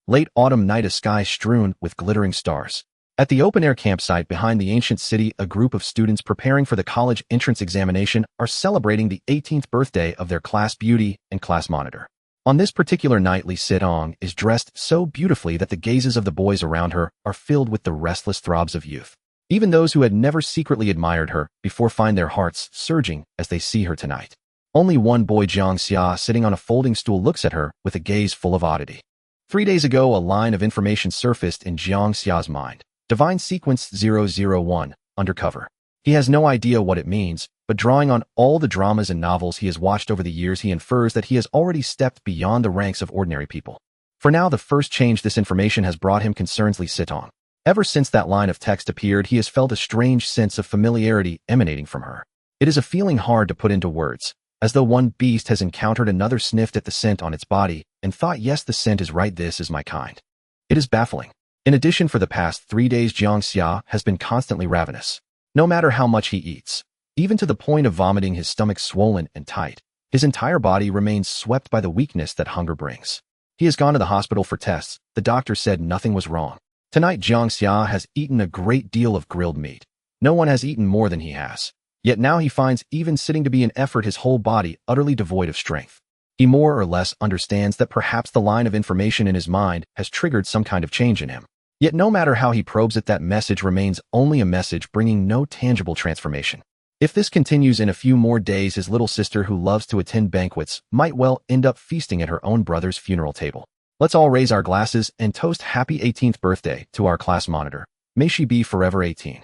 Late autumn night, a sky strewn with glittering stars. At the open-air campsite behind the ancient city, a group of students preparing for the college entrance examination are celebrating the 18th birthday of their class beauty and class monitor. On this particular night, Li Sitong is dressed so beautifully that the gazes of the boys around her are filled with the restless throbs of youth. Even those who had never secretly admired her before find their hearts surging as they see her tonight. Only one boy, Jiang Xia, sitting on a folding stool, looks at her with a gaze full of oddity. 3 days ago, a line of information surfaced in Jiang Xia's mind. Divine Sequence 001, Undercover. He has no idea what it means, but drawing on all the dramas and novels he has watched over the years, he infers that he has already stepped beyond the ranks of ordinary people. For now, the first change this information has brought him concerns Li Sitong. Ever since that line of text appeared, he has felt a strange sense of familiarity emanating from her. It is a feeling hard to put into words, as though one beast has encountered another, sniffed at the scent on its body, and thought, yes, the scent is right, this is my kind. It is baffling. In addition, for the past 3 days, Jiang Xia has been constantly ravenous. No matter how much he eats, even to the point of vomiting, his stomach swollen and tight, his entire body remains swept by the weakness that hunger brings. He has gone to the hospital for tests. The doctor said nothing was wrong. Tonight, Jiang Xia has eaten a great deal of grilled meat. No one has eaten more than he has. Yet now he finds even sitting to be an effort, his whole body utterly devoid of strength. He more or less understands that perhaps the line of information in his mind has triggered some kind of change in him. Yet no matter how he probes it, that message remains only a message, bringing no tangible transformation. If this continues, in a few more days, his little sister, who loves to attend banquets, might well end up feasting at her own brother's funeral table. Let's all raise our glasses and toast happy 18th birthday to our class monitor. May she be forever 18.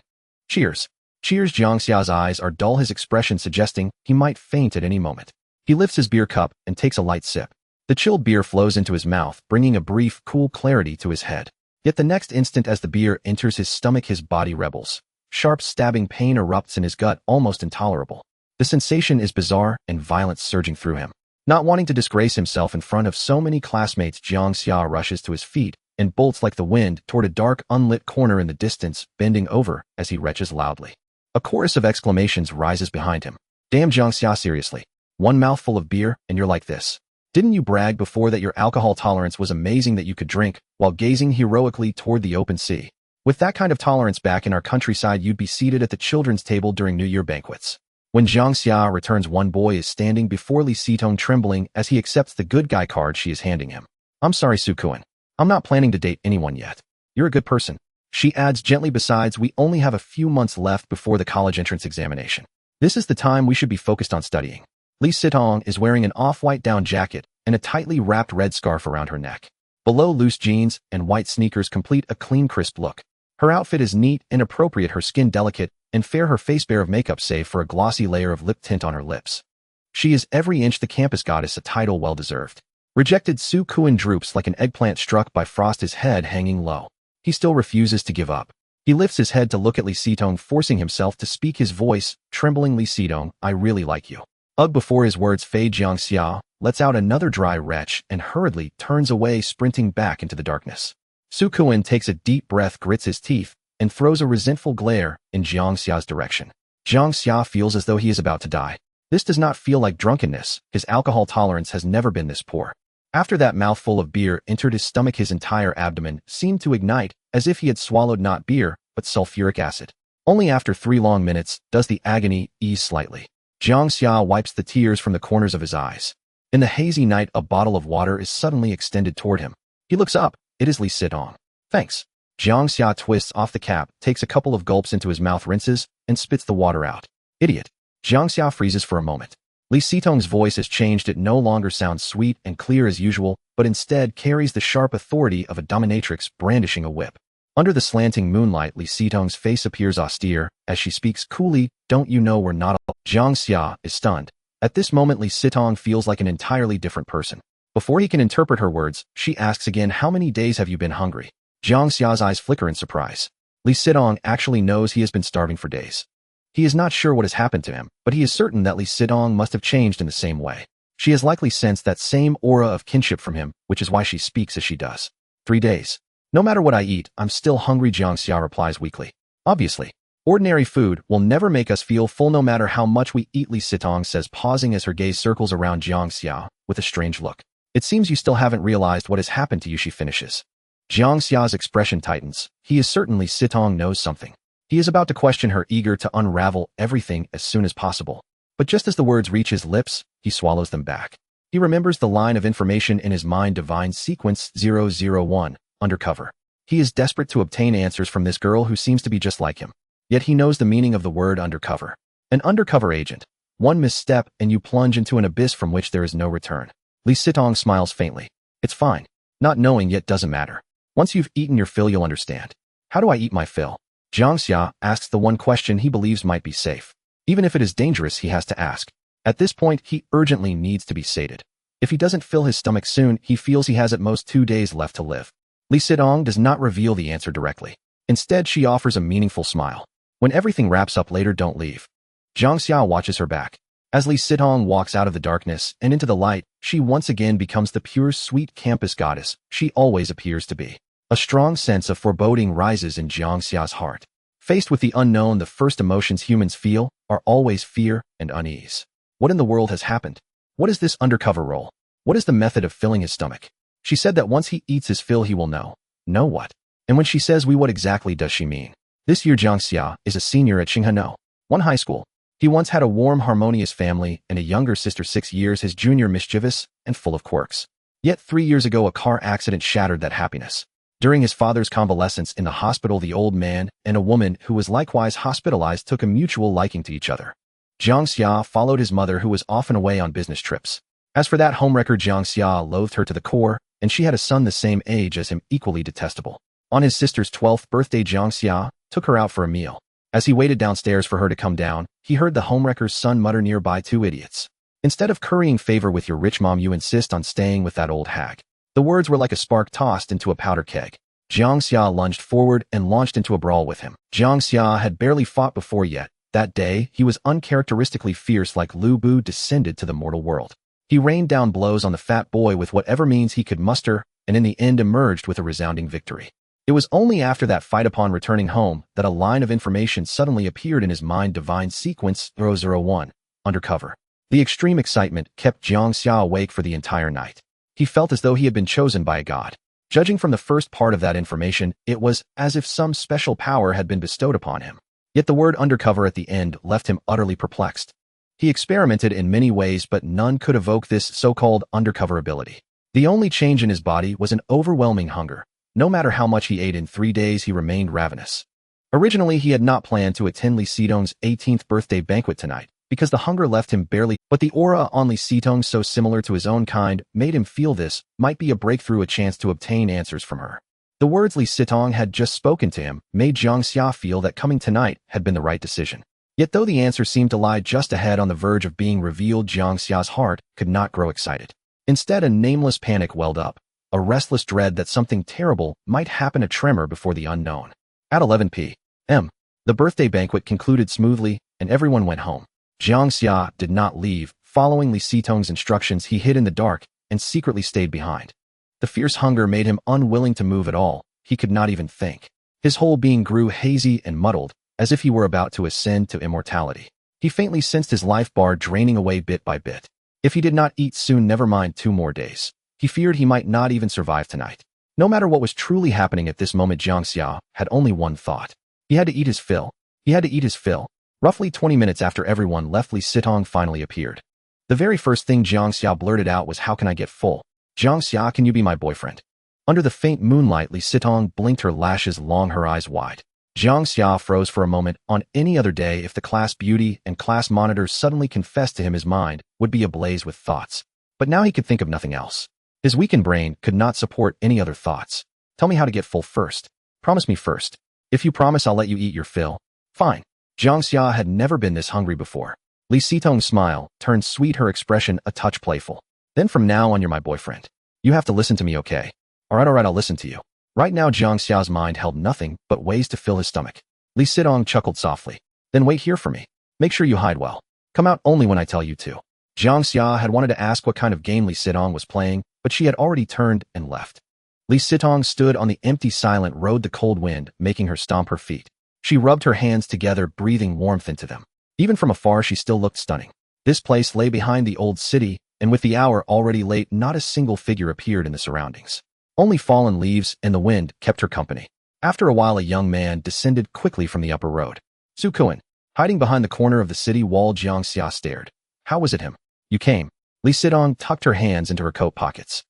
Cheers. Cheers. Jiang Xia's eyes are dull, his expression suggesting he might faint at any moment. He lifts his beer cup and takes a light sip. The chilled beer flows into his mouth, bringing a brief, cool clarity to his head. Yet the next instant, as the beer enters his stomach, his body rebels. Sharp, stabbing pain erupts in his gut, almost intolerable. The sensation is bizarre and violence surging through him. Not wanting to disgrace himself in front of so many classmates, Jiang Xia rushes to his feet and bolts like the wind toward a dark, unlit corner in the distance, bending over as he retches loudly. A chorus of exclamations rises behind him. Damn, Jiang Xia, seriously. One mouthful of beer, and you're like this. Didn't you brag before that your alcohol tolerance was amazing, that you could drink while gazing heroically toward the open sea? With that kind of tolerance back in our countryside, you'd be seated at the children's table during New Year banquets. When Jiang Xia returns, one boy is standing before Li Sitong, trembling as he accepts the good guy card she is handing him. I'm sorry, Su Kuan. I'm not planning to date anyone yet. You're a good person. She adds gently, besides, we only have a few months left before the college entrance examination. This is the time we should be focused on studying. Li Sitong is wearing an off-white down jacket and a tightly wrapped red scarf around her neck. Below, loose jeans and white sneakers complete a clean, crisp look. Her outfit is neat and appropriate, her skin delicate and fair, her face bare of makeup save for a glossy layer of lip tint on her lips. She is every inch the campus goddess, a title well-deserved. Rejected, Su Kuan droops like an eggplant struck by frost, his head hanging low. He still refuses to give up. He lifts his head to look at Li Sitong, forcing himself to speak, his voice trembling. Li Sitong, I really like you. Ugh. Before his words fade, Jiang Xia lets out another dry retch and hurriedly turns away, sprinting back into the darkness. Su Kuan takes a deep breath, grits his teeth, and throws a resentful glare in Jiang Xia's direction. Jiang Xia feels as though he is about to die. This does not feel like drunkenness. His alcohol tolerance has never been this poor. After that mouthful of beer entered his stomach, his entire abdomen seemed to ignite, as if he had swallowed not beer, but sulfuric acid. Only after 3 long minutes does the agony ease slightly. Jiang Xia wipes the tears from the corners of his eyes. In the hazy night, a bottle of water is suddenly extended toward him. He looks up. It is Li Sitong. Thanks. Jiang Xia twists off the cap, takes a couple of gulps into his mouth, rinses, and spits the water out. Idiot. Jiang Xia freezes for a moment. Li Sitong's voice has changed. It no longer sounds sweet and clear as usual, but instead carries the sharp authority of a dominatrix brandishing a whip. Under the slanting moonlight, Li Sitong's face appears austere as she speaks coolly. Don't you know we're not alone? Jiang Xia is stunned. At this moment, Li Sitong feels like an entirely different person. Before he can interpret her words, she asks again, how many days have you been hungry? Jiang Xia's eyes flicker in surprise. Li Sitong actually knows he has been starving for days. He is not sure what has happened to him, but he is certain that Li Sitong must have changed in the same way. She has likely sensed that same aura of kinship from him, which is why she speaks as she does. 3 days. No matter what I eat, I'm still hungry, Jiang Xia replies weakly. Obviously. Ordinary food will never make us feel full no matter how much we eat, Li Sitong says, pausing as her gaze circles around Jiang Xia with a strange look. It seems you still haven't realized what has happened to you, she finishes. Jiang Xia's expression tightens. He is certainly Sitong knows something. He is about to question her, eager to unravel everything as soon as possible. But just as the words reach his lips, he swallows them back. He remembers the line of information in his mind: divine sequence 001, undercover. He is desperate to obtain answers from this girl who seems to be just like him. Yet he knows the meaning of the word undercover. An undercover agent. One misstep and you plunge into an abyss from which there is no return. Li Sitong smiles faintly. It's fine. Not knowing yet doesn't matter. Once you've eaten your fill, you'll understand. How do I eat my fill? Jiang Xia asks the one question he believes might be safe. Even if it is dangerous, he has to ask. At this point, he urgently needs to be sated. If he doesn't fill his stomach soon, he feels he has at most 2 days left to live. Li Sitong does not reveal the answer directly. Instead, she offers a meaningful smile. When everything wraps up later, don't leave. Jiang Xia watches her back. As Li Sitong walks out of the darkness and into the light, she once again becomes the pure, sweet campus goddess she always appears to be. A strong sense of foreboding rises in Jiang Xia's heart. Faced with the unknown, the first emotions humans feel are always fear and unease. What in the world has happened? What is this undercover role? What is the method of filling his stomach? She said that once he eats his fill, he will know. Know what? And when she says we, what exactly does she mean? This year, Jiang Xia is a senior at Xinghano, one high school. He once had a warm, harmonious family and a younger sister, 6 years his junior, mischievous and full of quirks. Yet 3 years ago, a car accident shattered that happiness. During his father's convalescence in the hospital, the old man and a woman who was likewise hospitalized took a mutual liking to each other. Jiang Xia followed his mother, who was often away on business trips. As for that homewrecker, Jiang Xia loathed her to the core, and she had a son the same age as him, equally detestable. On his sister's 12th birthday, Jiang Xia took her out for a meal. As he waited downstairs for her to come down, he heard the homewrecker's son mutter nearby, "2 idiots. Instead of currying favor with your rich mom, you insist on staying with that old hag." The words were like a spark tossed into a powder keg. Jiang Xia lunged forward and launched into a brawl with him. Jiang Xia had barely fought before yet. That day, he was uncharacteristically fierce, like Lu Bu descended to the mortal world. He rained down blows on the fat boy with whatever means he could muster, and in the end emerged with a resounding victory. It was only after that fight, upon returning home, that a line of information suddenly appeared in his mind: divine sequence 001, undercover. The extreme excitement kept Jiang Xia awake for the entire night. He felt as though he had been chosen by a god. Judging from the first part of that information, it was as if some special power had been bestowed upon him. Yet the word undercover at the end left him utterly perplexed. He experimented in many ways, but none could evoke this so-called undercover ability. The only change in his body was an overwhelming hunger. No matter how much he ate, in 3 days he remained ravenous. Originally, he had not planned to attend Li Sitong's 18th birthday banquet tonight, because the hunger left him barely, but the aura on Li Sitong, so similar to his own kind, made him feel this might be a breakthrough, a chance to obtain answers from her. The words Li Sitong had just spoken to him made Jiang Xia feel that coming tonight had been the right decision. Yet though the answer seemed to lie just ahead, on the verge of being revealed, Jiang Xia's heart could not grow excited. Instead, a nameless panic welled up, a restless dread that something terrible might happen, a tremor before the unknown. At 11 p.m., the birthday banquet concluded smoothly, and everyone went home. Jiang Xia did not leave. Following Li Sitong's instructions, he hid in the dark and secretly stayed behind. The fierce hunger made him unwilling to move at all. He could not even think. His whole being grew hazy and muddled, as if he were about to ascend to immortality. He faintly sensed his life bar draining away bit by bit. If he did not eat soon, never mind 2 more days. He feared he might not even survive tonight. No matter what was truly happening at this moment, Jiang Xia had only one thought. He had to eat his fill. He had to eat his fill. Roughly 20 minutes after everyone left, Li Sitong finally appeared. The very first thing Jiang Xia blurted out was, "How can I get full? Jiang Xia, can you be my boyfriend?" Under the faint moonlight, Li Sitong blinked her lashes long, her eyes wide. Jiang Xia froze for a moment. On any other day, if the class beauty and class monitors suddenly confessed to him, his mind would be ablaze with thoughts. But now he could think of nothing else. His weakened brain could not support any other thoughts. "Tell me how to get full first. Promise me first. If you promise, I'll let you eat your fill." "Fine." Jiang Xia had never been this hungry before. Li Sitong's smile turned sweet, her expression a touch playful. "Then from now on, you're my boyfriend. You have to listen to me, okay?" All right, I'll listen to you." Right now, Jiang Xia's mind held nothing but ways to fill his stomach. Li Sitong chuckled softly. "Then wait here for me. Make sure you hide well. Come out only when I tell you to." Jiang Xia had wanted to ask what kind of game Li Sitong was playing, but she had already turned and left. Li Sitong stood on the empty, silent road, the cold wind making her stomp her feet. She rubbed her hands together, breathing warmth into them. Even from afar, she still looked stunning. This place lay behind the old city, and with the hour already late, not a single figure appeared in the surroundings. Only fallen leaves and the wind kept her company. After a while, a young man descended quickly from the upper road. Su Kuan, hiding behind the corner of the city wall, Jiang Xia stared. How was it him? You came. Li Sitong tucked her hands into her coat pockets.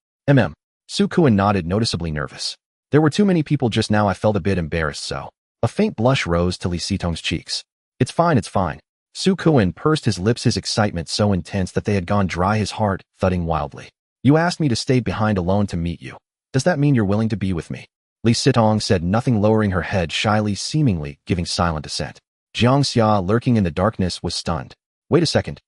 Su Kuan nodded, noticeably nervous. There were too many people just now. I felt a bit embarrassed, so. A faint blush rose to Li Sitong's cheeks. It's fine, it's fine. Su Kuan pursed his lips, his excitement so intense that they had gone dry, his heart thudding wildly. You asked me to stay behind alone to meet you. Does that mean you're willing to be with me? Li Sitong said nothing, lowering her head shyly, seemingly giving silent assent. Jiang Xia, lurking in the darkness, was stunned. Wait a second.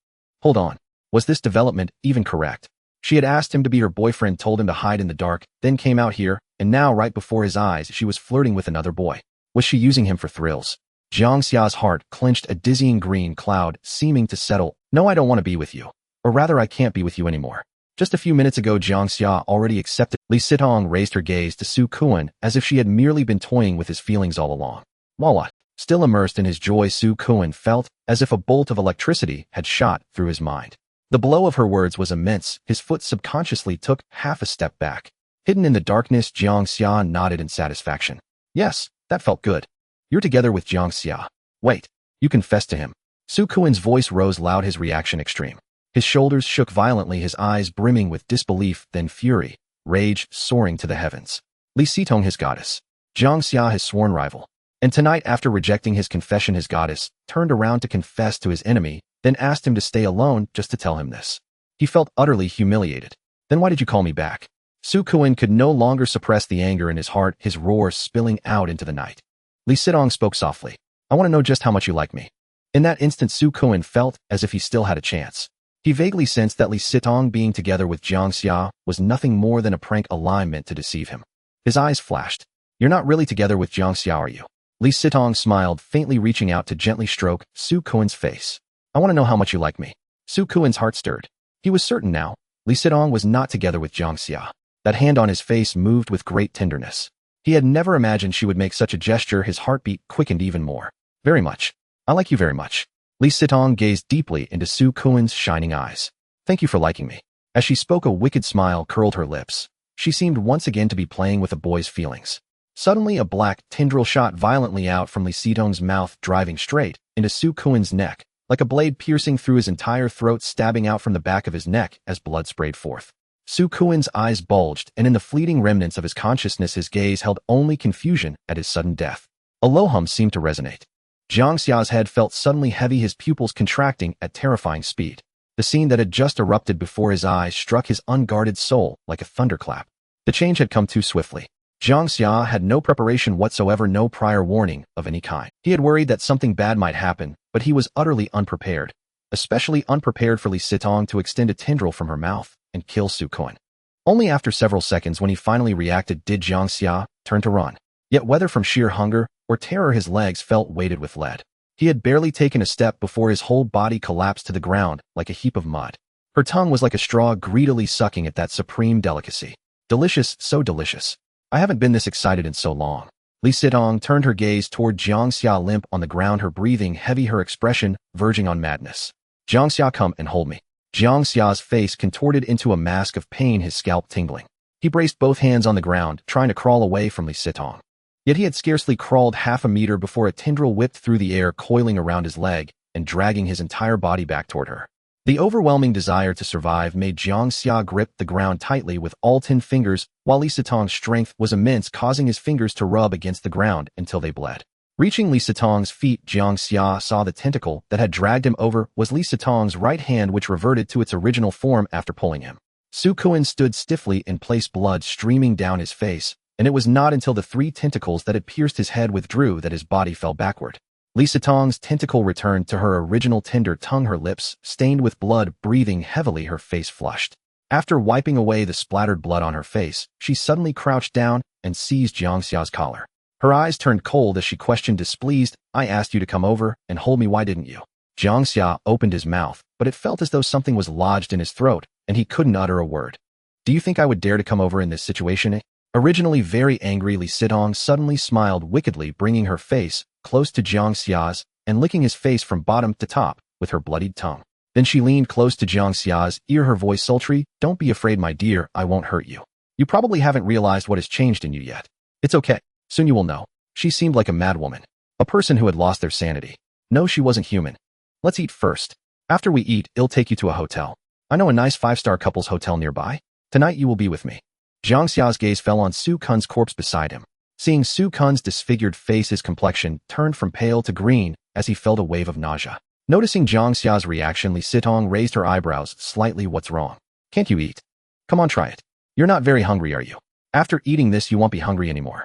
Hold on. Was this development even correct? She had asked him to be her boyfriend, told him to hide in the dark, then came out here, and now right before his eyes she was flirting with another boy. Was she using him for thrills? Jiang Xia's heart clenched, a dizzying green cloud seeming to settle. No, I don't want to be with you. Or rather, I can't be with you anymore. Just a few minutes ago, Jiang Xia already accepted. Li Sitong raised her gaze to Su Kuan as if she had merely been toying with his feelings all along. What? Still immersed in his joy, Su Kuan felt as if a bolt of electricity had shot through his mind. The blow of her words was immense. His foot subconsciously took half a step back. Hidden in the darkness, Jiang Xia nodded in satisfaction. Yes, that felt good. You're together with Jiang Xia. Wait, you confessed to him. Su Kuan's voice rose loud, his reaction extreme. His shoulders shook violently, his eyes brimming with disbelief, then fury, rage soaring to the heavens. Li Sitong, his goddess. Jiang Xia, his sworn rival. And tonight, after rejecting his confession, his goddess turned around to confess to his enemy, then asked him to stay alone just to tell him this. He felt utterly humiliated. Then why did you call me back? Su Kuan could no longer suppress the anger in his heart, his roar spilling out into the night. Li Sitong spoke softly. I want to know just how much you like me. In that instant, Su Kuan felt as if he still had a chance. He vaguely sensed that Li Sitong being together with Jiang Xia was nothing more than a prank, a lie meant to deceive him. His eyes flashed. You're not really together with Jiang Xia, are you? Li Sitong smiled, faintly reaching out to gently stroke Su Kuan's face. I want to know how much you like me. Su Kuan's heart stirred. He was certain now. Li Sitong was not together with Jiang Xia. That hand on his face moved with great tenderness. He had never imagined she would make such a gesture. His heartbeat quickened even more. Very much. I like you very much. Li Sitong gazed deeply into Su Kuan's shining eyes. Thank you for liking me. As she spoke, a wicked smile curled her lips. She seemed once again to be playing with a boy's feelings. Suddenly, a black tendril shot violently out from Li Sitong's mouth, driving straight into Su Kuan's neck, like a blade piercing through his entire throat, stabbing out from the back of his neck as blood sprayed forth. Su Kuan's eyes bulged, and in the fleeting remnants of his consciousness, his gaze held only confusion at his sudden death. A low hum seemed to resonate. Jiang Xia's head felt suddenly heavy, his pupils contracting at terrifying speed. The scene that had just erupted before his eyes struck his unguarded soul like a thunderclap. The change had come too swiftly. Jiang Xia had no preparation whatsoever, no prior warning of any kind. He had worried that something bad might happen, but he was utterly unprepared, especially unprepared for Li Sitong to extend a tendril from her mouth and kill Su Kuan. Only after several seconds, when he finally reacted, did Jiang Xia turn to run. Yet whether from sheer hunger or terror, his legs felt weighted with lead. He had barely taken a step before his whole body collapsed to the ground like a heap of mud. Her tongue was like a straw, greedily sucking at that supreme delicacy. Delicious, so delicious. I haven't been this excited in so long. Li Sitong turned her gaze toward Jiang Xia, limp on the ground, her breathing heavy, her expression verging on madness. Jiang Xia, come and hold me. Jiang Xia's face contorted into a mask of pain, his scalp tingling. He braced both hands on the ground, trying to crawl away from Li Sitong. Yet he had scarcely crawled half a meter before a tendril whipped through the air, coiling around his leg and dragging his entire body back toward her. The overwhelming desire to survive made Jiang Xia grip the ground tightly with all 10 fingers, while Li Sitong's strength was immense, causing his fingers to rub against the ground until they bled. Reaching Li Sitong's feet, Jiang Xia saw the tentacle that had dragged him over was Li Sitong's right hand, which reverted to its original form after pulling him. Su Kuan stood stiffly in place, blood streaming down his face, and it was not until the 3 tentacles that had pierced his head withdrew that his body fell backward. Li Sitong's tentacle returned to her original tender tongue, her lips stained with blood, breathing heavily, her face flushed. After wiping away the splattered blood on her face, she suddenly crouched down and seized Jiang Xia's collar. Her eyes turned cold as she questioned, displeased, I asked you to come over and hold me, why didn't you? Jiang Xia opened his mouth, but it felt as though something was lodged in his throat, and he couldn't utter a word. Do you think I would dare to come over in this situation? Originally very angry, Li Sitong suddenly smiled wickedly, bringing her face close to Jiang Xia's and licking his face from bottom to top with her bloodied tongue. Then she leaned close to Jiang Xia's ear, her voice sultry. Don't be afraid, my dear, I won't hurt you. You probably haven't realized what has changed in you yet. It's okay. Soon you will know. She seemed like a madwoman. A person who had lost their sanity. No, she wasn't human. Let's eat first. After we eat, I'll take you to a hotel. I know a nice 5-star couples hotel nearby. Tonight you will be with me. Jiang Xia's gaze fell on Su Kun's corpse beside him. Seeing Su Kun's disfigured face, his complexion turned from pale to green as he felt a wave of nausea. Noticing Jiang Xia's reaction, Li Sitong raised her eyebrows slightly. What's wrong? Can't you eat? Come on, try it. You're not very hungry, are you? After eating this, you won't be hungry anymore.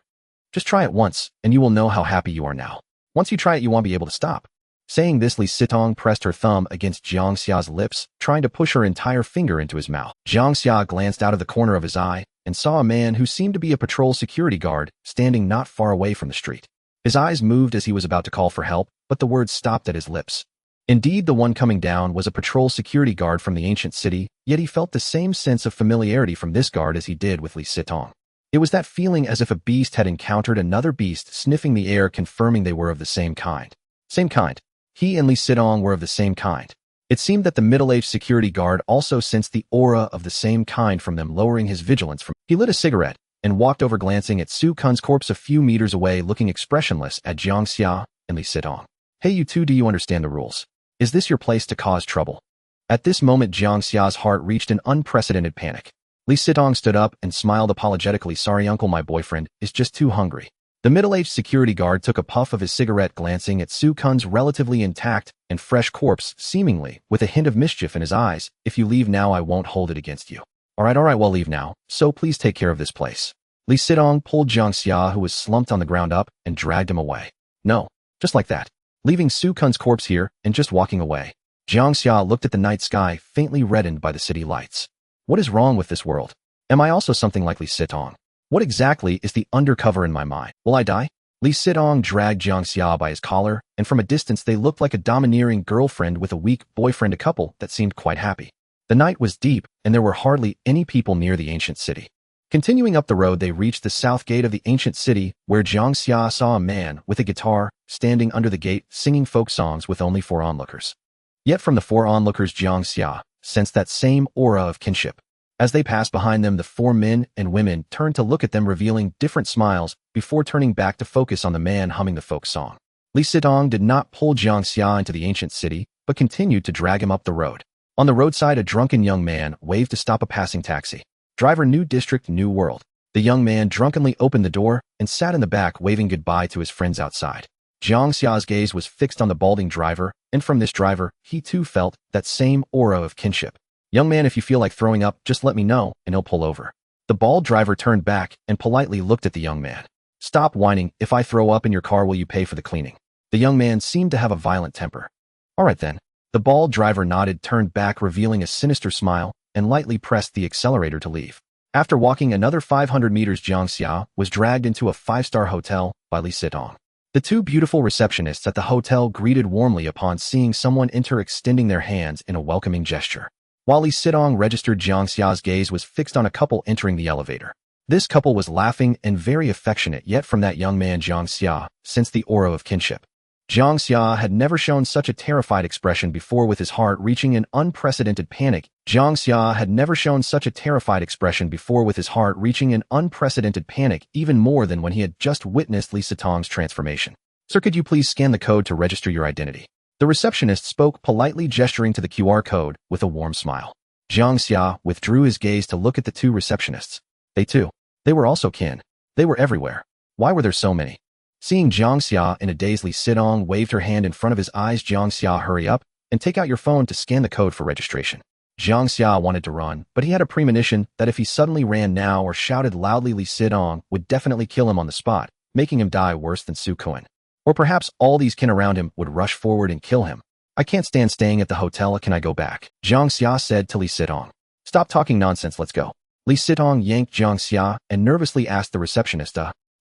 Just try it once, and you will know how happy you are now. Once you try it, you won't be able to stop. Saying this, Li Sitong pressed her thumb against Jiang Xia's lips, trying to push her entire finger into his mouth. Jiang Xia glanced out of the corner of his eye and saw a man who seemed to be a patrol security guard standing not far away from the street. His eyes moved as he was about to call for help, but the words stopped at his lips. Indeed, the one coming down was a patrol security guard from the ancient city, yet he felt the same sense of familiarity from this guard as he did with Li Sitong. It was that feeling as if a beast had encountered another beast, sniffing the air, confirming they were of the same kind. Same kind. He and Li Sitong were of the same kind. It seemed that the middle-aged security guard also sensed the aura of the same kind from them, lowering his vigilance from. He lit a cigarette and walked over, glancing at Su Kun's corpse a few meters away, looking expressionless at Jiang Xia and Li Sitong. Hey, you two, do you understand the rules? Is this your place to cause trouble? At this moment, Jiang Xia's heart reached an unprecedented panic. Li Sitong stood up and smiled apologetically. Sorry, uncle, my boyfriend is just too hungry. The middle-aged security guard took a puff of his cigarette, glancing at Su Kun's relatively intact and fresh corpse, seemingly with a hint of mischief in his eyes. If you leave now, I won't hold it against you. All right, well, leave now, so please take care of this place. Li Sitong pulled Jiang Xia, who was slumped on the ground, up and dragged him away. No, just like that. Leaving Su Kun's corpse here and just walking away. Jiang Xia looked at the night sky, faintly reddened by the city lights. What is wrong with this world? Am I also something like Li Sitong? What exactly is the undercover in my mind? Will I die? Li Sitong dragged Jiang Xia by his collar, and from a distance they looked like a domineering girlfriend with a weak boyfriend, a couple that seemed quite happy. The night was deep, and there were hardly any people near the ancient city. Continuing up the road, they reached the south gate of the ancient city, where Jiang Xia saw a man with a guitar standing under the gate, singing folk songs with only 4 onlookers. Yet from the 4 onlookers, Jiang Xia sensed that same aura of kinship. As they passed behind them, the 4 men and women turned to look at them, revealing different smiles before turning back to focus on the man humming the folk song. Li Sitong did not pull Jiang Xia into the ancient city, but continued to drag him up the road. On the roadside, a drunken young man waved to stop a passing taxi. Driver, New District, New World. The young man drunkenly opened the door and sat in the back, waving goodbye to his friends outside. Jiang Xia's gaze was fixed on the balding driver, and from this driver, he too felt that same aura of kinship. Young man, if you feel like throwing up, just let me know, and he'll pull over. The bald driver turned back and politely looked at the young man. Stop whining. If I throw up in your car, will you pay for the cleaning? The young man seemed to have a violent temper. All right then. The bald driver nodded, turned back, revealing a sinister smile, and lightly pressed the accelerator to leave. After walking another 500 meters, Jiang Xia was dragged into a 5-star hotel by Li Sitong. The 2 beautiful receptionists at the hotel greeted warmly upon seeing someone enter, extending their hands in a welcoming gesture. While Li Sitong registered, Jiang Xia's gaze was fixed on a couple entering the elevator. This couple was laughing and very affectionate, yet from that young man Jiang Xia sensed the aura of kinship. Jiang Xia had never shown such a terrified expression before, with his heart reaching an unprecedented panic. Jiang Xia had never shown such a terrified expression before, with his heart reaching an unprecedented panic, even more than when he had just witnessed Li Sitong's transformation. Sir, could you please scan the code to register your identity? The receptionist spoke politely, gesturing to the QR code with a warm smile. Jiang Xia withdrew his gaze to look at the 2 receptionists. They were also kin. They were everywhere. Why were there so many? Seeing Jiang Xia in a daze, Li Sitong waved her hand in front of his eyes. Jiang Xia, hurry up and take out your phone to scan the code for registration. Jiang Xia wanted to run, but he had a premonition that if he suddenly ran now or shouted loudly, Li Sitong would definitely kill him on the spot, making him die worse than Su Kun. Or perhaps all these kin around him would rush forward and kill him. I can't stand staying at the hotel. Can I go back? Jiang Xia said to Li Sitong. Stop talking nonsense, let's go. Li Sitong yanked Jiang Xia and nervously asked the receptionist,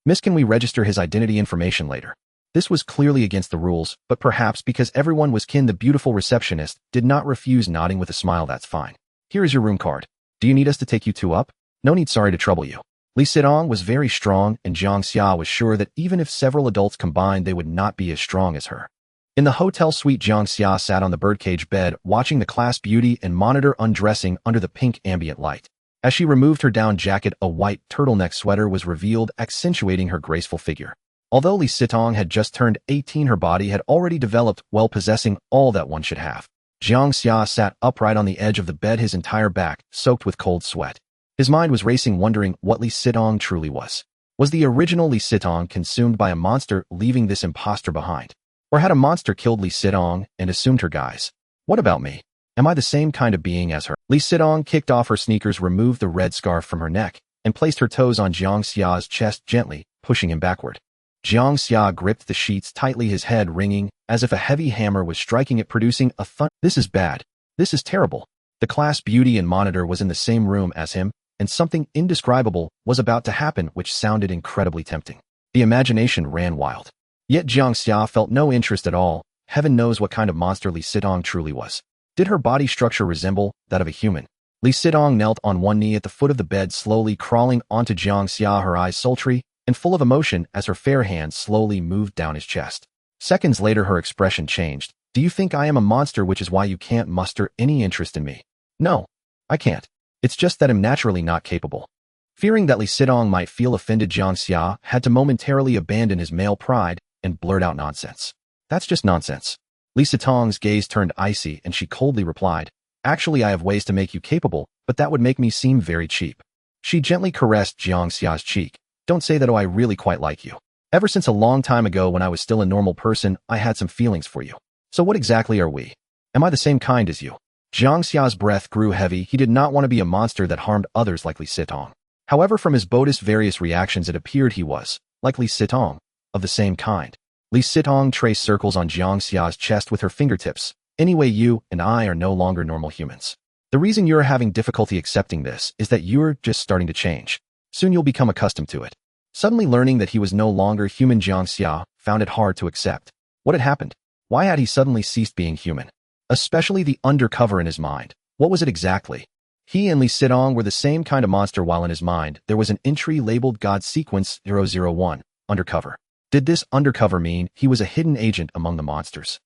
Miss, can we register his identity information later? This was clearly against the rules, but perhaps because everyone was kin, the beautiful receptionist did not refuse, nodding with a smile. That's fine. Here is your room card. Do you need us to take you 2 up? No need, sorry to trouble you. Li Sitong was very strong, and Jiang Xia was sure that even if several adults combined, they would not be as strong as her. In the hotel suite, Jiang Xia sat on the birdcage bed, watching the class beauty and monitor undressing under the pink ambient light. As she removed her down jacket, a white turtleneck sweater was revealed, accentuating her graceful figure. Although Li Sitong had just turned 18, her body had already developed, well, possessing all that one should have. Jiang Xia sat upright on the edge of the bed, his entire back soaked with cold sweat. His mind was racing, wondering what Li Sitong truly was. Was the original Li Sitong consumed by a monster, leaving this imposter behind? Or had a monster killed Li Sitong and assumed her guise? What about me? Am I the same kind of being as her? Li Sitong kicked off her sneakers, removed the red scarf from her neck, and placed her toes on Jiang Xia's chest, gently pushing him backward. Jiang Xia gripped the sheets tightly, his head ringing, as if a heavy hammer was striking it, producing a thud. This is bad. This is terrible. The class beauty and monitor was in the same room as him, and something indescribable was about to happen, which sounded incredibly tempting. The imagination ran wild. Yet Jiang Xia felt no interest at all. Heaven knows what kind of monster Li Sitong truly was. Did her body structure resemble that of a human? Li Sitong knelt on one knee at the foot of the bed, slowly crawling onto Jiang Xia, her eyes sultry and full of emotion as her fair hand slowly moved down his chest. Seconds later, her expression changed. Do you think I am a monster, which is why you can't muster any interest in me? No, I can't. It's just that I'm naturally not capable. Fearing that Li Sitong might feel offended, Jiang Xia had to momentarily abandon his male pride and blurt out nonsense. That's just nonsense. Li Sitong's gaze turned icy and she coldly replied, actually, I have ways to make you capable, but that would make me seem very cheap. She gently caressed Jiang Xia's cheek. Don't say that. Oh, I really quite like you. Ever since a long time ago when I was still a normal person, I had some feelings for you. So what exactly are we? Am I the same kind as you? Jiang Xia's breath grew heavy. He did not want to be a monster that harmed others like Li Sitong. However, from his Buddhist various reactions, it appeared he was, like Li Sitong, of the same kind. Li Sitong traced circles on Jiang Xia's chest with her fingertips. Anyway, you and I are no longer normal humans. The reason you're having difficulty accepting this is that you're just starting to change. Soon you'll become accustomed to it. Suddenly learning that he was no longer human, Jiang Xia found it hard to accept. What had happened? Why had he suddenly ceased being human? Especially the undercover in his mind. What was it exactly? He and Li Sitong were the same kind of monster, while in his mind there was an entry labeled God Sequence 001, Undercover. Did this undercover mean he was a hidden agent among the monsters?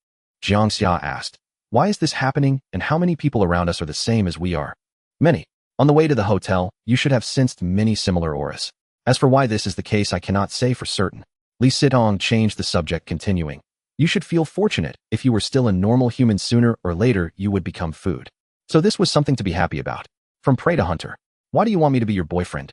Jiang Xia asked. Why is this happening, and how many people around us are the same as we are? Many. On the way to the hotel, you should have sensed many similar auras. As for why this is the case, I cannot say for certain. Li Sitong changed the subject, continuing. You should feel fortunate. If you were still a normal human, sooner or later you would become food. So this was something to be happy about. From prey to hunter. Why do you want me to be your boyfriend?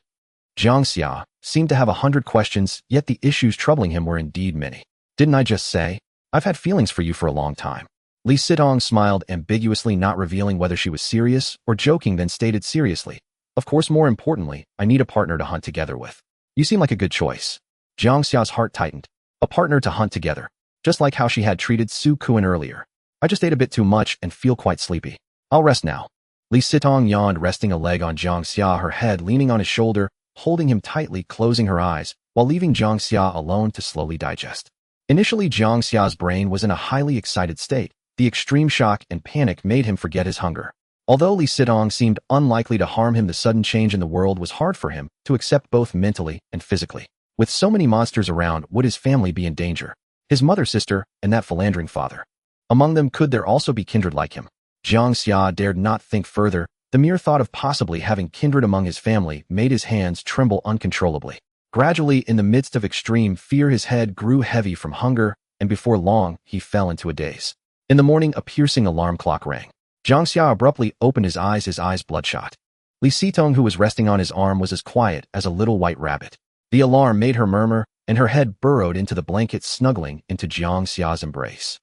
Jiang Xia seemed to have 100 questions, yet the issues troubling him were indeed many. Didn't I just say? I've had feelings for you for a long time. Li Sitong smiled ambiguously, not revealing whether she was serious or joking, then stated seriously. Of course, more importantly, I need a partner to hunt together with. You seem like a good choice. Jiang Xia's heart tightened. A partner to hunt together. Just like how she had treated Su Kuan earlier. I just ate a bit too much and feel quite sleepy. I'll rest now. Li Sitong yawned, resting a leg on Jiang Xia, her head leaning on his shoulder, holding him tightly, closing her eyes, while leaving Jiang Xia alone to slowly digest. Initially, Jiang Xia's brain was in a highly excited state. The extreme shock and panic made him forget his hunger. Although Li Sitong seemed unlikely to harm him, the sudden change in the world was hard for him to accept, both mentally and physically. With so many monsters around, would his family be in danger? His mother, sister, and that philandering father. Among them, could there also be kindred like him? Jiang Xia dared not think further. The mere thought of possibly having kindred among his family made his hands tremble uncontrollably. Gradually, in the midst of extreme fear, his head grew heavy from hunger, and before long, he fell into a daze. In the morning, a piercing alarm clock rang. Jiang Xia abruptly opened his eyes bloodshot. Li Sitong, who was resting on his arm, was as quiet as a little white rabbit. The alarm made her murmur, and her head burrowed into the blanket, snuggling into Jiang Xia's embrace.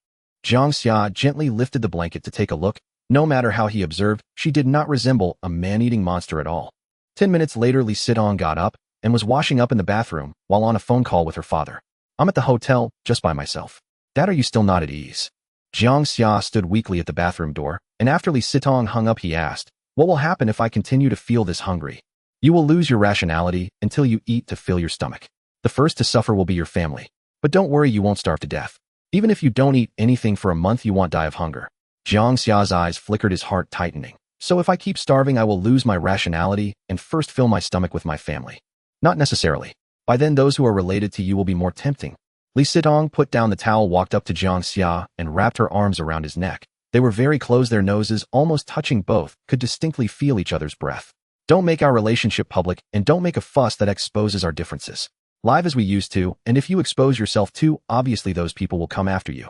Jiang Xia gently lifted the blanket to take a look. No matter how he observed, she did not resemble a man-eating monster at all. 10 minutes later, Li Sitong got up and was washing up in the bathroom while on a phone call with her father. I'm at the hotel, just by myself. Dad, are you still not at ease? Jiang Xia stood weakly at the bathroom door, and after Li Sitong hung up, he asked, what will happen if I continue to feel this hungry? You will lose your rationality until you eat to fill your stomach. The first to suffer will be your family. But don't worry, you won't starve to death. Even if you don't eat anything for a month, you won't die of hunger. Jiang Xia's eyes flickered, his heart tightening. So if I keep starving, I will lose my rationality and first fill my stomach with my family. Not necessarily. By then, those who are related to you will be more tempting. Li Sitong put down the towel, walked up to Jiang Xia, and wrapped her arms around his neck. They were very close, their noses almost touching, both could distinctly feel each other's breath. Don't make our relationship public, and don't make a fuss that exposes our differences. Live as we used to, and if you expose yourself too, obviously those people will come after you.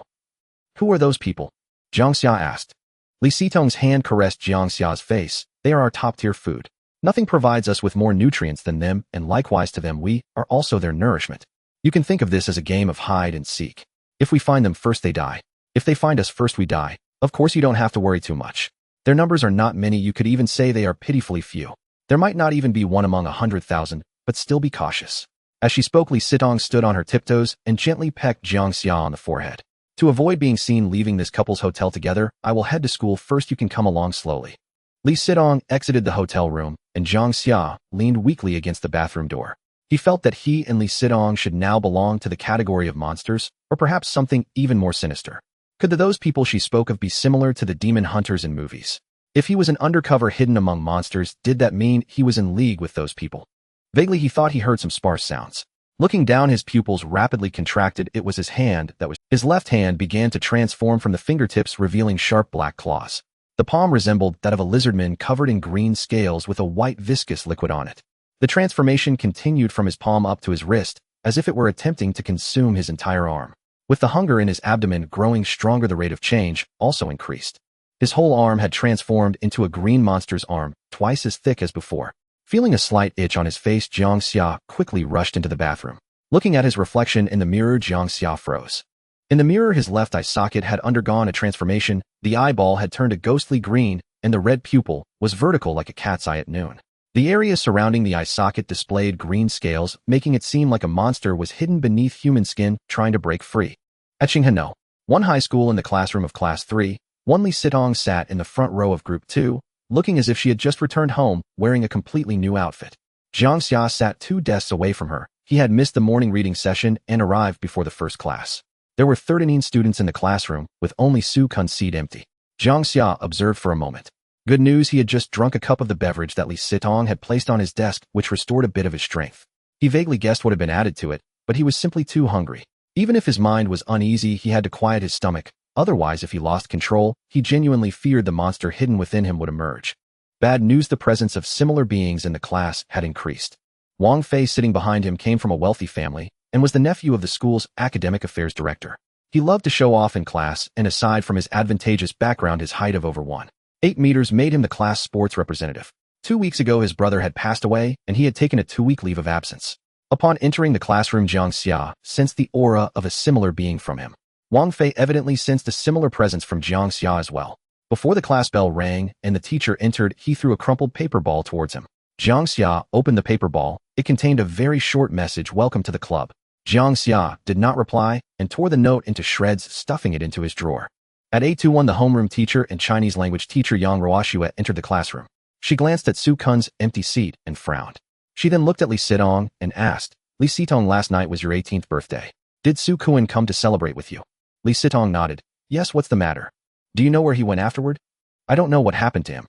Who are those people? Jiang Xia asked. Li Sitong's hand caressed Jiang Xia's face. They are our top-tier food. Nothing provides us with more nutrients than them, and likewise to them we are also their nourishment. You can think of this as a game of hide and seek. If we find them first, they die. If they find us first, we die. Of course, you don't have to worry too much. Their numbers are not many, you could even say they are pitifully few. There might not even be one among 100,000, but still be cautious. As she spoke, Li Sitong stood on her tiptoes and gently pecked Jiang Xia on the forehead. To avoid being seen leaving this couple's hotel together, I will head to school first, you can come along slowly. Li Sitong exited the hotel room, and Jiang Xia leaned weakly against the bathroom door. He felt that he and Li Sitong should now belong to the category of monsters, or perhaps something even more sinister. Could those people she spoke of be similar to the demon hunters in movies? If he was an undercover hidden among monsters, did that mean he was in league with those people? Vaguely he thought he heard some sparse sounds. Looking down, his pupils rapidly contracted. It was his hand that was. His left hand began to transform from the fingertips, revealing sharp black claws. The palm resembled that of a lizardman covered in green scales with a white viscous liquid on it. The transformation continued from his palm up to his wrist, as if it were attempting to consume his entire arm. With the hunger in his abdomen growing stronger, the rate of change also increased. His whole arm had transformed into a green monster's arm, twice as thick as before. Feeling a slight itch on his face, Jiang Xia quickly rushed into the bathroom. Looking at his reflection in the mirror, Jiang Xia froze. In the mirror, his left eye socket had undergone a transformation, the eyeball had turned a ghostly green, and the red pupil was vertical like a cat's eye at noon. The area surrounding the eye socket displayed green scales, making it seem like a monster was hidden beneath human skin, trying to break free. At Qinghano, one high school, in the classroom of Class 3, Li Sitong sat in the front row of Group 2, looking as if she had just returned home, wearing a completely new outfit. Jiang Xia sat 2 desks away from her. He had missed the morning reading session and arrived before the first class. There were 39 students in the classroom, with only Su Kun's seat empty. Jiang Xia observed for a moment. Good news, he had just drunk a cup of the beverage that Li Sitong had placed on his desk, which restored a bit of his strength. He vaguely guessed what had been added to it, but he was simply too hungry. Even if his mind was uneasy, he had to quiet his stomach. Otherwise, if he lost control, he genuinely feared the monster hidden within him would emerge. Bad news, the presence of similar beings in the class had increased. Wang Fei, sitting behind him, came from a wealthy family and was the nephew of the school's academic affairs director. He loved to show off in class, and aside from his advantageous background, his height of over 1.8 meters made him the class sports representative. 2 weeks ago, his brother had passed away, and he had taken a 2-week leave of absence. Upon entering the classroom, Jiang Xia sensed the aura of a similar being from him. Wang Fei evidently sensed a similar presence from Jiang Xia as well. Before the class bell rang and the teacher entered, he threw a crumpled paper ball towards him. Jiang Xia opened the paper ball. It contained a very short message: "Welcome to the club." Jiang Xia did not reply and tore the note into shreds, stuffing it into his drawer. At 8:21, the homeroom teacher and Chinese language teacher Yang Ruoxue entered the classroom. She glanced at Su Kun's empty seat and frowned. She then looked at Li Sitong and asked, "Li Sitong, last night was your 18th birthday. Did Su Kun come to celebrate with you?" Li Sitong nodded. "Yes, what's the matter? Do you know where he went afterward?" "I don't know what happened to him."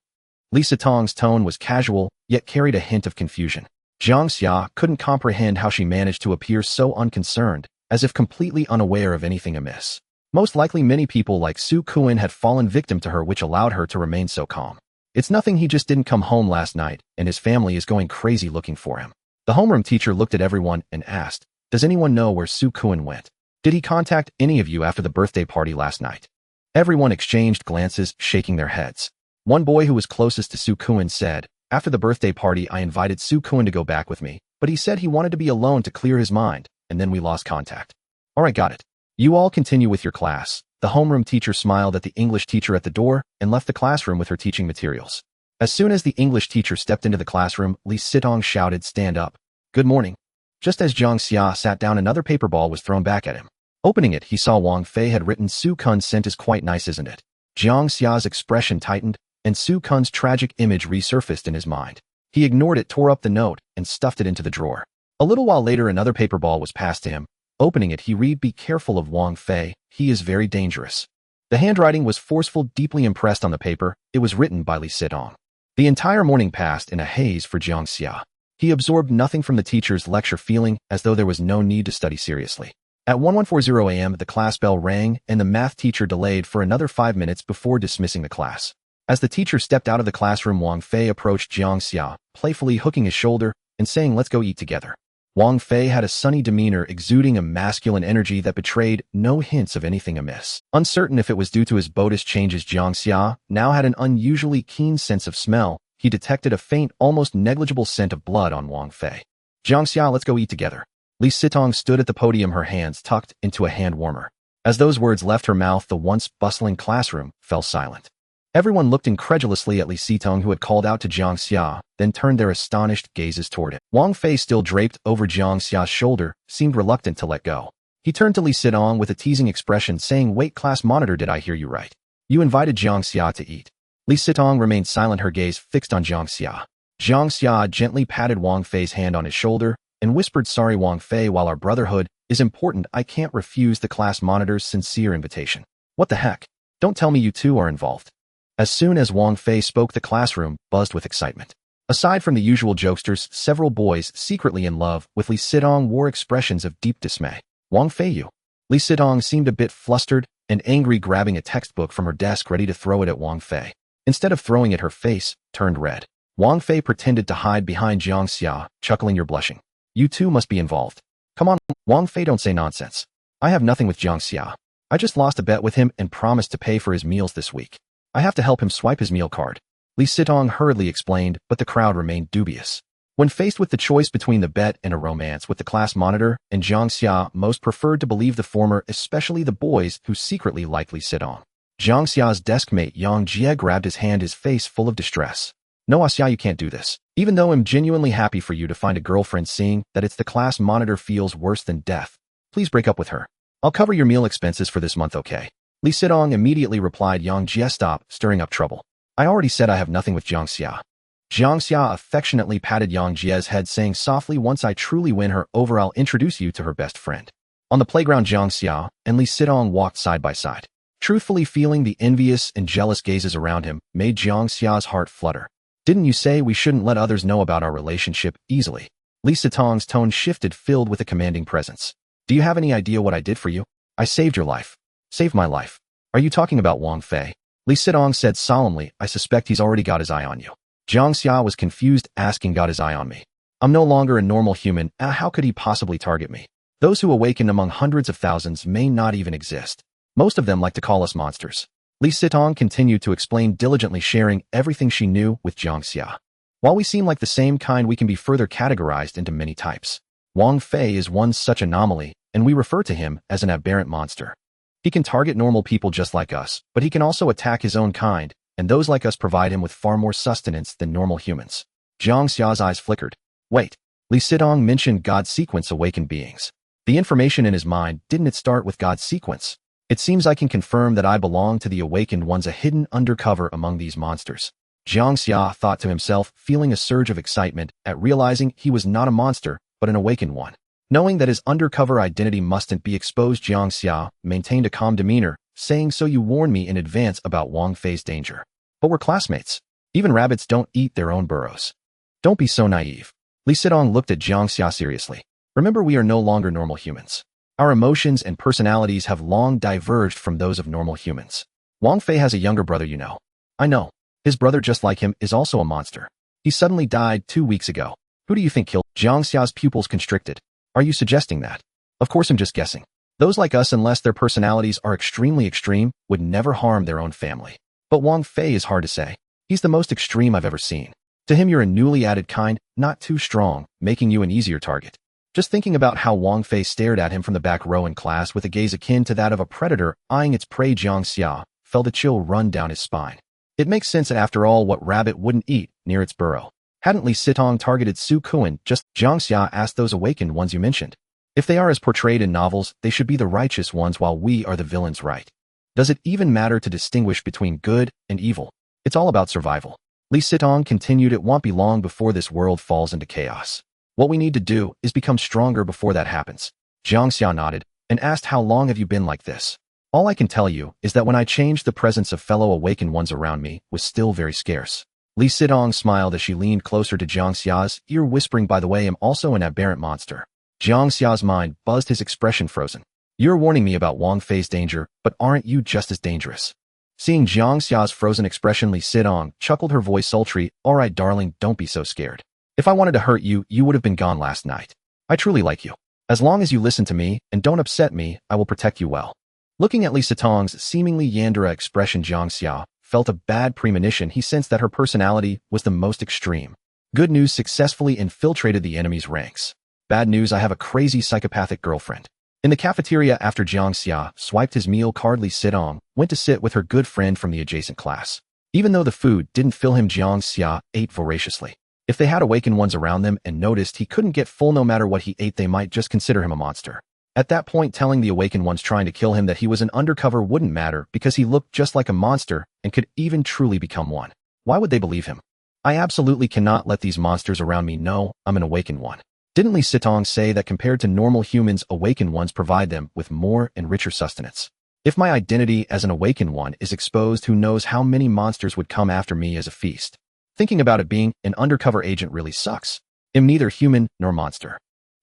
Li Sitong's tone was casual, yet carried a hint of confusion. Jiang Xia couldn't comprehend how she managed to appear so unconcerned, as if completely unaware of anything amiss. Most likely many people like Su Kun had fallen victim to her, which allowed her to remain so calm. "It's nothing, he just didn't come home last night, and his family is going crazy looking for him." The homeroom teacher looked at everyone and asked, "Does anyone know where Su Kun went? Did he contact any of you after the birthday party last night?" Everyone exchanged glances, shaking their heads. One boy who was closest to Su Kun said, "After the birthday party, I invited Su Kun to go back with me, but he said he wanted to be alone to clear his mind, and then we lost contact." "All right, got it. You all continue with your class." The homeroom teacher smiled at the English teacher at the door and left the classroom with her teaching materials. As soon as the English teacher stepped into the classroom, Li Sitong shouted, "Stand up. Good morning." Just as Jiang Xia sat down, another paper ball was thrown back at him. Opening it, he saw Wang Fei had written, "Su Kun's scent is quite nice, isn't it?" Jiang Xia's expression tightened, and Su Kun's tragic image resurfaced in his mind. He ignored it, tore up the note, and stuffed it into the drawer. A little while later, another paper ball was passed to him. Opening it, he read, "Be careful of Wang Fei. He is very dangerous." The handwriting was forceful, deeply impressed on the paper. It was written by Li Sitong. The entire morning passed in a haze for Jiang Xia. He absorbed nothing from the teacher's lecture, feeling as though there was no need to study seriously. At 1140 a.m. the class bell rang and the math teacher delayed for another 5 minutes before dismissing the class. As the teacher stepped out of the classroom, Wang Fei approached Jiang Xia, playfully hooking his shoulder and saying, "Let's go eat together." Wang Fei had a sunny demeanor, exuding a masculine energy that betrayed no hints of anything amiss. Uncertain if it was due to his Buddhist changes, Jiang Xia now had an unusually keen sense of smell. He detected a faint, almost negligible scent of blood on Wang Fei. "Jiang Xia, let's go eat together." Li Sitong stood at the podium, her hands tucked into a hand warmer. As those words left her mouth, the once bustling classroom fell silent. Everyone looked incredulously at Li Sitong, who had called out to Jiang Xia, then turned their astonished gazes toward it. Wang Fei, still draped over Jiang Xia's shoulder, seemed reluctant to let go. He turned to Li Sitong with a teasing expression, saying, "Wait, class monitor, did I hear you right? You invited Jiang Xia to eat." Li Sitong remained silent, her gaze fixed on Jiang Xia. Jiang Xia gently patted Wang Fei's hand on his shoulder and whispered, "Sorry, Wang Fei, while our brotherhood is important, I can't refuse the class monitor's sincere invitation." "What the heck? Don't tell me you two are involved." As soon as Wang Fei spoke, the classroom buzzed with excitement. Aside from the usual jokesters, several boys secretly in love with Li Sitong wore expressions of deep dismay. "Wang Fei, you?" Li Sitong seemed a bit flustered and angry, grabbing a textbook from her desk ready to throw it at Wang Fei. Instead of throwing it, her face turned red. Wang Fei pretended to hide behind Jiang Xia, chuckling, "You're blushing. You two must be involved." "Come on, Wang Fei, don't say nonsense. I have nothing with Jiang Xia. I just lost a bet with him and promised to pay for his meals this week. I have to help him swipe his meal card." Li Sitong hurriedly explained, but the crowd remained dubious. When faced with the choice between the bet and a romance with the class monitor and Jiang Xia, most preferred to believe the former, especially the boys who secretly liked Li Sitong. Jiang Xia's deskmate Jiang Xia grabbed his hand, his face full of distress. "No, Xia, you can't do this. Even though I'm genuinely happy for you to find a girlfriend, seeing that it's the class monitor feels worse than death. Please break up with her. I'll cover your meal expenses for this month, okay?" Li Sitong immediately replied, "Jiang Xia, stop stirring up trouble. I already said I have nothing with Jiang Xia." Jiang Xia affectionately patted Jiang Xia's head, saying softly, "Once I truly win her over, I'll introduce you to her best friend." On the playground, Jiang Xia and Li Sitong walked side by side. Truthfully, feeling the envious and jealous gazes around him made Jiang Xia's heart flutter. "Didn't you say we shouldn't let others know about our relationship easily?" Li Sitong's tone shifted, filled with a commanding presence. "Do you have any idea what I did for you? I saved your life. Saved my life." "Are you talking about Wang Fei?" Li Sitong said solemnly, "I suspect he's already got his eye on you." Jiang Xia was confused, asking, "Got his eye on me? I'm no longer a normal human. How could he possibly target me? Those who awaken among hundreds of thousands may not even exist. Most of them like to call us monsters." Li Sitong continued to explain diligently, sharing everything she knew with Jiang Xia. "While we seem like the same kind, we can be further categorized into many types. Wang Fei is one such anomaly, and we refer to him as an aberrant monster. He can target normal people just like us, but he can also attack his own kind, and those like us provide him with far more sustenance than normal humans." Jiang Xia's eyes flickered. "Wait, Li Sitong mentioned God's sequence, awakened beings. The information in his mind, didn't it start with God's sequence? It seems I can confirm that I belong to the awakened ones, a hidden undercover among these monsters." Jiang Xia thought to himself, feeling a surge of excitement at realizing he was not a monster, but an awakened one. Knowing that his undercover identity mustn't be exposed, Jiang Xia maintained a calm demeanor, saying, "So you warned me in advance about Wang Fei's danger. But we're classmates. Even rabbits don't eat their own burrows. Don't be so naive." Li Sitong looked at Jiang Xia seriously. "Remember, we are no longer normal humans. Our emotions and personalities have long diverged from those of normal humans. Wang Fei has a younger brother, you know." "I know. His brother, just like him, is also a monster. He suddenly died 2 weeks ago. Who do you think killed?" Jiang Xia's pupils constricted. "Are you suggesting that?" "Of course, I'm just guessing. Those like us, unless their personalities are extremely extreme, would never harm their own family. But Wang Fei is hard to say. He's the most extreme I've ever seen. To him, you're a newly added kind, not too strong, making you an easier target." Just thinking about how Wang Fei stared at him from the back row in class with a gaze akin to that of a predator eyeing its prey, Jiang Xia felt a chill run down his spine. It makes sense, after all, what rabbit wouldn't eat near its burrow? Hadn't Li Sitong targeted Su Kuan? Just Jiang Xia asked, "Those awakened ones you mentioned, if they are as portrayed in novels, they should be the righteous ones while we are the villains, right? Does it even matter to distinguish between good and evil? It's all about survival." Li Sitong continued, "It won't be long before this world falls into chaos. What we need to do is become stronger before that happens." Jiang Xia nodded and asked, "How long have you been like this?" "All I can tell you is that when I changed, the presence of fellow awakened ones around me was still very scarce." Li Sitong smiled as she leaned closer to Jiang Xia's ear, whispering, "By the way, I'm also an aberrant monster." Jiang Xia's mind buzzed, his expression frozen. You're warning me about Wang Fei's danger, but aren't you just as dangerous? Seeing Jiang Xia's frozen expression, Li Sitong chuckled, her voice sultry. All right, darling, don't be so scared. If I wanted to hurt you, you would have been gone last night. I truly like you. As long as you listen to me and don't upset me, I will protect you well. Looking at Li Sitong's seemingly Yandere expression, Jiang Xia felt a bad premonition. He sensed that her personality was the most extreme. Good news: successfully infiltrated the enemy's ranks. Bad news: I have a crazy psychopathic girlfriend. In the cafeteria, after Jiang Xia swiped his meal card, Li Sitong went to sit with her good friend from the adjacent class. Even though the food didn't fill him, Jiang Xia ate voraciously. If they had awakened ones around them and noticed he couldn't get full no matter what he ate, they might just consider him a monster. At that point, telling the awakened ones trying to kill him that he was an undercover wouldn't matter, because he looked just like a monster and could even truly become one. Why would they believe him? I absolutely cannot let these monsters around me know I'm an awakened one. Didn't Li Sitong say that compared to normal humans, awakened ones provide them with more and richer sustenance? If my identity as an awakened one is exposed, who knows how many monsters would come after me as a feast? Thinking about it, being an undercover agent really sucks. I'm neither human nor monster.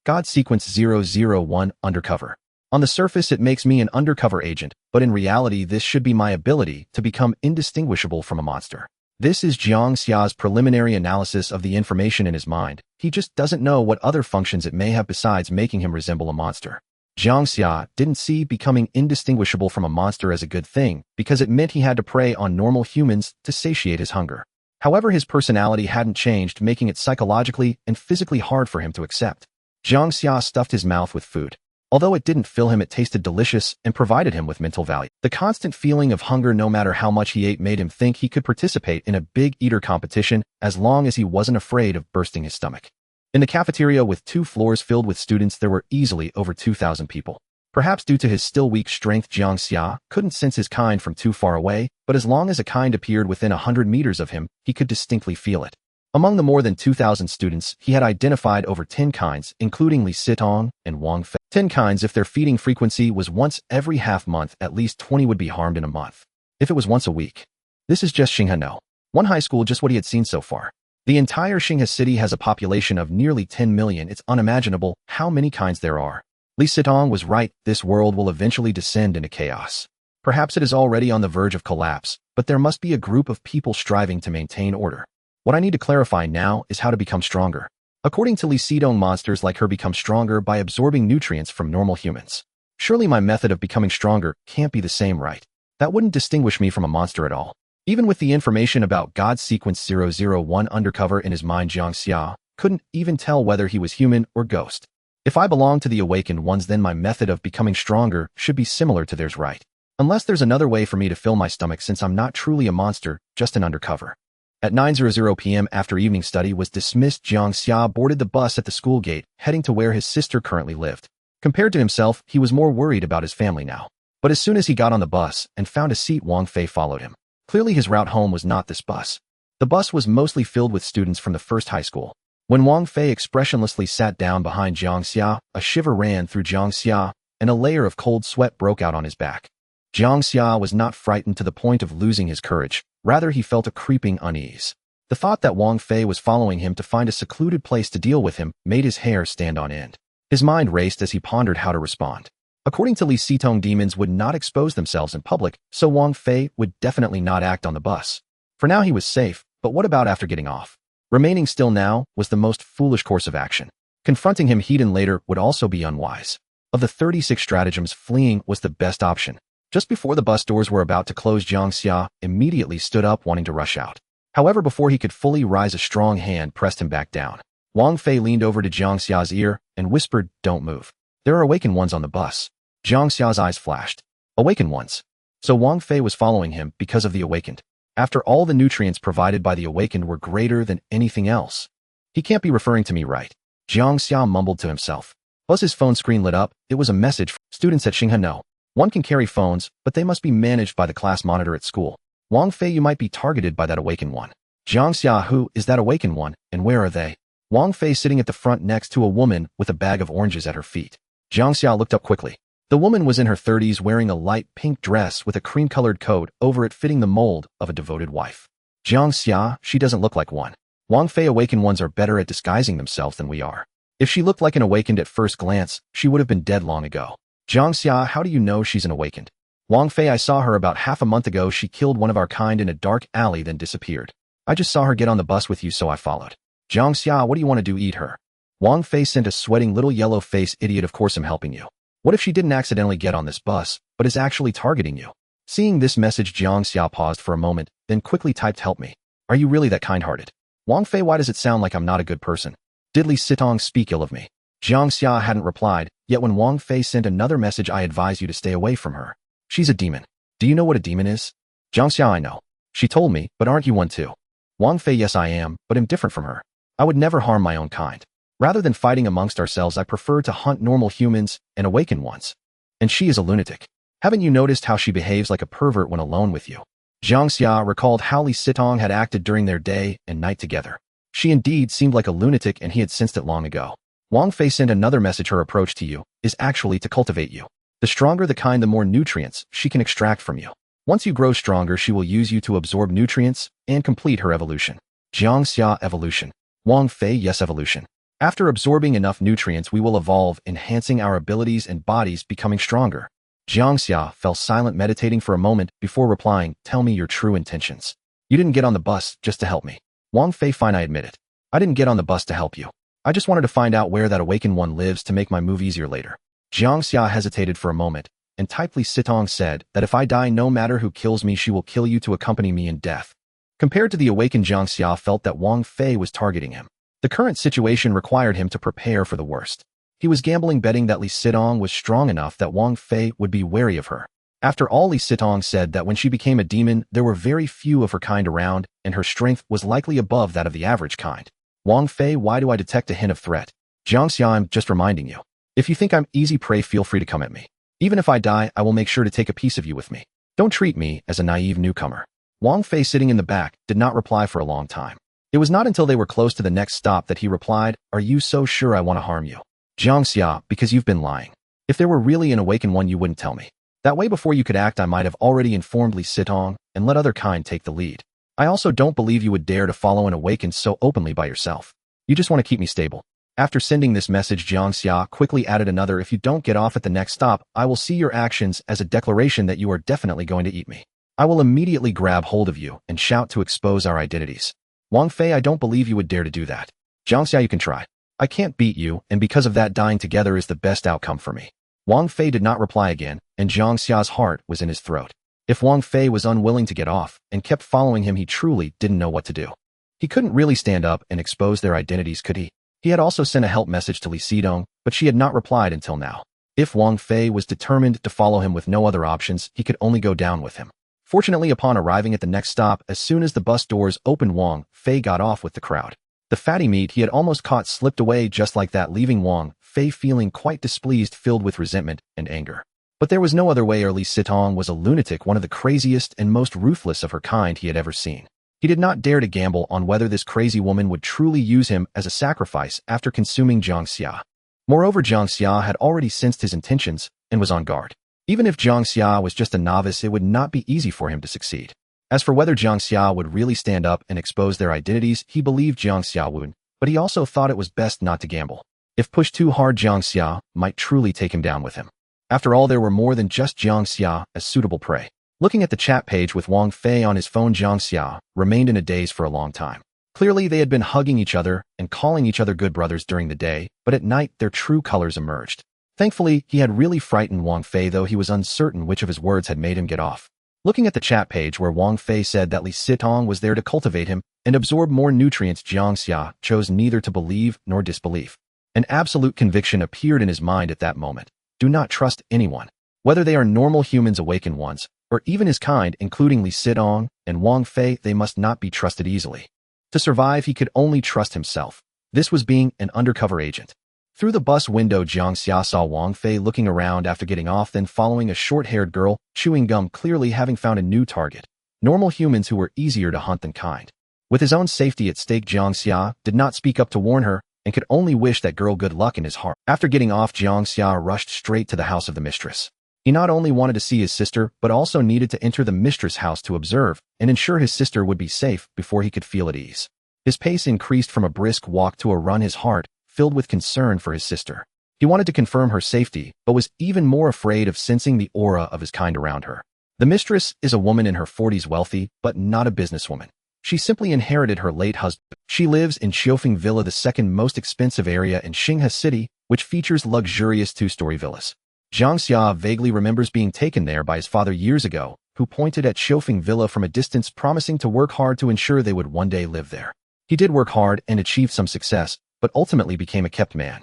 God sequence 001 Undercover. On the surface, it makes me an undercover agent, but in reality, this should be my ability to become indistinguishable from a monster. This is Jiang Xia's preliminary analysis of the information in his mind. He just doesn't know what other functions it may have besides making him resemble a monster. Jiang Xia didn't see becoming indistinguishable from a monster as a good thing, because it meant he had to prey on normal humans to satiate his hunger. However, his personality hadn't changed, making it psychologically and physically hard for him to accept. Jiang Xia stuffed his mouth with food. Although it didn't fill him, it tasted delicious and provided him with mental value. The constant feeling of hunger, no matter how much he ate, made him think he could participate in a big eater competition as long as he wasn't afraid of bursting his stomach. In the cafeteria, with 2 floors filled with students, there were easily over 2,000 people. Perhaps due to his still weak strength, Jiang Xia couldn't sense his kind from too far away, but as long as a kind appeared within 100 meters of him, he could distinctly feel it. Among the more than 2,000 students, he had identified over 10 kinds, including Li Sitong and Wang Fei. 10 kinds. If their feeding frequency was once every half month, at least 20 would be harmed in a month. If it was once a week. This is just Xinghai. One high school, just what he had seen so far. The entire Xinghai city has a population of nearly 10 million. It's unimaginable how many kinds there are. Li Sitong was right. This world will eventually descend into chaos. Perhaps it is already on the verge of collapse, but there must be a group of people striving to maintain order. What I need to clarify now is how to become stronger. According to Li Sitong, monsters like her become stronger by absorbing nutrients from normal humans. Surely my method of becoming stronger can't be the same, right? That wouldn't distinguish me from a monster at all. Even with the information about God sequence 001 Undercover in his mind, Jiang Xia couldn't even tell whether he was human or ghost. If I belong to the awakened ones, then my method of becoming stronger should be similar to theirs, right? Unless there's another way for me to fill my stomach, since I'm not truly a monster, just an undercover. At 9:00 p.m., after evening study was dismissed, Jiang Xia boarded the bus at the school gate, heading to where his sister currently lived. Compared to himself, he was more worried about his family now. But as soon as he got on the bus and found a seat, Wang Fei followed him. Clearly his route home was not this bus. The bus was mostly filled with students from the first high school. When Wang Fei expressionlessly sat down behind Jiang Xia, a shiver ran through Jiang Xia, and a layer of cold sweat broke out on his back. Jiang Xia was not frightened to the point of losing his courage. Rather, he felt a creeping unease. The thought that Wang Fei was following him to find a secluded place to deal with him made his hair stand on end. His mind raced as he pondered how to respond. According to Li Sitong, demons would not expose themselves in public, so Wang Fei would definitely not act on the bus. For now he was safe, but what about after getting off? Remaining still now was the most foolish course of action. Confronting him heat and later would also be unwise. Of the 36 stratagems, fleeing was the best option. Just before the bus doors were about to close, Jiang Xia immediately stood up, wanting to rush out. However, before he could fully rise, a strong hand pressed him back down. Wang Fei leaned over to Jiang Xia's ear and whispered, "Don't move. There are awakened ones on the bus." Jiang Xia's eyes flashed. Awakened ones. So Wang Fei was following him because of the awakened. After all, the nutrients provided by the awakened were greater than anything else. He can't be referring to me, right? Jiang Xia mumbled to himself. Buzz's phone screen lit up. It was a message. Students at Xinghai. One can carry phones, but they must be managed by the class monitor at school. Wang Fei, you might be targeted by that awakened one. Jiang Xia, who is that awakened one, and where are they? Wang Fei sitting at the front next to a woman with a bag of oranges at her feet. Jiang Xia looked up quickly. The woman was in her 30s, wearing a light pink dress with a cream-colored coat over it, fitting the mold of a devoted wife. Jiang Xia, she doesn't look like one. Wang Fei, awakened ones are better at disguising themselves than we are. If she looked like an awakened at first glance, she would have been dead long ago. Jiang Xia, how do you know she's an awakened? Wang Fei, I saw her about half a month ago. She killed one of our kind in a dark alley, then disappeared. I just saw her get on the bus with you, so I followed. Jiang Xia, what do you want to do, eat her? Wang Fei sent a sweating little yellow-faced idiot. Of course I'm helping you. What if she didn't accidentally get on this bus, but is actually targeting you? Seeing this message, Jiang Xia paused for a moment, then quickly typed, help me. Are you really that kind-hearted? Wang Fei, why does it sound like I'm not a good person? Did Li Sitong speak ill of me? Jiang Xia hadn't replied, yet when Wang Fei sent another message, I advise you to stay away from her. She's a demon. Do you know what a demon is? Jiang Xia, I know. She told me, but aren't you one too? Wang Fei, yes I am, but I'm different from her. I would never harm my own kind. Rather than fighting amongst ourselves, I prefer to hunt normal humans and awaken ones. And she is a lunatic. Haven't you noticed how she behaves like a pervert when alone with you? Jiang Xia recalled how Li Sitong had acted during their day and night together. She indeed seemed like a lunatic, and he had sensed it long ago. Wang Fei sent another message. Her approach to you is actually to cultivate you. The stronger the kind, the more nutrients she can extract from you. Once you grow stronger, she will use you to absorb nutrients and complete her evolution. Jiang Xia, evolution. Wang Fei, yes, evolution. After absorbing enough nutrients, we will evolve, enhancing our abilities and bodies, becoming stronger. Jiang Xia fell silent, meditating for a moment before replying, tell me your true intentions. You didn't get on the bus just to help me. Wang Fei, fine, I admit it. I didn't get on the bus to help you. I just wanted to find out where that awakened one lives to make my move easier later. Jiang Xia hesitated for a moment, and Li Sitong said that if I die, no matter who kills me, she will kill you to accompany me in death. Compared to the awakened, Jiang Xia felt that Wang Fei was targeting him. The current situation required him to prepare for the worst. He was gambling, betting that Li Sitong was strong enough that Wang Fei would be wary of her. After all, Li Sitong said that when she became a demon, there were very few of her kind around, and her strength was likely above that of the average kind. Wang Fei, why do I detect a hint of threat? Jiang Xia, I'm just reminding you. If you think I'm easy prey, feel free to come at me. Even if I die, I will make sure to take a piece of you with me. Don't treat me as a naive newcomer. Wang Fei, sitting in the back, did not reply for a long time. It was not until they were close to the next stop that he replied, are you so sure I want to harm you? Jiang Xia, because you've been lying. If there were really an awakened one, you wouldn't tell me. That way, before you could act, I might have already informed Li Sitong and let other kind take the lead. I also don't believe you would dare to follow an awakened so openly by yourself. You just want to keep me stable. After sending this message, Jiang Xia quickly added another, if you don't get off at the next stop, I will see your actions as a declaration that you are definitely going to eat me. I will immediately grab hold of you and shout to expose our identities. Wang Fei, I don't believe you would dare to do that. Jiang Xia, you can try. I can't beat you, and because of that, dying together is the best outcome for me. Wang Fei did not reply again, and Jiang Xia's heart was in his throat. If Wang Fei was unwilling to get off and kept following him, he truly didn't know what to do. He couldn't really stand up and expose their identities, could he? He had also sent a help message to Li Sitong, but she had not replied until now. If Wang Fei was determined to follow him with no other options, he could only go down with him. Fortunately, upon arriving at the next stop, as soon as the bus doors opened, Wang Fei got off with the crowd. The fatty meat he had almost caught slipped away just like that, leaving Wang Fei feeling quite displeased, filled with resentment and anger. But there was no other way, or Li Sitong was a lunatic, one of the craziest and most ruthless of her kind he had ever seen. He did not dare to gamble on whether this crazy woman would truly use him as a sacrifice after consuming Jiang Xia. Moreover, Jiang Xia had already sensed his intentions and was on guard. Even if Jiang Xia was just a novice, it would not be easy for him to succeed. As for whether Jiang Xia would really stand up and expose their identities, he believed Jiang Xia would, but he also thought it was best not to gamble. If pushed too hard, Jiang Xia might truly take him down with him. After all, there were more than just Jiang Xia as suitable prey. Looking at the chat page with Wang Fei on his phone, Jiang Xia remained in a daze for a long time. Clearly, they had been hugging each other and calling each other good brothers during the day, but at night their true colors emerged. Thankfully, he had really frightened Wang Fei, though he was uncertain which of his words had made him get off. Looking at the chat page where Wang Fei said that Li Sitong was there to cultivate him and absorb more nutrients, Jiang Xia chose neither to believe nor disbelieve. An absolute conviction appeared in his mind at that moment. Do not trust anyone. Whether they are normal humans, awakened ones, or even his kind, including Li Sitong and Wang Fei, they must not be trusted easily. To survive, he could only trust himself. This was being an undercover agent. Through the bus window, Jiang Xia saw Wang Fei looking around after getting off, then following a short-haired girl, chewing gum, clearly having found a new target. Normal humans who were easier to hunt than kind. With his own safety at stake, Jiang Xia did not speak up to warn her and could only wish that girl good luck in his heart. After getting off, Jiang Xia rushed straight to the house of the mistress. He not only wanted to see his sister, but also needed to enter the mistress' house to observe and ensure his sister would be safe before he could feel at ease. His pace increased from a brisk walk to a run, his heart filled with concern for his sister. He wanted to confirm her safety, but was even more afraid of sensing the aura of his kind around her. The mistress is a woman in her 40s, wealthy, but not a businesswoman. She simply inherited her late husband. She lives in Xiufeng Villa, the second most expensive area in Xinghai City, which features luxurious two-story villas. Jiang Xia vaguely remembers being taken there by his father years ago, who pointed at Xiufeng Villa from a distance, promising to work hard to ensure they would one day live there. He did work hard and achieved some success, but ultimately became a kept man.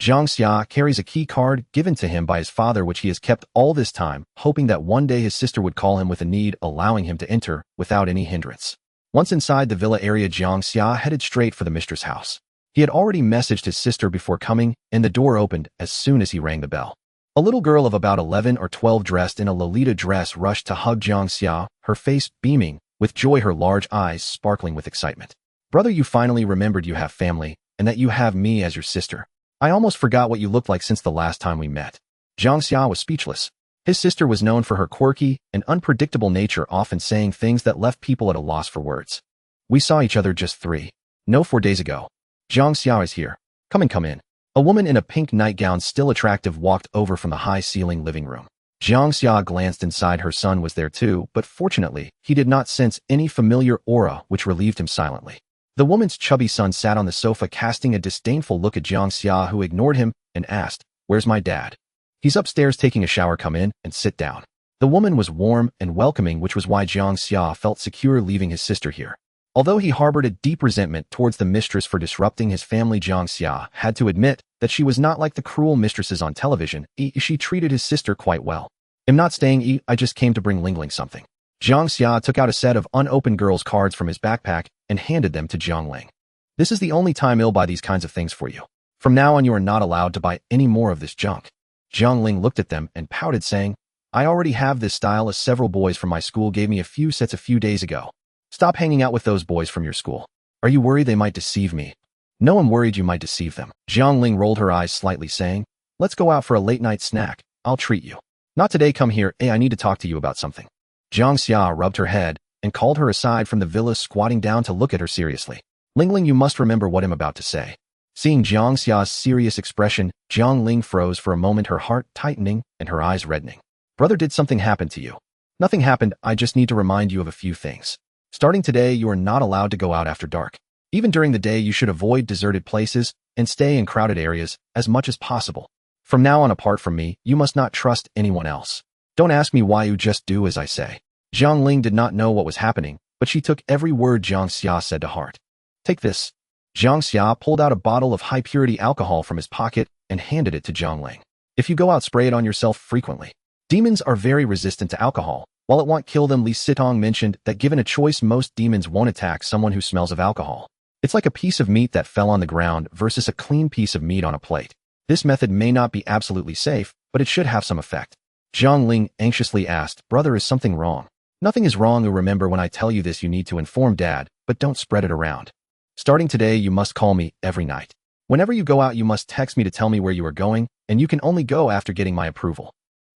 Jiang Xia carries a key card given to him by his father, which he has kept all this time, hoping that one day his sister would call him with a need, allowing him to enter without any hindrance. Once inside the villa area, Jiang Xia headed straight for the mistress' house. He had already messaged his sister before coming, and the door opened as soon as he rang the bell. A little girl of about 11 or 12 dressed in a Lolita dress rushed to hug Jiang Xia, her face beaming with joy, her large eyes sparkling with excitement. "Brother, you finally remembered you have family, and that you have me as your sister. I almost forgot what you looked like since the last time we met." Jiang Xia was speechless. His sister was known for her quirky and unpredictable nature, often saying things that left people at a loss for words. "We saw each other just 4 days ago. Jiang Xia is here. Come in. A woman in a pink nightgown, still attractive, walked over from the high-ceiling living room. Jiang Xia glanced inside. Her son was there too, but fortunately, he did not sense any familiar aura, which relieved him silently. The woman's chubby son sat on the sofa, casting a disdainful look at Jiang Xia, who ignored him and asked, "Where's my dad?" "He's upstairs taking a shower. Come in and sit down." The woman was warm and welcoming, which was why Jiang Xia felt secure leaving his sister here. Although he harbored a deep resentment towards the mistress for disrupting his family, Jiang Xia had to admit that she was not like the cruel mistresses on television. She treated his sister quite well. "I'm not staying. I just came to bring Lingling something." Jiang Xia took out a set of unopened girls' cards from his backpack and handed them to Jiang Ling. "This is the only time I'll buy these kinds of things for you. From now on, you are not allowed to buy any more of this junk." Jiang Ling looked at them and pouted, saying, "I already have this style, as several boys from my school gave me a few sets a few days ago. Stop hanging out with those boys from your school. Are you worried they might deceive me?" "No, I'm worried you might deceive them." Jiang Ling rolled her eyes slightly, saying, "Let's go out for a late-night snack. I'll treat you." "Not today. Come here. I need to talk to you about something." Jiang Xia rubbed her head and called her aside from the villa, squatting down to look at her seriously. "Lingling, you must remember what I'm about to say." Seeing Jiang Xia's serious expression, Jiang Ling froze for a moment, her heart tightening and her eyes reddening. "Brother, did something happen to you?" "Nothing happened. I just need to remind you of a few things. Starting today, you are not allowed to go out after dark. Even during the day, you should avoid deserted places and stay in crowded areas as much as possible. From now on, apart from me, you must not trust anyone else. Don't ask me why, you just do as I say." Jiang Ling did not know what was happening, but she took every word Jiang Xia said to heart. "Take this." Jiang Xia pulled out a bottle of high-purity alcohol from his pocket and handed it to Jiang Ling. "If you go out, spray it on yourself frequently. Demons are very resistant to alcohol. While it won't kill them, Li Sitong mentioned that given a choice, most demons won't attack someone who smells of alcohol. It's like a piece of meat that fell on the ground versus a clean piece of meat on a plate. This method may not be absolutely safe, but it should have some effect." Jiang Ling anxiously asked, "Brother, is something wrong?" "Nothing is wrong. Remember, when I tell you this, you need to inform Dad, but don't spread it around. Starting today, you must call me every night. Whenever you go out, you must text me to tell me where you are going, and you can only go after getting my approval."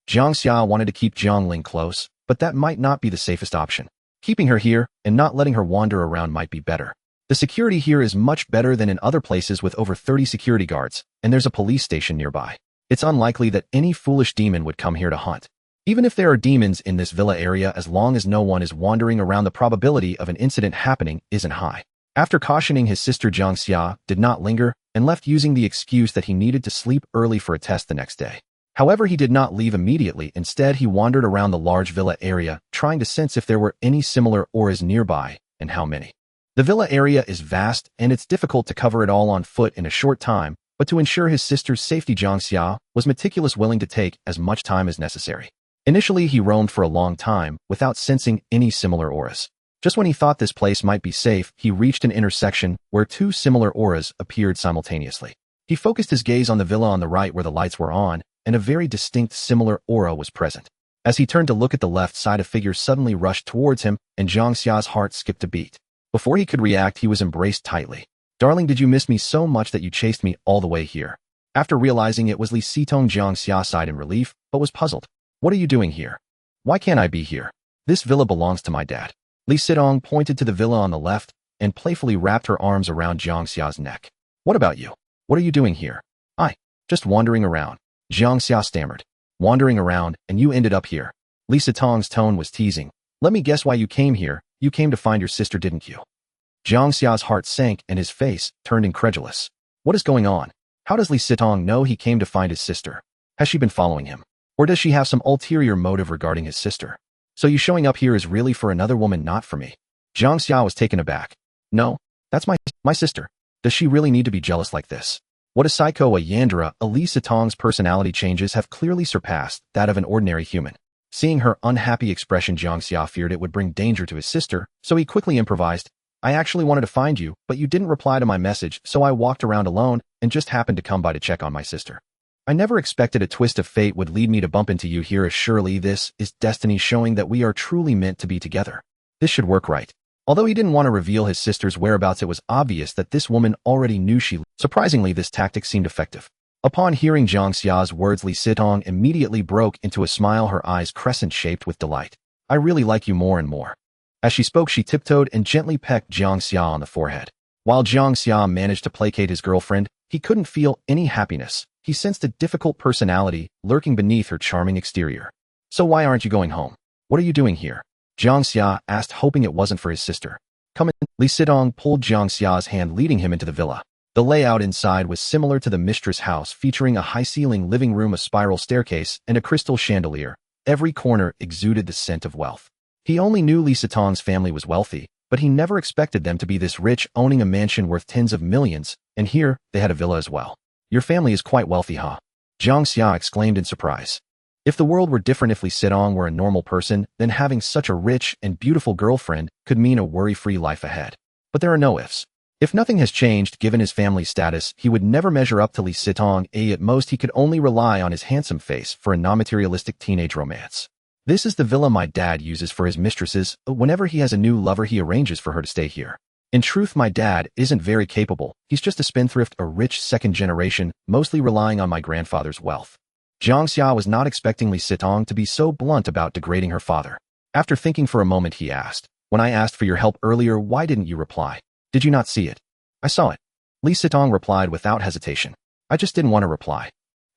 Jiang Xia wanted to keep Jiang Ling close, but that might not be the safest option. Keeping her here and not letting her wander around might be better. The security here is much better than in other places, with over 30 security guards, and there's a police station nearby. It's unlikely that any foolish demon would come here to hunt. Even if there are demons in this villa area, as long as no one is wandering around, the probability of an incident happening isn't high. After cautioning his sister, Jiang Xia did not linger and left, using the excuse that he needed to sleep early for a test the next day. However, he did not leave immediately. Instead, he wandered around the large villa area, trying to sense if there were any similar auras nearby and how many. The villa area is vast, and it's difficult to cover it all on foot in a short time, but to ensure his sister's safety, Jiang Xia was meticulous, willing to take as much time as necessary. Initially, he roamed for a long time without sensing any similar auras. Just when he thought this place might be safe, he reached an intersection where two similar auras appeared simultaneously. He focused his gaze on the villa on the right, where the lights were on, and a very distinct similar aura was present. As he turned to look at the left side, a figure suddenly rushed towards him, and Jiang Xia's heart skipped a beat. Before he could react, he was embraced tightly. "Darling, did you miss me so much that you chased me all the way here?" After realizing it was Li Sitong, Jiang Xia sighed in relief, but was puzzled. "What are you doing here? Why can't I be here? This villa belongs to my dad." Li Sitong pointed to the villa on the left and playfully wrapped her arms around Jiang Xia's neck. "What about you? What are you doing here?" Just wandering around. Jiang Xia stammered. Wandering around, and you ended up here. Li Sitong's tone was teasing. Let me guess why you came here. You came to find your sister, didn't you? Jiang Xia's heart sank and his face turned incredulous. What is going on? How does Li Sitong know he came to find his sister? Has she been following him? Or does she have some ulterior motive regarding his sister? So you showing up here is really for another woman, not for me. Jiang Xia was taken aback. No, that's my sister. Does she really need to be jealous like this? What a psycho, a Yandera, Li Sitong's personality changes have clearly surpassed that of an ordinary human. Seeing her unhappy expression, Jiang Xia feared it would bring danger to his sister, so he quickly improvised. I actually wanted to find you, but you didn't reply to my message, so I walked around alone and just happened to come by to check on my sister. I never expected a twist of fate would lead me to bump into you here. Surely this is destiny showing that we are truly meant to be together. This should work right. Although he didn't want to reveal his sister's whereabouts, it was obvious that this woman already knew she. Surprisingly, this tactic seemed effective. Upon hearing Jiang Xia's words, Li Sitong immediately broke into a smile, her eyes crescent-shaped with delight. I really like you more and more. As she spoke, she tiptoed and gently pecked Jiang Xia on the forehead. While Jiang Xia managed to placate his girlfriend, he couldn't feel any happiness. He sensed a difficult personality lurking beneath her charming exterior. So why aren't you going home? What are you doing here? Jiang Xia asked, hoping it wasn't for his sister. Come in. Li Sitong pulled Jiang Xia's hand, leading him into the villa. The layout inside was similar to the mistress' house, featuring a high-ceiling living room, a spiral staircase, and a crystal chandelier. Every corner exuded the scent of wealth. He only knew Li Sitong's family was wealthy, but he never expected them to be this rich, owning a mansion worth tens of millions, and here, they had a villa as well. Your family is quite wealthy, huh? Jiang Xia exclaimed in surprise. If the world were different, if Li Sitong were a normal person, then having such a rich and beautiful girlfriend could mean a worry-free life ahead. But there are no ifs. If nothing has changed, given his family's status, he would never measure up to Li Sitong. At most, he could only rely on his handsome face for a non-materialistic teenage romance. This is the villa my dad uses for his mistresses. Whenever he has a new lover, he arranges for her to stay here. In truth, my dad isn't very capable. He's just a spendthrift, a rich second generation, mostly relying on my grandfather's wealth. Jiang Xia was not expecting Li Sitong to be so blunt about degrading her father. After thinking for a moment, he asked, when I asked for your help earlier, why didn't you reply? Did you not see it? I saw it. Li Sitong replied without hesitation. I just didn't want to reply.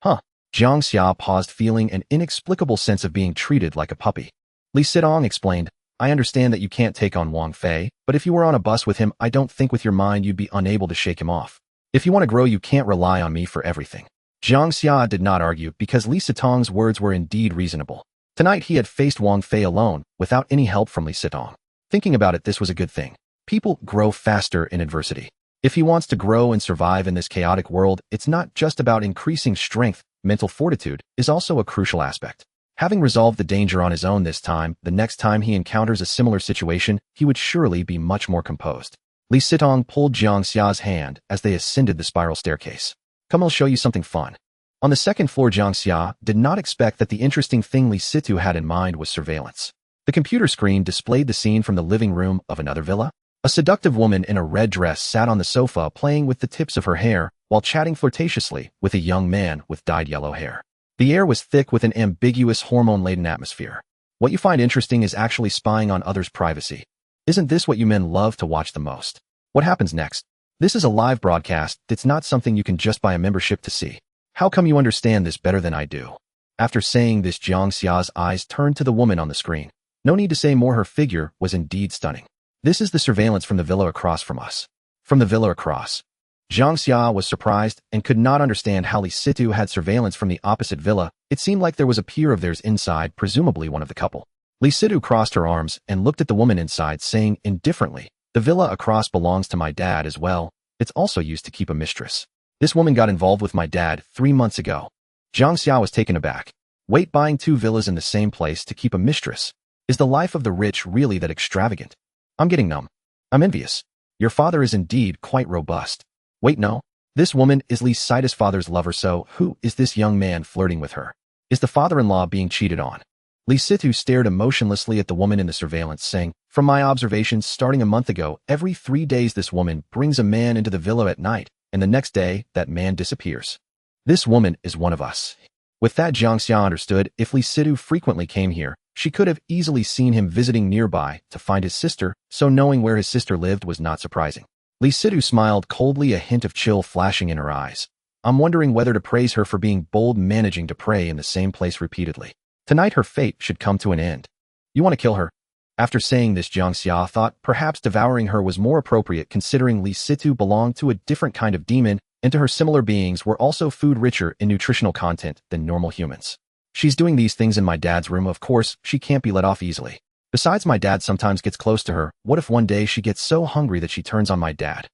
Huh. Jiang Xia paused, feeling an inexplicable sense of being treated like a puppy. Li Sitong explained, I understand that you can't take on Wang Fei, but if you were on a bus with him, I don't think with your mind you'd be unable to shake him off. If you want to grow, you can't rely on me for everything. Jiang Xia did not argue because Li Sitong's words were indeed reasonable. Tonight he had faced Wang Fei alone, without any help from Li Sitong. Thinking about it, this was a good thing. People grow faster in adversity. If he wants to grow and survive in this chaotic world, it's not just about increasing strength. Mental fortitude is also a crucial aspect. Having resolved the danger on his own this time, the next time he encounters a similar situation, he would surely be much more composed. Li Sitong pulled Jiang Xia's hand as they ascended the spiral staircase. Come, I'll show you something fun. On the second floor, Jiang Xia did not expect that the interesting thing Li Sitong had in mind was surveillance. The computer screen displayed the scene from the living room of another villa. A seductive woman in a red dress sat on the sofa playing with the tips of her hair while chatting flirtatiously with a young man with dyed yellow hair. The air was thick with an ambiguous hormone-laden atmosphere. What you find interesting is actually spying on others' privacy. Isn't this what you men love to watch the most? What happens next? This is a live broadcast. It's not something you can just buy a membership to see. How come you understand this better than I do? After saying this, Jiang Xia's eyes turned to the woman on the screen. No need to say more, her figure was indeed stunning. This is the surveillance from the villa across from us. From the villa across. Jiang Xia was surprised and could not understand how Li Sitong had surveillance from the opposite villa. It seemed like there was a peer of theirs inside, presumably one of the couple. Li Sitong crossed her arms and looked at the woman inside, saying indifferently, the villa across belongs to my dad as well. It's also used to keep a mistress. This woman got involved with my dad 3 months ago. Jiang Xia was taken aback. Wait, buying 2 villas in the same place to keep a mistress? Is the life of the rich really that extravagant? I'm getting numb. I'm envious. Your father is indeed quite robust. Wait, no. This woman is Li Sitong's father's lover, so who is this young man flirting with her? Is the father-in-law being cheated on? Li Sitong stared emotionlessly at the woman in the surveillance, saying, from my observations starting a month ago, every 3 days this woman brings a man into the villa at night, and the next day, that man disappears. This woman is one of us. With that, Jiang Xia understood if Li Sitong frequently came here, she could have easily seen him visiting nearby to find his sister, so knowing where his sister lived was not surprising. Li Sitong smiled coldly, a hint of chill flashing in her eyes. I'm wondering whether to praise her for being bold managing to pray in the same place repeatedly. Tonight her fate should come to an end. You want to kill her? After saying this, Jiang Xia thought perhaps devouring her was more appropriate considering Li Situ belonged to a different kind of demon and to her similar beings were also food richer in nutritional content than normal humans. She's doing these things in my dad's room, of course, she can't be let off easily. Besides, my dad sometimes gets close to her. What if one day she gets so hungry that she turns on my dad?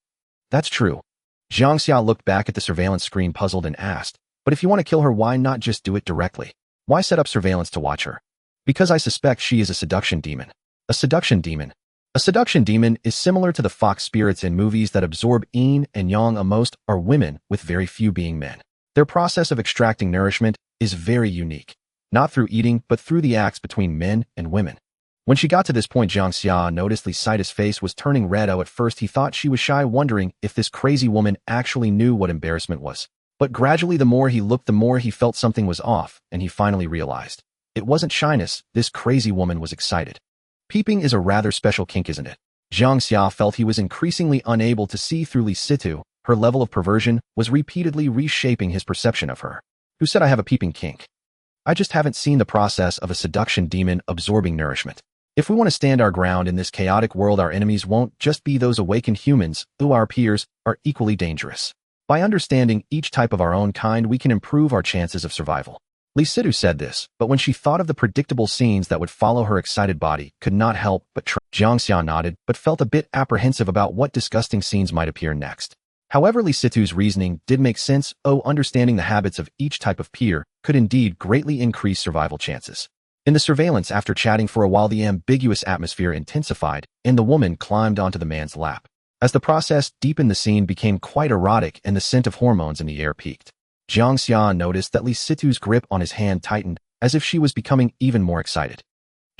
That's true. Jiang Xia looked back at the surveillance screen puzzled and asked, but if you want to kill her, why not just do it directly? Why set up surveillance to watch her? Because I suspect she is a seduction demon. A seduction demon. A seduction demon is similar to the fox spirits in movies that absorb yin and yang. Most are women, with very few being men. Their process of extracting nourishment is very unique. Not through eating, but through the acts between men and women. When she got to this point, Jiang Xia noticed Li Sita's face was turning red. At first he thought she was shy, wondering if this crazy woman actually knew what embarrassment was. But gradually the more he looked, the more he felt something was off, and he finally realized. It wasn't shyness, this crazy woman was excited. Peeping is a rather special kink, isn't it? Jiang Xia felt he was increasingly unable to see through Li Situ. Her level of perversion was repeatedly reshaping his perception of her. Who said I have a peeping kink? I just haven't seen the process of a seduction demon absorbing nourishment. If we want to stand our ground in this chaotic world, our enemies won't just be those awakened humans, who our peers are equally dangerous. By understanding each type of our own kind, we can improve our chances of survival. Li Situ said this, but when she thought of the predictable scenes that would follow, her excited body could not help but Jiang Xia nodded, but felt a bit apprehensive about what disgusting scenes might appear next. However, Li Situ's reasoning did make sense. Understanding the habits of each type of peer could indeed greatly increase survival chances. In the surveillance, after chatting for a while, the ambiguous atmosphere intensified, and the woman climbed onto the man's lap. As the process deepened, the scene became quite erotic, and the scent of hormones in the air peaked. Jiang Xia noticed that Li Situ's grip on his hand tightened, as if she was becoming even more excited.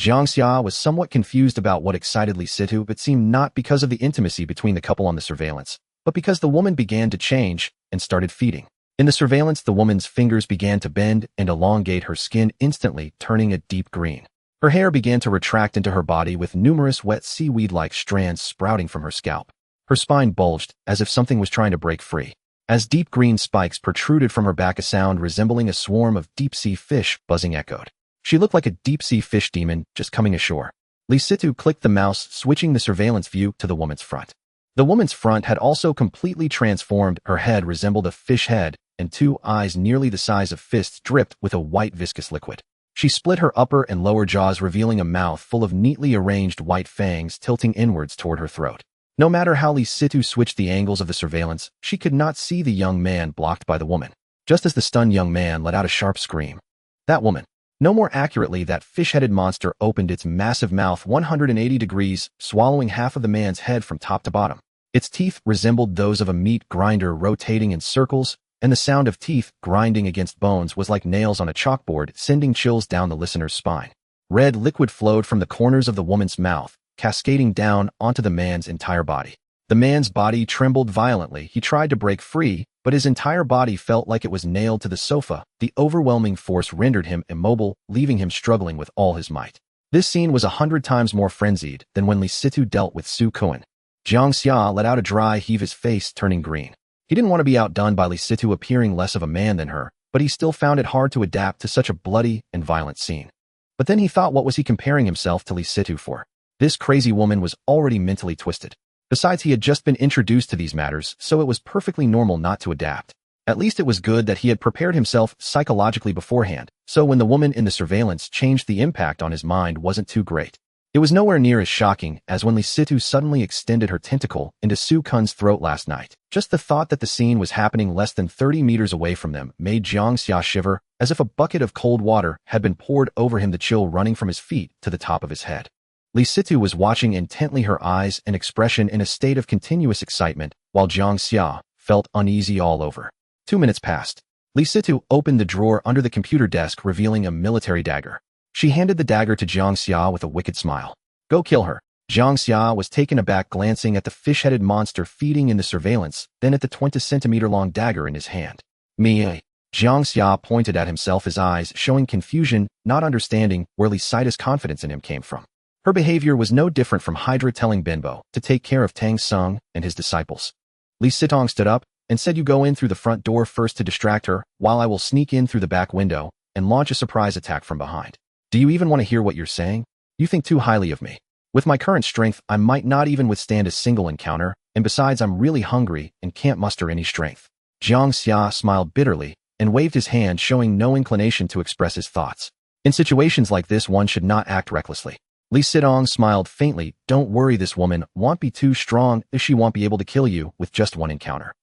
Jiang Xia was somewhat confused about what excited Li Situ, but seemed not because of the intimacy between the couple on the surveillance, but because the woman began to change and started feeding. In the surveillance, the woman's fingers began to bend and elongate, her skin instantly turning a deep green. Her hair began to retract into her body with numerous wet seaweed-like strands sprouting from her scalp. Her spine bulged, as if something was trying to break free. As deep green spikes protruded from her back, a sound resembling a swarm of deep-sea fish buzzing echoed. She looked like a deep-sea fish demon just coming ashore. Li Situ clicked the mouse, switching the surveillance view to the woman's front. The woman's front had also completely transformed. Her head resembled a fish head, and two eyes nearly the size of fists dripped with a white viscous liquid. She split her upper and lower jaws, revealing a mouth full of neatly arranged white fangs tilting inwards toward her throat. No matter how Li Situ switched the angles of the surveillance, she could not see the young man blocked by the woman. Just as the stunned young man let out a sharp scream. That woman. No, more accurately, that fish-headed monster opened its massive mouth 180 degrees, swallowing half of the man's head from top to bottom. Its teeth resembled those of a meat grinder rotating in circles, and the sound of teeth grinding against bones was like nails on a chalkboard, sending chills down the listener's spine. Red liquid flowed from the corners of the woman's mouth, cascading down onto the man's entire body. The man's body trembled violently. He tried to break free, but his entire body felt like it was nailed to the sofa. The overwhelming force rendered him immobile, leaving him struggling with all his might. This scene was 100 times more frenzied than when Li Situ dealt with Su Kuan. Jiang Xia let out a dry heave, his face turning green. He didn't want to be outdone by Li Situ appearing less of a man than her, but he still found it hard to adapt to such a bloody and violent scene. But then he thought, what was he comparing himself to Li Situ for? This crazy woman was already mentally twisted. Besides, he had just been introduced to these matters, so it was perfectly normal not to adapt. At least it was good that he had prepared himself psychologically beforehand, so when the woman in the surveillance changed, the impact on his mind wasn't too great. It was nowhere near as shocking as when Li Situ suddenly extended her tentacle into Su Kun's throat last night. Just the thought that the scene was happening less than 30 meters away from them made Jiang Xia shiver, as if a bucket of cold water had been poured over him, the chill running from his feet to the top of his head. Li Situ was watching intently, her eyes and expression in a state of continuous excitement, while Jiang Xia felt uneasy all over. 2 minutes passed. Li Situ opened the drawer under the computer desk, revealing a military dagger. She handed the dagger to Jiang Xia with a wicked smile. Go kill her. Jiang Xia was taken aback, glancing at the fish-headed monster feeding in the surveillance, then at the 20-centimeter-long dagger in his hand. Me. Jiang Xia pointed at himself, his eyes showing confusion, not understanding where Li Sita's confidence in him came from. Her behavior was no different from Hydra telling Benbo to take care of Tang Sung and his disciples. Li Sitong stood up, Instead, you go in through the front door first to distract her, while I will sneak in through the back window and launch a surprise attack from behind. Do you even want to hear what you're saying? You think too highly of me. With my current strength, I might not even withstand a single encounter, and besides, I'm really hungry and can't muster any strength. Jiang Xia smiled bitterly and waved his hand, showing no inclination to express his thoughts. In situations like this, one should not act recklessly. Li Sitong smiled faintly. Don't worry, this woman won't be too strong if she won't be able to kill you with just one encounter.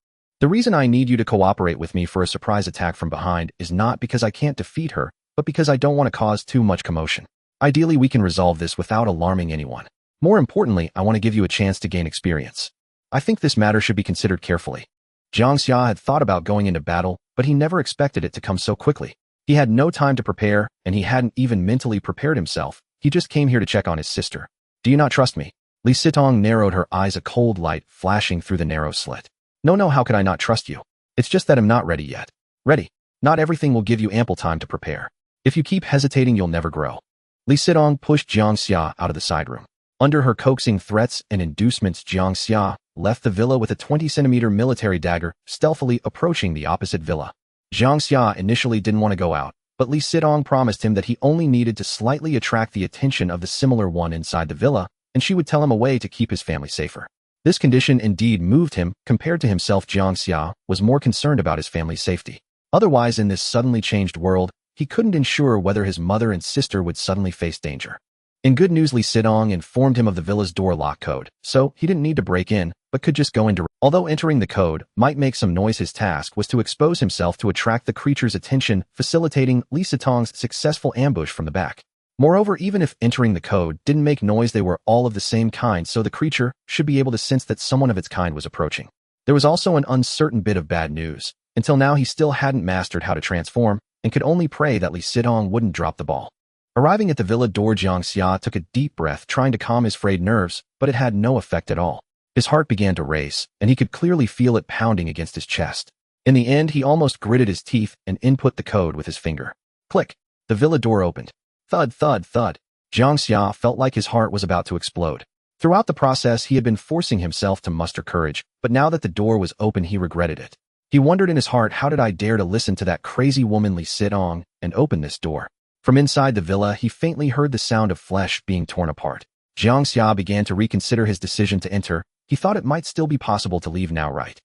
The reason I need you to cooperate with me for a surprise attack from behind is not because I can't defeat her, but because I don't want to cause too much commotion. Ideally, we can resolve this without alarming anyone. More importantly, I want to give you a chance to gain experience. I think this matter should be considered carefully. Jiang Xia had thought about going into battle, but he never expected it to come so quickly. He had no time to prepare, and he hadn't even mentally prepared himself. He just came here to check on his sister. Do you not trust me? Li Sitong narrowed her eyes, a cold light flashing through the narrow slit. No, how could I not trust you? It's just that I'm not ready yet. Ready? Not everything will give you ample time to prepare. If you keep hesitating, you'll never grow. Li Sitong pushed Jiang Xia out of the side room. Under her coaxing threats and inducements, Jiang Xia left the villa with a 20-centimeter military dagger, stealthily approaching the opposite villa. Jiang Xia initially didn't want to go out, but Li Sitong promised him that he only needed to slightly attract the attention of the similar one inside the villa, and she would tell him a way to keep his family safer. This condition indeed moved him. Compared to himself, Jiang Xia was more concerned about his family's safety. Otherwise, in this suddenly changed world, he couldn't ensure whether his mother and sister would suddenly face danger. In good news, Li Sitong informed him of the villa's door lock code, so he didn't need to break in, but could just go in direct. Although entering the code might make some noise, his task was to expose himself to attract the creature's attention, facilitating Li Sitong's successful ambush from the back. Moreover, even if entering the code didn't make noise, they were all of the same kind, so the creature should be able to sense that someone of its kind was approaching. There was also an uncertain bit of bad news. Until now, he still hadn't mastered how to transform, and could only pray that Li Sitong wouldn't drop the ball. Arriving at the villa door, Jiang Xia took a deep breath, trying to calm his frayed nerves, but it had no effect at all. His heart began to race, and he could clearly feel it pounding against his chest. In the end, he almost gritted his teeth and input the code with his finger. Click! The villa door opened. Thud, thud, thud. Jiang Xia felt like his heart was about to explode. Throughout the process, he had been forcing himself to muster courage, but now that the door was open, he regretted it. He wondered in his heart, how did I dare to listen to that crazy woman Li Sitong and open this door? From inside the villa, he faintly heard the sound of flesh being torn apart. Jiang Xia began to reconsider his decision to enter. He thought it might still be possible to leave now, right?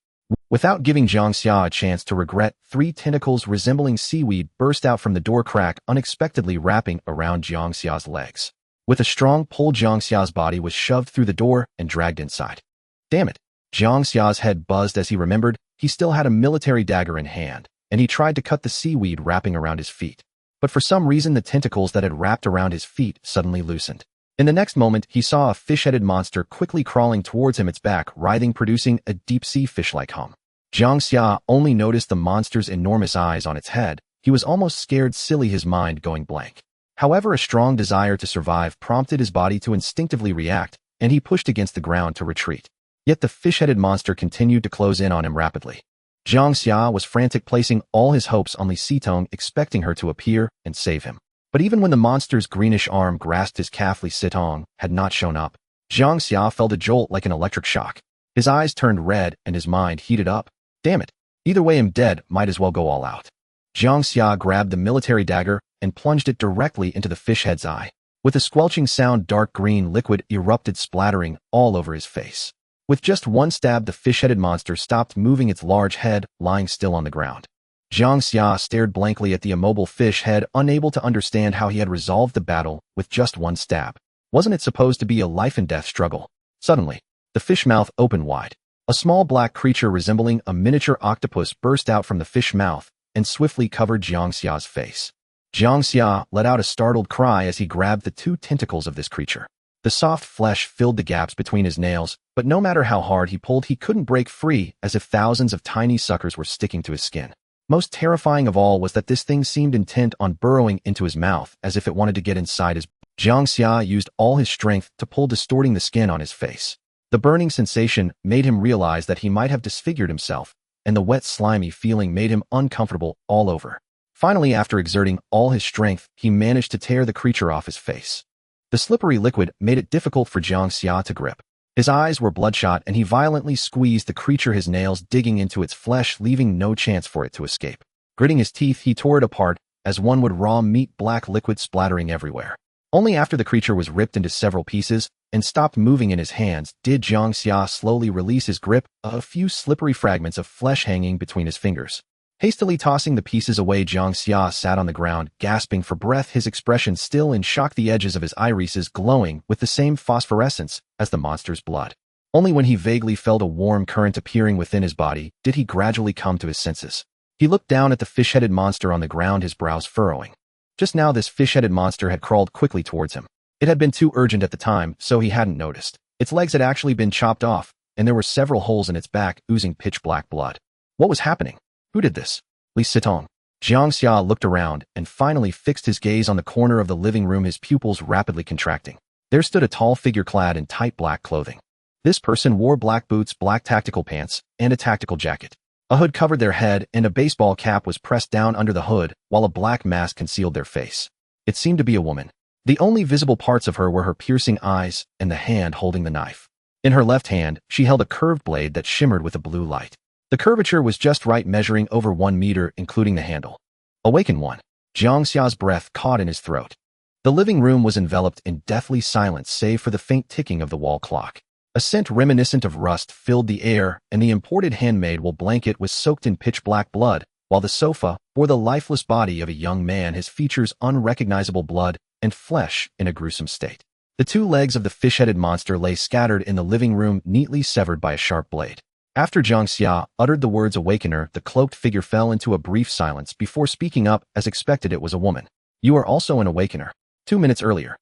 Without giving Jiang Xia a chance to regret, 3 tentacles resembling seaweed burst out from the door crack, unexpectedly wrapping around Jiang Xia's legs. With a strong pull, Jiang Xia's body was shoved through the door and dragged inside. Damn it! Jiang Xia's head buzzed as he remembered he still had a military dagger in hand, and he tried to cut the seaweed wrapping around his feet. But for some reason, the tentacles that had wrapped around his feet suddenly loosened. In the next moment, he saw a fish-headed monster quickly crawling towards him, its back writhing, producing a deep-sea fish-like hum. Jiang Xia only noticed the monster's enormous eyes on its head. He was almost scared silly, his mind going blank. However, a strong desire to survive prompted his body to instinctively react, and he pushed against the ground to retreat. Yet the fish-headed monster continued to close in on him rapidly. Jiang Xia was frantic, placing all his hopes on Li Sitong, expecting her to appear and save him. But even when the monster's greenish arm grasped his calf, Li Sitong had not shown up. Jiang Xia felt a jolt like an electric shock. His eyes turned red and his mind heated up. Damn it! Either way, I'm dead, might as well go all out. Jiang Xia grabbed the military dagger and plunged it directly into the fish-head's eye. With a squelching sound, dark green liquid erupted, splattering all over his face. With just one stab, the fish-headed monster stopped moving, its large head lying still on the ground. Jiang Xia stared blankly at the immobile fish head, unable to understand how he had resolved the battle with just one stab. Wasn't it supposed to be a life-and-death struggle? Suddenly, the fish mouth opened wide. A small black creature resembling a miniature octopus burst out from the fish mouth and swiftly covered Jiang Xia's face. Jiang Xia let out a startled cry as he grabbed the 2 tentacles of this creature. The soft flesh filled the gaps between his nails, but no matter how hard he pulled, he couldn't break free, as if thousands of tiny suckers were sticking to his skin. Most terrifying of all was that this thing seemed intent on burrowing into his mouth, as if it wanted to get inside his... Jiang Xia used all his strength to pull, distorting the skin on his face. The burning sensation made him realize that he might have disfigured himself, and the wet, slimy feeling made him uncomfortable all over. Finally, after exerting all his strength, he managed to tear the creature off his face. The slippery liquid made it difficult for Jiang Xia to grip. His eyes were bloodshot and he violently squeezed the creature, his nails digging into its flesh, leaving no chance for it to escape. Gritting his teeth, he tore it apart as one would raw meat, black liquid splattering everywhere. Only after the creature was ripped into several pieces and stopped moving in his hands did Jiang Xia slowly release his grip, a few slippery fragments of flesh hanging between his fingers. Hastily tossing the pieces away, Jiang Xia sat on the ground, gasping for breath, his expression still in shock, the edges of his irises glowing with the same phosphorescence as the monster's blood. Only when he vaguely felt a warm current appearing within his body did he gradually come to his senses. He looked down at the fish-headed monster on the ground, his brows furrowing. Just now this fish-headed monster had crawled quickly towards him. It had been too urgent at the time, so he hadn't noticed. Its legs had actually been chopped off, and there were several holes in its back, oozing pitch-black blood. What was happening? Who did this? Li Sitong. Jiang Xia looked around and finally fixed his gaze on the corner of the living room, his pupils rapidly contracting. There stood a tall figure clad in tight black clothing. This person wore black boots, black tactical pants, and a tactical jacket. A hood covered their head and a baseball cap was pressed down under the hood, while a black mask concealed their face. It seemed to be a woman. The only visible parts of her were her piercing eyes and the hand holding the knife. In her left hand, she held a curved blade that shimmered with a blue light. The curvature was just right, measuring over 1 meter, including the handle. Awaken one. Jiang Xia's breath caught in his throat. The living room was enveloped in deathly silence save for the faint ticking of the wall clock. A scent reminiscent of rust filled the air, and the imported handmade wool blanket was soaked in pitch-black blood, while the sofa bore the lifeless body of a young man, his features unrecognizable, blood and flesh in a gruesome state. The 2 legs of the fish-headed monster lay scattered in the living room, neatly severed by a sharp blade. After Jiang Xia uttered the words "awakener," the cloaked figure fell into a brief silence before speaking up. As expected, it was a woman. You are also an awakener. 2 minutes earlier.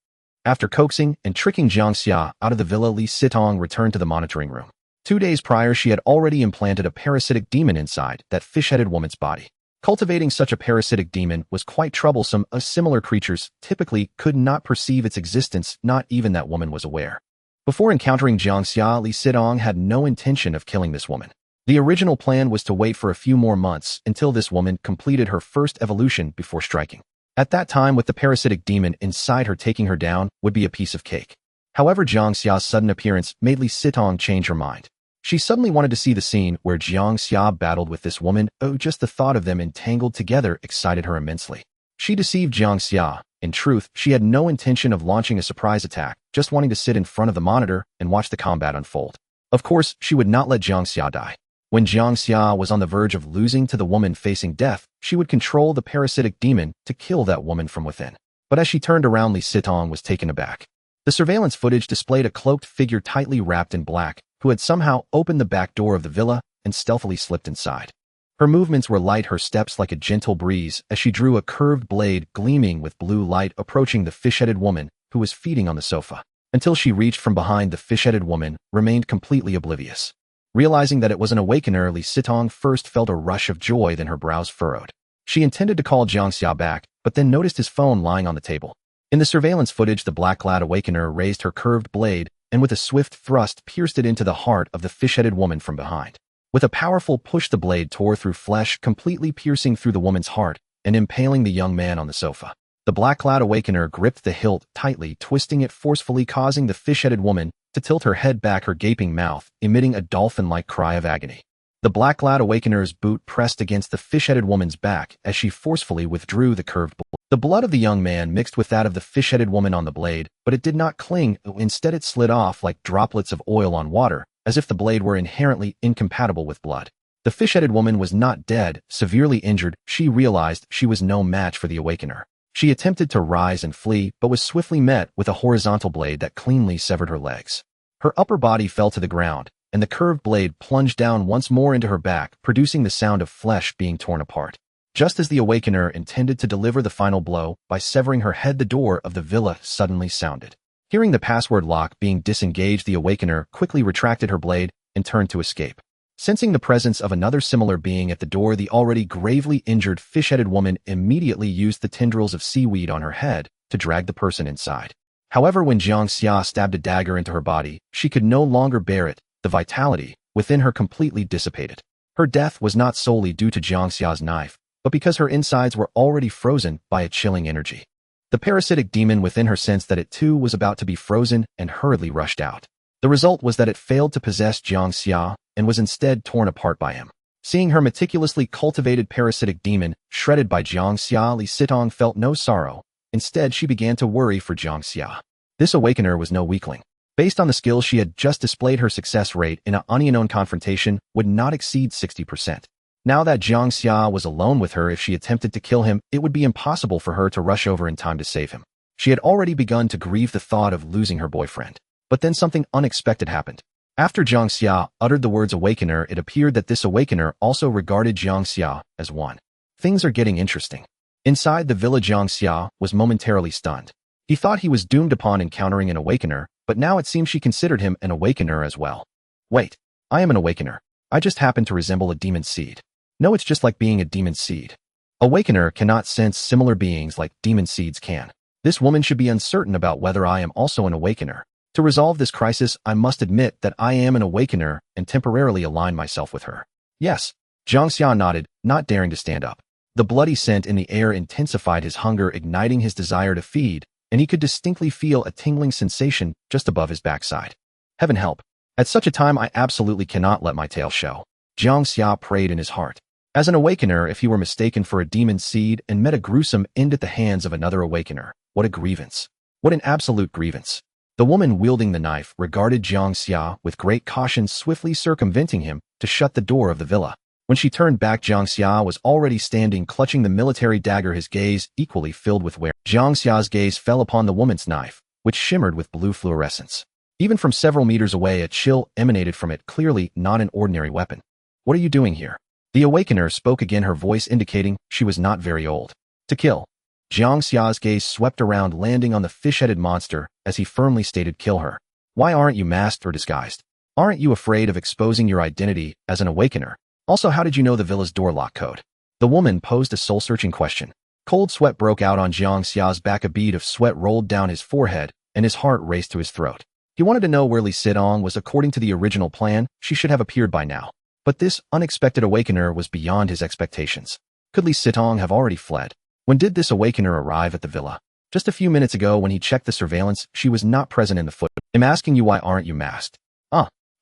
After coaxing and tricking Jiang Xia out of the villa, Li Sitong returned to the monitoring room. 2 days prior, she had already implanted a parasitic demon inside that fish-headed woman's body. Cultivating such a parasitic demon was quite troublesome, as similar creatures typically could not perceive its existence, not even that woman was aware. Before encountering Jiang Xia, Li Sitong had no intention of killing this woman. The original plan was to wait for a few more months until this woman completed her first evolution before striking. At that time, with the parasitic demon inside her, taking her down would be a piece of cake. However, Jiang Xia's sudden appearance made Li Sitong change her mind. She suddenly wanted to see the scene where Jiang Xia battled with this woman. Oh, just the thought of them entangled together excited her immensely. She deceived Jiang Xia. In truth, she had no intention of launching a surprise attack, just wanting to sit in front of the monitor and watch the combat unfold. Of course, she would not let Jiang Xia die. When Jiang Xia was on the verge of losing to the woman facing death, she would control the parasitic demon to kill that woman from within. But as she turned around, Li Sitong was taken aback. The surveillance footage displayed a cloaked figure tightly wrapped in black, who had somehow opened the back door of the villa and stealthily slipped inside. Her movements were light, her steps like a gentle breeze, as she drew a curved blade gleaming with blue light, approaching the fish-headed woman who was feeding on the sofa. Until she reached from behind, the fish-headed woman remained completely oblivious. Realizing that it was an awakener, Li Sitong first felt a rush of joy, then her brows furrowed. She intended to call Jiang Xia back, but then noticed his phone lying on the table. In the surveillance footage, the black-clad awakener raised her curved blade and with a swift thrust pierced it into the heart of the fish-headed woman from behind. With a powerful push, the blade tore through flesh, completely piercing through the woman's heart and impaling the young man on the sofa. The black-clad awakener gripped the hilt tightly, twisting it forcefully, causing the fish-headed woman to tilt her head back, her gaping mouth emitting a dolphin-like cry of agony. The black-clad awakener's boot pressed against the fish-headed woman's back as she forcefully withdrew the curved blade. The blood of the young man mixed with that of the fish-headed woman on the blade, but it did not cling. Instead, it slid off like droplets of oil on water, as if the blade were inherently incompatible with blood. The fish-headed woman was not dead, severely injured. She realized she was no match for the awakener. She attempted to rise and flee, but was swiftly met with a horizontal blade that cleanly severed her legs. Her upper body fell to the ground, and the curved blade plunged down once more into her back, producing the sound of flesh being torn apart. Just as the awakener intended to deliver the final blow by severing her head, the door of the villa suddenly sounded. Hearing the password lock being disengaged, the awakener quickly retracted her blade and turned to escape. Sensing the presence of another similar being at the door, the already gravely injured fish-headed woman immediately used the tendrils of seaweed on her head to drag the person inside. However, when Jiang Xia stabbed a dagger into her body, she could no longer bear it. The vitality within her completely dissipated. Her death was not solely due to Jiang Xia's knife, but because her insides were already frozen by a chilling energy. The parasitic demon within her sensed that it too was about to be frozen and hurriedly rushed out. The result was that it failed to possess Jiang Xia and was instead torn apart by him. Seeing her meticulously cultivated parasitic demon shredded by Jiang Xia, Li Sitong felt no sorrow. Instead, she began to worry for Jiang Xia. This awakener was no weakling. Based on the skills she had just displayed, her success rate in an unknown confrontation would not exceed 60%. Now that Jiang Xia was alone with her, if she attempted to kill him, it would be impossible for her to rush over in time to save him. She had already begun to grieve the thought of losing her boyfriend. But then something unexpected happened. After Jiang Xia uttered the words awakener, it appeared that this awakener also regarded Jiang Xia as one. Things are getting interesting. Inside the villa, Jiang Xia was momentarily stunned. He thought he was doomed upon encountering an awakener, but now it seems she considered him an awakener as well. Wait, I am an awakener. I just happen to resemble a demon seed. No, it's just like being a demon seed. Awakener cannot sense similar beings like demon seeds can. This woman should be uncertain about whether I am also an awakener. To resolve this crisis, I must admit that I am an awakener and temporarily align myself with her. Yes, Jiang Xia nodded, not daring to stand up. The bloody scent in the air intensified his hunger, igniting his desire to feed, and he could distinctly feel a tingling sensation just above his backside. Heaven help. At such a time, I absolutely cannot let my tail show. Jiang Xia prayed in his heart. As an awakener, if he were mistaken for a demon seed and met a gruesome end at the hands of another awakener, what a grievance. What an absolute grievance. The woman wielding the knife regarded Jiang Xia with great caution, swiftly circumventing him to shut the door of the villa. When she turned back, Jiang Xia was already standing, clutching the military dagger, his gaze equally filled with where. Jiang Xia's gaze fell upon the woman's knife, which shimmered with blue fluorescence. Even from several meters away, a chill emanated from it, clearly not an ordinary weapon. What are you doing here? The awakener spoke again, her voice indicating she was not very old. To kill. Jiang Xia's gaze swept around, landing on the fish-headed monster as he firmly stated, kill her. Why aren't you masked or disguised? Aren't you afraid of exposing your identity as an awakener? Also, how did you know the villa's door lock code? The woman posed a soul-searching question. Cold sweat broke out on Jiang Xia's back, a bead of sweat rolled down his forehead, and his heart raced to his throat. He wanted to know where Li Sitong was. According to the original plan, she should have appeared by now. But this unexpected awakener was beyond his expectations. Could Li Sitong have already fled? When did this awakener arrive at the villa? Just a few minutes ago, when he checked the surveillance, she was not present in the foot. I'm asking you, why aren't you masked?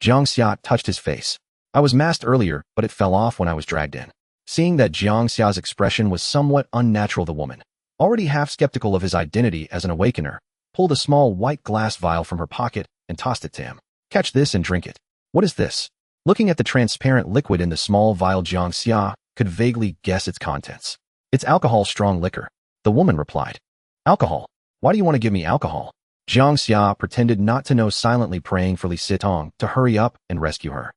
Jiang Xia touched his face. I was masked earlier, but it fell off when I was dragged in. Seeing that Jiang Xia's expression was somewhat unnatural, the woman, already half skeptical of his identity as an awakener, pulled a small white glass vial from her pocket and tossed it to him. Catch this and drink it. What is this? Looking at the transparent liquid in the small vial, Jiang Xia could vaguely guess its contents. It's alcohol, strong liquor, the woman replied. Alcohol? Why do you want to give me alcohol? Jiang Xia pretended not to know, silently praying for Li Sitong to hurry up and rescue her.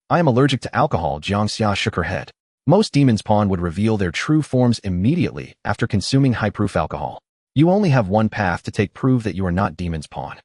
I am allergic to alcohol. Jiang Xia shook her head. Most demons' pawn would reveal their true forms immediately after consuming high-proof alcohol. You only have one path to take, prove that you are not demon's pawn.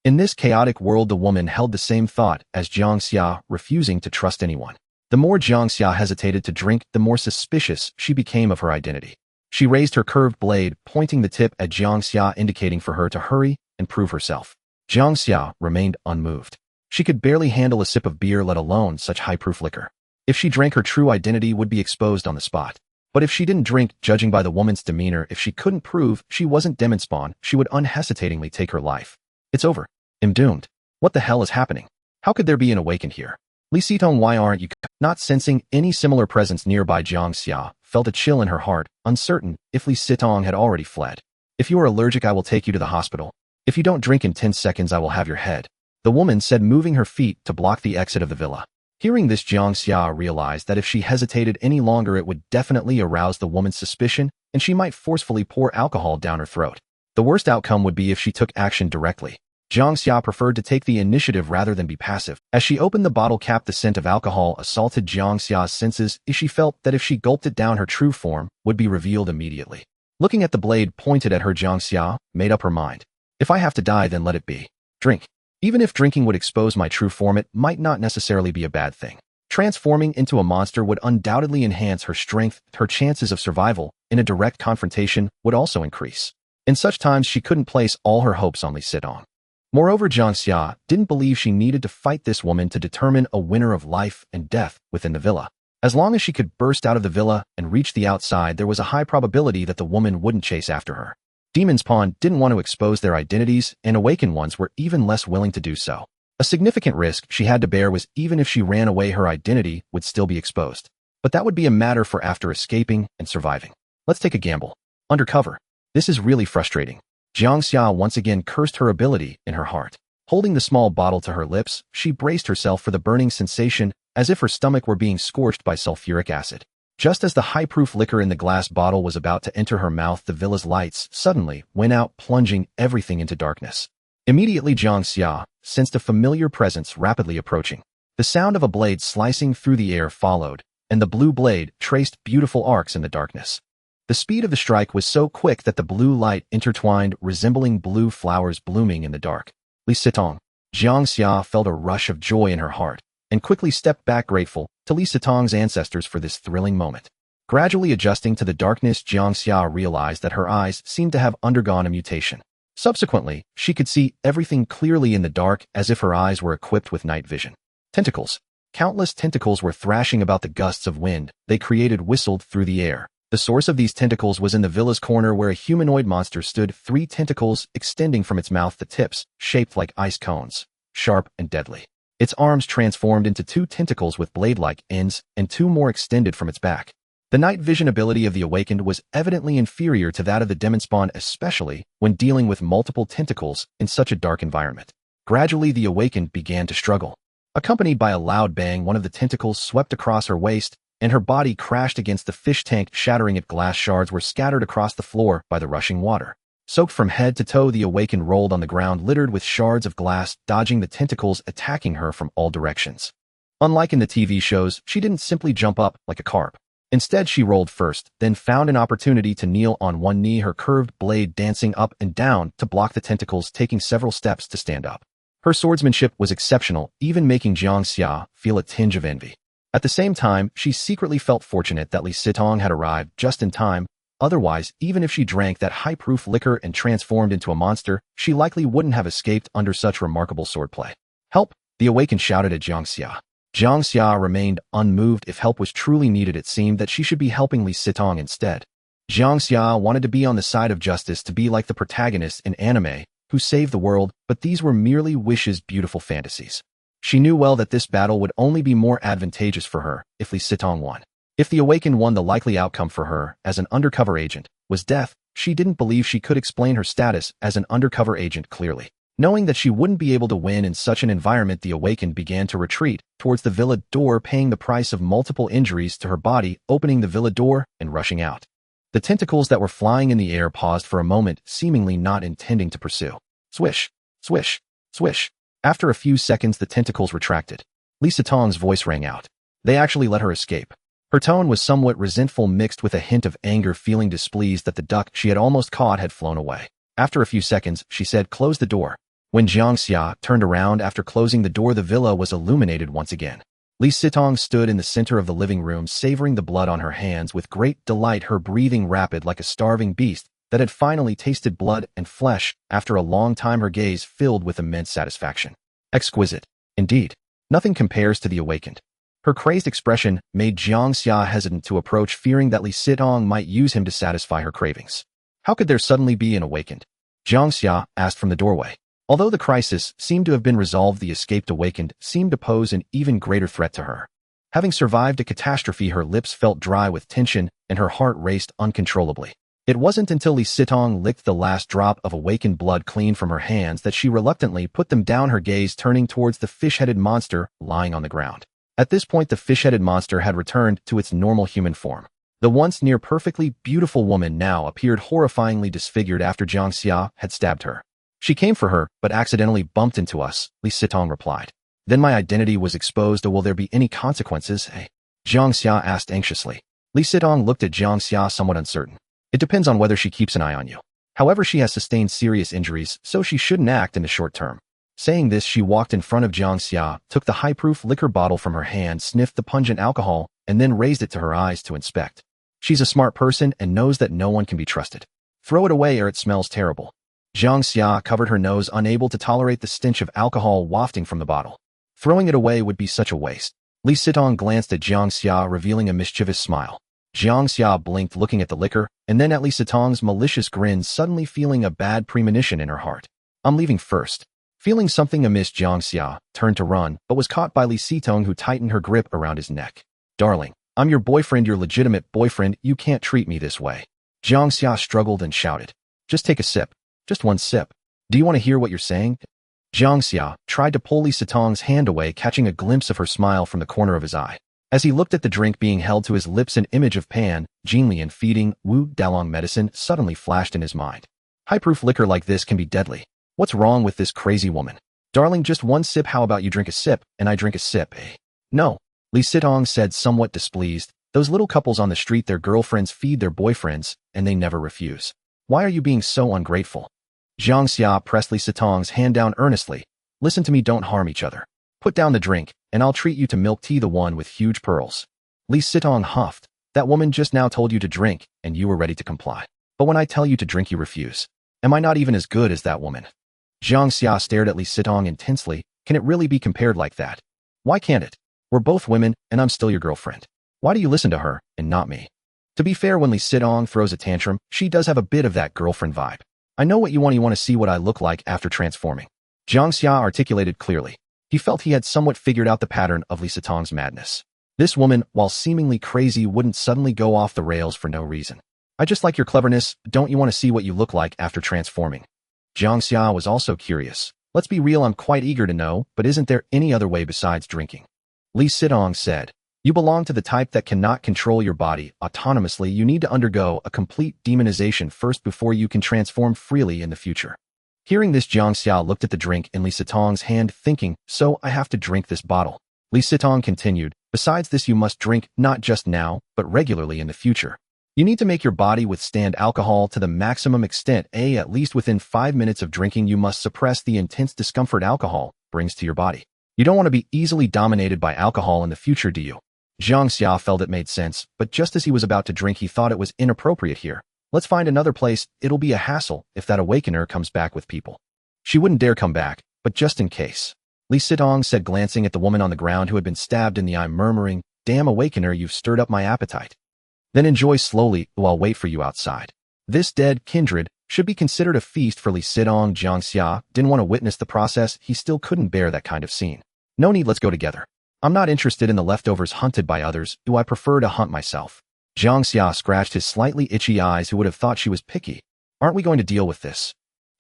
In this chaotic world, the woman held the same thought as Jiang Xia, refusing to trust anyone. The more Jiang Xia hesitated to drink, the more suspicious she became of her identity. She raised her curved blade, pointing the tip at Jiang Xia, indicating for her to hurry and prove herself. Jiang Xia remained unmoved. She could barely handle a sip of beer, let alone such high-proof liquor. If she drank, her true identity would be exposed on the spot. But if she didn't drink, judging by the woman's demeanor, if she couldn't prove she wasn't demon spawn, she would unhesitatingly take her life. It's over. I'm doomed. What the hell is happening? How could there be an awakened here? Li Sitong, why aren't you? Not sensing any similar presence nearby, Jiang Xia felt a chill in her heart, uncertain if Li Sitong had already fled. If you are allergic, I will take you to the hospital. If you don't drink in 10 seconds, I will have your head, the woman said, moving her feet to block the exit of the villa. Hearing this, Jiang Xia realized that if she hesitated any longer, it would definitely arouse the woman's suspicion, and she might forcefully pour alcohol down her throat. The worst outcome would be if she took action directly. Jiang Xia preferred to take the initiative rather than be passive. As she opened the bottle cap, the scent of alcohol assaulted Jiang Xia's senses, as she felt that if she gulped it down, her true form would be revealed immediately. Looking at the blade pointed at her, Jiang Xia made up her mind. If I have to die, then let it be. Drink. Even if drinking would expose my true form, it might not necessarily be a bad thing. Transforming into a monster would undoubtedly enhance her strength. Her chances of survival in a direct confrontation would also increase. In such times, she couldn't place all her hopes on Li Sitong. Moreover, Jiang Xia didn't believe she needed to fight this woman to determine a winner of life and death within the villa. As long as she could burst out of the villa and reach the outside, there was a high probability that the woman wouldn't chase after her. Demon's Pawn didn't want to expose their identities, and awakened ones were even less willing to do so. A significant risk she had to bear was even if she ran away, her identity would still be exposed. But that would be a matter for after escaping and surviving. Let's take a gamble. Undercover. This is really frustrating. Jiang Xia once again cursed her ability in her heart. Holding the small bottle to her lips, she braced herself for the burning sensation as if her stomach were being scorched by sulfuric acid. Just as the high-proof liquor in the glass bottle was about to enter her mouth, the villa's lights suddenly went out, plunging everything into darkness. Immediately, Jiang Xia sensed a familiar presence rapidly approaching. The sound of a blade slicing through the air followed, and the blue blade traced beautiful arcs in the darkness. The speed of the strike was so quick that the blue light intertwined, resembling blue flowers blooming in the dark. Li Sitong. Jiang Xia felt a rush of joy in her heart, and quickly stepped back, grateful to Li Sitong's ancestors for this thrilling moment. Gradually adjusting to the darkness, Jiang Xia realized that her eyes seemed to have undergone a mutation. Subsequently, she could see everything clearly in the dark, as if her eyes were equipped with night vision. Tentacles. Countless tentacles were thrashing about. The gusts of wind they created whistled through the air. The source of these tentacles was in the villa's corner, where a humanoid monster stood, 3 tentacles extending from its mouth, the tips shaped like ice cones, sharp and deadly. Its arms transformed into 2 tentacles with blade-like ends, and 2 more extended from its back. The night vision ability of the awakened was evidently inferior to that of the demon spawn, especially when dealing with multiple tentacles in such a dark environment. Gradually, the awakened began to struggle. Accompanied by a loud bang, one of the tentacles swept across her waist, and her body crashed against the fish tank, shattering it. Glass shards were scattered across the floor by the rushing water. Soaked from head to toe, the awakened rolled on the ground, littered with shards of glass, dodging the tentacles attacking her from all directions. Unlike in the TV shows, she didn't simply jump up like a carp. Instead, she rolled first, then found an opportunity to kneel on one knee, her curved blade dancing up and down to block the tentacles, taking several steps to stand up. Her swordsmanship was exceptional, even making Jiang Xia feel a tinge of envy. At the same time, she secretly felt fortunate that Li Sitong had arrived just in time. Otherwise, even if she drank that high-proof liquor and transformed into a monster, she likely wouldn't have escaped under such remarkable swordplay. Help! The awakened shouted at Jiang Xia. Jiang Xia remained unmoved. If help was truly needed, it seemed that she should be helping Li Sitong instead. Jiang Xia wanted to be on the side of justice, to be like the protagonist in anime, who saved the world, but these were merely wishes, beautiful fantasies. She knew well that this battle would only be more advantageous for her if Li Sitong won. If the awakened won, the likely outcome for her as an undercover agent was death. She didn't believe she could explain her status as an undercover agent clearly. Knowing that she wouldn't be able to win in such an environment, the awakened began to retreat towards the villa door, paying the price of multiple injuries to her body, opening the villa door and rushing out. The tentacles that were flying in the air paused for a moment, seemingly not intending to pursue. Swish, swish, swish. After a few seconds, the tentacles retracted. Li Sitong's voice rang out. They actually let her escape. Her tone was somewhat resentful, mixed with a hint of anger, feeling displeased that the duck she had almost caught had flown away. After a few seconds, she said, "Close the door." When Jiang Xia turned around after closing the door, the villa was illuminated once again. Li Sitong stood in the center of the living room, savoring the blood on her hands with great delight, her breathing rapid like a starving beast that had finally tasted blood and flesh after a long time, her gaze filled with immense satisfaction. Exquisite. Indeed. Nothing compares to the awakened. Her crazed expression made Jiang Xia hesitant to approach, fearing that Li Sitong might use him to satisfy her cravings. How could there suddenly be an awakened? Jiang Xia asked from the doorway. Although the crisis seemed to have been resolved, the escaped awakened seemed to pose an even greater threat to her. Having survived a catastrophe, her lips felt dry with tension and her heart raced uncontrollably. It wasn't until Li Sitong licked the last drop of awakened blood clean from her hands that she reluctantly put them down, her gaze turning towards the fish-headed monster lying on the ground. At this point, the fish-headed monster had returned to its normal human form. The once near perfectly beautiful woman now appeared horrifyingly disfigured after Jiang Xia had stabbed her. "She came for her, but accidentally bumped into us," Li Sitong replied. "Then my identity was exposed. Will there be any consequences, eh?" Jiang Xia asked anxiously. Li Sitong looked at Jiang Xia, somewhat uncertain. "It depends on whether she keeps an eye on you. However, she has sustained serious injuries, so she shouldn't act in the short term." Saying this, she walked in front of Jiang Xia, took the high-proof liquor bottle from her hand, sniffed the pungent alcohol, and then raised it to her eyes to inspect. "She's a smart person and knows that no one can be trusted. Throw it away or it smells terrible." Jiang Xia covered her nose, unable to tolerate the stench of alcohol wafting from the bottle. Throwing it away would be such a waste. Li Sitong glanced at Jiang Xia, revealing a mischievous smile. Jiang Xia blinked, looking at the liquor, and then at Li Sitong's malicious grin, suddenly feeling a bad premonition in her heart. "I'm leaving first. Feeling something amiss, Jiang Xia turned to run, but was caught by Li Sitong, who tightened her grip around his neck. Darling, I'm your boyfriend, your legitimate boyfriend. You can't treat me this way. Jiang Xia struggled and shouted. Just take a sip. Just one sip. Do you want to hear what you're saying? Jiang Xia tried to pull Li Sitong's hand away, catching a glimpse of her smile from the corner of his eye. As he looked at the drink being held to his lips, an image of Pan, Jinglian feeding Wu Dalong medicine suddenly flashed in his mind. High-proof liquor like this can be deadly. What's wrong with this crazy woman? Darling, just one sip. How about you drink a sip, and I drink a sip, eh? No, Li Sitong said, somewhat displeased. Those little couples on the street, their girlfriends feed their boyfriends, and they never refuse. Why are you being so ungrateful? Jiang Xia pressed Li Sitong's hand down earnestly. Listen to me, don't harm each other. Put down the drink, and I'll treat you to milk tea, the one with huge pearls. Li Sitong huffed. That woman just now told you to drink, and you were ready to comply. But when I tell you to drink, you refuse. Am I not even as good as that woman? Jiang Xia stared at Li Sitong intensely. Can it really be compared like that? Why can't it? We're both women, and I'm still your girlfriend. Why do you listen to her, and not me? To be fair, when Li Sitong throws a tantrum, she does have a bit of that girlfriend vibe. I know what you want. You want to see what I look like after transforming. Jiang Xia articulated clearly. He felt he had somewhat figured out the pattern of Li Sitong's madness. This woman, while seemingly crazy, wouldn't suddenly go off the rails for no reason. I just like your cleverness. Don't you want to see what you look like after transforming? Jiang Xia was also curious. Let's be real, I'm quite eager to know, but isn't there any other way besides drinking? Li Sitong said. You belong to the type that cannot control your body autonomously. You need to undergo a complete demonization first before you can transform freely in the future. Hearing this, Jiang Xia looked at the drink in Li Sitong's hand, thinking, so I have to drink this bottle. Li Sitong continued, besides this, you must drink not just now, but regularly in the future. You need to make your body withstand alcohol to the maximum extent. At least within 5 minutes of drinking, you must suppress the intense discomfort alcohol brings to your body. You don't want to be easily dominated by alcohol in the future, do you? Jiang Xia felt it made sense, but just as he was about to drink, he thought it was inappropriate here. Let's find another place. It'll be a hassle if that awakener comes back with people. She wouldn't dare come back, but just in case. Li Sitong said, glancing at the woman on the ground who had been stabbed in the eye, murmuring, damn awakener, you've stirred up my appetite. Then enjoy slowly, while I'll wait for you outside. This dead kindred should be considered a feast for Li Sitong. Jiang Xia didn't want to witness the process. He still couldn't bear that kind of scene. No need, let's go together. I'm not interested in the leftovers hunted by others. Do I prefer to hunt myself? Jiang Xia scratched his slightly itchy eyes. Who would have thought she was picky? Aren't we going to deal with this?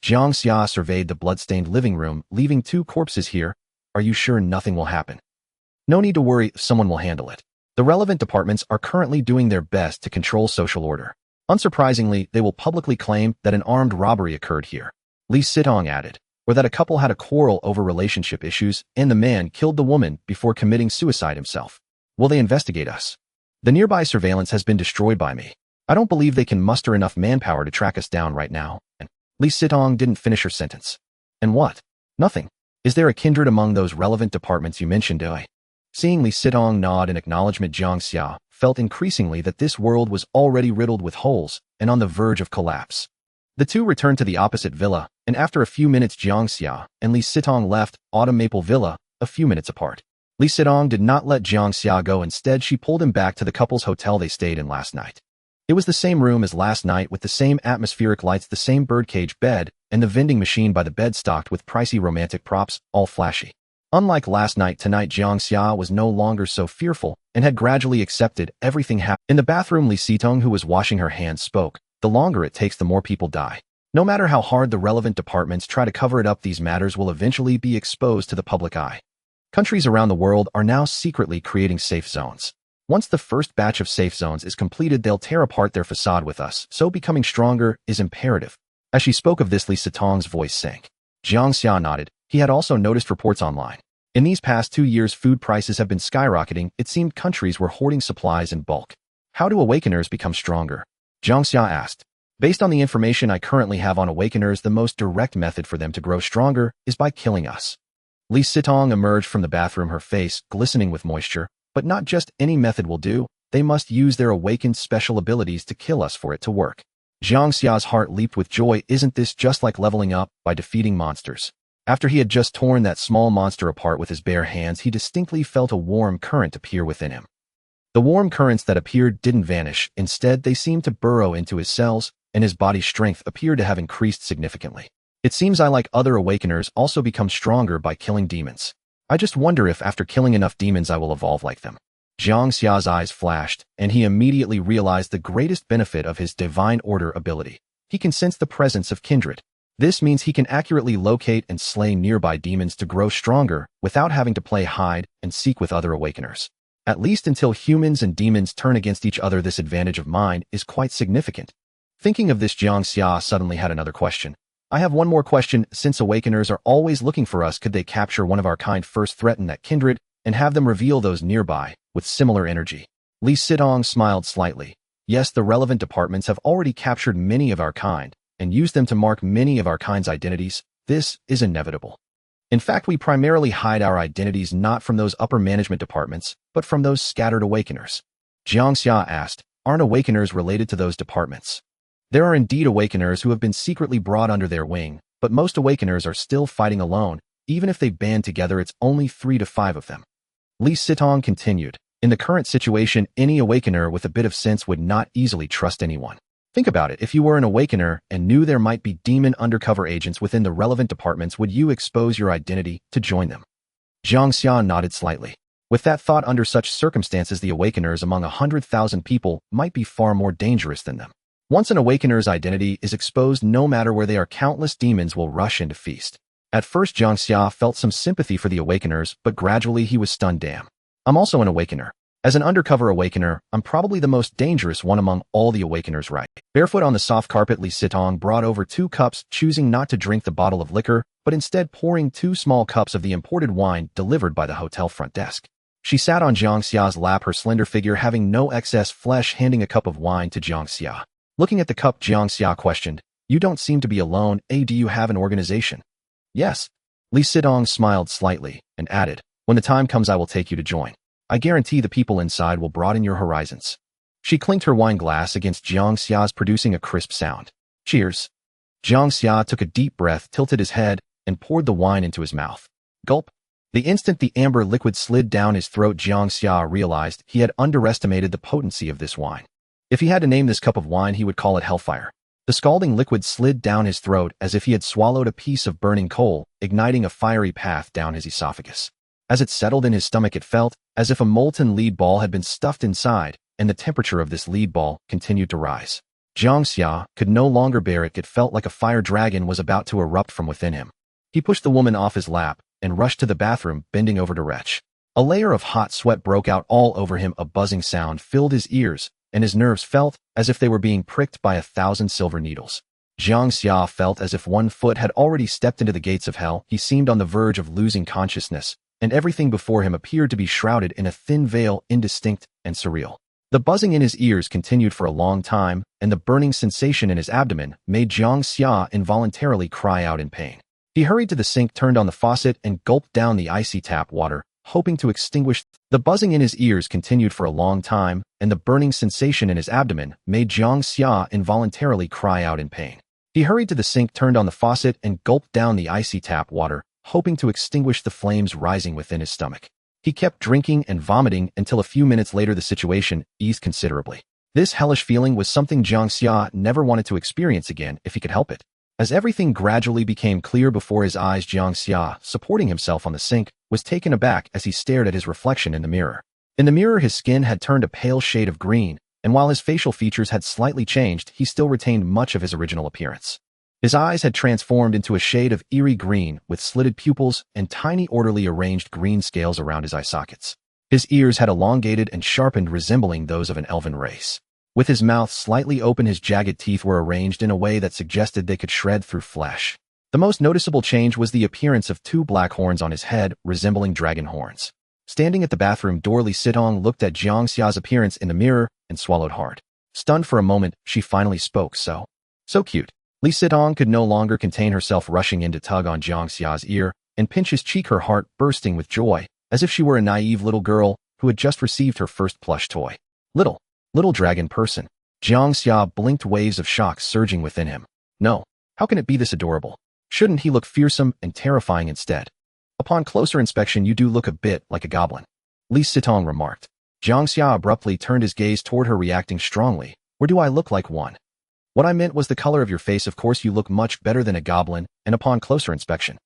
Jiang Xia surveyed the blood-stained living room, leaving 2 corpses here. Are you sure nothing will happen? No need to worry, someone will handle it. The relevant departments are currently doing their best to control social order. Unsurprisingly, they will publicly claim that an armed robbery occurred here. Li Sitong added, or that a couple had a quarrel over relationship issues, and the man killed the woman before committing suicide himself. Will they investigate us? The nearby surveillance has been destroyed by me. I don't believe they can muster enough manpower to track us down right now. And Li Sitong didn't finish her sentence. And what? Nothing. Is there a kindred among those relevant departments you mentioned, I? Seeing Li Sitong nod in acknowledgement, Jiang Xia felt increasingly that this world was already riddled with holes and on the verge of collapse. The two returned to the opposite villa, and after a few minutes, Jiang Xia and Li Sitong left Autumn Maple Villa a few minutes apart. Li Sitong did not let Jiang Xia go. Instead, she pulled him back to the couple's hotel they stayed in last night. It was the same room as last night, with the same atmospheric lights, the same birdcage bed, and the vending machine by the bed stocked with pricey romantic props, all flashy. Unlike last night, tonight Jiang Xia was no longer so fearful and had gradually accepted everything happening. In the bathroom, Li Sitong, who was washing her hands, spoke. The longer it takes, the more people die. No matter how hard the relevant departments try to cover it up, these matters will eventually be exposed to the public eye. Countries around the world are now secretly creating safe zones. Once the first batch of safe zones is completed, they'll tear apart their facade with us, so becoming stronger is imperative. As she spoke of this, Li Sitong's voice sank. Jiang Xia nodded. He had also noticed reports online. In these past 2 years, food prices have been skyrocketing. It seemed countries were hoarding supplies in bulk. How do awakeners become stronger? Jiang Xia asked. Based on the information I currently have on awakeners, the most direct method for them to grow stronger is by killing us. Li Sitong emerged from the bathroom, her face glistening with moisture. But not just any method will do. They must use their awakened special abilities to kill us for it to work. Jiang Xia's heart leaped with joy. Isn't this just like leveling up by defeating monsters? After he had just torn that small monster apart with his bare hands, he distinctly felt a warm current appear within him. The warm currents that appeared didn't vanish. Instead, they seemed to burrow into his cells, and his body's strength appeared to have increased significantly. It seems I, like other awakeners, also become stronger by killing demons. I just wonder if after killing enough demons I will evolve like them. Jiang Xia's eyes flashed, and he immediately realized the greatest benefit of his Divine Order ability. He can sense the presence of kindred. This means he can accurately locate and slay nearby demons to grow stronger without having to play hide and seek with other awakeners. At least until humans and demons turn against each other, this advantage of mine is quite significant. Thinking of this, Jiang Xia suddenly had another question. I have one more question. Since awakeners are always looking for us, could they capture one of our kind first, threaten that kindred, and have them reveal those nearby with similar energy? Li Sitong smiled slightly. Yes, the relevant departments have already captured many of our kind and used them to mark many of our kind's identities. This is inevitable. In fact, we primarily hide our identities not from those upper management departments, but from those scattered awakeners. Jiang Xia asked, aren't awakeners related to those departments? There are indeed awakeners who have been secretly brought under their wing, but most awakeners are still fighting alone. Even if they band together, it's only 3 to 5 of them. Li Sitong continued, in the current situation, any awakener with a bit of sense would not easily trust anyone. Think about it. If you were an awakener and knew there might be demon undercover agents within the relevant departments, would you expose your identity to join them? Jiang Xia nodded slightly. With that thought, under such circumstances, the awakeners among 100,000 people might be far more dangerous than them. Once an awakener's identity is exposed, no matter where they are, countless demons will rush in to feast. At first, Jiang Xia felt some sympathy for the awakeners, but gradually he was stunned. Damn. I'm also an awakener. As an undercover awakener, I'm probably the most dangerous one among all the awakeners, right? Barefoot on the soft carpet, Li Sitong brought over 2 cups, choosing not to drink the bottle of liquor, but instead pouring 2 small cups of the imported wine delivered by the hotel front desk. She sat on Jiang Xia's lap, her slender figure having no excess flesh, handing a cup of wine to Jiang Xia. Looking at the cup, Jiang Xia questioned, you don't seem to be alone, do you have an organization? Yes. Li Sitong smiled slightly and added, when the time comes I will take you to join. I guarantee the people inside will broaden your horizons. She clinked her wine glass against Jiang Xia's, producing a crisp sound. Cheers. Jiang Xia took a deep breath, tilted his head, and poured the wine into his mouth. Gulp. The instant the amber liquid slid down his throat, Jiang Xia realized he had underestimated the potency of this wine. If he had to name this cup of wine, he would call it hellfire. The scalding liquid slid down his throat as if he had swallowed a piece of burning coal, igniting a fiery path down his esophagus. As it settled in his stomach, it felt as if a molten lead ball had been stuffed inside, and the temperature of this lead ball continued to rise. Jiang Xia could no longer bear it. It felt like a fire dragon was about to erupt from within him. He pushed the woman off his lap and rushed to the bathroom, bending over to retch. A layer of hot sweat broke out all over him. A buzzing sound filled his ears, and his nerves felt as if they were being pricked by 1,000 silver needles. Jiang Xia felt as if one foot had already stepped into the gates of hell. He seemed on the verge of losing consciousness, and everything before him appeared to be shrouded in a thin veil, indistinct and surreal. The buzzing in his ears continued for a long time, and the burning sensation in his abdomen made Jiang Xia involuntarily cry out in pain. He hurried to the sink, turned on the faucet, and gulped down the icy tap water, hoping to extinguish. The buzzing in his ears continued for a long time, and the burning sensation in his abdomen made Jiang Xia involuntarily cry out in pain. He hurried to the sink, turned on the faucet, and gulped down the icy tap water, hoping to extinguish the flames rising within his stomach. He kept drinking and vomiting until a few minutes later the situation eased considerably. This hellish feeling was something Jiang Xia never wanted to experience again if he could help it. As everything gradually became clear before his eyes, Jiang Xia, supporting himself on the sink, was taken aback as he stared at his reflection in the mirror. In the mirror, his skin had turned a pale shade of green, and while his facial features had slightly changed, he still retained much of his original appearance. His eyes had transformed into a shade of eerie green with slitted pupils and tiny orderly arranged green scales around his eye sockets. His ears had elongated and sharpened, resembling those of an elven race. With his mouth slightly open, his jagged teeth were arranged in a way that suggested they could shred through flesh. The most noticeable change was the appearance of 2 black horns on his head, resembling dragon horns. Standing at the bathroom door, Li Sitong looked at Jiang Xia's appearance in the mirror and swallowed hard. Stunned for a moment, she finally spoke. So cute. Li Sitong could no longer contain herself, rushing in to tug on Jiang Xia's ear and pinch his cheek, her heart bursting with joy, as if she were a naive little girl who had just received her first plush toy. Little dragon person. Jiang Xia blinked, waves of shock surging within him. No, how can it be this adorable? Shouldn't he look fearsome and terrifying instead? Upon closer inspection, you do look a bit like a goblin, Li Sitong remarked. Jiang Xia abruptly turned his gaze toward her, reacting strongly. Where do I look like one? What I meant was the color of your face. Of course you look much better than a goblin, and upon closer inspection.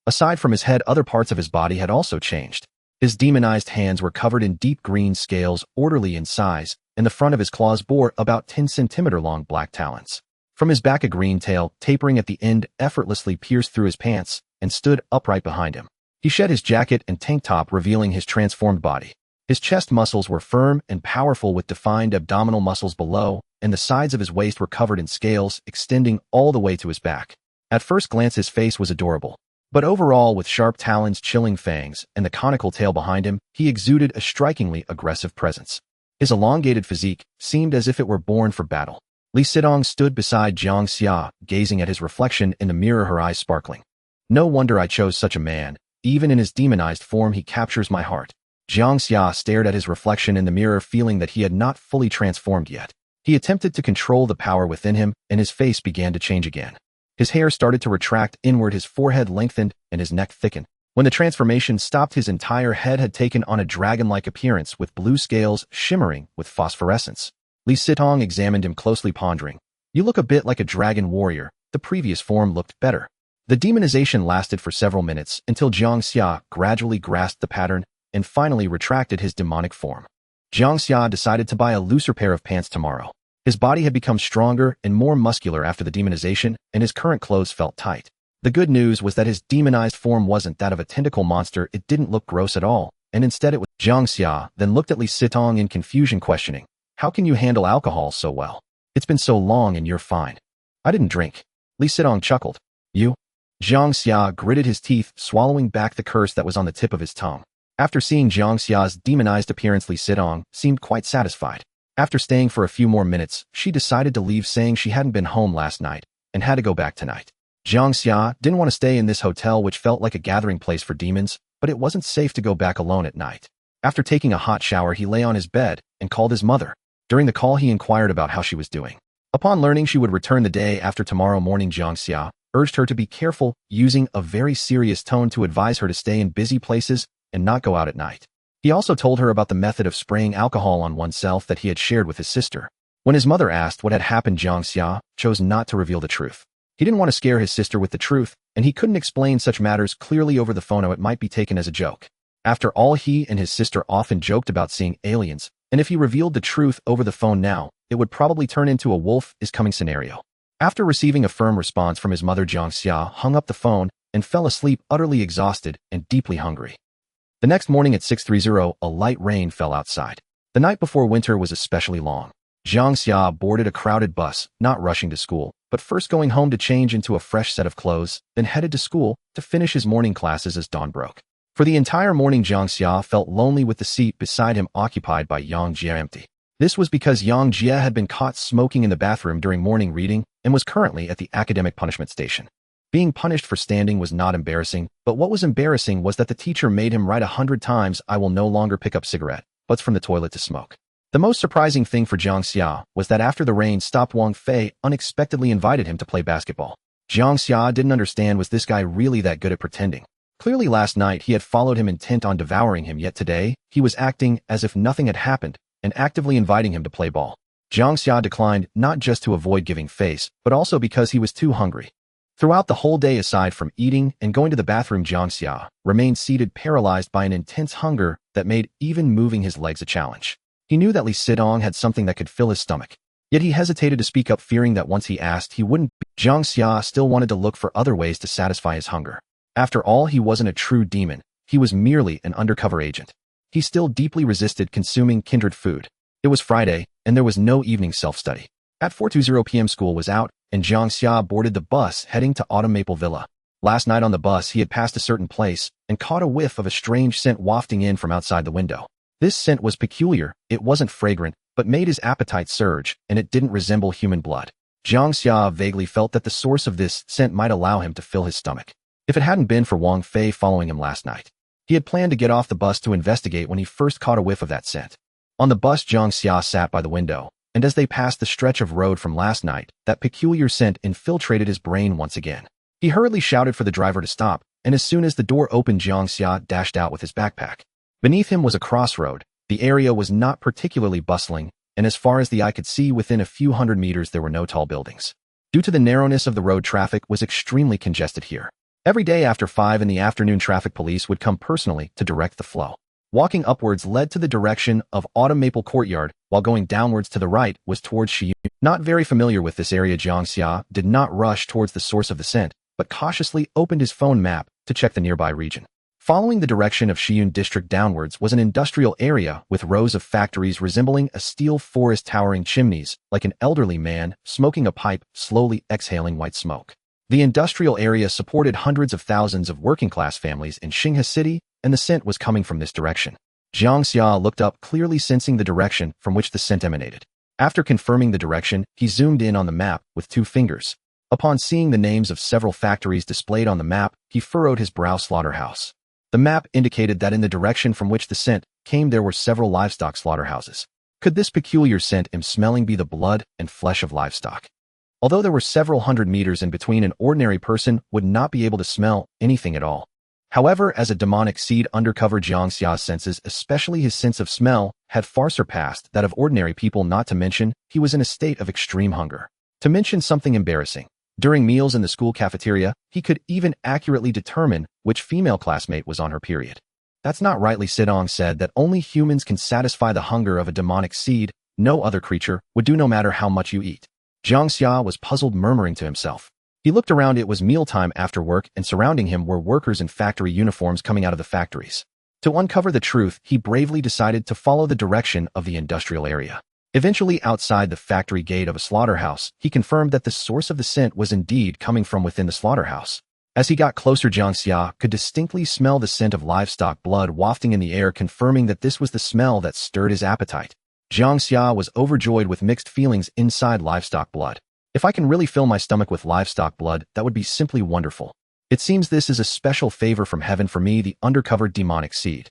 Aside from his head, other parts of his body had also changed. His demonized hands were covered in deep green scales, orderly in size, and the front of his claws bore about 10-centimeter long black talons. From his back a green tail, tapering at the end, effortlessly pierced through his pants and stood upright behind him. He shed his jacket and tank top, revealing his transformed body. His chest muscles were firm and powerful with defined abdominal muscles below, and the sides of his waist were covered in scales, extending all the way to his back. At first glance his face was adorable. But overall, with sharp talons, chilling fangs, and the conical tail behind him, he exuded a strikingly aggressive presence. His elongated physique seemed as if it were born for battle. Li Sidong stood beside Jiang Xia, gazing at his reflection in the mirror, her eyes sparkling. No wonder I chose such a man. Even in his demonized form he captures my heart. Jiang Xia stared at his reflection in the mirror, feeling that he had not fully transformed yet. He attempted to control the power within him, and his face began to change again. His hair started to retract inward, his forehead lengthened, and his neck thickened. When the transformation stopped, his entire head had taken on a dragon-like appearance with blue scales shimmering with phosphorescence. Li Sitong examined him closely, pondering. You look a bit like a dragon warrior. The previous form looked better. The demonization lasted for several minutes until Jiang Xia gradually grasped the pattern and finally retracted his demonic form. Jiang Xia decided to buy a looser pair of pants tomorrow. His body had become stronger and more muscular after the demonization, and his current clothes felt tight. The good news was that his demonized form wasn't that of a tentacle monster. It didn't look gross at all, and instead it was. Jiang Xia then looked at Li Sitong in confusion, questioning, how can you handle alcohol so well? It's been so long and you're fine. I didn't drink. Li Sitong chuckled. You? Jiang Xia gritted his teeth, swallowing back the curse that was on the tip of his tongue. After seeing Jiang Xia's demonized appearance, Li Sitong seemed quite satisfied. After staying for a few more minutes, she decided to leave, saying she hadn't been home last night and had to go back tonight. Jiang Xia didn't want to stay in this hotel, which felt like a gathering place for demons, but it wasn't safe to go back alone at night. After taking a hot shower, he lay on his bed and called his mother. During the call, he inquired about how she was doing. Upon learning she would return the day after tomorrow morning, Jiang Xia urged her to be careful, using a very serious tone to advise her to stay in busy places and not go out at night. He also told her about the method of spraying alcohol on oneself that he had shared with his sister. When his mother asked what had happened, Jiang Xia chose not to reveal the truth. He didn't want to scare his sister with the truth, and he couldn't explain such matters clearly over the phone, or it might be taken as a joke. After all, he and his sister often joked about seeing aliens, and if he revealed the truth over the phone now, it would probably turn into a wolf is coming scenario. After receiving a firm response from his mother, Jiang Xia hung up the phone and fell asleep, utterly exhausted and deeply hungry. The next morning at 6:30, a light rain fell outside. The night before winter was especially long. Jiang Xia boarded a crowded bus, not rushing to school, but first going home to change into a fresh set of clothes, then headed to school to finish his morning classes as dawn broke. For the entire morning, Jiang Xia felt lonely with the seat beside him occupied by Yang Jia empty. This was because Yang Jia had been caught smoking in the bathroom during morning reading and was currently at the academic punishment station. Being punished for standing was not embarrassing, but what was embarrassing was that the teacher made him write 100 times, I will no longer pick up cigarette butts from the toilet to smoke. The most surprising thing for Jiang Xia was that after the rain stopped, Wang Fei unexpectedly invited him to play basketball. Jiang Xia didn't understand, was this guy really that good at pretending? Clearly last night he had followed him intent on devouring him, yet today he was acting as if nothing had happened and actively inviting him to play ball. Jiang Xia declined, not just to avoid giving face, but also because he was too hungry. Throughout the whole day, aside from eating and going to the bathroom, Jiang Xia remained seated, paralyzed by an intense hunger that made even moving his legs a challenge. He knew that Li Sidong had something that could fill his stomach, yet he hesitated to speak up, fearing that once he asked, he wouldn't. Jiang Xia still wanted to look for other ways to satisfy his hunger. After all, he wasn't a true demon. He was merely an undercover agent. He still deeply resisted consuming kindred food. It was Friday, and there was no evening self-study. At 4:20 p.m. school was out, and Jiang Xia boarded the bus heading to Autumn Maple Villa. Last night on the bus, he had passed a certain place and caught a whiff of a strange scent wafting in from outside the window. This scent was peculiar. It wasn't fragrant, but made his appetite surge, and it didn't resemble human blood. Jiang Xia vaguely felt that the source of this scent might allow him to fill his stomach. If it hadn't been for Wang Fei following him last night, he had planned to get off the bus to investigate when he first caught a whiff of that scent. On the bus, Jiang Xia sat by the window, and as they passed the stretch of road from last night, that peculiar scent infiltrated his brain once again. He hurriedly shouted for the driver to stop, and as soon as the door opened, Jiang Xia dashed out with his backpack. Beneath him was a crossroad. The area was not particularly bustling, and as far as the eye could see within a few hundred meters there were no tall buildings. Due to the narrowness of the road, traffic was extremely congested here. Every day after 5 in the afternoon, traffic police would come personally to direct the flow. Walking upwards led to the direction of Autumn Maple Courtyard, while going downwards to the right was towards Shiyun. Not very familiar with this area, Jiang Xia did not rush towards the source of the scent, but cautiously opened his phone map to check the nearby region. Following the direction of Shiyun district downwards was an industrial area with rows of factories resembling a steel forest, towering chimneys, like an elderly man smoking a pipe, slowly exhaling white smoke. The industrial area supported hundreds of thousands of working-class families in Xinhe City, and the scent was coming from this direction. Jiang Xia looked up, clearly sensing the direction from which the scent emanated. After confirming the direction, he zoomed in on the map with 2 fingers. Upon seeing the names of several factories displayed on the map, he furrowed his brow. Slaughterhouse. The map indicated that in the direction from which the scent came there were several livestock slaughterhouses. Could this peculiar scent I'm smelling be the blood and flesh of livestock? Although there were several hundred meters in between, an ordinary person would not be able to smell anything at all. However, as a demonic seed, Undercover, Jiang Xia's senses, especially his sense of smell, had far surpassed that of ordinary people, not to mention he was in a state of extreme hunger. To mention something embarrassing, during meals in the school cafeteria, he could even accurately determine which female classmate was on her period. That's not right. Li Sidong said that only humans can satisfy the hunger of a demonic seed. No other creature would do, no matter how much you eat. Jiang Xia was puzzled, murmuring to himself. He looked around. It was mealtime after work, and surrounding him were workers in factory uniforms coming out of the factories. To uncover the truth, he bravely decided to follow the direction of the industrial area. Eventually, outside the factory gate of a slaughterhouse, he confirmed that the source of the scent was indeed coming from within the slaughterhouse. As he got closer, Jiang Xia could distinctly smell the scent of livestock blood wafting in the air, confirming that this was the smell that stirred his appetite. Jiang Xia was overjoyed with mixed feelings inside livestock blood. If I can really fill my stomach with livestock blood, that would be simply wonderful. It seems this is a special favor from heaven for me, the undercover demonic seed.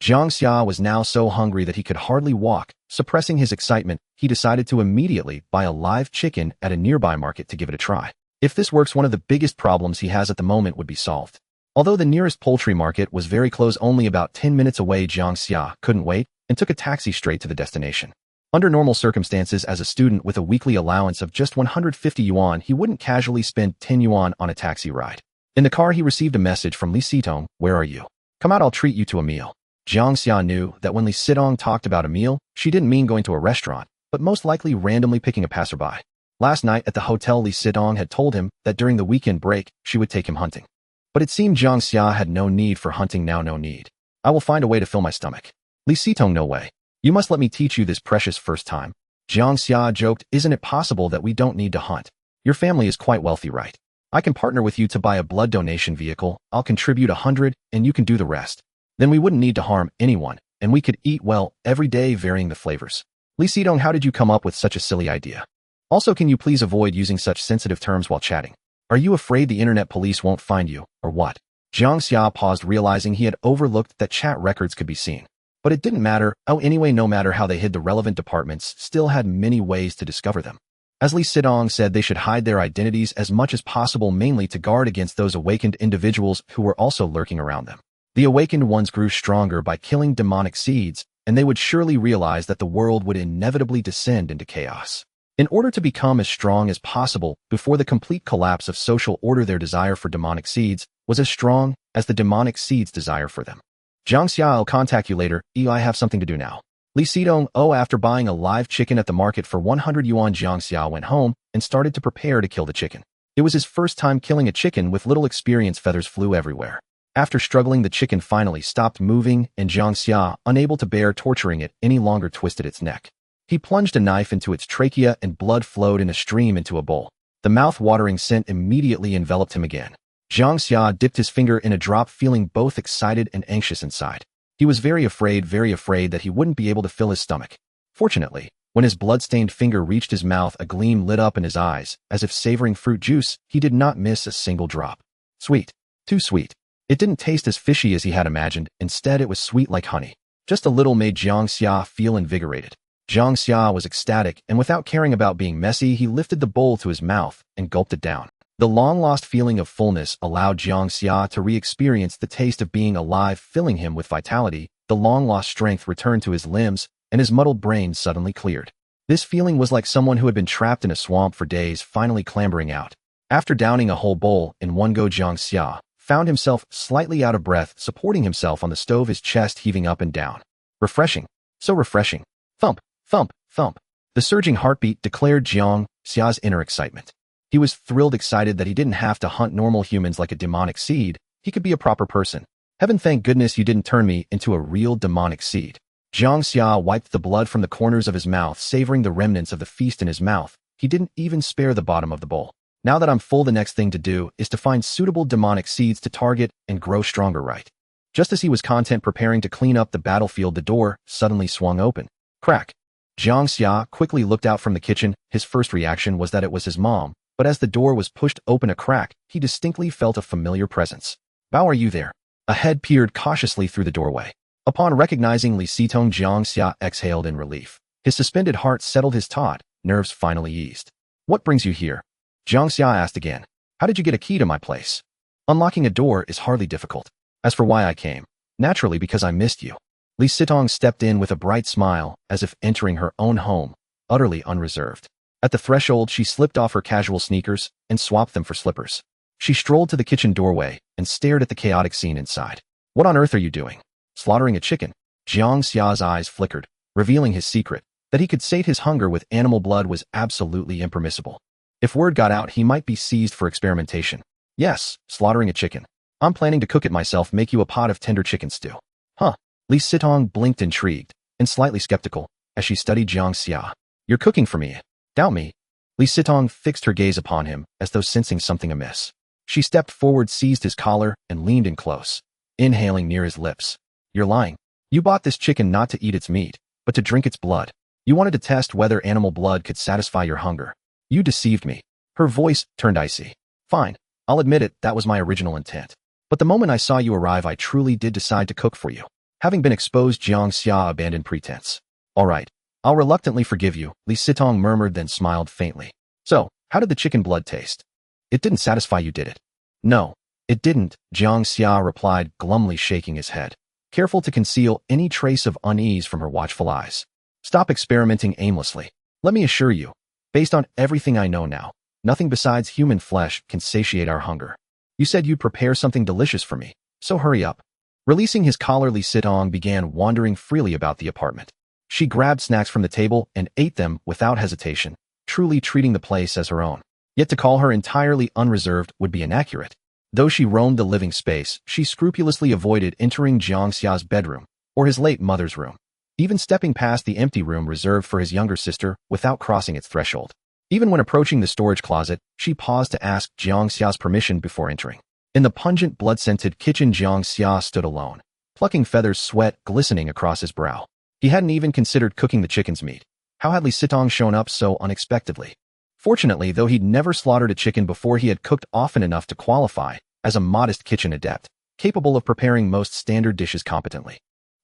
Jiang Xia was now so hungry that he could hardly walk. Suppressing his excitement, he decided to immediately buy a live chicken at a nearby market to give it a try. If this works, one of the biggest problems he has at the moment would be solved. Although the nearest poultry market was very close, only about 10 minutes away, Jiang Xia couldn't wait and took a taxi straight to the destination. Under normal circumstances, as a student with a weekly allowance of just 150 yuan, he wouldn't casually spend 10 yuan on a taxi ride. In the car, he received a message from Li Sitong. "Where are you? Come out, I'll treat you to a meal." Jiang Xia knew that when Li Sitong talked about a meal, she didn't mean going to a restaurant, but most likely randomly picking a passerby. Last night at the hotel, Li Sitong had told him that during the weekend break, she would take him hunting. But it seemed Jiang Xia had no need for hunting now. No need. I will find a way to fill my stomach. Li Sitong, no way. You must let me teach you this precious first time. Jiang Xia joked, "Isn't it possible that we don't need to hunt? Your family is quite wealthy, right? I can partner with you to buy a blood donation vehicle. I'll contribute 100 and you can do the rest. Then we wouldn't need to harm anyone, and we could eat well every day, varying the flavors." Li Sitong, how did you come up with such a silly idea? Also, can you please avoid using such sensitive terms while chatting? Are you afraid the internet police won't find you, or what? Jiang Xia paused, realizing he had overlooked that chat records could be seen. But it didn't matter. Anyway, no matter how they hid, the relevant departments still had many ways to discover them. As Li Sitong said, they should hide their identities as much as possible, mainly to guard against those awakened individuals who were also lurking around them. The awakened ones grew stronger by killing demonic seeds, and they would surely realize that the world would inevitably descend into chaos. In order to become as strong as possible before the complete collapse of social order, their desire for demonic seeds was as strong as the demonic seeds' desire for them. Jiang Xia, I'll contact you later. I have something to do now. Li Sitong, after buying a live chicken at the market for 100 yuan, Jiang Xia went home and started to prepare to kill the chicken. It was his first time killing a chicken. With little experience, feathers flew everywhere. After struggling, the chicken finally stopped moving, and Jiang Xia, unable to bear torturing it any longer, twisted its neck. He plunged a knife into its trachea and blood flowed in a stream into a bowl. The mouth-watering scent immediately enveloped him again. Jiang Xia dipped his finger in a drop, feeling both excited and anxious inside. He was very afraid that he wouldn't be able to fill his stomach. Fortunately, when his blood-stained finger reached his mouth, a gleam lit up in his eyes, as if savoring fruit juice. He did not miss a single drop. Sweet. Too sweet. It didn't taste as fishy as he had imagined. Instead, it was sweet like honey. Just a little made Jiang Xia feel invigorated. Jiang Xia was ecstatic, and without caring about being messy, he lifted the bowl to his mouth and gulped it down. The long-lost feeling of fullness allowed Jiang Xia to re-experience the taste of being alive, filling him with vitality. The long-lost strength returned to his limbs, and his muddled brain suddenly cleared. This feeling was like someone who had been trapped in a swamp for days finally clambering out. After downing a whole bowl in one go, Jiang Xia found himself slightly out of breath, supporting himself on the stove, his chest heaving up and down. Refreshing. So refreshing. Thump, thump, thump. The surging heartbeat declared Jiang Xia's inner excitement. He was thrilled, excited that he didn't have to hunt normal humans like a demonic seed. He could be a proper person. Heaven, thank goodness you didn't turn me into a real demonic seed. Jiang Xia wiped the blood from the corners of his mouth, savoring the remnants of the feast in his mouth. He didn't even spare the bottom of the bowl. Now that I'm full, the next thing to do is to find suitable demonic seeds to target and grow stronger, right? Just as he was content preparing to clean up the battlefield, the door suddenly swung open. Crack. Jiang Xia quickly looked out from the kitchen. His first reaction was that it was his mom, but as the door was pushed open a crack, he distinctly felt a familiar presence. Bao, are you there? A head peered cautiously through the doorway. Upon recognizing Li Sitong, Jiang Xia exhaled in relief. His suspended heart settled, his taut nerves finally eased. What brings you here? Jiang Xia asked again. How did you get a key to my place? Unlocking a door is hardly difficult. As for why I came, naturally because I missed you. Li Sitong stepped in with a bright smile, as if entering her own home, utterly unreserved. At the threshold, she slipped off her casual sneakers and swapped them for slippers. She strolled to the kitchen doorway and stared at the chaotic scene inside. What on earth are you doing? Slaughtering a chicken? Jiang Xia's eyes flickered, revealing his secret. That he could sate his hunger with animal blood was absolutely impermissible. If word got out, he might be seized for experimentation. Yes, slaughtering a chicken. I'm planning to cook it myself, make you a pot of tender chicken stew. Huh. Li Sitong blinked, intrigued and slightly skeptical as she studied Jiang Xia. You're cooking for me? Doubt me. Li Sitong fixed her gaze upon him as though sensing something amiss. She stepped forward, seized his collar, and leaned in close, inhaling near his lips. You're lying. You bought this chicken not to eat its meat, but to drink its blood. You wanted to test whether animal blood could satisfy your hunger. You deceived me. Her voice turned icy. Fine, I'll admit it, that was my original intent. But the moment I saw you arrive, I truly did decide to cook for you. Having been exposed, Jiang Xia abandoned pretense. All right, I'll reluctantly forgive you, Li Sitong murmured, then smiled faintly. So, how did the chicken blood taste? It didn't satisfy you, did it? No, it didn't, Jiang Xia replied, glumly shaking his head, careful to conceal any trace of unease from her watchful eyes. Stop experimenting aimlessly. Let me assure you, based on everything I know now, nothing besides human flesh can satiate our hunger. You said you'd prepare something delicious for me, so hurry up. Releasing his collar, Li Sitong began wandering freely about the apartment. She grabbed snacks from the table and ate them without hesitation, truly treating the place as her own. Yet to call her entirely unreserved would be inaccurate. Though she roamed the living space, she scrupulously avoided entering Jiang Xia's bedroom or his late mother's room, even stepping past the empty room reserved for his younger sister without crossing its threshold. Even when approaching the storage closet, she paused to ask Jiang Xia's permission before entering. In the pungent, blood-scented kitchen, Jiang Xia stood alone, plucking feathers, sweat glistening across his brow. He hadn't even considered cooking the chicken's meat. How had Li Sitong shown up so unexpectedly? Fortunately, though he'd never slaughtered a chicken before, he had cooked often enough to qualify as a modest kitchen adept, capable of preparing most standard dishes competently.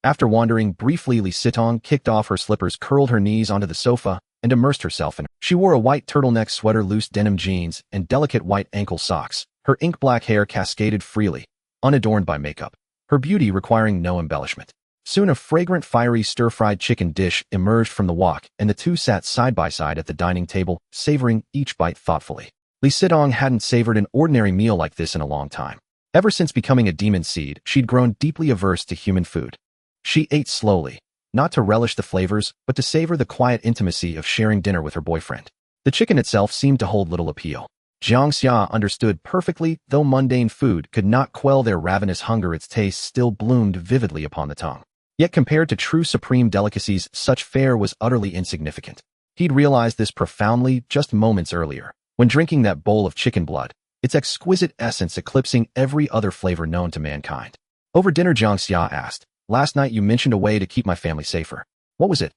After wandering briefly, Li Sitong kicked off her slippers, curled her knees onto the sofa, and immersed herself in it. She wore a white turtleneck sweater, loose denim jeans, and delicate white ankle socks. Her ink-black hair cascaded freely, unadorned by makeup, her beauty requiring no embellishment. Soon a fragrant, fiery stir-fried chicken dish emerged from the wok, and the two sat side by side at the dining table, savoring each bite thoughtfully. Li Sitong hadn't savored an ordinary meal like this in a long time. Ever since becoming a demon seed, she'd grown deeply averse to human food. She ate slowly, not to relish the flavors, but to savor the quiet intimacy of sharing dinner with her boyfriend. The chicken itself seemed to hold little appeal. Jiang Xia understood perfectly, though mundane food could not quell their ravenous hunger, its taste still bloomed vividly upon the tongue. Yet compared to true supreme delicacies, such fare was utterly insignificant. He'd realized this profoundly just moments earlier, when drinking that bowl of chicken blood, its exquisite essence eclipsing every other flavor known to mankind. Over dinner, Jiang Xia asked, "Last night you mentioned a way to keep my family safer. What was it?"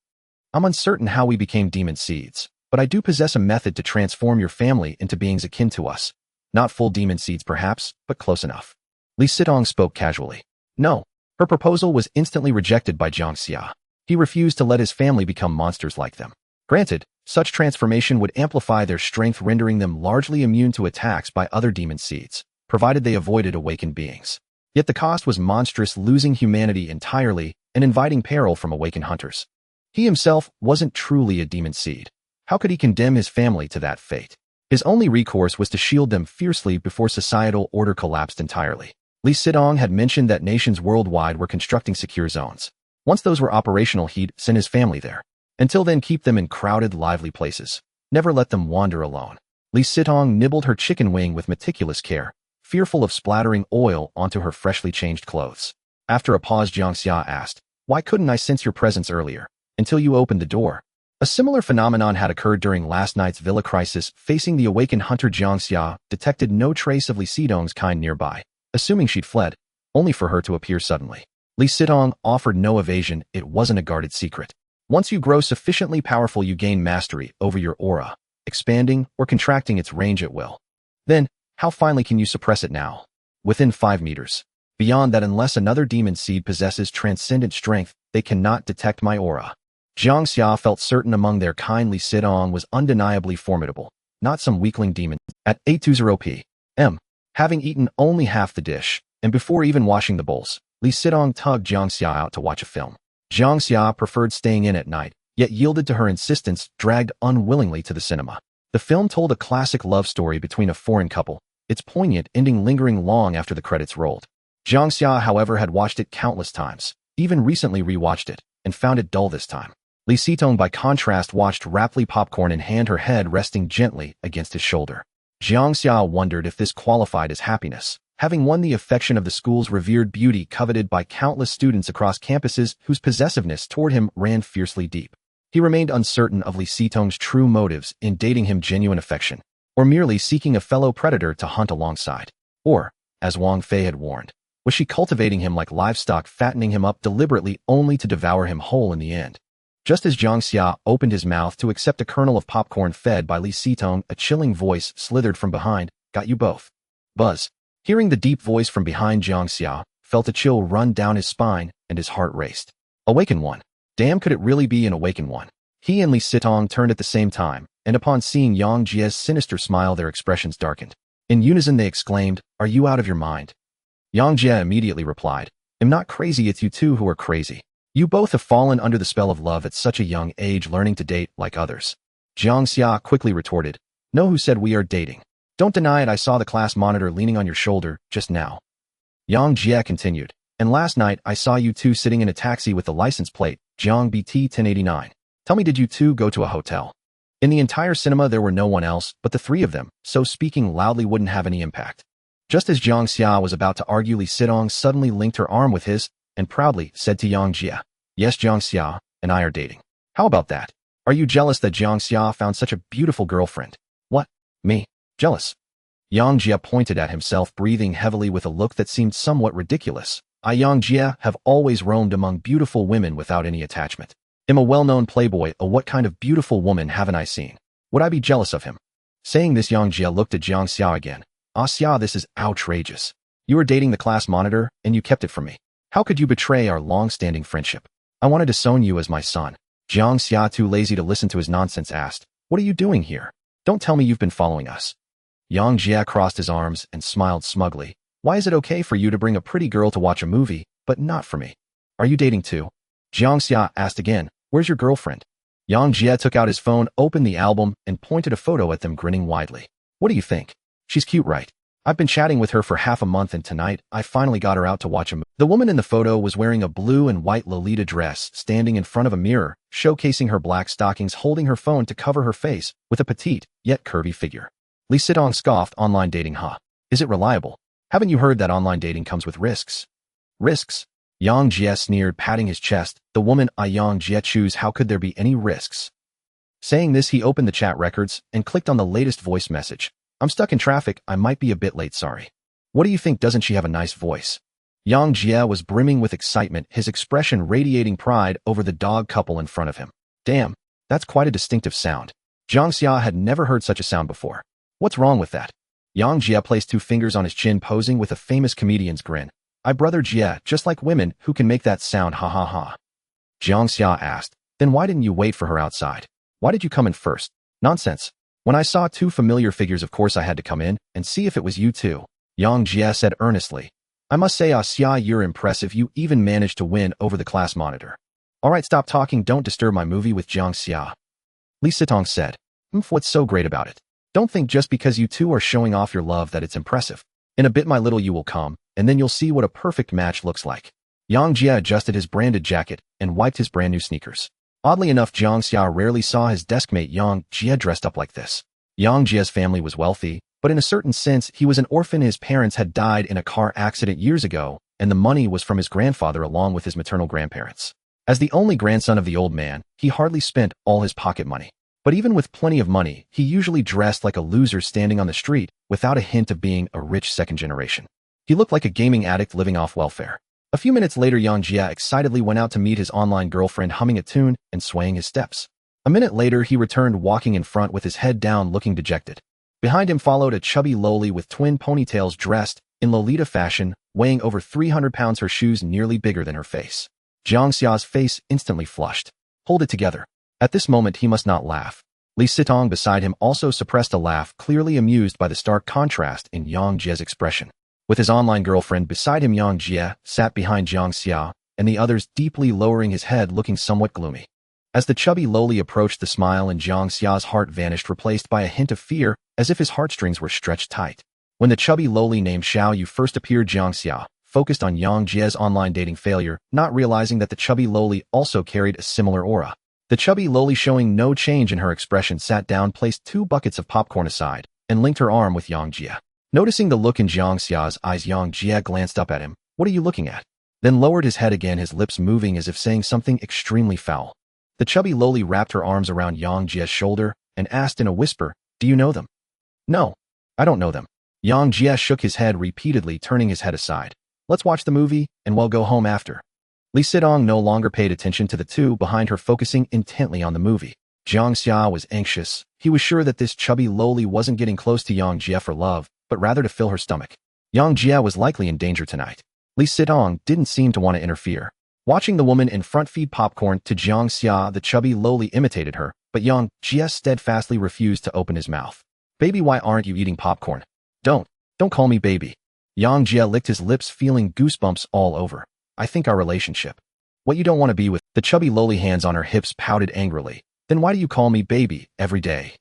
"I'm uncertain how we became demon seeds, but I do possess a method to transform your family into beings akin to us. Not full demon seeds perhaps, but close enough." Li Sitong spoke casually. No. Her proposal was instantly rejected by Jiang Xia. He refused to let his family become monsters like them. Granted, such transformation would amplify their strength, rendering them largely immune to attacks by other demon seeds, provided they avoided awakened beings. Yet the cost was monstrous, losing humanity entirely and inviting peril from awakened hunters. He himself wasn't truly a demon seed. How could he condemn his family to that fate? His only recourse was to shield them fiercely before societal order collapsed entirely. Li Sidong had mentioned that nations worldwide were constructing secure zones. Once those were operational, he'd send his family there. Until then, keep them in crowded, lively places. Never let them wander alone. Li Sidong nibbled her chicken wing with meticulous care, fearful of splattering oil onto her freshly changed clothes. After a pause, Jiang Xia asked, "Why couldn't I sense your presence earlier, until you opened the door?" A similar phenomenon had occurred during last night's villa crisis. Facing the awakened hunter, Jiang Xia detected no trace of Li Sidong's kind nearby, assuming she'd fled, only for her to appear suddenly. Li Sidong offered no evasion. It wasn't a guarded secret. Once you grow sufficiently powerful, you gain mastery over your aura, expanding or contracting its range at will. Then, how finely can you suppress it now? Within 5 meters. Beyond that, unless another demon seed possesses transcendent strength, they cannot detect my aura. Jiang Xia felt certain among their kind Li Sidong was undeniably formidable, not some weakling demon. At 8:20 p.m., having eaten only half the dish, and before even washing the bowls, Li Sidong tugged Jiang Xia out to watch a film. Jiang Xia preferred staying in at night, yet yielded to her insistence, dragged unwillingly to the cinema. The film told a classic love story between a foreign couple, its poignant ending lingering long after the credits rolled. Jiang Xia, however, had watched it countless times, even recently rewatched it, and found it dull this time. Li Sidong, by contrast, watched raptly popcorn in hand, her head resting gently against his shoulder. Jiang Xia wondered if this qualified as happiness, having won the affection of the school's revered beauty, coveted by countless students across campuses whose possessiveness toward him ran fiercely deep. He remained uncertain of Li Sidong's true motives in dating him: genuine affection, or merely seeking a fellow predator to hunt alongside. Or, as Wang Fei had warned, was she cultivating him like livestock, fattening him up deliberately only to devour him whole in the end? Just as Jiang Xia opened his mouth to accept a kernel of popcorn fed by Li Sidong, a chilling voice slithered from behind. "Got you both." Buzz. Hearing the deep voice from behind, Jiang Xia felt a chill run down his spine and his heart raced. Awaken one. Damn, could it really be an awakened one? He and Li Sidong turned at the same time, and upon seeing Yang Jia's sinister smile, their expressions darkened. In unison they exclaimed, "Are you out of your mind?" Yang Jia immediately replied, "I'm not crazy, it's you two who are crazy. You both have fallen under the spell of love at such a young age, learning to date like others." Jiang Xia quickly retorted, "No, who said we are dating? Don't deny it, I saw the class monitor leaning on your shoulder just now." Yang Jia continued, "And last night I saw you two sitting in a taxi with the license plate, Jiang BT 1089. Tell me, did you two go to a hotel?" In the entire cinema there were no one else but the three of them, so speaking loudly wouldn't have any impact. Just as Jiang Xia was about to argue, Li Sidong suddenly linked her arm with his, and proudly said to Yang Jia, "Yes, Jiang Xia and I are dating. How about that? Are you jealous that Jiang Xia found such a beautiful girlfriend?" "What? Me? Jealous?" Yang Jia pointed at himself, breathing heavily with a look that seemed somewhat ridiculous. "I, Yang Jia, have always roamed among beautiful women without any attachment. Am a well-known playboy. What kind of beautiful woman haven't I seen? Would I be jealous of him?" Saying this, Yang Jia looked at Jiang Xia again. "Ah, Xia, this is outrageous. You were dating the class monitor, and you kept it from me. How could you betray our long-standing friendship? I wanted to disown you as my son." Jiang Xia, too lazy to listen to his nonsense, asked, "What are you doing here? Don't tell me you've been following us." Yang Jia crossed his arms and smiled smugly. "Why is it okay for you to bring a pretty girl to watch a movie, but not for me? Are you dating too?" Jiang Xia asked again, "Where's your girlfriend?" Yang Jia took out his phone, opened the album, and pointed a photo at them, grinning widely. "What do you think? She's cute, right? I've been chatting with her for half a month, and tonight I finally got her out to watch a movie." The woman in the photo was wearing a blue and white Lolita dress, standing in front of a mirror, showcasing her black stockings, holding her phone to cover her face with a petite, yet curvy figure. Li Sidong scoffed, "Online dating, huh? Is it reliable? Haven't you heard that online dating comes with risks?" "Risks?" Yang Jia sneered, patting his chest. "The woman I, Yang Jia, choose, how could there be any risks?" Saying this, he opened the chat records and clicked on the latest voice message. "I'm stuck in traffic, I might be a bit late, sorry. What do you think, doesn't she have a nice voice?" Yang Jia was brimming with excitement, his expression radiating pride over the dog couple in front of him. "Damn, that's quite a distinctive sound." Jiang Xia had never heard such a sound before. "What's wrong with that?" Yang Jia placed 2 fingers on his chin, posing with a famous comedian's grin. "I, brother Jia, just like women who can make that sound, ha ha ha." Jiang Xia asked, "Then why didn't you wait for her outside? Why did you come in first?" "Nonsense. When I saw 2 familiar figures, of course I had to come in and see if it was you two," Yang Jia said earnestly. "I must say, Xia, you're impressive. You even managed to win over the class monitor." Alright, stop talking, don't disturb my movie with Jiang Xia. Li Sitong said. What's so great about it? Don't think just because you two are showing off your love that it's impressive. In a bit my little you will come, and then you'll see what a perfect match looks like. Jiang Xia adjusted his branded jacket and wiped his brand new sneakers. Oddly enough, Jiang Xia rarely saw his deskmate Jiang Xia dressed up like this. Jiang Xia's family was wealthy, but in a certain sense he was an orphan. His parents had died in a car accident years ago, and the money was from his grandfather along with his maternal grandparents. As the only grandson of the old man, he hardly spent all his pocket money. But even with plenty of money, he usually dressed like a loser standing on the street, without a hint of being a rich second generation. He looked like a gaming addict living off welfare. A few minutes later, Jiang Xia excitedly went out to meet his online girlfriend, humming a tune and swaying his steps. A minute later, he returned walking in front with his head down, looking dejected. Behind him followed a chubby loli with twin ponytails, dressed in Lolita fashion, weighing over 300 pounds, her shoes nearly bigger than her face. Jiang Xia's face instantly flushed. Hold it together. At this moment he must not laugh. Li Sitong beside him also suppressed a laugh, clearly amused by the stark contrast in Jiang Jia's expression. With his online girlfriend beside him, Jiang Xia sat behind Jiang Xia, and the others deeply lowering his head, looking somewhat gloomy. As the chubby loli approached, the smile in Jiang Xia's heart vanished, replaced by a hint of fear, as if his heartstrings were stretched tight. When the chubby loli named Xiao Yu first appeared, Jiang Xia focused on Jiang Jia's online dating failure, not realizing that the chubby loli also carried a similar aura. The chubby loli, showing no change in her expression, sat down, placed 2 buckets of popcorn aside, and linked her arm with Jiang Xia. Noticing the look in Jiang Xia's eyes, Jiang Xia glanced up at him. What are you looking at? Then lowered his head again, his lips moving as if saying something extremely foul. The chubby loli wrapped her arms around Jiang Jia's shoulder and asked in a whisper, do you know them? No, I don't know them. Jiang Xia shook his head repeatedly, turning his head aside. Let's watch the movie, and we'll go home after. Li Sitong no longer paid attention to the two behind her, focusing intently on the movie. Jiang Xia was anxious. He was sure that this chubby loli wasn't getting close to Jiang Xia for love, but rather to fill her stomach. Jiang Xia was likely in danger tonight. Li Sitong didn't seem to want to interfere. Watching the woman in front feed popcorn to Jiang Xia, the chubby loli imitated her, but Jiang Xia steadfastly refused to open his mouth. Baby, why aren't you eating popcorn? Don't call me baby. Jiang Xia licked his lips, feeling goosebumps all over. I think our relationship. What you don't want to be with. The chubby loli, hands on her hips, pouted angrily. Then why do you call me baby every day?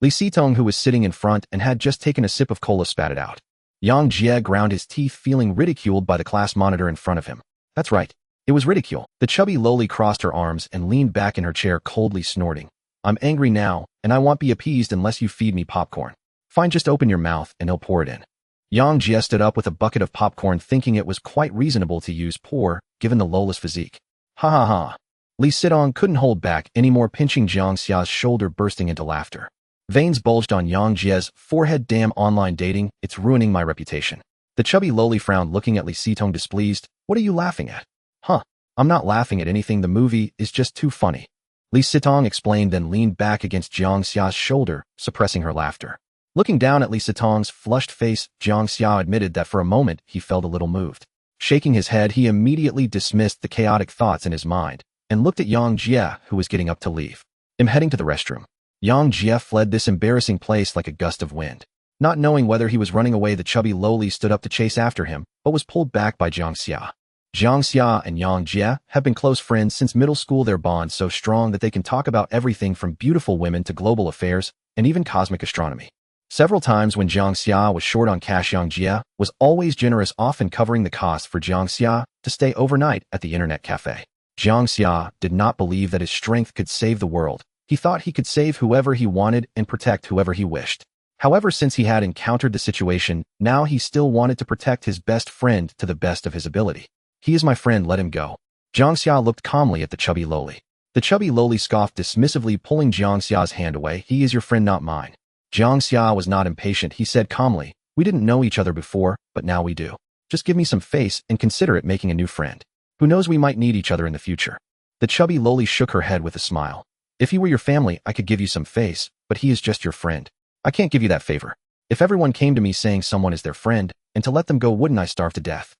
Li Sitong, who was sitting in front and had just taken a sip of cola, spat it out. Jiang Xia ground his teeth, feeling ridiculed by the class monitor in front of him. That's right. It was ridicule. The chubby loli crossed her arms and leaned back in her chair, coldly snorting. I'm angry now, and I won't be appeased unless you feed me popcorn. Fine, just open your mouth and I'll pour it in. Jiang Xia stood up with a bucket of popcorn, thinking it was quite reasonable to use pour, given the lola's physique. Ha ha ha. Li Sitong couldn't hold back anymore, pinching Jiang Xia's shoulder, bursting into laughter. Veins bulged on Jiang Jia's forehead. Damn online dating, it's ruining my reputation. The chubby loli frowned, looking at Li Sitong displeased. What are you laughing at? Huh. I'm not laughing at anything, the movie is just too funny. Li Sitong explained, then leaned back against Jiang Xia's shoulder, suppressing her laughter. Looking down at Li Sitong's flushed face, Jiang Xia admitted that for a moment he felt a little moved. Shaking his head, he immediately dismissed the chaotic thoughts in his mind and looked at Jiang Xia, who was getting up to leave. I'm heading to the restroom. Jiang Xia fled this embarrassing place like a gust of wind. Not knowing whether he was running away, the chubby loli stood up to chase after him, but was pulled back by Jiang Xia. Jiang Xia and Jiang Xia have been close friends since middle school, their bond so strong that they can talk about everything from beautiful women to global affairs and even cosmic astronomy. Several times when Jiang Xia was short on cash, Jiang Xia was always generous, often covering the cost for Jiang Xia to stay overnight at the internet cafe. Jiang Xia did not believe that his strength could save the world. He thought he could save whoever he wanted and protect whoever he wished. However, since he had encountered the situation, now he still wanted to protect his best friend to the best of his ability. He is my friend, let him go. Jiang Xia looked calmly at the chubby loli. The chubby loli scoffed dismissively, pulling Jiang Xia's hand away. He is your friend, not mine. Jiang Xia was not impatient. He said calmly, we didn't know each other before, but now we do. Just give me some face and consider it making a new friend. Who knows, we might need each other in the future. The chubby loli shook her head with a smile. If he were your family, I could give you some face, but he is just your friend. I can't give you that favor. If everyone came to me saying someone is their friend, and to let them go, wouldn't I starve to death?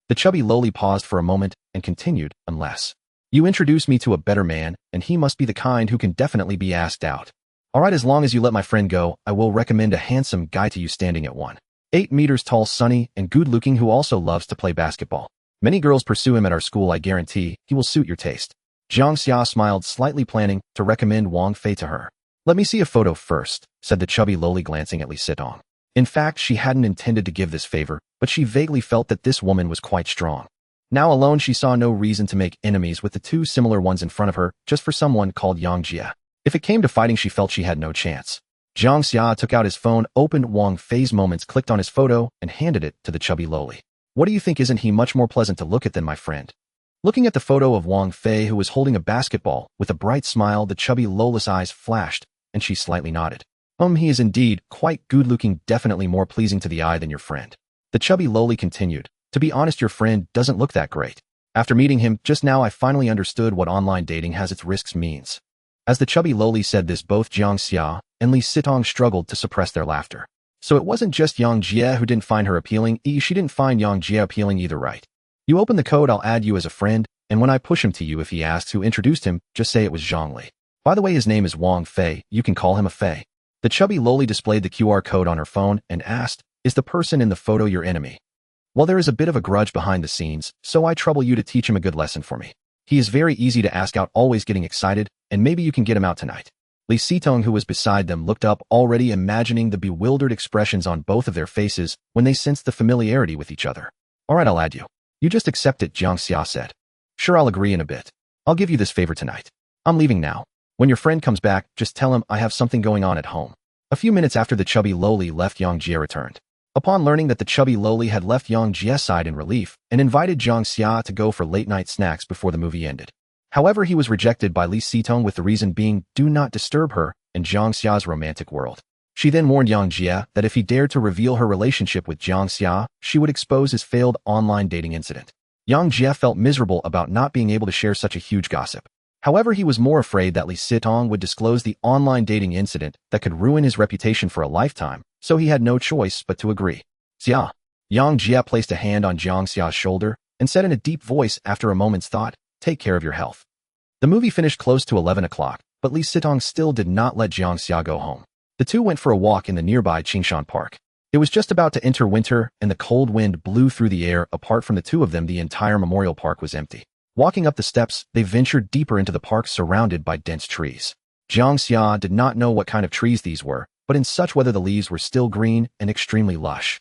The chubby loli paused for a moment and continued, unless you introduce me to a better man, and he must be the kind who can definitely be asked out. Alright, as long as you let my friend go, I will recommend a handsome guy to you, standing at 1.8 meters tall, sunny and good looking, who also loves to play basketball. Many girls pursue him at our school. I guarantee he will suit your taste. Jiang Xia smiled, slightly planning to recommend Wang Fei to her. Let me see a photo first, said the chubby lowly, glancing at Li Sitong. In fact, she hadn't intended to give this favor, but she vaguely felt that this woman was quite strong. Now alone, she saw no reason to make enemies with the two similar ones in front of her just for someone called Jiang Xia. If it came to fighting, she felt she had no chance. Jiang Xia took out his phone, opened Wang Fei's moments, clicked on his photo, and handed it to the chubby lowly. What do you think? Isn't he much more pleasant to look at than my friend? Looking at the photo of Wang Fei, who was holding a basketball, with a bright smile, the chubby lowly's eyes flashed, and she slightly nodded. He is indeed quite good-looking, definitely more pleasing to the eye than your friend. The chubby lowly continued. To be honest, your friend doesn't look that great. After meeting him just now, I finally understood what online dating has its risks means. As the chubby lowly said this, both Jiang Xia and Li Sitong struggled to suppress their laughter. So it wasn't just Jiang Xia who didn't find her appealing. She didn't find Jiang Xia appealing either, right? You open the code, I'll add you as a friend, and when I push him to you, if he asks who introduced him, just say it was Zhang Li. By the way, his name is Wang Fei. You can call him a Fei. The chubby lowly displayed the QR code on her phone and asked, is the person in the photo your enemy? Well, there is a bit of a grudge behind the scenes, so I trouble you to teach him a good lesson for me. He is very easy to ask out, always getting excited, and maybe you can get him out tonight. Li Sitong, who was beside them, looked up, already imagining the bewildered expressions on both of their faces when they sensed the familiarity with each other. All right, I'll add you. You just accept it, Jiang Xia said. Sure, I'll agree in a bit. I'll give you this favor tonight. I'm leaving now. When your friend comes back, just tell him I have something going on at home. A few minutes after the chubby lowly left, Jiang Xia returned. Upon learning that the chubby lowly had left Jiang Xia's side in relief and invited Jiang Xia to go for late-night snacks before the movie ended. However, he was rejected by Li Sitong, with the reason being, do not disturb her in Jiang Xia's romantic world. She then warned Jiang Xia that if he dared to reveal her relationship with Jiang Xia, she would expose his failed online dating incident. Jiang Xia felt miserable about not being able to share such a huge gossip. However, he was more afraid that Li Sitong would disclose the online dating incident that could ruin his reputation for a lifetime, so he had no choice but to agree. Xia. Jiang Xia placed a hand on Jiang Xia's shoulder and said in a deep voice after a moment's thought, take care of your health. The movie finished close to 11 o'clock, but Li Sitong still did not let Jiang Xia go home. The two went for a walk in the nearby Qingshan Park. It was just about to enter winter, and the cold wind blew through the air. Apart from the two of them, the entire memorial park was empty. Walking up the steps, they ventured deeper into the park, surrounded by dense trees. Jiang Xia did not know what kind of trees these were, but in such weather the leaves were still green and extremely lush.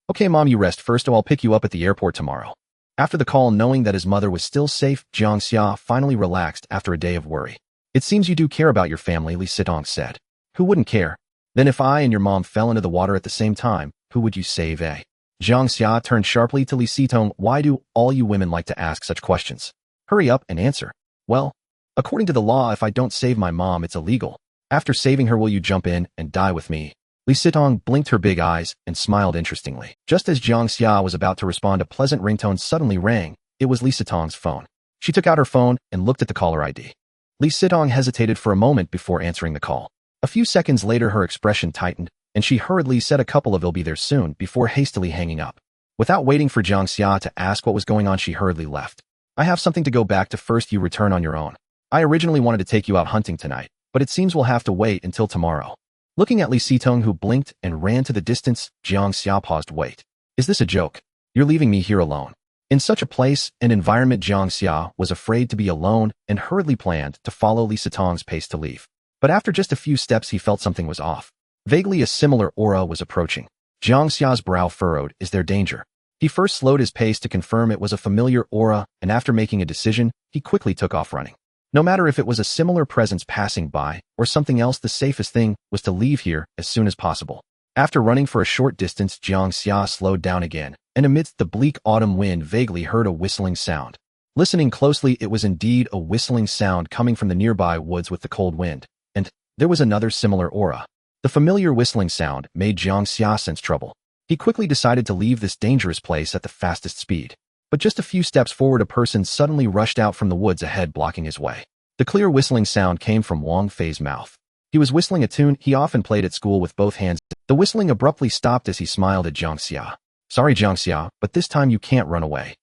Okay, Mom, you rest first, or I'll pick you up at the airport tomorrow. After the call, knowing that his mother was still safe, Jiang Xia finally relaxed after a day of worry. It seems you do care about your family, Li Sitong said. Who wouldn't care? Then if I and your mom fell into the water at the same time, who would you save, eh? Jiang Xia turned sharply to Li Sitong. Why do all you women like to ask such questions? Hurry up and answer. Well, according to the law, if I don't save my mom, it's illegal. After saving her, will you jump in and die with me? Li Sitong blinked her big eyes and smiled interestingly. Just as Jiang Xia was about to respond, a pleasant ringtone suddenly rang. It was Li Sitong's phone. She took out her phone and looked at the caller ID. Li Sitong hesitated for a moment before answering the call. A few seconds later, her expression tightened, and she hurriedly said a couple of "I'll be there soon" before hastily hanging up. Without waiting for Jiang Xia to ask what was going on, she hurriedly left. I have something to go back to first. You return on your own. I originally wanted to take you out hunting tonight, but it seems we'll have to wait until tomorrow. Looking at Li Sitong, who blinked and ran to the distance, Jiang Xia paused. Wait. Is this a joke? You're leaving me here alone? In such a place and environment, Jiang Xia was afraid to be alone and hurriedly planned to follow Li Sitong's pace to leave. But after just a few steps, he felt something was off. Vaguely, a similar aura was approaching. Jiang Xia's brow furrowed. Is there danger? He first slowed his pace to confirm it was a familiar aura, and after making a decision, he quickly took off running. No matter if it was a similar presence passing by or something else, the safest thing was to leave here as soon as possible. After running for a short distance, Jiang Xia slowed down again, and amidst the bleak autumn wind vaguely heard a whistling sound. Listening closely, it was indeed a whistling sound coming from the nearby woods with the cold wind, and there was another similar aura. The familiar whistling sound made Jiang Xia sense trouble. He quickly decided to leave this dangerous place at the fastest speed. But just a few steps forward, a person suddenly rushed out from the woods ahead, blocking his way. The clear whistling sound came from Wang Fei's mouth. He was whistling a tune he often played at school with both hands. The whistling abruptly stopped as he smiled at Jiang Xia. Sorry, Jiang Xia, but this time you can't run away.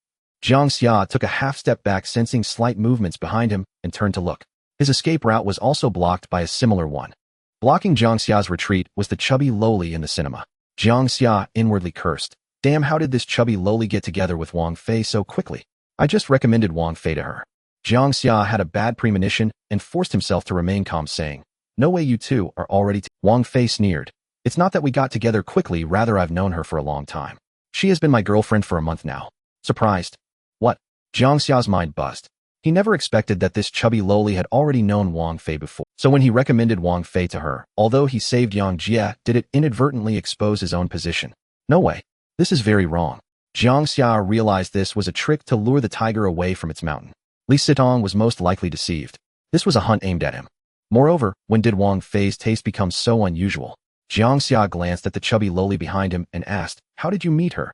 Jiang Xia took a half step back, sensing slight movements behind him, and turned to look. His escape route was also blocked by a similar one. Blocking Jiang Xia's retreat was the chubby lowly in the cinema. Jiang Xia inwardly cursed. Damn, how did this chubby lowly get together with Wang Fei so quickly? I just recommended Wang Fei to her. Jiang Xia had a bad premonition and forced himself to remain calm, saying, "No way, you two are already Wang Fei sneered. "It's not that we got together quickly, rather I've known her for a long time. She has been my girlfriend for a month now." Surprised? What? Jiang Xia's mind buzzed. He never expected that this chubby lowly had already known Wang Fei before. So when he recommended Wang Fei to her, although he saved Jiang Xia, did it inadvertently expose his own position? No way. This is very wrong. Jiang Xia realized this was a trick to lure the tiger away from its mountain. Li Sitong was most likely deceived. This was a hunt aimed at him. Moreover, when did Wang Fei's taste become so unusual? Jiang Xia glanced at the chubby lowly behind him and asked, "How did you meet her?"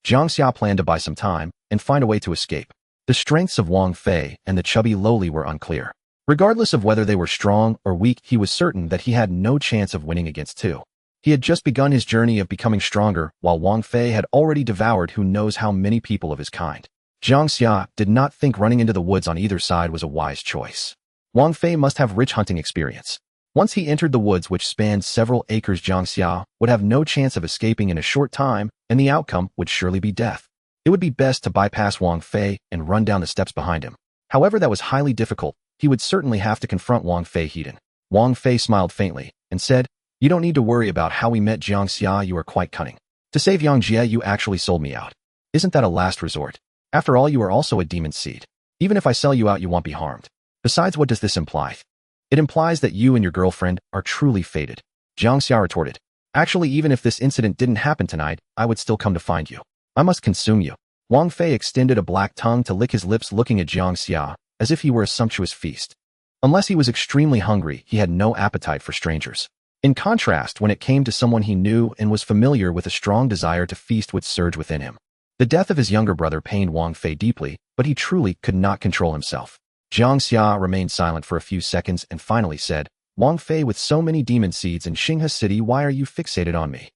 Jiang Xia planned to buy some time and find a way to escape. The strengths of Wang Fei and the chubby lowly were unclear. Regardless of whether they were strong or weak, he was certain that he had no chance of winning against two. He had just begun his journey of becoming stronger, while Wang Fei had already devoured who knows how many people of his kind. Jiang Xia did not think running into the woods on either side was a wise choice. Wang Fei must have rich hunting experience. Once he entered the woods, which spanned several acres, Jiang Xia would have no chance of escaping in a short time, and the outcome would surely be death. It would be best to bypass Wang Fei and run down the steps behind him. However, that was highly difficult. He would certainly have to confront Wang Fei head-on. Wang Fei smiled faintly and said, "You don't need to worry about how we met, Jiang Xia. You are quite cunning. To save Jiang Xia, you actually sold me out. Isn't that a last resort? After all, you are also a demon seed. Even if I sell you out, you won't be harmed. Besides, what does this imply? It implies that you and your girlfriend are truly fated." Jiang Xia retorted, "Actually, even if this incident didn't happen tonight, I would still come to find you. I must consume you." Wang Fei extended a black tongue to lick his lips, looking at Jiang Xia as if he were a sumptuous feast. Unless he was extremely hungry, he had no appetite for strangers. In contrast, when it came to someone he knew and was familiar with, a strong desire to feast would surge within him. The death of his younger brother pained Wang Fei deeply, but he truly could not control himself. Jiang Xia remained silent for a few seconds and finally said, "Wang Fei, with so many demon seeds in Xinghe City, why are you fixated on me?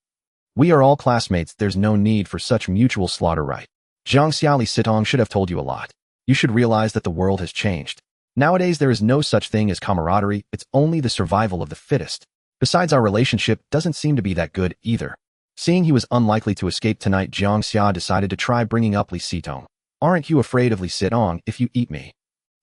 We are all classmates, there's no need for such mutual slaughter, right?" Jiang Xia, Li Sitong should have told you a lot. You should realize that the world has changed. Nowadays there is no such thing as camaraderie, it's only the survival of the fittest. Besides, our relationship doesn't seem to be that good either. Seeing he was unlikely to escape tonight, Jiang Xia decided to try bringing up Li Sitong. "Aren't you afraid of Li Sitong if you eat me?"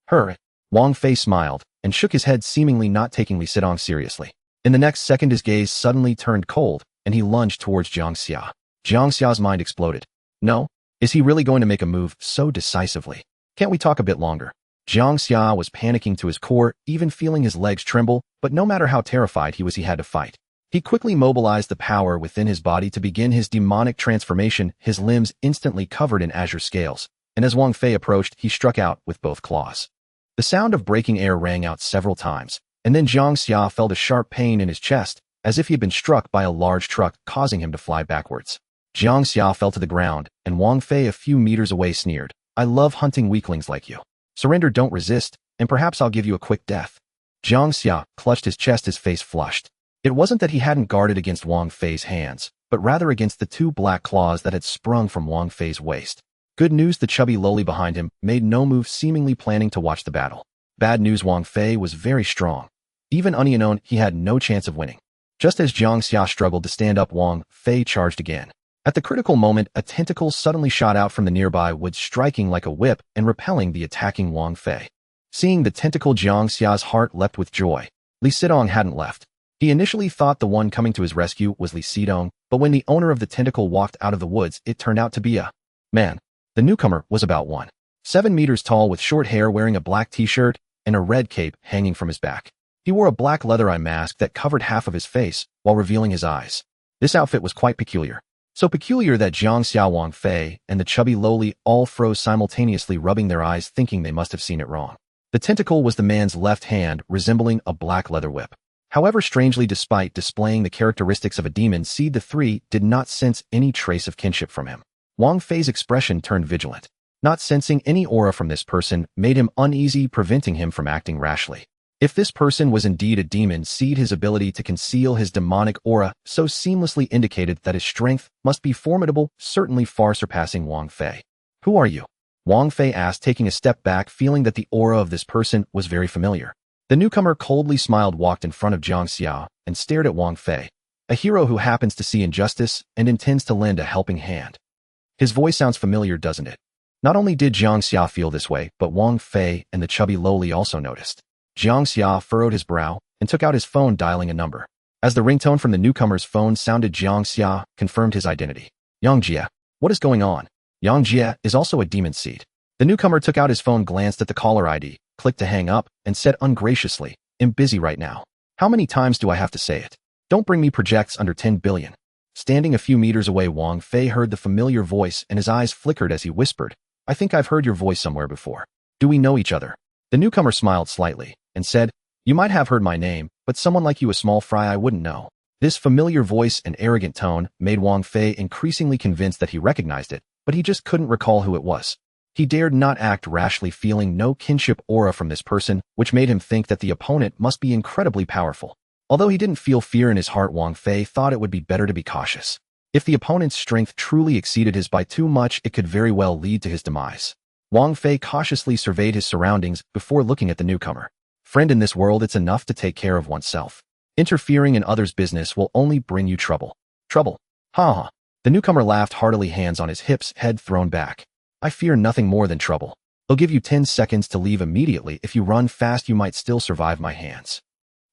Her. Wang Fei smiled and shook his head, seemingly not taking Li Sitong seriously. In the next second, his gaze suddenly turned cold and he lunged towards Jiang Xia. Jiang Xia's mind exploded. No? Is he really going to make a move so decisively? Can't we talk a bit longer? Jiang Xia was panicking to his core, even feeling his legs tremble, but no matter how terrified he was, he had to fight. He quickly mobilized the power within his body to begin his demonic transformation, his limbs instantly covered in azure scales, and as Wang Fei approached, he struck out with both claws. The sound of breaking air rang out several times, and then Jiang Xia felt a sharp pain in his chest, as if he had been struck by a large truck, causing him to fly backwards. Jiang Xia fell to the ground, and Wang Fei a few meters away sneered, "I love hunting weaklings like you. Surrender, don't resist, and perhaps I'll give you a quick death." Jiang Xia clutched his chest, his face flushed. It wasn't that he hadn't guarded against Wang Fei's hands, but rather against the two black claws that had sprung from Wang Fei's waist. Good news, the chubby lowly behind him made no move, seemingly planning to watch the battle. Bad news, Wang Fei was very strong. Even unknown, he had no chance of winning. Just as Jiang Xia struggled to stand up, Wang Fei charged again. At the critical moment, a tentacle suddenly shot out from the nearby woods, striking like a whip and repelling the attacking Wang Fei. Seeing the tentacle, Jiang Xia's heart leapt with joy. Li Sitong hadn't left. He initially thought the one coming to his rescue was Li Sitong, but when the owner of the tentacle walked out of the woods, it turned out to be a man. The newcomer was about 1.7 meters tall, with short hair, wearing a black t-shirt and a red cape hanging from his back. He wore a black leather eye mask that covered half of his face while revealing his eyes. This outfit was quite peculiar. So peculiar that Jiang Xia, Wang Fei, and the chubby lowly all froze simultaneously, rubbing their eyes, thinking they must have seen it wrong. The tentacle was the man's left hand, resembling a black leather whip. However, strangely, despite displaying the characteristics of a demon seed, the three did not sense any trace of kinship from him. Wang Fei's expression turned vigilant. Not sensing any aura from this person made him uneasy, preventing him from acting rashly. If this person was indeed a demon seed, his ability to conceal his demonic aura so seamlessly indicated that his strength must be formidable, certainly far surpassing Wang Fei. "Who are you?" Wang Fei asked, taking a step back, feeling that the aura of this person was very familiar. The newcomer coldly smiled, walked in front of Jiang Xia, and stared at Wang Fei. A hero who happens to see injustice and intends to lend a helping hand. His voice sounds familiar, doesn't it? Not only did Jiang Xia feel this way, but Wang Fei and the chubby lowly also noticed. Jiang Xia furrowed his brow and took out his phone, dialing a number. As the ringtone from the newcomer's phone sounded, Jiang Xia confirmed his identity. Jiang Xia, what is going on? Jiang Xia is also a demon seed. The newcomer took out his phone, glanced at the caller ID, clicked to hang up, and said ungraciously, I'm busy right now. How many times do I have to say it? Don't bring me projects under 10 billion. Standing a few meters away, Wang Fei heard the familiar voice and his eyes flickered as he whispered, I think I've heard your voice somewhere before. Do we know each other? The newcomer smiled slightly and said, you might have heard my name, but someone like you, a small fry, I wouldn't know. This familiar voice and arrogant tone made Wang Fei increasingly convinced that he recognized it, but he just couldn't recall who it was. He dared not act rashly, feeling no kinship aura from this person, which made him think that the opponent must be incredibly powerful. Although he didn't feel fear in his heart, Wang Fei thought it would be better to be cautious. If the opponent's strength truly exceeded his by too much, it could very well lead to his demise. Wang Fei cautiously surveyed his surroundings before looking at the newcomer. Friend, in this world, it's enough to take care of oneself. Interfering in others' business will only bring you trouble. Trouble? Ha ha. The newcomer laughed heartily, hands on his hips, head thrown back. I fear nothing more than trouble. I'll give you 10 seconds to leave immediately. If you run fast, you might still survive my hands.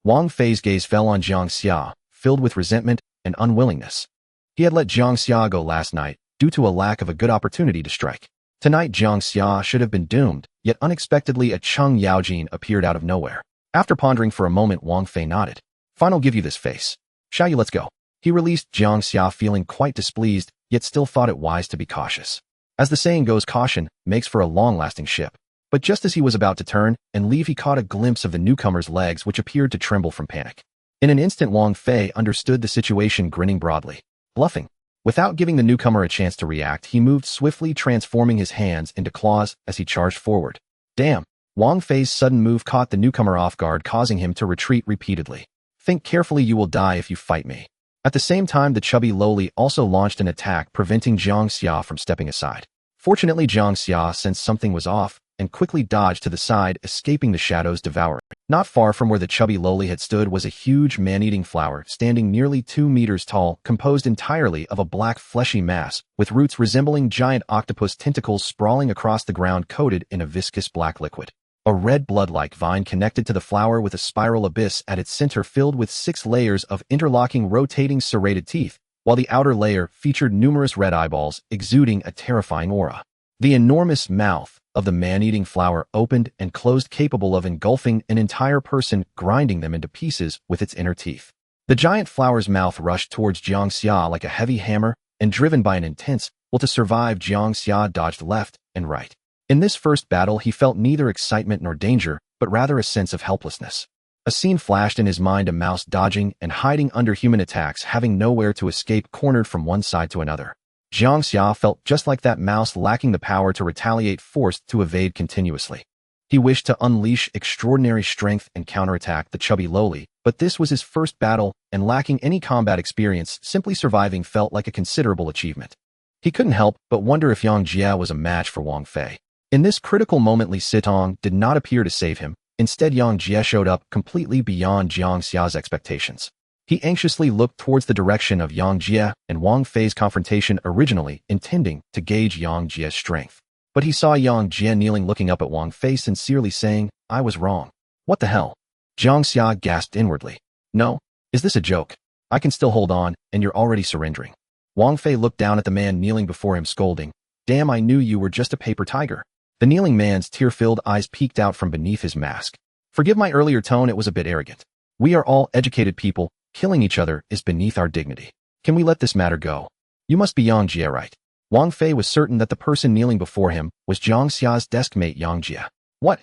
Wang Fei's gaze fell on Jiang Xia, filled with resentment and unwillingness. He had let Jiang Xia go last night due to a lack of a good opportunity to strike. Tonight, Jiang Xia should have been doomed, yet unexpectedly a Cheng Yaojin appeared out of nowhere. After pondering for a moment, Wang Fei nodded. Fine, I'll give you this face. Shall you, let's go. He released Jiang Xia, feeling quite displeased, yet still thought it wise to be cautious. As the saying goes, caution makes for a long-lasting ship. But just as he was about to turn and leave, he caught a glimpse of the newcomer's legs, which appeared to tremble from panic. In an instant, Wang Fei understood the situation, grinning broadly. Bluffing. Without giving the newcomer a chance to react, he moved swiftly, transforming his hands into claws as he charged forward. Damn! Wang Fei's sudden move caught the newcomer off guard, causing him to retreat repeatedly. Think carefully, you will die if you fight me. At the same time, the chubby lowly also launched an attack, preventing Jiang Xia from stepping aside. Fortunately, Jiang Xia sensed something was off and quickly dodged to the side, escaping the shadows devouring. Not far from where the chubby lowly had stood was a huge man-eating flower, standing nearly 2 meters tall, composed entirely of a black fleshy mass, with roots resembling giant octopus tentacles sprawling across the ground, coated in a viscous black liquid. A red blood-like vine connected to the flower with a spiral abyss at its center filled with 6 layers of interlocking, rotating serrated teeth, while the outer layer featured numerous red eyeballs exuding a terrifying aura. The enormous mouth of the man-eating flower opened and closed, capable of engulfing an entire person, grinding them into pieces with its inner teeth. The giant flower's mouth rushed towards Jiang Xia like a heavy hammer, and driven by an intense will to survive, Jiang Xia dodged left and right. In this first battle, he felt neither excitement nor danger, but rather a sense of helplessness. A scene flashed in his mind, a mouse dodging and hiding under human attacks, having nowhere to escape, cornered from one side to another. Jiang Xia felt just like that mouse, lacking the power to retaliate, forced to evade continuously. He wished to unleash extraordinary strength and counterattack the chubby lowly, but this was his first battle, and lacking any combat experience, simply surviving felt like a considerable achievement. He couldn't help but wonder if Jiang Xia was a match for Wang Fei. In this critical moment, Li Sitong did not appear to save him. Instead, Jiang Xia showed up, completely beyond Jiang Xia's expectations. He anxiously looked towards the direction of Jiang Xia and Wang Fei's confrontation, originally intending to gauge Jiang Xia's strength. But he saw Jiang Xia kneeling, looking up at Wang Fei, sincerely saying, I was wrong. What the hell? Jiang Xia gasped inwardly. No? Is this a joke? I can still hold on, and you're already surrendering. Wang Fei looked down at the man kneeling before him, scolding, Damn, I knew you were just a paper tiger. The kneeling man's tear-filled eyes peeked out from beneath his mask. Forgive my earlier tone, it was a bit arrogant. We are all educated people. Killing each other is beneath our dignity. Can we let this matter go? You must be Jiang Xia, right? Wang Fei was certain that the person kneeling before him was Jiang Xia's deskmate, Jiang Xia. What?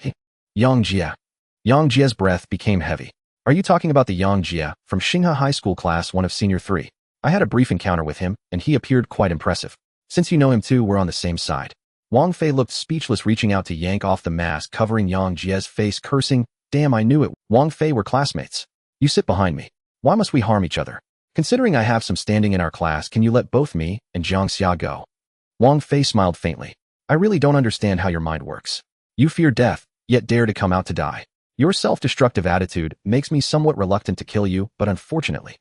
Jiang Xia. Jiang Xia's breath became heavy. Are you talking about the Jiang Xia from Xinghua High School Class 1 of Senior 3? I had a brief encounter with him, and he appeared quite impressive. Since you know him too, we're on the same side. Wang Fei looked speechless, reaching out to yank off the mask covering Jiang Xia's face, cursing, Damn, I knew it. Wang Fei, we're classmates. You sit behind me. Why must we harm each other? Considering I have some standing in our class, can you let both me and Jiang Xia go? Wang Fei smiled faintly. I really don't understand how your mind works. You fear death, yet dare to come out to die. Your self-destructive attitude makes me somewhat reluctant to kill you, but unfortunately.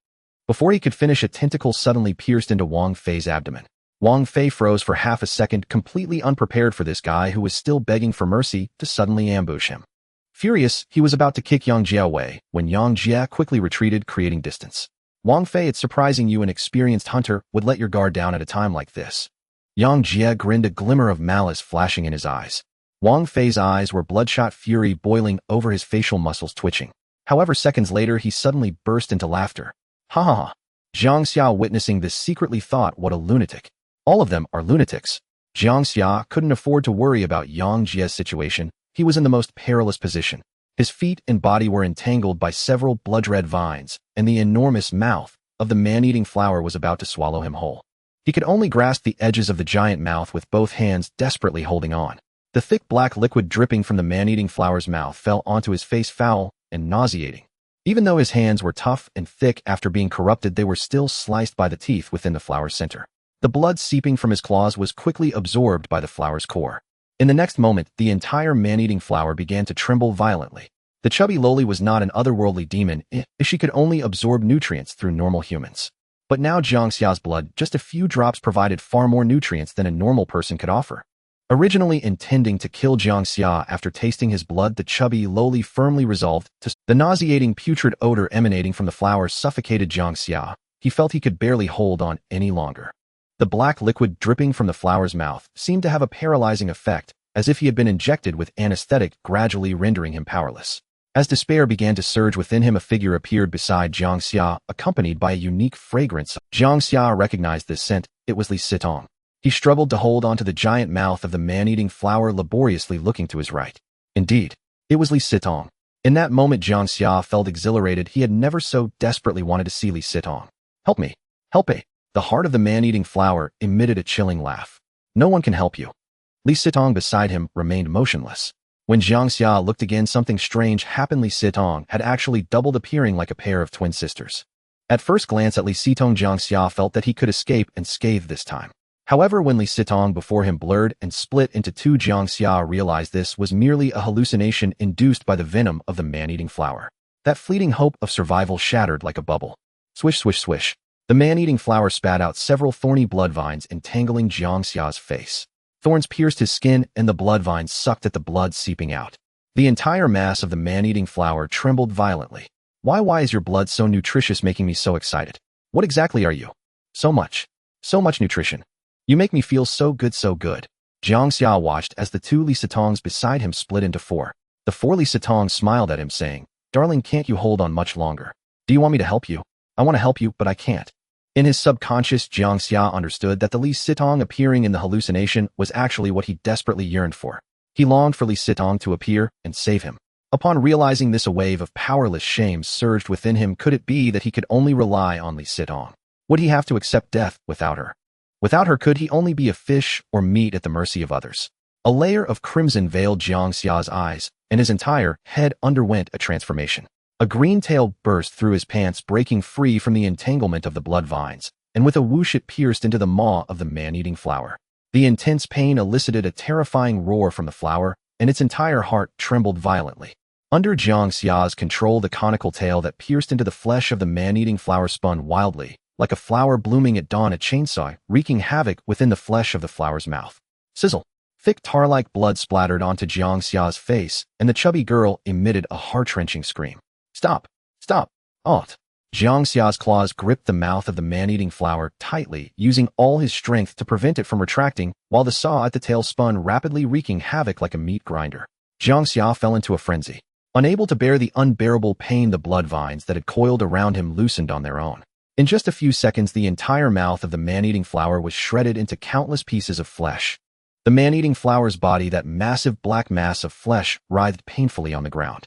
Before he could finish, a tentacle suddenly pierced into Wang Fei's abdomen. Wang Fei froze for half a second, completely unprepared for this guy who was still begging for mercy to suddenly ambush him. Furious, he was about to kick Jiang Xia away when Jiang Xia quickly retreated, creating distance. Wang Fei, it's surprising you, an experienced hunter, would let your guard down at a time like this. Jiang Xia grinned, a glimmer of malice flashing in his eyes. Wang Fei's eyes were bloodshot, fury boiling over his facial muscles twitching. However, seconds later, he suddenly burst into laughter. Ha ha ha. Jiang Xia, witnessing this, secretly thought, what a lunatic. All of them are lunatics. Jiang Xia couldn't afford to worry about Jiang Jia's situation. He was in the most perilous position. His feet and body were entangled by several blood-red vines, and the enormous mouth of the man-eating flower was about to swallow him whole. He could only grasp the edges of the giant mouth with both hands, desperately holding on. The thick black liquid dripping from the man-eating flower's mouth fell onto his face, foul and nauseating. Even though his hands were tough and thick after being corrupted, they were still sliced by the teeth within the flower's center. The blood seeping from his claws was quickly absorbed by the flower's core. In the next moment, the entire man-eating flower began to tremble violently. The chubby loli was not an otherworldly demon if she could only absorb nutrients through normal humans. But now Jiang Xia's blood, just a few drops, provided far more nutrients than a normal person could offer. Originally intending to kill Jiang Xia after tasting his blood, the chubby loli firmly resolved to. The nauseating putrid odor emanating from the flower suffocated Jiang Xia. He felt he could barely hold on any longer. The black liquid dripping from the flower's mouth seemed to have a paralyzing effect, as if he had been injected with anesthetic, gradually rendering him powerless. As despair began to surge within him, a figure appeared beside Jiang Xia, accompanied by a unique fragrance. Jiang Xia recognized this scent. It was Li Sitong. He struggled to hold onto the giant mouth of the man-eating flower, laboriously looking to his right. Indeed, it was Li Sitong. In that moment, Jiang Xia felt exhilarated. He had never so desperately wanted to see Li Sitong. Help me! Help me! The heart of the man-eating flower emitted a chilling laugh. No one can help you. Li Sitong beside him remained motionless. When Jiang Xia looked again, something strange happened. Li Sitong had actually doubled, appearing like a pair of twin sisters. At first glance at Li Sitong, Jiang Xia felt that he could escape unscathed this time. However, when Li Sitong before him blurred and split into two, Jiang Xia realized this was merely a hallucination induced by the venom of the man-eating flower. That fleeting hope of survival shattered like a bubble. Swish, swish, swish. The man-eating flower spat out several thorny blood vines, entangling Jiang Xia's face. Thorns pierced his skin, and the blood vines sucked at the blood seeping out. The entire mass of the man-eating flower trembled violently. Why is your blood so nutritious, making me so excited? What exactly are you? So much nutrition. You make me feel so good, so good. Jiang Xia watched as the two Li Sitongs beside him split into four. The four Li Sitongs smiled at him, saying, "Darling, can't you hold on much longer? Do you want me to help you? I want to help you, but I can't." In his subconscious, Jiang Xia understood that the Li Sitong appearing in the hallucination was actually what he desperately yearned for. He longed for Li Sitong to appear and save him. Upon realizing this, a wave of powerless shame surged within him. Could it be that he could only rely on Li Sitong? Would he have to accept death without her? Without her, could he only be a fish or meat at the mercy of others? A layer of crimson veiled Jiang Xia's eyes, and his entire head underwent a transformation. A green tail burst through his pants, breaking free from the entanglement of the blood vines, and with a whoosh it pierced into the maw of the man-eating flower. The intense pain elicited a terrifying roar from the flower, and its entire heart trembled violently. Under Jiang Xia's control, the conical tail that pierced into the flesh of the man-eating flower spun wildly, like a flower blooming at dawn, a chainsaw, wreaking havoc within the flesh of the flower's mouth. Sizzle! Thick tar-like blood splattered onto Jiang Xia's face, and the chubby girl emitted a heart-wrenching scream. Stop! Stop! Ought! Jiang Xia's claws gripped the mouth of the man-eating flower tightly, using all his strength to prevent it from retracting, while the saw at the tail spun rapidly, wreaking havoc like a meat grinder. Jiang Xia fell into a frenzy. Unable to bear the unbearable pain, the blood vines that had coiled around him loosened on their own. In just a few seconds, the entire mouth of the man-eating flower was shredded into countless pieces of flesh. The man-eating flower's body, that massive black mass of flesh, writhed painfully on the ground.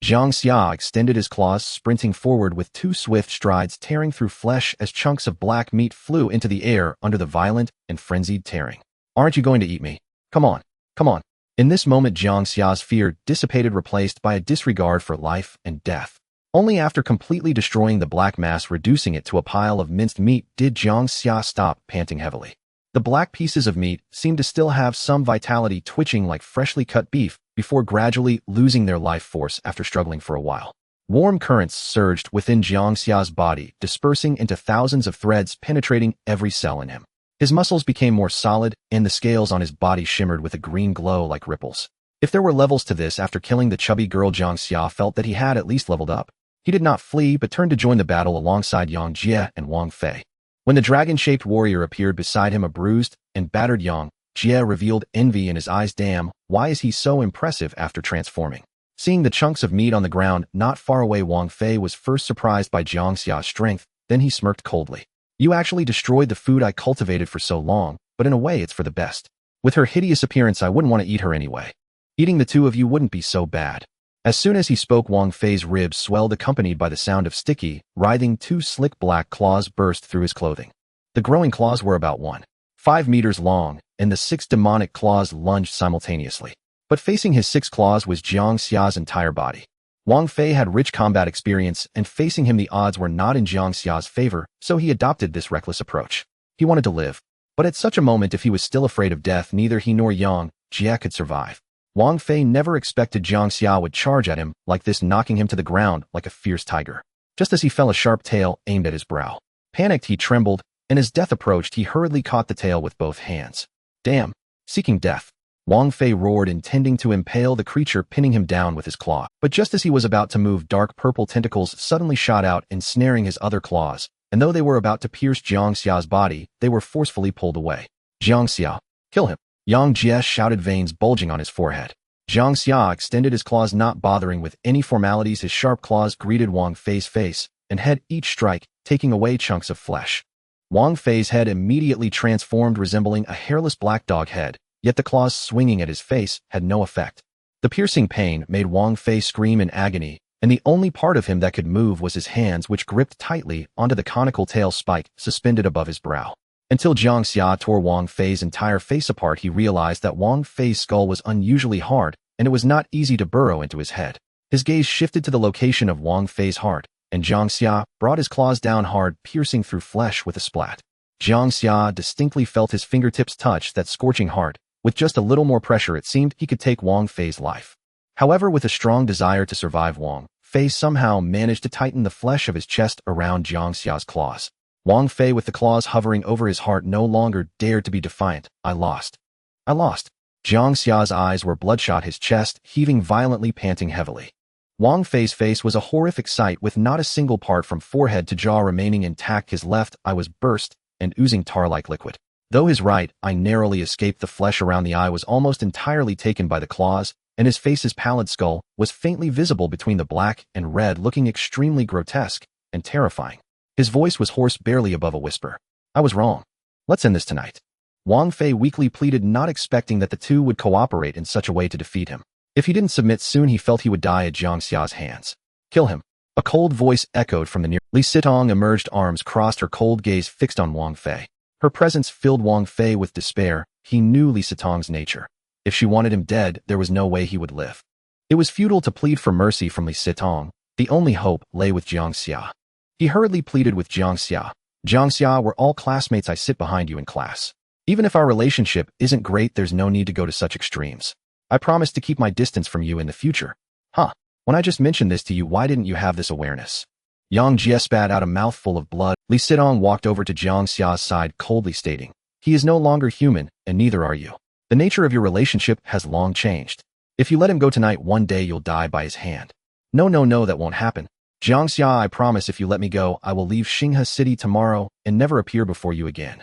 Jiang Xia extended his claws, sprinting forward with two swift strides, tearing through flesh as chunks of black meat flew into the air under the violent and frenzied tearing. Aren't you going to eat me? Come on, come on. In this moment, Jiang Xia's fear dissipated, replaced by a disregard for life and death. Only after completely destroying the black mass, reducing it to a pile of minced meat, did Jiang Xia stop, panting heavily. The black pieces of meat seemed to still have some vitality, twitching like freshly cut beef, before gradually losing their life force after struggling for a while. Warm currents surged within Jiang Xia's body, dispersing into thousands of threads, penetrating every cell in him. His muscles became more solid, and the scales on his body shimmered with a green glow like ripples. If there were levels to this, after killing the chubby girl, Jiang Xia felt that he had at least leveled up. He did not flee, but turned to join the battle alongside Jiang Xia and Wang Fei. When the dragon-shaped warrior appeared beside him, a bruised and battered Jiang Xia revealed envy in his eyes. Damn, why is he so impressive after transforming? Seeing the chunks of meat on the ground not far away, Wang Fei was first surprised by Jiang Xia's strength, then he smirked coldly. You actually destroyed the food I cultivated for so long, but in a way it's for the best. With her hideous appearance, I wouldn't want to eat her anyway. Eating the two of you wouldn't be so bad. As soon as he spoke, Wang Fei's ribs swelled, accompanied by the sound of sticky, writhing. Two slick black claws burst through his clothing. The growing claws were about 1.5 meters long, and the 6 demonic claws lunged simultaneously. But facing his 6 claws was Jiang Xia's entire body. Wang Fei had rich combat experience, and facing him the odds were not in Jiang Xia's favor, so he adopted this reckless approach. He wanted to live. But at such a moment, if he was still afraid of death, neither he nor Jiang Xia could survive. Wang Fei never expected Jiang Xia would charge at him like this, knocking him to the ground like a fierce tiger. Just as he fell, a sharp tail aimed at his brow. Panicked, he trembled, and as death approached, he hurriedly caught the tail with both hands. Damn! Seeking death. Wang Fei roared, intending to impale the creature, pinning him down with his claw. But just as he was about to move, dark purple tentacles suddenly shot out, ensnaring his other claws, and though they were about to pierce Jiang Xia's body, they were forcefully pulled away. Jiang Xia, kill him! Jiang Xia shouted, veins bulging on his forehead. Jiang Xia extended his claws, not bothering with any formalities. His sharp claws greeted Wang Fei's face and head, each strike taking away chunks of flesh. Wang Fei's head immediately transformed, resembling a hairless black dog head, yet the claws swinging at his face had no effect. The piercing pain made Wang Fei scream in agony, and the only part of him that could move was his hands, which gripped tightly onto the conical tail spike suspended above his brow. Until Jiang Xia tore Wang Fei's entire face apart, he realized that Wang Fei's skull was unusually hard, and it was not easy to burrow into his head. His gaze shifted to the location of Wang Fei's heart, and Jiang Xia brought his claws down hard, piercing through flesh with a splat. Jiang Xia distinctly felt his fingertips touch that scorching heart. With just a little more pressure, it seemed he could take Wang Fei's life. However, with a strong desire to survive, Wang Fei somehow managed to tighten the flesh of his chest around Jiang Xia's claws. Wang Fei, with the claws hovering over his heart, no longer dared to be defiant. I lost. I lost. Jiang Xia's eyes were bloodshot, his chest heaving violently, panting heavily. Wang Fei's face was a horrific sight, with not a single part from forehead to jaw remaining intact. His left eye was burst and oozing tar-like liquid. Though his right eye narrowly escaped, the flesh around the eye was almost entirely taken by the claws, and his face's pallid skull was faintly visible between the black and red, looking extremely grotesque and terrifying. His voice was hoarse, barely above a whisper. I was wrong. Let's end this tonight. Wang Fei weakly pleaded, not expecting that the two would cooperate in such a way to defeat him. If he didn't submit soon, he felt he would die at Jiang Xia's hands. Kill him. A cold voice echoed from the near. Li Sitong emerged, arms crossed, her cold gaze fixed on Wang Fei. Her presence filled Wang Fei with despair. He knew Li Sitong's nature. If she wanted him dead, there was no way he would live. It was futile to plead for mercy from Li Sitong. The only hope lay with Jiang Xia. He hurriedly pleaded with Jiang Xia. Jiang Xia, we're all classmates. I sit behind you in class. Even if our relationship isn't great, there's no need to go to such extremes. I promise to keep my distance from you in the future. Huh. When I just mentioned this to you, why didn't you have this awareness? Jiang Xia spat out a mouthful of blood. Li Sitong walked over to Jiang Xia's side, coldly stating, he is no longer human, and neither are you. The nature of your relationship has long changed. If you let him go tonight, one day you'll die by his hand. No, that won't happen. Jiang Xia, I promise if you let me go, I will leave Xinghe City tomorrow and never appear before you again.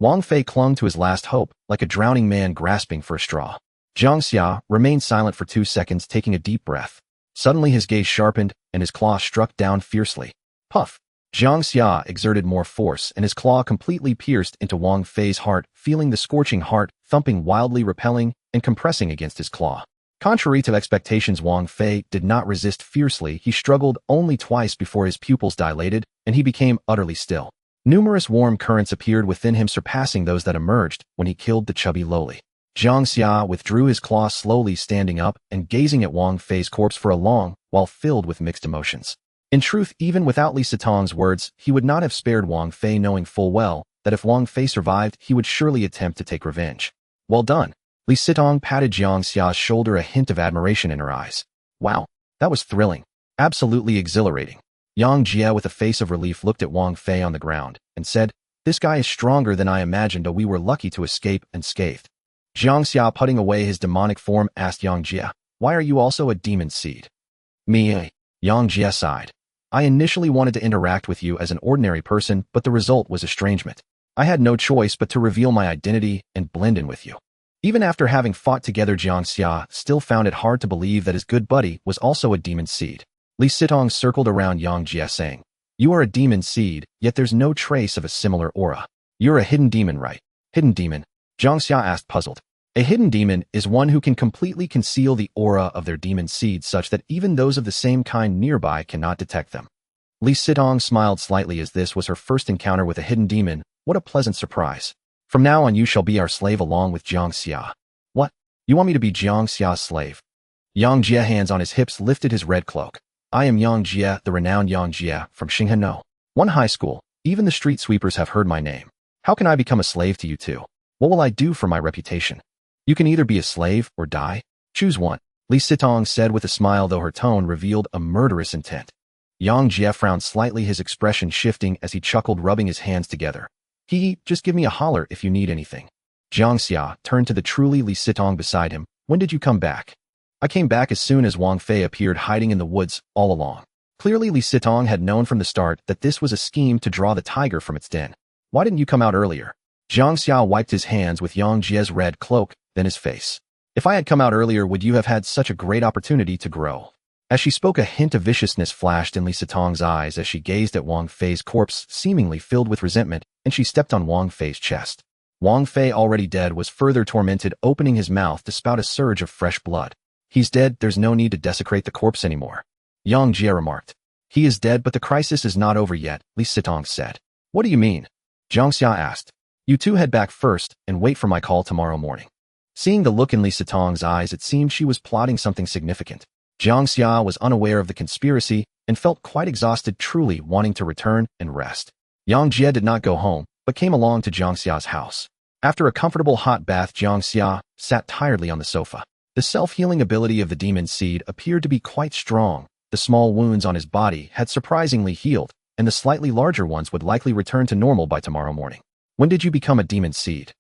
Wang Fei clung to his last hope, like a drowning man grasping for a straw. Jiang Xia remained silent for 2 seconds, taking a deep breath. Suddenly his gaze sharpened, and his claw struck down fiercely. Puff! Jiang Xia exerted more force, and his claw completely pierced into Wang Fei's heart, feeling the scorching heart thumping wildly, repelling and compressing against his claw. Contrary to expectations, Wang Fei did not resist fiercely. He struggled only twice before his pupils dilated, and he became utterly still. Numerous warm currents appeared within him, surpassing those that emerged when he killed the chubby lowly. Jiang Xia withdrew his claw, slowly standing up and gazing at Wang Fei's corpse for a long while, filled with mixed emotions. In truth, even without Li Sitong's words, he would not have spared Wang Fei, knowing full well that if Wang Fei survived, he would surely attempt to take revenge. Well done. Li Sitong patted Jiang Xia's shoulder, a hint of admiration in her eyes. Wow, that was thrilling. Absolutely exhilarating. Jiang Xia, with a face of relief, looked at Wang Fei on the ground and said, This guy is stronger than I imagined, we were lucky to escape unscathed. Jiang Xia, putting away his demonic form, asked Jiang Xia, why are you also a demon seed? Me. Jiang Xia sighed. I initially wanted to interact with you as an ordinary person, but the result was estrangement. I had no choice but to reveal my identity and blend in with you. Even after having fought together, Jiang Xia still found it hard to believe that his good buddy was also a demon seed. Li Sitong circled around Jiang Xia saying, you are a demon seed, yet there's no trace of a similar aura. You're a hidden demon, right? Hidden demon? Jiang Xia asked, puzzled. A hidden demon is one who can completely conceal the aura of their demon seed such that even those of the same kind nearby cannot detect them. Li Sitong smiled slightly as this was her first encounter with a hidden demon. What a pleasant surprise. From now on you shall be our slave along with Jiang Xia. What? You want me to be Jiang Xia's slave? Jiang Xia, hands on his hips, lifted his red cloak. I am Jiang Xia, the renowned Jiang Xia from Xingheno. One high school. Even the street sweepers have heard my name. How can I become a slave to you two? What will I do for my reputation? You can either be a slave or die. Choose one. Li Sitong said with a smile, though her tone revealed a murderous intent. Jiang Xia frowned slightly, his expression shifting as he chuckled, rubbing his hands together. Just give me a holler if you need anything. Jiang Xia turned to the truly Li Sitong beside him. When did you come back? I came back as soon as Wang Fei appeared, hiding in the woods all along. Clearly Li Sitong had known from the start that this was a scheme to draw the tiger from its den. Why didn't you come out earlier? Jiang Xia wiped his hands with Jiang Jia's red cloak, then his face. If I had come out earlier, would you have had such a great opportunity to grow? As she spoke, a hint of viciousness flashed in Li Sitong's eyes as she gazed at Wang Fei's corpse, seemingly filled with resentment, and she stepped on Wang Fei's chest. Wang Fei, already dead, was further tormented, opening his mouth to spout a surge of fresh blood. He's dead, there's no need to desecrate the corpse anymore. Jiang Xia remarked. He is dead, but the crisis is not over yet, Li Sitong said. What do you mean? Jiang Xia asked. You two head back first and wait for my call tomorrow morning. Seeing the look in Li Sitong's eyes, it seemed she was plotting something significant. Jiang Xia was unaware of the conspiracy and felt quite exhausted, truly wanting to return and rest. Jiang Xia did not go home, but came along to Jiang Xia's house. After a comfortable hot bath, Jiang Xia sat tiredly on the sofa. The self-healing ability of the demon seed appeared to be quite strong. The small wounds on his body had surprisingly healed, and the slightly larger ones would likely return to normal by tomorrow morning. When did you become a demon seed?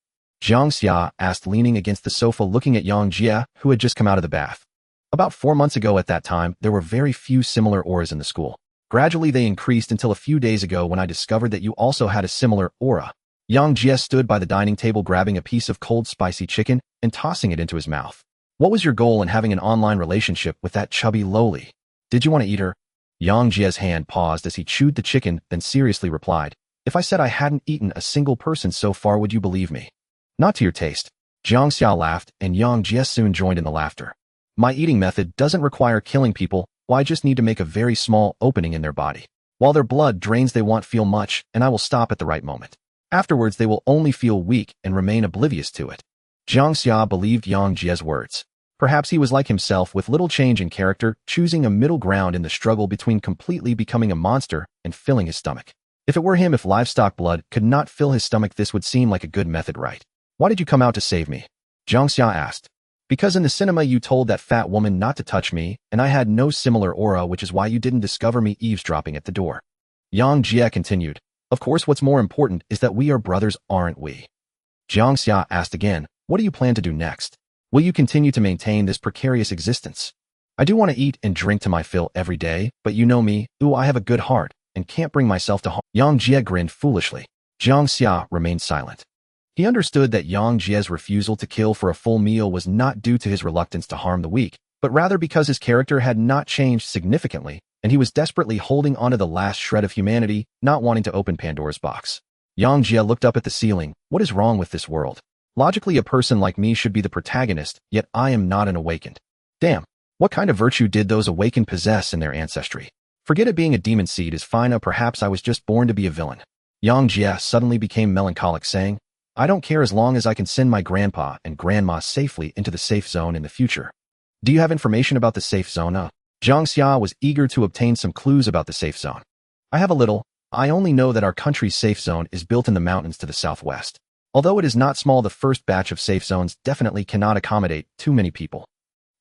Jiang Xia asked, leaning against the sofa, looking at Jiang Xia, who had just come out of the bath. About 4 months ago. At that time, there were very few similar auras in the school. Gradually they increased until a few days ago when I discovered that you also had a similar aura. Jiang Xia stood by the dining table, grabbing a piece of cold spicy chicken and tossing it into his mouth. What was your goal in having an online relationship with that chubby lowly? Did you want to eat her? Jiang Jia's hand paused as he chewed the chicken, then seriously replied, if I said I hadn't eaten a single person so far, would you believe me? Not to your taste. Jiang Xia laughed, and Jiang Jia soon joined in the laughter. My eating method doesn't require killing people, I just need to make a very small opening in their body. While their blood drains, they won't feel much, and I will stop at the right moment. Afterwards, they will only feel weak and remain oblivious to it. Jiang Xia believed Jiang Jia's words. Perhaps he was like himself, with little change in character, choosing a middle ground in the struggle between completely becoming a monster and filling his stomach. If it were him, if livestock blood could not fill his stomach, this would seem like a good method, right? Why did you come out to save me? Jiang Xia asked. Because in the cinema you told that fat woman not to touch me, and I had no similar aura, which is why you didn't discover me eavesdropping at the door. Jiang Jia continued. Of course, what's more important is that we are brothers, aren't we? Jiang Xia asked again, what do you plan to do next? Will you continue to maintain this precarious existence? I do want to eat and drink to my fill every day, but you know me, I have a good heart, and can't bring myself to harm. Jiang Jia grinned foolishly. Jiang Xia remained silent. He understood that Jiang Jia's refusal to kill for a full meal was not due to his reluctance to harm the weak, but rather because his character had not changed significantly, and he was desperately holding onto the last shred of humanity, not wanting to open Pandora's box. Jiang Jia looked up at the ceiling. What is wrong with this world? Logically, a person like me should be the protagonist, yet I am not an awakened. Damn, what kind of virtue did those awakened possess in their ancestry? Forget it, being a demon seed is fine, or perhaps I was just born to be a villain. Jiang Jia suddenly became melancholic, saying, I don't care as long as I can send my grandpa and grandma safely into the safe zone in the future. Do you have information about the safe zone? Jiang Xia was eager to obtain some clues about the safe zone. I have a little. I only know that our country's safe zone is built in the mountains to the southwest. Although it is not small, the first batch of safe zones definitely cannot accommodate too many people.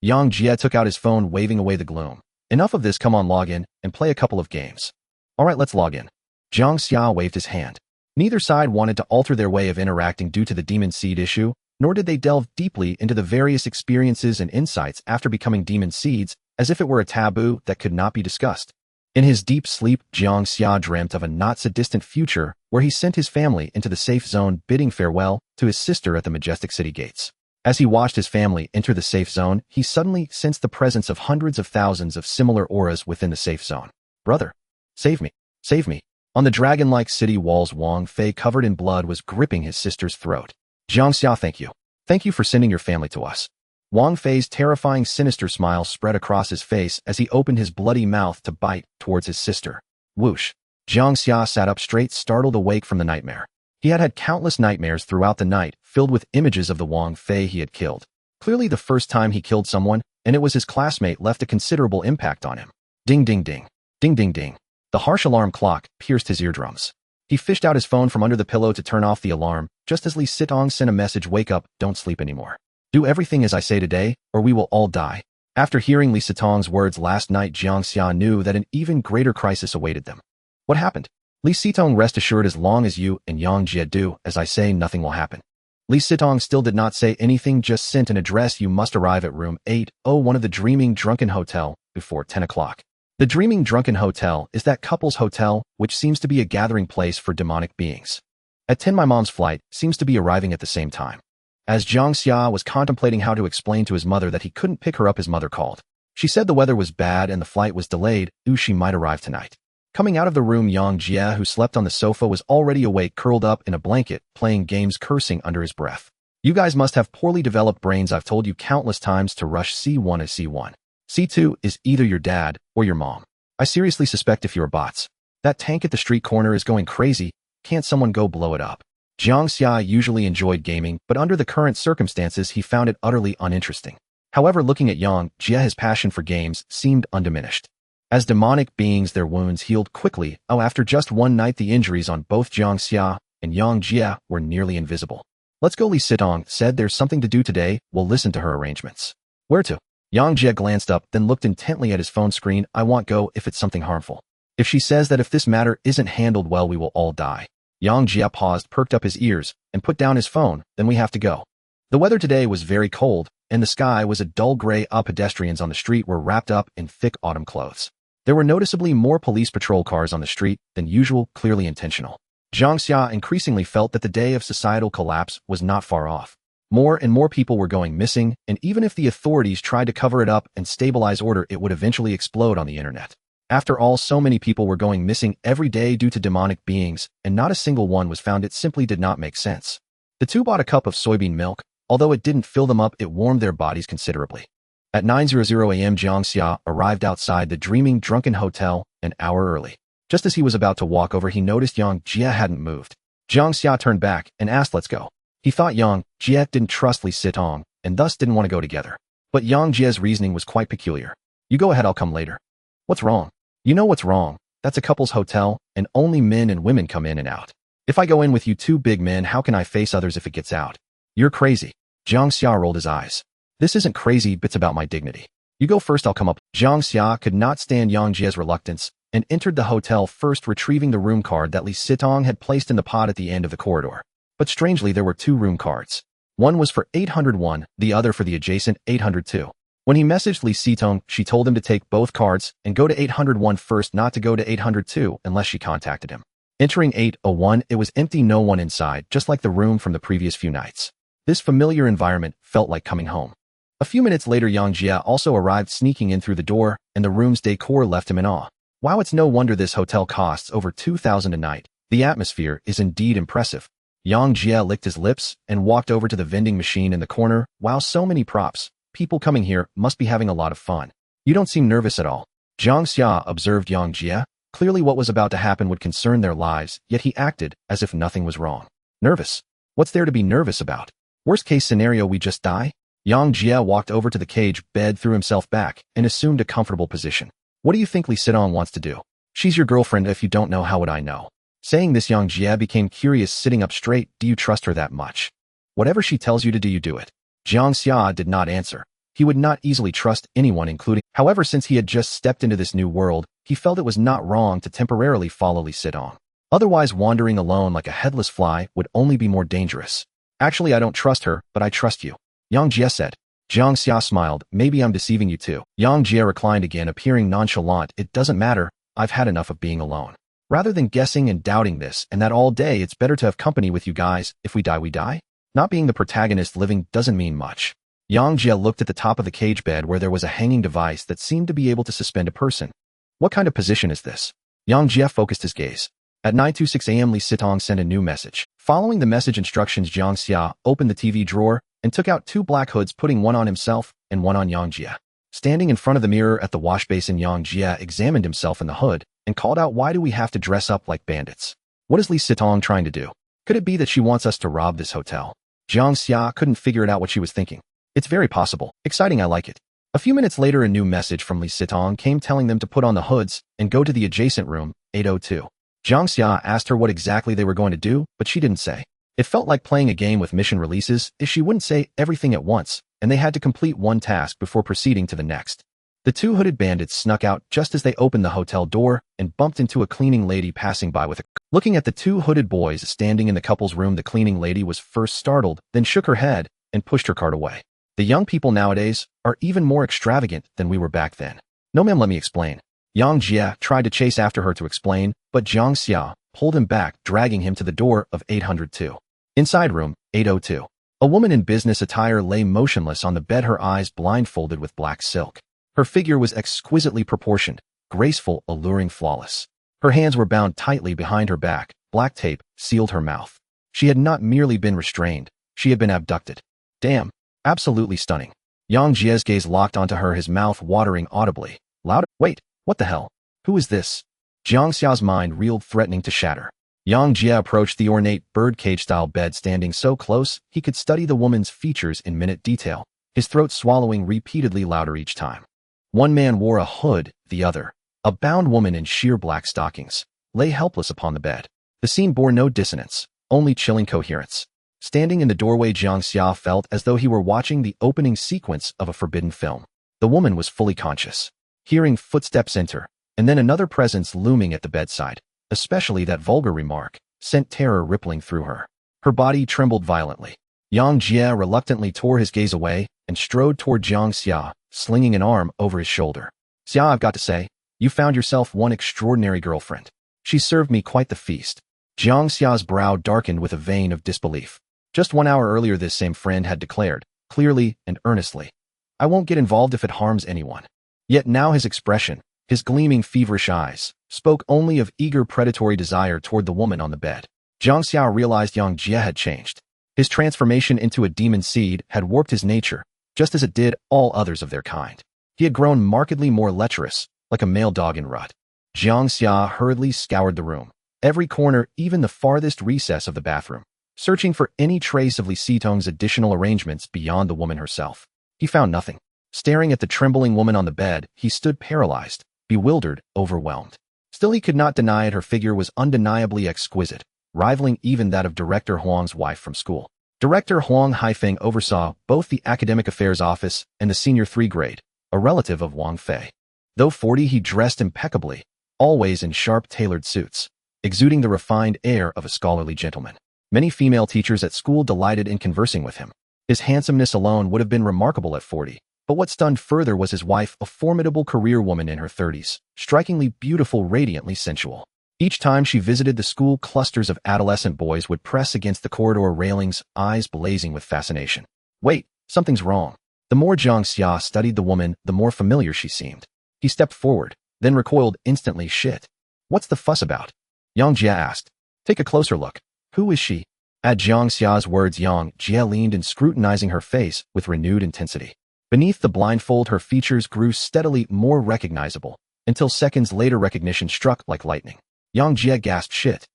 Jiang Jia took out his phone, waving away the gloom. Enough of this, come on, log in and play a couple of games. Alright, let's log in. Jiang Xia waved his hand. Neither side wanted to alter their way of interacting due to the demon seed issue, nor did they delve deeply into the various experiences and insights after becoming demon seeds, as if it were a taboo that could not be discussed. In his deep sleep, Jiang Xia dreamt of a not-so-distant future where he sent his family into the safe zone, bidding farewell to his sister at the majestic city gates. As he watched his family enter the safe zone, he suddenly sensed the presence of hundreds of thousands of similar auras within the safe zone. "Brother, save me, save me." On the dragon-like city walls, Wang Fei, covered in blood, was gripping his sister's throat. "Jiang Xia, thank you. Thank you for sending your family to us." Wang Fei's terrifying, sinister smile spread across his face as he opened his bloody mouth to bite towards his sister. Whoosh! Jiang Xia sat up straight, startled awake from the nightmare. He had had countless nightmares throughout the night, filled with images of the Wang Fei he had killed. Clearly the first time he killed someone, and it was his classmate, left a considerable impact on him. Ding ding ding. Ding ding ding. The harsh alarm clock pierced his eardrums. He fished out his phone from under the pillow to turn off the alarm, just as Li Sitong sent a message: "Wake up, don't sleep anymore. Do everything as I say today, or we will all die." After hearing Li Sitong's words last night, Jiang Xia knew that an even greater crisis awaited them. What happened? Li Sitong, rest assured, as long as you and Yang Jie do as I say, nothing will happen. Li Sitong still did not say anything, just sent an address: "You must arrive at room 801 of the Dreaming Drunken Hotel before 10 o'clock. The Dreaming Drunken Hotel is that couple's hotel, which seems to be a gathering place for demonic beings. At 10, my mom's flight seems to be arriving at the same time." As Jiang Xia was contemplating how to explain to his mother that he couldn't pick her up, his mother called. She said the weather was bad and the flight was delayed. She might arrive tonight. Coming out of the room, Yang Jie, who slept on the sofa, was already awake, curled up in a blanket, playing games, cursing under his breath. "You guys must have poorly developed brains. I've told you countless times to rush C1 as C1. C2 is either your dad or your mom. I seriously suspect if you're bots. That tank at the street corner is going crazy. Can't someone go blow it up?" Jiang Xia usually enjoyed gaming, but under the current circumstances he found it utterly uninteresting. However, looking at Yang Jie, his passion for games seemed undiminished. As demonic beings, their wounds healed quickly. After just one night, the injuries on both Jiang Xia and Yang Jie were nearly invisible. "Let's go," Li Sitong said. "There's something to do today. We'll listen to her arrangements." "Where to?" Yang Jie glanced up, then looked intently at his phone screen. "I won't go if it's something harmful. If she says that if this matter isn't handled well, we will all die." Yang Jie paused, perked up his ears, and put down his phone. "Then we have to go." The weather today was very cold, and the sky was a dull gray. Pedestrians on the street were wrapped up in thick autumn clothes. There were noticeably more police patrol cars on the street than usual, clearly intentional. Jiang Xia increasingly felt that the day of societal collapse was not far off. More and more people were going missing, and even if the authorities tried to cover it up and stabilize order, it would eventually explode on the internet. After all, so many people were going missing every day due to demonic beings, and not a single one was found. It simply did not make sense. The two bought a cup of soybean milk. Although it didn't fill them up, it warmed their bodies considerably. At 9:00 a.m., Jiang Xia arrived outside the Dreaming Drunken Hotel an hour early. Just as he was about to walk over, he noticed Yang Jie hadn't moved. Jiang Xia turned back and asked, "Let's go." He thought Yang Jie didn't trust Li Sitong, and thus didn't want to go together. But Yang Jie's reasoning was quite peculiar. "You go ahead, I'll come later." "What's wrong?" "You know what's wrong. That's a couple's hotel, and only men and women come in and out. If I go in with you two big men, how can I face others if it gets out?" "You're crazy." Jiang Xia rolled his eyes. "This isn't crazy, it's about my dignity. You go first, I'll come up." Jiang Xia could not stand Yang Jie's reluctance, and entered the hotel first, retrieving the room card that Li Sitong had placed in the pot at the end of the corridor. But strangely, there were two room cards. One was for 801, the other for the adjacent 802. When he messaged Li Sitong, she told him to take both cards and go to 801 first, not to go to 802 unless she contacted him. Entering 801, it was empty, no one inside, just like the room from the previous few nights. This familiar environment felt like coming home. A few minutes later, Yang Jie also arrived, sneaking in through the door, and the room's decor left him in awe. Wow, it's no wonder this hotel costs over 2,000 a night. The atmosphere is indeed impressive. Yang Jie licked his lips and walked over to the vending machine in the corner. Wow, so many props. People coming here must be having a lot of fun. "You don't seem nervous at all." Jiang Xia observed Yang Jie. Clearly what was about to happen would concern their lives, yet he acted as if nothing was wrong. "Nervous? What's there to be nervous about? Worst case scenario, we just die?" Yang Jie walked over to the cage bed, threw himself back, and assumed a comfortable position. "What do you think Li Sitong wants to do? She's your girlfriend. If you don't know, how would I know?" Saying this, Yang Jie became curious, sitting up straight. "Do you trust her that much? Whatever she tells you to do, you do it." Jiang Xia did not answer. He would not easily trust anyone, including. However, since he had just stepped into this new world, he felt it was not wrong to temporarily follow Li Sitong. Otherwise, wandering alone like a headless fly would only be more dangerous. Actually, I don't trust her, but I trust you, Jiang Xia said. Jiang Xia smiled. Maybe I'm deceiving you too. Jiang Xia reclined again, appearing nonchalant. It doesn't matter. I've had enough of being alone. Rather than guessing and doubting this and that all day, it's better to have company with you guys. If we die, we die. Not being the protagonist living doesn't mean much. Jiang Xia looked at the top of the cage bed where there was a hanging device that seemed to be able to suspend a person. What kind of position is this? Jiang Xia focused his gaze. At 9:26 a.m. Li Sitong sent a new message. Following the message instructions, Jiang Xia opened the TV drawer and took out 2 black hoods, putting one on himself and one on Jiang Xia. Standing in front of the mirror at the wash basin, Jiang Xia examined himself in the hood and called out, "Why do we have to dress up like bandits? What is Li Sitong trying to do? Could it be that she wants us to rob this hotel?" Jiang Xia couldn't figure it out what she was thinking. It's very possible. Exciting, I like it. A few minutes later, a new message from Li Sitong came telling them to put on the hoods and go to the adjacent room, 802. Jiang Xia asked her what exactly they were going to do, but she didn't say. It felt like playing a game with mission releases if she wouldn't say everything at once, and they had to complete one task before proceeding to the next. The 2 hooded bandits snuck out just as they opened the hotel door and bumped into a cleaning lady passing by with a... Looking at the 2 hooded boys standing in the couple's room, the cleaning lady was first startled, then shook her head and pushed her cart away. The young people nowadays are even more extravagant than we were back then. No ma'am, let me explain. Jiang Xia tried to chase after her to explain, but Jiang Xia pulled him back, dragging him to the door of 802. Inside room, 802. A woman in business attire lay motionless on the bed, her eyes blindfolded with black silk. Her figure was exquisitely proportioned, graceful, alluring, flawless. Her hands were bound tightly behind her back. Black tape sealed her mouth. She had not merely been restrained, she had been abducted. Damn, absolutely stunning. Jiang Xia's gaze locked onto her, his mouth watering audibly. Louder. Wait, what the hell? Who is this? Jiang Xia's mind reeled, threatening to shatter. Jiang Xia approached the ornate birdcage-style bed, standing so close he could study the woman's features in minute detail, his throat swallowing repeatedly, louder each time. One man wore a hood, the other, a bound woman in sheer black stockings, lay helpless upon the bed. The scene bore no dissonance, only chilling coherence. Standing in the doorway, Jiang Xia felt as though he were watching the opening sequence of a forbidden film. The woman was fully conscious. Hearing footsteps enter, and then another presence looming at the bedside, especially that vulgar remark, sent terror rippling through her. Her body trembled violently. Jiang Xia reluctantly tore his gaze away and strode toward Jiang Xia, slinging an arm over his shoulder. "Xia, I've got to say, you found yourself one extraordinary girlfriend. She served me quite the feast." Jiang Xia's brow darkened with a vein of disbelief. Just 1 hour earlier, this same friend had declared, clearly and earnestly, "I won't get involved if it harms anyone." Yet now his expression, his gleaming, feverish eyes, spoke only of eager predatory desire toward the woman on the bed. Jiang Xia realized Jiang Xia had changed. His transformation into a demon seed had warped his nature, just as it did all others of their kind. He had grown markedly more lecherous, like a male dog in rut. Jiang Xia hurriedly scoured the room, every corner, even the farthest recess of the bathroom, searching for any trace of Li Sitong's additional arrangements beyond the woman herself. He found nothing. Staring at the trembling woman on the bed, he stood paralyzed, bewildered, overwhelmed. Still, he could not deny it. Her figure was undeniably exquisite, rivaling even that of Director Huang's wife from school. Director Huang Haifeng oversaw both the Academic Affairs Office and the Senior 3 grade, a relative of Wang Fei. Though 40, he dressed impeccably, always in sharp, tailored suits, exuding the refined air of a scholarly gentleman. Many female teachers at school delighted in conversing with him. His handsomeness alone would have been remarkable at 40. But what stunned further was his wife, a formidable career woman in her 30s, strikingly beautiful, radiantly sensual. Each time she visited the school, clusters of adolescent boys would press against the corridor railings, eyes blazing with fascination. Wait, something's wrong. The more Jiang Xia studied the woman, the more familiar she seemed. He stepped forward, then recoiled instantly. Shit. What's the fuss about? Jiang Xia asked. Take a closer look. Who is she? At Jiang Xia's words, Jiang Xia leaned in, scrutinizing her face with renewed intensity. Beneath the blindfold, her features grew steadily more recognizable, until seconds later recognition struck like lightning. Jiang Xia gasped. Shit.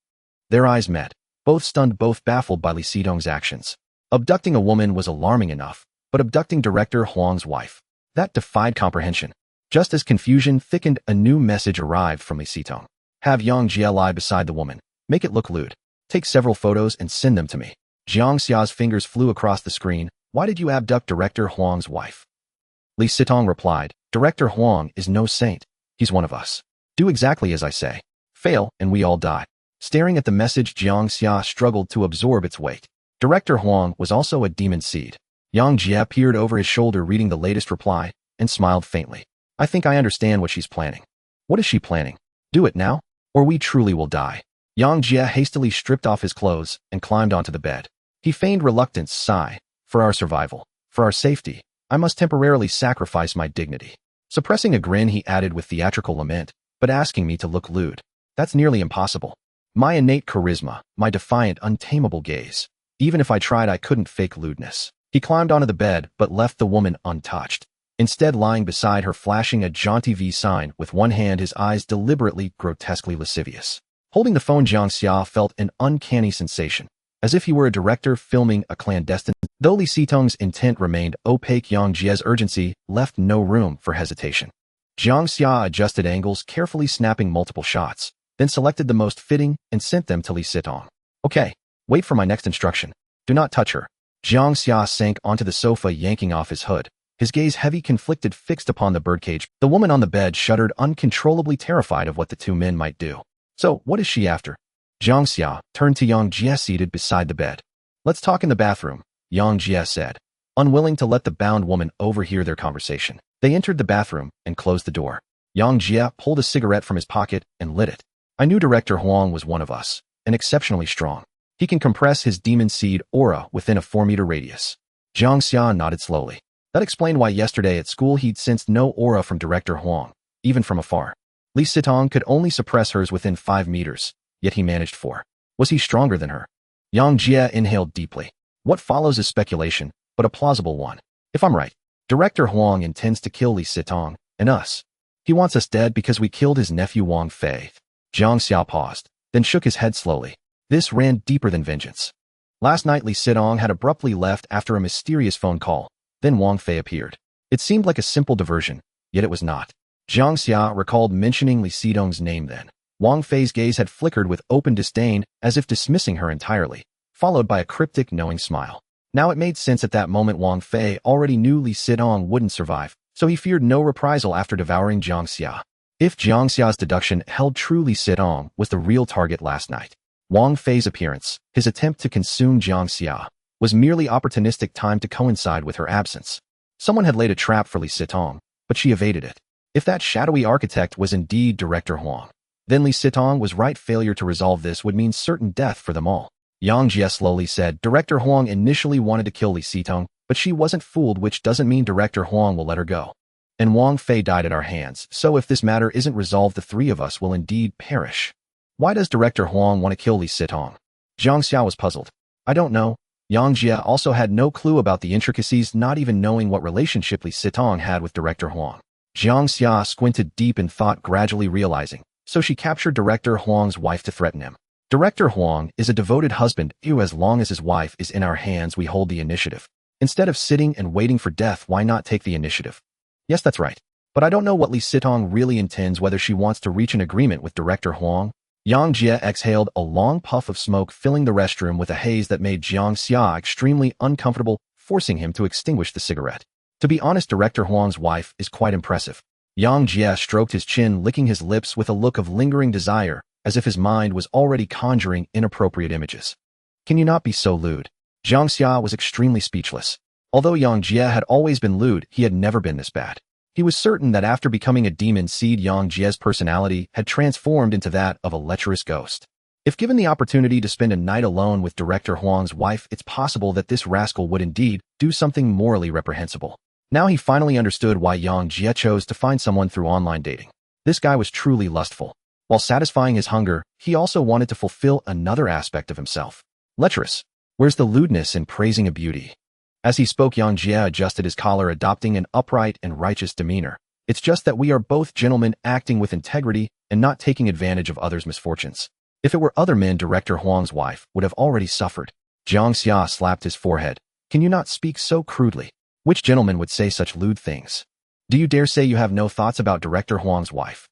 Their eyes met, both stunned, both baffled by Li Sitong's actions. Abducting a woman was alarming enough, but abducting Director Huang's wife, that defied comprehension. Just as confusion thickened, a new message arrived from Li Sitong. Have Jiang Xia lie beside the woman. Make it look lewd. Take several photos and send them to me. Jiang Xia's fingers flew across the screen. Why did you abduct Director Huang's wife? Li Sitong replied, Director Huang is no saint. He's one of us. Do exactly as I say. Fail, and we all die. Staring at the message, Jiang Xia struggled to absorb its weight. Director Huang was also a demon seed. Jiang Xia peered over his shoulder reading the latest reply and smiled faintly. I think I understand what she's planning. What is she planning? Do it now, or we truly will die. Jiang Xia hastily stripped off his clothes and climbed onto the bed. He feigned reluctance, sigh. For our survival, for our safety, I must temporarily sacrifice my dignity. Suppressing a grin, he added with theatrical lament, but asking me to look lewd. That's nearly impossible. My innate charisma, my defiant, untamable gaze. Even if I tried, I couldn't fake lewdness. He climbed onto the bed, but left the woman untouched. Instead, lying beside her, flashing a jaunty V sign with one hand, his eyes deliberately, grotesquely lascivious. Holding the phone, Jiang Xia felt an uncanny sensation, as if he were a director filming a clandestine. Though Li Sitong's intent remained opaque, Jiang Jia's urgency left no room for hesitation. Jiang Xia adjusted angles, carefully snapping multiple shots, then selected the most fitting and sent them to Li Sitong. Okay, wait for my next instruction. Do not touch her. Jiang Xia sank onto the sofa, yanking off his hood. His gaze, heavy, conflicted, fixed upon the birdcage. The woman on the bed shuddered, uncontrollably terrified of what the two men might do. So, what is she after? Jiang Xia turned to Jiang Jia seated beside the bed. Let's talk in the bathroom, Jiang Jia said, unwilling to let the bound woman overhear their conversation. They entered the bathroom and closed the door. Jiang Jia pulled a cigarette from his pocket and lit it. I knew Director Huang was one of us, and exceptionally strong. He can compress his demon seed aura within a 4-meter radius. Jiang Xia nodded slowly. That explained why yesterday at school he'd sensed no aura from Director Huang, even from afar. Li Sitong could only suppress hers within 5 meters, yet he managed 4. Was he stronger than her? Jiang Jia inhaled deeply. What follows is speculation, but a plausible one. If I'm right, Director Huang intends to kill Li Sitong and us. He wants us dead because we killed his nephew Wang Fei. Jiang Xia paused, then shook his head slowly. This ran deeper than vengeance. Last night Li Sitong had abruptly left after a mysterious phone call. Then Wang Fei appeared. It seemed like a simple diversion, yet it was not. Jiang Xia recalled mentioning Li Sitong's name then. Wang Fei's gaze had flickered with open disdain, as if dismissing her entirely, followed by a cryptic, knowing smile. Now it made sense at that moment. Wang Fei already knew Li Sitong wouldn't survive, so he feared no reprisal after devouring Jiang Xia. If Jiang Xia's deduction held true, Li Sitong was the real target last night. Wang Fei's appearance, his attempt to consume Jiang Xia, was merely opportunistic time to coincide with her absence. Someone had laid a trap for Li Sitong, but she evaded it. If that shadowy architect was indeed Director Huang, then Li Sitong was right. Failure to resolve this would mean certain death for them all. Jiang Jia slowly said, Director Huang initially wanted to kill Li Sitong, but she wasn't fooled, which doesn't mean Director Huang will let her go. And Wang Fei died at our hands, so if this matter isn't resolved, the 3 of us will indeed perish. Why does Director Huang want to kill Li Sitong? Jiang Xia was puzzled. I don't know. Jiang Jia also had no clue about the intricacies, not even knowing what relationship Li Sitong had with Director Huang. Jiang Xia squinted deep in thought, gradually realizing, so she captured Director Huang's wife to threaten him. Director Huang is a devoted husband who, as long as his wife is in our hands, we hold the initiative. Instead of sitting and waiting for death, why not take the initiative? Yes, that's right. But I don't know what Li Sitong really intends, whether she wants to reach an agreement with Director Huang. Jiang Jia exhaled a long puff of smoke, filling the restroom with a haze that made Jiang Xia extremely uncomfortable, forcing him to extinguish the cigarette. To be honest, Director Huang's wife is quite impressive. Jiang Jia stroked his chin, licking his lips with a look of lingering desire, as if his mind was already conjuring inappropriate images. Can you not be so lewd? Jiang Xia was extremely speechless. Although Jiang Jia had always been lewd, he had never been this bad. He was certain that after becoming a demon seed, Jiang Jia's personality had transformed into that of a lecherous ghost. If given the opportunity to spend a night alone with Director Huang's wife, it's possible that this rascal would indeed do something morally reprehensible. Now he finally understood why Jiang Jia chose to find someone through online dating. This guy was truly lustful. While satisfying his hunger, he also wanted to fulfill another aspect of himself. Lecherous. Where's the lewdness in praising a beauty? As he spoke, Jiang Jia adjusted his collar, adopting an upright and righteous demeanor. It's just that we are both gentlemen, acting with integrity and not taking advantage of others' misfortunes. If it were other men, Director Huang's wife would have already suffered. Jiang Xia slapped his forehead. Can you not speak so crudely? Which gentleman would say such lewd things? Do you dare say you have no thoughts about Director Huang's wife?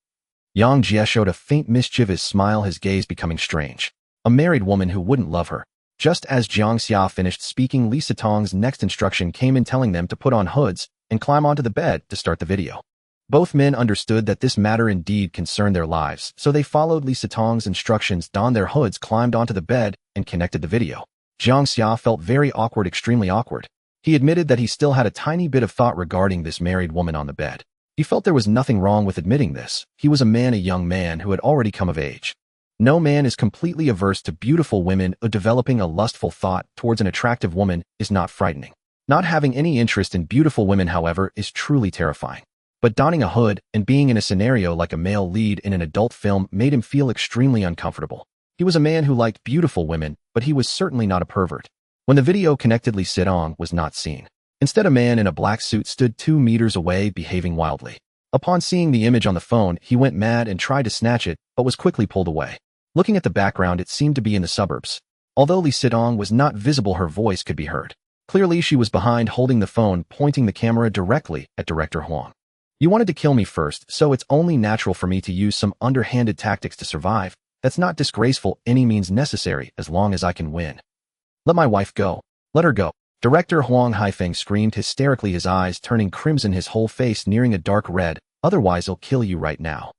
Jiang Jia showed a faint mischievous smile, his gaze becoming strange. A married woman who wouldn't love her. Just as Jiang Xia finished speaking, Li Sitong's next instruction came in, telling them to put on hoods and climb onto the bed to start the video. Both men understood that this matter indeed concerned their lives, so they followed Li Sitong's instructions, donned their hoods, climbed onto the bed, and connected the video. Jiang Xia felt very awkward, extremely awkward. He admitted that he still had a tiny bit of thought regarding this married woman on the bed. He felt there was nothing wrong with admitting this. He was a man, a young man who had already come of age. No man is completely averse to beautiful women, or developing a lustful thought towards an attractive woman is not frightening. Not having any interest in beautiful women, however, is truly terrifying. But donning a hood and being in a scenario like a male lead in an adult film made him feel extremely uncomfortable. He was a man who liked beautiful women, but he was certainly not a pervert. When the video connected, Li Sitong was not seen. Instead, a man in a black suit stood 2 meters away, behaving wildly. Upon seeing the image on the phone, he went mad and tried to snatch it, but was quickly pulled away. Looking at the background, it seemed to be in the suburbs. Although Li Sitong was not visible, her voice could be heard. Clearly, she was behind, holding the phone, pointing the camera directly at Director Huang. You wanted to kill me first, so it's only natural for me to use some underhanded tactics to survive. That's not disgraceful, any means necessary, as long as I can win. Let my wife go. Let her go. Director Huang Haifeng screamed hysterically, his eyes turning crimson, his whole face nearing a dark red. Otherwise, I'll kill you right now.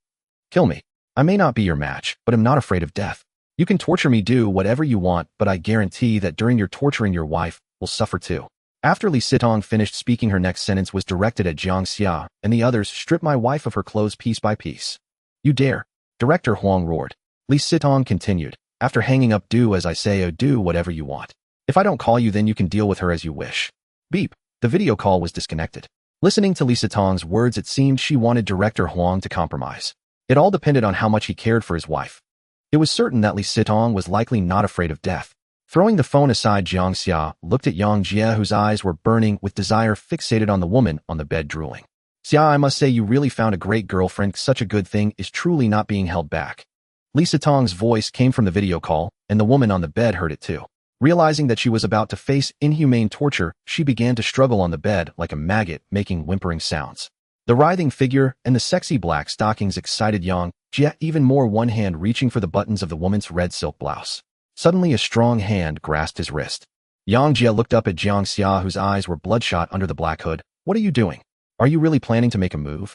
Kill me. I may not be your match, but I'm not afraid of death. You can torture me, do whatever you want, but I guarantee that during your torturing, your wife will suffer too. After Li Sitong finished speaking, her next sentence was directed at Jiang Xia and the others. Strip my wife of her clothes piece by piece. You dare. Director Huang roared. Li Sitong continued. After hanging up, do as I say, or do whatever you want. If I don't call you, then you can deal with her as you wish. Beep. The video call was disconnected. Listening to Li Sitong's words, it seemed she wanted Director Huang to compromise. It all depended on how much he cared for his wife. It was certain that Li Sitong was likely not afraid of death. Throwing the phone aside, Jiang Xia looked at Jiang Xia, whose eyes were burning with desire, fixated on the woman on the bed, drooling. Xia, I must say you really found a great girlfriend. Such a good thing is truly not being held back. Li Sitong's voice came from the video call, and the woman on the bed heard it too. Realizing that she was about to face inhumane torture, she began to struggle on the bed like a maggot, making whimpering sounds. The writhing figure and the sexy black stockings excited Jiang Xia even more, one hand reaching for the buttons of the woman's red silk blouse. Suddenly, a strong hand grasped his wrist. Jiang Xia looked up at Jiang Xia, whose eyes were bloodshot under the black hood. What are you doing? Are you really planning to make a move?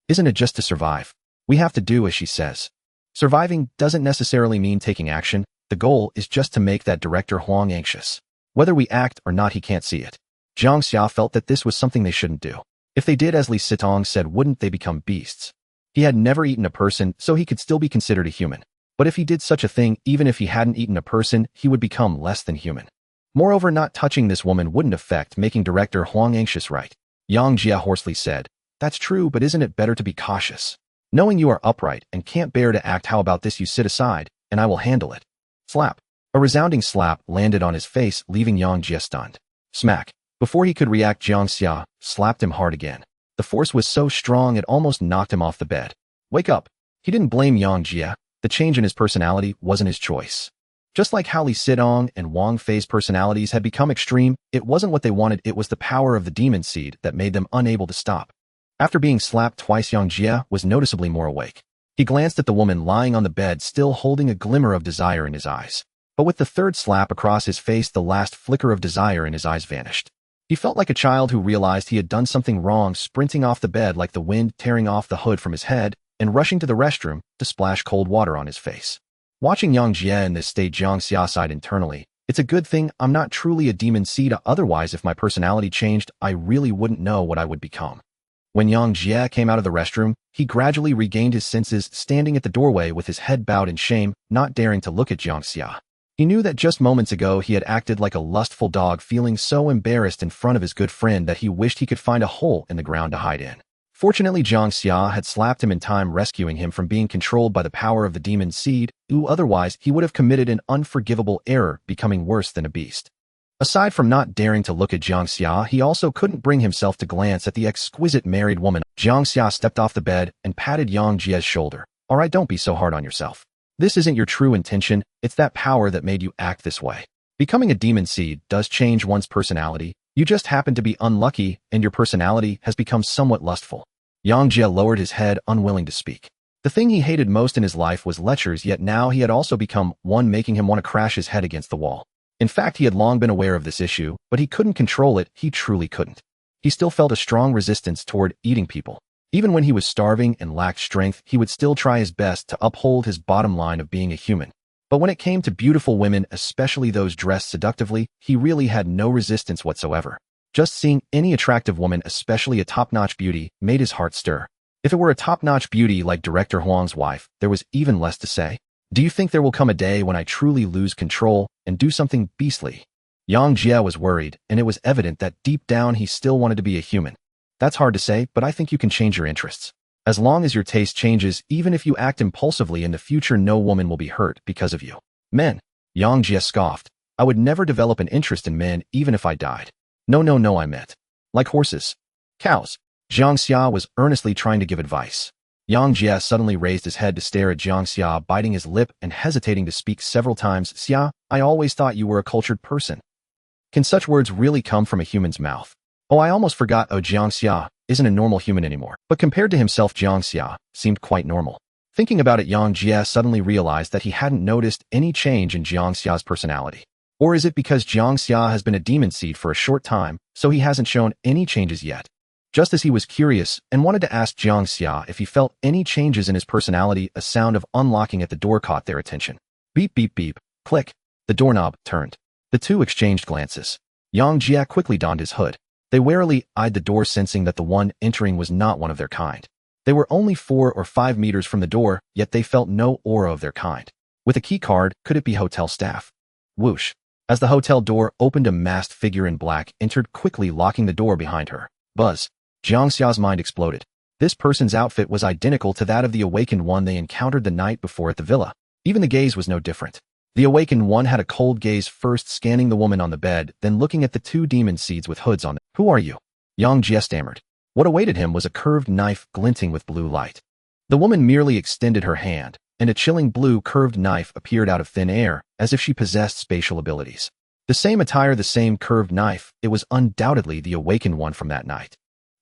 Isn't it just to survive? We have to do as she says. Surviving doesn't necessarily mean taking action. The goal is just to make that Director Huang anxious. Whether we act or not, he can't see it. Jiang Xia felt that this was something they shouldn't do. If they did as Li Sitong said, wouldn't they become beasts? He had never eaten a person, so he could still be considered a human. But if he did such a thing, even if he hadn't eaten a person, he would become less than human. Moreover, not touching this woman wouldn't affect making Director Huang anxious, right? Jiang Xia hoarsely said. That's true, but isn't it better to be cautious? Knowing you are upright and can't bear to act, how about this? You sit aside, and I will handle it. Slap. A resounding slap landed on his face, leaving Jiang Xia stunned. Smack. Before he could react, Jiang Xia slapped him hard again. The force was so strong it almost knocked him off the bed. Wake up. He didn't blame Jiang Xia. The change in his personality wasn't his choice. Just like how Li Sitong and Wang Fei's personalities had become extreme, it wasn't what they wanted, it was the power of the demon seed that made them unable to stop. After being slapped twice, Jiang Xia was noticeably more awake. He glanced at the woman lying on the bed, still holding a glimmer of desire in his eyes. But with the third slap across his face, the last flicker of desire in his eyes vanished. He felt like a child who realized he had done something wrong, sprinting off the bed like the wind, tearing off the hood from his head, and rushing to the restroom to splash cold water on his face. Watching Jiang Xia in this state, Jiang Xia sighed internally. It's a good thing I'm not truly a demon seed, otherwise if my personality changed, I really wouldn't know what I would become. When Jiang Xia came out of the restroom, he gradually regained his senses, standing at the doorway with his head bowed in shame, not daring to look at Jiang Xia. He knew that just moments ago he had acted like a lustful dog, feeling so embarrassed in front of his good friend that he wished he could find a hole in the ground to hide in. Fortunately, Jiang Xia had slapped him in time, rescuing him from being controlled by the power of the demon seed, otherwise he would have committed an unforgivable error, becoming worse than a beast. Aside from not daring to look at Jiang Xia, he also couldn't bring himself to glance at the exquisite married woman. Jiang Xia stepped off the bed and patted Jiang Jia's shoulder. All right, don't be so hard on yourself. This isn't your true intention, it's that power that made you act this way. Becoming a demon seed does change one's personality. You just happen to be unlucky, and your personality has become somewhat lustful. Jiang Xia lowered his head, unwilling to speak. The thing he hated most in his life was lectures, yet now he had also become one, making him want to crash his head against the wall. In fact, he had long been aware of this issue, but he couldn't control it, he truly couldn't. He still felt a strong resistance toward eating people. Even when he was starving and lacked strength, he would still try his best to uphold his bottom line of being a human. But when it came to beautiful women, especially those dressed seductively, he really had no resistance whatsoever. Just seeing any attractive woman, especially a top-notch beauty, made his heart stir. If it were a top-notch beauty like Director Huang's wife, there was even less to say. Do you think there will come a day when I truly lose control and do something beastly? Jiang Xia was worried, and it was evident that deep down he still wanted to be a human. That's hard to say, but I think you can change your interests. As long as your taste changes, even if you act impulsively in the future, no woman will be hurt because of you. Men. Jiang Xia scoffed. I would never develop an interest in men even if I died. No, I meant. Like horses. Cows. Jiang Xia was earnestly trying to give advice. Jiang Xia suddenly raised his head to stare at Jiang Xia, biting his lip and hesitating to speak several times. Xia, I always thought you were a cultured person. Can such words really come from a human's mouth? Oh, I almost forgot. Oh, Jiang Xia isn't a normal human anymore. But compared to himself, Jiang Xia seemed quite normal. Thinking about it, Jiang Xia suddenly realized that he hadn't noticed any change in Jiang Xia's personality. Or is it because Jiang Xia has been a demon seed for a short time, so he hasn't shown any changes yet? Just as he was curious and wanted to ask Jiang Xia if he felt any changes in his personality, a sound of unlocking at the door caught their attention. Beep, beep, beep. Click. The doorknob turned. The two exchanged glances. Jiang Xia quickly donned his hood. They warily eyed the door, sensing that the one entering was not one of their kind. They were only 4 or 5 meters from the door, yet they felt no aura of their kind. With a key card, could it be hotel staff? Whoosh. As the hotel door opened, a masked figure in black entered, quickly locking the door behind her. Buzz. Jiang Xia's mind exploded. This person's outfit was identical to that of the awakened one they encountered the night before at the villa. Even the gaze was no different. The awakened one had a cold gaze, first scanning the woman on the bed, then looking at the 2 demon seeds with hoods on them. Who are you? Jiang Xia stammered. What awaited him was a curved knife glinting with blue light. The woman merely extended her hand, and a chilling blue curved knife appeared out of thin air, as if she possessed spatial abilities. The same attire, the same curved knife, it was undoubtedly the awakened one from that night.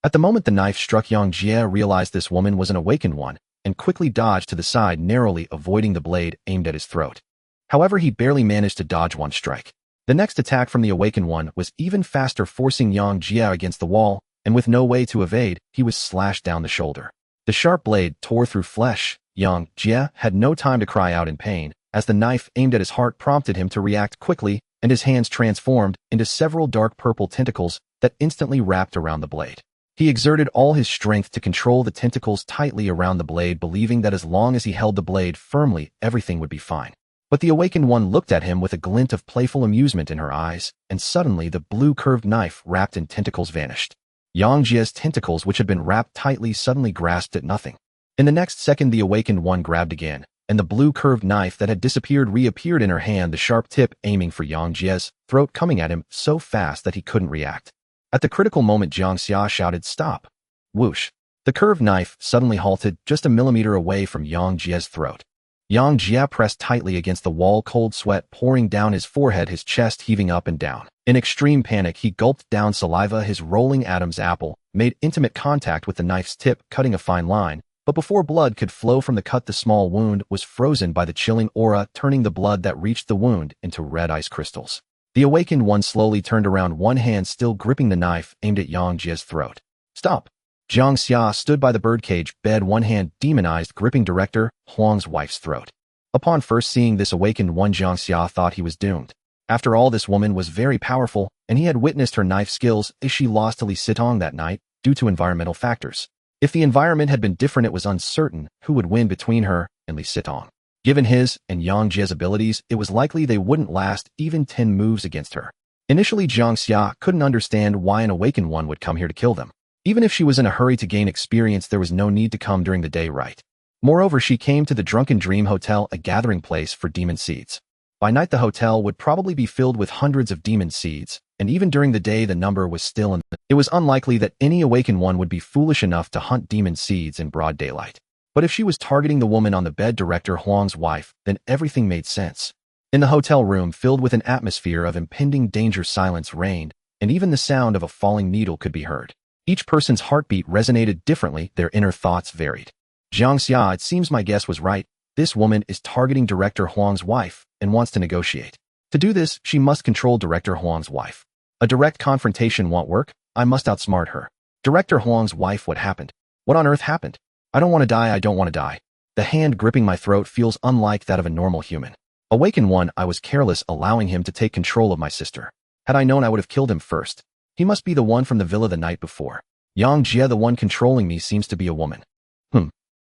At the moment the knife struck, Jiang Xia realized this woman was an awakened one, and quickly dodged to the side, narrowly avoiding the blade aimed at his throat. However, he barely managed to dodge one strike. The next attack from the awakened one was even faster, forcing Jiang Xia against the wall, and with no way to evade, he was slashed down the shoulder. The sharp blade tore through flesh. Jiang Xia had no time to cry out in pain, as the knife aimed at his heart prompted him to react quickly, and his hands transformed into several dark purple tentacles that instantly wrapped around the blade. He exerted all his strength to control the tentacles tightly around the blade, believing that as long as he held the blade firmly, everything would be fine. But the awakened one looked at him with a glint of playful amusement in her eyes, and suddenly the blue curved knife wrapped in tentacles vanished. Jiang Xia's tentacles, which had been wrapped tightly, suddenly grasped at nothing. In the next second, the awakened one grabbed again, and the blue curved knife that had disappeared reappeared in her hand, the sharp tip aiming for Jiang Xia's throat, coming at him so fast that he couldn't react. At the critical moment, Jiang Xia shouted, "Stop!" Whoosh. The curved knife suddenly halted just a millimeter away from Jiang Xia's throat. Jiang Xia pressed tightly against the wall, cold sweat pouring down his forehead, his chest heaving up and down. In extreme panic, he gulped down saliva. His rolling Adam's apple made intimate contact with the knife's tip, cutting a fine line, but before blood could flow from the cut, the small wound was frozen by the chilling aura, turning the blood that reached the wound into red ice crystals. The awakened one slowly turned around, one hand still gripping the knife aimed at Jiang Xia's throat. "Stop!" Jiang Xia stood by the birdcage bed, one hand demonized, gripping Director Huang's wife's throat. Upon first seeing this awakened one, Jiang Xia thought he was doomed. After all, this woman was very powerful, and he had witnessed her knife skills as she lost to Li Sitong that night due to environmental factors. If the environment had been different, it was uncertain who would win between her and Li Sitong. Given his and Jiang Xie's abilities, it was likely they wouldn't last even 10 moves against her. Initially, Jiang Xia couldn't understand why an awakened one would come here to kill them. Even if she was in a hurry to gain experience, there was no need to come during the day, right? Moreover, she came to the Drunken Dream Hotel, a gathering place for demon seeds. By night, the hotel would probably be filled with hundreds of demon seeds, and even during the day, the number was still in. It was unlikely that any awakened one would be foolish enough to hunt demon seeds in broad daylight. But if she was targeting the woman on the bed, Director Huang's wife, then everything made sense. In the hotel room, filled with an atmosphere of impending danger, silence reigned, and even the sound of a falling needle could be heard. Each person's heartbeat resonated differently, their inner thoughts varied. Jiang Xia, it seems my guess was right. This woman is targeting Director Huang's wife and wants to negotiate. To do this, she must control Director Huang's wife. A direct confrontation won't work. I must outsmart her. Director Huang's wife, what happened? What on earth happened? I don't want to die, I don't want to die. The hand gripping my throat feels unlike that of a normal human. Awakened one, I was careless allowing him to take control of my sister. Had I known, I would have killed him first. He must be the one from the villa the night before. Jiang Xia, the one controlling me, seems to be a woman.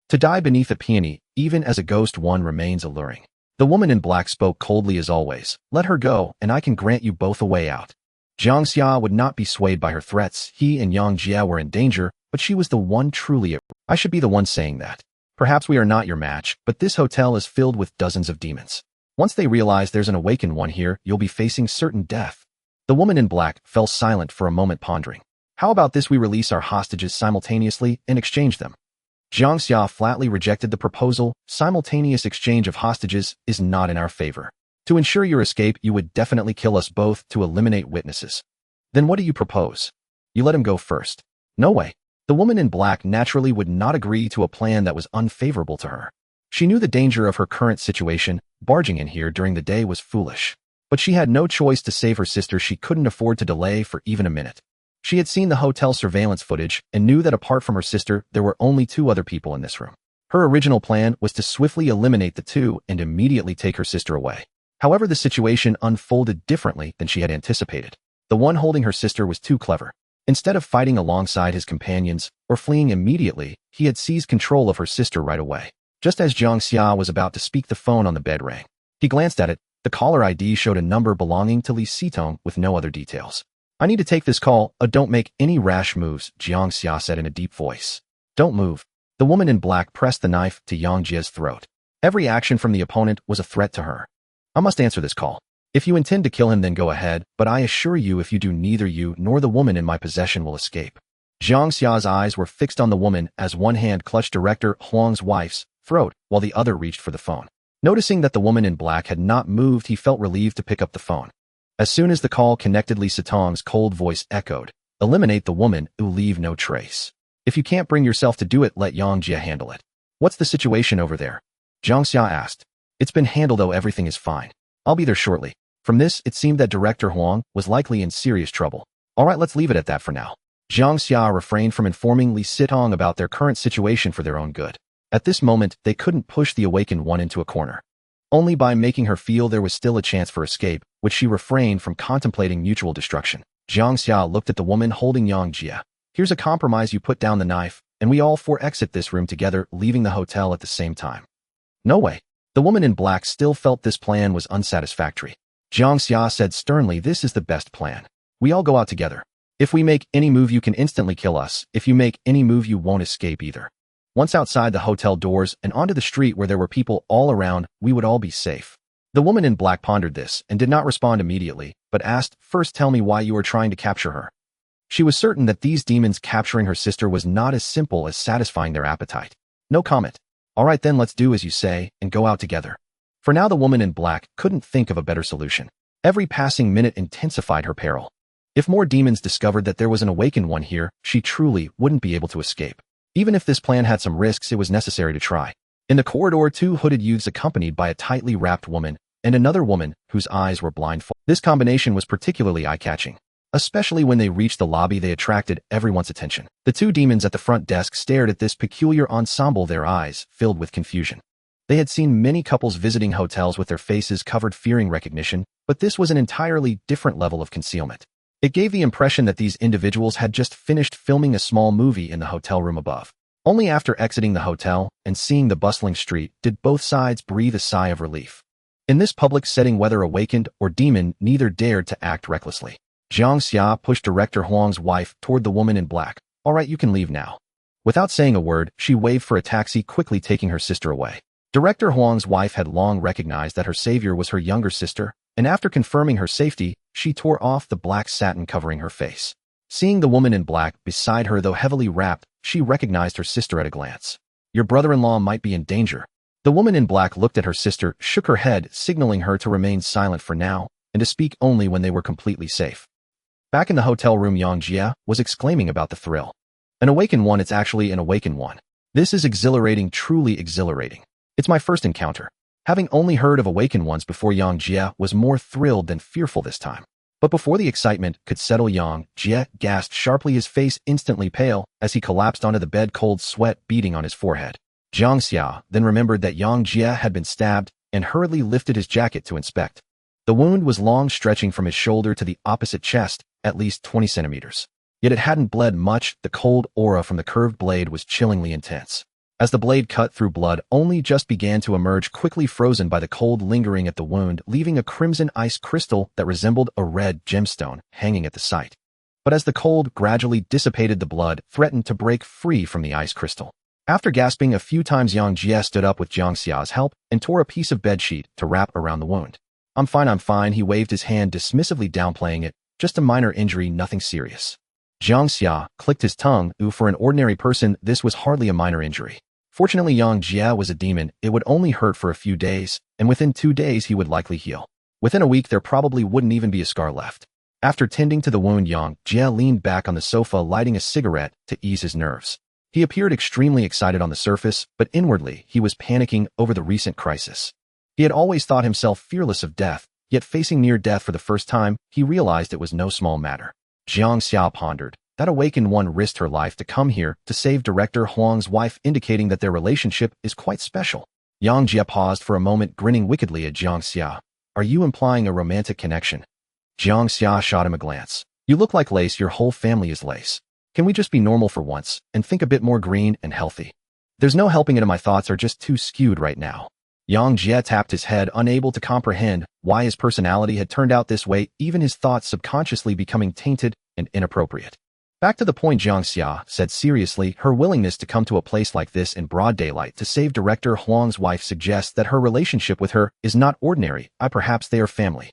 To die beneath a peony, even as a ghost one, remains alluring. The woman in black spoke coldly as always. Let her go, and I can grant you both a way out. Jiang Xia would not be swayed by her threats. He and Jiang Xia were in danger, but she was the one truly at risk. I should be the one saying that. Perhaps we are not your match, but this hotel is filled with dozens of demons. Once they realize there's an awakened one here, you'll be facing certain death. The woman in black fell silent for a moment, pondering. How about this? We release our hostages simultaneously and exchange them. Jiang Xia flatly rejected the proposal. Simultaneous exchange of hostages is not in our favor. To ensure your escape, you would definitely kill us both to eliminate witnesses. Then what do you propose? You let him go first. No way. The woman in black naturally would not agree to a plan that was unfavorable to her. She knew the danger of her current situation. Barging in here during the day was foolish. But she had no choice to save her sister. She couldn't afford to delay for even a minute. She had seen the hotel surveillance footage and knew that apart from her sister, there were only 2 other people in this room. Her original plan was to swiftly eliminate the 2 and immediately take her sister away. However, the situation unfolded differently than she had anticipated. The one holding her sister was too clever. Instead of fighting alongside his companions or fleeing immediately, he had seized control of her sister right away. Just as Jiang Xia was about to speak, the phone on the bed rang. He glanced at it. The caller ID showed a number belonging to Li Xitong with no other details. I need to take this call. Don't make any rash moves, Jiang Xia said in a deep voice. Don't move. The woman in black pressed the knife to Jiang Jia's throat. Every action from the opponent was a threat to her. I must answer this call. If you intend to kill him, then go ahead, but I assure you, if you do, neither you nor the woman in my possession will escape. Jiang Xia's eyes were fixed on the woman as one hand clutched Director Huang's wife's throat while the other reached for the phone. Noticing that the woman in black had not moved, he felt relieved to pick up the phone. As soon as the call connected, Li Xitong's cold voice echoed. Eliminate the woman, leave no trace. If you can't bring yourself to do it, let Jiang Xia handle it. What's the situation over there? Jiang Xia asked. It's been handled, though. Everything is fine. I'll be there shortly. From this, it seemed that Director Huang was likely in serious trouble. All right, let's leave it at that for now. Jiang Xia refrained from informing Li Xitong about their current situation for their own good. At this moment, they couldn't push the awakened one into a corner. Only by making her feel there was still a chance for escape, which she refrained from contemplating mutual destruction. Jiang Xia looked at the woman holding Jiang Xia. Here's a compromise. You put down the knife, and we all 4 exit this room together, leaving the hotel at the same time. No way. The woman in black still felt this plan was unsatisfactory. Jiang Xia said sternly, this is the best plan. We all go out together. If we make any move, you can instantly kill us. If you make any move, you won't escape either. Once outside the hotel doors and onto the street where there were people all around, we would all be safe. The woman in black pondered this and did not respond immediately, but asked, first tell me why you are trying to capture her. She was certain that these demons capturing her sister was not as simple as satisfying their appetite. No comment. All right then, let's do as you say and go out together. For now, the woman in black couldn't think of a better solution. Every passing minute intensified her peril. If more demons discovered that there was an awakened one here, she truly wouldn't be able to escape. Even if this plan had some risks, it was necessary to try. In the corridor, 2 hooded youths accompanied by a tightly wrapped woman and another woman whose eyes were blindfolded. This combination was particularly eye-catching. Especially when they reached the lobby, they attracted everyone's attention. The 2 demons at the front desk stared at this peculiar ensemble, their eyes filled with confusion. They had seen many couples visiting hotels with their faces covered, fearing recognition, but this was an entirely different level of concealment. It gave the impression that these individuals had just finished filming a small movie in the hotel room above. Only after exiting the hotel and seeing the bustling street did both sides breathe a sigh of relief. In this public setting, whether awakened or demon, neither dared to act recklessly. Jiang Xia pushed Director Huang's wife toward the woman in black. All right, you can leave now. Without saying a word, she waved for a taxi, quickly taking her sister away. Director Huang's wife had long recognized that her savior was her younger sister, and after confirming her safety, she tore off the black satin covering her face. Seeing the woman in black beside her, though heavily wrapped, she recognized her sister at a glance. Your brother-in-law might be in danger. The woman in black looked at her sister, shook her head, signaling her to remain silent for now, and to speak only when they were completely safe. Back in the hotel room, Jiang Xia was exclaiming about the thrill. An awakened one, it's actually an awakened one. This is exhilarating, truly exhilarating. It's my first encounter. Having only heard of awakened ones before, Jiang Xia was more thrilled than fearful this time. But before the excitement could settle, Yang Xia gasped sharply, his face instantly pale, as he collapsed onto the bed, cold sweat beading on his forehead. Jiang Xia then remembered that Yang Xia had been stabbed and hurriedly lifted his jacket to inspect. The wound was long, stretching from his shoulder to the opposite chest, at least 20 centimeters. Yet it hadn't bled much. The cold aura from the curved blade was chillingly intense. As the blade cut through, blood only just began to emerge, quickly frozen by the cold lingering at the wound, leaving a crimson ice crystal that resembled a red gemstone hanging at the site. But as the cold gradually dissipated, the blood threatened to break free from the ice crystal. After gasping a few times, Yang Xia stood up with Jiang Xia's help and tore a piece of bedsheet to wrap around the wound. I'm fine, he waved his hand dismissively, downplaying it. Just a minor injury, nothing serious. Jiang Xia clicked his tongue. For an ordinary person, this was hardly a minor injury. Fortunately, Yang Xia was a demon. It would only hurt for a few days, and within 2 days he would likely heal. Within a week, there probably wouldn't even be a scar left. After tending to the wound, Yang Xia leaned back on the sofa, lighting a cigarette to ease his nerves. He appeared extremely excited on the surface, but inwardly he was panicking over the recent crisis. He had always thought himself fearless of death, yet facing near death for the first time, he realized it was no small matter. Jiang Xia pondered. That awakened one risked her life to come here to save Director Huang's wife, indicating that their relationship is quite special. Yang Jia paused for a moment, grinning wickedly at Jiang Xia. Are you implying a romantic connection? Jiang Xia shot him a glance. You look like lace, your whole family is lace. Can we just be normal for once and think a bit more green and healthy? There's no helping it, and my thoughts are just too skewed right now. Yang Jia tapped his head, unable to comprehend why his personality had turned out this way, even his thoughts subconsciously becoming tainted and inappropriate. Back to the point, Jiang Xia said seriously. Her willingness to come to a place like this in broad daylight to save Director Huang's wife suggests that her relationship with her is not ordinary. Perhaps they are family.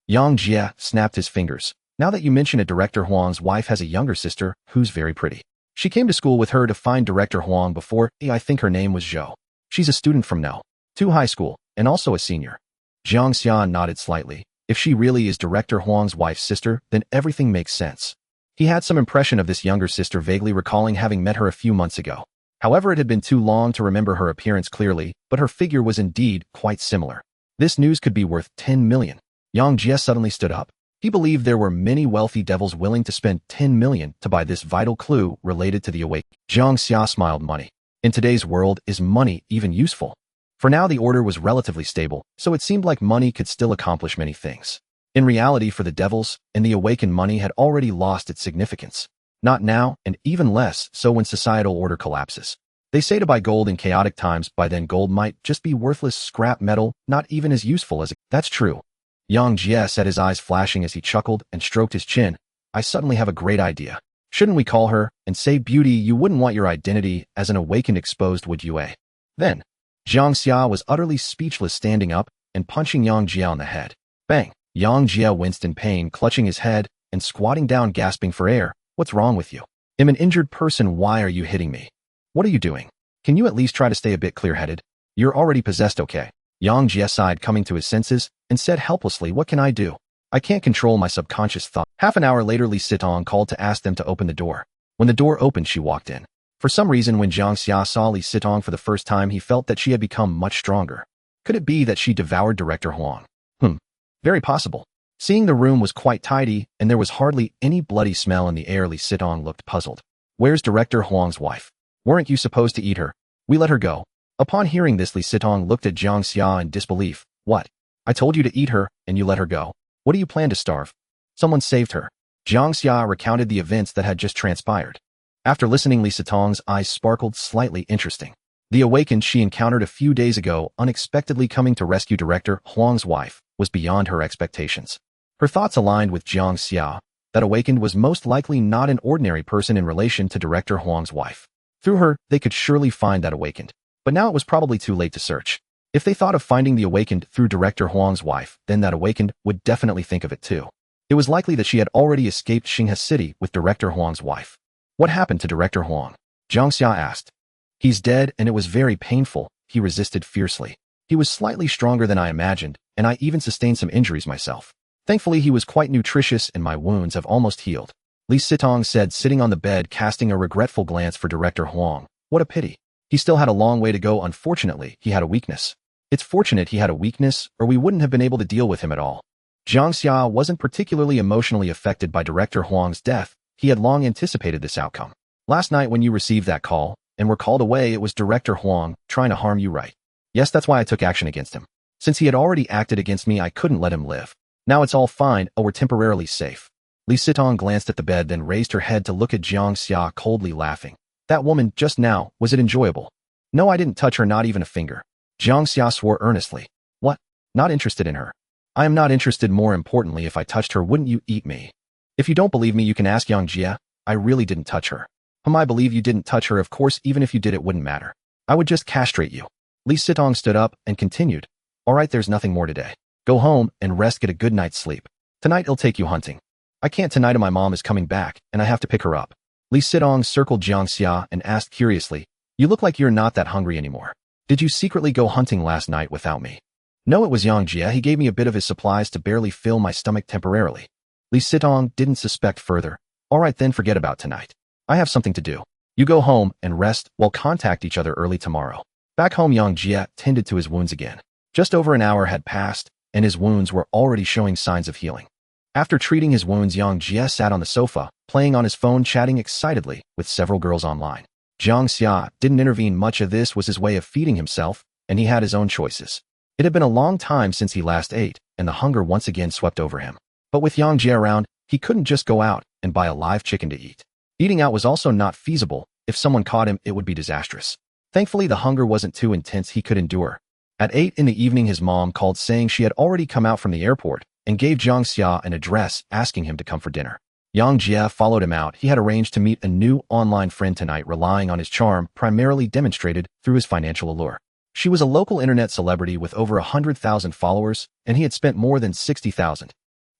Yang Jia snapped his fingers. Now that you mention it, Director Huang's wife has a younger sister who's very pretty. She came to school with her to find Director Huang before. I think her name was Zhou. She's a student from No. 2 high school and also a senior. Jiang Xia nodded slightly. If she really is Director Huang's wife's sister, then everything makes sense. He had some impression of this younger sister, vaguely recalling having met her a few months ago. However, it had been too long to remember her appearance clearly, but her figure was indeed quite similar. This news could be worth 10 million. Yang Jia suddenly stood up. He believed there were many wealthy devils willing to spend 10 million to buy this vital clue related to the awakening. Jiang Xia smiled. Money. In today's world, is money even useful? For now, the order was relatively stable, so it seemed like money could still accomplish many things. In reality, for the devils, and the awakened, money had already lost its significance. Not now, and even less so when societal order collapses. They say to buy gold in chaotic times, by then gold might just be worthless scrap metal, not even as useful as it. That's true. Yang Jia said, his eyes flashing as he chuckled and stroked his chin. I suddenly have a great idea. Shouldn't we call her and say, Beauty, you wouldn't want your identity as an awakened exposed, would you, eh? Then, Jiang Xia was utterly speechless, standing up and punching Yang Jia on the head. Bang! Yang Jia winced in pain, clutching his head and squatting down, gasping for air. What's wrong with you? I'm an injured person. Why are you hitting me? What are you doing? Can you at least try to stay a bit clear-headed? You're already possessed, okay? Yang Jia sighed, coming to his senses, and said helplessly, what can I do? I can't control my subconscious thought. Half an hour later, Li Sitong called to ask them to open the door. When the door opened, she walked in. For some reason, when Jiang Xia saw Li Sitong for the first time, he felt that she had become much stronger. Could it be that she devoured Director Huang? Very possible. Seeing the room was quite tidy, and there was hardly any bloody smell in the air, Li Sitong looked puzzled. Where's Director Huang's wife? Weren't you supposed to eat her? We let her go. Upon hearing this, Li Sitong looked at Jiang Xia in disbelief. What? I told you to eat her, and you let her go. What do you plan to starve? Someone saved her. Jiang Xia recounted the events that had just transpired. After listening, Li Sitong's eyes sparkled, slightly interesting. The awakened she encountered a few days ago, unexpectedly coming to rescue Director Huang's wife, was beyond her expectations. Her thoughts aligned with Jiang Xia. That awakened was most likely not an ordinary person in relation to Director Huang's wife. Through her, they could surely find that awakened. But now it was probably too late to search. If they thought of finding the awakened through Director Huang's wife, then that awakened would definitely think of it too. It was likely that she had already escaped Xinghe City with Director Huang's wife. What happened to Director Huang? Jiang Xia asked. He's dead, and it was very painful, he resisted fiercely. He was slightly stronger than I imagined, and I even sustained some injuries myself. Thankfully, he was quite nutritious, and my wounds have almost healed. Li Sitong said, sitting on the bed, casting a regretful glance for Director Huang. What a pity. He still had a long way to go. Unfortunately, he had a weakness. It's fortunate he had a weakness, or we wouldn't have been able to deal with him at all. Jiang Xia wasn't particularly emotionally affected by Director Huang's death. He had long anticipated this outcome. Last night when you received that call and were called away, it was Director Huang trying to harm you, right? Yes, that's why I took action against him. Since he had already acted against me, I couldn't let him live. Now it's all fine. Oh, we're temporarily safe. Li Sitong glanced at the bed, then raised her head to look at Jiang Xia, coldly laughing. That woman just now, was it enjoyable? No, I didn't touch her, not even a finger. Jiang Xia swore earnestly. What? Not interested in her? I am not interested. More importantly, if I touched her, wouldn't you eat me? If you don't believe me, you can ask Jiang Xia. I really didn't touch her. I believe you didn't touch her. Of course, even if you did, it wouldn't matter. I would just castrate you. Li Sitong stood up and continued. All right, there's nothing more today. Go home and rest, get a good night's sleep. Tonight I'll take you hunting. I can't tonight, my mom is coming back, and I have to pick her up. Li Sitong circled Jiang Xia and asked curiously, you look like you're not that hungry anymore. Did you secretly go hunting last night without me? No, it was Jiang Xia. He gave me a bit of his supplies to barely fill my stomach temporarily. Li Sitong didn't suspect further. All right, then forget about tonight. I have something to do. You go home and rest. We'll contact each other early tomorrow. Back home, Jiang Xia tended to his wounds again. Just over an hour had passed, and his wounds were already showing signs of healing. After treating his wounds, Jiang Xia sat on the sofa, playing on his phone, chatting excitedly with several girls online. Jiang Xia didn't intervene much. Of this was his way of feeding himself, and he had his own choices. It had been a long time since he last ate, and the hunger once again swept over him. But with Jiang Xia around, he couldn't just go out and buy a live chicken to eat. Eating out was also not feasible. If someone caught him, it would be disastrous. Thankfully, the hunger wasn't too intense. He could endure. At 8 in the evening, his mom called saying she had already come out from the airport and gave Jiang Xia an address asking him to come for dinner. Jiang Xia followed him out. He had arranged to meet a new online friend tonight, relying on his charm, primarily demonstrated through his financial allure. She was a local internet celebrity with over 100,000 followers, and he had spent more than 60,000.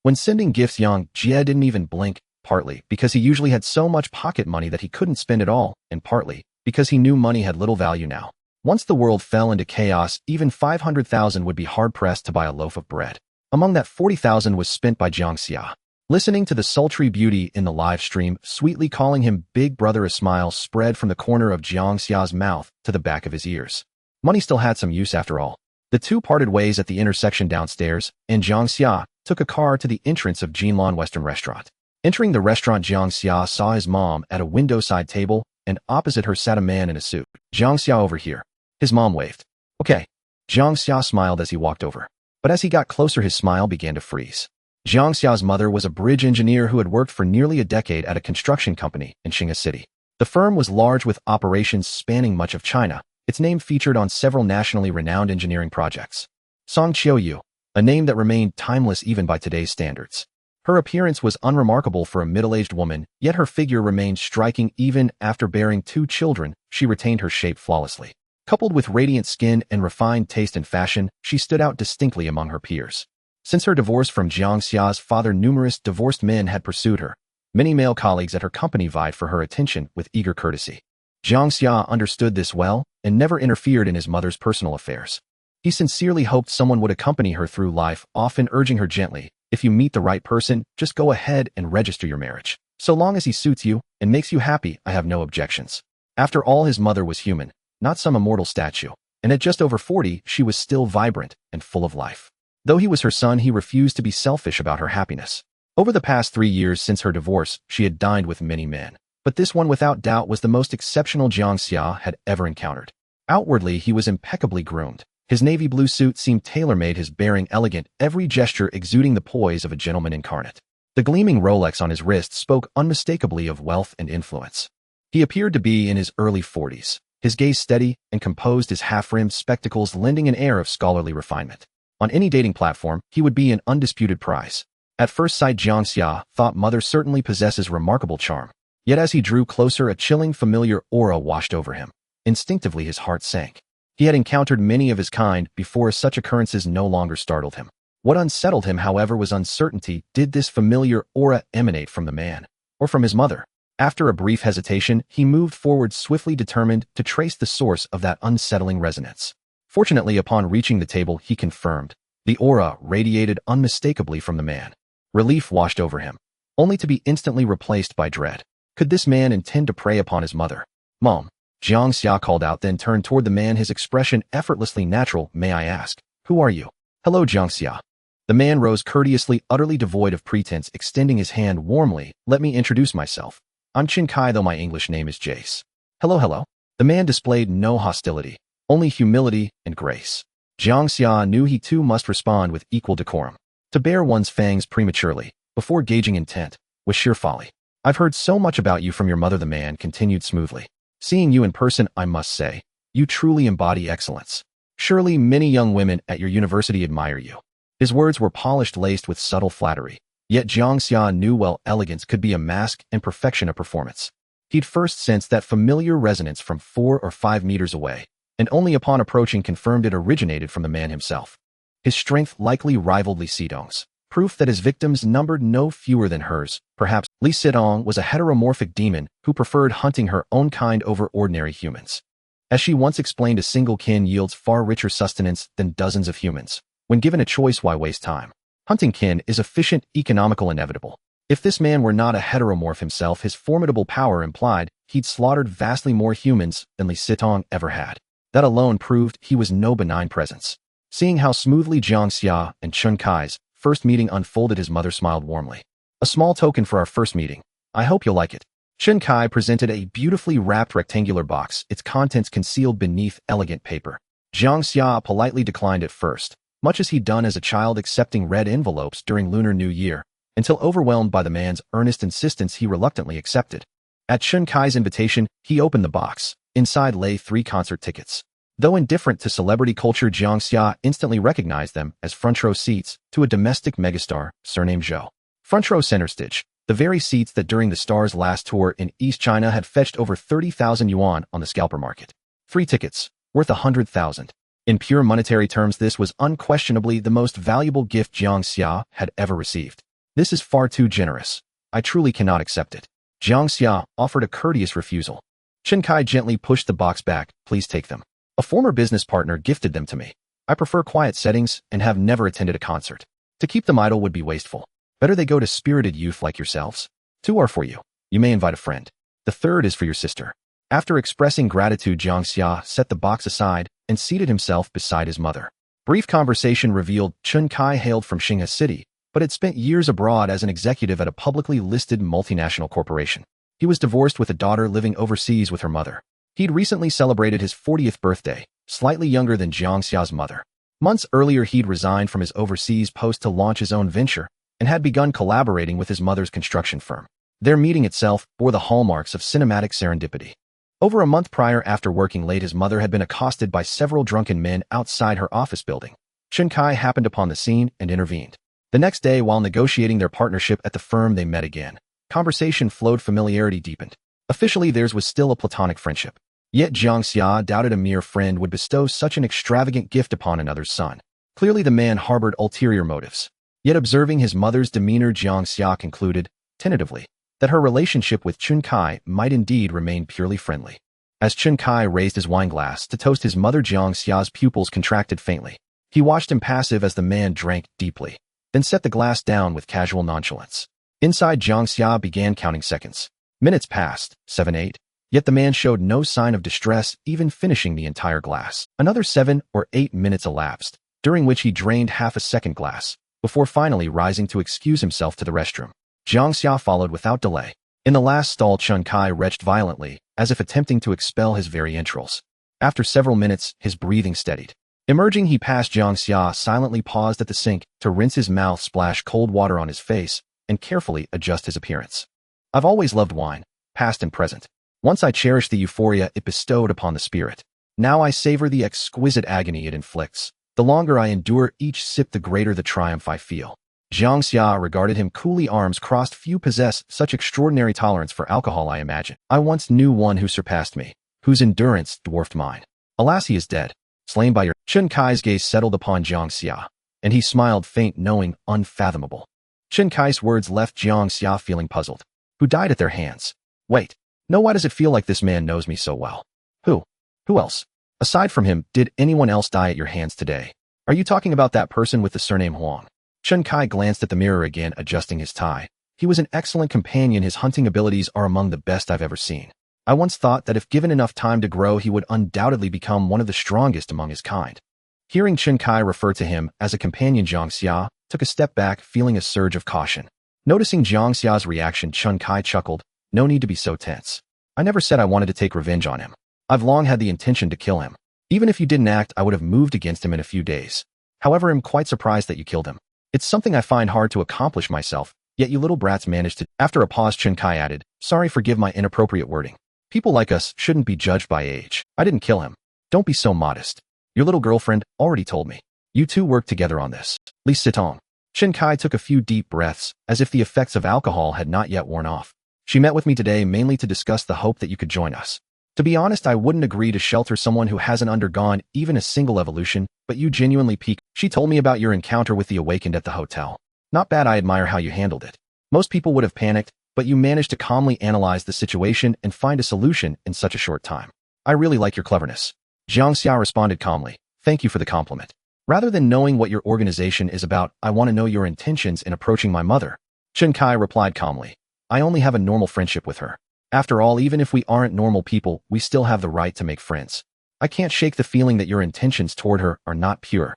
When sending gifts, Jiang Xia didn't even blink, partly because he usually had so much pocket money that he couldn't spend it all, and partly because he knew money had little value now. Once the world fell into chaos, even 500,000 would be hard-pressed to buy a loaf of bread. Among that, 40,000 was spent by Jiang Xia. Listening to the sultry beauty in the live stream, sweetly calling him Big Brother, a smile spread from the corner of Jiang Xia's mouth to the back of his ears. Money still had some use after all. The two parted ways at the intersection downstairs, and Jiang Xia took a car to the entrance of Jinlan Western Restaurant. Entering the restaurant, Jiang Xia saw his mom at a window-side table, and opposite her sat a man in a suit. Jiang Xia, over here. His mom waved. Okay. Jiang Xia smiled as he walked over. But as he got closer, his smile began to freeze. Jiang Xia's mother was a bridge engineer who had worked for nearly a decade at a construction company in Shanghai City. The firm was large with operations spanning much of China. Its name featured on several nationally renowned engineering projects. Song Qiuyu, a name that remained timeless even by today's standards. Her appearance was unremarkable for a middle-aged woman, yet her figure remained striking. Even after bearing 2 children, she retained her shape flawlessly. Coupled with radiant skin and refined taste in fashion, she stood out distinctly among her peers. Since her divorce from Jiang Xia's father, numerous divorced men had pursued her. Many male colleagues at her company vied for her attention with eager courtesy. Jiang Xia understood this well and never interfered in his mother's personal affairs. He sincerely hoped someone would accompany her through life, often urging her gently, if you meet the right person, just go ahead and register your marriage. So long as he suits you and makes you happy, I have no objections. After all, his mother was human, not some immortal statue, and at just over 40, she was still vibrant and full of life. Though he was her son, he refused to be selfish about her happiness. Over the past 3 years since her divorce, she had dined with many men, but this one without doubt was the most exceptional Jiang Xia had ever encountered. Outwardly, he was impeccably groomed. His navy blue suit seemed tailor-made, his bearing elegant, every gesture exuding the poise of a gentleman incarnate. The gleaming Rolex on his wrist spoke unmistakably of wealth and influence. He appeared to be in his early 40s, his gaze steady and composed, his half-rimmed spectacles lending an air of scholarly refinement. On any dating platform, he would be an undisputed prize. At first sight, Jiang Xia thought mother certainly possesses remarkable charm. Yet as he drew closer, a chilling familiar aura washed over him. Instinctively, his heart sank. He had encountered many of his kind before. Such occurrences no longer startled him. What unsettled him, however, was uncertainty. Did this familiar aura emanate from the man, or from his mother? After a brief hesitation, he moved forward swiftly, determined to trace the source of that unsettling resonance. Fortunately, upon reaching the table, he confirmed. The aura radiated unmistakably from the man. Relief washed over him, only to be instantly replaced by dread. Could this man intend to prey upon his mother? Mom, Jiang Xia called out, then turned toward the man, his expression effortlessly natural. May I ask, who are you? Hello, Jiang Xia. The man rose courteously, utterly devoid of pretense, extending his hand warmly. Let me introduce myself. I'm Chin Kai, though my English name is Jace. Hello, hello. The man displayed no hostility, only humility and grace. Jiang Xia knew he too must respond with equal decorum. To bare one's fangs prematurely, before gauging intent, was sheer folly. I've heard so much about you from your mother, the man continued smoothly. Seeing you in person, I must say, you truly embody excellence. Surely many young women at your university admire you. His words were polished, laced with subtle flattery. Yet Jiang Xia knew well elegance could be a mask and perfection a performance. He'd first sensed that familiar resonance from 4 or 5 meters away, and only upon approaching confirmed it originated from the man himself. His strength likely rivaled Li Sidong's, proof that his victims numbered no fewer than hers. Perhaps Li Sidong was a heteromorphic demon who preferred hunting her own kind over ordinary humans. As she once explained, a single kin yields far richer sustenance than dozens of humans. When given a choice, why waste time? Hunting kin is efficient, economical, inevitable. If this man were not a heteromorph himself, his formidable power implied he'd slaughtered vastly more humans than Li Sidong ever had. That alone proved he was no benign presence. Seeing how smoothly Jiang Xia and Chen Kai's first meeting unfolded, his mother smiled warmly. A small token for our first meeting. I hope you'll like it. Chen Kai presented a beautifully wrapped rectangular box, its contents concealed beneath elegant paper. Jiang Xia politely declined at first, much as he'd done as a child accepting red envelopes during Lunar New Year, until overwhelmed by the man's earnest insistence, he reluctantly accepted. At Chen Kai's invitation, he opened the box. Inside lay 3 concert tickets. Though indifferent to celebrity culture, Jiang Xia instantly recognized them as front row seats to a domestic megastar, surnamed Zhou. Front row center stage, the very seats that during the star's last tour in East China had fetched over 30,000 yuan on the scalper market. 3 tickets, worth 100,000. In pure monetary terms, this was unquestionably the most valuable gift Jiang Xia had ever received. This is far too generous. I truly cannot accept it. Jiang Xia offered a courteous refusal. Chen Kai gently pushed the box back. Please take them. A former business partner gifted them to me. I prefer quiet settings and have never attended a concert. To keep them idle would be wasteful. Better they go to spirited youth like yourselves. 2 are for you. You may invite a friend. The 3rd is for your sister. After expressing gratitude, Jiang Xia set the box aside and seated himself beside his mother. Brief conversation revealed Chen Kai hailed from Xinghai City, but had spent years abroad as an executive at a publicly listed multinational corporation. He was divorced with a daughter living overseas with her mother. He'd recently celebrated his 40th birthday, slightly younger than Jiang Xia's mother. Months earlier, he'd resigned from his overseas post to launch his own venture and had begun collaborating with his mother's construction firm. Their meeting itself bore the hallmarks of cinematic serendipity. Over a month prior, after working late, his mother had been accosted by several drunken men outside her office building. Chen Kai happened upon the scene and intervened. The next day, while negotiating their partnership at the firm, they met again. Conversation flowed, familiarity deepened. Officially, theirs was still a platonic friendship. Yet Jiang Xia doubted a mere friend would bestow such an extravagant gift upon another's son. Clearly the man harbored ulterior motives. Yet observing his mother's demeanor, Jiang Xia concluded, tentatively, that her relationship with Chen Kai might indeed remain purely friendly. As Chen Kai raised his wineglass to toast his mother, Jiang Xia's pupils contracted faintly. He watched impassive as the man drank deeply, then set the glass down with casual nonchalance. Inside, Jiang Xia began counting seconds. Minutes passed, 7, 8. Yet the man showed no sign of distress, even finishing the entire glass. Another 7 or 8 minutes elapsed, during which he drained half a second glass, before finally rising to excuse himself to the restroom. Jiang Xia followed without delay. In the last stall, Chen Kai retched violently, as if attempting to expel his very entrails. After several minutes, his breathing steadied. Emerging, he passed Jiang Xia, silently paused at the sink to rinse his mouth, splash cold water on his face, and carefully adjust his appearance. I've always loved wine, past and present. Once I cherished the euphoria it bestowed upon the spirit. Now I savor the exquisite agony it inflicts. The longer I endure each sip, the greater the triumph I feel. Jiang Xia regarded him coolly, arms crossed. Few possess such extraordinary tolerance for alcohol, I imagine. I once knew one who surpassed me, whose endurance dwarfed mine. Alas, he is dead, slain by your... Chen Kai's gaze settled upon Jiang Xia, and he smiled, faint, knowing, unfathomable. Chen Kai's words left Jiang Xia feeling puzzled. Who died at their hands? Wait. No, why does it feel like this man knows me so well? Who? Who else? Aside from him, did anyone else die at your hands today? Are you talking about that person with the surname Huang? Chen Kai glanced at the mirror again, adjusting his tie. He was an excellent companion. His hunting abilities are among the best I've ever seen. I once thought that if given enough time to grow, he would undoubtedly become one of the strongest among his kind. Hearing Chen Kai refer to him as a companion, Jiang Xia took a step back, feeling a surge of caution. Noticing Jiang Xia's reaction, Chen Kai chuckled. No need to be so tense. I never said I wanted to take revenge on him. I've long had the intention to kill him. Even if you didn't act, I would have moved against him in a few days. However, I'm quite surprised that you killed him. It's something I find hard to accomplish myself, yet you little brats managed to. After a pause, Chen Kai added, sorry, forgive my inappropriate wording. People like us shouldn't be judged by age. I didn't kill him. Don't be so modest. Your little girlfriend already told me. You two worked together on this. Li Sitong. Chen Kai took a few deep breaths, as if the effects of alcohol had not yet worn off. She met with me today mainly to discuss the hope that you could join us. To be honest, I wouldn't agree to shelter someone who hasn't undergone even a single evolution, but you genuinely peaked. She told me about your encounter with the Awakened at the hotel. Not bad. I admire how you handled it. Most people would have panicked, but you managed to calmly analyze the situation and find a solution in such a short time. I really like your cleverness. Jiang Xia responded calmly. Thank you for the compliment. Rather than knowing what your organization is about, I want to know your intentions in approaching my mother. Chen Kai replied calmly. I only have a normal friendship with her. After all, even if we aren't normal people, we still have the right to make friends. I can't shake the feeling that your intentions toward her are not pure.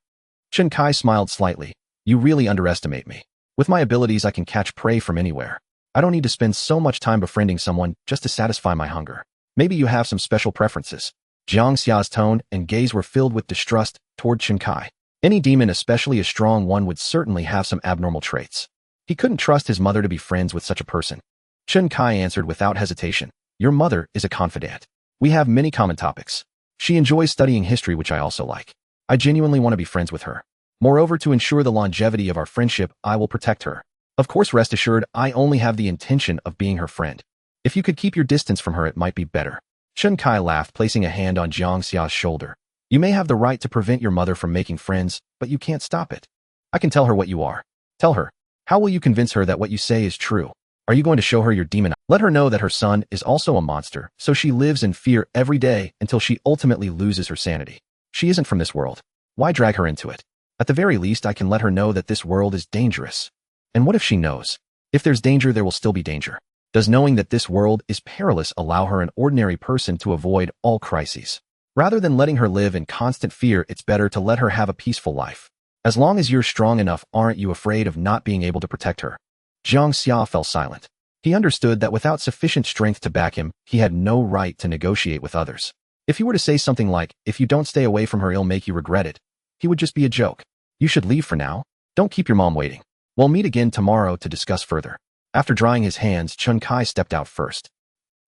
Chen Kai smiled slightly. You really underestimate me. With my abilities, I can catch prey from anywhere. I don't need to spend so much time befriending someone just to satisfy my hunger. Maybe you have some special preferences. Jiang Xia's tone and gaze were filled with distrust toward Chen Kai. Any demon, especially a strong one, would certainly have some abnormal traits. He couldn't trust his mother to be friends with such a person. Chen Kai answered without hesitation. Your mother is a confidant. We have many common topics. She enjoys studying history, which I also like. I genuinely want to be friends with her. Moreover, to ensure the longevity of our friendship, I will protect her. Of course, rest assured, I only have the intention of being her friend. If you could keep your distance from her, it might be better. Chen Kai laughed, placing a hand on Jiang Xia's shoulder. You may have the right to prevent your mother from making friends, but you can't stop it. I can tell her what you are. Tell her. How will you convince her that what you say is true? Are you going to show her your demon? Let her know that her son is also a monster, so she lives in fear every day until she ultimately loses her sanity. She isn't from this world. Why drag her into it? At the very least, I can let her know that this world is dangerous. And what if she knows? If there's danger, there will still be danger. Does knowing that this world is perilous allow her, an ordinary person, to avoid all crises? Rather than letting her live in constant fear, it's better to let her have a peaceful life. As long as you're strong enough, aren't you afraid of not being able to protect her? Jiang Xia fell silent. He understood that without sufficient strength to back him, he had no right to negotiate with others. If he were to say something like, if you don't stay away from her, it'll make you regret it, he would just be a joke. You should leave for now. Don't keep your mom waiting. We'll meet again tomorrow to discuss further. After drying his hands, Chen Kai stepped out first.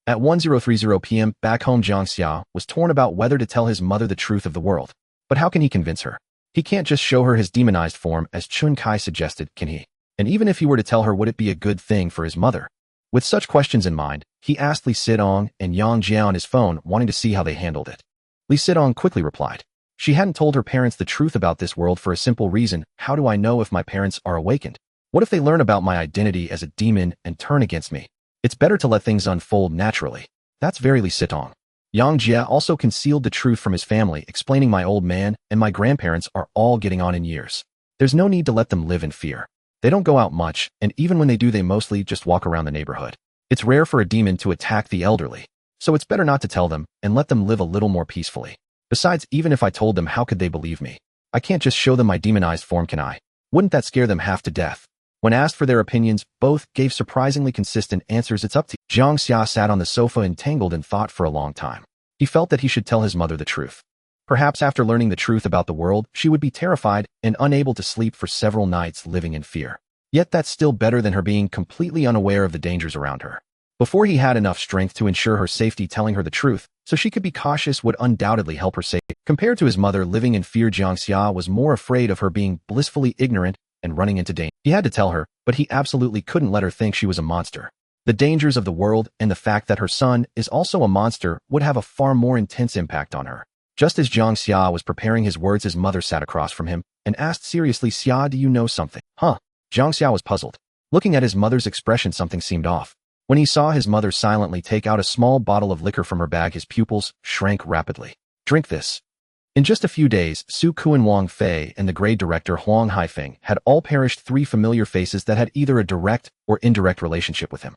At 10:30 p.m., back home, Jiang Xia was torn about whether to tell his mother the truth of the world. But how can he convince her? He can't just show her his demonized form as Chen Kai suggested, can he? And even if he were to tell her, would it be a good thing for his mother? With such questions in mind, he asked Li Sitong and Yang Jia on his phone, wanting to see how they handled it. Li Sitong quickly replied. She hadn't told her parents the truth about this world for a simple reason. How do I know if my parents are awakened? What if they learn about my identity as a demon and turn against me? It's better to let things unfold naturally. That's very Li Sitong. Yang Jia also concealed the truth from his family, explaining my old man and my grandparents are all getting on in years. There's no need to let them live in fear. They don't go out much, and even when they do, they mostly just walk around the neighborhood. It's rare for a demon to attack the elderly, so it's better not to tell them and let them live a little more peacefully. Besides, even if I told them, how could they believe me? I can't just show them my demonized form, can I? Wouldn't that scare them half to death? When asked for their opinions, both gave surprisingly consistent answers. It's up to you. Jiang Xia sat on the sofa entangled in thought for a long time. He felt that he should tell his mother the truth. Perhaps after learning the truth about the world, she would be terrified and unable to sleep for several nights, living in fear. Yet that's still better than her being completely unaware of the dangers around her. Before he had enough strength to ensure her safety, telling her the truth so she could be cautious would undoubtedly help her safety. Compared to his mother living in fear, Jiang Xia was more afraid of her being blissfully ignorant and running into danger. He had to tell her, but he absolutely couldn't let her think she was a monster. The dangers of the world and the fact that her son is also a monster would have a far more intense impact on her. Just as Jiang Xia was preparing his words, his mother sat across from him and asked seriously, Xia, do you know something? Huh? Jiang Xia was puzzled. Looking at his mother's expression, something seemed off. When he saw his mother silently take out a small bottle of liquor from her bag, his pupils shrank rapidly. Drink this. In just a few days, Su Kuan Wang Fei and the grade director Huang Haifeng had all perished, three familiar faces that had either a direct or indirect relationship with him.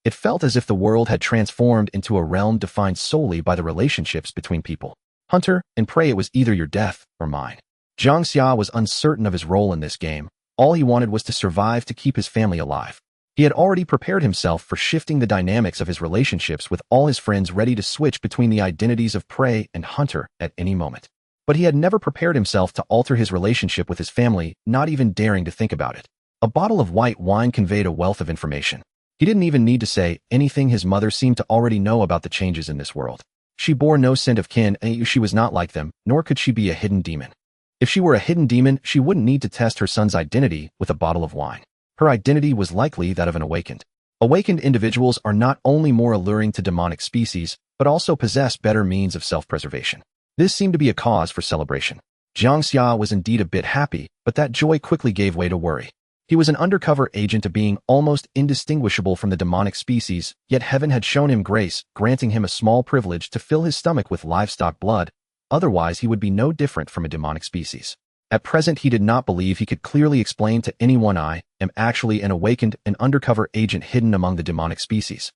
It felt as if the world had transformed into a realm defined solely by the relationships between people. Hunter and prey, it was either your death or mine. Jiang Xia was uncertain of his role in this game, All he wanted was to survive to keep his family alive. He had already prepared himself for shifting the dynamics of his relationships with all his friends ready to switch between the identities of prey and hunter at any moment. But he had never prepared himself to alter his relationship with his family, not even daring to think about it. A bottle of white wine conveyed a wealth of information. He didn't even need to say anything. His mother seemed to already know about the changes in this world. She bore no scent of kin, and she was not like them, nor could she be a hidden demon. If she were a hidden demon, she wouldn't need to test her son's identity with a bottle of wine. Her identity was likely that of an awakened. Awakened individuals are not only more alluring to demonic species, but also possess better means of self-preservation. This seemed to be a cause for celebration. Jiang Xia was indeed a bit happy, but that joy quickly gave way to worry. He was an undercover agent, a being almost indistinguishable from the demonic species, yet heaven had shown him grace, granting him a small privilege to fill his stomach with livestock blood. Otherwise, he would be no different from a demonic species. At present, he did not believe he could clearly explain to anyone, I am actually an awakened, an undercover agent hidden among the demonic species.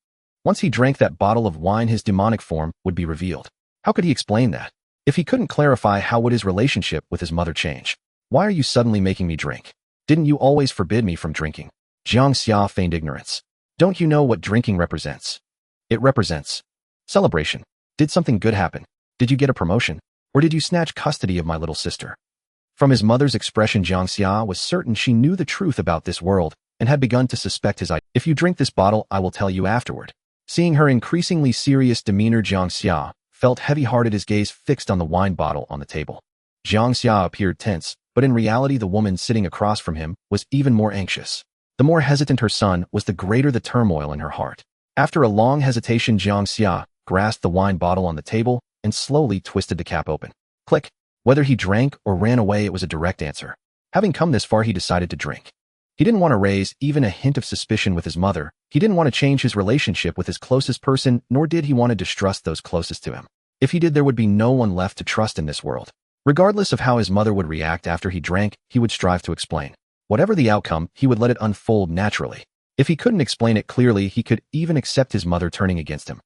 Once he drank that bottle of wine, his demonic form would be revealed. How could he explain that? If he couldn't clarify, how would his relationship with his mother change? Why are you suddenly making me drink? Didn't you always forbid me from drinking? Jiang Xia feigned ignorance. Don't you know what drinking represents? It represents celebration. Did something good happen? Did you get a promotion? Or did you snatch custody of my little sister? From his mother's expression, Jiang Xia was certain she knew the truth about this world and had begun to suspect his identity. If you drink this bottle, I will tell you afterward. Seeing her increasingly serious demeanor, Jiang Xia felt heavy-hearted, his gaze fixed on the wine bottle on the table. Jiang Xia appeared tense, but in reality the woman sitting across from him was even more anxious. The more hesitant her son was, the greater the turmoil in her heart. After a long hesitation, Jiang Xia grasped the wine bottle on the table and slowly twisted the cap open. Click. Whether he drank or ran away, it was a direct answer. Having come this far, he decided to drink. He didn't want to raise even a hint of suspicion with his mother. He didn't want to change his relationship with his closest person, nor did he want to distrust those closest to him. If he did, there would be no one left to trust in this world. Regardless of how his mother would react after he drank, he would strive to explain. Whatever the outcome, he would let it unfold naturally. If he couldn't explain it clearly, he could even accept his mother turning against him.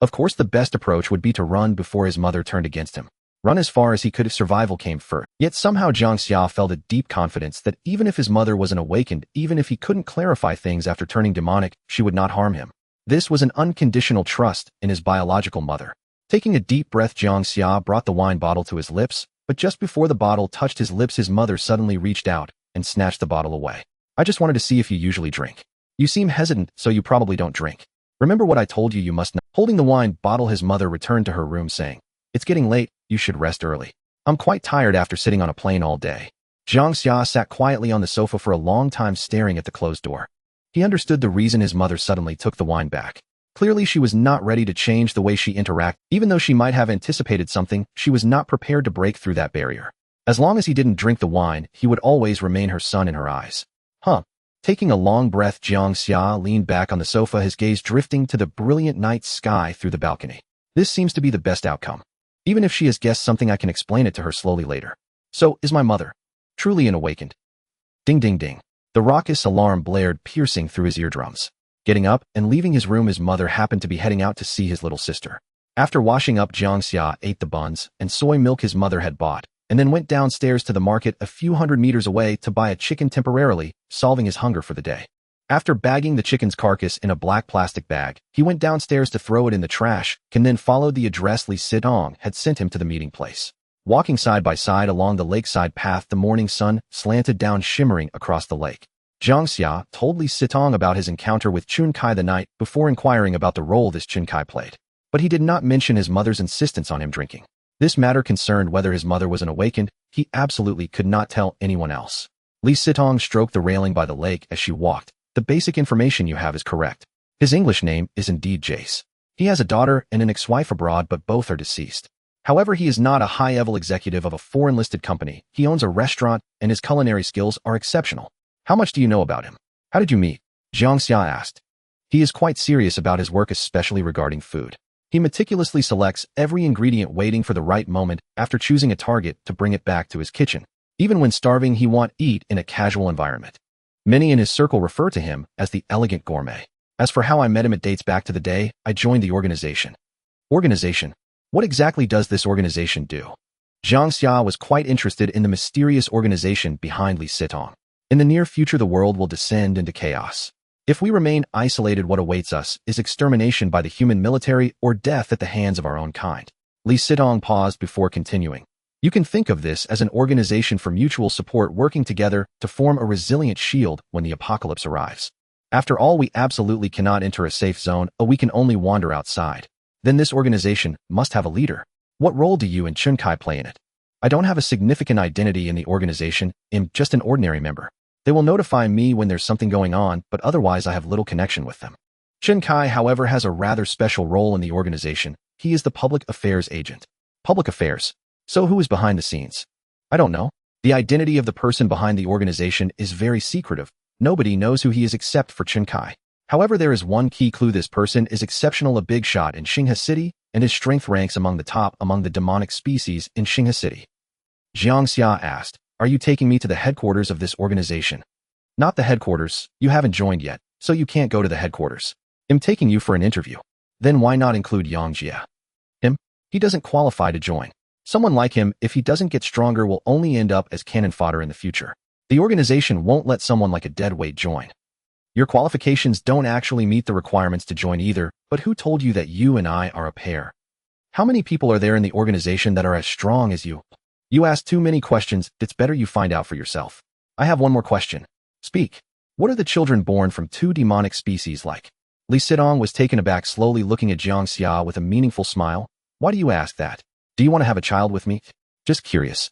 Of course, the best approach would be to run before his mother turned against him. Run as far as he could if survival came first. Yet somehow Jiang Xia felt a deep confidence that even if his mother wasn't awakened, even if he couldn't clarify things after turning demonic, she would not harm him. This was an unconditional trust in his biological mother. Taking a deep breath, Jiang Xia brought the wine bottle to his lips, but just before the bottle touched his lips, his mother suddenly reached out and snatched the bottle away. I just wanted to see if you usually drink. You seem hesitant, so you probably don't drink. Remember what I told you, you must not. Holding the wine bottle, his mother returned to her room saying, It's getting late, you should rest early. I'm quite tired after sitting on a plane all day. Jiang Xia sat quietly on the sofa for a long time, staring at the closed door. He understood the reason his mother suddenly took the wine back. Clearly, she was not ready to change the way she interacted. Even though she might have anticipated something, she was not prepared to break through that barrier. As long as he didn't drink the wine, he would always remain her son in her eyes. Taking a long breath, Jiang Xia leaned back on the sofa, his gaze drifting to the brilliant night sky through the balcony. This seems to be the best outcome. Even if she has guessed something, I can explain it to her slowly later. So, is my mother truly an awakened? Ding ding ding. The raucous alarm blared, piercing through his eardrums. Getting up and leaving his room, his mother happened to be heading out to see his little sister. After washing up, Jiang Xia ate the buns and soy milk his mother had bought, and then went downstairs to the market a few hundred meters away to buy a chicken temporarily, solving his hunger for the day. After bagging the chicken's carcass in a black plastic bag, he went downstairs to throw it in the trash, and then followed the address Li Sitong had sent him to the meeting place. Walking side by side along the lakeside path, the morning sun slanted down, shimmering across the lake. Jiang Xia told Li Sitong about his encounter with Chun Kai the night before, inquiring about the role this Chun Kai played. But he did not mention his mother's insistence on him drinking. This matter concerned whether his mother was an awakened. He absolutely could not tell anyone else. Li Sitong stroked the railing by the lake as she walked. The basic information you have is correct. His English name is indeed Jace. He has a daughter and an ex-wife abroad, but both are deceased. However, he is not a high-level executive of a foreign-listed company. He owns a restaurant, and his culinary skills are exceptional. How much do you know about him? How did you meet? Jiang Xia asked. He is quite serious about his work, especially regarding food. He meticulously selects every ingredient, waiting for the right moment after choosing a target to bring it back to his kitchen. Even when starving, he wants to eat in a casual environment. Many in his circle refer to him as the elegant gourmet. As for how I met him, it dates back to the day I joined the organization. Organization? What exactly does this organization do? Jiang Xia was quite interested in the mysterious organization behind Li Sitong. In the near future, the world will descend into chaos. If we remain isolated, what awaits us is extermination by the human military or death at the hands of our own kind. Li Sitong paused before continuing. You can think of this as an organization for mutual support working together to form a resilient shield when the apocalypse arrives. After all, we absolutely cannot enter a safe zone, or we can only wander outside. Then this organization must have a leader. What role do you and Chun Kai play in it? I don't have a significant identity in the organization. I'm just an ordinary member. They will notify me when there's something going on, but otherwise I have little connection with them. Chun Kai, however, has a rather special role in the organization. He is the public affairs agent. Public affairs. So who is behind the scenes? I don't know. The identity of the person behind the organization is very secretive. Nobody knows who he is except for Chun Kai. However, there is one key clue: this person is exceptional, a big shot in Xinghe City, and his strength ranks among the top among the demonic species in Xinghe City. Jiang Xia asked, "Are you taking me to the headquarters of this organization?" "Not the headquarters. You haven't joined yet, so you can't go to the headquarters. I'm taking you for an interview." "Then why not include Jiang Xia?" "Him? He doesn't qualify to join. Someone like him, if he doesn't get stronger, will only end up as cannon fodder in the future. The organization won't let someone like a deadweight join. Your qualifications don't actually meet the requirements to join either, but who told you that you and I are a pair? How many people are there in the organization that are as strong as you? You ask too many questions. It's better you find out for yourself." "I have one more question." "Speak. What are the children born from two demonic species like?" Li Sitong was taken aback, slowly looking at Jiang Xia with a meaningful smile. "Why do you ask that? Do you want to have a child with me?" "Just curious."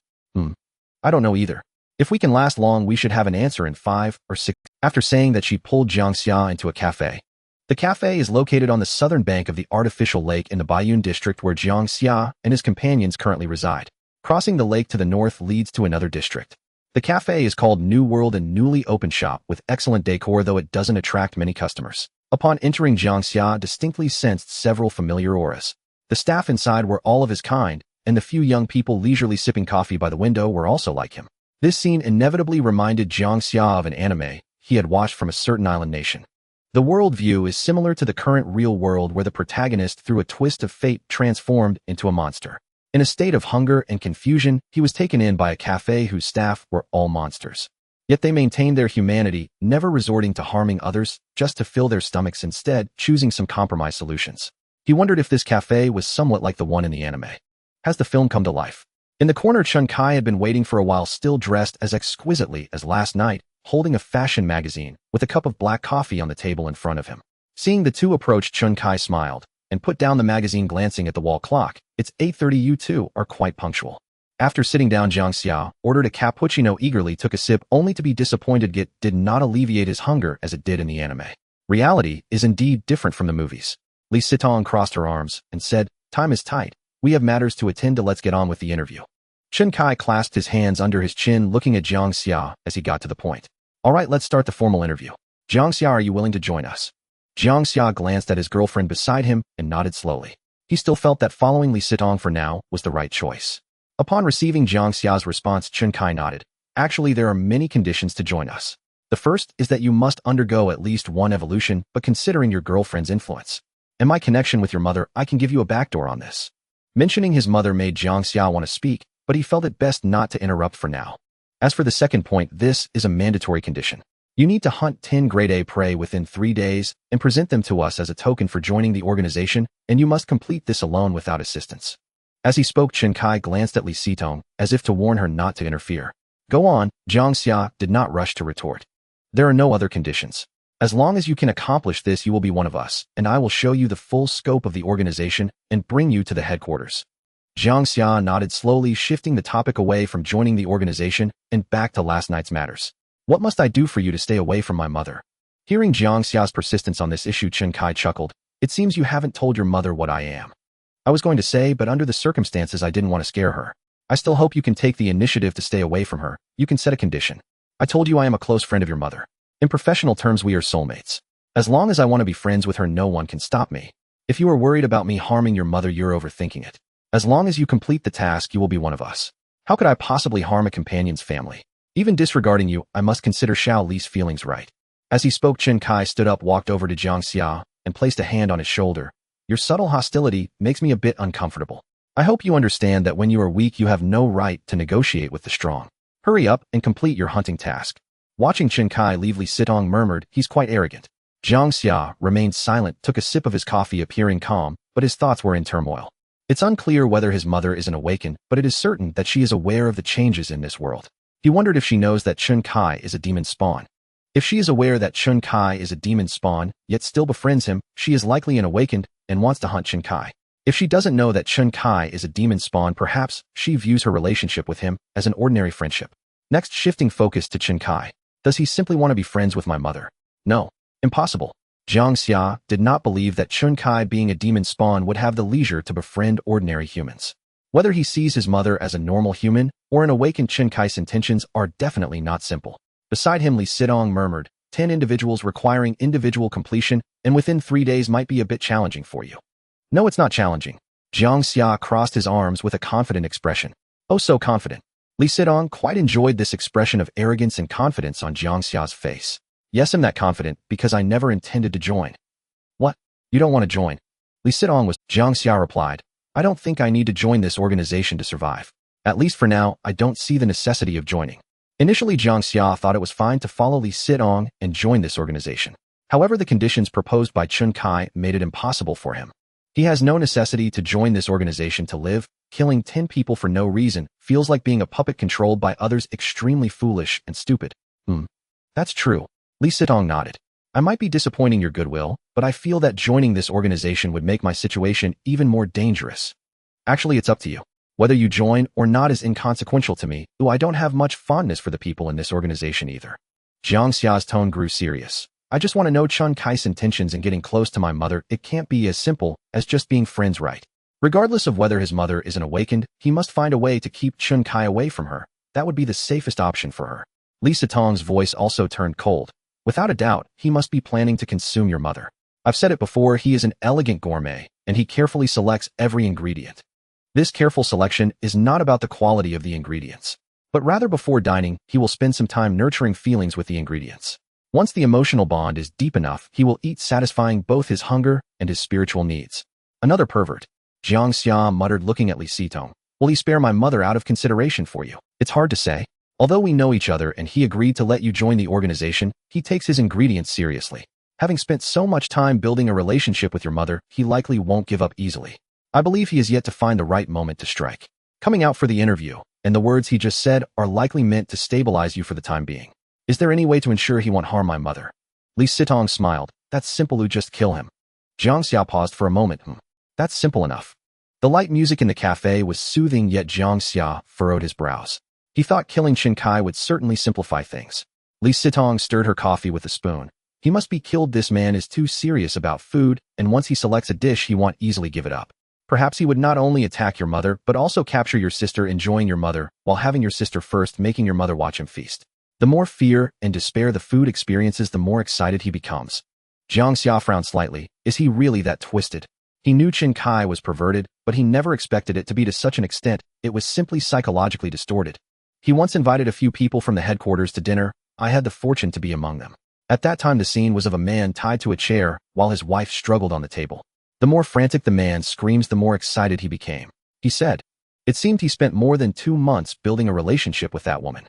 I don't know either. If we can last long, we should have an answer in 5 or 6. After saying that, she pulled Jiang Xia into a cafe. The cafe is located on the southern bank of the artificial lake in the Baiyun district where Jiang Xia and his companions currently reside. Crossing the lake to the north leads to another district. The cafe is called New World, and newly opened shop with excellent decor, though it doesn't attract many customers. Upon entering, Jiang Xia distinctly sensed several familiar auras. The staff inside were all of his kind, and the few young people leisurely sipping coffee by the window were also like him. This scene inevitably reminded Jiang Xia of an anime he had watched from a certain island nation. The world view is similar to the current real world, where the protagonist, through a twist of fate, transformed into a monster. In a state of hunger and confusion, he was taken in by a cafe whose staff were all monsters. Yet they maintained their humanity, never resorting to harming others, just to fill their stomachs, instead choosing some compromise solutions. He wondered if this cafe was somewhat like the one in the anime. Has the film come to life? In the corner, Chun Kai had been waiting for a while, still dressed as exquisitely as last night, holding a fashion magazine, with a cup of black coffee on the table in front of him. Seeing the two approach, Chun Kai smiled and put down the magazine, glancing at the wall clock. "It's 8:30. You two are quite punctual." After sitting down, Jiang Xia ordered a cappuccino, eagerly took a sip, only to be disappointed. It did not alleviate his hunger as it did in the anime. Reality is indeed different from the movies. Li Sitong crossed her arms and said, "Time is tight. We have matters to attend to. Let's get on with the interview." Chun Kai clasped his hands under his chin, looking at Jiang Xia as he got to the point. "All right, let's start the formal interview. Jiang Xia, are you willing to join us?" Jiang Xia glanced at his girlfriend beside him and nodded slowly. He still felt that following Li Sitong for now was the right choice. Upon receiving Jiang Xia's response, Chun Kai nodded. "Actually, there are many conditions to join us. The first is that you must undergo at least one evolution, but considering your girlfriend's influence and my connection with your mother, I can give you a backdoor on this." Mentioning his mother made Jiang Xia want to speak, but he felt it best not to interrupt for now. As for the second point, this is a mandatory condition. You need to hunt 10 grade A prey within 3 days and present them to us as a token for joining the organization, and you must complete this alone without assistance. As he spoke, Chun Kai glanced at Li Sitong as if to warn her not to interfere. "Go on." Jiang Xia did not rush to retort. "There are no other conditions. As long as you can accomplish this, you will be one of us, and I will show you the full scope of the organization and bring you to the headquarters." Jiang Xia nodded slowly, shifting the topic away from joining the organization and back to last night's matters. "What must I do for you to stay away from my mother?" Hearing Jiang Xia's persistence on this issue, Chun Kai chuckled. "It seems you haven't told your mother what I am." "I was going to say, but under the circumstances, I didn't want to scare her. I still hope you can take the initiative to stay away from her. You can set a condition. I told you I am a close friend of your mother. In professional terms, we are soulmates. As long as I want to be friends with her, no one can stop me. If you are worried about me harming your mother, you're overthinking it. As long as you complete the task, you will be one of us. How could I possibly harm a companion's family? Even disregarding you, I must consider Xiao Li's feelings right." As he spoke, Chun Kai stood up, walked over to Jiang Xia, and placed a hand on his shoulder. "Your subtle hostility makes me a bit uncomfortable. I hope you understand that when you are weak, you have no right to negotiate with the strong. Hurry up and complete your hunting task." Watching Chen Kai leave, Li Sitong murmured, "He's quite arrogant." Jiang Xia remained silent, took a sip of his coffee, appearing calm, but his thoughts were in turmoil. It's unclear whether his mother is an awakened, but it is certain that she is aware of the changes in this world. He wondered if she knows that Chen Kai is a demon spawn. If she is aware that Chen Kai is a demon spawn, yet still befriends him, she is likely an awakened and wants to hunt Chen Kai. If she doesn't know that Chen Kai is a demon spawn, perhaps she views her relationship with him as an ordinary friendship. Next, shifting focus to Chen Kai. Does he simply want to be friends with my mother? No. Impossible. Jiang Xia did not believe that Chen Kai, being a demon spawn, would have the leisure to befriend ordinary humans. Whether he sees his mother as a normal human or an awakened, Chen Kai's intentions are definitely not simple. Beside him, Li Sitong murmured, 10 individuals requiring individual completion, and within 3 days might be a bit challenging for you. No, it's not challenging. Jiang Xia crossed his arms with a confident expression. Oh, so confident. Li Sitong quite enjoyed this expression of arrogance and confidence on Jiang Xia's face. Yes, I'm that confident because I never intended to join. What? You don't want to join? Li Sitong was. Jiang Xia replied, I don't think I need to join this organization to survive. At least for now, I don't see the necessity of joining. Initially, Jiang Xia thought it was fine to follow Li Sitong and join this organization. However, the conditions proposed by Chen Kai made it impossible for him. He has no necessity to join this organization to live. Killing 10 people for no reason feels like being a puppet controlled by others, extremely foolish and stupid. That's true. Li Sitong nodded. I might be disappointing your goodwill, but I feel that joining this organization would make my situation even more dangerous. Actually, it's up to you. Whether you join or not is inconsequential to me. I don't have much fondness for the people in this organization either. Jiang Xia's tone grew serious. I just want to know Chen Kai's intentions in getting close to my mother. It can't be as simple as just being friends, right? Regardless of whether his mother is an awakened, he must find a way to keep Chen Kai away from her. That would be the safest option for her. Li Sitong's voice also turned cold. Without a doubt, he must be planning to consume your mother. I've said it before, he is an elegant gourmet, and he carefully selects every ingredient. This careful selection is not about the quality of the ingredients, but rather before dining, he will spend some time nurturing feelings with the ingredients. Once the emotional bond is deep enough, he will eat, satisfying both his hunger and his spiritual needs. Another pervert. Jiang Xia muttered, looking at Li Sitong. Will he spare my mother out of consideration for you? It's hard to say. Although we know each other and he agreed to let you join the organization, he takes his ingredients seriously. Having spent so much time building a relationship with your mother, he likely won't give up easily. I believe he is yet to find the right moment to strike. Coming out for the interview, and the words he just said are likely meant to stabilize you for the time being. Is there any way to ensure he won't harm my mother? Li Sitong smiled. That's simple, you just kill him. Jiang Xia paused for a moment. That's simple enough. The light music in the cafe was soothing, yet Jiang Xia furrowed his brows. He thought killing Chen Kai would certainly simplify things. Li Sitong stirred her coffee with a spoon. He must be killed. This man is too serious about food, and once he selects a dish, he won't easily give it up. Perhaps he would not only attack your mother, but also capture your sister, enjoying your mother, while having your sister first, making your mother watch him feast. The more fear and despair the food experiences, the more excited he becomes. Jiang Xia frowned slightly. Is he really that twisted? He knew Chen Kai was perverted, but he never expected it to be to such an extent. It was simply psychologically distorted. He once invited a few people from the headquarters to dinner. I had the fortune to be among them. At that time, the scene was of a man tied to a chair while his wife struggled on the table. The more frantic the man screams, the more excited he became. He said, it seemed he spent more than 2 months building a relationship with that woman.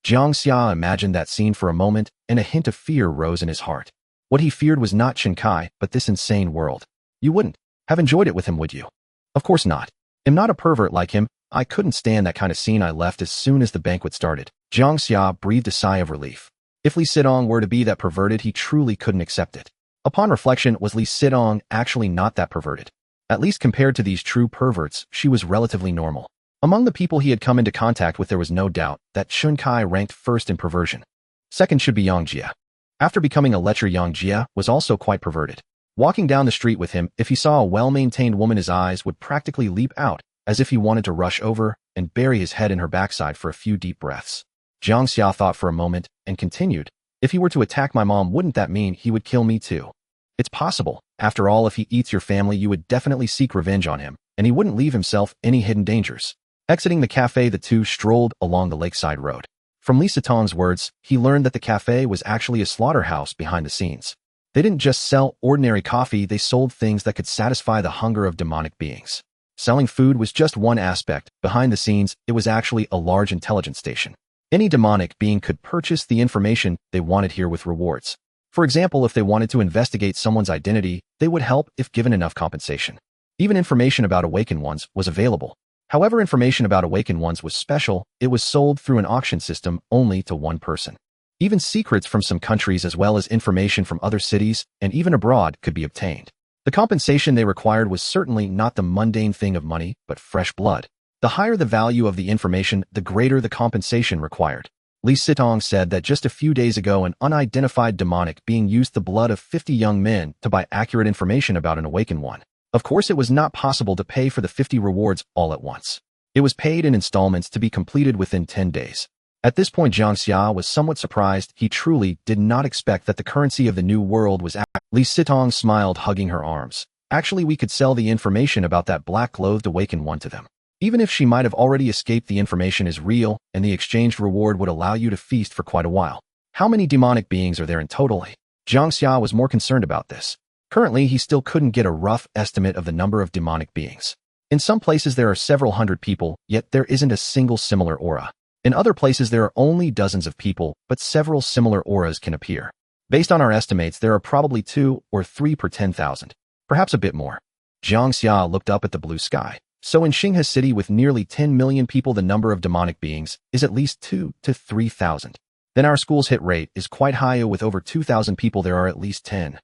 Jiang Xia imagined that scene for a moment, and a hint of fear rose in his heart. What he feared was not Chen Kai, but this insane world. You wouldn't have enjoyed it with him, would you? Of course not. I'm not a pervert like him. I couldn't stand that kind of scene. I left as soon as the banquet started. Jiang Xia breathed a sigh of relief. If Li Sitong were to be that perverted, he truly couldn't accept it. Upon reflection, was Li Sitong actually not that perverted? At least compared to these true perverts, she was relatively normal. Among the people he had come into contact with, there was no doubt that Chen Kai ranked first in perversion. Second should be Jiang Xia. After becoming a lecher, Jiang Xia was also quite perverted. Walking down the street with him, if he saw a well-maintained woman, his eyes would practically leap out, as if he wanted to rush over and bury his head in her backside for a few deep breaths. Jiang Xia thought for a moment and continued, if he were to attack my mom, wouldn't that mean he would kill me too? It's possible. After all, if he eats your family, you would definitely seek revenge on him, and he wouldn't leave himself any hidden dangers. Exiting the cafe, the two strolled along the lakeside road. From Li Sitong's words, he learned that the cafe was actually a slaughterhouse behind the scenes. They didn't just sell ordinary coffee, they sold things that could satisfy the hunger of demonic beings. Selling food was just one aspect. Behind the scenes, it was actually a large intelligence station. Any demonic being could purchase the information they wanted here with rewards. For example, if they wanted to investigate someone's identity, they would help if given enough compensation. Even information about awakened ones was available. However, information about awakened ones was special. It was sold through an auction system only to one person. Even secrets from some countries as well as information from other cities and even abroad could be obtained. The compensation they required was certainly not the mundane thing of money, but fresh blood. The higher the value of the information, the greater the compensation required. Li Sitong said that just a few days ago an unidentified demonic being used the blood of 50 young men to buy accurate information about an awakened one. Of course, it was not possible to pay for the 50 rewards all at once. It was paid in installments to be completed within 10 days. At this point, Jiang Xia was somewhat surprised. He truly did not expect that the currency of the new world was Li Sitong smiled, hugging her arms. Actually, we could sell the information about that black-clothed awakened one to them. Even if she might have already escaped, the information is real, and the exchanged reward would allow you to feast for quite a while. How many demonic beings are there in total? Jiang Xia was more concerned about this. Currently, he still couldn't get a rough estimate of the number of demonic beings. In some places there are several hundred people, yet there isn't a single similar aura. In other places there are only dozens of people, but several similar auras can appear. Based on our estimates, there are probably 2 or 3 per 10,000. Perhaps a bit more. Jiang Xia looked up at the blue sky. So in Xinghe City with nearly 10 million people, the number of demonic beings is at least 2 to 3,000. Then our school's hit rate is quite high. With over 2,000 people, there are at least 10.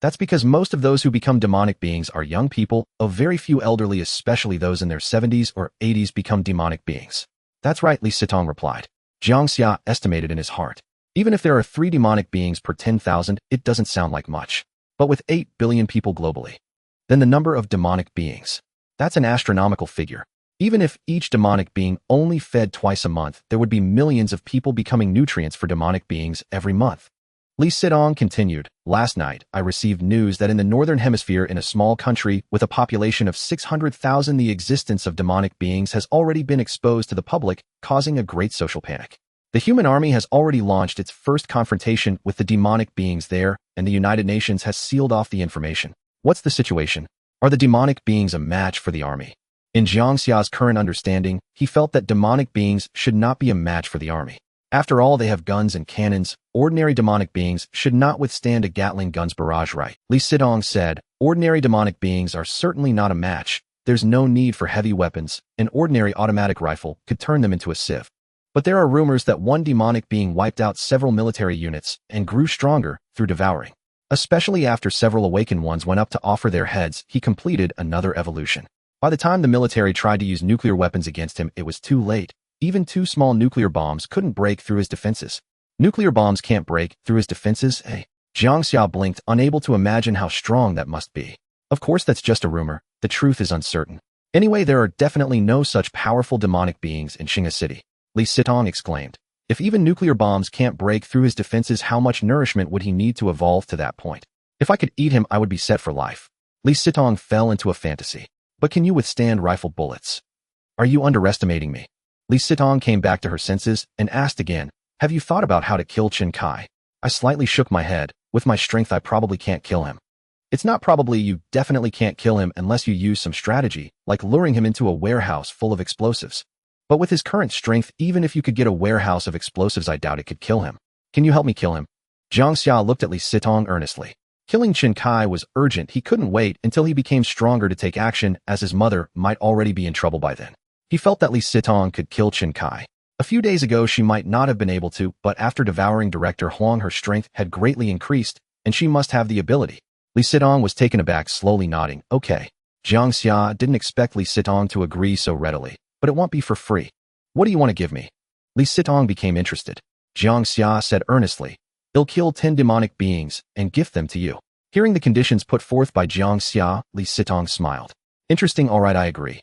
That's because most of those who become demonic beings are young people, a very few elderly, especially those in their 70s or 80s, become demonic beings. That's right, Li Sitong replied. Jiang Xia estimated in his heart. Even if there are 3 demonic beings per 10,000, it doesn't sound like much. But with 8 billion people globally, then the number of demonic beings, that's an astronomical figure. Even if each demonic being only fed twice a month, there would be millions of people becoming nutrients for demonic beings every month. Li Sitong continued, last night, I received news that in the northern hemisphere, in a small country with a population of 600,000, the existence of demonic beings has already been exposed to the public, causing a great social panic. The human army has already launched its first confrontation with the demonic beings there, and the United Nations has sealed off the information. What's the situation? Are the demonic beings a match for the army? In Jiang Xia's current understanding, he felt that demonic beings should not be a match for the army. After all, they have guns and cannons. Ordinary demonic beings should not withstand a Gatling gun's barrage, right? Li Sitong said, ordinary demonic beings are certainly not a match. There's no need for heavy weapons. An ordinary automatic rifle could turn them into a sieve. But there are rumors that one demonic being wiped out several military units and grew stronger through devouring. Especially after several awakened ones went up to offer their heads, he completed another evolution. By the time the military tried to use nuclear weapons against him, it was too late. Even 2 small nuclear bombs couldn't break through his defenses. Nuclear bombs can't break through his defenses? Jiang Xia blinked, unable to imagine how strong that must be. Of course, that's just a rumor. The truth is uncertain. Anyway, there are definitely no such powerful demonic beings in Xinghe City. Li Sitong exclaimed. If even nuclear bombs can't break through his defenses, how much nourishment would he need to evolve to that point? If I could eat him, I would be set for life. Li Sitong fell into a fantasy. But can you withstand rifle bullets? Are you underestimating me? Li Sitong came back to her senses and asked again, have you thought about how to kill Chen Kai? I slightly shook my head. With my strength, I probably can't kill him. It's not probably, you definitely can't kill him unless you use some strategy, like luring him into a warehouse full of explosives. But with his current strength, even if you could get a warehouse of explosives, I doubt it could kill him. Can you help me kill him? Jiang Xia looked at Li Sitong earnestly. Killing Chen Kai was urgent. He couldn't wait until he became stronger to take action, as his mother might already be in trouble by then. He felt that Li Sitong could kill Chen Kai. A few days ago she might not have been able to, but after devouring Director Huang, her strength had greatly increased, and she must have the ability. Li Sitong was taken aback, slowly nodding. Okay. Jiang Xia didn't expect Li Sitong to agree so readily, but it won't be for free. What do you want to give me? Li Sitong became interested. Jiang Xia said earnestly, I'll kill 10 demonic beings and gift them to you. Hearing the conditions put forth by Jiang Xia, Li Sitong smiled. Interesting, all right, I agree.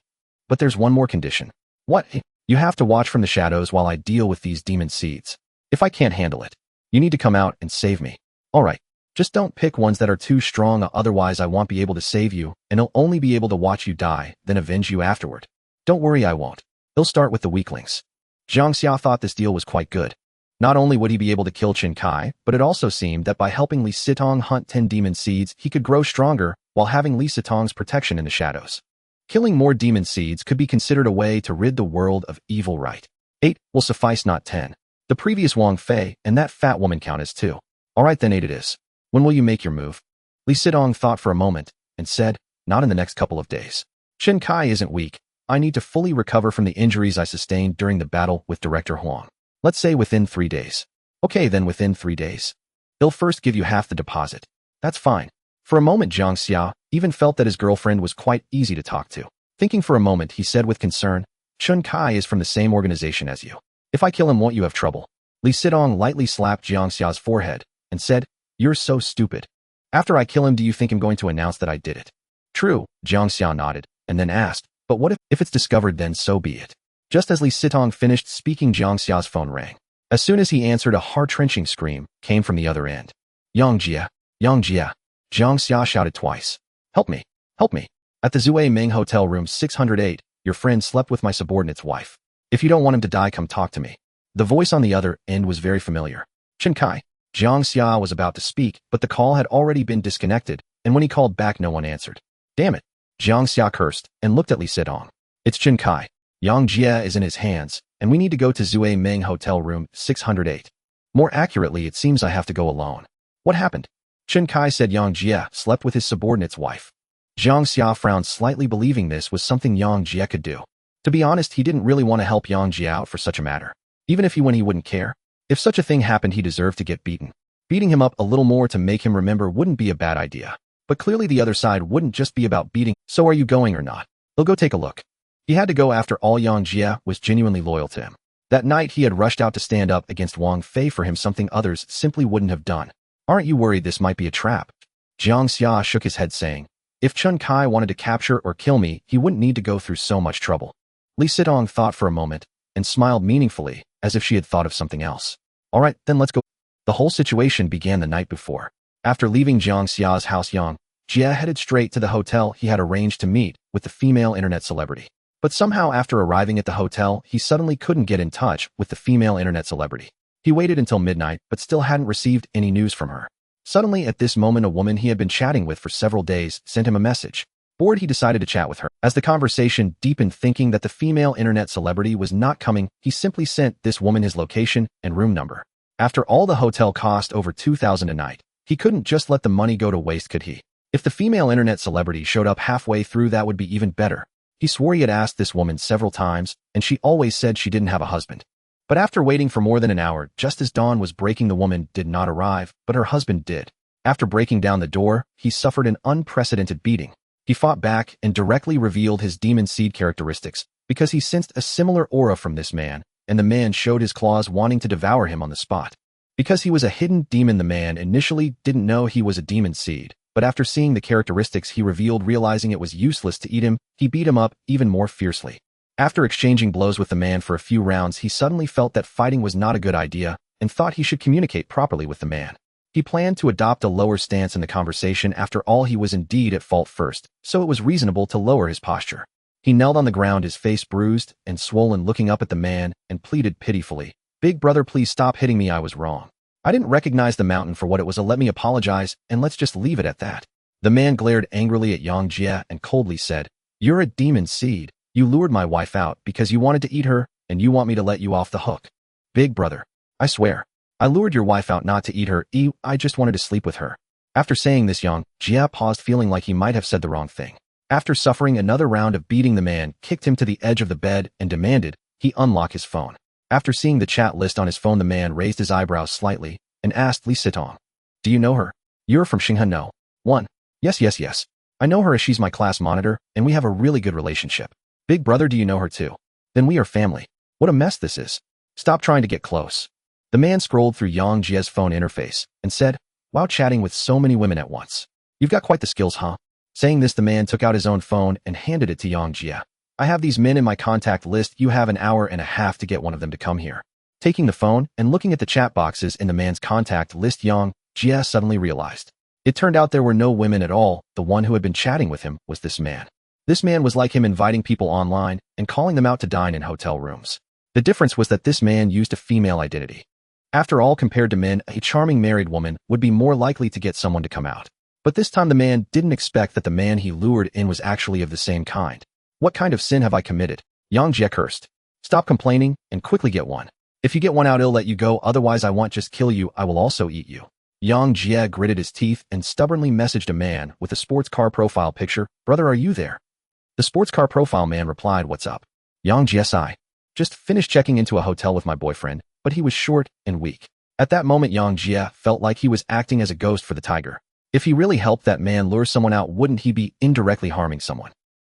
But there's one more condition. What? You have to watch from the shadows while I deal with these demon seeds. If I can't handle it, you need to come out and save me. All right. Just don't pick ones that are too strong, otherwise I won't be able to save you, and I'll only be able to watch you die, then avenge you afterward. Don't worry, I won't. He'll start with the weaklings. Jiang Xia thought this deal was quite good. Not only would he be able to kill Chen Kai, but it also seemed that by helping Li Sitong hunt 10 demon seeds, he could grow stronger while having Li Sitong's protection in the shadows. Killing more demon seeds could be considered a way to rid the world of evil, right? 8 will suffice, not 10. The previous Wang Fei and that fat woman count as 2. All right, then 8 it is. When will you make your move? Li Sitong thought for a moment and said, not in the next couple of days. Chen Kai isn't weak. I need to fully recover from the injuries I sustained during the battle with Director Huang. Let's say within 3 days. Okay, then within 3 days. They'll first give you half the deposit. That's fine. For a moment, Jiang Xia even felt that his girlfriend was quite easy to talk to. Thinking for a moment, he said with concern, Chen Kai is from the same organization as you. If I kill him, won't you have trouble? Li Sitong lightly slapped Jiang Xia's forehead and said, you're so stupid. After I kill him, do you think I'm going to announce that I did it? True, Jiang Xia nodded, and then asked, but what if it's discovered, then so be it. Just as Li Sitong finished speaking, Jiang Xia's phone rang. As soon as he answered, a heart-wrenching scream came from the other end. Yang Jia, Yang Jia, Jiang Xia shouted twice. Help me, help me. At the Zui Ming Hotel room 608, your friend slept with my subordinate's wife. If you don't want him to die, come talk to me. The voice on the other end was very familiar. Chen Kai. Jiang Xia was about to speak, but the call had already been disconnected, and when he called back, no one answered. Damn it. Jiang Xia cursed and looked at Li Sitong. It's Chen Kai. Yang Jia is in his hands, and we need to go to Zui Ming Hotel room 608. More accurately, it seems I have to go alone. What happened? Chen Kai said Yang Jia slept with his subordinate's wife. Jiang Xia frowned slightly, believing this was something Yang Jia could do. To be honest, he didn't really want to help Yang Jia out for such a matter. Even if he wouldn't care. If such a thing happened, he deserved to get beaten. Beating him up a little more to make him remember wouldn't be a bad idea. But clearly the other side wouldn't just be about beating. So are you going or not? He'll go take a look. He had to go. After all, Yang Jia was genuinely loyal to him. That night he had rushed out to stand up against Wang Fei for him, something others simply wouldn't have done. Aren't you worried this might be a trap? Jiang Xia shook his head, saying, if Chen Kai wanted to capture or kill me, he wouldn't need to go through so much trouble. Li Sitong thought for a moment and smiled meaningfully, as if she had thought of something else. All right, then let's go. The whole situation began the night before. After leaving Jiang Xia's house, Yang Jia headed straight to the hotel he had arranged to meet with the female internet celebrity. But somehow after arriving at the hotel, he suddenly couldn't get in touch with the female internet celebrity. He waited until midnight, but still hadn't received any news from her. Suddenly, at this moment, a woman he had been chatting with for several days sent him a message. Bored, he decided to chat with her. As the conversation deepened, thinking that the female internet celebrity was not coming, he simply sent this woman his location and room number. After all, the hotel cost over 2,000 a night. He couldn't just let the money go to waste, could he? If the female internet celebrity showed up halfway through, that would be even better. He swore he had asked this woman several times, and she always said she didn't have a husband. But after waiting for more than an hour, just as dawn was breaking, the woman did not arrive, but her husband did. After breaking down the door, he suffered an unprecedented beating. He fought back and directly revealed his demon seed characteristics, because he sensed a similar aura from this man, and the man showed his claws, wanting to devour him on the spot. Because he was a hidden demon, the man initially didn't know he was a demon seed, but after seeing the characteristics he revealed, realizing it was useless to eat him, he beat him up even more fiercely. After exchanging blows with the man for a few rounds, he suddenly felt that fighting was not a good idea and thought he should communicate properly with the man. He planned to adopt a lower stance in the conversation. After all, he was indeed at fault first, so it was reasonable to lower his posture. He knelt on the ground, his face bruised and swollen, looking up at the man and pleaded pitifully, "Big brother, please stop hitting me. I was wrong. I didn't recognize the mountain for what it was. Let me apologize, and let's just leave it at that." The man glared angrily at Yang Jia and coldly said, "You're a demon seed. You lured my wife out because you wanted to eat her, and you want me to let you off the hook. Big brother, I swear, I lured your wife out not to eat her. I just wanted to sleep with her." After saying this, Yang Jia paused, feeling like he might have said the wrong thing. After suffering another round of beating, the man kicked him to the edge of the bed and demanded he unlock his phone. After seeing the chat list on his phone, the man raised his eyebrows slightly and asked Li Sitong, "Do you know her? You're from Xinghe, no?" "1. Yes. I know her, as she's my class monitor, and we have a really good relationship." "Big brother, do you know her too?" "Then we are family." "What a mess this is. Stop trying to get close." The man scrolled through Yang Jia's phone interface and said, "Wow, chatting with so many women at once. You've got quite the skills, huh?" Saying this, the man took out his own phone and handed it to Yang Jia. "I have these men in my contact list. You have an hour and a half to get one of them to come here." Taking the phone and looking at the chat boxes in the man's contact list, Yang Jia suddenly realized. It turned out there were no women at all. The one who had been chatting with him was this man. This man was like him, inviting people online and calling them out to dine in hotel rooms. The difference was that this man used a female identity. After all, compared to men, a charming married woman would be more likely to get someone to come out. But this time the man didn't expect that the man he lured in was actually of the same kind. "What kind of sin have I committed?" Yang Jia cursed. Stop complaining and quickly get one. If you get one out, I'll let you go, otherwise I won't just kill you, I will also eat you. Jiang Xia gritted his teeth and stubbornly messaged a man with a sports car profile picture, "Brother, are you there?" The sports car profile man replied, "What's up?" Jiang Xia sighed. "Just finished checking into a hotel with my boyfriend," but he was short and weak. At that moment, Jiang Xia felt like he was acting as a ghost for the tiger. If he really helped that man lure someone out, wouldn't he be indirectly harming someone?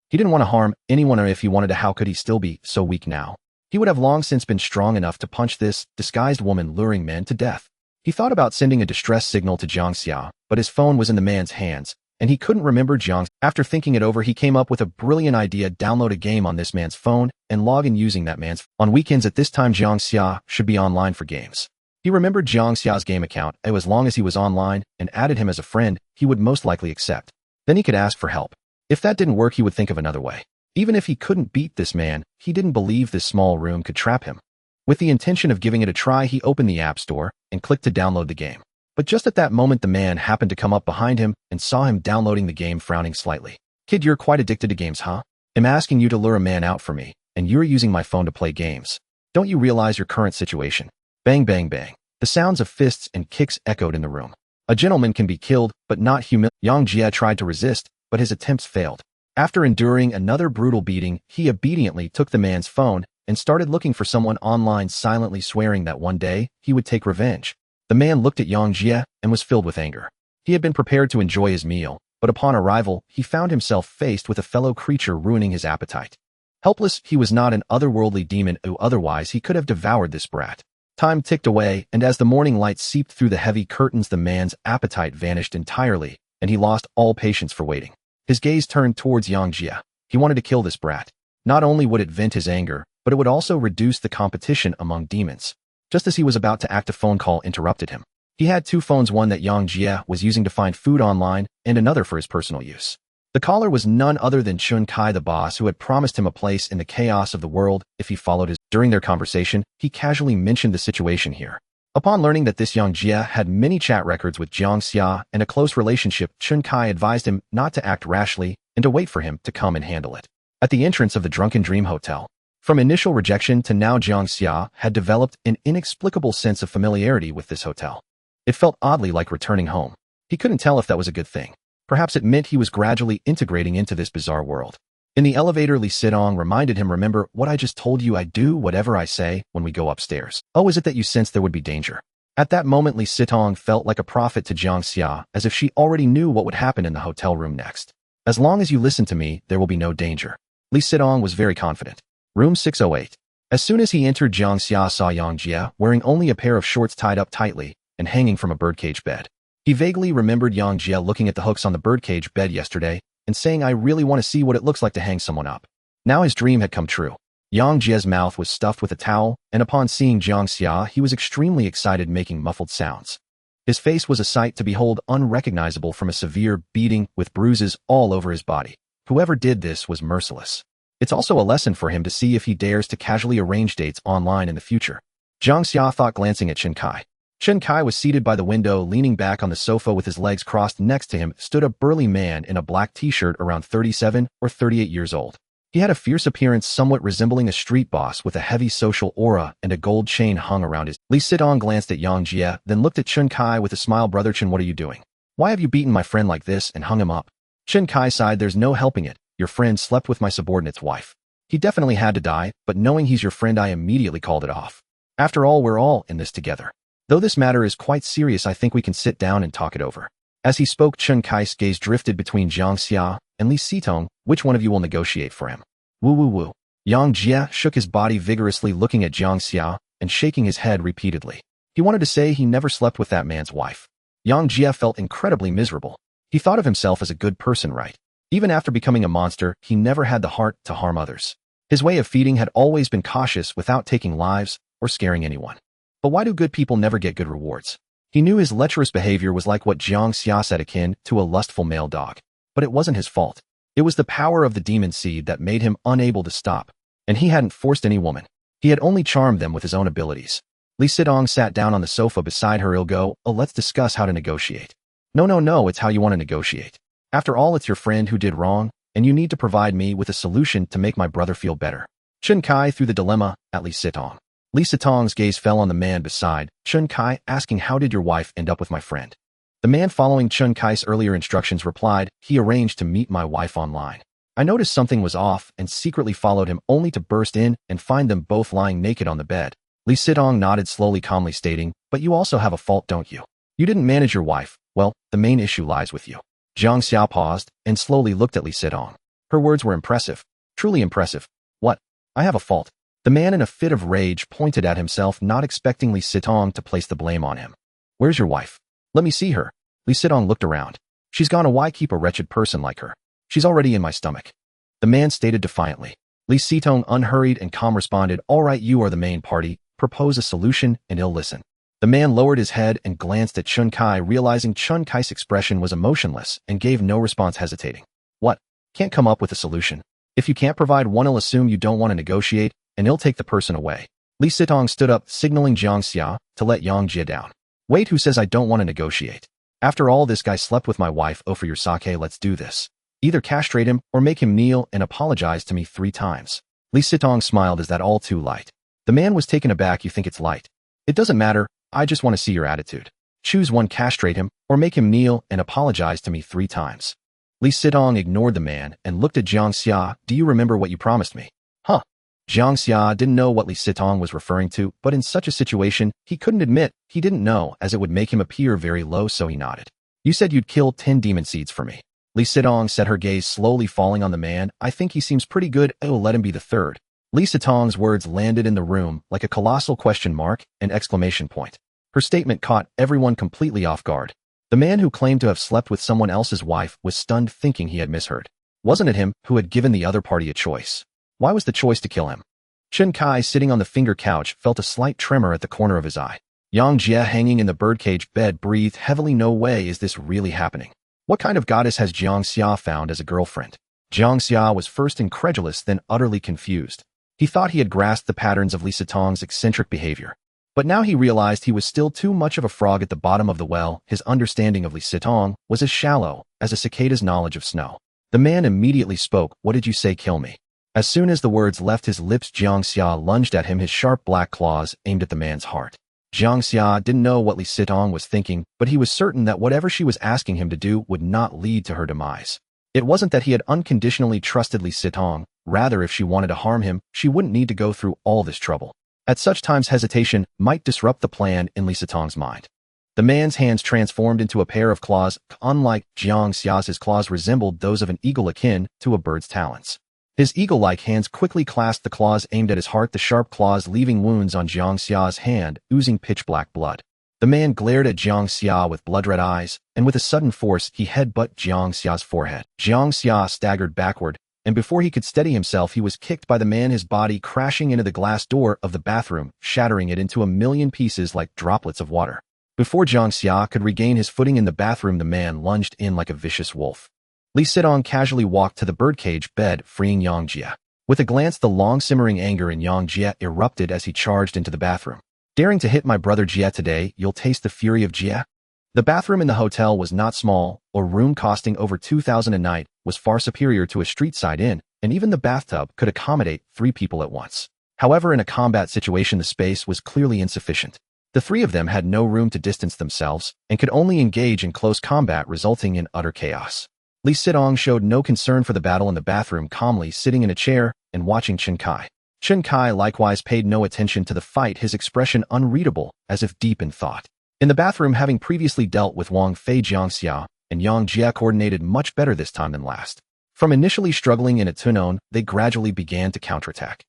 He didn't want to harm anyone, or if he wanted to, how could he still be so weak now? He would have long since been strong enough to punch this disguised woman luring men to death. He thought about sending a distress signal to Jiang Xia, but his phone was in the man's hands, and he couldn't remember Jiang. After thinking it over, he came up with a brilliant idea: download a game on this man's phone and log in using that man's phone. On weekends at this time, Jiang Xia should be online for games. He remembered Jiang Xia's game account, and as long as he was online and added him as a friend, he would most likely accept. Then he could ask for help. If that didn't work, he would think of another way. Even if he couldn't beat this man, he didn't believe this small room could trap him. With the intention of giving it a try, he opened the App Store and clicked to download the game. But just at that moment, the man happened to come up behind him and saw him downloading the game, frowning slightly. "Kid, you're quite addicted to games, huh? I'm asking you to lure a man out for me, and you're using my phone to play games. Don't you realize your current situation?" Bang, bang, bang. The sounds of fists and kicks echoed in the room. A gentleman can be killed, but not humiliated. Jiang Xia tried to resist, but his attempts failed. After enduring another brutal beating, he obediently took the man's phone and started looking for someone online, silently swearing that one day he would take revenge. The man looked at Jiang Xia and was filled with anger. He had been prepared to enjoy his meal, but upon arrival, he found himself faced with a fellow creature ruining his appetite. Helpless, he was not an otherworldly demon, otherwise he could have devoured this brat. Time ticked away, and as the morning light seeped through the heavy curtains, the man's appetite vanished entirely, and he lost all patience for waiting. His gaze turned towards Jiang Xia. He wanted to kill this brat. Not only would it vent his anger, but it would also reduce the competition among demons. Just as he was about to act, a phone call interrupted him. He had two phones, one that Jiang Xia was using to find food online, and another for his personal use. The caller was none other than Shen Xu, the boss, who had promised him a place in the chaos of the world if he followed his. During their conversation, he casually mentioned the situation here. Upon learning that this Jiang Xia had many chat records with Jiang Xia and a close relationship, Shen Xu advised him not to act rashly and to wait for him to come and handle it. At the entrance of the Drunken Dream Hotel, from initial rejection to now, Jiang Xia had developed an inexplicable sense of familiarity with this hotel. It felt oddly like returning home. He couldn't tell if that was a good thing. Perhaps it meant he was gradually integrating into this bizarre world. In the elevator, Li Sitong reminded him, "Remember what I just told you? I do whatever I say when we go upstairs." "Oh, is it that you sensed there would be danger?" At that moment, Li Sitong felt like a prophet to Jiang Xia, as if she already knew what would happen in the hotel room next. "As long as you listen to me, there will be no danger." Li Sitong was very confident. Room 608. As soon as he entered, Jiang Xia saw Jiang Xia wearing only a pair of shorts tied up tightly and hanging from a birdcage bed. He vaguely remembered Jiang Xia looking at the hooks on the birdcage bed yesterday and saying, "I really want to see what it looks like to hang someone up." Now his dream had come true. Jiang Jia's mouth was stuffed with a towel, and upon seeing Jiang Xia, he was extremely excited, making muffled sounds. His face was a sight to behold, unrecognizable from a severe beating with bruises all over his body. Whoever did this was merciless. It's also a lesson for him to see if he dares to casually arrange dates online in the future. Jiang Xia thought, glancing at Shen Xu. Shen Xu was seated by the window, leaning back on the sofa with his legs crossed. Next to him stood a burly man in a black t-shirt, around 37 or 38 years old. He had a fierce appearance, somewhat resembling a street boss, with a heavy social aura and a gold chain hung around his. Li Sitong glanced at Jiang Xia, then looked at Shen Xu with a smile. "Brother Chen, what are you doing? Why have you beaten my friend like this and hung him up?" Shen Xu sighed. "There's no helping it. Your friend slept with my subordinate's wife. He definitely had to die, but knowing he's your friend, I immediately called it off. After all, we're all in this together. Though this matter is quite serious, I think we can sit down and talk it over." As he spoke, Shen Xu's gaze drifted between Jiang Xia and Li Sitong. "Which one of you will negotiate for him?" "Woo woo woo." Jiang Xia shook his body vigorously, looking at Jiang Xia and shaking his head repeatedly. He wanted to say he never slept with that man's wife. Jiang Xia felt incredibly miserable. He thought of himself as a good person, right? Even after becoming a monster, he never had the heart to harm others. His way of feeding had always been cautious, without taking lives or scaring anyone. But why do good people never get good rewards? He knew his lecherous behavior was like what Jiang Xia said, akin to a lustful male dog. But it wasn't his fault. It was the power of the demon seed that made him unable to stop. And he hadn't forced any woman. He had only charmed them with his own abilities. Li Sitong sat down on the sofa beside her. Let's discuss how to negotiate." No, it's how you want to negotiate. After all, it's your friend who did wrong, and you need to provide me with a solution to make my brother feel better." Chen Kai threw the dilemma at Li Sitong. Li Sitong's gaze fell on the man beside Chen Kai, asking, "How did your wife end up with my friend?" The man, following Chen Kai's earlier instructions, replied, "He arranged to meet my wife online. I noticed something was off and secretly followed him, only to burst in and find them both lying naked on the bed." Li Sitong nodded slowly, calmly stating, "But you also have a fault, don't you? You didn't manage your wife. Well, the main issue lies with you." Jiang Xia paused and slowly looked at Li Sitong. Her words were impressive. Truly impressive. "What? I have a fault?" The man, in a fit of rage, pointed at himself, not expecting Li Sitong to place the blame on him. "Where's your wife? Let me see her." Li Sitong looked around. "She's gone. Why keep a wretched person like her? She's already in my stomach," the man stated defiantly. Li Sitong, unhurried and calm, responded, "All right, you are the main party. Propose a solution and he'll listen." The man lowered his head and glanced at Chen Kai, realizing Chen Kai's expression was emotionless, and gave no response, hesitating. "What? Can't come up with a solution? If you can't provide one, he'll assume you don't want to negotiate, and he'll take the person away." Li Sitong stood up, signaling Jiang Xia to let Jiang Xia down. "Wait, who says I don't want to negotiate? After all, this guy slept with my wife. Oh, for your sake, let's do this. Either castrate him or make him kneel and apologize to me 3 times. Li Sitong smiled. "Is that all too light?" The man was taken aback. "You think it's light? It doesn't matter. I just want to see your attitude. Choose one: castrate him or make him kneel and apologize to me 3 times. Li Sitong ignored the man and looked at Jiang Xia. "Do you remember what you promised me?" "Huh?" Jiang Xia didn't know what Li Sitong was referring to, but in such a situation, he couldn't admit he didn't know, as it would make him appear very low, so he nodded. "You said you'd kill 10 demon seeds for me." Li Sitong said, her gaze slowly falling on the man. "I think he seems pretty good. Oh, let him be the third." Li Sitong's words landed in the room like a colossal question mark and exclamation point. Her statement caught everyone completely off guard. The man, who claimed to have slept with someone else's wife, was stunned, thinking he had misheard. Wasn't it him who had given the other party a choice? Why was the choice to kill him? Chen Kai, sitting on the finger couch, felt a slight tremor at the corner of his eye. Jiang Xia, hanging in the birdcage bed, breathed heavily. "No way is this really happening. What kind of goddess has Jiang Xia found as a girlfriend?" Jiang Xia was first incredulous, then utterly confused. He thought he had grasped the patterns of Li Sitong's eccentric behavior. But now he realized he was still too much of a frog at the bottom of the well. His understanding of Li Sitong was as shallow as a cicada's knowledge of snow. The man immediately spoke. "What did you say? Kill me?" As soon as the words left his lips, Jiang Xia lunged at him, his sharp black claws aimed at the man's heart. Jiang Xia didn't know what Li Sitong was thinking, but he was certain that whatever she was asking him to do would not lead to her demise. It wasn't that he had unconditionally trusted Li Sitong. Rather, if she wanted to harm him, she wouldn't need to go through all this trouble. At such times, hesitation might disrupt the plan in Li Sitong's mind. The man's hands transformed into a pair of claws. Unlike Jiang Xia's, his claws resembled those of an eagle, akin to a bird's talons. His eagle-like hands quickly clasped the claws aimed at his heart, the sharp claws leaving wounds on Jiang Xia's hand, oozing pitch-black blood. The man glared at Jiang Xia with blood-red eyes, and with a sudden force, he headbutted Jiang Xia's forehead. Jiang Xia staggered backward, and before he could steady himself, he was kicked by the man, his body crashing into the glass door of the bathroom, shattering it into a million pieces like droplets of water. Before Jiang Xia could regain his footing in the bathroom, the man lunged in like a vicious wolf. Li Sitong casually walked to the birdcage bed, freeing Jiang Xia. With a glance, the long-simmering anger in Jiang Xia erupted as he charged into the bathroom. "Daring to hit my brother Jia today, you'll taste the fury of Jia." The bathroom in the hotel was not small. A room costing over 2,000 a night was far superior to a street-side inn, and even the bathtub could accommodate 3 people at once. However, in a combat situation, the space was clearly insufficient. The 3 of them had no room to distance themselves and could only engage in close combat, resulting in utter chaos. Li Sitong showed no concern for the battle in the bathroom, calmly sitting in a chair and watching Chen Kai. Chen Kai likewise paid no attention to the fight, his expression unreadable, as if deep in thought. In the bathroom, having previously dealt with Wang Fei, Jiang Xia and Jiang Xia coordinated much better this time than last. From initially struggling in a tunnel, they gradually began to counterattack.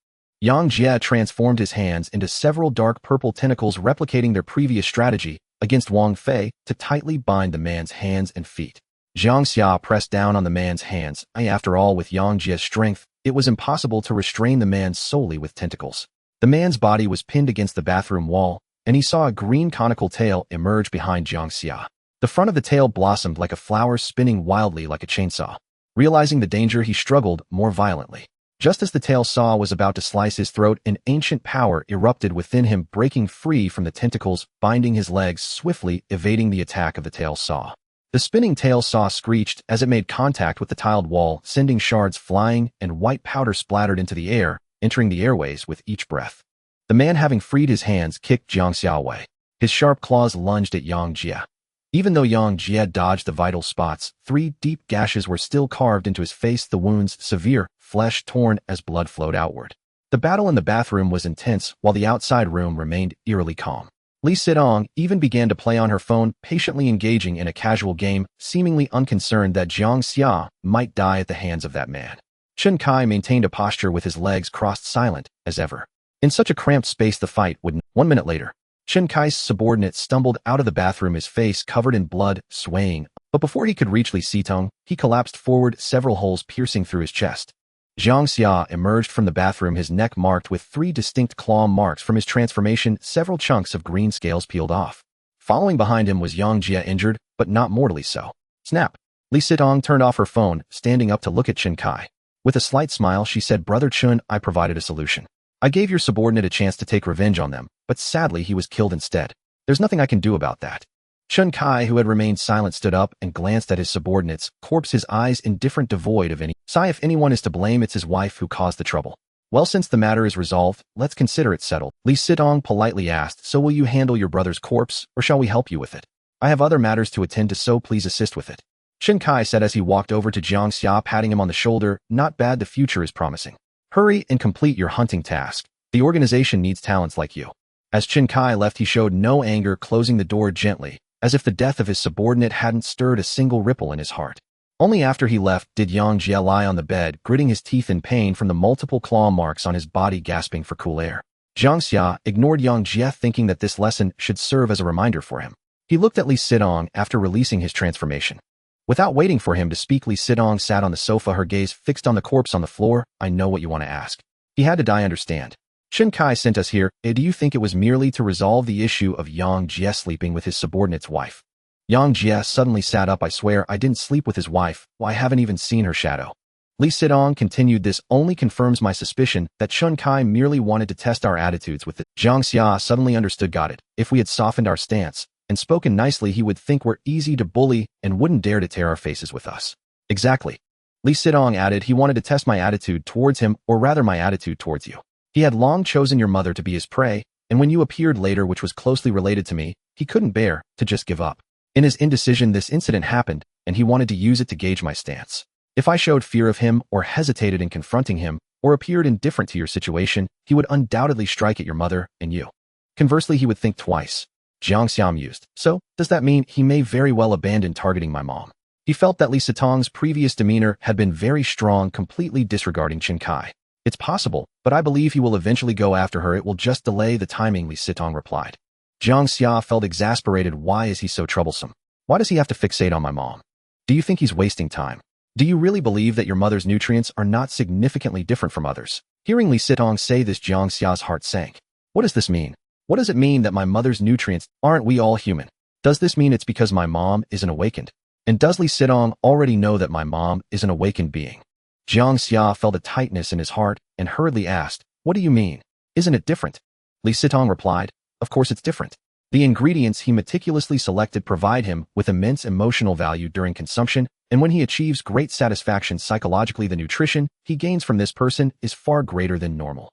Jiang Xia transformed his hands into several dark purple tentacles, replicating their previous strategy against Wang Fei to tightly bind the man's hands and feet. Jiang Xia pressed down on the man's hands. After all, with Jiang Jia's strength, it was impossible to restrain the man solely with tentacles. The man's body was pinned against the bathroom wall, and he saw a green conical tail emerge behind Jiang Xia. The front of the tail blossomed like a flower, spinning wildly like a chainsaw. Realizing the danger, he struggled more violently. Just as the tail saw was about to slice his throat, an ancient power erupted within him, breaking free from the tentacles, binding his legs, swiftly evading the attack of the tail saw. The spinning tail saw screeched as it made contact with the tiled wall, sending shards flying and white powder splattered into the air entering the airways with each breath. The man, having freed his hands, kicked Jiang Xia away. His sharp claws lunged at Jiang Xia. Even though Jiang Xia dodged the vital spots, 3 deep gashes were still carved into his face, the wounds severe, flesh torn as blood flowed outward. The battle in the bathroom was intense, while the outside room remained eerily calm. Li Sitong even began to play on her phone, patiently engaging in a casual game, seemingly unconcerned that Jiang Xia might die at the hands of that man. Chen Kai maintained a posture with his legs crossed, silent as ever. In such a cramped space the fight would. 1 minute later, Chen Kai's subordinate stumbled out of the bathroom, his face covered in blood, swaying. But before he could reach Li Sitong, he collapsed forward, several holes piercing through his chest. Jiang Xia emerged from the bathroom, his neck marked with 3 distinct claw marks from his transformation, several chunks of green scales peeled off. Following behind him was Jiang Xia, injured, but not mortally so. Snap! Li Sitong turned off her phone, standing up to look at Chen Kai. With a slight smile, she said, "Brother Chun, I provided a solution. I gave your subordinate a chance to take revenge on them, but sadly he was killed instead. There's nothing I can do about that." Chen Kai, who had remained silent, stood up and glanced at his subordinate's corpse, his eyes indifferent, devoid of any sigh. "If anyone is to blame, it's his wife who caused the trouble. Well, since the matter is resolved, let's consider it settled." Li Sitong politely asked, "So will you handle your brother's corpse, or shall we help you with it? I have other matters to attend to, so please assist with it." Chen Kai said as he walked over to Jiang Xia, patting him on the shoulder. "Not bad, the future is promising. Hurry and complete your hunting task. The organization needs talents like you." As Chen Kai left, he showed no anger, closing the door gently, as if the death of his subordinate hadn't stirred a single ripple in his heart. Only after he left did Jiang Xia lie on the bed, gritting his teeth in pain from the multiple claw marks on his body, gasping for cool air. Jiang Xia ignored Jiang Xia, thinking that this lesson should serve as a reminder for him. He looked at Li Sitong after releasing his transformation. Without waiting for him to speak, Li Sitong sat on the sofa, her gaze fixed on the corpse on the floor. "I know what you want to ask. He had to die, understand? Chen Kai sent us here. Do you think it was merely to resolve the issue of Jiang Xia sleeping with his subordinate's wife?" Jiang Xia suddenly sat up. "I swear I didn't sleep with his wife. Well, I haven't even seen her shadow." Li Sitong continued, "This only confirms my suspicion that Chen Kai merely wanted to test our attitudes with it." Jiang Xia suddenly understood. "Got it. If we had softened our stance and spoken nicely, he would think we're easy to bully and wouldn't dare to tear our faces with us." "Exactly." Li Sitong added, "He wanted to test my attitude towards him, or rather my attitude towards you. He had long chosen your mother to be his prey, and when you appeared later, which was closely related to me, he couldn't bear to just give up. In his indecision, this incident happened, and he wanted to use it to gauge my stance. If I showed fear of him, or hesitated in confronting him, or appeared indifferent to your situation, he would undoubtedly strike at your mother and you. Conversely, he would think twice." Jiang Xia mused. "So, does that mean he may very well abandon targeting my mom?" He felt that Li Sitong's previous demeanor had been very strong, completely disregarding Chen Kai. "It's possible, but I believe he will eventually go after her. It will just delay the timing," Li Sitong replied. Jiang Xia felt exasperated. "Why is he so troublesome? Why does he have to fixate on my mom? Do you think he's wasting time? Do you really believe that your mother's nutrients are not significantly different from others?" Hearing Li Sitong say this, Jiang Xia's heart sank. What does this mean? What does it mean that my mother's nutrients aren't we all human? Does this mean it's because my mom isn't awakened? And does Li Sitong already know that my mom is an awakened being? Jiang Xia felt a tightness in his heart and hurriedly asked, "What do you mean? Isn't it different?" Li Sitong replied, "Of course it's different. The ingredients he meticulously selected provide him with immense emotional value during consumption, and when he achieves great satisfaction psychologically, the nutrition he gains from this person is far greater than normal."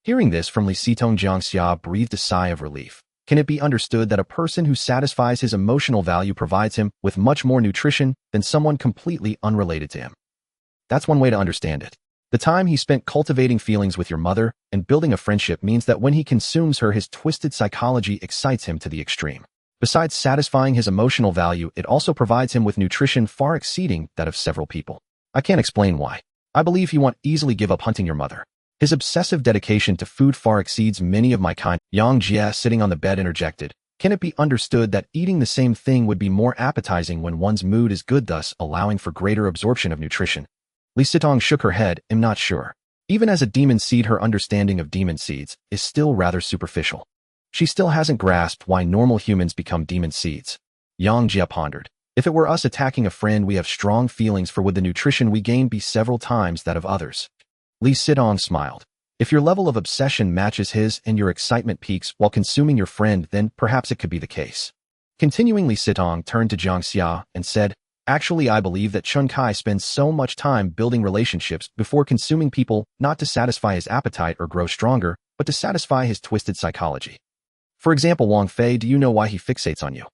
Hearing this from Li Sitong, Jiang Xia breathed a sigh of relief. Can it be understood that a person who satisfies his emotional value provides him with much more nutrition than someone completely unrelated to him? That's one way to understand it. The time he spent cultivating feelings with your mother and building a friendship means that when he consumes her, his twisted psychology excites him to the extreme. Besides satisfying his emotional value, it also provides him with nutrition far exceeding that of several people. I can't explain why. I believe he won't easily give up hunting your mother. His obsessive dedication to food far exceeds many of my kind. Jiang Xia, sitting on the bed, interjected, "Can it be understood that eating the same thing would be more appetizing when one's mood is good, thus allowing for greater absorption of nutrition?" Li Sitong shook her head. "I'm not sure. Even as a demon seed, her understanding of demon seeds is still rather superficial. She still hasn't grasped why normal humans become demon seeds." Jiang Xia pondered. "If it were us attacking a friend we have strong feelings for, would the nutrition we gain be several times that of others?" Li Sitong smiled. "If your level of obsession matches his and your excitement peaks while consuming your friend, then perhaps it could be the case." Continuing, Li Sitong turned to Jiang Xia and said, Actually, I believe that Chun Kai spends so much time building relationships before consuming people not to satisfy his appetite or grow stronger, but to satisfy his twisted psychology. For example, Wang Fei, do you know why he fixates on you?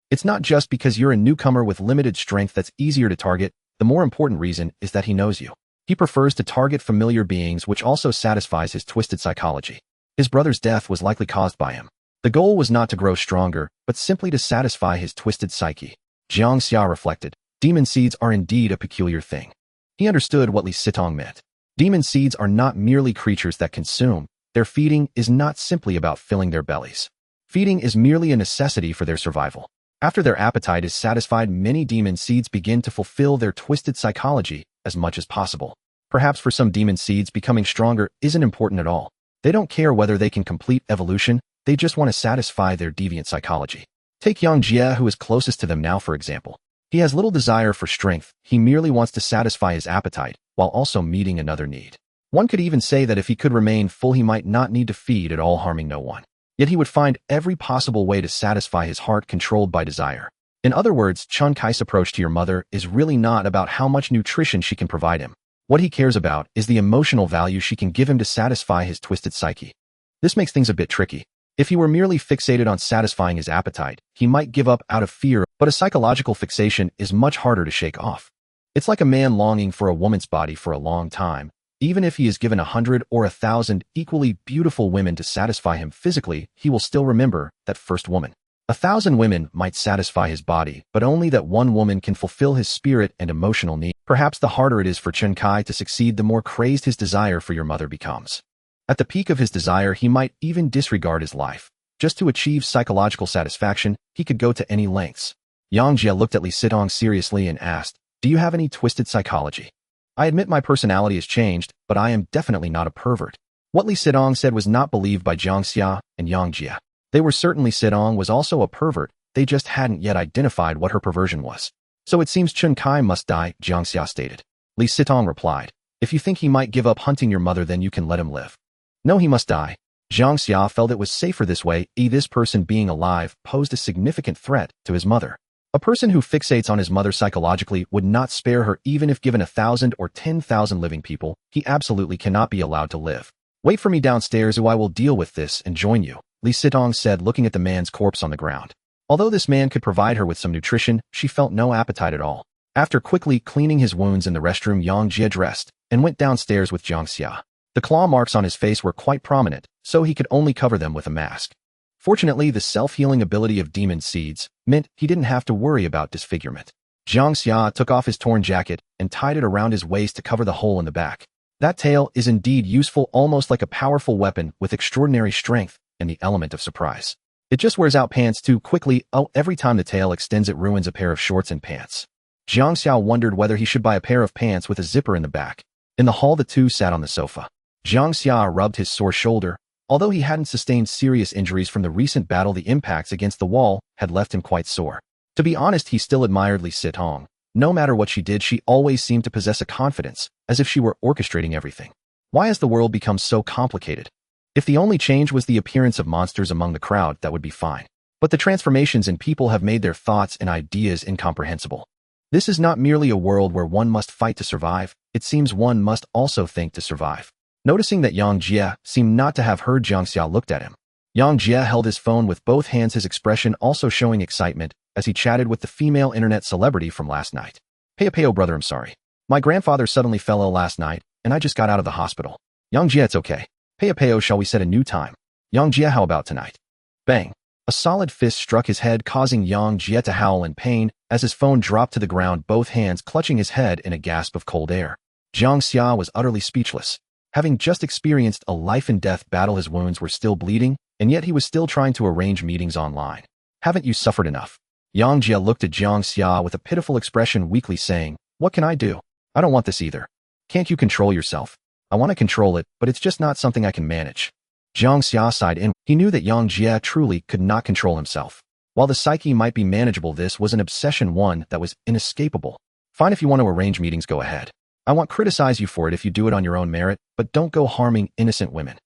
It's not just because you're a newcomer with limited strength that's easier to target. The more important reason is that he knows you. He prefers to target familiar beings, which also satisfies his twisted psychology. His brother's death was likely caused by him. The goal was not to grow stronger, but simply to satisfy his twisted psyche. Jiang Xia reflected. Demon seeds are indeed a peculiar thing. He understood what Li Sitong meant. Demon seeds are not merely creatures that consume. Their feeding is not simply about filling their bellies. Feeding is merely a necessity for their survival. After their appetite is satisfied, many demon seeds begin to fulfill their twisted psychology as much as possible. Perhaps for some demon seeds, becoming stronger isn't important at all. They don't care whether they can complete evolution, they just want to satisfy their deviant psychology. Take Jiang Xia, who is closest to them now, for example. He has little desire for strength, he merely wants to satisfy his appetite, while also meeting another need. One could even say that if he could remain full, he might not need to feed at all, harming no one. Yet he would find every possible way to satisfy his heart controlled by desire. In other words, Chun Kai's approach to your mother is really not about how much nutrition she can provide him. What he cares about is the emotional value she can give him to satisfy his twisted psyche. This makes things a bit tricky. If he were merely fixated on satisfying his appetite, he might give up out of fear, but a psychological fixation is much harder to shake off. It's like a man longing for a woman's body for a long time. Even if he is given 100 or 1,000 equally beautiful women to satisfy him physically, he will still remember that first woman. 1,000 women might satisfy his body, but only that one woman can fulfill his spirit and emotional need. Perhaps the harder it is for Chun Kai to succeed, the more crazed his desire for your mother becomes. At the peak of his desire, he might even disregard his life. Just to achieve psychological satisfaction, he could go to any lengths. Jiang Xia looked at Li Sitong seriously and asked, "Do you have any twisted psychology?" "I admit my personality has changed, but I am definitely not a pervert." What Li Sitong said was not believed by Jiang Xia and Jiang Xia. They were certain Li Sitong was also a pervert, they just hadn't yet identified what her perversion was. "So it seems Chun Kai must die," Jiang Xia stated. Li Sitong replied, "If you think he might give up hunting your mother, then you can let him live." "No, he must die." Jiang Xia felt it was safer this way. This person being alive posed a significant threat to his mother. A person who fixates on his mother psychologically would not spare her even if given 1,000 or 10,000 living people. He absolutely cannot be allowed to live. "Wait for me downstairs, or I will deal with this and join you," Li Sitong said, looking at the man's corpse on the ground. Although this man could provide her with some nutrition, she felt no appetite at all. After quickly cleaning his wounds in the restroom, Jiang Xia dressed and went downstairs with Jiang Xia. The claw marks on his face were quite prominent, so he could only cover them with a mask. Fortunately, the self-healing ability of demon seeds meant he didn't have to worry about disfigurement. Jiang Xia took off his torn jacket and tied it around his waist to cover the hole in the back. That tail is indeed useful, almost like a powerful weapon with extraordinary strength and the element of surprise. It just wears out pants too quickly. Every time the tail extends, it ruins a pair of shorts and pants. Jiang Xia wondered whether he should buy a pair of pants with a zipper in the back. In the hall, the two sat on the sofa. Jiang Xia rubbed his sore shoulder. Although he hadn't sustained serious injuries from the recent battle, the impacts against the wall had left him quite sore. To be honest, he still admired Li Sitong. No matter what she did, she always seemed to possess a confidence, as if she were orchestrating everything. Why has the world become so complicated? If the only change was the appearance of monsters among the crowd, that would be fine. But the transformations in people have made their thoughts and ideas incomprehensible. This is not merely a world where one must fight to survive, it seems one must also think to survive. Noticing that Jiang Xia seemed not to have heard, Jiang Xia looked at him. Jiang Xia held his phone with both hands, his expression also showing excitement as he chatted with the female internet celebrity from last night. "Peo, brother, I'm sorry. My grandfather suddenly fell ill last night, and I just got out of the hospital." "Jiang Xia, it's okay. Peo, shall we set a new time?" "Jiang Xia, how about tonight?" Bang! A solid fist struck his head, causing Jiang Xia to howl in pain as his phone dropped to the ground, both hands clutching his head in a gasp of cold air. Jiang Xia was utterly speechless. Having just experienced a life-and-death battle, his wounds were still bleeding, and yet he was still trying to arrange meetings online. "Haven't you suffered enough?" Jiang Xia looked at Jiang Xia with a pitiful expression, weakly saying, "What can I do? I don't want this either." "Can't you control yourself?" "I want to control it, but it's just not something I can manage." Jiang Xia sighed in. He knew that Jiang Xia truly could not control himself. While the psyche might be manageable, this was an obsession, one that was inescapable. "Fine, if you want to arrange meetings, go ahead. I won't criticize you for it if you do it on your own merit, but don't go harming innocent women."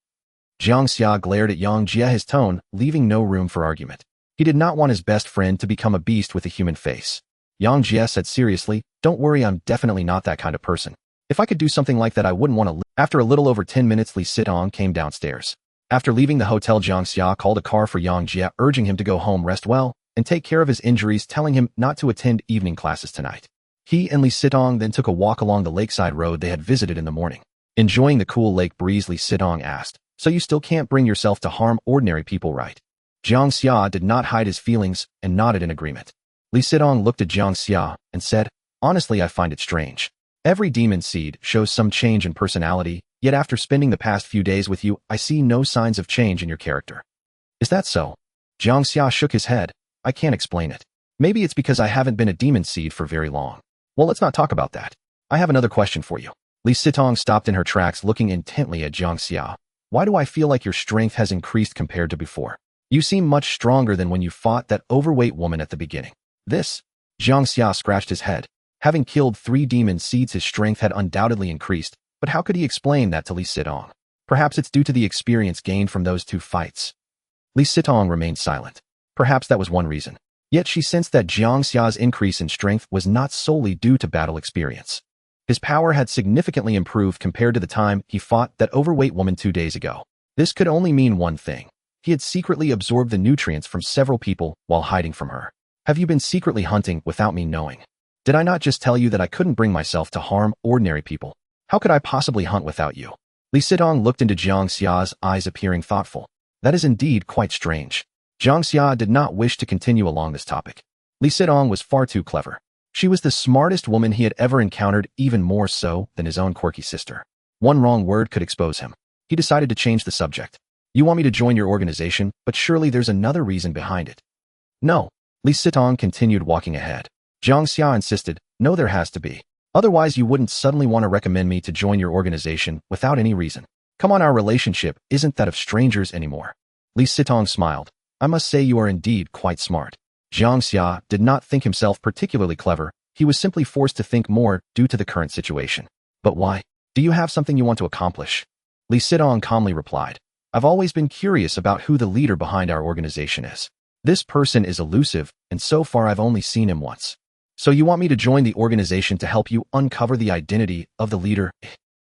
Jiang Xia glared at Jiang Xia, his tone leaving no room for argument. He did not want his best friend to become a beast with a human face. Jiang Xia said seriously, "Don't worry, I'm definitely not that kind of person. If I could do something like that, I wouldn't want to live." After a little over 10 minutes, Li Sitong came downstairs. After leaving the hotel, Jiang Xia called a car for Jiang Xia, urging him to go home, rest well, and take care of his injuries, telling him not to attend evening classes tonight. He and Li Sitong then took a walk along the lakeside road they had visited in the morning. Enjoying the cool lake breeze, Li Sitong asked, "So you still can't bring yourself to harm ordinary people, right?" Jiang Xia did not hide his feelings and nodded in agreement. Li Sitong looked at Jiang Xia and said, "Honestly, I find it strange. Every demon seed shows some change in personality, yet after spending the past few days with you, I see no signs of change in your character." "Is that so?" Jiang Xia shook his head. "I can't explain it. Maybe it's because I haven't been a demon seed for very long." "Well, let's not talk about that. I have another question for you." Li Sitong stopped in her tracks, looking intently at Jiang Xia. "Why do I feel like your strength has increased compared to before? You seem much stronger than when you fought that overweight woman at the beginning." "This?" Jiang Xia scratched his head. Having killed 3 demon seeds, his strength had undoubtedly increased, but how could he explain that to Li Sitong? Perhaps it's due to the experience gained from those 2 fights. Li Sitong remained silent. Perhaps that was one reason. Yet she sensed that Jiang Xia's increase in strength was not solely due to battle experience. His power had significantly improved compared to the time he fought that overweight woman 2 days ago. This could only mean one thing. He had secretly absorbed the nutrients from several people while hiding from her. "Have you been secretly hunting without me knowing? Did I not just tell you that I couldn't bring myself to harm ordinary people? How could I possibly hunt without you?" Li Sitong looked into Jiang Xia's eyes, appearing thoughtful. "That is indeed quite strange." Jiang Xia did not wish to continue along this topic. Li Sitong was far too clever. She was the smartest woman he had ever encountered, even more so than his own quirky sister. One wrong word could expose him. He decided to change the subject. "You want me to join your organization, but surely there's another reason behind it." "No." Li Sitong continued walking ahead. Jiang Xia insisted, "No, there has to be. Otherwise you wouldn't suddenly want to recommend me to join your organization without any reason. Come on, our relationship isn't that of strangers anymore." Li Sitong smiled. "I must say you are indeed quite smart." Jiang Xia did not think himself particularly clever. He was simply forced to think more due to the current situation. "But why? Do you have something you want to accomplish?" Li Sitong calmly replied, "I've always been curious about who the leader behind our organization is. This person is elusive, and so far I've only seen him once. So you want me to join the organization to help you uncover the identity of the leader?"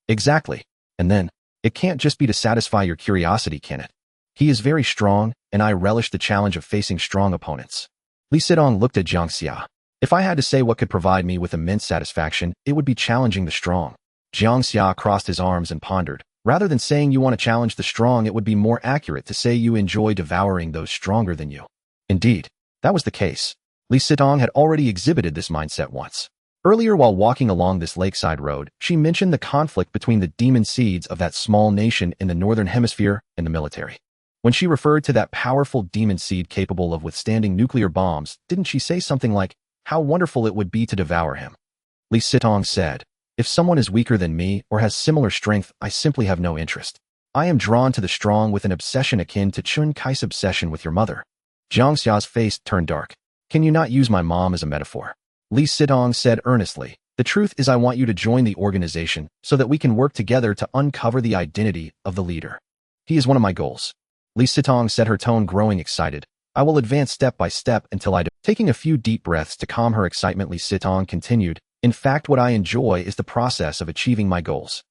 "Exactly. And then, it can't just be to satisfy your curiosity, can it? He is very strong, and I relish the challenge of facing strong opponents." Li Sitong looked at Jiang Xia. "If I had to say what could provide me with immense satisfaction, it would be challenging the strong." Jiang Xia crossed his arms and pondered. "Rather than saying you want to challenge the strong, it would be more accurate to say you enjoy devouring those stronger than you." Indeed, that was the case. Li Sitong had already exhibited this mindset once. Earlier, while walking along this lakeside road, she mentioned the conflict between the demon seeds of that small nation in the northern hemisphere and the military. When she referred to that powerful demon seed capable of withstanding nuclear bombs, didn't she say something like, "How wonderful it would be to devour him"? Li Sitong said, "If someone is weaker than me or has similar strength, I simply have no interest. I am drawn to the strong with an obsession akin to Chun Kai's obsession with your mother." Jiang Xia's face turned dark. "Can you not use my mom as a metaphor?" Li Sitong said earnestly, "The truth is I want you to join the organization so that we can work together to uncover the identity of the leader. He is one of my goals." Li Sitong said, her tone growing excited. "I will advance step by step until I do." Taking a few deep breaths to calm her excitement, Li Sitong continued, "In fact, what I enjoy is the process of achieving my goals."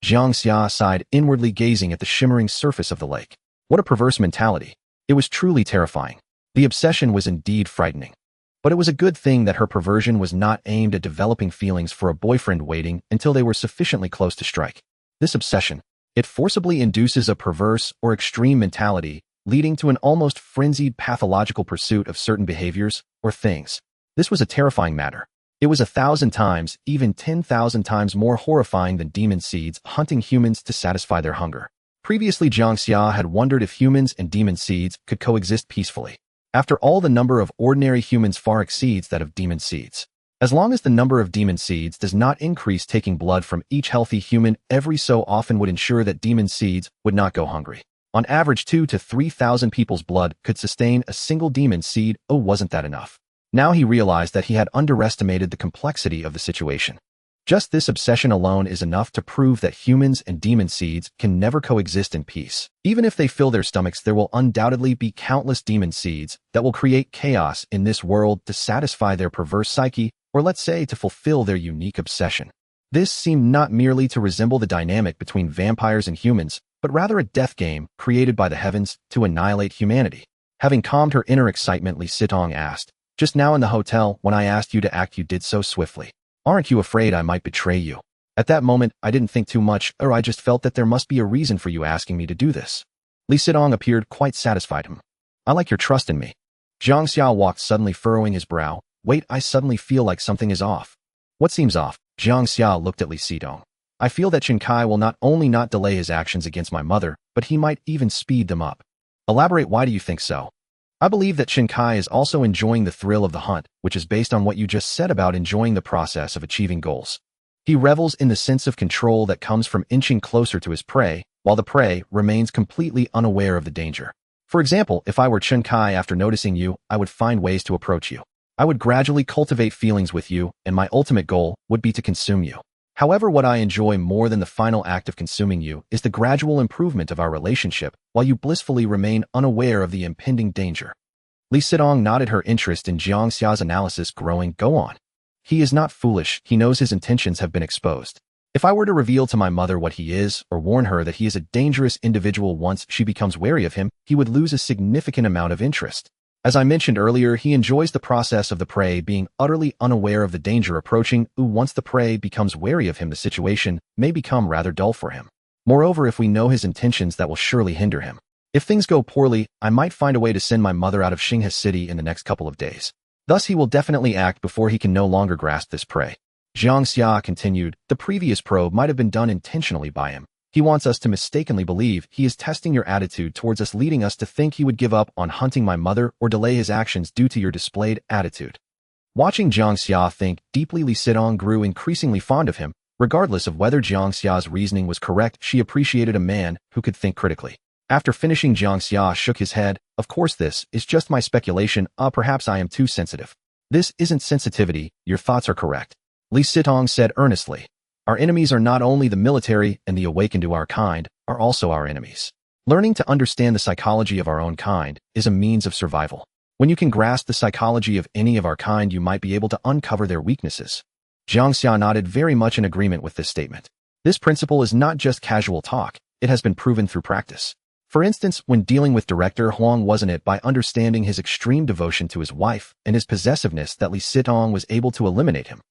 Jiang Xia sighed, inwardly gazing at the shimmering surface of the lake. What a perverse mentality. It was truly terrifying. The obsession was indeed frightening. But it was a good thing that her perversion was not aimed at developing feelings for a boyfriend, waiting until they were sufficiently close to strike. This obsession, it forcibly induces a perverse or extreme mentality, leading to an almost frenzied pathological pursuit of certain behaviors or things. This was a terrifying matter. It was 1,000 times, even 10,000 times more horrifying than demon seeds hunting humans to satisfy their hunger. Previously, Jiang Xia had wondered if humans and demon seeds could coexist peacefully. After all, the number of ordinary humans far exceeds that of demon seeds. As long as the number of demon seeds does not increase, taking blood from each healthy human every so often would ensure that demon seeds would not go hungry. On average, 2,000 to 3,000 people's blood could sustain a single demon seed. Oh, wasn't that enough? Now he realized that he had underestimated the complexity of the situation. Just this obsession alone is enough to prove that humans and demon seeds can never coexist in peace. Even if they fill their stomachs, there will undoubtedly be countless demon seeds that will create chaos in this world to satisfy their perverse psyche or let's say to fulfill their unique obsession. This seemed not merely to resemble the dynamic between vampires and humans, but rather a death game created by the heavens to annihilate humanity. Having calmed her inner excitement, Li Sitong asked, "Just now in the hotel, when I asked you to act, you did so swiftly. Aren't you afraid I might betray you?" At that moment, I didn't think too much, or I just felt that there must be a reason for you asking me to do this. Li Sitong appeared quite satisfied. I like your trust in me. Jiang Xia walked, suddenly furrowing his brow. Wait, I suddenly feel like something is off. What seems off? Jiang Xia looked at Li Sitong. I feel that Chen Kai will not only not delay his actions against my mother, but he might even speed them up. Elaborate, why do you think so? I believe that Chen Kai is also enjoying the thrill of the hunt, which is based on what you just said about enjoying the process of achieving goals. He revels in the sense of control that comes from inching closer to his prey, while the prey remains completely unaware of the danger. For example, if I were Chen Kai, after noticing you, I would find ways to approach you. I would gradually cultivate feelings with you, and my ultimate goal would be to consume you. However, what I enjoy more than the final act of consuming you is the gradual improvement of our relationship, while you blissfully remain unaware of the impending danger. Li Sitong nodded, her interest in Jiang Xia's analysis growing. Go on. He is not foolish, he knows his intentions have been exposed. If I were to reveal to my mother what he is, or warn her that he is a dangerous individual once she becomes wary of him, he would lose a significant amount of interest. As I mentioned earlier, he enjoys the process of the prey being utterly unaware of the danger approaching. Once the prey becomes wary of him, the situation may become rather dull for him. Moreover, if we know his intentions, that will surely hinder him. If things go poorly, I might find a way to send my mother out of Xinghe City in the next couple of days. Thus he will definitely act before he can no longer grasp this prey. Jiang Xia continued, the previous probe might have been done intentionally by him. He wants us to mistakenly believe he is testing your attitude towards us, leading us to think he would give up on hunting my mother or delay his actions due to your displayed attitude. Watching Jiang Xia think deeply, Li Sitong grew increasingly fond of him. Regardless of whether Jiang Xia's reasoning was correct, she appreciated a man who could think critically. After finishing, Jiang Xia shook his head. Of course, this is just my speculation. Perhaps I am too sensitive. This isn't sensitivity, your thoughts are correct. Li Sitong said earnestly. Our enemies are not only the military, and the awakened to our kind are also our enemies. Learning to understand the psychology of our own kind is a means of survival. When you can grasp the psychology of any of our kind, you might be able to uncover their weaknesses. Jiang Xia nodded, very much in agreement with this statement. This principle is not just casual talk, it has been proven through practice. For instance, when dealing with Director Huang, wasn't it by understanding his extreme devotion to his wife and his possessiveness that Li Sitong was able to eliminate him?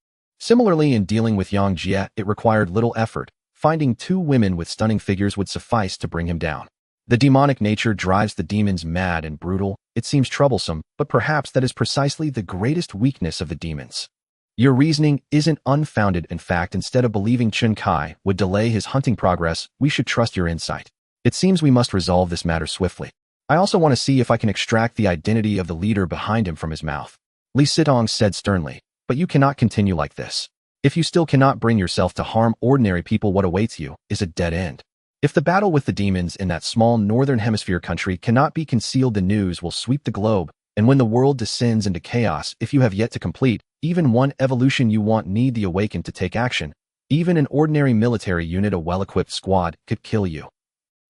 Similarly, in dealing with Jiang Xia, it required little effort. Finding two women with stunning figures would suffice to bring him down. The demonic nature drives the demons mad and brutal. It seems troublesome, but perhaps that is precisely the greatest weakness of the demons. Your reasoning isn't unfounded. In fact, instead of believing Chen Kai would delay his hunting progress, we should trust your insight. It seems we must resolve this matter swiftly. I also want to see if I can extract the identity of the leader behind him from his mouth. Li Sitong said sternly. But you cannot continue like this. If you still cannot bring yourself to harm ordinary people, what awaits you is a dead end. If the battle with the demons in that small northern hemisphere country cannot be concealed, the news will sweep the globe, and when the world descends into chaos, if you have yet to complete even one evolution, you won't need the awakened to take action. Even an ordinary military unit, a well-equipped squad, could kill you.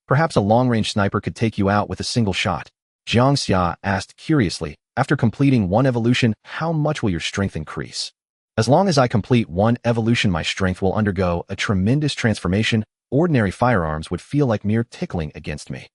Perhaps a long-range sniper could take you out with a single shot. Jiang Xia asked curiously, after completing one evolution, how much will your strength increase? As long as I complete one evolution, my strength will undergo a tremendous transformation. Ordinary firearms would feel like mere tickling against me.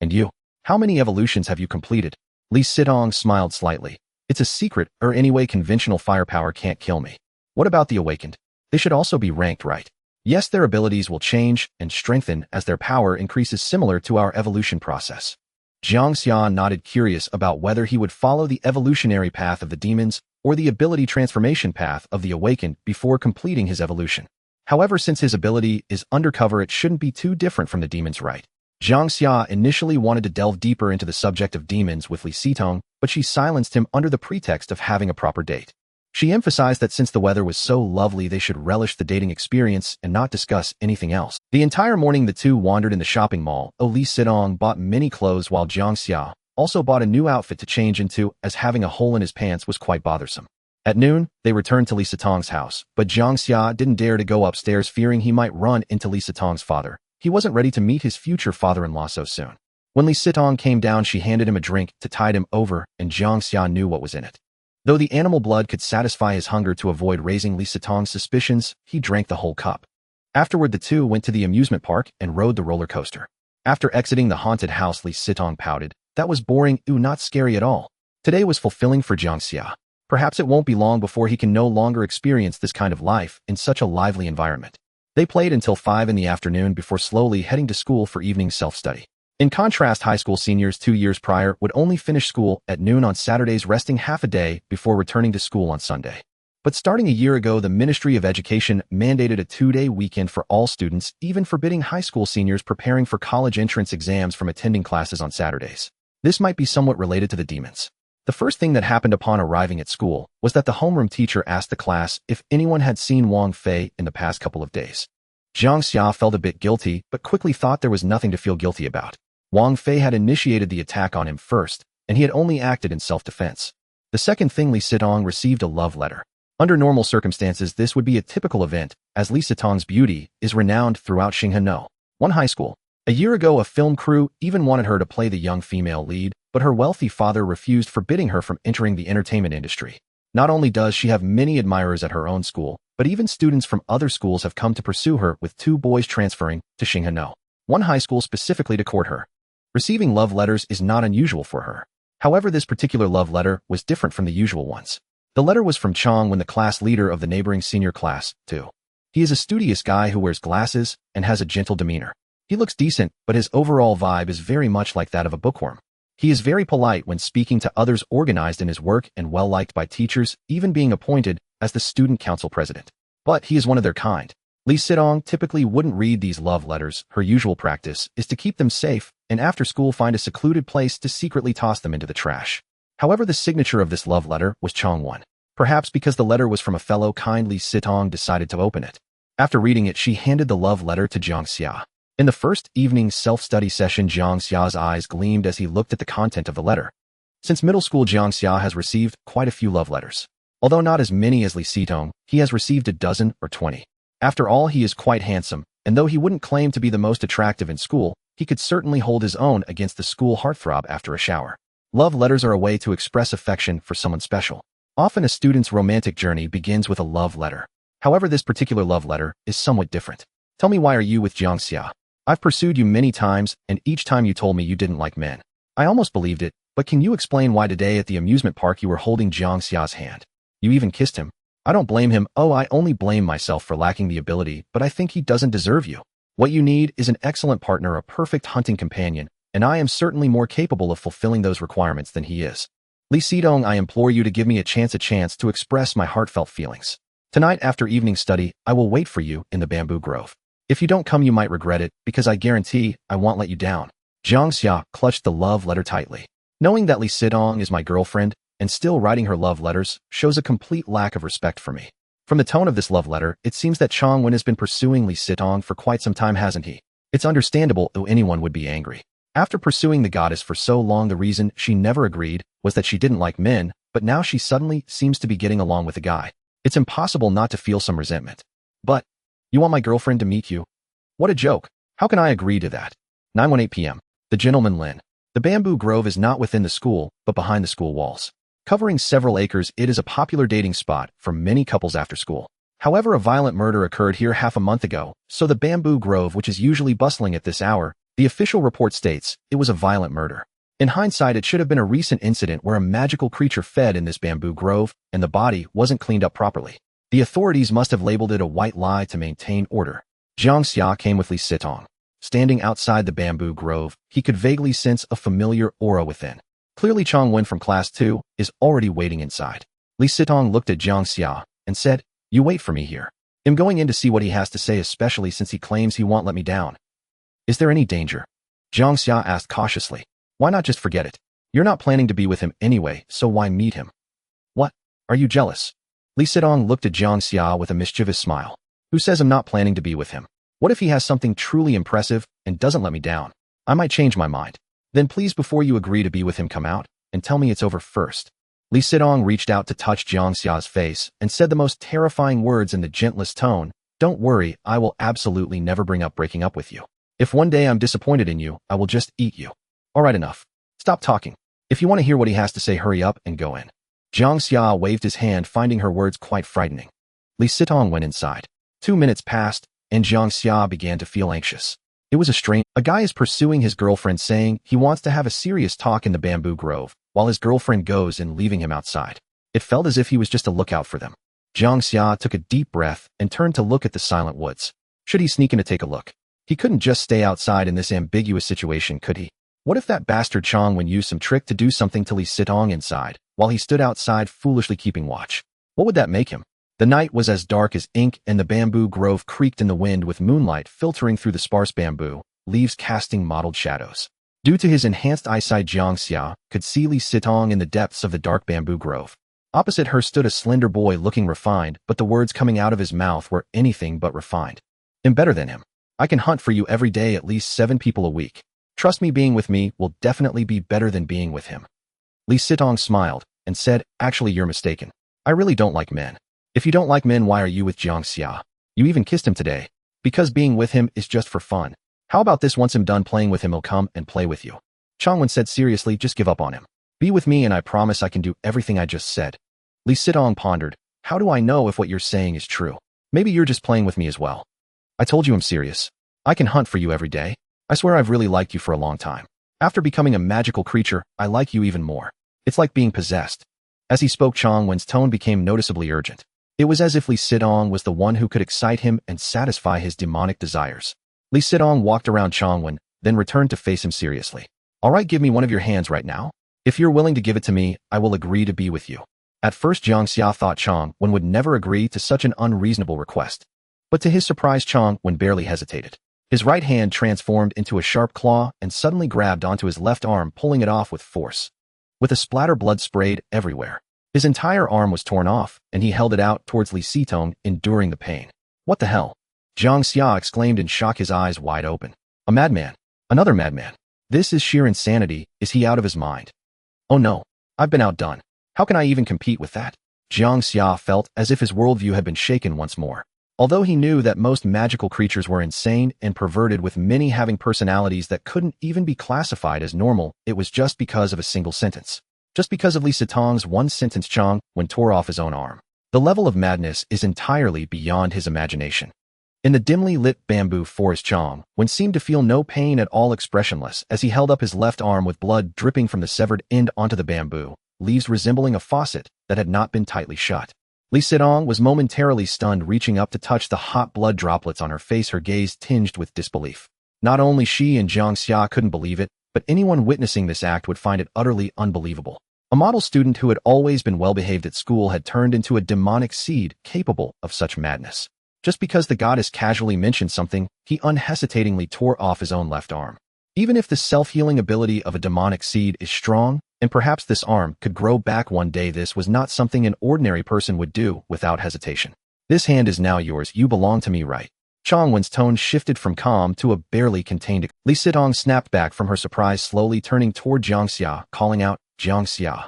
And you? How many evolutions have you completed? Li Sitong smiled slightly. It's a secret, or anyway, conventional firepower can't kill me. What about the awakened? They should also be ranked, right? Yes, their abilities will change and strengthen as their power increases, similar to our evolution process. Jiang Xia nodded, curious about whether he would follow the evolutionary path of the demons or the ability transformation path of the awakened before completing his evolution. However, since his ability is undercover, it shouldn't be too different from the demons, right? Jiang Xia initially wanted to delve deeper into the subject of demons with Li Sitong, but she silenced him under the pretext of having a proper date. She emphasized that since the weather was so lovely, they should relish the dating experience and not discuss anything else. The entire morning, the two wandered in the shopping mall. Li Sitong bought many clothes, while Jiang Xia also bought a new outfit to change into, as having a hole in his pants was quite bothersome. At noon, they returned to Li Sitong's house, but Jiang Xia didn't dare to go upstairs, fearing he might run into Li Sitong's father. He wasn't ready to meet his future father-in-law so soon. When Li Sitong came down, she handed him a drink to tide him over, and Jiang Xia knew what was in it. Though the animal blood could satisfy his hunger to avoid raising Li Sitong's suspicions, he drank the whole cup. Afterward, the two went to the amusement park and rode the roller coaster. After exiting the haunted house, Li Sitong pouted. That was boring, not scary at all. Today was fulfilling for Jiang Xia. Perhaps it won't be long before he can no longer experience this kind of life in such a lively environment. They played until 5 in the afternoon before slowly heading to school for evening self-study. In contrast, high school seniors 2 years prior would only finish school at noon on Saturdays, resting half a day before returning to school on Sunday. But starting a year ago, the Ministry of Education mandated a 2-day weekend for all students, even forbidding high school seniors preparing for college entrance exams from attending classes on Saturdays. This might be somewhat related to the demons. The first thing that happened upon arriving at school was that the homeroom teacher asked the class if anyone had seen Wang Fei in the past couple of days. Jiang Xia felt a bit guilty, but quickly thought there was nothing to feel guilty about. Wang Fei had initiated the attack on him first, and he had only acted in self-defense. The second thing, Li Sitong received a love letter. Under normal circumstances, this would be a typical event, as Li Sitong's beauty is renowned throughout Xinghai. One high school. A year ago, a film crew even wanted her to play the young female lead, but her wealthy father refused, forbidding her from entering the entertainment industry. Not only does she have many admirers at her own school, but even students from other schools have come to pursue her, with 2 boys transferring to Xinghai. One high school specifically to court her. Receiving love letters is not unusual for her. However, this particular love letter was different from the usual ones. The letter was from Chong Wen, the class leader of the neighboring senior class, too. He is a studious guy who wears glasses and has a gentle demeanor. He looks decent, but his overall vibe is very much like that of a bookworm. He is very polite when speaking to others, organized in his work, and well-liked by teachers, even being appointed as the student council president. But he is one of their kind. Li Sitong typically wouldn't read these love letters. Her usual practice is to keep them safe, and after school find a secluded place to secretly toss them into the trash. However, the signature of this love letter was Chong Wen. Perhaps because the letter was from a fellow kind, Li Sitong decided to open it. After reading it, she handed the love letter to Jiang Xia. In the first evening self-study session, Jiang Xia's eyes gleamed as he looked at the content of the letter. Since middle school, Jiang Xia has received quite a few love letters. Although not as many as Li Sitong, he has received a dozen or 20. After all, he is quite handsome, and though he wouldn't claim to be the most attractive in school, he could certainly hold his own against the school heartthrob after a shower. Love letters are a way to express affection for someone special. Often a student's romantic journey begins with a love letter. However, this particular love letter is somewhat different. Tell me, why are you with Jiang Xia? I've pursued you many times, and each time you told me you didn't like men. I almost believed it, but can you explain why today at the amusement park you were holding Jiang Xia's hand? You even kissed him. I don't blame him. Oh, I only blame myself for lacking the ability, but I think he doesn't deserve you. What you need is an excellent partner, a perfect hunting companion, and I am certainly more capable of fulfilling those requirements than he is. Li Sitong, I implore you to give me a chance to express my heartfelt feelings. Tonight after evening study, I will wait for you in the bamboo grove. If you don't come, you might regret it, because I guarantee I won't let you down. Jiang Xia clutched the love letter tightly. Knowing that Li Sitong is my girlfriend, and still writing her love letters, shows a complete lack of respect for me. From the tone of this love letter, it seems that Chong Wen has been pursuing Li Sitong for quite some time, hasn't he? It's understandable, though anyone would be angry. After pursuing the goddess for so long, the reason she never agreed was that she didn't like men, but now she suddenly seems to be getting along with the guy. It's impossible not to feel some resentment. But, you want my girlfriend to meet you? What a joke. How can I agree to that? 9:18 p.m. The Gentleman Lin. The bamboo grove is not within the school, but behind the school walls. Covering several acres, it is a popular dating spot for many couples after school. However, a violent murder occurred here half a month ago, so the bamboo grove, which is usually bustling at this hour, the official report states it was a violent murder. In hindsight, it should have been a recent incident where a magical creature fed in this bamboo grove, and the body wasn't cleaned up properly. The authorities must have labeled it a white lie to maintain order. Jiang Xia came with Li Sitong. Standing outside the bamboo grove, he could vaguely sense a familiar aura within. Clearly, Chong Wen from Class 2 is already waiting inside. Li Sitong looked at Jiang Xia and said, "You wait for me here. I'm going in to see what he has to say, especially since he claims he won't let me down." "Is there any danger?" Jiang Xia asked cautiously. "Why not just forget it? You're not planning to be with him anyway, so why meet him?" "What? Are you jealous?" Li Sitong looked at Jiang Xia with a mischievous smile. "Who says I'm not planning to be with him? What if he has something truly impressive and doesn't let me down? I might change my mind. Then please, before you agree to be with him, come out and tell me it's over first." Li Sitong reached out to touch Jiang Xia's face and said the most terrifying words in the gentlest tone. "Don't worry, I will absolutely never bring up breaking up with you. If one day I'm disappointed in you, I will just eat you." "All right, enough. Stop talking. If you want to hear what he has to say, hurry up and go in." Jiang Xia waved his hand, finding her words quite frightening. Li Sitong went inside. 2 minutes passed, and Jiang Xia began to feel anxious. It was a strange. A guy is pursuing his girlfriend, saying he wants to have a serious talk in the bamboo grove, while his girlfriend goes and leaving him outside. It felt as if he was just a lookout for them. Jiang Xia took a deep breath and turned to look at the silent woods. Should he sneak in to take a look? He couldn't just stay outside in this ambiguous situation, could he? What if that bastard Chong Wen used some trick to do something to Li Sitong inside, while he stood outside foolishly keeping watch? What would that make him? The night was as dark as ink, and the bamboo grove creaked in the wind with moonlight filtering through the sparse bamboo, leaves casting mottled shadows. Due to his enhanced eyesight, Jiang Xia could see Li Sitong in the depths of the dark bamboo grove. Opposite her stood a slender boy looking refined, but the words coming out of his mouth were anything but refined. I'm better than him. I can hunt for you every day, at least 7 people a week. Trust me, being with me will definitely be better than being with him. Li Sitong smiled and said, actually, you're mistaken. I really don't like men. If you don't like men, why are you with Jiang Xia? You even kissed him today. Because being with him is just for fun. How about this? Once I'm done playing with him, he'll come and play with you. Chong Wen said seriously, just give up on him. Be with me and I promise I can do everything I just said. Li Sitong pondered, how do I know if what you're saying is true? Maybe you're just playing with me as well. I told you I'm serious. I can hunt for you every day. I swear I've really liked you for a long time. After becoming a magical creature, I like you even more. It's like being possessed. As he spoke, Chong Wen's tone became noticeably urgent. It was as if Li Sitong was the one who could excite him and satisfy his demonic desires. Li Sitong walked around Chong Wen, then returned to face him seriously. All right, give me one of your hands right now. If you're willing to give it to me, I will agree to be with you. At first, Jiang Xia thought Chong Wen would never agree to such an unreasonable request. But to his surprise, Chong Wen barely hesitated. His right hand transformed into a sharp claw and suddenly grabbed onto his left arm, pulling it off with force. With a splatter, blood sprayed everywhere. His entire arm was torn off, and he held it out towards Li Sitong, enduring the pain. What the hell? Jiang Xia exclaimed in shock, his eyes wide open. A madman. Another madman. This is sheer insanity. Is he out of his mind? Oh no. I've been outdone. How can I even compete with that? Jiang Xia felt as if his worldview had been shaken once more. Although he knew that most magical creatures were insane and perverted, with many having personalities that couldn't even be classified as normal, it was just because of a single sentence. Just because of Li Sitong's one sentence, Chong Wen tore off his own arm. The level of madness is entirely beyond his imagination. In the dimly lit bamboo forest, Chong Wen seemed to feel no pain at all, expressionless, as he held up his left arm with blood dripping from the severed end onto the bamboo, leaves resembling a faucet that had not been tightly shut. Li Sitong was momentarily stunned, reaching up to touch the hot blood droplets on her face, her gaze tinged with disbelief. Not only she and Jiang Xia couldn't believe it, but anyone witnessing this act would find it utterly unbelievable. A model student who had always been well-behaved at school had turned into a demonic seed capable of such madness. Just because the goddess casually mentioned something, he unhesitatingly tore off his own left arm. Even if the self-healing ability of a demonic seed is strong, and perhaps this arm could grow back one day, this was not something an ordinary person would do without hesitation. This hand is now yours. You belong to me, right? Chong Wen's tone shifted from calm to a barely contained. Li Sitong snapped back from her surprise, slowly turning toward Jiang Xia, calling out, Jiang Xia.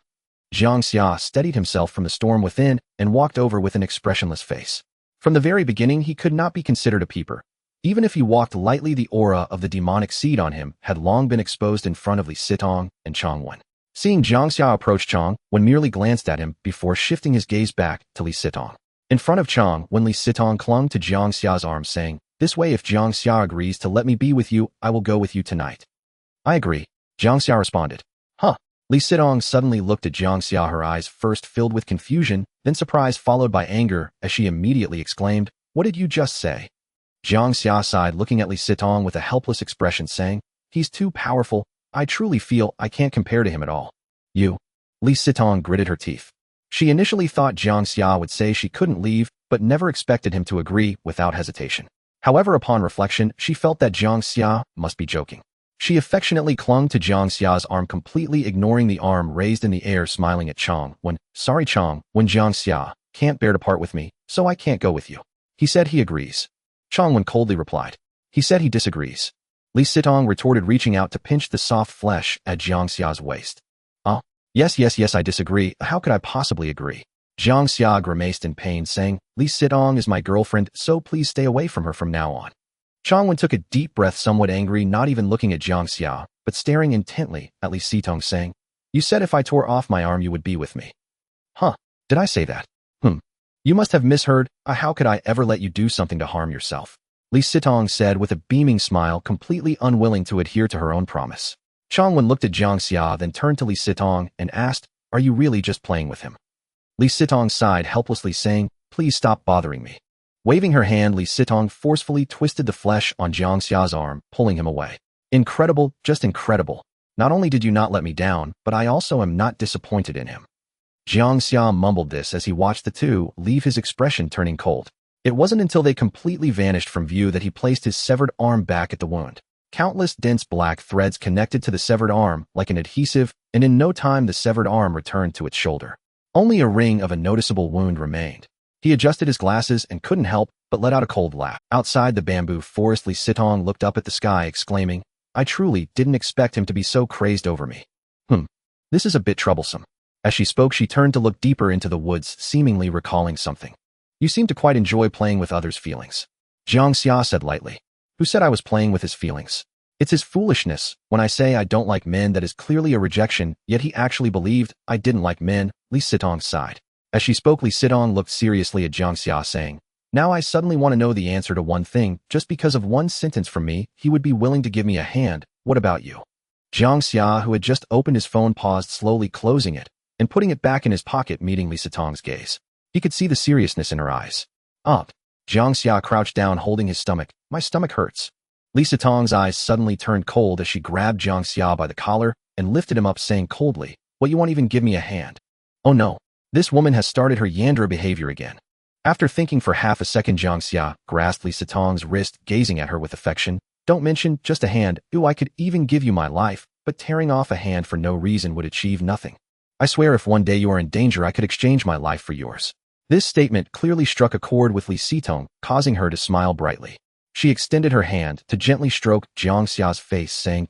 Jiang Xia steadied himself from the storm within and walked over with an expressionless face. From the very beginning, he could not be considered a peeper. Even if he walked lightly, the aura of the demonic seed on him had long been exposed in front of Li Sitong and Chong Wen. Seeing Jiang Xia approach, Chong Wen merely glanced at him before shifting his gaze back to Li Sitong. In front of Chong Wen, Li Sitong clung to Jiang Xia's arm, saying, this way, if Jiang Xia agrees to let me be with you, I will go with you tonight. I agree, Jiang Xia responded. Huh. Li Sitong suddenly looked at Jiang Xia, her eyes first filled with confusion, then surprise followed by anger, as she immediately exclaimed, what did you just say? Jiang Xia sighed, looking at Li Sitong with a helpless expression, saying, he's too powerful. I truly feel I can't compare to him at all. You. Li Sitong gritted her teeth. She initially thought Jiang Xia would say she couldn't leave, but never expected him to agree without hesitation. However, upon reflection, she felt that Jiang Xia must be joking. She affectionately clung to Jiang Xia's arm, completely ignoring the arm raised in the air, smiling at Chong Wen. Sorry, Chong Wen, Jiang Xia can't bear to part with me, so I can't go with you. He said he agrees. Chong Wen coldly replied. He said he disagrees. Li Sitong retorted, reaching out to pinch the soft flesh at Jiang Xia's waist. Oh, yes, I disagree. How could I possibly agree? Jiang Xia grimaced in pain, saying, Li Sitong is my girlfriend, so please stay away from her from now on. Chong Wen took a deep breath, somewhat angry, not even looking at Jiang Xia, but staring intently at Li Sitong, saying, you said if I tore off my arm you would be with me. Huh, did I say that? Hmm. You must have misheard. How could I ever let you do something to harm yourself? Li Sitong said with a beaming smile, completely unwilling to adhere to her own promise. Changwen looked at Jiang Xia, then turned to Li Sitong and asked, "Are you really just playing with him?" Li Sitong sighed helplessly, saying, "Please stop bothering me." Waving her hand, Li Sitong forcefully twisted the flesh on Jiang Xia's arm, pulling him away. Incredible, just incredible. Not only did you not let me down, but I also am not disappointed in him. Jiang Xia mumbled this as he watched the two leave, his expression turning cold. It wasn't until they completely vanished from view that he placed his severed arm back at the wound. Countless dense black threads connected to the severed arm like an adhesive, and in no time the severed arm returned to its shoulder. Only a ring of a noticeable wound remained. He adjusted his glasses and couldn't help but let out a cold laugh. Outside the bamboo forest, Li Sitong looked up at the sky, exclaiming, "I truly didn't expect him to be so crazed over me. This is a bit troublesome." As she spoke, she turned to look deeper into the woods, seemingly recalling something. "You seem to quite enjoy playing with others' feelings," Jiang Xia said lightly. "Who said I was playing with his feelings? It's his foolishness. When I say I don't like men, that is clearly a rejection, yet he actually believed I didn't like men." Li Sitong sighed. As she spoke, Li Sitong looked seriously at Jiang Xia, saying, "Now I suddenly want to know the answer to one thing. Just because of one sentence from me, he would be willing to give me a hand. What about you?" Jiang Xia, who had just opened his phone, paused, slowly closing it and putting it back in his pocket, meeting Li Sitong's gaze. He could see the seriousness in her eyes. Jiang Xia crouched down, holding his stomach. "My stomach hurts." Li Sitong's eyes suddenly turned cold as she grabbed Jiang Xia by the collar and lifted him up, saying coldly, "What, you won't even give me a hand?" Oh no, this woman has started her Yandra behavior again. After thinking for half a second, Jiang Xia grasped Li Sitong's wrist, gazing at her with affection. "Don't mention just a hand. Ooh, I could even give you my life, but tearing off a hand for no reason would achieve nothing. I swear if one day you are in danger, I could exchange my life for yours." This statement clearly struck a chord with Li Sitong, causing her to smile brightly. She extended her hand to gently stroke Jiang Xia's face, saying,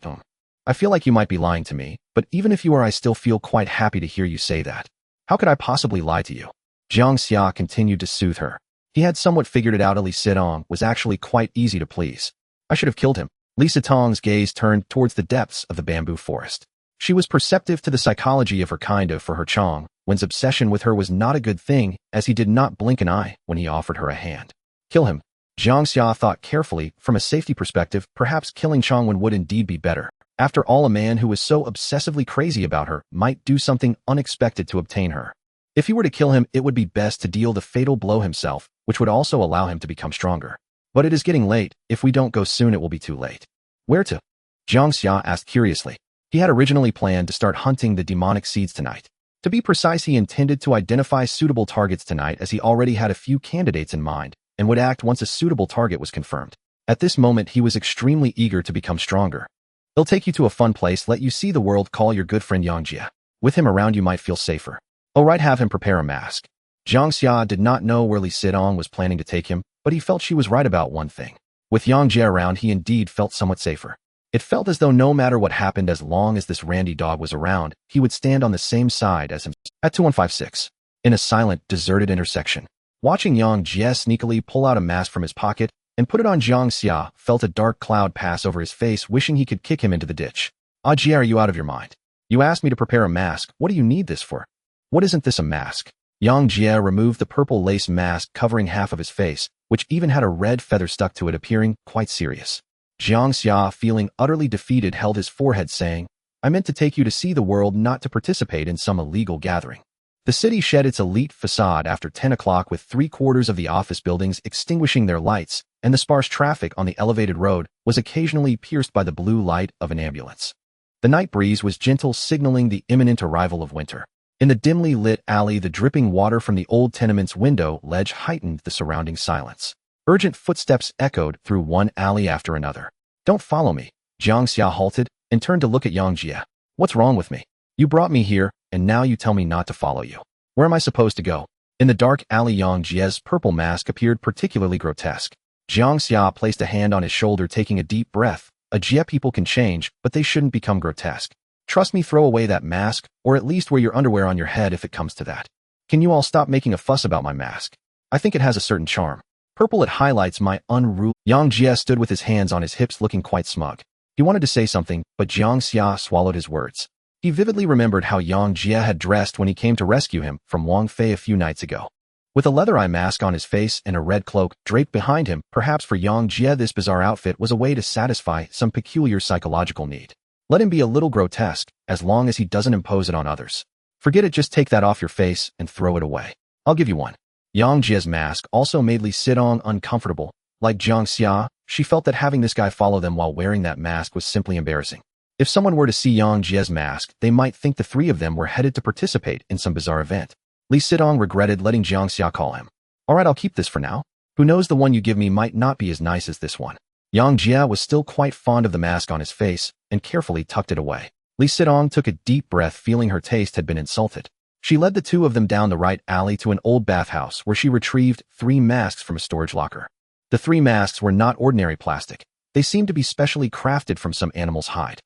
"I feel like you might be lying to me, but even if you are, I still feel quite happy to hear you say that. How could I possibly lie to you?" Jiang Xia continued to soothe her. He had somewhat figured it out. Li Sitong was actually quite easy to please. "I should have killed him." Li Sitong's gaze turned towards the depths of the bamboo forest. She was perceptive to the psychology of her kind, for her Changwen's obsession with her was not a good thing, as he did not blink an eye when he offered her a hand. Kill him. Jiang Xia thought carefully. From a safety perspective, perhaps killing Changwen would indeed be better. After all, a man who was so obsessively crazy about her might do something unexpected to obtain her. If he were to kill him, it would be best to deal the fatal blow himself, which would also allow him to become stronger. But it is getting late. If we don't go soon, it will be too late. Where to? Jiang Xia asked curiously. He had originally planned to start hunting the demonic seeds tonight. To be precise, he intended to identify suitable targets tonight, as he already had a few candidates in mind and would act once a suitable target was confirmed. At this moment, he was extremely eager to become stronger. "He'll take you to a fun place, let you see the world. Call your good friend Jiang Xia. With him around, you might feel safer. Oh right, have him prepare a mask." Jiang Xia did not know where Li Sitong was planning to take him, but he felt she was right about one thing. With Jiang Xia around, he indeed felt somewhat safer. It felt as though no matter what happened, as long as this randy dog was around, he would stand on the same side as him. At 2156, in a silent, deserted intersection, watching Jiang Xia sneakily pull out a mask from his pocket and put it on, Jiang Xia felt a dark cloud pass over his face, wishing he could kick him into the ditch. "Jia, are you out of your mind? You asked me to prepare a mask. What do you need this for? What, isn't this a mask?" Jiang Xia removed the purple lace mask covering half of his face, which even had a red feather stuck to it, appearing quite serious. Jiang Xia, feeling utterly defeated, held his forehead, saying, "I meant to take you to see the world, not to participate in some illegal gathering." The city shed its elite facade after 10 o'clock, with 3/4 of the office buildings extinguishing their lights, and the sparse traffic on the elevated road was occasionally pierced by the blue light of an ambulance. The night breeze was gentle, signaling the imminent arrival of winter. In the dimly lit alley, the dripping water from the old tenement's window ledge heightened the surrounding silence. Urgent footsteps echoed through one alley after another. "Don't follow me." Jiang Xia halted and turned to look at Jiang Xia. "What's wrong with me? You brought me here, and now you tell me not to follow you. Where am I supposed to go?" In the dark alley, Jiang Xia's purple mask appeared particularly grotesque. Jiang Xia placed a hand on his shoulder, taking a deep breath. Jia, people can change, but they shouldn't become grotesque. Trust me, throw away that mask, or at least wear your underwear on your head if it comes to that. Can you all stop making a fuss about my mask? I think it has a certain charm. Purple, it highlights my unruly... Jiang Xia stood with his hands on his hips, looking quite smug. He wanted to say something, but Jiang Xia swallowed his words. He vividly remembered how Jiang Xia had dressed when he came to rescue him from Wang Fei a few nights ago. With a leather eye mask on his face and a red cloak draped behind him, perhaps for Jiang Xia this bizarre outfit was a way to satisfy some peculiar psychological need. Let him be a little grotesque, as long as he doesn't impose it on others. Forget it, just take that off your face and throw it away. I'll give you one. Jiang Jia's mask also made Li Sitong uncomfortable. Like Jiang Xia, she felt that having this guy follow them while wearing that mask was simply embarrassing. If someone were to see Jiang Jia's mask, they might think the three of them were headed to participate in some bizarre event. Li Sitong regretted letting Jiang Xia call him. Alright, I'll keep this for now. Who knows, the one you give me might not be as nice as this one. Jiang Xia was still quite fond of the mask on his face and carefully tucked it away. Li Sitong took a deep breath, feeling her taste had been insulted. She led the two of them down the right alley to an old bathhouse where she retrieved 3 masks from a storage locker. The 3 masks were not ordinary plastic. They seemed to be specially crafted from some animal's hide.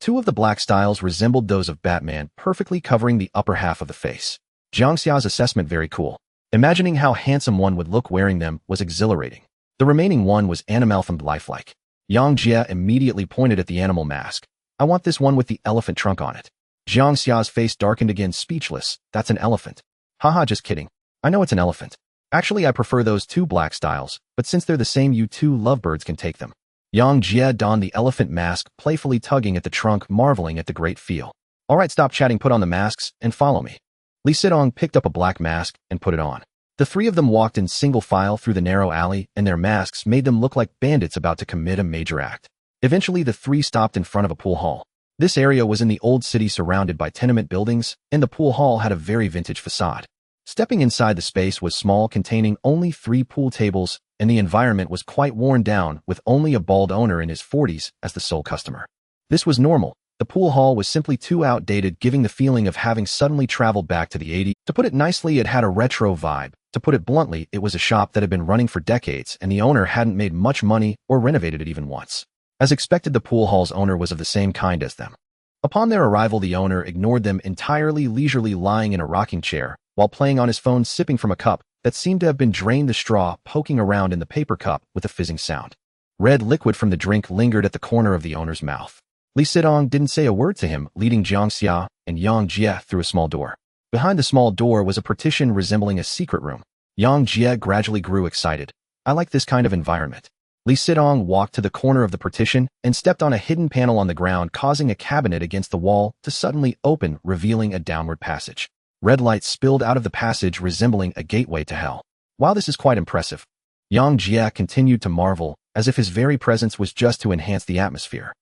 2 of the black styles resembled those of Batman, perfectly covering the upper half of the face. Jiang Xia's assessment: very cool. Imagining how handsome one would look wearing them was exhilarating. The remaining one was animal-themed, lifelike. Jiang Xia immediately pointed at the animal mask. I want this one with the elephant trunk on it. Jiang Xia's face darkened again, speechless. That's an elephant. Haha, just kidding. I know it's an elephant. Actually, I prefer those 2 black styles, but since they're the same, you 2 lovebirds can take them. Jiang Xia donned the elephant mask, playfully tugging at the trunk, marveling at the great feel. Alright, stop chatting, put on the masks, and follow me. Li Sitong picked up a black mask and put it on. The 3 of them walked in single file through the narrow alley, and their masks made them look like bandits about to commit a major act. Eventually, the 3 stopped in front of a pool hall. This area was in the old city surrounded by tenement buildings, and the pool hall had a very vintage facade. Stepping inside, the space was small, containing only 3 pool tables, and the environment was quite worn down, with only a bald owner in his 40s as the sole customer. This was normal. The pool hall was simply too outdated, giving the feeling of having suddenly traveled back to the 80s. To put it nicely, it had a retro vibe. To put it bluntly, it was a shop that had been running for decades, and the owner hadn't made much money or renovated it even once. As expected, the pool hall's owner was of the same kind as them. Upon their arrival, the owner ignored them entirely, leisurely lying in a rocking chair, while playing on his phone, sipping from a cup that seemed to have been drained, the straw poking around in the paper cup with a fizzing sound. Red liquid from the drink lingered at the corner of the owner's mouth. Li Sitong didn't say a word to him, leading Jiang Xia and Jiang Jia through a small door. Behind the small door was a partition resembling a secret room. Jiang Jia gradually grew excited. I like this kind of environment. Li Sitong walked to the corner of the partition and stepped on a hidden panel on the ground, causing a cabinet against the wall to suddenly open, revealing a downward passage. Red light spilled out of the passage, resembling a gateway to hell. Wow, this is quite impressive. Jiang Jia continued to marvel, as if his very presence was just to enhance the atmosphere.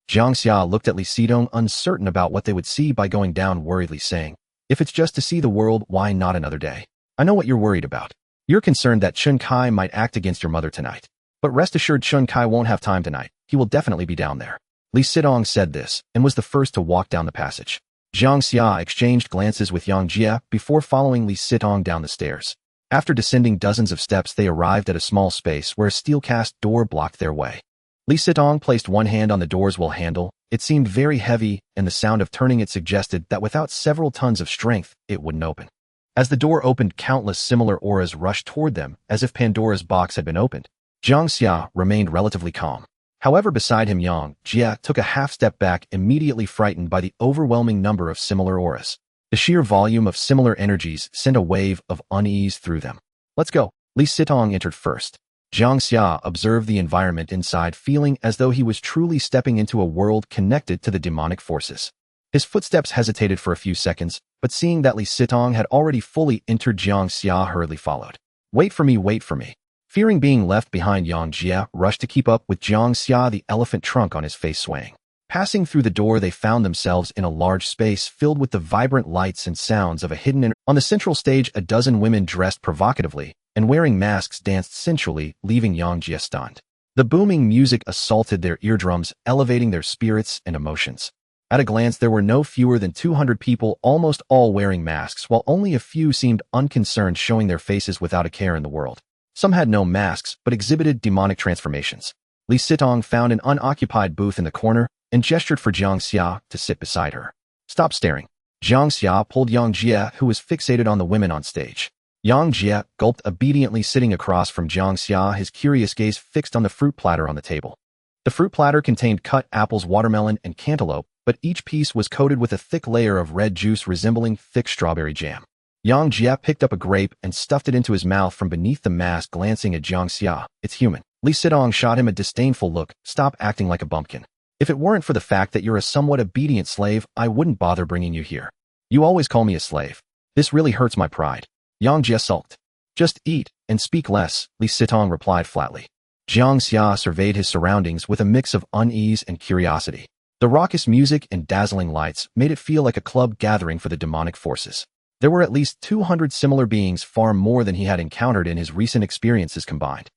Jiang Xia looked at Li Sitong, uncertain about what they would see by going down, worriedly saying, if it's just to see the world, why not another day? I know what you're worried about. You're concerned that Chun Kai might act against your mother tonight. But rest assured, Chun Kai won't have time tonight. He will definitely be down there. Li Sitong said this, and was the first to walk down the passage. Jiang Xia exchanged glances with Jiang Jia before following Li Sitong down the stairs. After descending dozens of steps, they arrived at a small space where a steel-cast door blocked their way. Li Sitong placed one hand on the door's wheel handle. It seemed very heavy, and the sound of turning it suggested that without several tons of strength, it wouldn't open. As the door opened, countless similar auras rushed toward them, as if Pandora's box had been opened. Jiang Xia remained relatively calm. However, beside him, Jiang Jia took a half step back, immediately frightened by the overwhelming number of similar auras. The sheer volume of similar energies sent a wave of unease through them. Let's go. Li Sitong entered first. Jiang Xia observed the environment inside, feeling as though he was truly stepping into a world connected to the demonic forces. His footsteps hesitated for a few seconds, but seeing that Li Sitong had already fully entered, Jiang Xia hurriedly followed. Wait for me, wait for me. Fearing being left behind, Jiang Jia rushed to keep up with Jiang Xia, the elephant trunk on his face swaying. Passing through the door, they found themselves in a large space filled with the vibrant lights and sounds of a hidden On the central stage, a dozen women dressed provocatively and wearing masks danced sensually, leaving Jiang Jia stunned. The booming music assaulted their eardrums, elevating their spirits and emotions. At a glance, there were no fewer than 200 people, almost all wearing masks, while only a few seemed unconcerned, showing their faces without a care in the world. Some had no masks, but exhibited demonic transformations. Li Sitong found an unoccupied booth in the corner and gestured for Jiang Xia to sit beside her. Stop staring. Jiang Xia pulled Jiang Jia, who was fixated on the women on stage. Jiang Jia gulped, obediently sitting across from Jiang Xia, his curious gaze fixed on the fruit platter on the table. The fruit platter contained cut apples, watermelon, and cantaloupe, but each piece was coated with a thick layer of red juice resembling thick strawberry jam. Jiang Xia picked up a grape and stuffed it into his mouth from beneath the mask, glancing at Jiang Xia. It's human. Li Sitong shot him a disdainful look. Stop acting like a bumpkin. If it weren't for the fact that you're a somewhat obedient slave, I wouldn't bother bringing you here. You always call me a slave. This really hurts my pride. Jiang Xia sulked. Just eat and speak less, Li Sitong replied flatly. Jiang Xia surveyed his surroundings with a mix of unease and curiosity. The raucous music and dazzling lights made it feel like a club gathering for the demonic forces. There were at least 200 similar beings, far more than he had encountered in his recent experiences combined.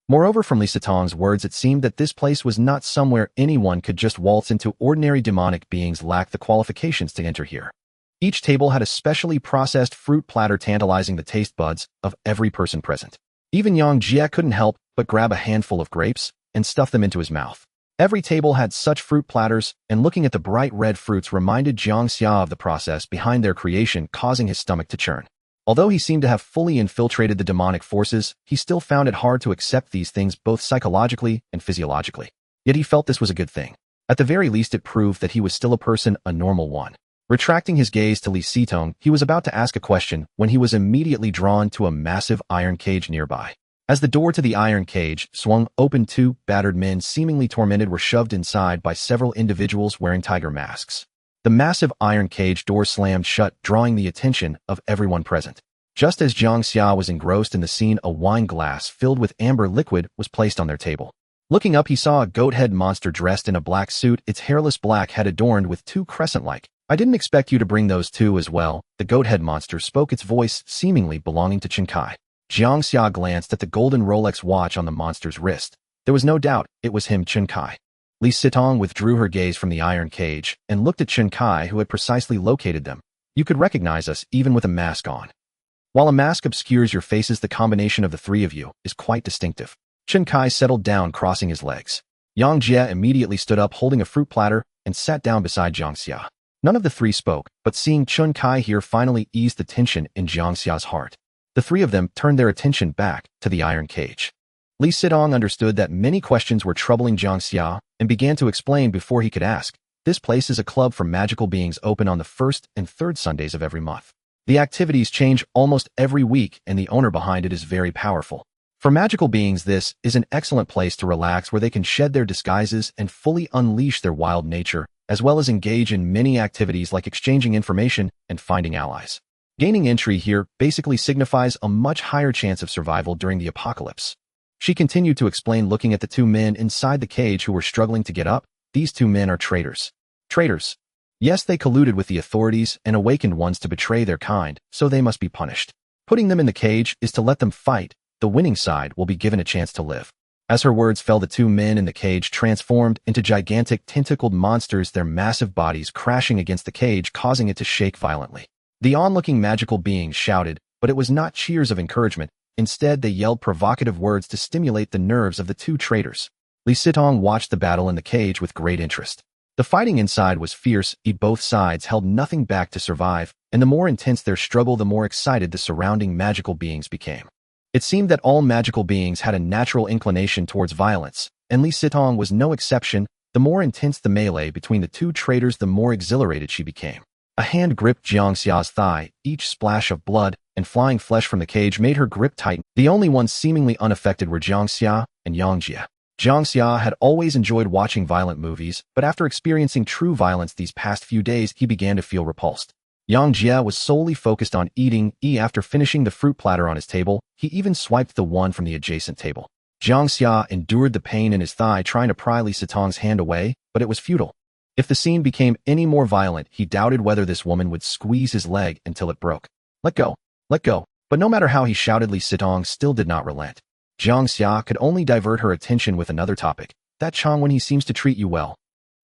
Moreover, from Li Sitong's words, it seemed that this place was not somewhere anyone could just waltz into. Ordinary demonic beings lacked the qualifications to enter here. Each table had a specially processed fruit platter tantalizing the taste buds of every person present. Even Jiang Xia couldn't help but grab a handful of grapes and stuff them into his mouth. Every table had such fruit platters, and looking at the bright red fruits reminded Jiang Xia of the process behind their creation, causing his stomach to churn. Although he seemed to have fully infiltrated the demonic forces, he still found it hard to accept these things both psychologically and physiologically. Yet he felt this was a good thing. At the very least, it proved that he was still a person, a normal one. Retracting his gaze to Li Sitong, he was about to ask a question when he was immediately drawn to a massive iron cage nearby. As the door to the iron cage swung open, two battered men seemingly tormented were shoved inside by several individuals wearing tiger masks. The massive iron cage door slammed shut, drawing the attention of everyone present. Just as Jiang Xia was engrossed in the scene, a wine glass filled with amber liquid was placed on their table. Looking up, he saw a goat-head monster dressed in a black suit, its hairless black head adorned with two crescent-like. I didn't expect you to bring those two as well. The goat-head monster spoke, its voice seemingly belonging to Chen Kai. Jiang Xia glanced at the golden Rolex watch on the monster's wrist. There was no doubt it was him, Chen Kai. Li Sitong withdrew her gaze from the iron cage and looked at Chen Kai, who had precisely located them. You could recognize us even with a mask on. While a mask obscures your faces, the combination of the three of you is quite distinctive. Chen Kai settled down, crossing his legs. Jiang Xia immediately stood up, holding a fruit platter, and sat down beside Jiang Xia. None of the three spoke, but seeing Chen Kai here finally eased the tension in Jiang Xia's heart. The three of them turned their attention back to the iron cage. Li Sitong understood that many questions were troubling Jiang Xia and began to explain before he could ask. This place is a club for magical beings, open on the first and third Sundays of every month. The activities change almost every week, and the owner behind it is very powerful. For magical beings, this is an excellent place to relax, where they can shed their disguises and fully unleash their wild nature, as well as engage in many activities like exchanging information and finding allies. Gaining entry here basically signifies a much higher chance of survival during the apocalypse. She continued to explain, looking at the two men inside the cage who were struggling to get up. These two men are traitors. Traitors. Yes, they colluded with the authorities and awakened ones to betray their kind, so they must be punished. Putting them in the cage is to let them fight. The winning side will be given a chance to live. As her words fell, the two men in the cage transformed into gigantic tentacled monsters, their massive bodies crashing against the cage, causing it to shake violently. The onlooking magical beings shouted, but it was not cheers of encouragement. Instead, they yelled provocative words to stimulate the nerves of the two traitors. Li Sitong watched the battle in the cage with great interest. The fighting inside was fierce. Both sides held nothing back to survive, and the more intense their struggle, the more excited the surrounding magical beings became. It seemed that all magical beings had a natural inclination towards violence, and Li Sitong was no exception. The more intense the melee between the two traitors, the more exhilarated she became. A hand gripped Jiang Xia's thigh. Each splash of blood and flying flesh from the cage made her grip tighten. The only ones seemingly unaffected were Jiang Xia and Jiang Xia. Jiang Xia had always enjoyed watching violent movies, but after experiencing true violence these past few days, he began to feel repulsed. Jiang Xia was solely focused on eating. After finishing the fruit platter on his table, he even swiped the one from the adjacent table. Jiang Xia endured the pain in his thigh, trying to pry Li Sitong's hand away, but it was futile. If the scene became any more violent, he doubted whether this woman would squeeze his leg until it broke. Let go, let go. But no matter how he shouted, Li Sitong still did not relent. Jiang Xia could only divert her attention with another topic. That Changwen, he seems to treat you well.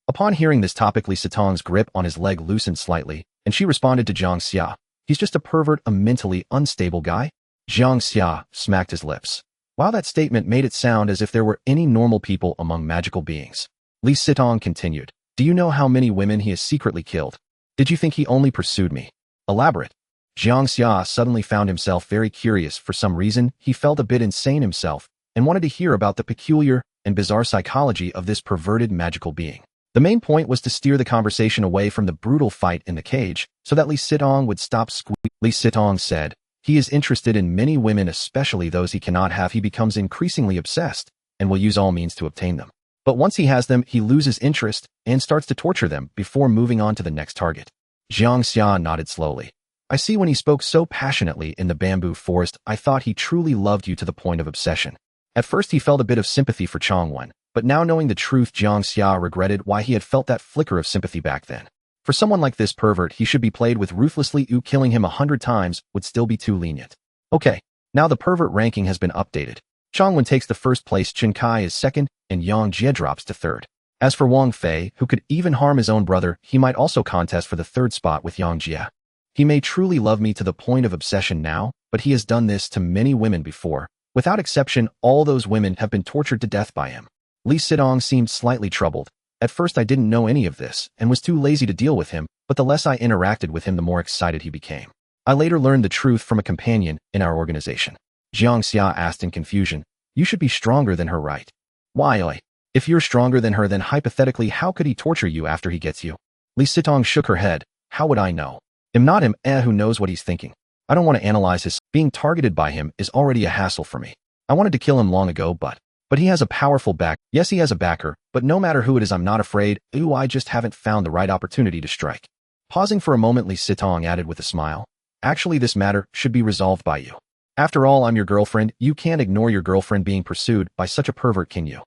Upon hearing this topic, Li Sitong's grip on his leg loosened slightly, and she responded to Jiang Xia. He's just a pervert, a mentally unstable guy. Jiang Xia smacked his lips. Wow, that statement made it sound as if there were any normal people among magical beings. Li Sitong continued. Do you know how many women he has secretly killed? Did you think he only pursued me? Elaborate. Jiang Xia suddenly found himself very curious. For some reason, he felt a bit insane himself and wanted to hear about the peculiar and bizarre psychology of this perverted magical being. The main point was to steer the conversation away from the brutal fight in the cage so that Li Sitong would stop squealing. Li Sitong said, he is interested in many women, especially those he cannot have. He becomes increasingly obsessed and will use all means to obtain them. But once he has them, he loses interest and starts to torture them before moving on to the next target. Jiang Xia nodded slowly. I see. When he spoke so passionately in the bamboo forest, I thought he truly loved you to the point of obsession. At first he felt a bit of sympathy for Changwen, but now knowing the truth, Jiang Xia regretted why he had felt that flicker of sympathy back then. For someone like this pervert, he should be played with ruthlessly. Killing him 100 times would still be too lenient. Okay, now the pervert ranking has been updated. Changwen takes the first place, Chen Kai is second, and Yang Jie drops to third. As for Wang Fei, who could even harm his own brother, he might also contest for the third spot with Yang Jie. He may truly love me to the point of obsession now, but he has done this to many women before. Without exception, all those women have been tortured to death by him. Li Sitong seemed slightly troubled. At first I didn't know any of this and was too lazy to deal with him, but the less I interacted with him, the more excited he became. I later learned the truth from a companion in our organization. Jiang Xia asked in confusion, you should be stronger than her, right? Why? If you're stronger than her, then hypothetically, how could he torture you after he gets you? Li Sitong shook her head. How would I know? I'm not him. Who knows what he's thinking? I don't want to analyze his. Being targeted by him is already a hassle for me. I wanted to kill him long ago, but he has a powerful back. Yes, he has a backer, but no matter who it is, I'm not afraid. I just haven't found the right opportunity to strike. Pausing for a moment, Li Sitong added with a smile. Actually, this matter should be resolved by you. After all, I'm your girlfriend. You can't ignore your girlfriend being pursued by such a pervert, can you?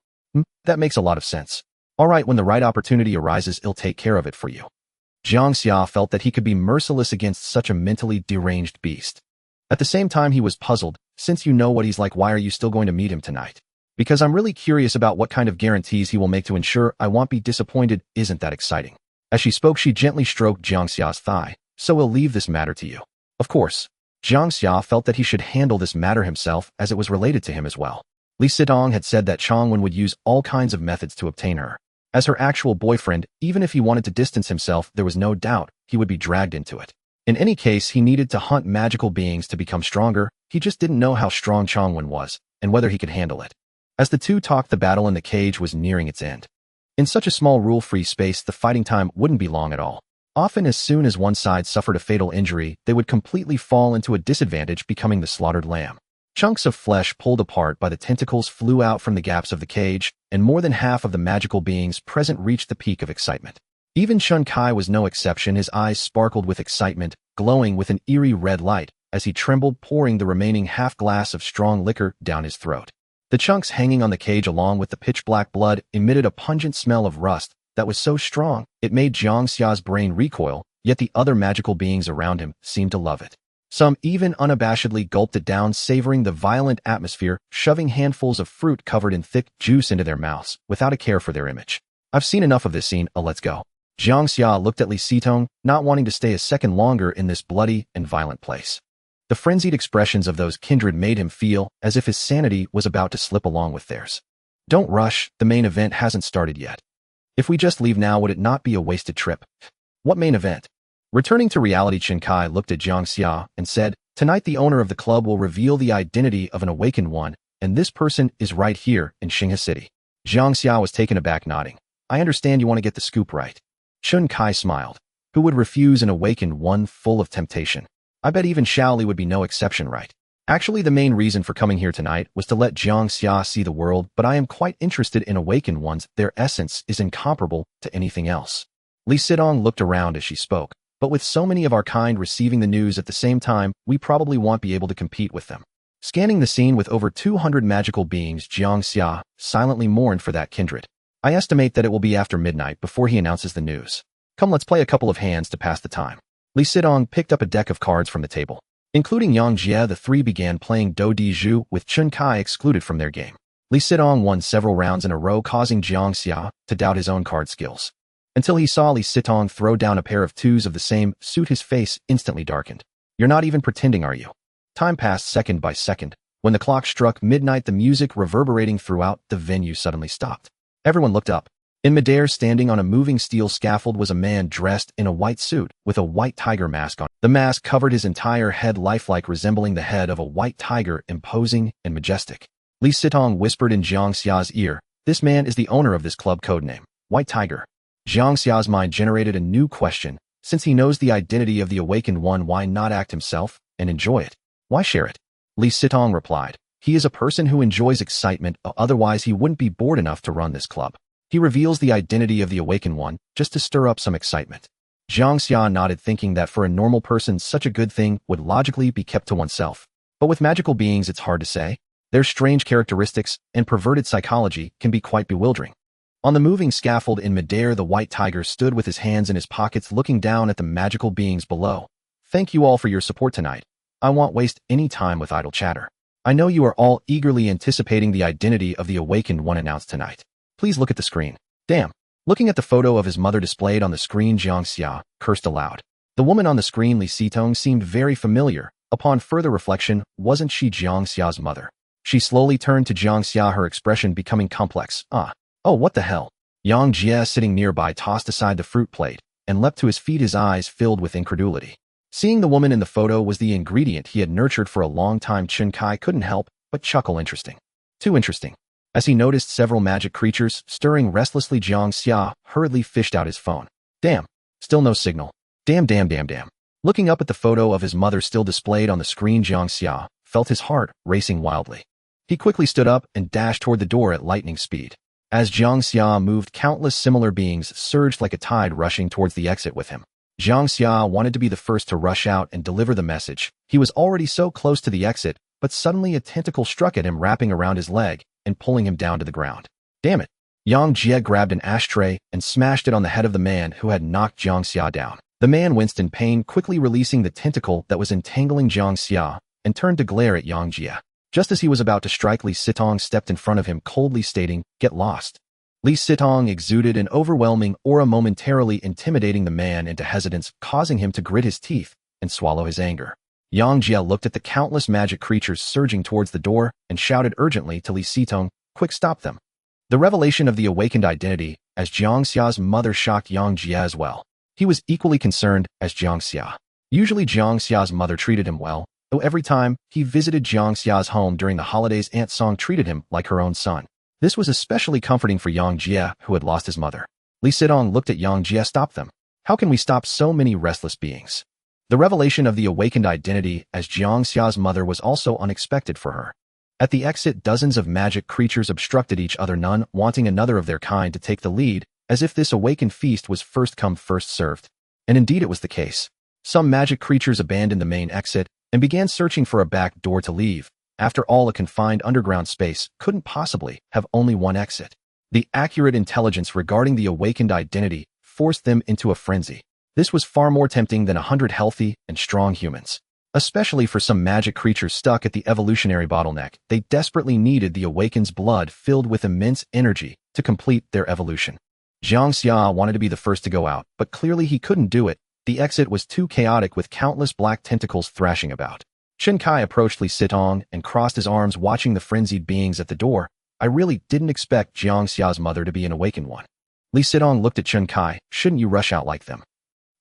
That makes a lot of sense. All right, when the right opportunity arises, I'll take care of it for you. Jiang Xia felt that he could be merciless against such a mentally deranged beast. At the same time, he was puzzled. Since you know what he's like, why are you still going to meet him tonight? Because I'm really curious about what kind of guarantees he will make to ensure I won't be disappointed. Isn't that exciting? As she spoke, she gently stroked Jiang Xia's thigh. So we'll leave this matter to you. Of course. Jiang Xia felt that he should handle this matter himself, as it was related to him as well. Li Sitong had said that Changwen would use all kinds of methods to obtain her. As her actual boyfriend, even if he wanted to distance himself, there was no doubt he would be dragged into it. In any case, he needed to hunt magical beings to become stronger. He just didn't know how strong Changwen was, and whether he could handle it. As the two talked, the battle in the cage was nearing its end. In such a small rule-free space, the fighting time wouldn't be long at all. Often, as soon as one side suffered a fatal injury, they would completely fall into a disadvantage, becoming the slaughtered lamb. Chunks of flesh pulled apart by the tentacles flew out from the gaps of the cage, and more than half of the magical beings present reached the peak of excitement. Even Chen Kai was no exception. His eyes sparkled with excitement, glowing with an eerie red light, as he trembled, pouring the remaining half-glass of strong liquor down his throat. The chunks hanging on the cage along with the pitch-black blood emitted a pungent smell of rust that was so strong it made Jiang Xia's brain recoil, yet the other magical beings around him seemed to love it. Some even unabashedly gulped it down, savoring the violent atmosphere, shoving handfuls of fruit covered in thick juice into their mouths, without a care for their image. I've seen enough of this scene, let's go. Jiang Xia looked at Li Sitong, not wanting to stay a second longer in this bloody and violent place. The frenzied expressions of those kindred made him feel as if his sanity was about to slip along with theirs. Don't rush, the main event hasn't started yet. If we just leave now, would it not be a wasted trip? What main event? Returning to reality, Chen Kai looked at Jiang Xia and said, tonight the owner of the club will reveal the identity of an awakened one, and this person is right here in Xinghe City. Jiang Xia was taken aback, nodding. I understand you want to get the scoop right. Chen Kai smiled. Who would refuse an awakened one full of temptation? I bet even Shaoli would be no exception, right? Actually, the main reason for coming here tonight was to let Jiang Xia see the world, but I am quite interested in awakened ones. Their essence is incomparable to anything else. Li Sitong looked around as she spoke. But with so many of our kind receiving the news at the same time, we probably won't be able to compete with them. Scanning the scene with over 200 magical beings, Jiang Xia silently mourned for that kindred. I estimate that it will be after midnight before he announces the news. Come, let's play a couple of hands to pass the time. Li Sitong picked up a deck of cards from the table. Including Yang Jie, the three began playing Do Di Zhu, with Chen Kai excluded from their game. Li Sitong won several rounds in a row, causing Jiang Xia to doubt his own card skills. Until he saw Li Sitong throw down a pair of twos of the same suit, his face instantly darkened. You're not even pretending, are you? Time passed second by second. When the clock struck midnight, the music reverberating throughout the venue suddenly stopped. Everyone looked up. In midair, standing on a moving steel scaffold, was a man dressed in a white suit with a white tiger mask on. The mask covered his entire head, lifelike, resembling the head of a white tiger, imposing and majestic. Li Sitong whispered in Jiang Xia's ear, this man is the owner of this club codename, White Tiger. Jiang Xia's mind generated a new question. Since he knows the identity of the awakened one, why not act himself and enjoy it? Why share it? Li Sitong replied, he is a person who enjoys excitement, otherwise he wouldn't be bored enough to run this club. He reveals the identity of the awakened one, just to stir up some excitement. Jiang Xia nodded, thinking that for a normal person such a good thing would logically be kept to oneself. But with magical beings it's hard to say. Their strange characteristics and perverted psychology can be quite bewildering. On the moving scaffold in midair, the white tiger stood with his hands in his pockets looking down at the magical beings below. Thank you all for your support tonight. I won't waste any time with idle chatter. I know you are all eagerly anticipating the identity of the awakened one announced tonight. Please look at the screen. Damn. Looking at the photo of his mother displayed on the screen, Jiang Xia cursed aloud. The woman on the screen, Li Sitong, seemed very familiar. Upon further reflection, wasn't she Jiang Xia's mother? She slowly turned to Jiang Xia, her expression becoming complex. Oh, what the hell? Jiang Xia, sitting nearby, tossed aside the fruit plate and leapt to his feet, his eyes filled with incredulity. Seeing the woman in the photo was the ingredient he had nurtured for a long time, Chen Kai couldn't help but chuckle. Interesting. Too interesting. As he noticed several magic creatures stirring restlessly, Jiang Xia hurriedly fished out his phone. Damn. Still no signal. Damn. Looking up at the photo of his mother still displayed on the screen, Jiang Xia felt his heart racing wildly. He quickly stood up and dashed toward the door at lightning speed. As Jiang Xia moved, countless similar beings surged like a tide, rushing towards the exit with him. Jiang Xia wanted to be the first to rush out and deliver the message. He was already so close to the exit, but suddenly a tentacle struck at him, wrapping around his leg and pulling him down to the ground. Damn it. Jiang Xia grabbed an ashtray and smashed it on the head of the man who had knocked Jiang Xia down. The man winced in pain, quickly releasing the tentacle that was entangling Jiang Xia, and turned to glare at Jiang Xia. Just as he was about to strike, Li Sitong stepped in front of him, coldly stating, "Get lost." Li Sitong exuded an overwhelming aura, momentarily intimidating the man into hesitance, causing him to grit his teeth and swallow his anger. Jiang Xia looked at the countless magic creatures surging towards the door and shouted urgently to Li Sitong, "Quick, stop them." The revelation of the awakened identity as Jiang Xia's mother shocked Jiang Xia as well. He was equally concerned as Jiang Xia. Usually Jiang Xia's mother treated him well, though every time he visited Jiang Xia's home during the holidays, Aunt Song treated him like her own son. This was especially comforting for Jiang Xia, who had lost his mother. Li Sitong looked at Jiang Xia. "Stop them. How can we stop so many restless beings?" The revelation of the awakened identity as Jiang Xia's mother was also unexpected for her. At the exit, dozens of magic creatures obstructed each other, none wanting another of their kind to take the lead, as if this awakened feast was first come first served. And indeed it was the case. Some magic creatures abandoned the main exit and began searching for a back door to leave. After all, a confined underground space couldn't possibly have only one exit. The accurate intelligence regarding the awakened identity forced them into a frenzy. This was far more tempting than 100 healthy and strong humans. Especially for some magic creatures stuck at the evolutionary bottleneck, they desperately needed the awakened's blood filled with immense energy to complete their evolution. Jiang Xia wanted to be the first to go out, but clearly he couldn't do it. The exit was too chaotic, with countless black tentacles thrashing about. Chen Kai approached Li Sitong and crossed his arms, watching the frenzied beings at the door. "I really didn't expect Jiang Xia's mother to be an awakened one." Li Sitong looked at Chen Kai. "Shouldn't you rush out like them?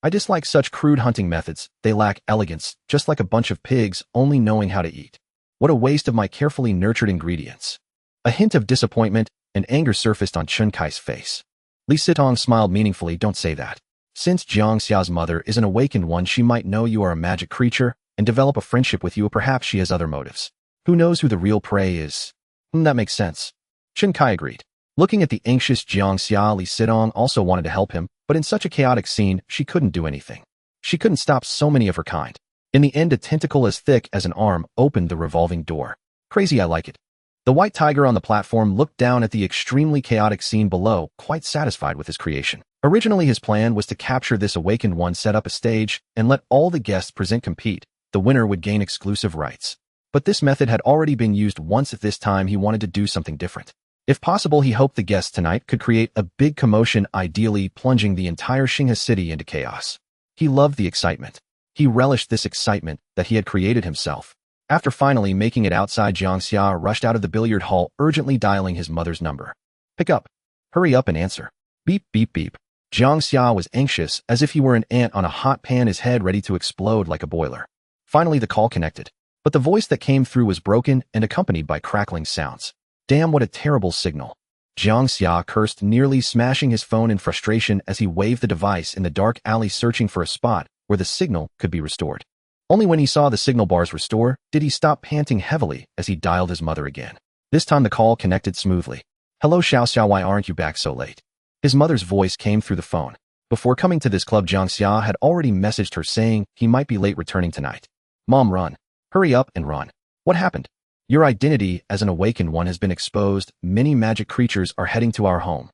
I dislike such crude hunting methods. They lack elegance, just like a bunch of pigs only knowing how to eat. What a waste of my carefully nurtured ingredients." A hint of disappointment and anger surfaced on Chen Kai's face. Li Sitong smiled meaningfully. "Don't say that. Since Jiang Xia's mother is an awakened one, she might know you are a magic creature and develop a friendship with you. Perhaps she has other motives. Who knows who the real prey is?" That makes sense. Chen Kai agreed. Looking at the anxious Jiang Xia, Li Sitong also wanted to help him, but in such a chaotic scene, she couldn't do anything. She couldn't stop so many of her kind. In the end, a tentacle as thick as an arm opened the revolving door. "Crazy, I like it." The white tiger on the platform looked down at the extremely chaotic scene below, quite satisfied with his creation. Originally, his plan was to capture this awakened one, set up a stage, and let all the guests compete. The winner would gain exclusive rights. But this method had already been used once. At this time, he wanted to do something different. If possible, he hoped the guests tonight could create a big commotion, ideally plunging the entire Xinghe city into chaos. He loved the excitement. He relished this excitement that he had created himself. After finally making it outside, Jiang Xia rushed out of the billiard hall, urgently dialing his mother's number. "Pick up. Hurry up and answer." Beep, beep, beep. Jiang Xia was anxious, as if he were an ant on a hot pan, his head ready to explode like a boiler. Finally, the call connected. But the voice that came through was broken and accompanied by crackling sounds. "Damn, what a terrible signal." Jiang Xia cursed, nearly smashing his phone in frustration as he waved the device in the dark alley searching for a spot where the signal could be restored. Only when he saw the signal bars restore did he stop panting heavily as he dialed his mother again. This time the call connected smoothly. "Hello Xiao, why aren't you back so late?" His mother's voice came through the phone. Before coming to this club, Jiang Xia had already messaged her saying he might be late returning tonight. "Mom, run. Hurry up and run. What happened? Your identity as an awakened one has been exposed. Many magic creatures are heading to our home.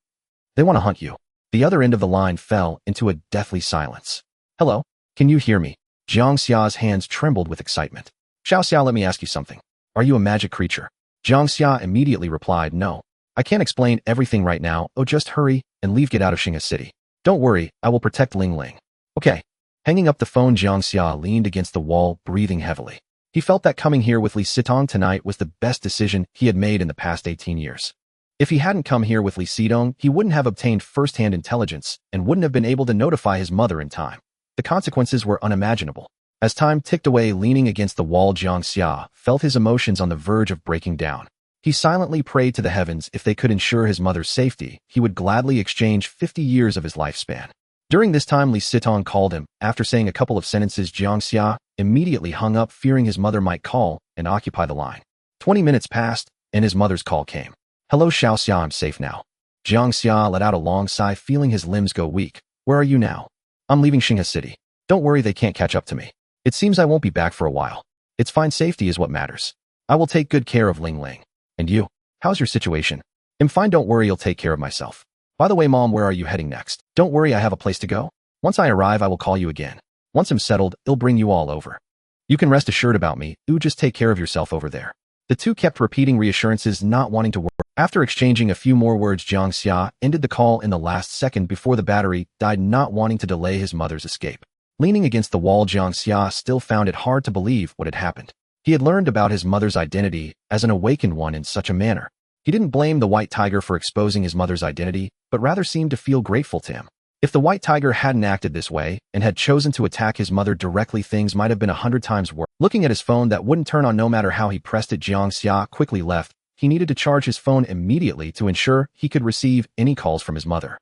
They want to hunt you." The other end of the line fell into a deathly silence. "Hello? Can you hear me?" Jiang Xia's hands trembled with excitement. "Xiao, let me ask you something. Are you a magic creature?" Jiang Xia immediately replied, "No. I can't explain everything right now. Oh, just hurry and leave. Get out of Shen City. Don't worry, I will protect Ling Ling." "Okay." Hanging up the phone, Jiang Xia leaned against the wall, breathing heavily. He felt that coming here with Li Sitong tonight was the best decision he had made in the past 18 years. If he hadn't come here with Li Sitong, he wouldn't have obtained first-hand intelligence and wouldn't have been able to notify his mother in time. The consequences were unimaginable. As time ticked away, leaning against the wall, Jiang Xia felt his emotions on the verge of breaking down. He silently prayed to the heavens if they could ensure his mother's safety, he would gladly exchange 50 years of his lifespan. During this time, Li Sitong called him. After saying a couple of sentences, Jiang Xia immediately hung up, fearing his mother might call and occupy the line. 20 minutes passed, and his mother's call came. "Hello Xiao, I'm safe now." Jiang Xia let out a long sigh, feeling his limbs go weak. "Where are you now?" "I'm leaving Shen City. Don't worry, they can't catch up to me. It seems I won't be back for a while. It's fine, safety is what matters. I will take good care of Ling Ling. And you? How's your situation?" "I'm fine, don't worry, I'll take care of myself. By the way, Mom, where are you heading next?" "Don't worry, I have a place to go. Once I arrive, I will call you again. Once I'm settled, I'll bring you all over. You can rest assured about me. Just take care of yourself over there." The two kept repeating reassurances, not wanting to work. After exchanging a few more words, Jiang Xia ended the call in the last second before the battery died, not wanting to delay his mother's escape. Leaning against the wall, Jiang Xia still found it hard to believe what had happened. He had learned about his mother's identity as an awakened one in such a manner. He didn't blame the White Tiger for exposing his mother's identity, but rather seemed to feel grateful to him. If the White Tiger hadn't acted this way and had chosen to attack his mother directly, things might have been 100 times worse. Looking at his phone that wouldn't turn on no matter how he pressed it, Jiang Xia quickly left. He needed to charge his phone immediately to ensure he could receive any calls from his mother.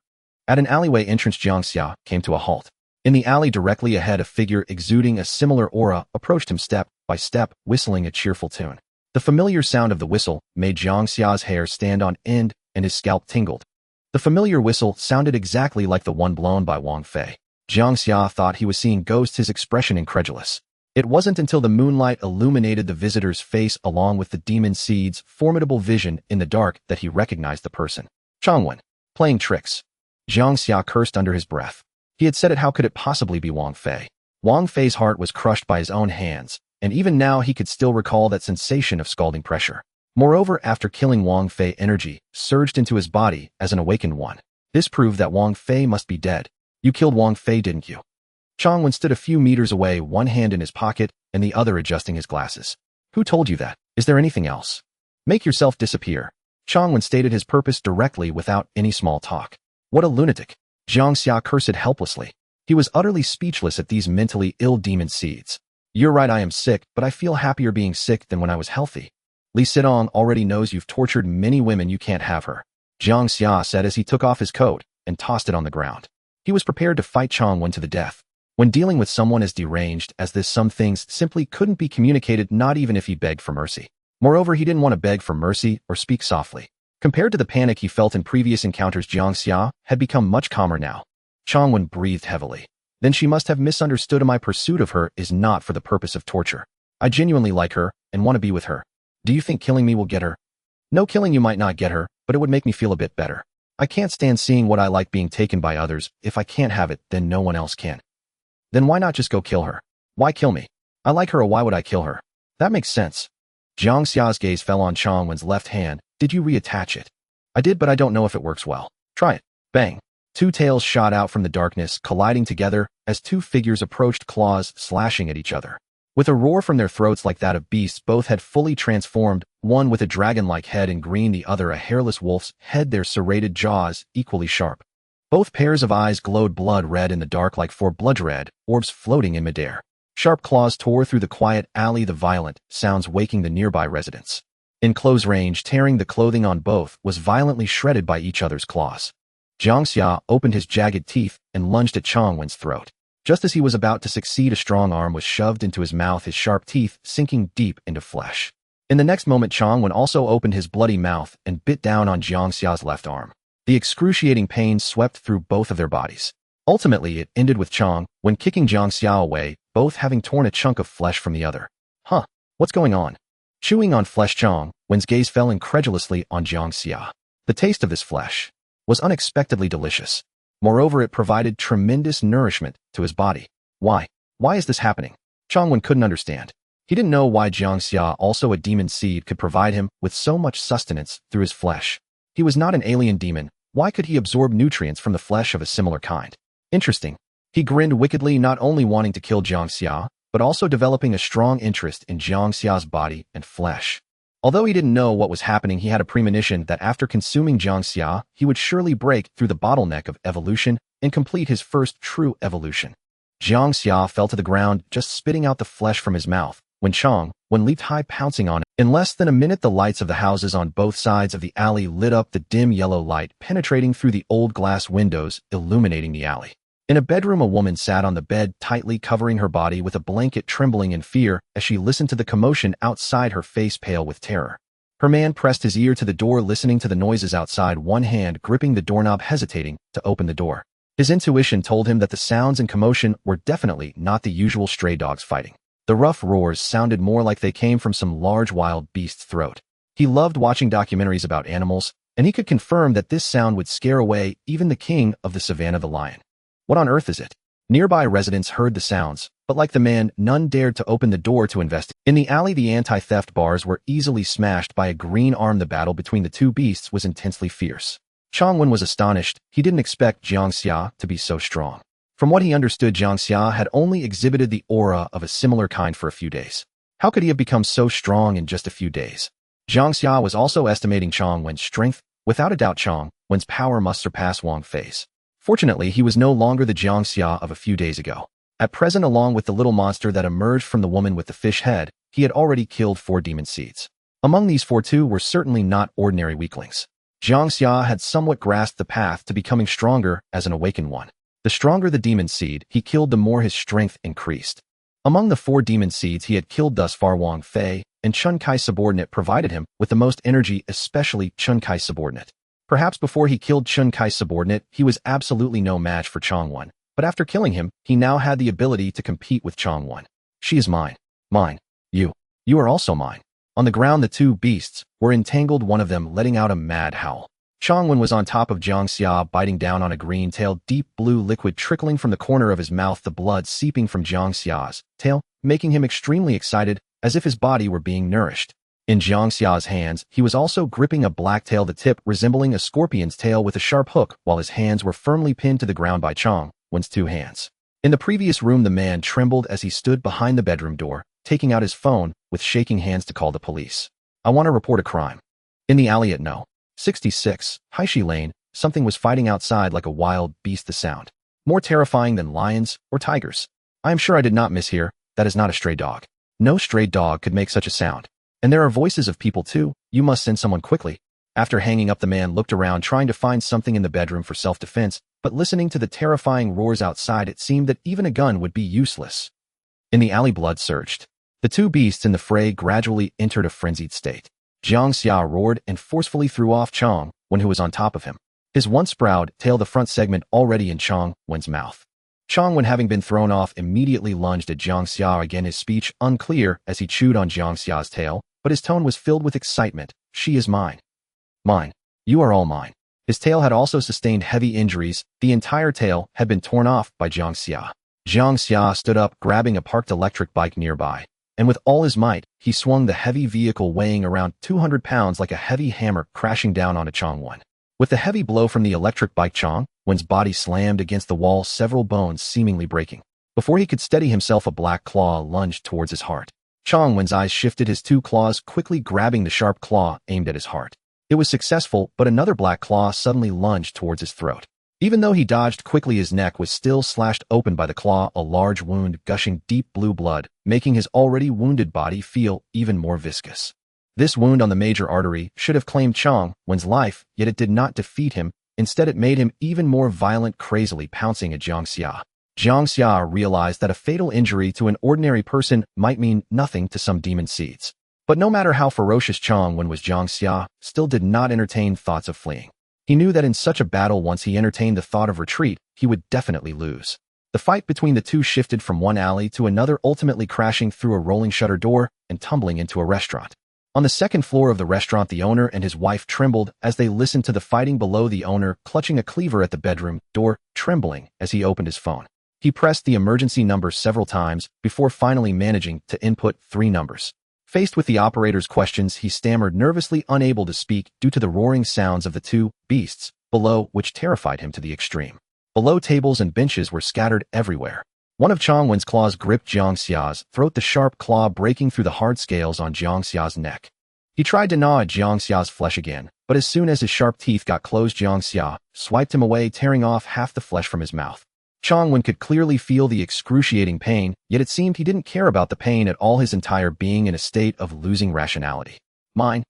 At an alleyway entrance, Jiang Xia came to a halt. In the alley directly ahead, a figure exuding a similar aura approached him step by step, whistling a cheerful tune. The familiar sound of the whistle made Jiang Xia's hair stand on end and his scalp tingled. The familiar whistle sounded exactly like the one blown by Wang Fei. Jiang Xia thought he was seeing ghosts, his expression incredulous. It wasn't until the moonlight illuminated the visitor's face along with the demon seed's formidable vision in the dark that he recognized the person. Changwen, playing tricks. Jiang Xia cursed under his breath. He had said it, how could it possibly be Wang Fei? Wang Fei's heart was crushed by his own hands, and even now he could still recall that sensation of scalding pressure. Moreover, after killing Wang Fei, energy surged into his body as an awakened one. This proved that Wang Fei must be dead. "You killed Wang Fei, didn't you?" Changwen stood a few meters away, one hand in his pocket and the other adjusting his glasses. "Who told you that? Is there anything else?" "Make yourself disappear." Changwen stated his purpose directly without any small talk. What a lunatic! Jiang Xia cursed helplessly. He was utterly speechless at these mentally ill demon seeds. "You're right, I am sick, but I feel happier being sick than when I was healthy. Li Sitong already knows you've tortured many women, you can't have her," Jiang Xia said as he took off his coat and tossed it on the ground. He was prepared to fight Changwen to the death. When dealing with someone as deranged as this, some things simply couldn't be communicated, not even if he begged for mercy. Moreover, he didn't want to beg for mercy or speak softly. Compared to the panic he felt in previous encounters, Jiang Xia had become much calmer now. Changwen breathed heavily. "Then she must have misunderstood. My pursuit of her is not for the purpose of torture. I genuinely like her and want to be with her. Do you think killing me will get her?" "No, killing you might not get her, but it would make me feel a bit better. I can't stand seeing what I like being taken by others. If I can't have it, then no one else can." "Then why not just go kill her?" "Why kill me? I like her, or why would I kill her?" "That makes sense." Jiang Xia's gaze fell on Changwen's left hand. "Did you reattach it?" "I did, but I don't know if it works well." "Try it." Bang! Two tails shot out from the darkness, colliding together as two figures approached, claws slashing at each other. With a roar from their throats like that of beasts, both had fully transformed, one with a dragon-like head in green, the other a hairless wolf's head, their serrated jaws equally sharp. Both pairs of eyes glowed blood red in the dark like four blood-red orbs floating in midair. Sharp claws tore through the quiet alley, the violent sounds waking the nearby residents. In close range, tearing the clothing on both was violently shredded by each other's claws. Jiang Xia opened his jagged teeth and lunged at Chang Wen's throat. Just as he was about to succeed, a strong arm was shoved into his mouth, his sharp teeth sinking deep into flesh. In the next moment, Chang Wen also opened his bloody mouth and bit down on Jiang Xia's left arm. The excruciating pain swept through both of their bodies. Ultimately, it ended with Chang Wen kicking Jiang Xia away, both having torn a chunk of flesh from the other. Huh, what's going on? Chewing on flesh, Chang Wen's gaze fell incredulously on Jiang Xia. The taste of this flesh was unexpectedly delicious. Moreover, it provided tremendous nourishment to his body. Why? Why is this happening? Chang Wen couldn't understand. He didn't know why Jiang Xia, also a demon seed, could provide him with so much sustenance through his flesh. He was not an alien demon. Why could he absorb nutrients from the flesh of a similar kind? Interesting. He grinned wickedly, not only wanting to kill Jiang Xia, but also developing a strong interest in Jiang Xia's body and flesh. Although he didn't know what was happening, he had a premonition that after consuming Jiang Xia, he would surely break through the bottleneck of evolution and complete his first true evolution. Jiang Xia fell to the ground, just spitting out the flesh from his mouth, when Chang Wen leaped high, pouncing on it. In less than a minute, the lights of the houses on both sides of the alley lit up, the dim yellow light penetrating through the old glass windows, illuminating the alley. In a bedroom, a woman sat on the bed, tightly covering her body with a blanket, trembling in fear as she listened to the commotion outside, her face pale with terror. Her man pressed his ear to the door, listening to the noises outside, one hand gripping the doorknob, hesitating to open the door. His intuition told him that the sounds and commotion were definitely not the usual stray dogs fighting. The rough roars sounded more like they came from some large wild beast's throat. He loved watching documentaries about animals, and he could confirm that this sound would scare away even the king of the savannah, the lion. What on earth is it? Nearby residents heard the sounds, but like the man, none dared to open the door to investigate. In the alley, the anti-theft bars were easily smashed by a green arm. The battle between the two beasts was intensely fierce. Chang Wen was astonished. He didn't expect Jiang Xia to be so strong. From what he understood, Jiang Xia had only exhibited the aura of a similar kind for a few days. How could he have become so strong in just a few days? Jiang Xia was also estimating Chang Wen's strength. Without a doubt, Chang Wen's power must surpass Wang Fei's. Fortunately, he was no longer the Jiang Xia of a few days ago. At present, along with the little monster that emerged from the woman with the fish head, he had already killed 4 demon seeds. Among these 4, 2 were certainly not ordinary weaklings. Jiang Xia had somewhat grasped the path to becoming stronger as an awakened one. The stronger the demon seed he killed, the more his strength increased. Among the 4 demon seeds he had killed thus far, Wang Fei and Chun Kai's subordinate provided him with the most energy, especially Chun Kai's subordinate. Perhaps before he killed Chun Kai's subordinate, he was absolutely no match for Chang Wen, but after killing him, he now had the ability to compete with Chang Wen. She is mine. Mine. You. You are also mine. On the ground, the 2 beasts were entangled, one of them letting out a mad howl. Chang Wen was on top of Jiang Xia, biting down on a green tail, deep blue liquid trickling from the corner of his mouth, the blood seeping from Jiang Xia's tail, making him extremely excited, as if his body were being nourished. In Jiang Xia's hands, he was also gripping a black tail, the tip resembling a scorpion's tail with a sharp hook, while his hands were firmly pinned to the ground by Chang Wen's 2 hands. In the previous room, the man trembled as he stood behind the bedroom door, taking out his phone with shaking hands to call the police. I want to report a crime. In the alley at No. 66, Haishi Lane, something was fighting outside like a wild beast, the sound more terrifying than lions or tigers. I am sure I did not mishear. That is not a stray dog. No stray dog could make such a sound. And there are voices of people too. You must send someone quickly. After hanging up, the man looked around, trying to find something in the bedroom for self-defense, but listening to the terrifying roars outside, it seemed that even a gun would be useless. In the alley, blood surged. The 2 beasts in the fray gradually entered a frenzied state. Jiang Xia roared and forcefully threw off Chang Wen, who was on top of him. His once proud tail, the front segment, already in Chang Wen's mouth. Chang Wen, having been thrown off, immediately lunged at Jiang Xia, again his speech unclear as he chewed on Jiang Xia's tail, but his tone was filled with excitement. She is mine. Mine. You are all mine. His tail had also sustained heavy injuries. The entire tail had been torn off by Jiang Xia. Jiang Xia stood up, grabbing a parked electric bike nearby, and with all his might, he swung the heavy vehicle weighing around 200 pounds like a heavy hammer, crashing down onto Chang Wen. With the heavy blow from the electric bike, Chang Wen's body slammed against the wall, several bones seemingly breaking. Before he could steady himself, a black claw lunged towards his heart. Chang Wen's eyes shifted, his 2 claws quickly grabbing the sharp claw aimed at his heart. It was successful, but another black claw suddenly lunged towards his throat. Even though he dodged quickly, his neck was still slashed open by the claw, a large wound gushing deep blue blood, making his already wounded body feel even more viscous. This wound on the major artery should have claimed Jiang Wen's life, yet it did not defeat him. Instead, it made him even more violent, crazily pouncing at Jiang Xia. Jiang Xia realized that a fatal injury to an ordinary person might mean nothing to some demon seeds. But no matter how ferocious Jiang Wen was, Jiang Xia still did not entertain thoughts of fleeing. He knew that in such a battle, once he entertained the thought of retreat, he would definitely lose. The fight between the two shifted from one alley to another, ultimately crashing through a rolling shutter door and tumbling into a restaurant. On the second floor of the restaurant, the owner and his wife trembled as they listened to the fighting below, the owner clutching a cleaver at the bedroom door, trembling as he opened his phone. He pressed the emergency number several times before finally managing to input 3 numbers. Faced with the operator's questions, he stammered, nervously unable to speak due to the roaring sounds of the two beasts below, which terrified him to the extreme. Below, tables and benches were scattered everywhere. One of Jiang Wen's claws gripped Jiang Xia's throat, the sharp claw breaking through the hard scales on Jiang Xia's neck. He tried to gnaw at Jiang Xia's flesh again, but as soon as his sharp teeth got closed, Jiang Xia swiped him away, tearing off half the flesh from his mouth. Jiang Wen could clearly feel the excruciating pain, yet it seemed he didn't care about the pain at all, his entire being in a state of losing rationality. Mine,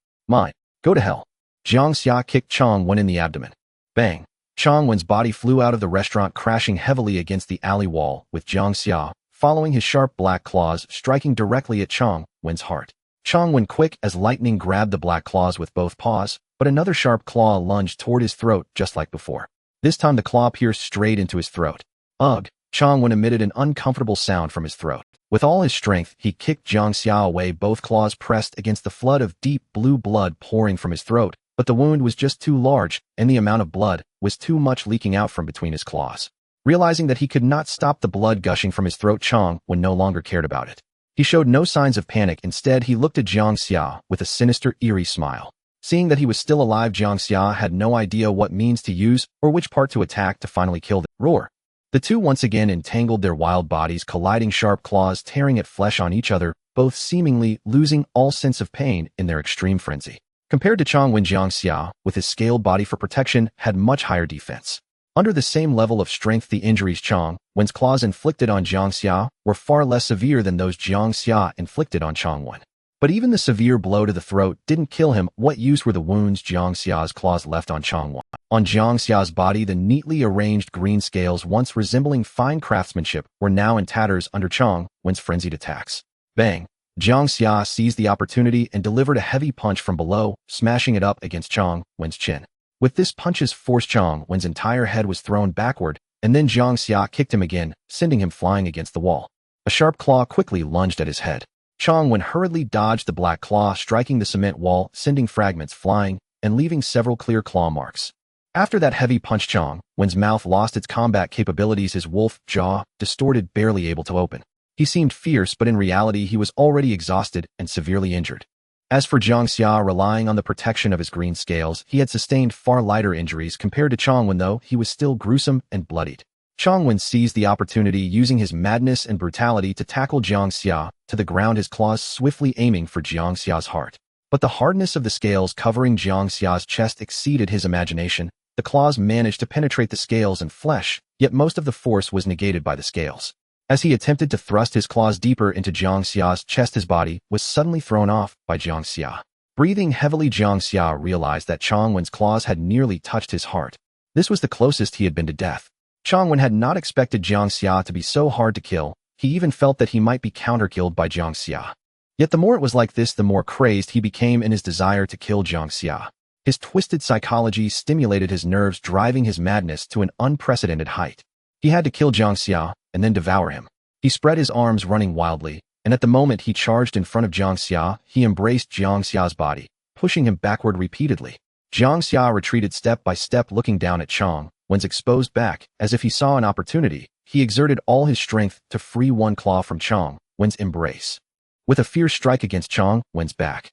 go to hell. Jiang Xia kicked Jiang Wen in the abdomen. Bang! Jiang Wen's body flew out of the restaurant, crashing heavily against the alley wall, with Jiang Xia following, his sharp black claws striking directly at Jiang Wen's heart. Jiang Wen, quick as lightning, grabbed the black claws with both paws, but another sharp claw lunged toward his throat just like before. This time the claw pierced straight into his throat. Ugh! Jiang Wen emitted an uncomfortable sound from his throat. With all his strength, he kicked Jiang Xia away, both claws pressed against the flood of deep blue blood pouring from his throat, but the wound was just too large, and the amount of blood was too much leaking out from between his claws. Realizing that he could not stop the blood gushing from his throat, Jiang Wen no longer cared about it. He showed no signs of panic. Instead, he looked at Jiang Xia with a sinister, eerie smile. Seeing that he was still alive, Jiang Xia had no idea what means to use or which part to attack to finally kill the roar. The two once again entangled their wild bodies, colliding, sharp claws tearing at flesh on each other, both seemingly losing all sense of pain in their extreme frenzy. Compared to Jiang Wen, Jiang Xia, with his scaled body for protection, had much higher defense. Under the same level of strength, the injuries Jiang Wen's claws inflicted on Jiang Xia were far less severe than those Jiang Xia inflicted on Jiang Wen. But even the severe blow to the throat didn't kill him. What use were the wounds Jiang Xia's claws left on Jiang Wen? On Jiang Xia's body, the neatly arranged green scales, once resembling fine craftsmanship, were now in tatters under Jiang Wen's frenzied attacks. Bang! Jiang Xia seized the opportunity and delivered a heavy punch from below, smashing it up against Jiang Wen's chin. With this punch's force, Jiang Wen's entire head was thrown backward, and then Jiang Xia kicked him again, sending him flying against the wall. A sharp claw quickly lunged at his head. Jiang Wen hurriedly dodged the black claw, striking the cement wall, sending fragments flying, and leaving several clear claw marks. After that heavy punch, Jiang Wen's mouth lost its combat capabilities, his wolf jaw distorted, barely able to open. He seemed fierce, but in reality he was already exhausted and severely injured. As for Jiang Xia, relying on the protection of his green scales, he had sustained far lighter injuries compared to Jiang Wen, though he was still gruesome and bloodied. Jiang Wen seized the opportunity, using his madness and brutality to tackle Jiang Xia to the ground, his claws swiftly aiming for Jiang Xia's heart. But the hardness of the scales covering Jiang Xia's chest exceeded his imagination. The claws managed to penetrate the scales and flesh, yet most of the force was negated by the scales. As he attempted to thrust his claws deeper into Jiang Xia's chest, his body was suddenly thrown off by Jiang Xia. Breathing heavily, Jiang Xia realized that Jiang Wen's claws had nearly touched his heart. This was the closest he had been to death. Jiang Wen had not expected Jiang Xia to be so hard to kill. He even felt that he might be counter-killed by Jiang Xia. Yet the more it was like this, the more crazed he became in his desire to kill Jiang Xia. His twisted psychology stimulated his nerves, driving his madness to an unprecedented height. He had to kill Jiang Xia and then devour him. He spread his arms, running wildly, and at the moment he charged in front of Jiang Xia, he embraced Jiang Xia's body, pushing him backward repeatedly. Jiang Xia retreated step by step, looking down at Jiang Wen's exposed back as if he saw an opportunity. He exerted all his strength to free one claw from Jiang Wen's embrace. With a fierce strike against Jiang Wen's back,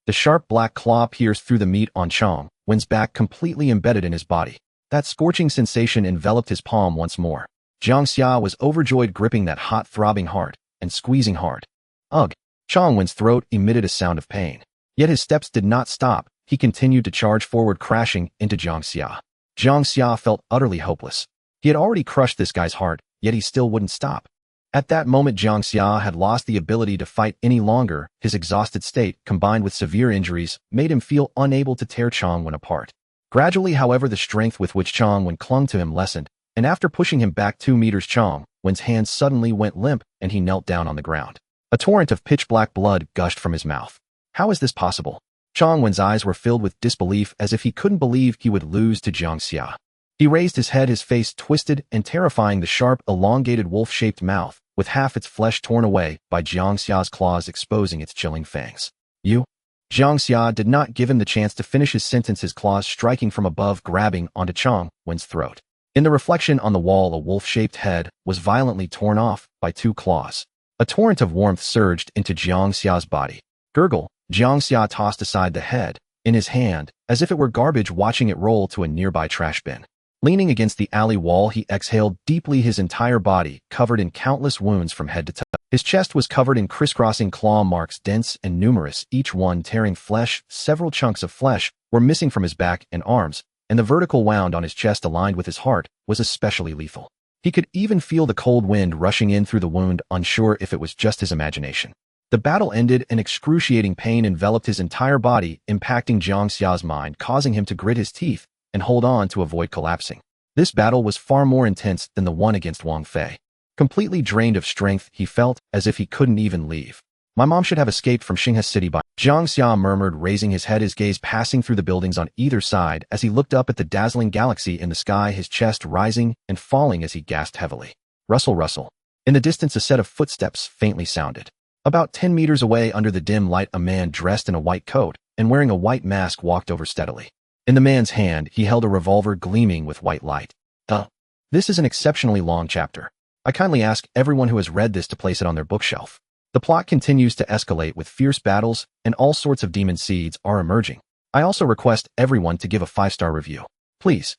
the sharp black claw pierced through the meat on Jiang Wen's back, completely embedded in his body. That scorching sensation enveloped his palm once more. Jiang Xia was overjoyed, gripping that hot, throbbing heart and squeezing hard. Ugh! Jiang Wen's throat emitted a sound of pain. Yet his steps did not stop. He continued to charge forward, crashing into Jiang Xia. Jiang Xia felt utterly hopeless. He had already crushed this guy's heart, yet he still wouldn't stop. At that moment, Jiang Xia had lost the ability to fight any longer. His exhausted state, combined with severe injuries, made him feel unable to tear Chang Wen apart. Gradually, however, the strength with which Chang Wen clung to him lessened, and after pushing him back 2 meters, Chang Wen's hands suddenly went limp, and he knelt down on the ground. A torrent of pitch-black blood gushed from his mouth. How is this possible? Chang Wen's eyes were filled with disbelief, as if he couldn't believe he would lose to Jiang Xia. He raised his head, his face twisted and terrifying, the sharp, elongated wolf-shaped mouth, with half its flesh torn away by Jiang Xia's claws exposing its chilling fangs. You? Jiang Xia did not give him the chance to finish his sentence, his claws striking from above, grabbing onto Chang Wen's throat. In the reflection on the wall, a wolf-shaped head was violently torn off by 2 claws. A torrent of warmth surged into Jiang Xia's body. Gurgle, Jiang Xia tossed aside the head in his hand, as if it were garbage, watching it roll to a nearby trash bin. Leaning against the alley wall, he exhaled deeply, his entire body covered in countless wounds from head to toe. His chest was covered in crisscrossing claw marks, dense and numerous, each one tearing flesh. Several chunks of flesh were missing from his back and arms, and the vertical wound on his chest, aligned with his heart, was especially lethal. He could even feel the cold wind rushing in through the wound, unsure if it was just his imagination. The battle ended, and excruciating pain enveloped his entire body, impacting Jiang Xia's mind, causing him to grit his teeth and hold on to avoid collapsing. This battle was far more intense than the one against Wang Fei. Completely drained of strength, he felt as if he couldn't even leave. My mom should have escaped from Xinhe City by... Jiang Xia murmured, raising his head, his gaze passing through the buildings on either side as he looked up at the dazzling galaxy in the sky, his chest rising and falling as he gasped heavily. Rustle, rustle. In the distance, a set of footsteps faintly sounded. About 10 meters away, under the dim light, a man dressed in a white coat and wearing a white mask walked over steadily. In the man's hand, he held a revolver gleaming with white light. This is an exceptionally long chapter. I kindly ask everyone who has read this to place it on their bookshelf. The plot continues to escalate with fierce battles, and all sorts of demon seeds are emerging. I also request everyone to give a 5-star review. Please.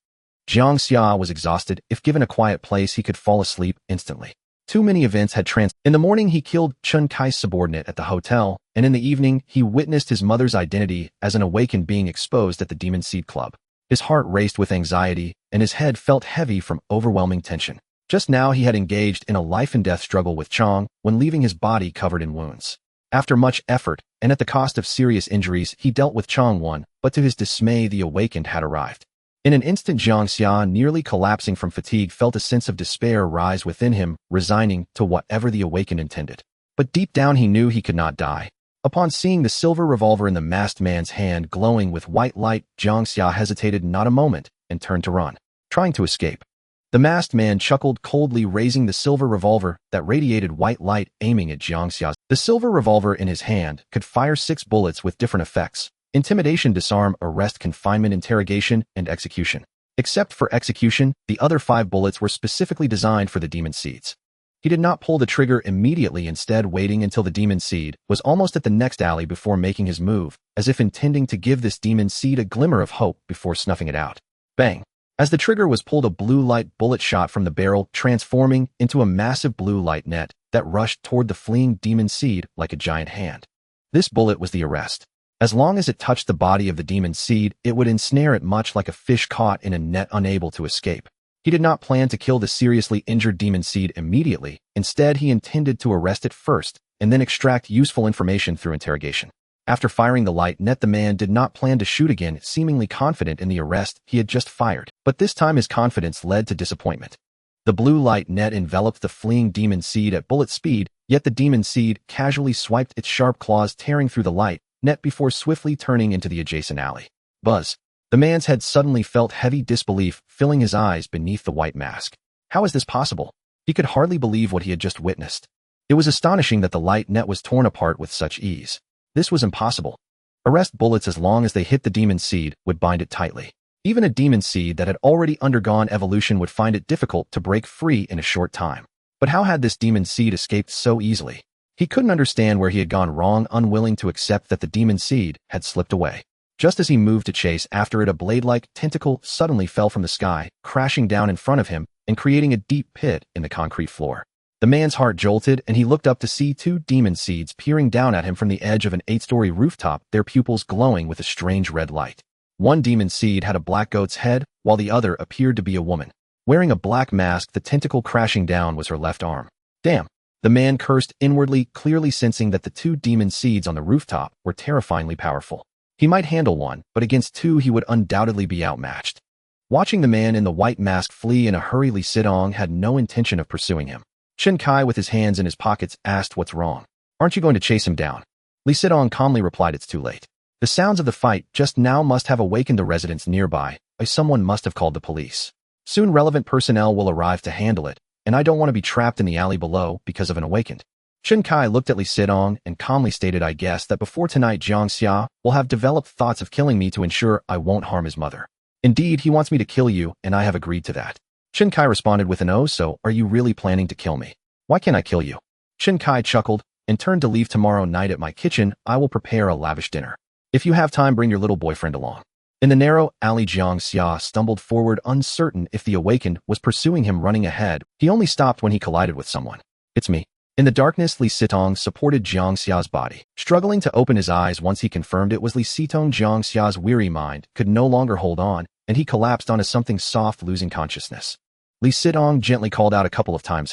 Jiang Xia was exhausted. If given a quiet place, he could fall asleep instantly. Too many events had In the morning, he killed Chen Kai's subordinate at the hotel, and in the evening, he witnessed his mother's identity as an awakened being exposed at the Demon Seed Club. His heart raced with anxiety, and his head felt heavy from overwhelming tension. Just now, he had engaged in a life-and-death struggle with Chang when leaving his body covered in wounds. After much effort, and at the cost of serious injuries, he dealt with Chang Wen, but to his dismay, the awakened had arrived. In an instant, Jiang Xia, nearly collapsing from fatigue, felt a sense of despair rise within him, resigning to whatever the awakened intended. But deep down, he knew he could not die. Upon seeing the silver revolver in the masked man's hand glowing with white light, Jiang Xia hesitated not a moment and turned to run, trying to escape. The masked man chuckled coldly, raising the silver revolver that radiated white light, aiming at Jiang Xia. The silver revolver in his hand could fire 6 bullets with different effects: intimidation, disarm, arrest, confinement, interrogation, and execution. Except for execution, the other 5 bullets were specifically designed for the demon seeds. He did not pull the trigger immediately, instead waiting until the demon seed was almost at the next alley before making his move, as if intending to give this demon seed a glimmer of hope before snuffing it out. Bang! As the trigger was pulled, a blue light bullet shot from the barrel, transforming into a massive blue light net that rushed toward the fleeing demon seed like a giant hand. This bullet was the arrest. As long as it touched the body of the demon seed, it would ensnare it, much like a fish caught in a net unable to escape. He did not plan to kill the seriously injured demon seed immediately. Instead, he intended to arrest it first, and then extract useful information through interrogation. After firing the light net, the man did not plan to shoot again, seemingly confident in the arrest he had just fired. But this time his confidence led to disappointment. The blue light net enveloped the fleeing demon seed at bullet speed, yet the demon seed casually swiped its sharp claws, tearing through the light net before swiftly turning into the adjacent alley. Buzz. The man's head suddenly felt heavy, disbelief filling his eyes beneath the white mask. How is this possible? He could hardly believe what he had just witnessed. It was astonishing that the light net was torn apart with such ease. This was impossible. Arrest bullets, as long as they hit the demon seed, would bind it tightly. Even a demon seed that had already undergone evolution would find it difficult to break free in a short time. But how had this demon seed escaped so easily? He couldn't understand where he had gone wrong, unwilling to accept that the demon seed had slipped away. Just as he moved to chase after it, a blade-like tentacle suddenly fell from the sky, crashing down in front of him and creating a deep pit in the concrete floor. The man's heart jolted, and he looked up to see 2 demon seeds peering down at him from the edge of an 8-story rooftop, their pupils glowing with a strange red light. One demon seed had a black goat's head, while the other appeared to be a woman. Wearing a black mask, the tentacle crashing down was her left arm. Damn! The man cursed inwardly, clearly sensing that the two demon seeds on the rooftop were terrifyingly powerful. He might handle one, but against two he would undoubtedly be outmatched. Watching the man in the white mask flee in a hurry, Li Sitong had no intention of pursuing him. Chen Kai, with his hands in his pockets, asked what's wrong. Aren't you going to chase him down? Li Sitong calmly replied it's too late. The sounds of the fight just now must have awakened the residents nearby, or someone must have called the police. Soon relevant personnel will arrive to handle it, and I don't want to be trapped in the alley below because of an awakened. Chen Kai looked at Li Sitong and calmly stated, I guess that before tonight Jiang Xia will have developed thoughts of killing me to ensure I won't harm his mother. Indeed, he wants me to kill you, and I have agreed to that. Chen Kai responded with an "Oh, so are you really planning to kill me? Why can't I kill you?" Chen Kai chuckled and turned to leave. Tomorrow night at my kitchen, I will prepare a lavish dinner. If you have time, bring your little boyfriend along. In the narrow alley, Jiang Xia stumbled forward, uncertain if the awakened was pursuing him. Running ahead, he only stopped when he collided with someone. It's me. In the darkness, Li Sitong supported Jiang Xia's body, struggling to open his eyes. Once he confirmed it was Li Sitong, Jiang Xia's weary mind could no longer hold on, and he collapsed onto something soft, losing consciousness. Li Sitong gently called out a couple of times,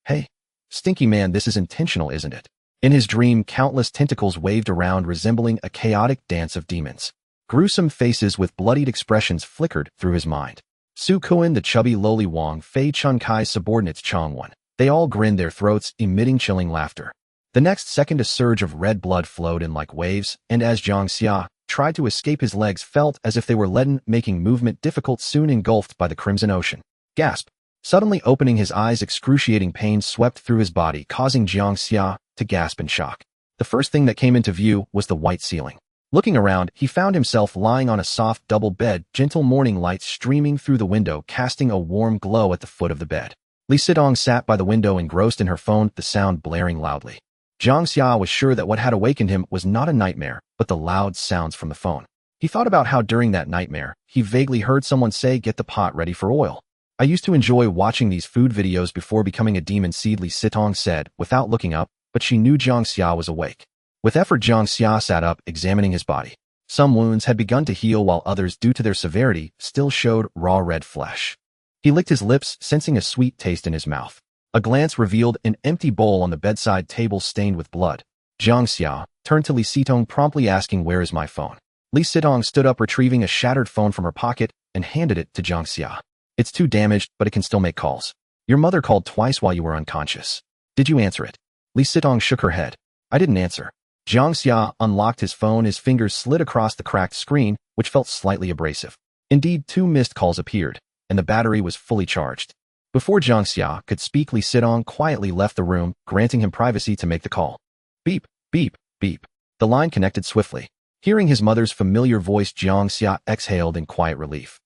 Hey, stinky man, this is intentional, isn't it? In his dream, countless tentacles waved around, resembling a chaotic dance of demons. Gruesome faces with bloodied expressions flickered through his mind. Su Kuan, the chubby lowly Wang Fei, Chun Kai's subordinates Chongwen. They all grinned their throats, emitting chilling laughter. The next second, a surge of red blood flowed in like waves, and as Jiang Xia tried to escape, his legs felt as if they were leaden, making movement difficult, soon engulfed by the crimson ocean. Gasp! Suddenly opening his eyes, excruciating pain swept through his body, causing Jiang Xia to gasp in shock. The first thing that came into view was the white ceiling. Looking around, he found himself lying on a soft double bed, gentle morning light streaming through the window, casting a warm glow at the foot of the bed. Li Sitong sat by the window, engrossed in her phone, the sound blaring loudly. Jiang Xia was sure that what had awakened him was not a nightmare, but the loud sounds from the phone. He thought about how during that nightmare, he vaguely heard someone say, "Get the pot ready for oil." I used to enjoy watching these food videos before becoming a demon seed, Li Sitong said, without looking up, but she knew Jiang Xia was awake. With effort, Jiang Xia sat up, examining his body. Some wounds had begun to heal, while others, due to their severity, still showed raw red flesh. He licked his lips, sensing a sweet taste in his mouth. A glance revealed an empty bowl on the bedside table stained with blood. Jiang Xia turned to Li Sitong, promptly asking, "Where is my phone?" Li Sitong stood up, retrieving a shattered phone from her pocket, and handed it to Jiang Xia. "It's too damaged, but it can still make calls. Your mother called twice while you were unconscious. Did you answer it?" Li Sitong shook her head. "I didn't answer." Jiang Xia unlocked his phone, his fingers slid across the cracked screen, which felt slightly abrasive. Indeed, 2 missed calls appeared, and the battery was fully charged. Before Jiang Xia could speak, Li Sitong quietly left the room, granting him privacy to make the call. Beep, beep, beep. The line connected swiftly. Hearing his mother's familiar voice, Jiang Xia exhaled in quiet relief.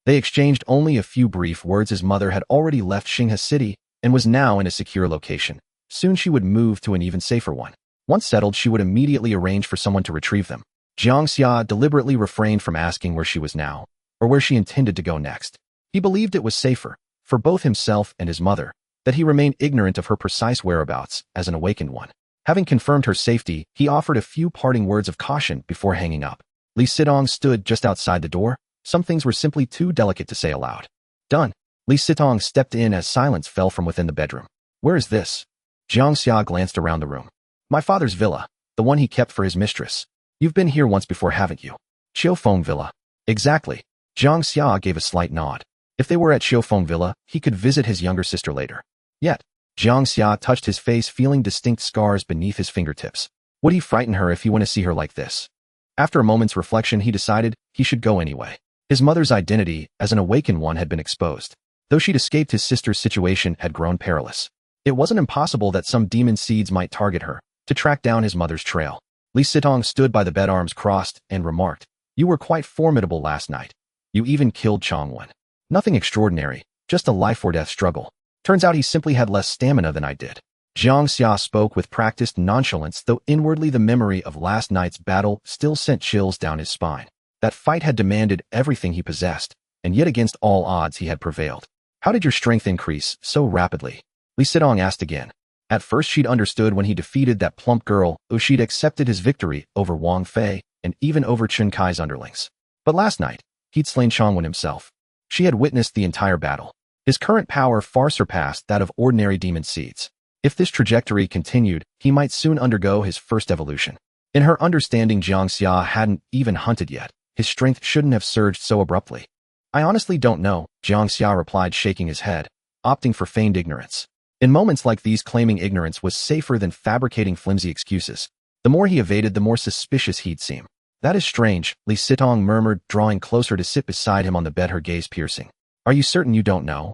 They exchanged only a few brief words. His mother had already left Xinghe City and was now in a secure location. Soon she would move to an even safer one. Once settled, she would immediately arrange for someone to retrieve them. Jiang Xia deliberately refrained from asking where she was now, or where she intended to go next. He believed it was safer, for both himself and his mother, that he remain ignorant of her precise whereabouts as an awakened one. Having confirmed her safety, he offered a few parting words of caution before hanging up. Li Sitong stood just outside the door. Some things were simply too delicate to say aloud. Done. Li Sitong stepped in as silence fell from within the bedroom. Where is this? Jiang Xia glanced around the room. My father's villa, the one he kept for his mistress. You've been here once before, haven't you? Qiufeng Villa. Exactly. Jiang Xia gave a slight nod. If they were at Qiufeng Villa, he could visit his younger sister later. Yet, Jiang Xia touched his face, feeling distinct scars beneath his fingertips. Would he frighten her if he went to see her like this? After a moment's reflection, he decided he should go anyway. His mother's identity as an awakened one had been exposed. Though she'd escaped, his sister's situation had grown perilous. It wasn't impossible that some demon seeds might target her to track down his mother's trail. Li Sitong stood by the bed, arms crossed, and remarked, "You were quite formidable last night. You even killed Chongwen. Nothing extraordinary, just a life-or-death struggle. Turns out he simply had less stamina than I did." Jiang Xia spoke with practiced nonchalance, though inwardly the memory of last night's battle still sent chills down his spine. That fight had demanded everything he possessed, and yet against all odds he had prevailed. "How did your strength increase so rapidly?" Li Sitong asked again. At first she'd understood when he defeated that plump girl, though she'd accepted his victory over Wang Fei and even over Chun Kai's underlings. But last night, he'd slain Chongwen himself. She had witnessed the entire battle. His current power far surpassed that of ordinary demon seeds. If this trajectory continued, he might soon undergo his first evolution. In her understanding, Jiang Xia hadn't even hunted yet. His strength shouldn't have surged so abruptly. I honestly don't know, Jiang Xia replied, shaking his head, opting for feigned ignorance. In moments like these, claiming ignorance was safer than fabricating flimsy excuses. The more he evaded, the more suspicious he'd seem. That is strange, Li Sitong murmured, drawing closer to sit beside him on the bed, her gaze piercing. Are you certain you don't know?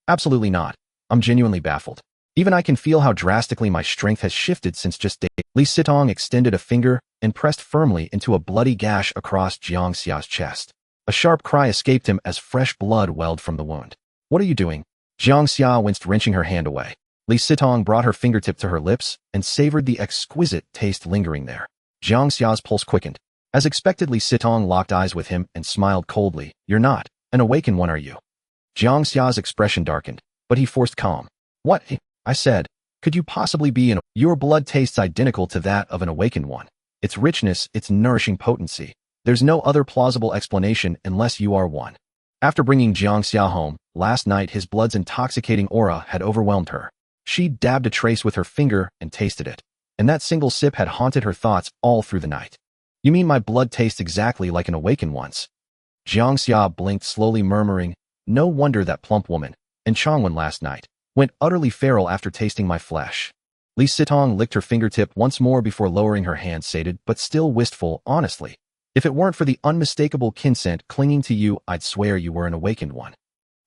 Absolutely not. I'm genuinely baffled. Even I can feel how drastically my strength has shifted since just days. Li Sitong extended a finger and pressed firmly into a bloody gash across Jiang Xia's chest. A sharp cry escaped him as fresh blood welled from the wound. What are you doing? Jiang Xia winced, wrenching her hand away. Li Sitong brought her fingertip to her lips and savored the exquisite taste lingering there. Jiang Xia's pulse quickened. As expected, Li Sitong locked eyes with him and smiled coldly. You're not an awakened one, are you? Jiang Xia's expression darkened, but he forced calm. What? I said. Could you possibly be an... Your blood tastes identical to that of an awakened one. Its richness, its nourishing potency. There's no other plausible explanation unless you are one. After bringing Jiang Xia home, last night his blood's intoxicating aura had overwhelmed her. She dabbed a trace with her finger and tasted it, and that single sip had haunted her thoughts all through the night. You mean my blood tastes exactly like an awakened one's? Jiang Xia blinked, slowly murmuring, no wonder that plump woman, and Changwen last night, went utterly feral after tasting my flesh. Li Sitong licked her fingertip once more before lowering her hand, sated but still wistful, honestly. If it weren't for the unmistakable kin scent clinging to you, I'd swear you were an awakened one.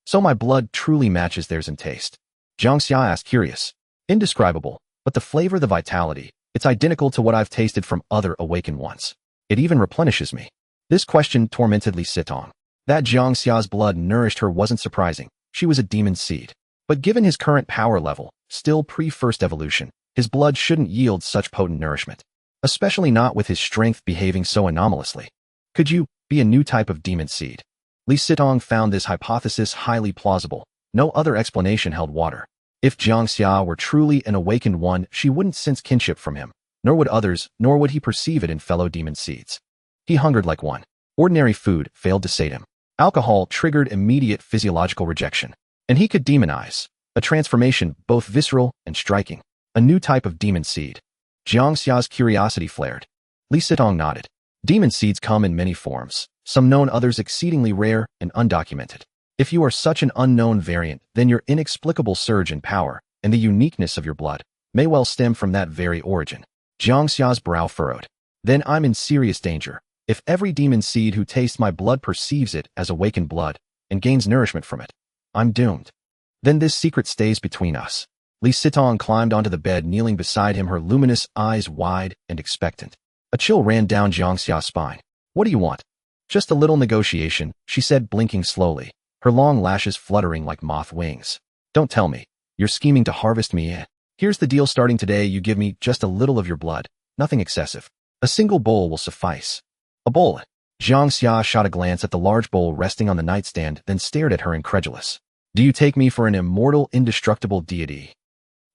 So my blood truly matches theirs in taste? Jiang Xia asked, curious. Indescribable, but the flavor, the vitality, it's identical to what I've tasted from other awakened ones. It even replenishes me. This question tormented Li Sitong. That Jiang Xia's blood nourished her wasn't surprising. She was a demon seed. But given his current power level, still pre-first evolution, his blood shouldn't yield such potent nourishment. Especially not with his strength behaving so anomalously. Could you be a new type of demon seed? Li Sitong found this hypothesis highly plausible. No other explanation held water. If Jiang Xia were truly an awakened one, she wouldn't sense kinship from him, nor would others, nor would he perceive it in fellow demon seeds. He hungered like one. Ordinary food failed to sate him. Alcohol triggered immediate physiological rejection. And he could demonize. A transformation both visceral and striking. A new type of demon seed. Jiang Xia's curiosity flared. Li Sitong nodded. Demon seeds come in many forms, some known, others exceedingly rare and undocumented. If you are such an unknown variant, then your inexplicable surge in power and the uniqueness of your blood may well stem from that very origin. Jiang Xia's brow furrowed. Then I'm in serious danger. If every demon seed who tastes my blood perceives it as awakened blood and gains nourishment from it, I'm doomed. Then this secret stays between us. Li Sitong climbed onto the bed, kneeling beside him, her luminous eyes wide and expectant. A chill ran down Jiang Xia's spine. What do you want? Just a little negotiation, she said, blinking slowly, her long lashes fluttering like moth wings. Don't tell me. You're scheming to harvest me, eh? Here's the deal. Starting today, you give me just a little of your blood. Nothing excessive. A single bowl will suffice. A bowl? Jiang Xia shot a glance at the large bowl resting on the nightstand, then stared at her, incredulous. Do you take me for an immortal, indestructible deity?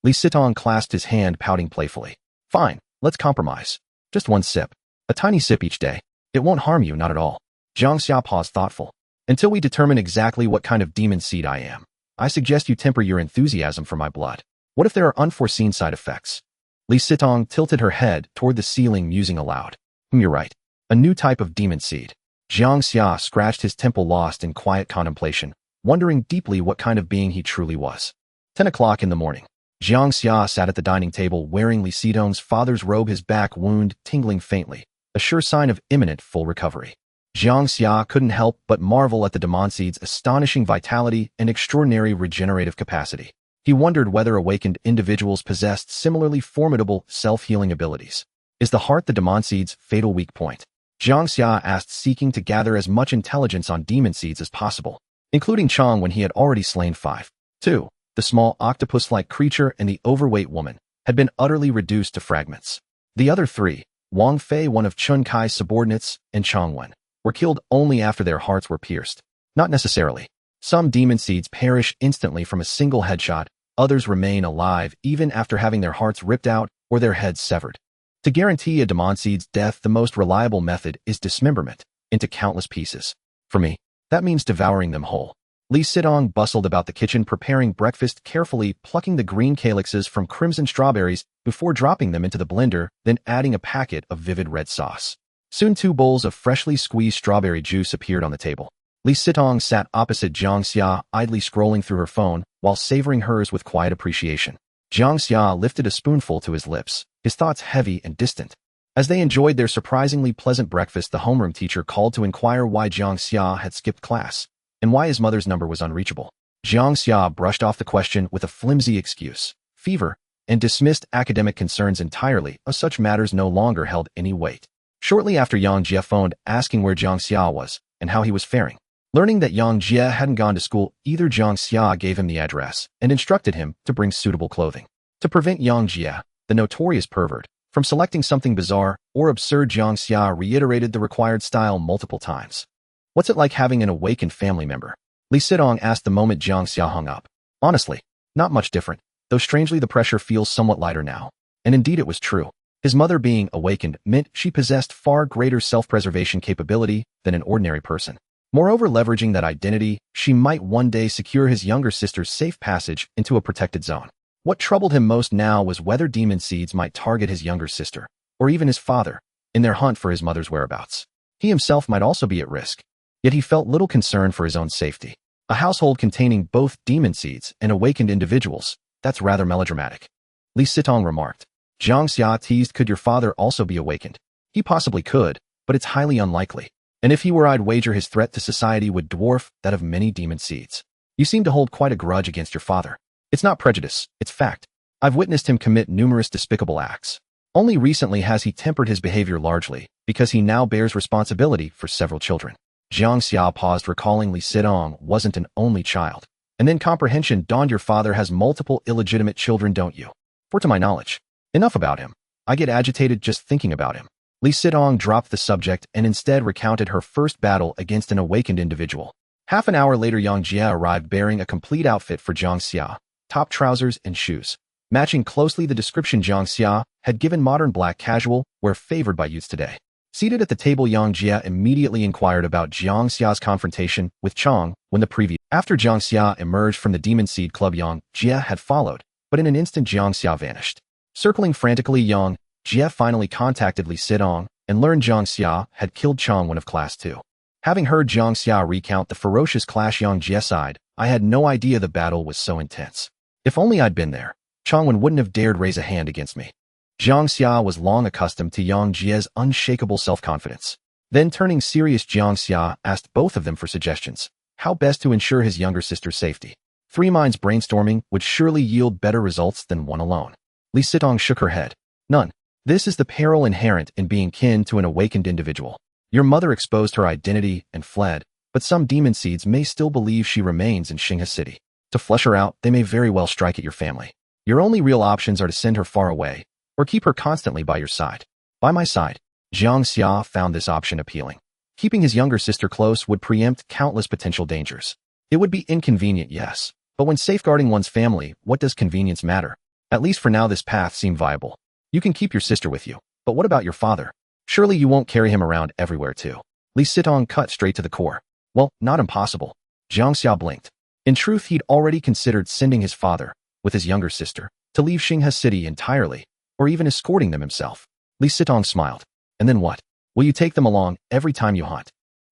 Li Sitong clasped his hand, pouting playfully. Fine, let's compromise. Just one sip. A tiny sip each day. It won't harm you, not at all. Jiang Xia paused, thoughtful. Until we determine exactly what kind of demon seed I am, I suggest you temper your enthusiasm for my blood. What if there are unforeseen side effects? Li Sitong tilted her head toward the ceiling, musing aloud. You're right. A new type of demon seed. Jiang Xia scratched his temple, lost in quiet contemplation, wondering deeply what kind of being he truly was. 10 o'clock in the morning. Jiang Xia sat at the dining table wearing Li Sitong's father's robe, his back wound tingling faintly, a sure sign of imminent full recovery. Jiang Xia couldn't help but marvel at the demon seed's astonishing vitality and extraordinary regenerative capacity. He wondered whether awakened individuals possessed similarly formidable self-healing abilities. Is the heart the demon seed's fatal weak point? Jiang Xia asked, seeking to gather as much intelligence on demon seeds as possible, including Chang when he had already slain 5. 2. The small octopus-like creature and the overweight woman had been utterly reduced to fragments. The other 3, Wang Fei, one of Chun Kai's subordinates, and Chang Wen, were killed only after their hearts were pierced. Not necessarily. Some demon seeds perish instantly from a single headshot, others remain alive even after having their hearts ripped out or their heads severed. To guarantee a demon seed's death, the most reliable method is dismemberment into countless pieces. For me, that means devouring them whole. Li Sidong bustled about the kitchen preparing breakfast carefully, plucking the green calyxes from crimson strawberries before dropping them into the blender, then adding a packet of vivid red sauce. Soon 2 bowls of freshly squeezed strawberry juice appeared on the table. Li Sidong sat opposite Jiang Xia, idly scrolling through her phone, while savoring hers with quiet appreciation. Jiang Xia lifted a spoonful to his lips, his thoughts heavy and distant. As they enjoyed their surprisingly pleasant breakfast, the homeroom teacher called to inquire why Jiang Xia had skipped class, and why his mother's number was unreachable. Jiang Xia brushed off the question with a flimsy excuse, fever, and dismissed academic concerns entirely, as such matters no longer held any weight. Shortly after, Yang Jia phoned asking where Jiang Xia was and how he was faring. Learning that Yang Jia hadn't gone to school either, Jiang Xia gave him the address and instructed him to bring suitable clothing. To prevent Yang Jia, the notorious pervert, from selecting something bizarre or absurd, Jiang Xia reiterated the required style multiple times. What's it like having an awakened family member? Li Sidong asked the moment Jiang Xia hung up. Honestly, not much different, though strangely the pressure feels somewhat lighter now. And indeed it was true. His mother being awakened meant she possessed far greater self-preservation capability than an ordinary person. Moreover, leveraging that identity, she might one day secure his younger sister's safe passage into a protected zone. What troubled him most now was whether demon seeds might target his younger sister, or even his father, in their hunt for his mother's whereabouts. He himself might also be at risk. Yet he felt little concern for his own safety. A household containing both demon seeds and awakened individuals, that's rather melodramatic. Li Sidong remarked. Jiang Xia teased, could your father also be awakened? He possibly could, but it's highly unlikely. And if he were, I'd wager his threat to society would dwarf that of many demon seeds. You seem to hold quite a grudge against your father. It's not prejudice, it's fact. I've witnessed him commit numerous despicable acts. Only recently has he tempered his behavior largely, because he now bears responsibility for several children. Jiang Xia paused, recalling Li Sidong wasn't an only child. And then comprehension dawned. Your father has multiple illegitimate children, don't you? For to my knowledge. Enough about him. I get agitated just thinking about him. Li Sidong dropped the subject and instead recounted her first battle against an awakened individual. Half an hour later, Yang Jia arrived bearing a complete outfit for Jiang Xia, top trousers and shoes. Matching closely the description Jiang Xia had given, modern black casual wear favored by youths today. Seated at the table, Yang Jia immediately inquired about Jiang Xia's confrontation with Chang when the previous. After Jiang Xia emerged from the Demon Seed Club, Yang Jia had followed, but in an instant Jiang Xia vanished. Circling frantically, Yang Jia finally contacted Li Sidong and learned Jiang Xia had killed Chang, one of Class 2. Having heard Jiang Xia recount the ferocious clash Yang Jia sighed, I had no idea the battle was so intense. If only I'd been there, Changwen wouldn't have dared raise a hand against me. Jiang Xia was long accustomed to Yang Jia's unshakable self-confidence. Then, turning serious, Jiang Xia asked both of them for suggestions. How best to ensure his younger sister's safety? 3 minds brainstorming would surely yield better results than one alone. Li Sidong shook her head. None. This is the peril inherent in being kin to an awakened individual. Your mother exposed her identity and fled, but some demon seeds may still believe she remains in Xinghe City. To flush her out, they may very well strike at your family. Your only real options are to send her far away, or keep her constantly by your side. By my side. Jiang Xia found this option appealing. Keeping his younger sister close would preempt countless potential dangers. It would be inconvenient, yes, but when safeguarding one's family, what does convenience matter? At least for now, this path seemed viable. You can keep your sister with you, but what about your father? Surely you won't carry him around everywhere too. Li Sidong cut straight to the core. Well, not impossible. Jiang Xia blinked. In truth, he'd already considered sending his father, with his younger sister, to leave Xinghe City entirely, or even escorting them himself. Li Sidong smiled. And then what? Will you take them along every time you hunt?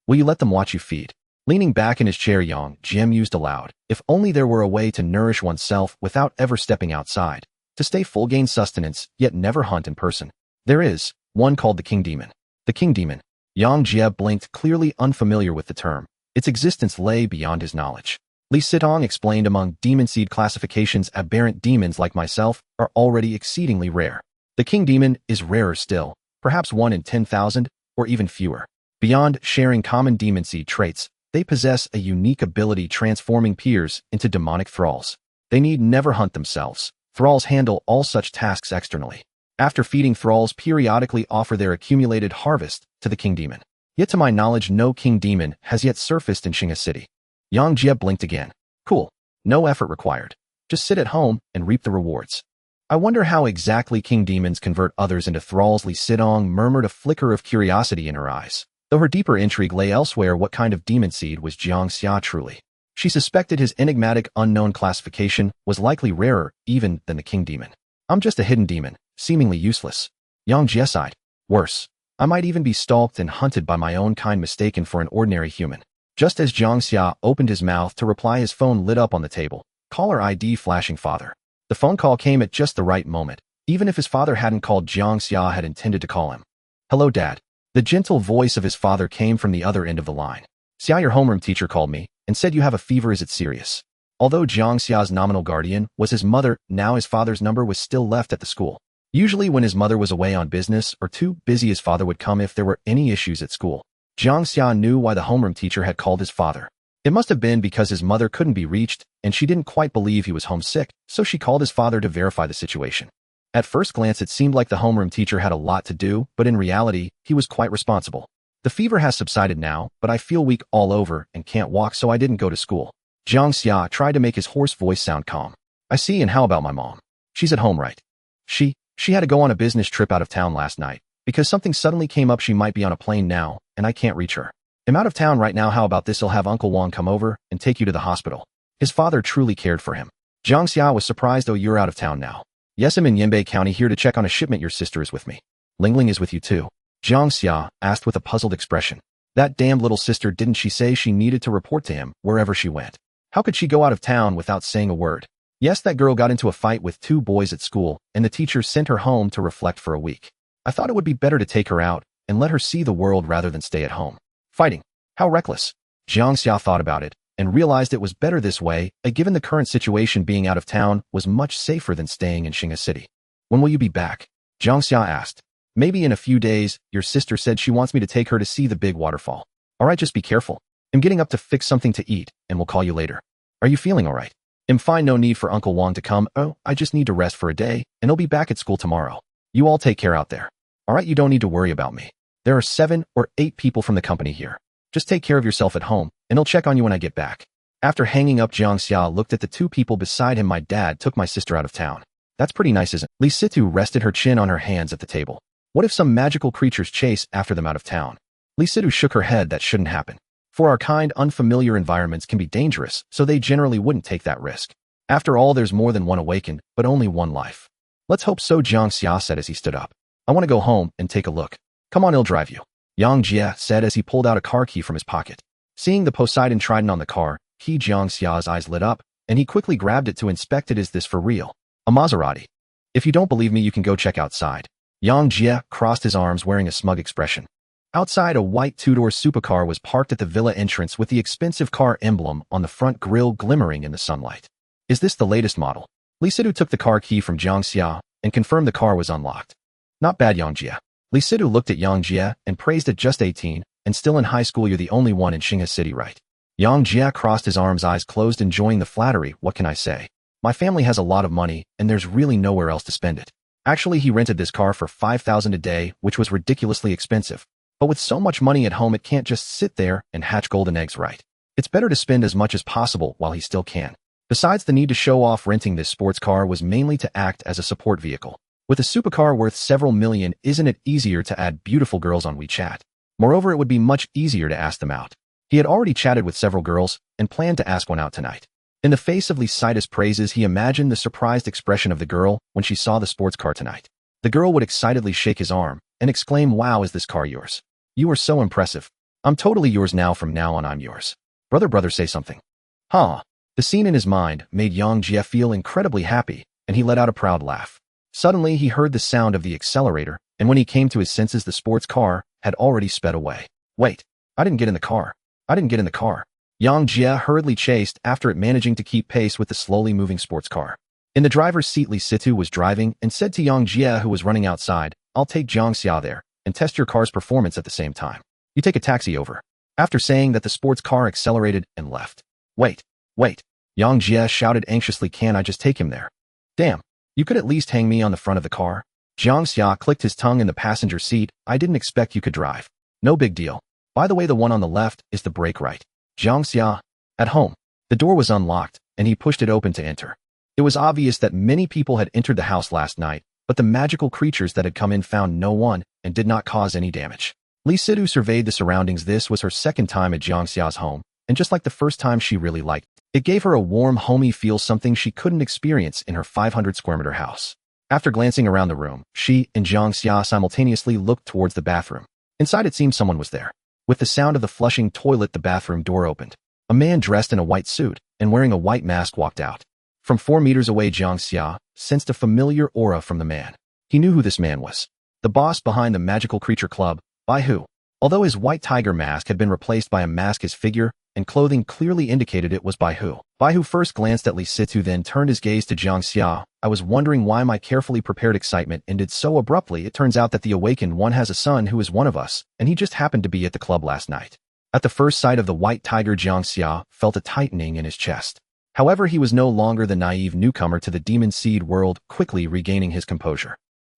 Will you let them watch you feed? Leaning back in his chair, Yang Jia mused aloud. If only there were a way to nourish oneself without ever stepping outside, to stay full, gain sustenance, yet never hunt in person. There is one called the King Demon. The King Demon. Yang Jia blinked, clearly unfamiliar with the term. Its existence lay beyond his knowledge. Li Sidong explained, among demon seed classifications, aberrant demons like myself are already exceedingly rare. The King Demon is rarer still, perhaps 1 in 10,000, or even fewer. Beyond sharing common demon seed traits, they possess a unique ability transforming peers into demonic thralls. They need never hunt themselves. Thralls handle all such tasks externally. After feeding, thralls periodically offer their accumulated harvest to the King Demon. Yet to my knowledge, no King Demon has yet surfaced in Xinghe City. Yang Jia blinked again. Cool. No effort required. Just sit at home and reap the rewards. I wonder how exactly King Demons convert others into thralls. Li Sidong murmured, a flicker of curiosity in her eyes. Though her deeper intrigue lay elsewhere, what kind of demon seed was Jiang Xia truly? She suspected his enigmatic unknown classification was likely rarer even than the king demon. I'm just a hidden demon, seemingly useless. Jiang Xia sighed. Worse. I might even be stalked and hunted by my own kind, mistaken for an ordinary human. Just as Jiang Xia opened his mouth to reply, his phone lit up on the table. Caller ID flashing father. The phone call came at just the right moment, even if his father hadn't called. Jiang Xia had intended to call him. Hello, Dad. The gentle voice of his father came from the other end of the line. Xia, your homeroom teacher called me and said you have a fever. Is it serious? Although Jiang Xia's nominal guardian was his mother, now his father's number was still left at the school. Usually when his mother was away on business or too busy, his father would come if there were any issues at school. Jiang Xia knew why the homeroom teacher had called his father. It must have been because his mother couldn't be reached and she didn't quite believe he was homesick, so she called his father to verify the situation. At first glance, it seemed like the homeroom teacher had a lot to do, but in reality, he was quite responsible. The fever has subsided now, but I feel weak all over and can't walk, so I didn't go to school. Jiang Xia tried to make his hoarse voice sound calm. I see, and how about my mom? She's at home, right? She had to go on a business trip out of town last night. Because something suddenly came up, she might be on a plane now, and I can't reach her. I'm out of town right now. How about this? I'll have Uncle Wang come over and take you to the hospital. His father truly cared for him. Jiang Xia was surprised. Oh, you're out of town now? Yes, I'm in Yanbei County here to check on a shipment. Your sister is with me. Lingling is with you too? Jiang Xia asked with a puzzled expression. That damned little sister, didn't she say she needed to report to him wherever she went? How could she go out of town without saying a word? Yes, that girl got into a fight with 2 boys at school, and the teacher sent her home to reflect for a week. I thought it would be better to take her out and let her see the world rather than stay at home. Fighting. How reckless. Jiang Xia thought about it and realized it was better this way, given the current situation. Being out of town was much safer than staying in Xinga City. When will you be back? Jiang Xia asked. Maybe in a few days. Your sister said she wants me to take her to see the big waterfall. Alright, just be careful. I'm getting up to fix something to eat, and we'll call you later. Are you feeling alright? I'm fine. No need for Uncle Wang to come. Oh, I just need to rest for a day, and he'll be back at school tomorrow. You all take care out there. Alright, you don't need to worry about me. There are 7 or 8 people from the company here. Just take care of yourself at home, and I'll check on you when I get back. After hanging up, Jiang Xia looked at the 2 people beside him. My dad took my sister out of town. That's pretty nice, isn't it? Li Situ rested her chin on her hands at the table. What if some magical creatures chase after them out of town? Li Situ shook her head. That shouldn't happen. For our kind, unfamiliar environments can be dangerous, so they generally wouldn't take that risk. After all, there's more than one awakened, but only one life. Let's hope so, Jiang Xia said as he stood up. I want to go home and take a look. Come on, I'll drive you. Jiang Xia said as he pulled out a car key from his pocket. Seeing the Poseidon trident on the car, Jiang Xia's eyes lit up, and he quickly grabbed it to inspect it. Is this for real? A Maserati? If you don't believe me, you can go check outside. Jiang Xia crossed his arms, wearing a smug expression. Outside, a white 2-door supercar was parked at the villa entrance with the expensive car emblem on the front grille glimmering in the sunlight. Is this the latest model? Li Situ took the car key from Jiang Xia and confirmed the car was unlocked. Not bad, Jiang Xia. Li Situ looked at Jiang Xia and praised it. Just 18 and still in high school. You're the only one in Xinga City, right? Jiang Xia crossed his arms, eyes closed, enjoying the flattery. What can I say? My family has a lot of money and there's really nowhere else to spend it. Actually, he rented this car for 5,000 a day, which was ridiculously expensive. But with so much money at home, it can't just sit there and hatch golden eggs, right? It's better to spend as much as possible while he still can. Besides, the need to show off, renting this sports car was mainly to act as a support vehicle. With a supercar worth several million, isn't it easier to add beautiful girls on WeChat? Moreover, it would be much easier to ask them out. He had already chatted with several girls and planned to ask one out tonight. In the face of Li Situ's praises, he imagined the surprised expression of the girl when she saw the sports car tonight. The girl would excitedly shake his arm and exclaim, "Wow, is this car yours? You are so impressive. I'm totally yours now. From now on, I'm yours. Brother, say something." Huh. The scene in his mind made Jiang Xia feel incredibly happy, and he let out a proud laugh. Suddenly, he heard the sound of the accelerator, and when he came to his senses, the sports car had already sped away. Wait, I didn't get in the car. Jiang Xia hurriedly chased after it, managing to keep pace with the slowly moving sports car. In the driver's seat, Li Situ was driving and said to Jiang Xia, who was running outside, "I'll take Jiang Xia there and test your car's performance at the same time. You take a taxi over." After saying that, the sports car accelerated and left. Wait. Jiang Xia shouted anxiously, "Can I just take him there?" "Damn, you could at least hang me on the front of the car." Jiang Xia clicked his tongue in the passenger seat. "I didn't expect you could drive." "No big deal. By the way, the one on the left is the brake, right?" Jiang Xia. At home. The door was unlocked, and he pushed it open to enter. It was obvious that many people had entered the house last night, but the magical creatures that had come in found no one and did not cause any damage. Li Situ surveyed the surroundings. This was her second time at Jiang Xia's home, and just like the first time she really liked it. It gave her a warm, homey feel, something she couldn't experience in her 500 square meter house. After glancing around the room, she and Jiang Xia simultaneously looked towards the bathroom. Inside, it seemed someone was there. With the sound of the flushing toilet, the bathroom door opened. A man dressed in a white suit and wearing a white mask walked out. From 4 meters away, Jiang Xia sensed a familiar aura from the man. He knew who this man was. The boss behind the Magical Creature Club, Bai Hu. Although his white tiger mask had been replaced by a mask, his figure and clothing clearly indicated it was Bai Hu. Bai Hu first glanced at Li Situ, then turned his gaze to Jiang Xia. I was wondering why my carefully prepared excitement ended so abruptly. It turns out that the awakened one has a son who is one of us, and he just happened to be at the club last night. At the first sight of the white tiger, Jiang Xia felt a tightening in his chest. However, he was no longer the naive newcomer to the demon seed world, quickly regaining his composure.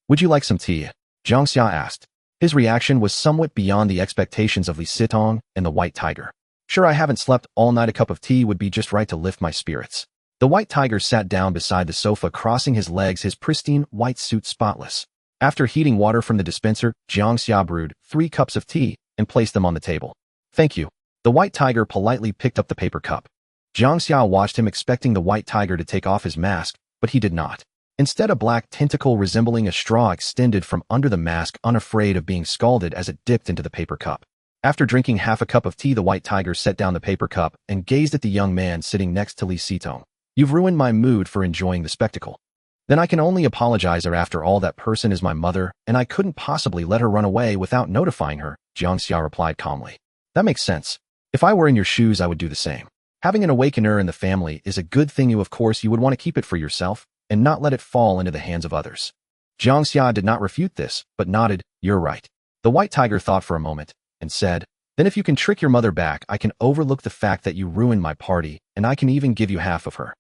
Would you like some tea? Jiang Xia asked. His reaction was somewhat beyond the expectations of Li Sitong and the white tiger. Sure, I haven't slept all night. A cup of tea would be just right to lift my spirits. The white tiger sat down beside the sofa, crossing his legs, his pristine white suit spotless. After heating water from the dispenser, Jiang Xia brewed 3 cups of tea and placed them on the table. Thank you. The white tiger politely picked up the paper cup. Jiang Xia watched him, expecting the white tiger to take off his mask, but he did not. Instead, a black tentacle resembling a straw extended from under the mask, unafraid of being scalded as it dipped into the paper cup. After drinking half a cup of tea, the white tiger set down the paper cup and gazed at the young man sitting next to Li Sitong. You've ruined my mood for enjoying the spectacle. Then I can only apologize. After all, that person is my mother, and I couldn't possibly let her run away without notifying her, Jiang Xia replied calmly. That makes sense. If I were in your shoes, I would do the same. Having an awakener in the family is a good thing. Of course, you would want to keep it for yourself and not let it fall into the hands of others. Jiang Xia did not refute this, but nodded. You're right. The white tiger thought for a moment and said, then if you can trick your mother back, I can overlook the fact that you ruined my party, and I can even give you half of her.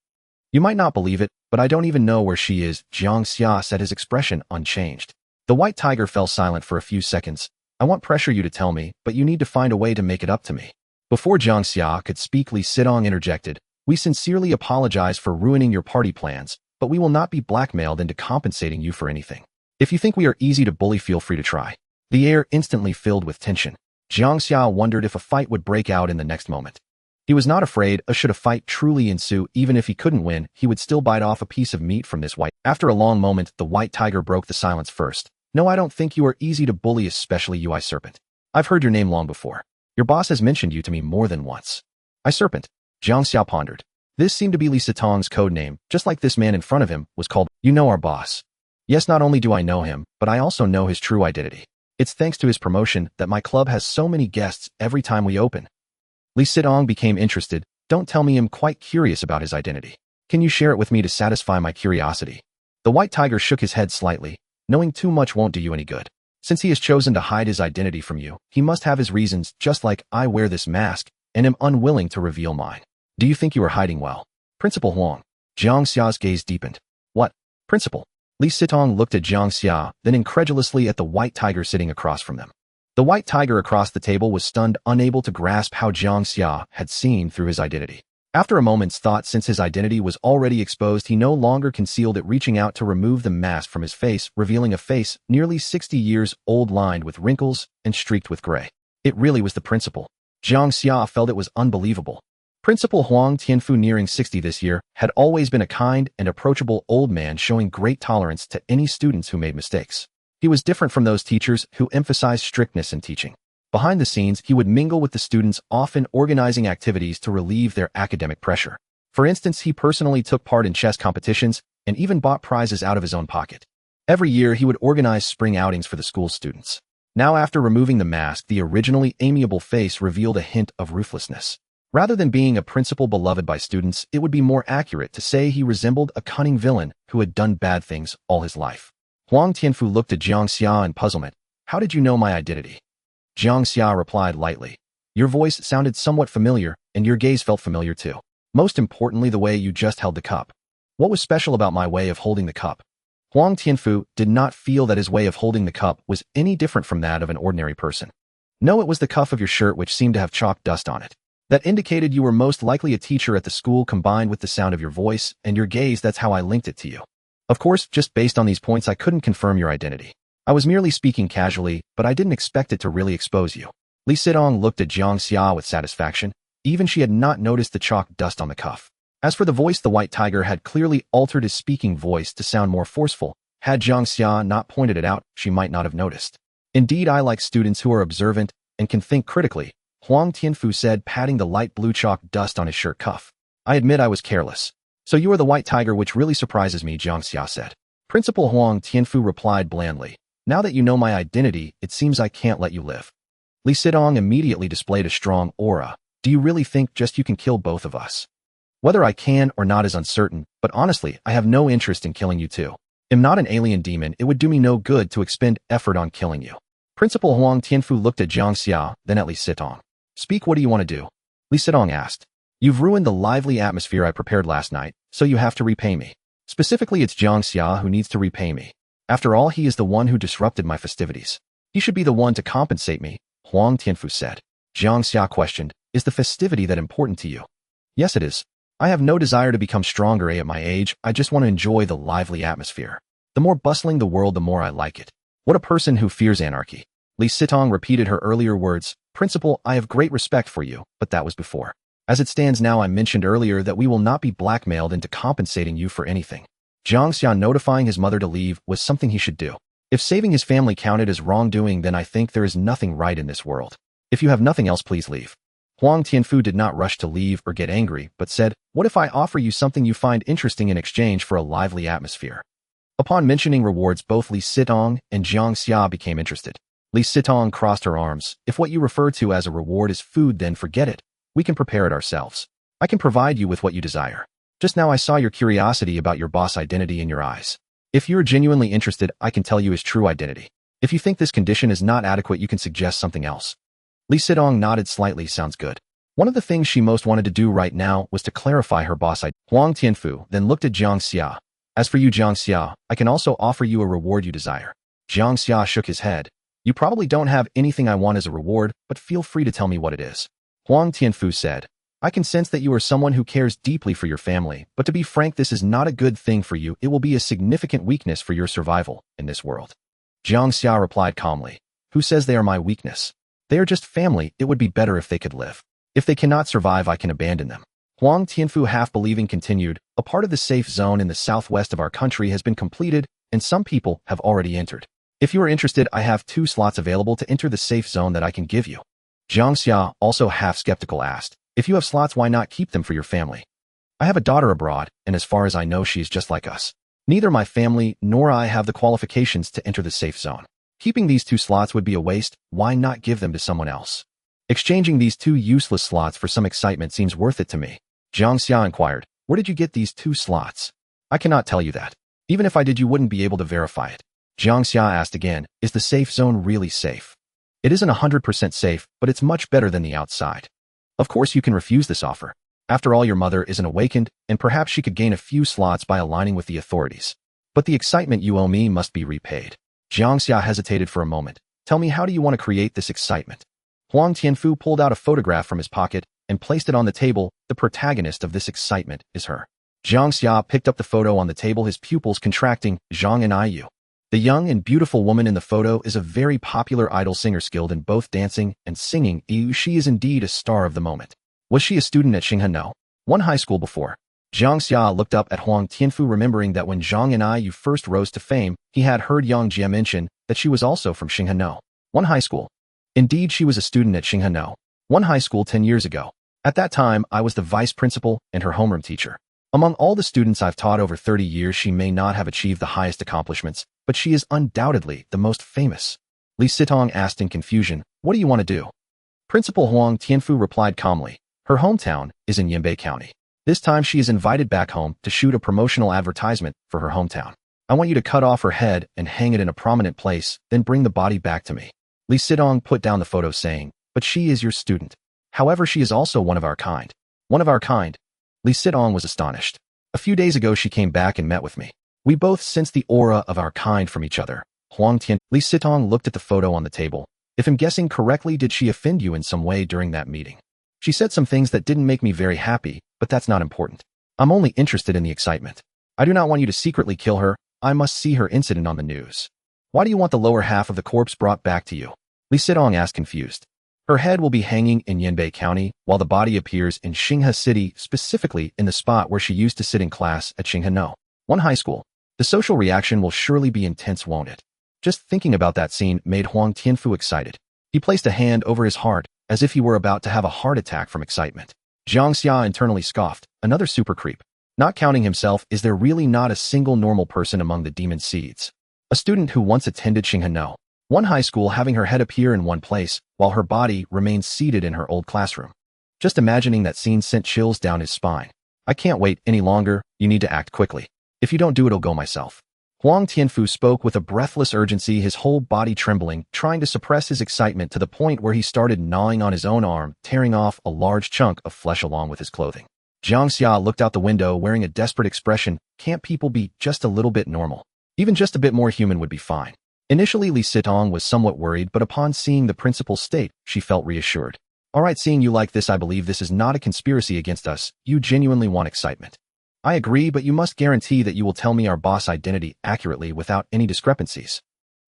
You might not believe it, but I don't even know where she is. Jiang Xia said, his expression unchanged. The white tiger fell silent for a few seconds. I won't pressure you to tell me, but you need to find a way to make it up to me. Before Jiang Xia could speak, Li Sitong interjected. We sincerely apologize for ruining your party plans, but we will not be blackmailed into compensating you for anything. If you think we are easy to bully, feel free to try. The air instantly filled with tension. Jiang Xia wondered if a fight would break out in the next moment. He was not afraid. Should a fight truly ensue, even if he couldn't win, he would still bite off a piece of meat from this white. After a long moment, the white tiger broke the silence first. No, I don't think you are easy to bully, especially you, I Serpent. I've heard your name long before. Your boss has mentioned you to me more than once. I Serpent. Jiang Xia pondered. This seemed to be Li Sitong's code name, just like this man in front of him was called. You know our boss. Yes, not only do I know him, but I also know his true identity. It's thanks to his promotion that my club has so many guests every time we open. Li Sitong became interested. Don't tell me, I'm quite curious about his identity. Can you share it with me to satisfy my curiosity? The white tiger shook his head slightly. Knowing too much won't do you any good. Since he has chosen to hide his identity from you, he must have his reasons, just like I wear this mask and am unwilling to reveal mine. Do you think you are hiding well? Principal Huang. Jiang Xia's gaze deepened. What? Principal? Li Sitong looked at Jiang Xia, then incredulously at the white tiger sitting across from them. The white tiger across the table was stunned, unable to grasp how Jiang Xia had seen through his identity. After a moment's thought, since his identity was already exposed, he no longer concealed it, reaching out to remove the mask from his face, revealing a face nearly 60 years old, lined with wrinkles and streaked with gray. It really was the principal. Jiang Xia felt it was unbelievable. Principal Huang Tianfu, nearing 60 this year, had always been a kind and approachable old man, showing great tolerance to any students who made mistakes. He was different from those teachers who emphasized strictness in teaching. Behind the scenes, he would mingle with the students, often organizing activities to relieve their academic pressure. For instance, he personally took part in chess competitions and even bought prizes out of his own pocket. Every year, he would organize spring outings for the school students. Now, after removing the mask, the originally amiable face revealed a hint of ruthlessness. Rather than being a principal beloved by students, it would be more accurate to say he resembled a cunning villain who had done bad things all his life. Huang Tianfu looked at Jiang Xia in puzzlement. How did you know my identity? Jiang Xia replied lightly. Your voice sounded somewhat familiar, and your gaze felt familiar too. Most importantly, the way you just held the cup. What was special about my way of holding the cup? Huang Tianfu did not feel that his way of holding the cup was any different from that of an ordinary person. No, it was the cuff of your shirt which seemed to have chalk dust on it. That indicated you were most likely a teacher at the school, combined with the sound of your voice and your gaze. That's how I linked it to you. Of course, just based on these points, I couldn't confirm your identity. I was merely speaking casually, but I didn't expect it to really expose you. Li Sitong looked at Jiang Xia with satisfaction. Even she had not noticed the chalk dust on the cuff. As for the voice, the white tiger had clearly altered his speaking voice to sound more forceful. Had Jiang Xia not pointed it out, she might not have noticed. Indeed, I like students who are observant and can think critically, Huang Tianfu said, patting the light blue chalk dust on his shirt cuff. I admit I was careless. So you are the white tiger, which really surprises me, Jiang Xia said. Principal Huang Tianfu replied blandly. Now that you know my identity, it seems I can't let you live. Li Sidong immediately displayed a strong aura. Do you really think just you can kill both of us? Whether I can or not is uncertain, but honestly, I have no interest in killing you too. I'm not an alien demon, it would do me no good to expend effort on killing you. Principal Huang Tianfu looked at Jiang Xia, then at Li Sidong. Speak, what do you want to do? Li Sidong asked. You've ruined the lively atmosphere I prepared last night, so you have to repay me. Specifically, it's Jiang Xia who needs to repay me. After all, he is the one who disrupted my festivities. He should be the one to compensate me, Huang Tianfu said. Jiang Xia questioned, is the festivity that important to you? Yes, it is. I have no desire to become stronger at my age, I just want to enjoy the lively atmosphere. The more bustling the world, the more I like it. What a person who fears anarchy. Li Sidong repeated her earlier words, Principal, I have great respect for you, but that was before. As it stands now, I mentioned earlier that we will not be blackmailed into compensating you for anything. Jiang Xia notifying his mother to leave was something he should do. If saving his family counted as wrongdoing, then I think there is nothing right in this world. If you have nothing else, please leave. Huang Tianfu did not rush to leave or get angry, but said, what if I offer you something you find interesting in exchange for a lively atmosphere? Upon mentioning rewards, both Li Sidong and Jiang Xia became interested. Li Sidong crossed her arms. If what you refer to as a reward is food, then forget it. We can prepare it ourselves. I can provide you with what you desire. Just now I saw your curiosity about your boss identity in your eyes. If you're genuinely interested, I can tell you his true identity. If you think this condition is not adequate, you can suggest something else. Li Sidong nodded slightly. Sounds good. One of the things she most wanted to do right now was to clarify her boss identity. Huang Tianfu then looked at Jiang Xia. As for you, Jiang Xia, I can also offer you a reward you desire. Jiang Xia shook his head. You probably don't have anything I want as a reward, but feel free to tell me what it is. Huang Tianfu said, I can sense that you are someone who cares deeply for your family, but to be frank, this is not a good thing for you. It will be a significant weakness for your survival in this world. Jiang Xia replied calmly. Who says they are my weakness? They are just family. It would be better if they could live. If they cannot survive, I can abandon them. Huang Tianfu, half believing, continued, a part of the safe zone in the southwest of our country has been completed, and some people have already entered. If you are interested, I have 2 slots available to enter the safe zone that I can give you. Jiang Xia, also half skeptical, asked, if you have slots, why not keep them for your family? I have a daughter abroad, and as far as I know, she is just like us. Neither my family nor I have the qualifications to enter the safe zone. Keeping these 2 slots would be a waste. Why not give them to someone else? Exchanging these 2 useless slots for some excitement seems worth it to me. Jiang Xia inquired, where did you get these 2 slots? I cannot tell you that. Even if I did, you wouldn't be able to verify it. Jiang Xia asked again, is the safe zone really safe? It isn't 100% safe, but it's much better than the outside. Of course, you can refuse this offer. After all, your mother isn't awakened, and perhaps she could gain a few slots by aligning with the authorities. But the excitement you owe me must be repaid. Jiang Xia hesitated for a moment. Tell me, how do you want to create this excitement? Huang Tianfu pulled out a photograph from his pocket and placed it on the table. The protagonist of this excitement is her. Jiang Xia picked up the photo on the table, his pupils contracting. Zhang Yu. The young and beautiful woman in the photo is a very popular idol singer skilled in both dancing and singing. She is indeed a star of the moment. Was she a student at Xinghano? One high school before. Jiang Xia looked up at Huang Tianfu, remembering that when Zhang Yu first rose to fame, he had heard Yang Jia mention that she was also from Xinghano. One high school. Indeed, she was a student at Xinghano. One high school 10 years ago. At that time, I was the vice principal and her homeroom teacher. Among all the students I've taught over 30 years, she may not have achieved the highest accomplishments, but she is undoubtedly the most famous. Li Sidong asked in confusion, what do you want to do? Principal Huang Tianfu replied calmly, her hometown is in Yinbei County. This time she is invited back home to shoot a promotional advertisement for her hometown. I want you to cut off her head and hang it in a prominent place, then bring the body back to me. Li Sidong put down the photo saying, but she is your student. However, she is also one of our kind. One of our kind? Li Sidong was astonished. A few days ago she came back and met with me. We both sensed the aura of our kind from each other. Huang Tian. Li Sidong looked at the photo on the table. If I'm guessing correctly, did she offend you in some way during that meeting? She said some things that didn't make me very happy, but that's not important. I'm only interested in the excitement. I do not want you to secretly kill her. I must see her incident on the news. Why do you want the lower half of the corpse brought back to you? Li Sidong asked, confused. Her head will be hanging in Yanbei County, while the body appears in Xinghe City, specifically in the spot where she used to sit in class at Xinghe No. 1 high school. The social reaction will surely be intense, won't it? Just thinking about that scene made Huang Tianfu excited. He placed a hand over his heart, as if he were about to have a heart attack from excitement. Jiang Xia internally scoffed, another super creep. Not counting himself, is there really not a single normal person among the demon seeds? A student who once attended Xinghe No. 1 high school having her head appear in one place, while her body remains seated in her old classroom. Just imagining that scene sent chills down his spine. I can't wait any longer, you need to act quickly. If you don't do it, I'll go myself. Huang Tianfu spoke with a breathless urgency, his whole body trembling, trying to suppress his excitement to the point where he started gnawing on his own arm, tearing off a large chunk of flesh along with his clothing. Jiang Xia looked out the window wearing a desperate expression. Can't people be just a little bit normal? Even just a bit more human would be fine. Initially, Li Sitong was somewhat worried, but upon seeing the principal's state, she felt reassured. All right, seeing you like this, I believe this is not a conspiracy against us. You genuinely want excitement. I agree, but you must guarantee that you will tell me our boss identity accurately without any discrepancies.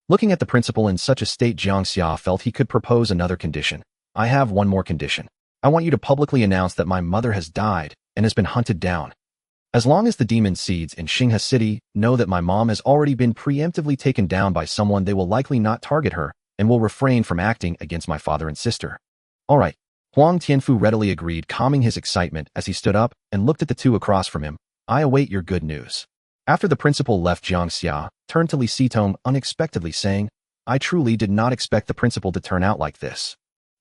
Looking at the principal in such a state, Jiang Xia felt he could propose another condition. I have one more condition. I want you to publicly announce that my mother has died and has been hunted down. As long as the demon seeds in Xinghe City know that my mom has already been preemptively taken down by someone, they will likely not target her and will refrain from acting against my father and sister. All right. Huang Tianfu readily agreed, calming his excitement as he stood up and looked at the two across from him. I await your good news. After the principal left, Jiang Xia turned to Li Sitong unexpectedly, saying, I truly did not expect the principal to turn out like this.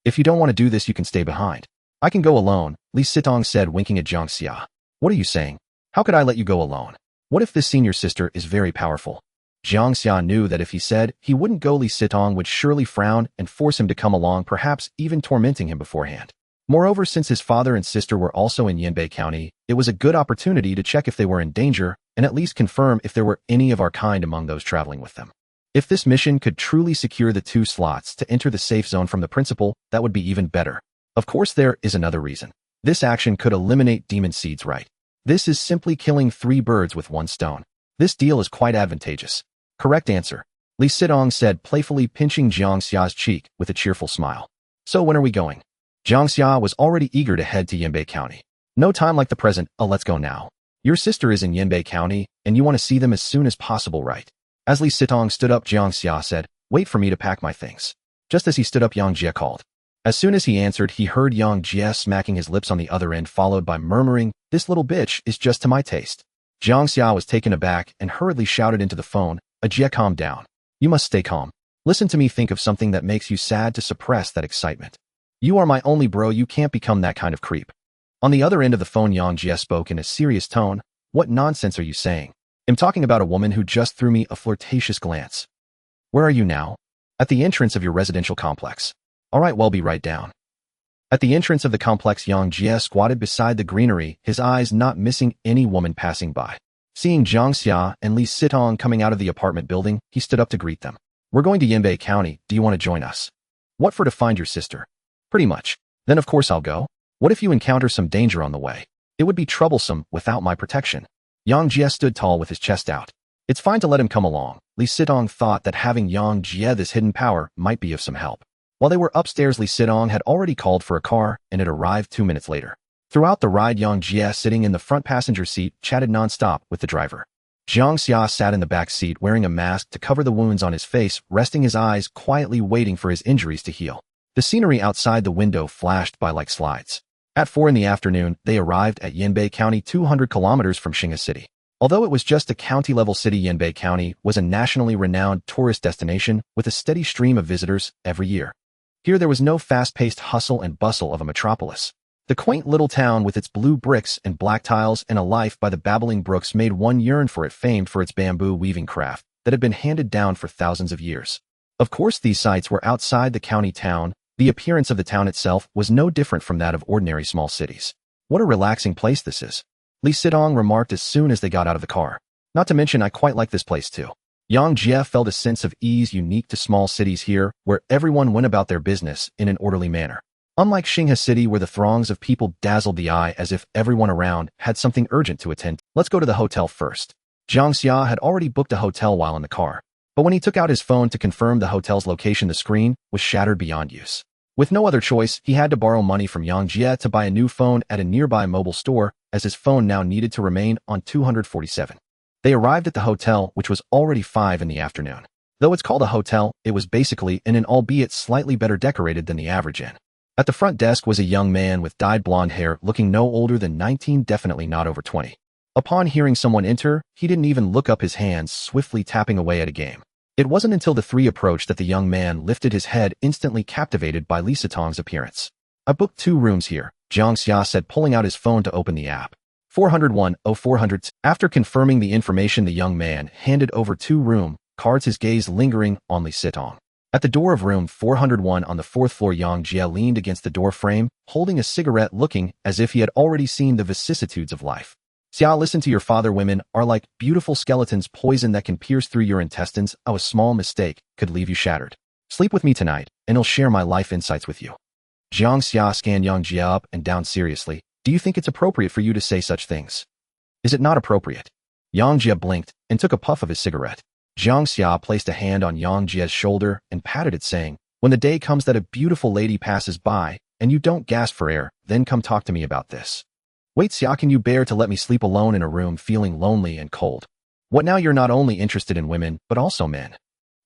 If you don't want to do this, you can stay behind. I can go alone, Li Sitong said, winking at Jiang Xia. What are you saying? How could I let you go alone? What if this senior sister is very powerful? Jiang Xia knew that if he said he wouldn't go, Li Sitong would surely frown and force him to come along, perhaps even tormenting him beforehand. Moreover, since his father and sister were also in Yanbei County, it was a good opportunity to check if they were in danger and at least confirm if there were any of our kind among those traveling with them. If this mission could truly secure the 2 slots to enter the safe zone from the principal, that would be even better. Of course, there is another reason. This action could eliminate demon seeds, right? This is simply killing 3 birds with 1 stone. This deal is quite advantageous. Correct answer. Li Sitong said, playfully pinching Jiang Xia's cheek with a cheerful smile. So when are we going? Jiang Xia was already eager to head to Yanbei County. No time like the present. Let's go now. Your sister is in Yanbei County, and you want to see them as soon as possible, right? As Li Sitong stood up, Jiang Xia said, wait for me to pack my things. Just as he stood up, Yang Jie called. As soon as he answered, he heard Yang Jie smacking his lips on the other end, followed by murmuring, this little bitch is just to my taste. Jiang Xia was taken aback and hurriedly shouted into the phone, Jie, calm down. You must stay calm. Listen to me, think of something that makes you sad to suppress that excitement. You are my only bro, you can't become that kind of creep. On the other end of the phone, Yang Jie spoke in a serious tone. What nonsense are you saying? I'm talking about a woman who just threw me a flirtatious glance. Where are you now? At the entrance of your residential complex. All right, well, be right down. At the entrance of the complex, Yang Jie squatted beside the greenery, his eyes not missing any woman passing by. Seeing Jiang Xia and Li Sitong coming out of the apartment building, he stood up to greet them. We're going to Yanbei County, do you want to join us? What for, to find your sister? Pretty much. Then of course I'll go. What if you encounter some danger on the way? It would be troublesome without my protection. Yang Jie stood tall with his chest out. It's fine to let him come along. Li Sitong thought that having Yang Jie this hidden power might be of some help. While they were upstairs, Li Sitong had already called for a car, and it arrived 2 minutes later. Throughout the ride, Yang Jie, sitting in the front passenger seat, chatted non-stop with the driver. Jiang Xia sat in the back seat wearing a mask to cover the wounds on his face, resting his eyes, quietly waiting for his injuries to heal. The scenery outside the window flashed by like slides. At 4 in the afternoon, they arrived at Yanbei County, 200 kilometers from Xinghe City. Although it was just a county-level city, Yanbei County was a nationally renowned tourist destination with a steady stream of visitors every year. Here there was no fast-paced hustle and bustle of a metropolis. The quaint little town with its blue bricks and black tiles and a life by the babbling brooks made one yearn for it, famed for its bamboo weaving craft that had been handed down for thousands of years. Of course, these sites were outside the county town. The appearance of the town itself was no different from that of ordinary small cities. What a relaxing place this is, Li Sitong remarked as soon as they got out of the car. Not to mention, I quite like this place too. Yang Jie felt a sense of ease unique to small cities here, where everyone went about their business in an orderly manner. Unlike Xinghe City, where the throngs of people dazzled the eye as if everyone around had something urgent to attend. Let's go to the hotel first. Jiang Xia had already booked a hotel while in the car, but when he took out his phone to confirm the hotel's location, the screen was shattered beyond use. With no other choice, he had to borrow money from Jiang Xia to buy a new phone at a nearby mobile store, as his phone now needed to remain on 247. They arrived at the hotel, which was already 5 in the afternoon. Though it's called a hotel, it was basically an inn, albeit slightly better decorated than the average inn. At the front desk was a young man with dyed blonde hair, looking no older than 19, definitely not over 20. Upon hearing someone enter, he didn't even look up, his hands swiftly tapping away at a game. It wasn't until the three approached that the young man lifted his head, instantly captivated by Li Sitong's appearance. "I booked 2 rooms here," Jiang Xia said, pulling out his phone to open the app. 401-0400. After confirming the information, the young man handed over 2 room cards, his gaze lingering on Li Sitong. At the door of room 401 on the 4th floor, Jiang Xia leaned against the door frame, holding a cigarette, looking as if he had already seen the vicissitudes of life. "Xia, listen to your father. Women are like beautiful skeletons, poison that can pierce through your intestines. A small mistake could leave you shattered. Sleep with me tonight, and I'll share my life insights with you." Jiang Xia scanned Jiang Xia up and down seriously. "Do you think it's appropriate for you to say such things? Is it not appropriate?" Jiang Xia blinked and took a puff of his cigarette. Jiang Xia placed a hand on Jiang Jia's shoulder and patted it, saying, "When the day comes that a beautiful lady passes by, and you don't gasp for air, then come talk to me about this." "Wait, Xia, can you bear to let me sleep alone in a room feeling lonely and cold?" "What now? You're not only interested in women, but also men."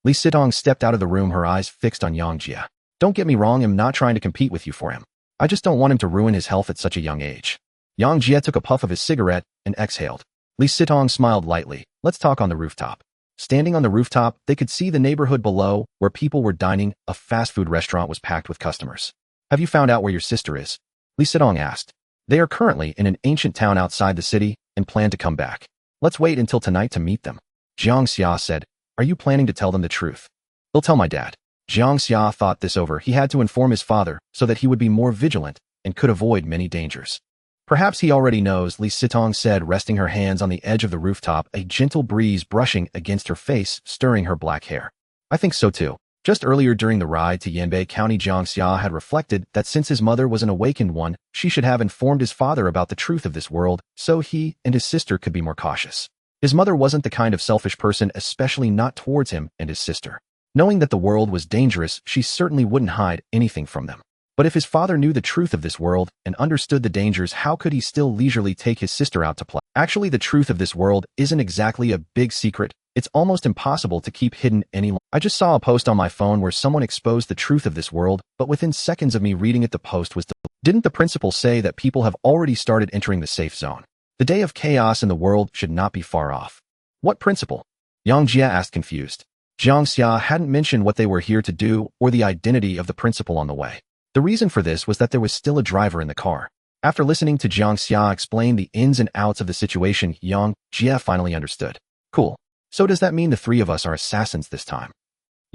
Li Sitong stepped out of the room, her eyes fixed on Jiang Xia. "Don't get me wrong, I'm not trying to compete with you for him. I just don't want him to ruin his health at such a young age." Jiang Xia took a puff of his cigarette and exhaled. Li Sitong smiled lightly. "Let's talk on the rooftop." Standing on the rooftop, they could see the neighborhood below, where people were dining. A fast food restaurant was packed with customers. "Have you found out where your sister is?" Li Sitong asked. "They are currently in an ancient town outside the city and plan to come back. Let's wait until tonight to meet them." Jiang Xia said, "Are you planning to tell them the truth?" "They'll tell my dad." Jiang Xia thought this over. He had to inform his father so that he would be more vigilant and could avoid many dangers. "Perhaps he already knows," Li Sitong said, resting her hands on the edge of the rooftop, a gentle breeze brushing against her face, stirring her black hair. "I think so too." Just earlier during the ride to Yanbei County, Jiang Xia had reflected that since his mother was an awakened one, she should have informed his father about the truth of this world, so he and his sister could be more cautious. His mother wasn't the kind of selfish person, especially not towards him and his sister. Knowing that the world was dangerous, she certainly wouldn't hide anything from them. But if his father knew the truth of this world and understood the dangers, how could he still leisurely take his sister out to play? Actually, the truth of this world isn't exactly a big secret. It's almost impossible to keep hidden any longer. I just saw a post on my phone where someone exposed the truth of this world, but within seconds of me reading it, the post was deleted. Didn't the principal say that people have already started entering the safe zone? The day of chaos in the world should not be far off. What principal? Jiang Xia asked, confused. Jiang Xia hadn't mentioned what they were here to do or the identity of the principal on the way. The reason for this was that there was still a driver in the car. After listening to Jiang Xia explain the ins and outs of the situation, Jiang Xia finally understood. Cool. So does that mean the 3 of us are assassins this time?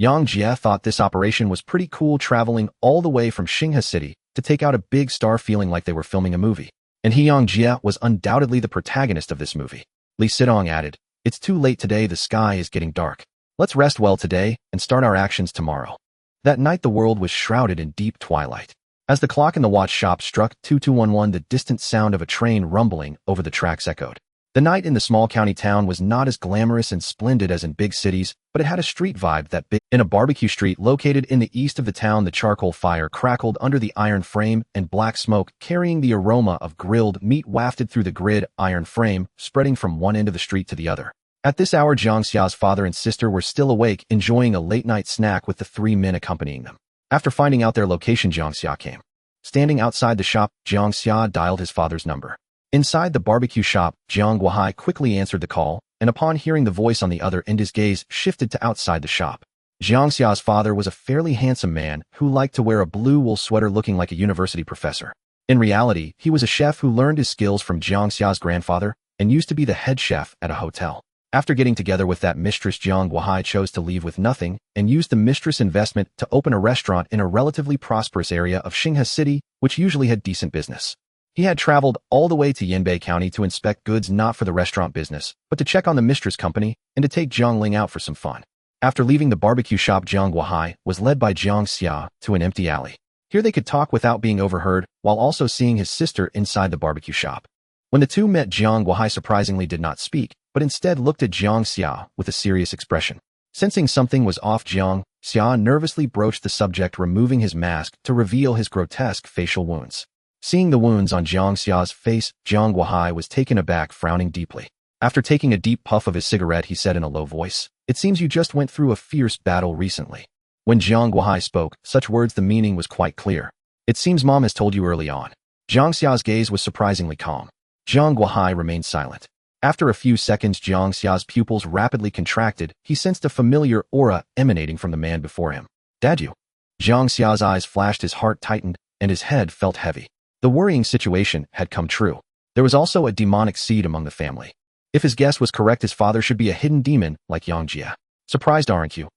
Jiang Xia thought this operation was pretty cool, traveling all the way from Xinghe City to take out a big star, feeling like they were filming a movie. And Jiang Xia was undoubtedly the protagonist of this movie. Li Sitong added, "It's too late today, the sky is getting dark. Let's rest well today and start our actions tomorrow." That night the world was shrouded in deep twilight. As the clock in the watch shop struck 2211, the distant sound of a train rumbling over the tracks echoed. The night in the small county town was not as glamorous and splendid as in big cities, but it had a street vibe that big. In a barbecue street located in the east of the town, the charcoal fire crackled under the iron frame, and black smoke carrying the aroma of grilled meat wafted through the grid iron frame, spreading from one end of the street to the other. At this hour, Jiang Xia's father and sister were still awake, enjoying a late-night snack with the 3 men accompanying them. After finding out their location, Jiang Xia came. Standing outside the shop, Jiang Xia dialed his father's number. Inside the barbecue shop, Jiang Guohai quickly answered the call, and upon hearing the voice on the other end, his gaze shifted to outside the shop. Jiang Xia's father was a fairly handsome man who liked to wear a blue wool sweater, looking like a university professor. In reality, he was a chef who learned his skills from Jiang Xia's grandfather and used to be the head chef at a hotel. After getting together with that mistress, Jiang Guohai chose to leave with nothing and used the mistress' investment to open a restaurant in a relatively prosperous area of Xinghe City, which usually had decent business. He had traveled all the way to Yanbei County to inspect goods, not for the restaurant business, but to check on the mistress company and to take Jiang Ling out for some fun. After leaving the barbecue shop, Jiang Guohai was led by Jiang Xia to an empty alley. Here they could talk without being overheard, while also seeing his sister inside the barbecue shop. When the two met, Jiang Guohai surprisingly did not speak, but instead looked at Jiang Xia with a serious expression. Sensing something was off, Jiang Xia nervously broached the subject, removing his mask to reveal his grotesque facial wounds. Seeing the wounds on Jiang Xia's face, Jiang Guohai was taken aback, frowning deeply. After taking a deep puff of his cigarette, he said in a low voice, "It seems you just went through a fierce battle recently." When Jiang Guohai spoke such words, the meaning was quite clear. "It seems Mom has told you early on." Jiang Xia's gaze was surprisingly calm. Jiang Guohai remained silent. After a few seconds, Jiang Xia's pupils rapidly contracted. He sensed a familiar aura emanating from the man before him. "Dad, you?" Jiang Xia's eyes flashed, his heart tightened, and his head felt heavy. The worrying situation had come true. There was also a demonic seed among the family. If his guess was correct, his father should be a hidden demon like Jiang Xia. "Surprised, aren't you?"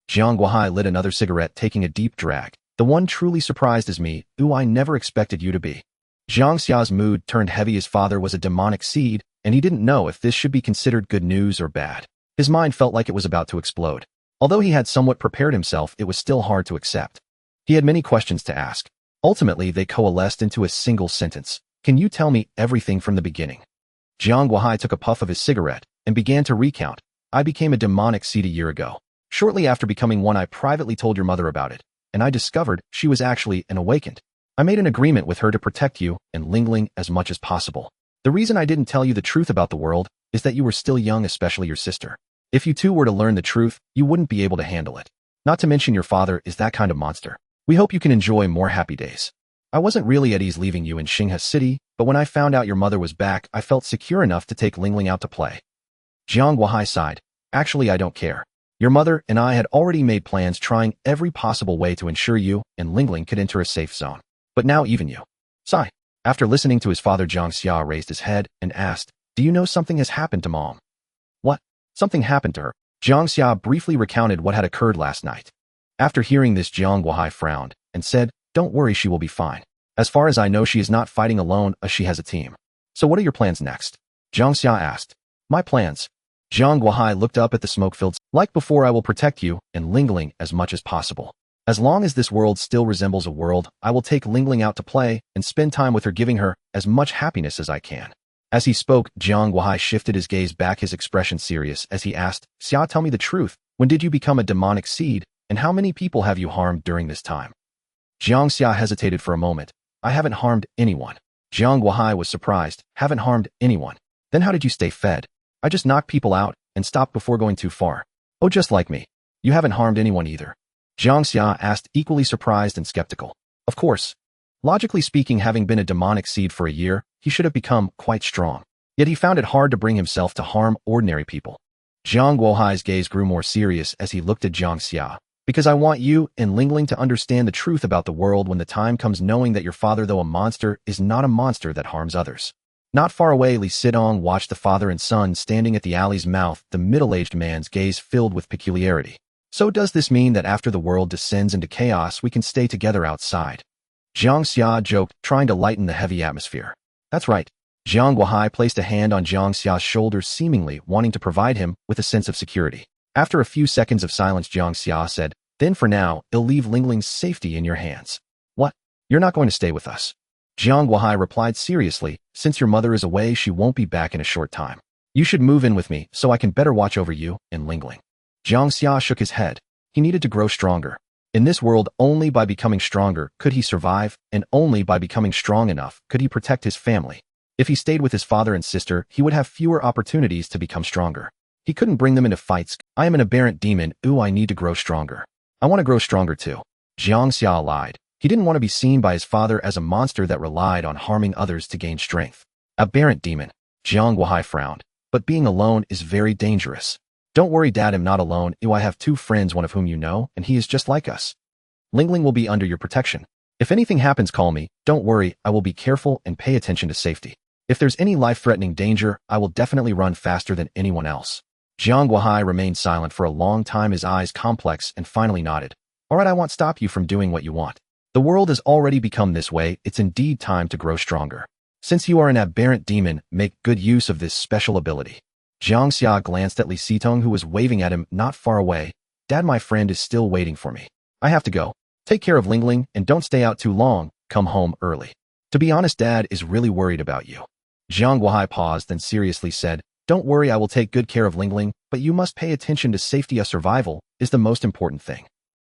Jiang Guohai lit another cigarette, taking a deep drag. "The one truly surprised is me. Ooh, I never expected you to be." Jiang Xia's mood turned heavy. His father was a demonic seed, and he didn't know if this should be considered good news or bad. His mind felt like it was about to explode. Although he had somewhat prepared himself, it was still hard to accept. He had many questions to ask. Ultimately, they coalesced into a single sentence. "Can you tell me everything from the beginning?" Jiang Guohai took a puff of his cigarette and began to recount. "I became a demonic seed a year ago. Shortly after becoming one, I privately told your mother about it, and I discovered she was actually an awakened. I made an agreement with her to protect you and Lingling as much as possible. The reason I didn't tell you the truth about the world is that you were still young, especially your sister. If you two were to learn the truth, you wouldn't be able to handle it. Not to mention your father is that kind of monster. We hope you can enjoy more happy days. I wasn't really at ease leaving you in Xinghe City, but when I found out your mother was back, I felt secure enough to take Lingling out to play." Jiang Guohai sighed. "Actually, I don't care. Your mother and I had already made plans, trying every possible way to ensure you and Lingling could enter a safe zone. But now even you." Sigh. After listening to his father, Jiang Xia raised his head and asked, "Do you know something has happened to Mom?" "What? Something happened to her?" Jiang Xia briefly recounted what had occurred last night. After hearing this, Jiang Guohai frowned and said, "Don't worry, she will be fine. As far as I know, she is not fighting alone, as she has a team." "So what are your plans next?" Jiang Xia asked. "My plans?" Jiang Guohai looked up at the smoke-filled. "Like before, I will protect you and Lingling as much as possible. As long as this world still resembles a world, I will take Lingling out to play and spend time with her, giving her as much happiness as I can." As he spoke, Jiang Guohai shifted his gaze back, his expression serious, as he asked, "Xia, tell me the truth. When did you become a demonic seed, and how many people have you harmed during this time?" Jiang Xia hesitated for a moment. "I haven't harmed anyone." Jiang Guohai was surprised. "Haven't harmed anyone? Then how did you stay fed?" "I just knocked people out and stopped before going too far." "Oh, just like me. You haven't harmed anyone either?" Jiang Xia asked, equally surprised and skeptical. "Of course. Logically speaking, having been a demonic seed for a year, he should have become quite strong. Yet he found it hard to bring himself to harm ordinary people." Jiang Guohai's gaze grew more serious as he looked at Jiang Xia. "Because I want you and Lingling to understand the truth about the world when the time comes, knowing that your father, though a monster, is not a monster that harms others." Not far away, Li Sidong watched the father and son standing at the alley's mouth, the middle-aged man's gaze filled with peculiarity. "So does this mean that after the world descends into chaos, we can stay together outside?" Jiang Xia joked, trying to lighten the heavy atmosphere. "That's right." Jiang Guohai placed a hand on Jiang Xia's shoulder, seemingly wanting to provide him with a sense of security. After a few seconds of silence, Jiang Xia said, "Then for now, I'll leave Lingling's safety in your hands." "What? You're not going to stay with us?" Jiang Guohai replied seriously, "Since your mother is away, she won't be back in a short time. You should move in with me so I can better watch over you and Lingling." Jiang Xia shook his head. He needed to grow stronger. In this world, only by becoming stronger could he survive, and only by becoming strong enough could he protect his family. If he stayed with his father and sister, he would have fewer opportunities to become stronger. He couldn't bring them into fights. "I am an aberrant demon. Ooh, I need to grow stronger. I want to grow stronger too." Jiang Xia lied. He didn't want to be seen by his father as a monster that relied on harming others to gain strength. "Aberrant demon." Jiang Guohai frowned. "But being alone is very dangerous." "Don't worry, Dad, I'm not alone. I have two friends, one of whom you know, and he is just like us. Lingling will be under your protection. If anything happens, call me. Don't worry, I will be careful and pay attention to safety. If there's any life-threatening danger, I will definitely run faster than anyone else." Jiang Guohai remained silent for a long time, his eyes complex, and finally nodded. "All right, I won't stop you from doing what you want. The world has already become this way. It's indeed time to grow stronger. Since you are an aberrant demon, make good use of this special ability." Jiang Xia glanced at Li Sitong, who was waving at him not far away. "Dad, my friend is still waiting for me. I have to go. Take care of Lingling, and don't stay out too long. Come home early. To be honest, Dad is really worried about you." Jiang Guohai paused, then seriously said, Don't worry, I will take good care of Ling Ling, but you must pay attention to safety. Survival is the most important thing.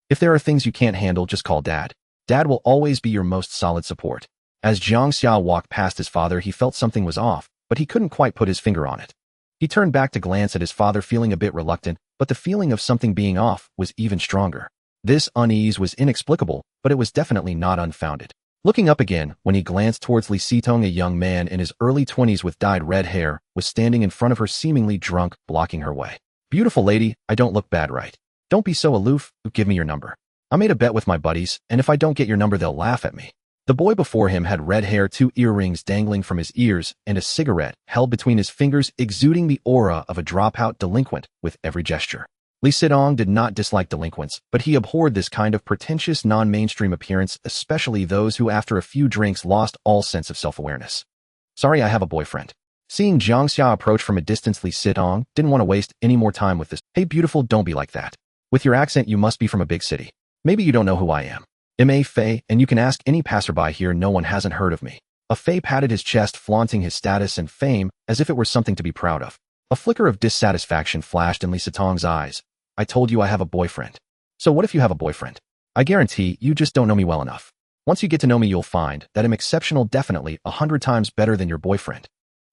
If there are things you can't handle, just call Dad. Dad will always be your most solid support. As Jiang Xia walked past his father, he felt something was off, but he couldn't quite put his finger on it. He turned back to glance at his father, feeling a bit reluctant, but the feeling of something being off was even stronger. This unease was inexplicable, but it was definitely not unfounded. Looking up again, when he glanced towards Li Sitong, a young man in his early 20s with dyed red hair, was standing in front of her, seemingly drunk, blocking her way. Beautiful lady, I don't look bad, right? Don't be so aloof. Give me your number. I made a bet with my buddies, and if I don't get your number, they'll laugh at me. The boy before him had red hair, 2 earrings dangling from his ears, and a cigarette held between his fingers, exuding the aura of a dropout delinquent with every gesture. Li Sitong did not dislike delinquents, but he abhorred this kind of pretentious, non-mainstream appearance, especially those who after a few drinks lost all sense of self-awareness. Sorry, I have a boyfriend. Seeing Jiang Xia approach from a distance, Li Sitong didn't want to waste any more time with this. Hey beautiful, don't be like that. With your accent, you must be from a big city. Maybe you don't know who I am. M.A. Fei, and you can ask any passerby here, no one hasn't heard of me. A Fei patted his chest, flaunting his status and fame as if it were something to be proud of. A flicker of dissatisfaction flashed in Li Sitong's eyes. I told you I have a boyfriend. So what if you have a boyfriend? I guarantee you just don't know me well enough. Once you get to know me, you'll find that I'm exceptional, definitely 100 times better than your boyfriend.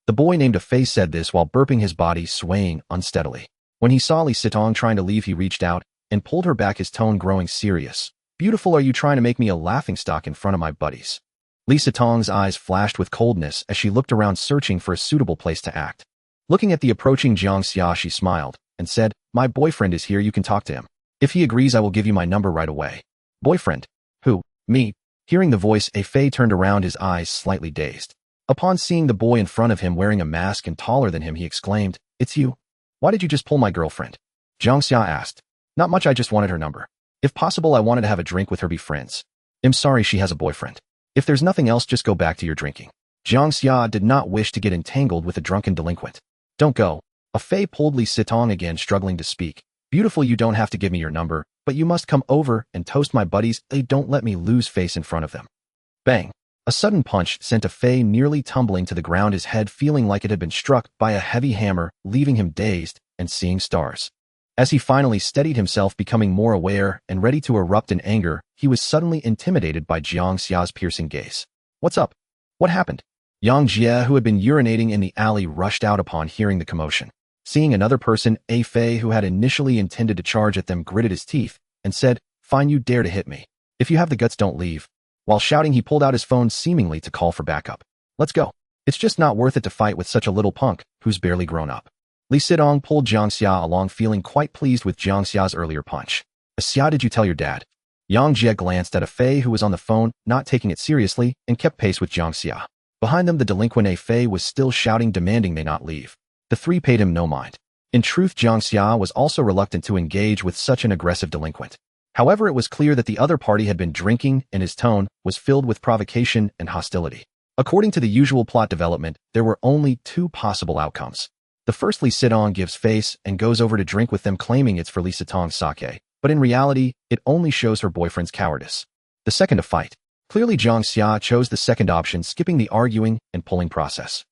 The boy named a Fei said this while burping, his body swaying unsteadily. When he saw Li Sitong trying to leave, he reached out and pulled her back, his tone growing serious. Beautiful, are you trying to make me a laughingstock in front of my buddies? Li Sitong's eyes flashed with coldness as she looked around, searching for a suitable place to act. Looking at the approaching Jiang Xia, she smiled and said, my boyfriend is here, you can talk to him. If he agrees, I will give you my number right away. Boyfriend? Who? Me? Hearing the voice, a Fei turned around, his eyes slightly dazed. Upon seeing the boy in front of him wearing a mask and taller than him, he exclaimed, it's you? Why did you just pull my girlfriend? Jiang Xia asked. Not much, I just wanted her number. If possible, I wanted to have a drink with her, be friends. I'm sorry, she has a boyfriend. If there's nothing else, just go back to your drinking. Jiang Xia did not wish to get entangled with a drunken delinquent. Don't go. A Fei pulled Li Sitong again, struggling to speak. Beautiful, you don't have to give me your number, but you must come over and toast my buddies. They don't let me lose face in front of them. Bang. A sudden punch sent a Fei nearly tumbling to the ground, his head feeling like it had been struck by a heavy hammer, leaving him dazed and seeing stars. As he finally steadied himself, becoming more aware and ready to erupt in anger, he was suddenly intimidated by Jiang Xia's piercing gaze. What's up? What happened? Jiang Xia, who had been urinating in the alley, rushed out upon hearing the commotion. Seeing another person, a Fei who had initially intended to charge at them gritted his teeth and said, fine, you dare to hit me. If you have the guts, don't leave. While shouting, he pulled out his phone, seemingly to call for backup. Let's go. It's just not worth it to fight with such a little punk who's barely grown up. Li Sitong pulled Jiang Xia along, feeling quite pleased with Jiang Xia's earlier punch. Xia, did you tell your dad? Jiang Xia glanced at a Fei who was on the phone, not taking it seriously, and kept pace with Jiang Xia. Behind them, the delinquent a Fei was still shouting, demanding they not leave. The three paid him no mind. In truth, Jiang Xia was also reluctant to engage with such an aggressive delinquent. However, it was clear that the other party had been drinking, and his tone was filled with provocation and hostility. According to the usual plot development, there were only 2 possible outcomes. The first, Li Sitong gives face and goes over to drink with them, claiming it's for Li Sitong's sake, but in reality, it only shows her boyfriend's cowardice. The second, a fight. Clearly, Jiang Xia chose the second option, skipping the arguing and pulling process.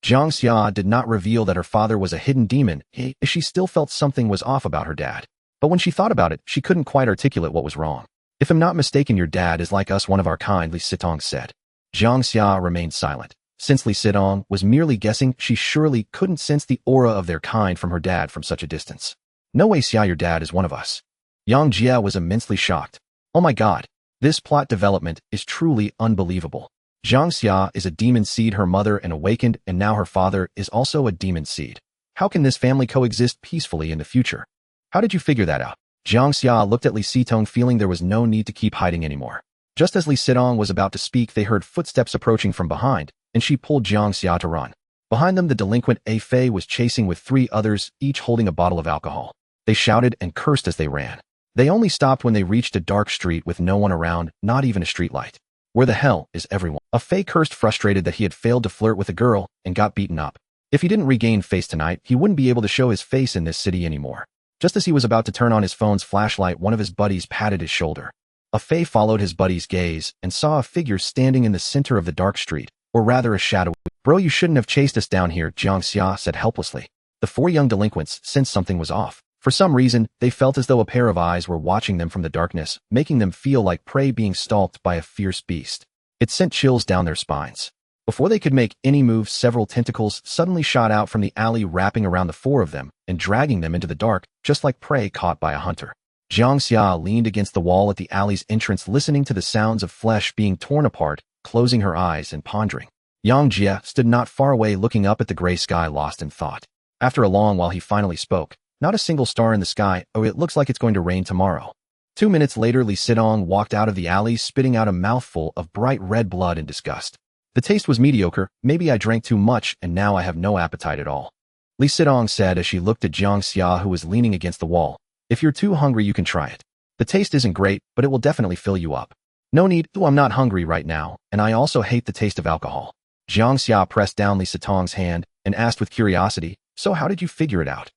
Jiang Xia did not reveal that her father was a hidden demon, as she still felt something was off about her dad. But when she thought about it, she couldn't quite articulate what was wrong. If I'm not mistaken, your dad is like us, one of our kind, Li Sitong said. Jiang Xia remained silent. Since Li Sitong was merely guessing, she surely couldn't sense the aura of their kind from her dad from such a distance. No way, Xia, your dad is one of us. Jiang Xia was immensely shocked. Oh my god. This plot development is truly unbelievable. Jiang Xia is a demon seed, her mother an awakened, and now her father is also a demon seed. How can this family coexist peacefully in the future? How did you figure that out? Jiang Xia looked at Li Sitong, feeling there was no need to keep hiding anymore. Just as Li Sitong was about to speak, they heard footsteps approaching from behind, and she pulled Jiang Xia to run. Behind them, the delinquent A Fei was chasing with 3 others, each holding a bottle of alcohol. They shouted and cursed as they ran. They only stopped when they reached a dark street with no one around, not even a streetlight. Where the hell is everyone? A Fei cursed, frustrated that he had failed to flirt with a girl and got beaten up. If he didn't regain face tonight, he wouldn't be able to show his face in this city anymore. Just as he was about to turn on his phone's flashlight, one of his buddies patted his shoulder. A Fei followed his buddy's gaze and saw a figure standing in the center of the dark street, or rather a shadow. Bro, you shouldn't have chased us down here, Jiang Xia said helplessly. The four young delinquents sensed something was off. For some reason, they felt as though a pair of eyes were watching them from the darkness, making them feel like prey being stalked by a fierce beast. It sent chills down their spines. Before they could make any move, several tentacles suddenly shot out from the alley, wrapping around the four of them and dragging them into the dark, just like prey caught by a hunter. Jiang Xia leaned against the wall at the alley's entrance, listening to the sounds of flesh being torn apart, closing her eyes and pondering. Jiang Xia stood not far away, looking up at the gray sky, lost in thought. After a long while, he finally spoke. Not a single star in the sky. Oh, it looks like it's going to rain tomorrow. 2 minutes later, Li Sitong walked out of the alley, spitting out a mouthful of bright red blood in disgust. The taste was mediocre. Maybe I drank too much, and now I have no appetite at all. Li Sitong said as she looked at Jiang Xia, who was leaning against the wall. If you're too hungry, you can try it. The taste isn't great, but it will definitely fill you up. No need. Oh, I'm not hungry right now, and I also hate the taste of alcohol. Jiang Xia pressed down Li Sitong's hand and asked with curiosity, so how did you figure it out?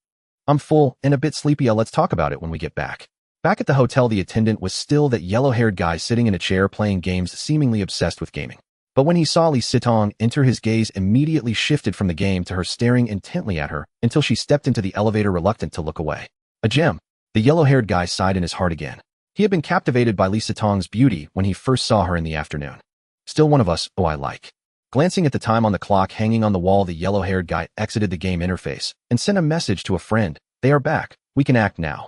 I'm full and a bit sleepy. Let's talk about it when we get back. Back at the hotel, the attendant was still that yellow-haired guy sitting in a chair playing games, seemingly obsessed with gaming. But when he saw Li Sitong enter, his gaze immediately shifted from the game to her, staring intently at her until she stepped into the elevator, reluctant to look away. A gem. The yellow-haired guy sighed in his heart again. He had been captivated by Li Sitong's beauty when he first saw her in the afternoon. Still one of us, oh I like. Glancing at the time on the clock hanging on the wall, the yellow-haired guy exited the game interface and sent a message to a friend. They are back. We can act now.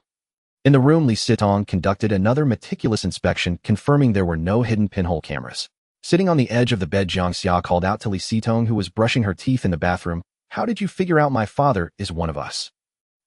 In the room, Li Sitong conducted another meticulous inspection, confirming there were no hidden pinhole cameras. Sitting on the edge of the bed, Jiang Xia called out to Li Sitong, who was brushing her teeth in the bathroom. How did you figure out my father is one of us?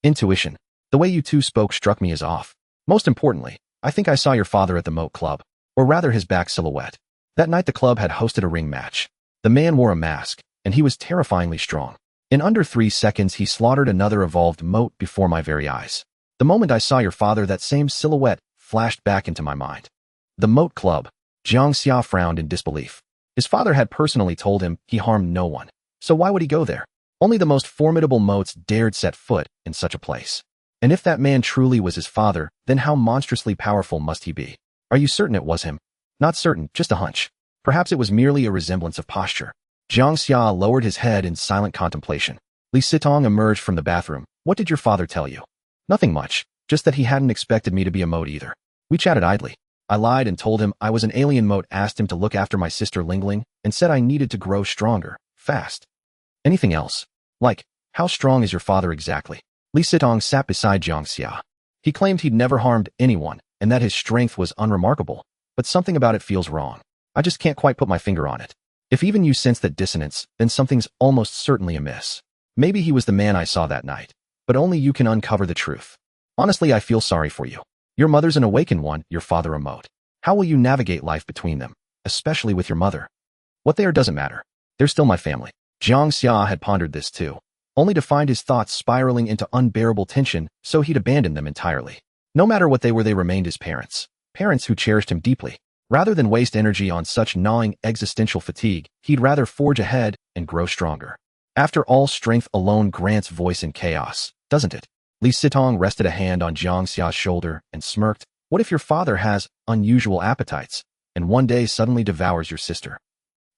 Intuition. The way you two spoke struck me as off. Most importantly, I think I saw your father at the Moat Club, or rather his back silhouette. That night the club had hosted a ring match. The man wore a mask, and he was terrifyingly strong. In under 3 seconds, he slaughtered another evolved moat before my very eyes. The moment I saw your father, that same silhouette flashed back into my mind. The Moat Club. Jiang Xia frowned in disbelief. His father had personally told him he harmed no one. So why would he go there? Only the most formidable moats dared set foot in such a place. And if that man truly was his father, then how monstrously powerful must he be? Are you certain it was him? Not certain, just a hunch. Perhaps it was merely a resemblance of posture. Jiang Xia lowered his head in silent contemplation. Li Sitong emerged from the bathroom. What did your father tell you? Nothing much, just that he hadn't expected me to be a moat either. We chatted idly. I lied and told him I was an alien moat, asked him to look after my sister Lingling, and said I needed to grow stronger, fast. Anything else? Like, how strong is your father exactly? Li Sitong sat beside Jiang Xia. He claimed he'd never harmed anyone, and that his strength was unremarkable, but something about it feels wrong. I just can't quite put my finger on it. If even you sense that dissonance, then something's almost certainly amiss. Maybe he was the man I saw that night, but only you can uncover the truth. Honestly, I feel sorry for you. Your mother's an awakened one, your father a moat. How will you navigate life between them, especially with your mother? What they are doesn't matter. They're still my family. Jiang Xia had pondered this too, only to find his thoughts spiraling into unbearable tension, so he'd abandoned them entirely. No matter what they were, they remained his parents. Parents who cherished him deeply. Rather than waste energy on such gnawing existential fatigue, he'd rather forge ahead and grow stronger. After all, strength alone grants voice in chaos, doesn't it? Li Sitong rested a hand on Jiang Xia's shoulder and smirked. What if your father has unusual appetites, and one day suddenly devours your sister?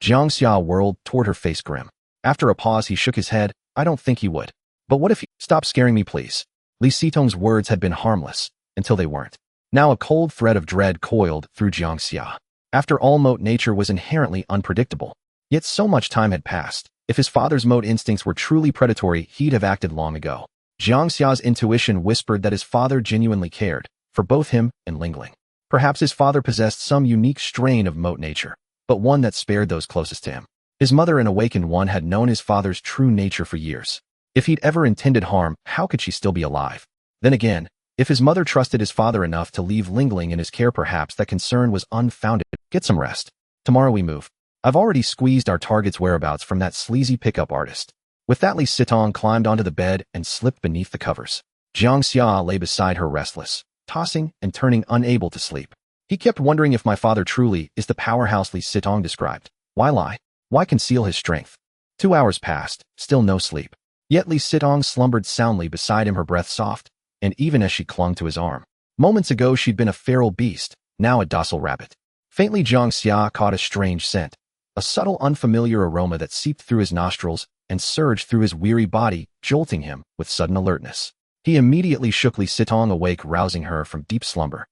Jiang Xia whirled toward her, face grim. After a pause, he shook his head. I don't think he would. But what if he— Stop scaring me, please. Li Sitong's words had been harmless, until they weren't. Now a cold thread of dread coiled through Jiang Xia. After all, moat nature was inherently unpredictable. Yet so much time had passed. If his father's moat instincts were truly predatory, he'd have acted long ago. Jiang Xia's intuition whispered that his father genuinely cared, for both him and Lingling. Perhaps his father possessed some unique strain of moat nature, but one that spared those closest to him. His mother, an awakened one, had known his father's true nature for years. If he'd ever intended harm, how could she still be alive? Then again, if his mother trusted his father enough to leave Lingling in his care, perhaps that concern was unfounded. Get some rest. Tomorrow we move. I've already squeezed our target's whereabouts from that sleazy pickup artist. With that, Li Sitong climbed onto the bed and slipped beneath the covers. Jiang Xia lay beside her, restless, tossing and turning, unable to sleep. He kept wondering if my father truly is the powerhouse Li Sitong described. Why lie? Why conceal his strength? 2 hours passed, still no sleep. Yet Li Sitong slumbered soundly beside him, her breath soft, and even as she clung to his arm. Moments ago she'd been a feral beast, now a docile rabbit. Faintly, Jiang Xia caught a strange scent, a subtle unfamiliar aroma that seeped through his nostrils, and surged through his weary body, jolting him with sudden alertness. He immediately shook Li Sitong awake, rousing her from deep slumber.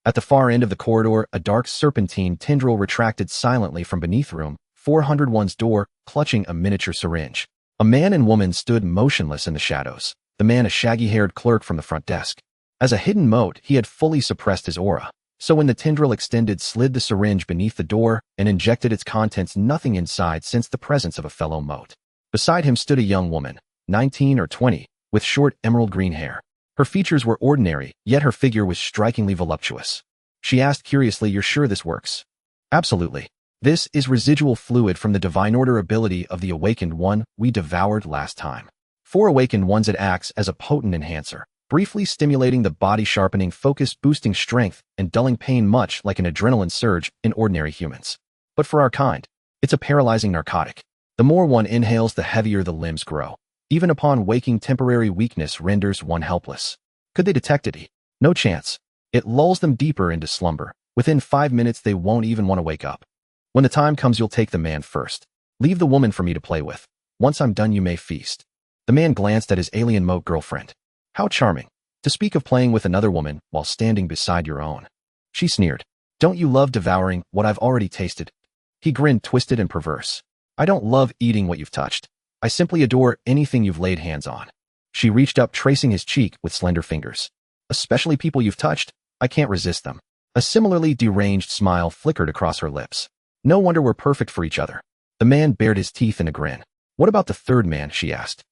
At the far end of the corridor, a dark serpentine tendril retracted silently from beneath room 401's door, clutching a miniature syringe. A man and woman stood motionless in the shadows, the man a shaggy-haired clerk from the front desk. As a hidden mote, he had fully suppressed his aura, so when the tendril extended, slid the syringe beneath the door and injected its contents, nothing inside sensed the presence of a fellow mote. Beside him stood a young woman, 19 or 20, with short emerald green hair. Her features were ordinary, yet her figure was strikingly voluptuous. She asked curiously, "You're sure this works?" "Absolutely. This is residual fluid from the divine order ability of the awakened one we devoured last time. For awakened ones, it acts as a potent enhancer, briefly stimulating the body, sharpening focus, boosting strength, and dulling pain, much like an adrenaline surge in ordinary humans. But for our kind, it's a paralyzing narcotic. The more one inhales, the heavier the limbs grow. Even upon waking, temporary weakness renders one helpless." Could they detect it? No chance. It lulls them deeper into slumber. Within 5 minutes, they won't even want to wake up. "When the time comes, you'll take the man first. Leave the woman for me to play with. Once I'm done, you may feast." The man glanced at his alien mote girlfriend. "How charming. To speak of playing with another woman while standing beside your own." She sneered. "Don't you love devouring what I've already tasted?" He grinned, twisted and perverse. "I don't love eating what you've touched. I simply adore anything you've laid hands on." She reached up, tracing his cheek with slender fingers. "Especially people you've touched. I can't resist them." A similarly deranged smile flickered across her lips. "No wonder we're perfect for each other." The man bared his teeth in a grin. "What about the third man?" she asked.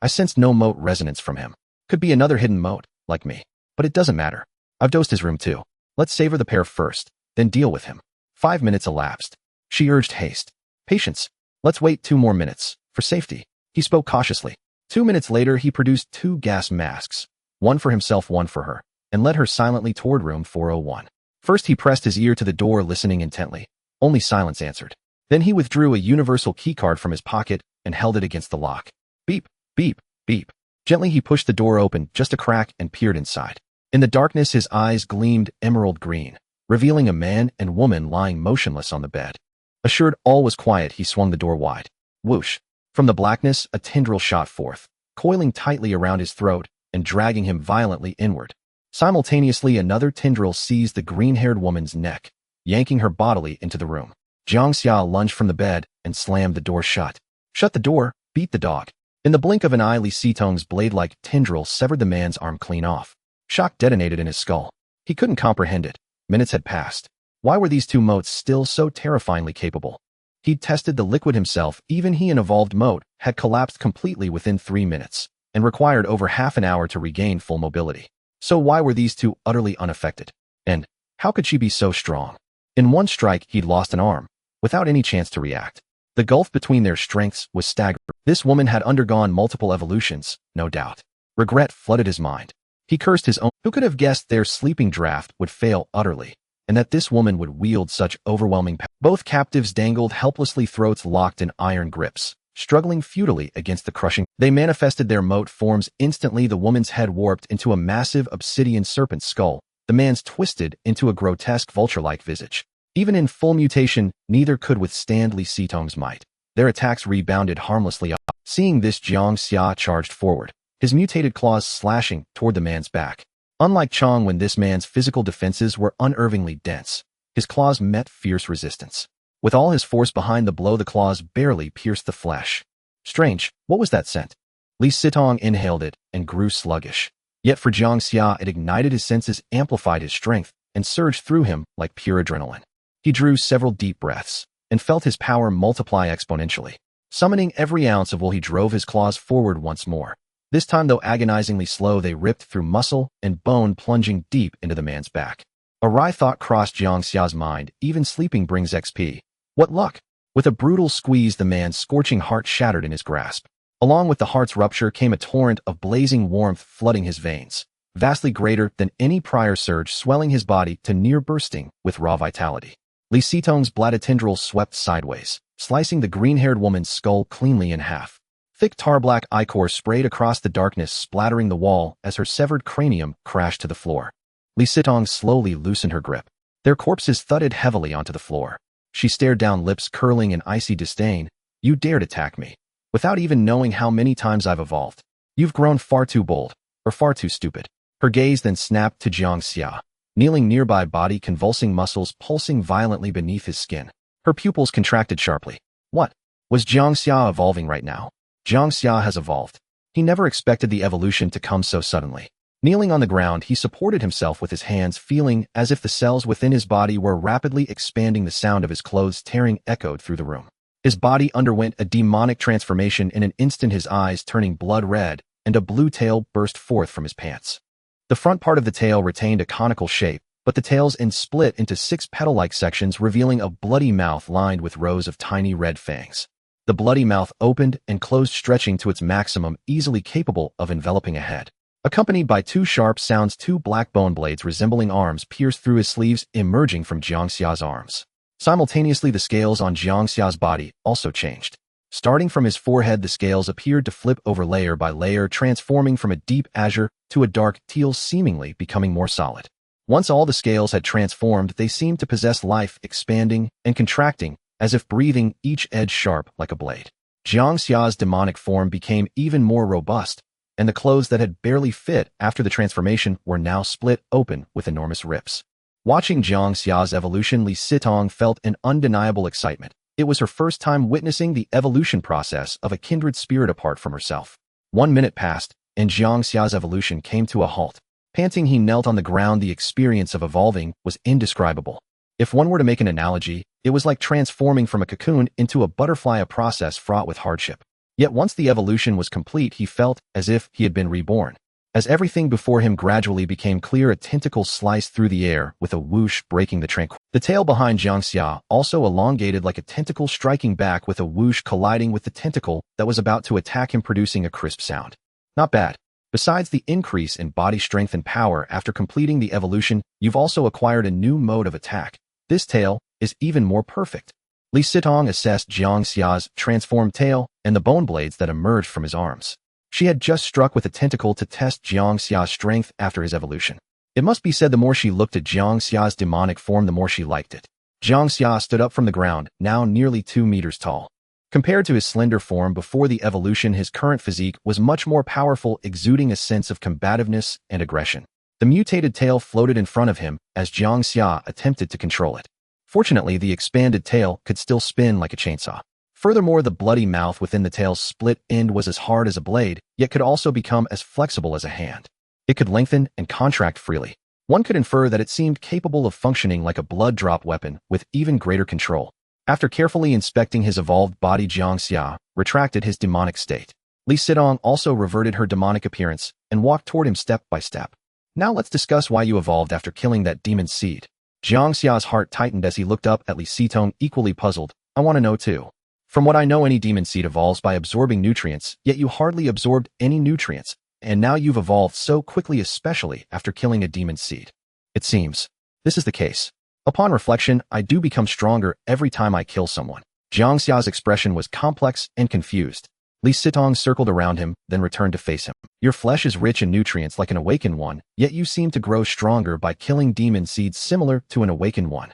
I sensed no mote resonance from him. Could be another hidden mote, like me. But it doesn't matter. I've dosed his room too. Let's savor the pair first, then deal with him. 5 minutes elapsed. She urged haste. "Patience. Let's wait 2 more minutes, for safety." He spoke cautiously. 2 minutes later, he produced 2 gas masks, one for himself, one for her, and led her silently toward room 401. First, he pressed his ear to the door, listening intently. Only silence answered. Then he withdrew a universal keycard from his pocket and held it against the lock. Beep, beep, beep. Gently, he pushed the door open, just a crack, and peered inside. In the darkness, his eyes gleamed emerald green, revealing a man and woman lying motionless on the bed. Assured all was quiet, he swung the door wide. Whoosh. From the blackness, a tendril shot forth, coiling tightly around his throat and dragging him violently inward. Simultaneously, another tendril seized the green-haired woman's neck, yanking her bodily into the room. Jiang Xia lunged from the bed and slammed the door shut. "Shut the door, beat the dog." In the blink of an eye, Li Sitong's blade-like tendril severed the man's arm clean off. Shock detonated in his skull. He couldn't comprehend it. Minutes had passed. Why were these 2 motes still so terrifyingly capable? He'd tested the liquid himself. Even he, an evolved mote, had collapsed completely within 3 minutes and required over half an hour to regain full mobility. So why were these 2 utterly unaffected? And how could she be so strong? In one strike, he'd lost an arm, without any chance to react. The gulf between their strengths was staggering. This woman had undergone multiple evolutions, no doubt. Regret flooded his mind. He cursed his own. Who could have guessed their sleeping draft would fail utterly, and that this woman would wield such overwhelming power? Both captives dangled helplessly, throats locked in iron grips, struggling futilely against the crushing. They manifested their mote forms instantly. The woman's head warped into a massive obsidian serpent skull, the man's twisted into a grotesque vulture-like visage. Even in full mutation, neither could withstand Li Sitong's might. Their attacks rebounded harmlessly off. Seeing this, Jiang Xia charged forward, his mutated claws slashing toward the man's back. Unlike Chong, when this man's physical defenses were unervingly dense, his claws met fierce resistance. With all his force behind the blow, the claws barely pierced the flesh. Strange, what was that scent? Li Sitong inhaled it and grew sluggish. Yet for Jiang Xia, it ignited his senses, amplified his strength, and surged through him like pure adrenaline. He drew several deep breaths and felt his power multiply exponentially. Summoning every ounce of will, he drove his claws forward once more. This time, though agonizingly slow, they ripped through muscle and bone, plunging deep into the man's back. A wry thought crossed Jiang Xia's mind. Even sleeping brings XP. What luck! With a brutal squeeze, the man's scorching heart shattered in his grasp. Along with the heart's rupture came a torrent of blazing warmth flooding his veins, vastly greater than any prior surge, swelling his body to near bursting with raw vitality. Li Sitong's bladed tendrils swept sideways, slicing the green-haired woman's skull cleanly in half. Thick tar-black ichor sprayed across the darkness, splattering the wall as her severed cranium crashed to the floor. Li Sitong slowly loosened her grip. Their corpses thudded heavily onto the floor. She stared down, lips curling in icy disdain. "You dared attack me. without even knowing how many times I've evolved. You've grown far too bold, or far too stupid. Her gaze then snapped to Jiang Xia, kneeling nearby, body convulsing, muscles pulsing violently beneath his skin. Her pupils contracted sharply. What? Was Jiang Xia evolving right now? Jiang Xia has evolved. He never expected the evolution to come so suddenly. Kneeling on the ground, he supported himself with his hands, feeling as if the cells within his body were rapidly expanding. The sound of his clothes tearing echoed through the room. His body underwent a demonic transformation in an instant, his eyes turning blood red, and a blue tail burst forth from his pants. The front part of the tail retained a conical shape, but the tail's end split into 6 petal-like sections, revealing a bloody mouth lined with rows of tiny red fangs. The bloody mouth opened and closed, stretching to its maximum, easily capable of enveloping a head. Accompanied by 2 sharp sounds, 2 black bone blades resembling arms pierced through his sleeves, emerging from Jiang Xia's arms. Simultaneously, the scales on Jiang Xia's body also changed. Starting from his forehead, the scales appeared to flip over layer by layer, transforming from a deep azure to a dark teal, seemingly becoming more solid. Once all the scales had transformed, they seemed to possess life, expanding and contracting, as if breathing, each edge sharp like a blade. Jiang Xia's demonic form became even more robust, and the clothes that had barely fit after the transformation were now split open with enormous rips. Watching Jiang Xia's evolution, Li Sitong felt an undeniable excitement. It was her first time witnessing the evolution process of a kindred spirit apart from herself. 1 minute passed, and Jiang Xia's evolution came to a halt. Panting, he knelt on the ground. The experience of evolving was indescribable. If one were to make an analogy, it was like transforming from a cocoon into a butterfly, a process fraught with hardship. Yet once the evolution was complete, he felt as if he had been reborn. As everything before him gradually became clear, a tentacle sliced through the air with a whoosh, breaking the tranquility. The tail behind Jiang Xia also elongated like a tentacle, striking back with a whoosh, colliding with the tentacle that was about to attack him, producing a crisp sound. Not bad. Besides the increase in body strength and power after completing the evolution, you've also acquired a new mode of attack. This tail is even more perfect. Li Sitong assessed Jiang Xia's transformed tail and the bone blades that emerged from his arms. She had just struck with a tentacle to test Jiang Xia's strength after his evolution. It must be said, the more she looked at Jiang Xia's demonic form, the more she liked it. Jiang Xia stood up from the ground, now nearly 2 meters tall. Compared to his slender form before the evolution, his current physique was much more powerful, exuding a sense of combativeness and aggression. The mutated tail floated in front of him as Jiang Xia attempted to control it. Fortunately, the expanded tail could still spin like a chainsaw. Furthermore, the bloody mouth within the tail's split end was as hard as a blade, yet could also become as flexible as a hand. It could lengthen and contract freely. One could infer that it seemed capable of functioning like a blood drop weapon with even greater control. After carefully inspecting his evolved body, Jiang Xia retracted his demonic state. Li Sitong also reverted her demonic appearance and walked toward him step by step. Now let's discuss why you evolved after killing that demon seed. Jiang Xia's heart tightened as he looked up at Li Sitong, equally puzzled. I want to know too. From what I know, any demon seed evolves by absorbing nutrients, yet you hardly absorbed any nutrients, and now you've evolved so quickly, especially after killing a demon seed. It seems this is the case. Upon reflection, I do become stronger every time I kill someone. Jiang Xia's expression was complex and confused. Li Sitong circled around him, then returned to face him. Your flesh is rich in nutrients like an awakened one, yet you seem to grow stronger by killing demon seeds similar to an awakened one.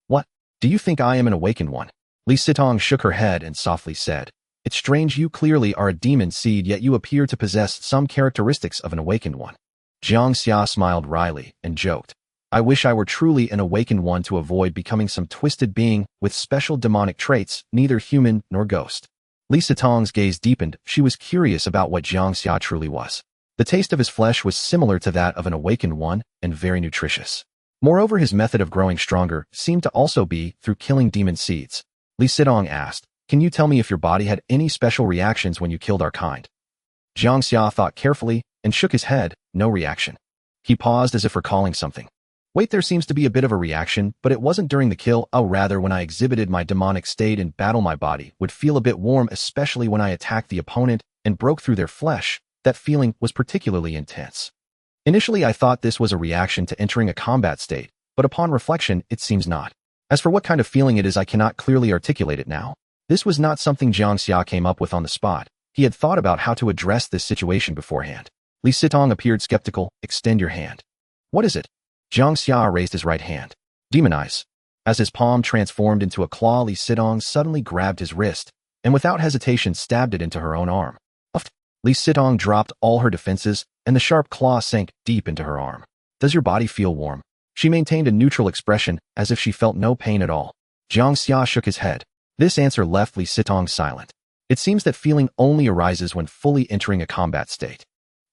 What? Do you think I am an awakened one? Li Sitong shook her head and softly said, It's strange, you clearly are a demon seed, yet you appear to possess some characteristics of an awakened one. Jiang Xia smiled wryly and joked, I wish I were truly an awakened one to avoid becoming some twisted being with special demonic traits, neither human nor ghost. Li Sitong's gaze deepened. She was curious about what Jiang Xia truly was. The taste of his flesh was similar to that of an awakened one and very nutritious. Moreover, his method of growing stronger seemed to also be through killing demon seeds. Li Sitong asked, Can you tell me if your body had any special reactions when you killed our kind? Jiang Xia thought carefully and shook his head. No reaction. He paused as if recalling something. Wait, there seems to be a bit of a reaction, but it wasn't during the kill. Oh, rather when I exhibited my demonic state in battle, my body would feel a bit warm, especially when I attacked the opponent and broke through their flesh. That feeling was particularly intense. Initially, I thought this was a reaction to entering a combat state, but upon reflection, it seems not. As for what kind of feeling it is, I cannot clearly articulate it now. This was not something Jiang Xia came up with on the spot. He had thought about how to address this situation beforehand. Li Sitong appeared skeptical. Extend your hand. What is it? Jiang Xia raised his right hand. Demon eyes. As his palm transformed into a claw, Li Sitong suddenly grabbed his wrist, and without hesitation stabbed it into her own arm. Uffed. Li Sitong dropped all her defenses, and the sharp claw sank deep into her arm. Does your body feel warm? She maintained a neutral expression, as if she felt no pain at all. Jiang Xia shook his head. This answer left Li Sitong silent. It seems that feeling only arises when fully entering a combat state.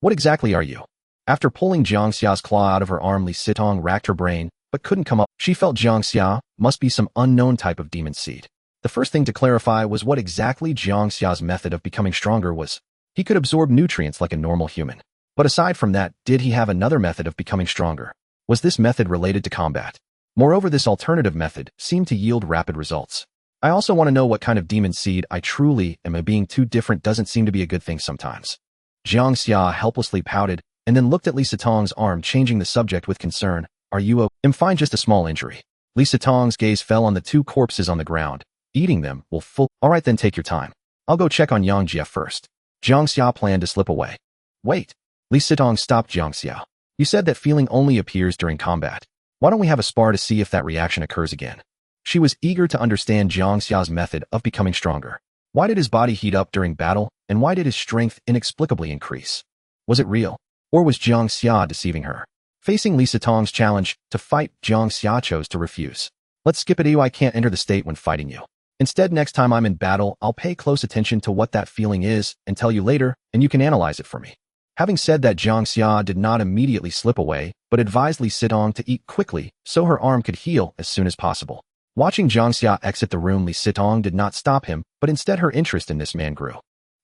What exactly are you? After pulling Jiang Xia's claw out of her arm, Li Sitong racked her brain, but couldn't come up. She felt Jiang Xia must be some unknown type of demon seed. The first thing to clarify was what exactly Jiang Xia's method of becoming stronger was. He could absorb nutrients like a normal human. But aside from that, did he have another method of becoming stronger? Was this method related to combat? Moreover, this alternative method seemed to yield rapid results. I also want to know what kind of demon seed I truly am. Being too different doesn't seem to be a good thing sometimes. Jiang Xia helplessly pouted, and then looked at Li Sitong's arm, changing the subject with concern. Are you okay? I'm fine, just a small injury. Li Sitong's gaze fell on the two corpses on the ground. Eating them will full. Alright then, take your time. I'll go check on Jiang Xia first. Jiang Xia planned to slip away. Wait. Li Sitong stopped Jiang Xia. You said that feeling only appears during combat. Why don't we have a spar to see if that reaction occurs again? She was eager to understand Jiang Xia's method of becoming stronger. Why did his body heat up during battle, and why did his strength inexplicably increase? Was it real? Or was Jiang Xia deceiving her? Facing Li Sitong's challenge to fight, Jiang Xia chose to refuse. Let's skip it. I can't enter the state when fighting you. Instead, next time I'm in battle, I'll pay close attention to what that feeling is and tell you later, and you can analyze it for me. Having said that, Jiang Xia did not immediately slip away, but advised Li Sitong to eat quickly so her arm could heal as soon as possible. Watching Jiang Xia exit the room, Li Sitong did not stop him, but instead her interest in this man grew.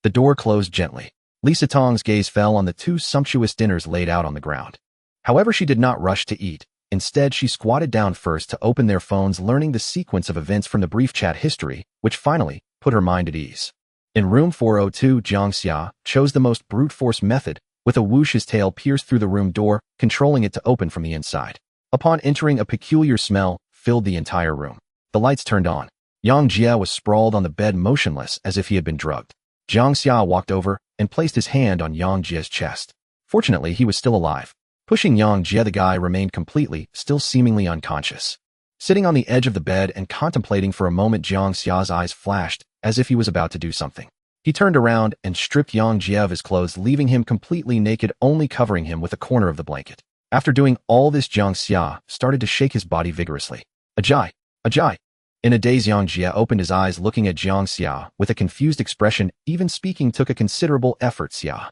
The door closed gently. Li Sitong's gaze fell on the two sumptuous dinners laid out on the ground. However, she did not rush to eat. Instead, she squatted down first to open their phones, learning the sequence of events from the brief chat history, which finally put her mind at ease. In room 402, Jiang Xia chose the most brute force method. With a whoosh, his tail pierced through the room door, controlling it to open from the inside. Upon entering, a peculiar smell filled the entire room. The lights turned on. Jiang Xia was sprawled on the bed, motionless as if he had been drugged. Jiang Xia walked over and placed his hand on Jiang Jia's chest. Fortunately, he was still alive. Pushing Jiang Jia, the guy remained completely, still seemingly unconscious. Sitting on the edge of the bed and contemplating for a moment, Jiang Xia's eyes flashed, as if he was about to do something. He turned around and stripped Jiang Jia of his clothes, leaving him completely naked, only covering him with a corner of the blanket. After doing all this, Jiang Xia started to shake his body vigorously. Ajay! Ajay! In a daze, Jiang Jia opened his eyes, looking at Jiang Xia with a confused expression. Even speaking took a considerable effort. Xia.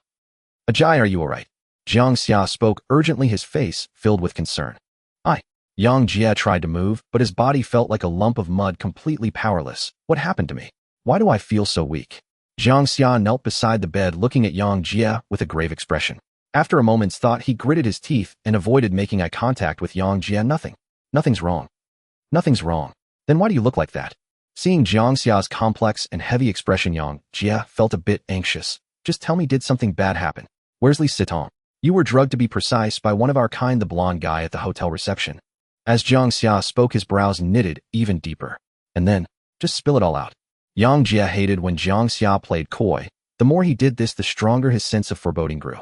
Ajay, are you alright? Jiang Xia spoke urgently, his face filled with concern. Jiang Jia tried to move, but his body felt like a lump of mud, completely powerless. What happened to me? Why do I feel so weak? Jiang Xia knelt beside the bed, looking at Jiang Jia with a grave expression. After a moment's thought, he gritted his teeth and avoided making eye contact with Jiang Jia. Nothing's wrong. Nothing's wrong. Then why do you look like that? Seeing Jiang Xia's complex and heavy expression, Jiang Jia felt a bit anxious. Just tell me, did something bad happen? Where's Li Sitong? You were drugged, to be precise, by one of our kind, the blonde guy at the hotel reception. As Jiang Xia spoke, his brows knitted even deeper. And then, just spill it all out. Jiang Jia hated when Jiang Xia played coy. The more he did this, the stronger his sense of foreboding grew.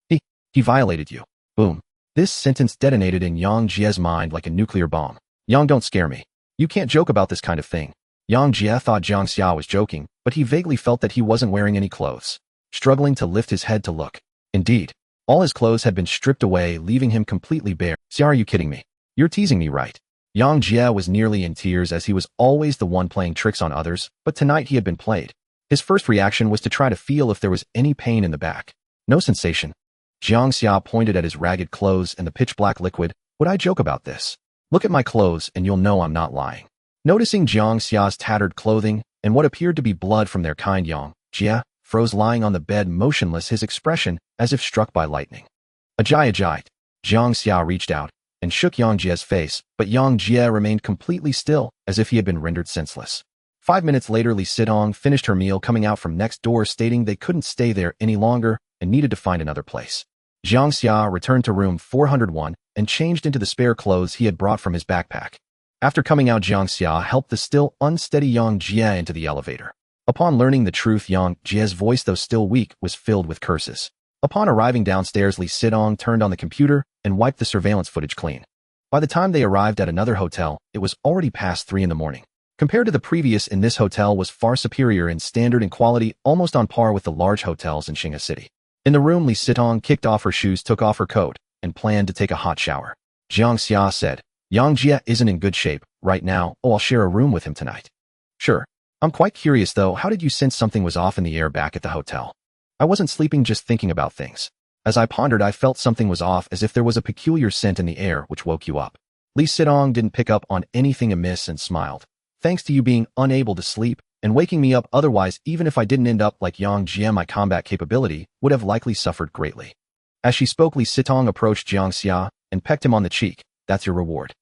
He violated you. Boom. This sentence detonated in Jiang Jia's mind like a nuclear bomb. Yang, don't scare me. You can't joke about this kind of thing. Jiang Jia thought Jiang Xia was joking, but he vaguely felt that he wasn't wearing any clothes. Struggling to lift his head to look. Indeed, all his clothes had been stripped away, leaving him completely bare. Xia, are you kidding me? You're teasing me, right? Jiang Jia was nearly in tears, as he was always the one playing tricks on others, but tonight he had been played. His first reaction was to try to feel if there was any pain in the back. No sensation. Jiang Xia pointed at his ragged clothes and the pitch-black liquid. Would I joke about this? Look at my clothes and you'll know I'm not lying. Noticing Jiang Xia's tattered clothing and what appeared to be blood from their kind, Jiang Jia froze, lying on the bed motionless, his expression as if struck by lightning. Ajay! Jiang Xia reached out and shook Jiang Jia's face, but Jiang Jia remained completely still, as if he had been rendered senseless. 5 minutes later, Li Sitong finished her meal, coming out from next door, stating they couldn't stay there any longer and needed to find another place. Jiang Xia returned to room 401 and changed into the spare clothes he had brought from his backpack. After coming out, Jiang Xia helped the still unsteady Jiang Jia into the elevator. Upon learning the truth, Jiang Jia's voice, though still weak, was filled with curses. Upon arriving downstairs, Li Sitong turned on the computer and wiped the surveillance footage clean. By the time they arrived at another hotel, it was already past 3 in the morning. compared to the previous in this hotel was far superior in standard and quality, almost on par with the large hotels in Xinghua City. In the room, Li Sitong kicked off her shoes, took off her coat, and planned to take a hot shower. Jiang Xia said, Jiang Xia isn't in good shape right now. Oh, I'll share a room with him tonight. Sure. I'm quite curious though, how did you sense something was off in the air back at the hotel? I wasn't sleeping, just thinking about things. As I pondered, I felt something was off, as if there was a peculiar scent in the air which woke you up. Li Sitong didn't pick up on anything amiss and smiled. Thanks to you being unable to sleep and waking me up, otherwise, even if I didn't end up like Jiang Xia, my combat capability would have likely suffered greatly. As she spoke, Li Sitong approached Jiang Xia and pecked him on the cheek. That's your reward.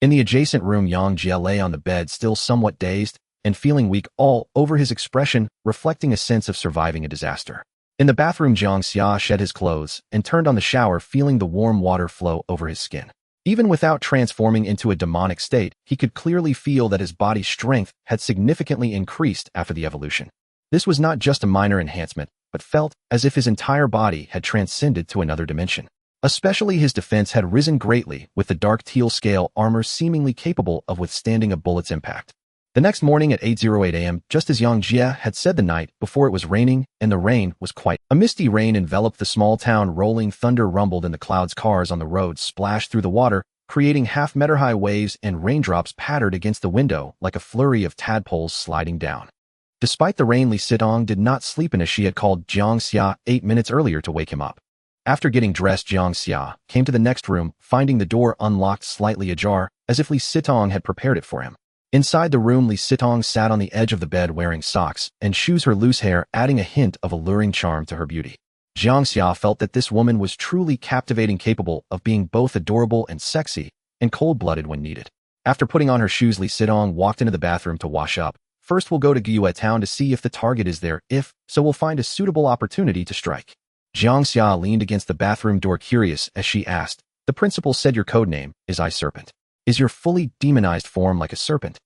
In the adjacent room, Jiang Xia lay on the bed, still somewhat dazed and feeling weak, all over his expression reflecting a sense of surviving a disaster. In the bathroom, Jiang Xia shed his clothes and turned on the shower, feeling the warm water flow over his skin. Even without transforming into a demonic state, he could clearly feel that his body's strength had significantly increased after the evolution. This was not just a minor enhancement, but felt as if his entire body had transcended to another dimension. Especially his defense had risen greatly, with the dark teal scale armor seemingly capable of withstanding a bullet's impact. The next morning at 8:08 a.m., just as Jiang Xia had said the night before, it was raining, and the rain was quite a misty rain enveloped the small town. Rolling thunder rumbled in the clouds. Cars on the road splashed through the water, creating half-meter-high waves, and raindrops pattered against the window like a flurry of tadpoles sliding down. Despite the rain, Li Sitong did not sleep in, as she had called Jiang Xia 8 minutes earlier to wake him up. After getting dressed, Jiang Xia came to the next room, finding the door unlocked, slightly ajar, as if Li Sitong had prepared it for him. Inside the room, Li Sitong sat on the edge of the bed wearing socks and shoes, her loose hair adding a hint of alluring charm to her beauty. Jiang Xia felt that this woman was truly captivating, capable of being both adorable and sexy, and cold-blooded when needed. After putting on her shoes, Li Sitong walked into the bathroom to wash up. First, we'll go to Jiang Town to see if the target is there. If so, we'll find a suitable opportunity to strike. Jiang Xia leaned against the bathroom door, curious, as she asked, the principal said your code name is I Serpent. Is your fully demonized form like a serpent?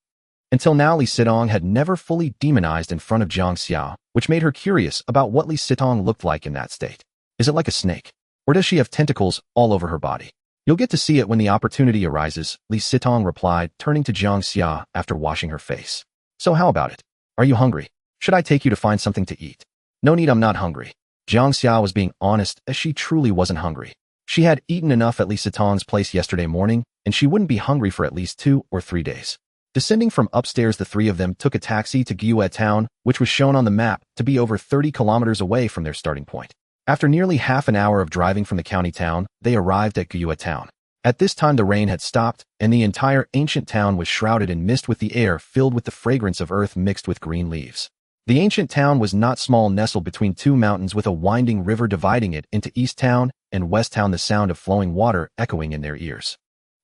Until now, Li Sitong had never fully demonized in front of Jiang Xia, which made her curious about what Li Sitong looked like in that state. Is it like a snake? Or does she have tentacles all over her body? You'll get to see it when the opportunity arises, Li Sitong replied, turning to Jiang Xia after washing her face. So how about it? Are you hungry? Should I take you to find something to eat? No need, I'm not hungry. Jiang Xia was being honest, as she truly wasn't hungry. She had eaten enough at Li Sitong's place yesterday morning, and she wouldn't be hungry for at least 2 or 3 days. Descending from upstairs, the three of them took a taxi to Jiang Town, which was shown on the map to be over 30 kilometers away from their starting point. After nearly half an hour of driving from the county town, they arrived at Jiang Town. At this time, the rain had stopped, and the entire ancient town was shrouded in mist, with the air filled with the fragrance of earth mixed with green leaves. The ancient town was not small, nestled between 2 mountains with a winding river dividing it into East Town and West Town, the sound of flowing water echoing in their ears.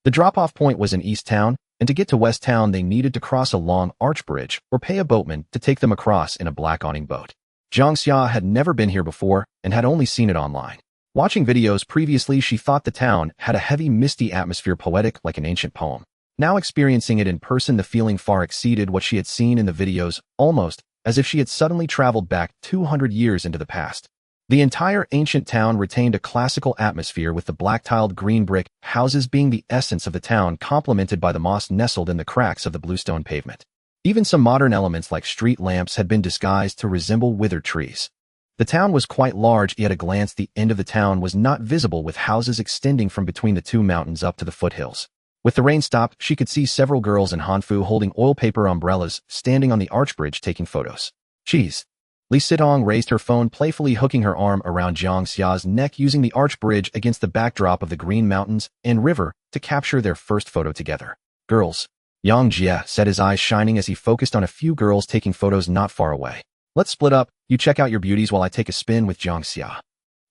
The drop-off point was in East Town, and to get to West Town they needed to cross a long arch bridge or pay a boatman to take them across in a black awning boat. Jiang Xia had never been here before and had only seen it online. Watching videos previously, she thought the town had a heavy, misty atmosphere, poetic like an ancient poem. Now experiencing it in person, the feeling far exceeded what she had seen in the videos, almost as if she had suddenly traveled back 200 years into the past. The entire ancient town retained a classical atmosphere, with the black-tiled green brick houses being the essence of the town, complemented by the moss nestled in the cracks of the bluestone pavement. Even some modern elements like street lamps had been disguised to resemble withered trees. The town was quite large, yet at a glance the end of the town was not visible, with houses extending from between the 2 mountains up to the foothills. With the rain stopped, she could see several girls in hanfu holding oil paper umbrellas, standing on the arch bridge taking photos. Cheese. Li Sitong raised her phone, playfully hooking her arm around Jiang Xia's neck, using the arch bridge against the backdrop of the green mountains and river to capture their first photo together. Girls. Jiang Xia said, his eyes shining as he focused on a few girls taking photos not far away. Let's split up. You check out your beauties while I take a spin with Jiang Xia.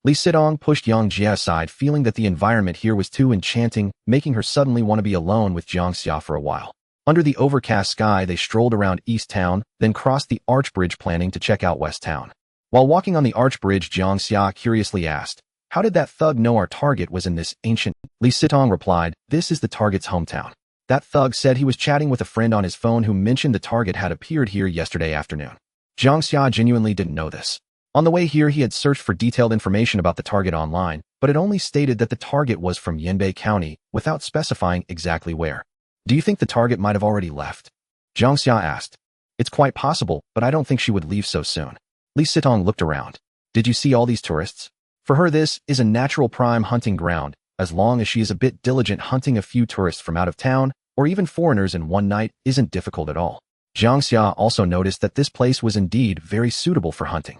Li Sitong pushed Jiang Xia aside, feeling that the environment here was too enchanting, making her suddenly want to be alone with Jiang Xia for a while. Under the overcast sky, they strolled around East Town, then crossed the arch bridge, planning to check out West Town. While walking on the arch bridge, Jiang Xia curiously asked, how did that thug know our target was in this ancient? Li Sitong replied, this is the target's hometown. That thug said he was chatting with a friend on his phone who mentioned the target had appeared here yesterday afternoon. Jiang Xia genuinely didn't know this. On the way here, he had searched for detailed information about the target online, but it only stated that the target was from Yanbei County, without specifying exactly where. Do you think the target might have already left? Jiang Xia asked. It's quite possible, but I don't think she would leave so soon. Li Sitong looked around. Did you see all these tourists? For her, this is a natural prime hunting ground, as long as she is a bit diligent. Hunting a few tourists from out of town, or even foreigners in one night, isn't difficult at all. Jiang Xia also noticed that this place was indeed very suitable for hunting.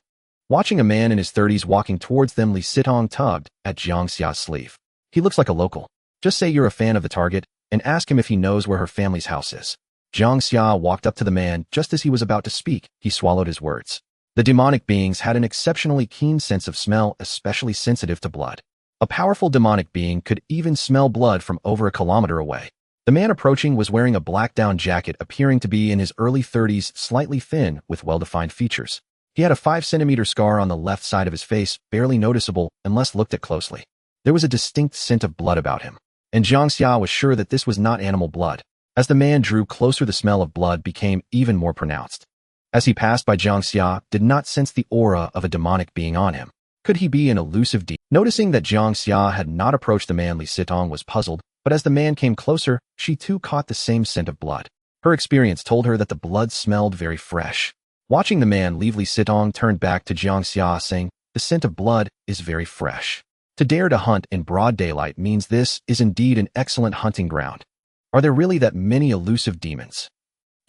Watching a man in his 30s walking towards them, Li Sitong tugged at Jiang Xia's sleeve. He looks like a local. Just say you're a fan of the target, and ask him if he knows where her family's house is. Jiang Xia walked up to the man just as he was about to speak. He swallowed his words. The demonic beings had an exceptionally keen sense of smell, especially sensitive to blood. A powerful demonic being could even smell blood from over a kilometer away. The man approaching was wearing a black down jacket, appearing to be in his early 30s, slightly thin, with well-defined features. He had a 5-centimeter scar on the left side of his face, barely noticeable unless looked at closely. There was a distinct scent of blood about him, and Jiang Xia was sure that this was not animal blood. As the man drew closer, the smell of blood became even more pronounced. As he passed by, Jiang Xia did not sense the aura of a demonic being on him. Could he be an elusive demon? Noticing that Jiang Xia had not approached the man, Li Sitong was puzzled, but as the man came closer, she too caught the same scent of blood. Her experience told her that the blood smelled very fresh. Watching the man leave, Li Sitong turned back to Jiang Xia, saying, the scent of blood is very fresh. To dare to hunt in broad daylight means this is indeed an excellent hunting ground. Are there really that many elusive demons?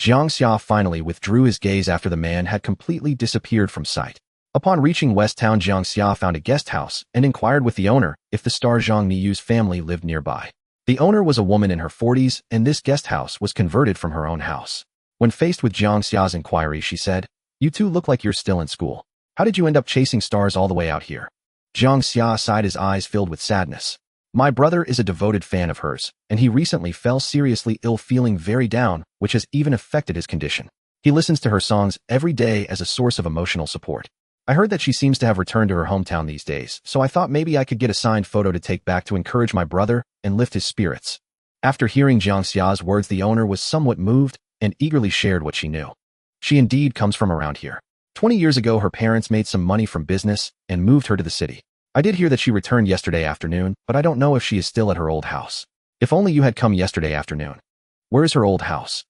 Jiang Xia finally withdrew his gaze after the man had completely disappeared from sight. Upon reaching West Town, Jiang Xia found a guest house and inquired with the owner if the star Zhang Niyu's family lived nearby. The owner was a woman in her 40s, and this guest house was converted from her own house. When faced with Jiang Xia's inquiry, she said, you two look like you're still in school. How did you end up chasing stars all the way out here? Jiang Xia sighed, his eyes filled with sadness. My brother is a devoted fan of hers, and he recently fell seriously ill, feeling very down, which has even affected his condition. He listens to her songs every day as a source of emotional support. I heard that she seems to have returned to her hometown these days, so I thought maybe I could get a signed photo to take back to encourage my brother and lift his spirits. After hearing Jiang Xia's words, the owner was somewhat moved and eagerly shared what she knew. She indeed comes from around here. 20 years ago, her parents made some money from business and moved her to the city. I did hear that she returned yesterday afternoon, but I don't know if she is still at her old house. If only you had come yesterday afternoon. Where is her old house?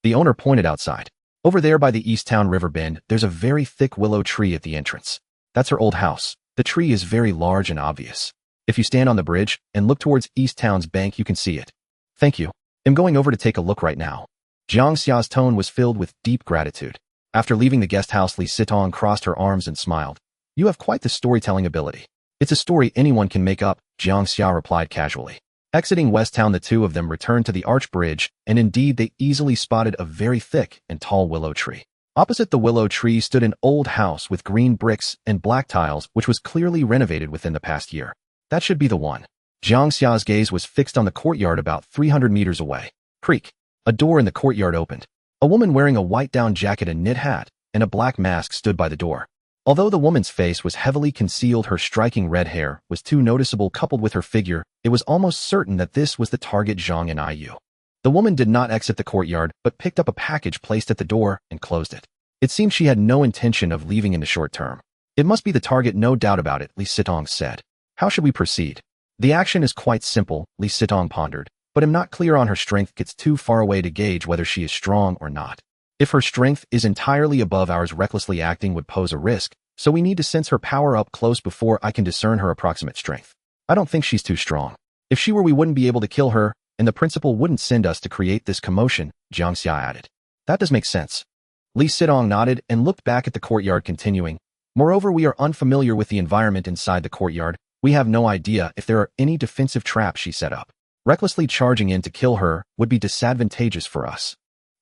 The owner pointed outside. Over there by the East Town River bend, there's a very thick willow tree at the entrance. That's her old house. The tree is very large and obvious. If you stand on the bridge and look towards East Town's bank, you can see it. Thank you. I'm going over to take a look right now. Jiang Xia's tone was filled with deep gratitude. After leaving the guest house, Li Sitong crossed her arms and smiled. You have quite the storytelling ability. It's a story anyone can make up, Jiang Xia replied casually. Exiting West Town, the two of them returned to the arch bridge, and indeed they easily spotted a very thick and tall willow tree. Opposite the willow tree stood an old house with green bricks and black tiles, which was clearly renovated within the past year. That should be the one. Jiang Xia's gaze was fixed on the courtyard about 300 meters away. Creak. A door in the courtyard opened. A woman wearing a white down jacket and knit hat and a black mask stood by the door. Although the woman's face was heavily concealed, her striking red hair was too noticeable. Coupled with her figure, it was almost certain that this was the target Zhang and Yu. The woman did not exit the courtyard, but picked up a package placed at the door and closed it. It seemed she had no intention of leaving in the short term. It must be the target, no doubt about it, Li Sitong said. How should we proceed? The action is quite simple, Li Sitong pondered, but am not clear on her strength. It's too far away to gauge whether she is strong or not. If her strength is entirely above ours, recklessly acting would pose a risk, so we need to sense her power up close before I can discern her approximate strength. I don't think she's too strong. If she were, we wouldn't be able to kill her, and the principal wouldn't send us to create this commotion, Jiang Xia added. That does make sense. Li Sitong nodded and looked back at the courtyard, continuing. Moreover, we are unfamiliar with the environment inside the courtyard. We have no idea if there are any defensive traps she set up. Recklessly charging in to kill her would be disadvantageous for us.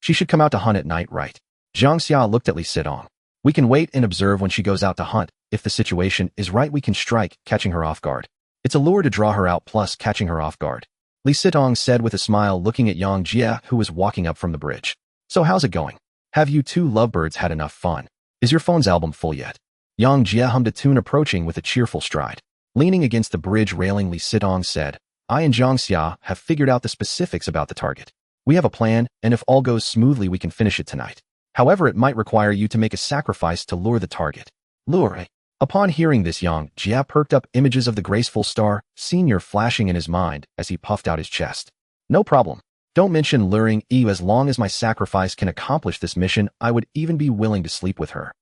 She should come out to hunt at night, right? Jiang Xia looked at Li Sitong. We can wait and observe when she goes out to hunt. If the situation is right, we can strike, catching her off guard. It's a lure to draw her out plus catching her off guard. Li Sitong said with a smile, looking at Jiang Xia, who was walking up from the bridge. So how's it going? Have you two lovebirds had enough fun? Is your phone's album full yet? Jiang Xia hummed a tune, approaching with a cheerful stride. Leaning against the bridge railing, Li Sitong said, I and Jiang Xia have figured out the specifics about the target. We have a plan, and if all goes smoothly, we can finish it tonight. However, it might require you to make a sacrifice to lure the target. Lure? Upon hearing this, Jiang Xia perked up, images of the graceful star, senior flashing in his mind as he puffed out his chest. No problem. Don't mention luring you. As long as my sacrifice can accomplish this mission, I would even be willing to sleep with her.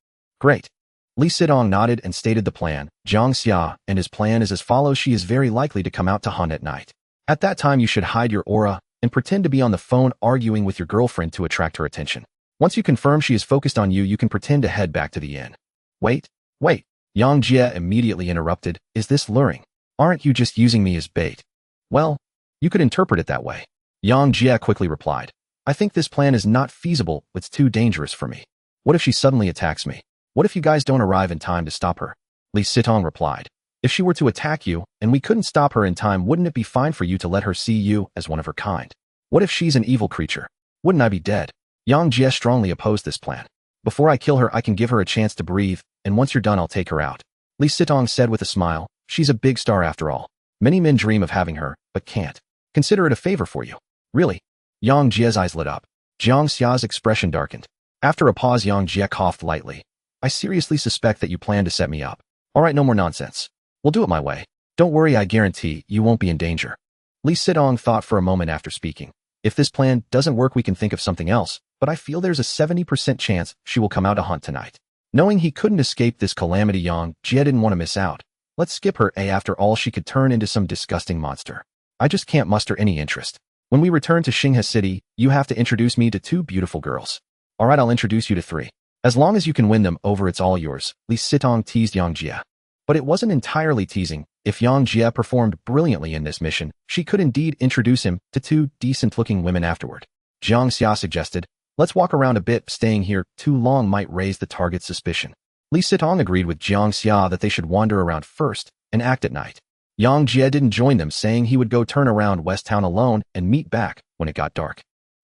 Great. Li Sitong nodded and stated the plan. Jiang Xia, and his plan is as follows. She is very likely to come out to hunt at night. At that time, you should hide your aura and pretend to be on the phone arguing with your girlfriend to attract her attention. Once you confirm she is focused on you, you can pretend to head back to the inn. Wait. Jiang Xia immediately interrupted. Is this luring? Aren't you just using me as bait? Well, you could interpret it that way. Jiang Xia quickly replied. I think this plan is not feasible. It's too dangerous for me. What if she suddenly attacks me? What if you guys don't arrive in time to stop her? Li Sitong replied. If she were to attack you, and we couldn't stop her in time, wouldn't it be fine for you to let her see you as one of her kind? What if she's an evil creature? Wouldn't I be dead? Jiang Xia strongly opposed this plan. Before I kill her, I can give her a chance to breathe, and once you're done, I'll take her out. Li Sitong said with a smile. She's a big star after all. Many men dream of having her, but can't. Consider it a favor for you. Really? Jiang Jia's eyes lit up. Jiang Xia's expression darkened. After a pause, Jiang Jia coughed lightly. I seriously suspect that you plan to set me up. All right, no more nonsense. We'll do it my way. Don't worry, I guarantee you won't be in danger. Li Sitong thought for a moment after speaking. If this plan doesn't work, we can think of something else, but I feel there's a 70% chance she will come out to hunt tonight. Knowing he couldn't escape this calamity, Jiang Jia didn't want to miss out. Let's skip her. After all, she could turn into some disgusting monster. I just can't muster any interest. When we return to Xinghe City, you have to introduce me to 2 beautiful girls. All right, I'll introduce you to 3. As long as you can win them over, it's all yours. Li Sitong teased Jiang Jia. But it wasn't entirely teasing. If Jiang Jia performed brilliantly in this mission, she could indeed introduce him to 2 decent-looking women afterward. Jiang Xia suggested, let's walk around a bit. Staying here too long might raise the target's suspicion. Li Sitong agreed with Jiang Xia that they should wander around first and act at night. Jiang Jia didn't join them, saying he would go turn around West Town alone and meet back when it got dark.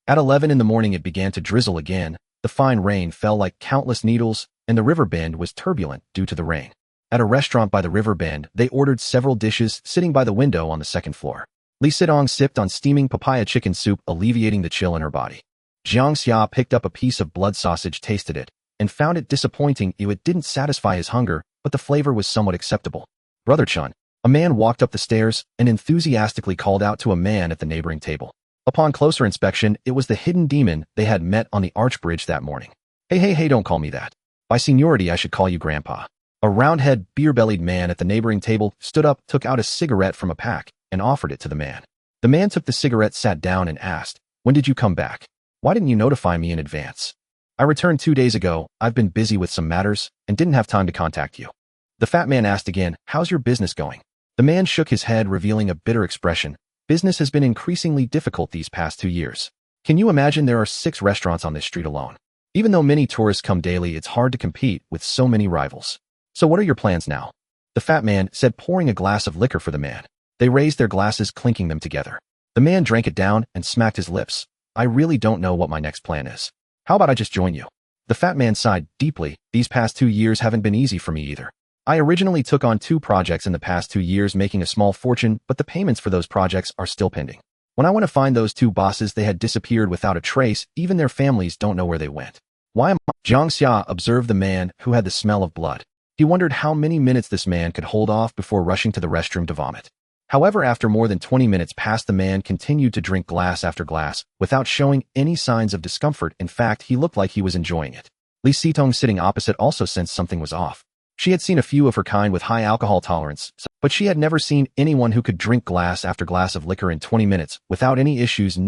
At 11 in the morning, it began to drizzle again. The fine rain fell like countless needles, and the river bend was turbulent due to the rain. At a restaurant by the river bend, they ordered several dishes, sitting by the window on the second floor. Li Sitong sipped on steaming papaya chicken soup, alleviating the chill in her body. Jiang Xia picked up a piece of blood sausage, tasted it, and found it disappointing. It didn't satisfy his hunger, but the flavor was somewhat acceptable. Brother Chun. A man walked up the stairs and enthusiastically called out to a man at the neighboring table. Upon closer inspection, it was the hidden demon they had met on the arch bridge that morning. Hey, don't call me that. By seniority, I should call you Grandpa. A round-head, beer-bellied man at the neighboring table stood up, took out a cigarette from a pack, and offered it to the man. The man took the cigarette, sat down, and asked, when did you come back? Why didn't you notify me in advance? I returned 2 days ago. I've been busy with some matters and didn't have time to contact you. The fat man asked again, how's your business going? The man shook his head, revealing a bitter expression. Business has been increasingly difficult these past 2 years. Can you imagine? There are 6 restaurants on this street alone. Even though many tourists come daily, it's hard to compete with so many rivals. So what are your plans now? The fat man said, pouring a glass of liquor for the man. They raised their glasses, clinking them together. The man drank it down and smacked his lips. I really don't know what my next plan is. How about I just join you? The fat man sighed deeply. These past 2 years haven't been easy for me either. I originally took on 2 projects in the past 2 years, making a small fortune, but the payments for those projects are still pending. When I went to find those 2 bosses, they had disappeared without a trace. Even their families don't know where they went. Why am I? Jiang Xia observed the man who had the smell of blood. He wondered how many minutes this man could hold off before rushing to the restroom to vomit. However, after more than 20 minutes passed, the man continued to drink glass after glass without showing any signs of discomfort. In fact, he looked like he was enjoying it. Li Sitong, sitting opposite, also sensed something was off. She had seen a few of her kind with high alcohol tolerance, but she had never seen anyone who could drink glass after glass of liquor in 20 minutes without any issues.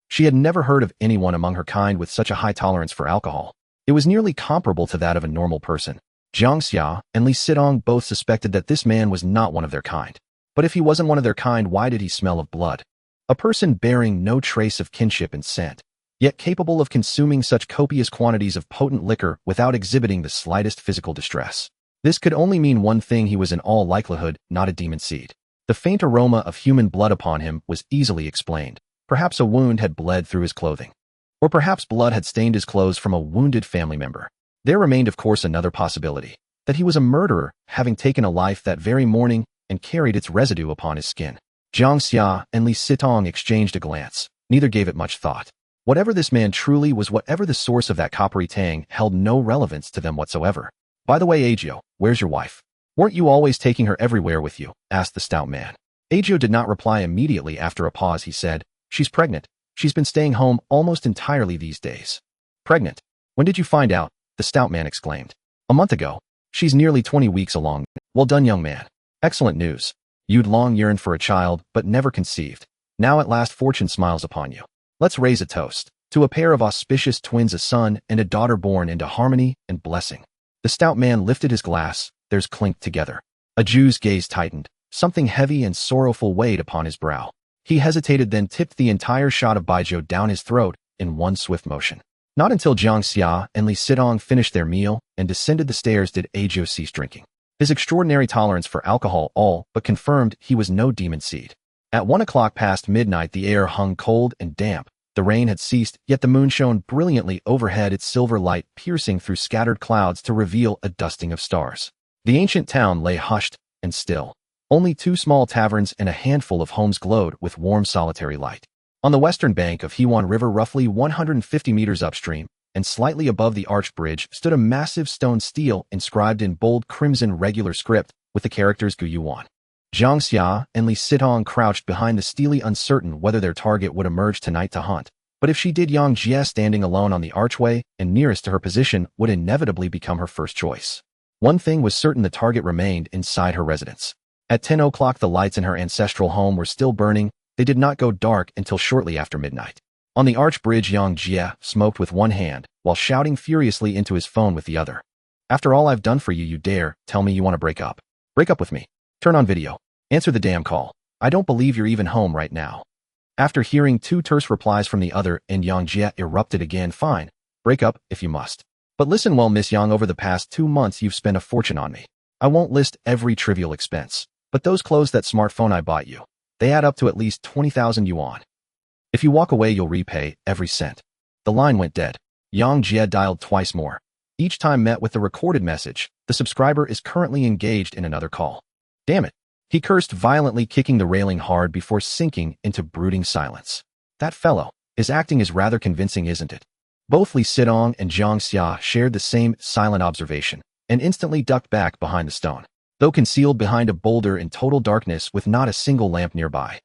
She had never heard of anyone among her kind with such a high tolerance for alcohol. It was nearly comparable to that of a normal person. Jiang Xia and Li Sitong both suspected that this man was not one of their kind. But if he wasn't one of their kind, why did he smell of blood? A person bearing no trace of kinship and scent, yet capable of consuming such copious quantities of potent liquor without exhibiting the slightest physical distress. This could only mean one thing: he was in all likelihood not a demon seed. The faint aroma of human blood upon him was easily explained. Perhaps a wound had bled through his clothing. Or perhaps blood had stained his clothes from a wounded family member. There remained, of course, another possibility, that he was a murderer, having taken a life that very morning and carried its residue upon his skin. Jiang Xia and Li Sitong exchanged a glance. Neither gave it much thought. Whatever this man truly was, whatever the source of that coppery tang, held no relevance to them whatsoever. By the way, Agio, where's your wife? Weren't you always taking her everywhere with you? Asked the stout man. Agio did not reply. Immediately after a pause, he said, she's pregnant. She's been staying home almost entirely these days. Pregnant. When did you find out? The stout man exclaimed. A month ago. She's nearly 20 weeks along. Well done, young man. Excellent news. You'd long yearned for a child, but never conceived. Now at last fortune smiles upon you. Let's raise a toast. To a pair of auspicious twins, a son and a daughter born into harmony and blessing. The stout man lifted his glass, theirs clinked together. A Jew's gaze tightened. Something heavy and sorrowful weighed upon his brow. He hesitated, then tipped the entire shot of baijiu down his throat in one swift motion. Not until Jiang Xia and Li Sidong finished their meal and descended the stairs did Ajo cease drinking. His extraordinary tolerance for alcohol all but confirmed he was no demon seed. At 1 o'clock past midnight, the air hung cold and damp. The rain had ceased, yet the moon shone brilliantly overhead, its silver light piercing through scattered clouds to reveal a dusting of stars. The ancient town lay hushed and still. Only 2 small taverns and a handful of homes glowed with warm solitary light. On the western bank of Hewan River, roughly 150 meters upstream, and slightly above the arched bridge, stood a massive stone stele inscribed in bold crimson regular script with the characters Gu Yuan. Jiang Xia and Li Sidong crouched behind the stele, uncertain whether their target would emerge tonight to hunt. But if she did, Jiang Xia, standing alone on the archway and nearest to her position, would inevitably become her first choice. One thing was certain: the target remained inside her residence. At 10 o'clock, the lights in her ancestral home were still burning. They did not go dark until shortly after midnight. On the arch bridge, Jiang Xia smoked with one hand while shouting furiously into his phone with the other. After all I've done for you, you dare tell me you want to break up? Break up with me. Turn on video. Answer the damn call. I don't believe you're even home right now. After hearing 2 terse replies from the other end, Jiang Xia erupted again. Fine. Break up if you must. But listen well, Miss Yang, over the past 2 months you've spent a fortune on me. I won't list every trivial expense, but those clothes, that smartphone I bought you, they add up to at least 20,000 yuan. If you walk away, you'll repay every cent. The line went dead. Jiang Xia dialed twice more. Each time met with the recorded message: the subscriber is currently engaged in another call. Damn it. He cursed violently, kicking the railing hard before sinking into brooding silence. That fellow is acting is rather convincing, isn't it? Both Li Sidong and Jiang Xia shared the same silent observation and instantly ducked back behind the stone, though concealed behind a boulder in total darkness with not a single lamp nearby.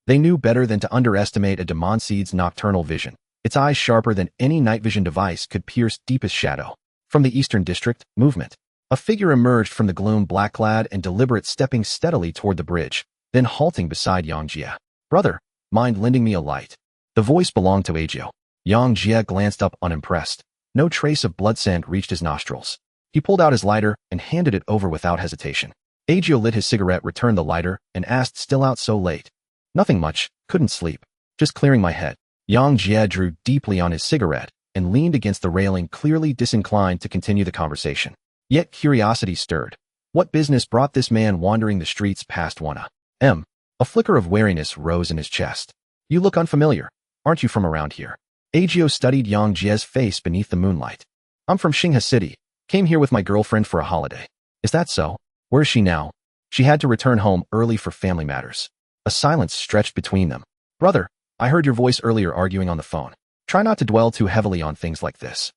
They knew better than to underestimate a demonseed's nocturnal vision. Its eyes, sharper than any night vision device, could pierce deepest shadow. From the eastern district, movement. A figure emerged from the gloom, black-clad and deliberate, stepping steadily toward the bridge, then halting beside Jiang Xia. Brother, mind lending me a light? The voice belonged to Ajo. Jiang Xia glanced up unimpressed. No trace of blood scent reached his nostrils. He pulled out his lighter and handed it over without hesitation. Ajo lit his cigarette, returned the lighter, and asked, still out so late? Nothing much. Couldn't sleep. Just clearing my head. Jiang Xia drew deeply on his cigarette and leaned against the railing, clearly disinclined to continue the conversation. Yet curiosity stirred. What business brought this man wandering the streets past 1 a.m.? A flicker of wariness rose in his chest. You look unfamiliar. Aren't you from around here? Ajo studied Jiang Jia's face beneath the moonlight. I'm from Xinhe City. Came here with my girlfriend for a holiday. Is that so? Where is she now? She had to return home early for family matters. A silence stretched between them. Brother, I heard your voice earlier arguing on the phone. Try not to dwell too heavily on things like this.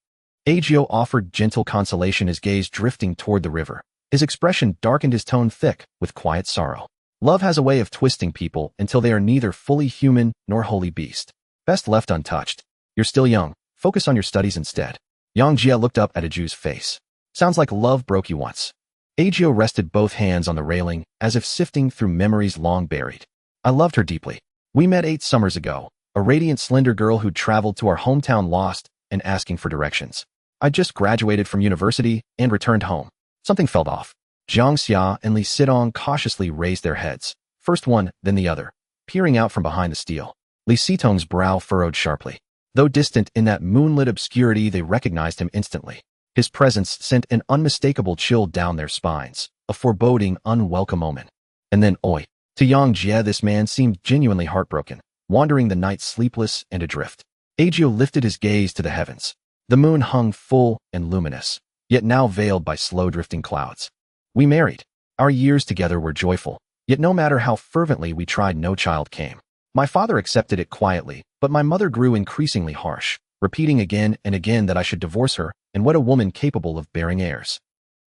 Ajo offered gentle consolation, his gaze drifting toward the river. His expression darkened, his tone thick with quiet sorrow. Love has a way of twisting people until they are neither fully human nor wholly beast. Best left untouched. You're still young. Focus on your studies instead. Jiang Xia looked up at Aju's face. Sounds like love broke you once. Ajo rested both hands on the railing, as if sifting through memories long buried. I loved her deeply. We met 8 summers ago, a radiant, slender girl who'd traveled to our hometown lost and asking for directions. I just graduated from university and returned home. Something felt off. Jiang Xia and Li Sidong cautiously raised their heads, first one, then the other, peering out from behind the stele. Li Sidong's brow furrowed sharply. Though distant in that moonlit obscurity, they recognized him instantly. His presence sent an unmistakable chill down their spines, a foreboding, unwelcome omen. And then, oi! To Jiang Xia, this man seemed genuinely heartbroken, wandering the night sleepless and adrift. Ajo lifted his gaze to the heavens. The moon hung full and luminous, yet now veiled by slow drifting clouds. We married. Our years together were joyful, yet no matter how fervently we tried, no child came. My father accepted it quietly, but my mother grew increasingly harsh, repeating again and again that I should divorce her and wed a woman capable of bearing heirs.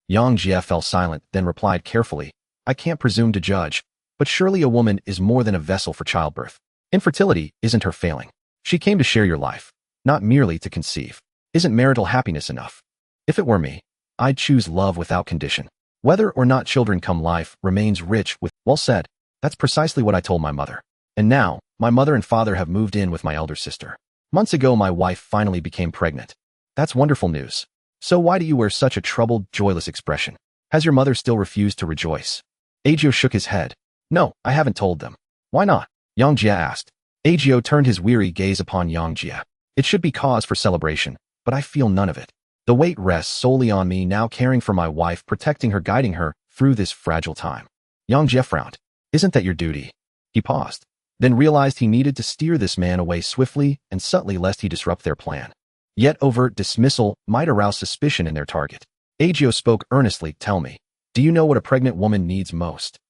Jiang Xia fell silent, then replied carefully, I can't presume to judge, but surely a woman is more than a vessel for childbirth. Infertility isn't her failing. She came to share your life, not merely to conceive. Isn't marital happiness enough? If it were me, I'd choose love without condition. Whether or not children come, life remains rich with. Well said. That's precisely what I told my mother. And now, my mother and father have moved in with my elder sister. Months ago, my wife finally became pregnant. That's wonderful news. So why do you wear such a troubled, joyless expression? Has your mother still refused to rejoice? Agio shook his head. No, I haven't told them. Why not? Jiang Xia asked. Agio turned his weary gaze upon Jiang Xia. It should be cause for celebration, but I feel none of it. The weight rests solely on me now, caring for my wife, protecting her, guiding her through this fragile time. Jiang Xia frowned. Isn't that your duty? He paused, then realized he needed to steer this man away swiftly and subtly lest he disrupt their plan. Yet overt dismissal might arouse suspicion in their target. Agio spoke earnestly. Tell me, do you know what a pregnant woman needs most?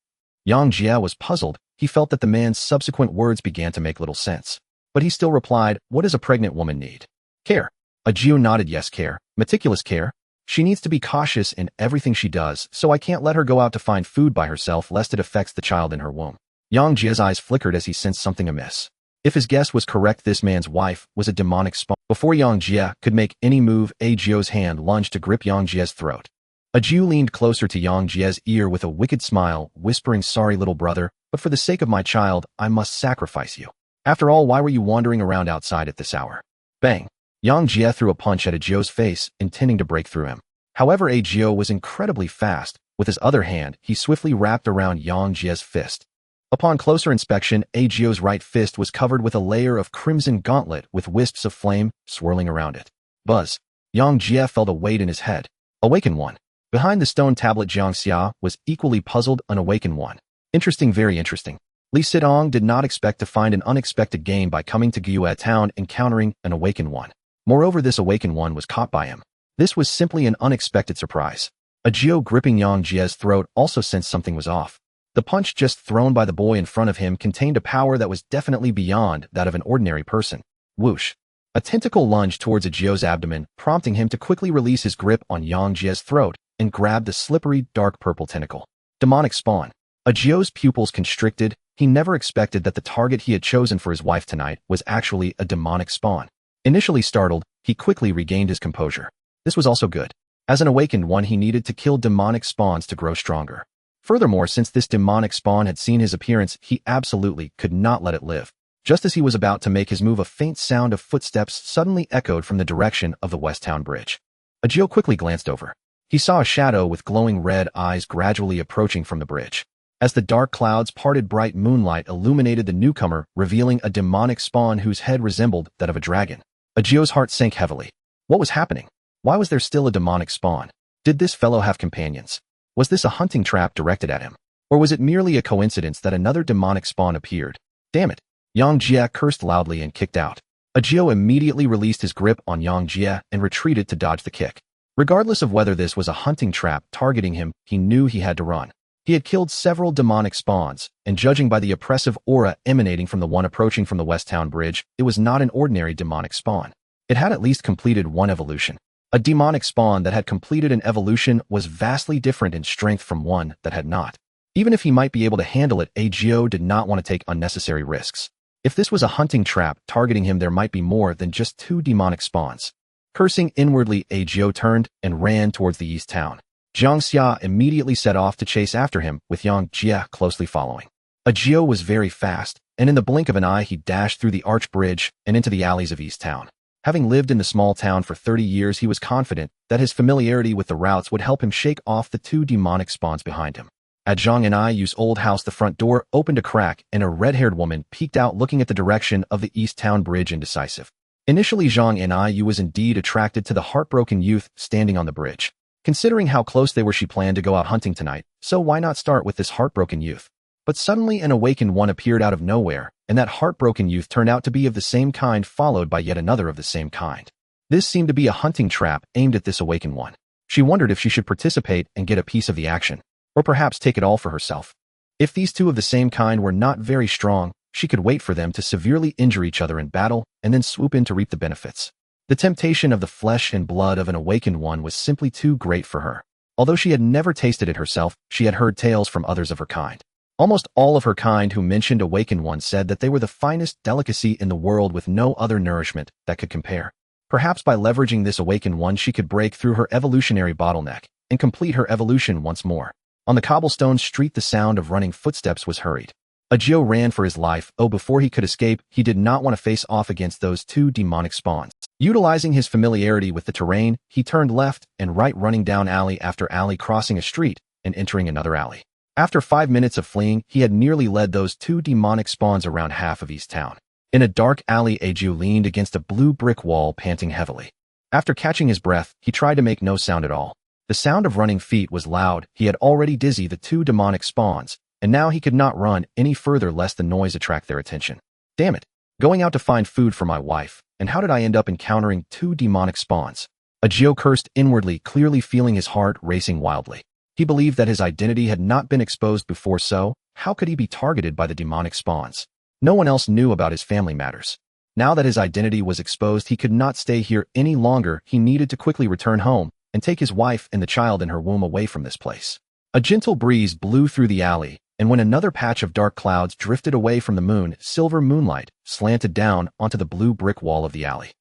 Jiang Xia was puzzled. He felt that the man's subsequent words began to make little sense. But he still replied, what does a pregnant woman need? Care. Agio nodded. Yes, care. Meticulous care. She needs to be cautious in everything she does, so I can't let her go out to find food by herself lest it affects the child in her womb. Jiang Jia's eyes flickered as he sensed something amiss. If his guess was correct, this man's wife was a demonic spawn. Before Jiang Xia could make any move, Agio's hand lunged to grip Jiang Jia's throat. Agio leaned closer to Jiang Jia's ear with a wicked smile, whispering, sorry, little brother, but for the sake of my child, I must sacrifice you. After all, why were you wandering around outside at this hour? Bang! Jiang Xia threw a punch at Agio's face, intending to break through him. However, Agio was incredibly fast. With his other hand, he swiftly wrapped around Jiang Jia's fist. Upon closer inspection, Agio's right fist was covered with a layer of crimson gauntlet with wisps of flame swirling around it. Buzz! Jiang Xia felt a weight in his head. Awaken one. Behind the stone tablet, Jiang Xia was equally puzzled. An awakened one. Interesting, very interesting. Li Sidong did not expect to find an unexpected gain by coming to Gyue town encountering an awakened one. Moreover, this awakened one was caught by him. This was simply an unexpected surprise. Agio, gripping Jiang Jia's throat, also sensed something was off. The punch just thrown by the boy in front of him contained a power that was definitely beyond that of an ordinary person. Whoosh! A tentacle lunged towards Agio's abdomen, prompting him to quickly release his grip on Jiang Jia's throat and grab the slippery, dark purple tentacle. Demonic spawn. Agio's pupils constricted. He never expected that the target he had chosen for his wife tonight was actually a demonic spawn. Initially startled, he quickly regained his composure. This was also good. As an awakened one, he needed to kill demonic spawns to grow stronger. Furthermore, since this demonic spawn had seen his appearance, he absolutely could not let it live. Just as he was about to make his move, a faint sound of footsteps suddenly echoed from the direction of the West Town Bridge. Agio quickly glanced over. He saw a shadow with glowing red eyes gradually approaching from the bridge. As the dark clouds parted, bright moonlight illuminated the newcomer, revealing a demonic spawn whose head resembled that of a dragon. Agio's heart sank heavily. What was happening? Why was there still a demonic spawn? Did this fellow have companions? Was this a hunting trap directed at him? Or was it merely a coincidence that another demonic spawn appeared? Damn it! Jiang Xia cursed loudly and kicked out. Agio immediately released his grip on Jiang Xia and retreated to dodge the kick. Regardless of whether this was a hunting trap targeting him, he knew he had to run. He had killed several demonic spawns, and judging by the oppressive aura emanating from the one approaching from the West Town Bridge, it was not an ordinary demonic spawn. It had at least completed one evolution. A demonic spawn that had completed an evolution was vastly different in strength from one that had not. Even if he might be able to handle it, Agio did not want to take unnecessary risks. If this was a hunting trap targeting him, there might be more than just two demonic spawns. Cursing inwardly, Agio turned and ran towards the east town. Jiang Xia immediately set off to chase after him, with Jiang Xia closely following. Agio was very fast, and in the blink of an eye he dashed through the arch bridge and into the alleys of East Town. Having lived in the small town for 30 years, he was confident that his familiarity with the routes would help him shake off the two demonic spawns behind him. At Zhang and Yu's old house, the front door opened a crack and a red-haired woman peeked out, looking at the direction of the East Town Bridge, indecisive. Initially, Zhang and Yu was indeed attracted to the heartbroken youth standing on the bridge. Considering how close they were, she planned to go out hunting tonight, so why not start with this heartbroken youth? But suddenly an awakened one appeared out of nowhere, and that heartbroken youth turned out to be of the same kind, followed by yet another of the same kind. This seemed to be a hunting trap aimed at this awakened one. She wondered if she should participate and get a piece of the action, or perhaps take it all for herself. If these two of the same kind were not very strong, she could wait for them to severely injure each other in battle and then swoop in to reap the benefits. The temptation of the flesh and blood of an awakened one was simply too great for her. Although she had never tasted it herself, she had heard tales from others of her kind. Almost all of her kind who mentioned awakened ones said that they were the finest delicacy in the world with no other nourishment that could compare. Perhaps by leveraging this awakened one she could break through her evolutionary bottleneck and complete her evolution once more. On the cobblestone street the sound of running footsteps was hurried. Jiao ran for his life. Before he could escape, he did not want to face off against those two demonic spawns. Utilizing his familiarity with the terrain, he turned left and right, running down alley after alley, crossing a street and entering another alley. After 5 minutes of fleeing, he had nearly led those two demonic spawns around half of East Town. In a dark alley, Jiao leaned against a blue brick wall, panting heavily. After catching his breath, he tried to make no sound at all. The sound of running feet was loud. He had already dizzied the two demonic spawns, and now he could not run any further lest the noise attract their attention. Damn it! Going out to find food for my wife, and how did I end up encountering two demonic spawns? Jiao cursed inwardly, clearly feeling his heart racing wildly. He believed that his identity had not been exposed before, so how could he be targeted by the demonic spawns? No one else knew about his family matters. Now that his identity was exposed, he could not stay here any longer. He needed to quickly return home and take his wife and the child in her womb away from this place. A gentle breeze blew through the alley, and when another patch of dark clouds drifted away from the moon, silver moonlight slanted down onto the blue brick wall of the alley.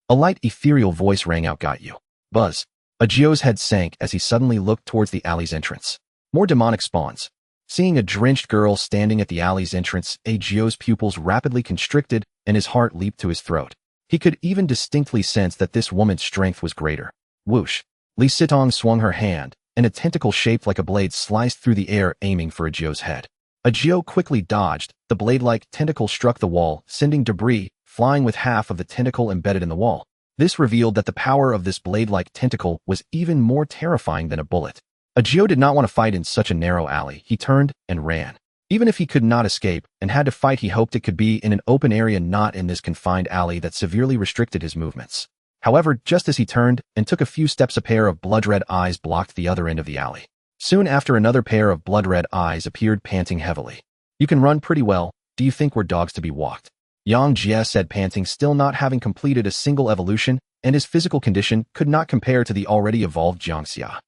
A light, ethereal voice rang out, "Got you." Buzz. Jiao's head sank as he suddenly looked towards the alley's entrance. More demonic spawns. Seeing a drenched girl standing at the alley's entrance, Jiao's pupils rapidly constricted and his heart leaped to his throat. He could even distinctly sense that this woman's strength was greater. Whoosh. Li Sitong swung her hand, and a tentacle shaped like a blade sliced through the air, aiming for Jiao's head. Jiao quickly dodged. The blade-like tentacle struck the wall, sending debris flying with half of the tentacle embedded in the wall. This revealed that the power of this blade-like tentacle was even more terrifying than a bullet. Jiao did not want to fight in such a narrow alley. He turned and ran. Even if he could not escape and had to fight, he hoped it could be in an open area, not in this confined alley that severely restricted his movements. However, just as he turned and took a few steps, a pair of blood-red eyes blocked the other end of the alley. Soon after, another pair of blood-red eyes appeared, panting heavily. "You can run pretty well. Do you think we're dogs to be walked?" Jiang Xia said, panting, still not having completed a single evolution, and his physical condition could not compare to the already evolved Jiang Xia.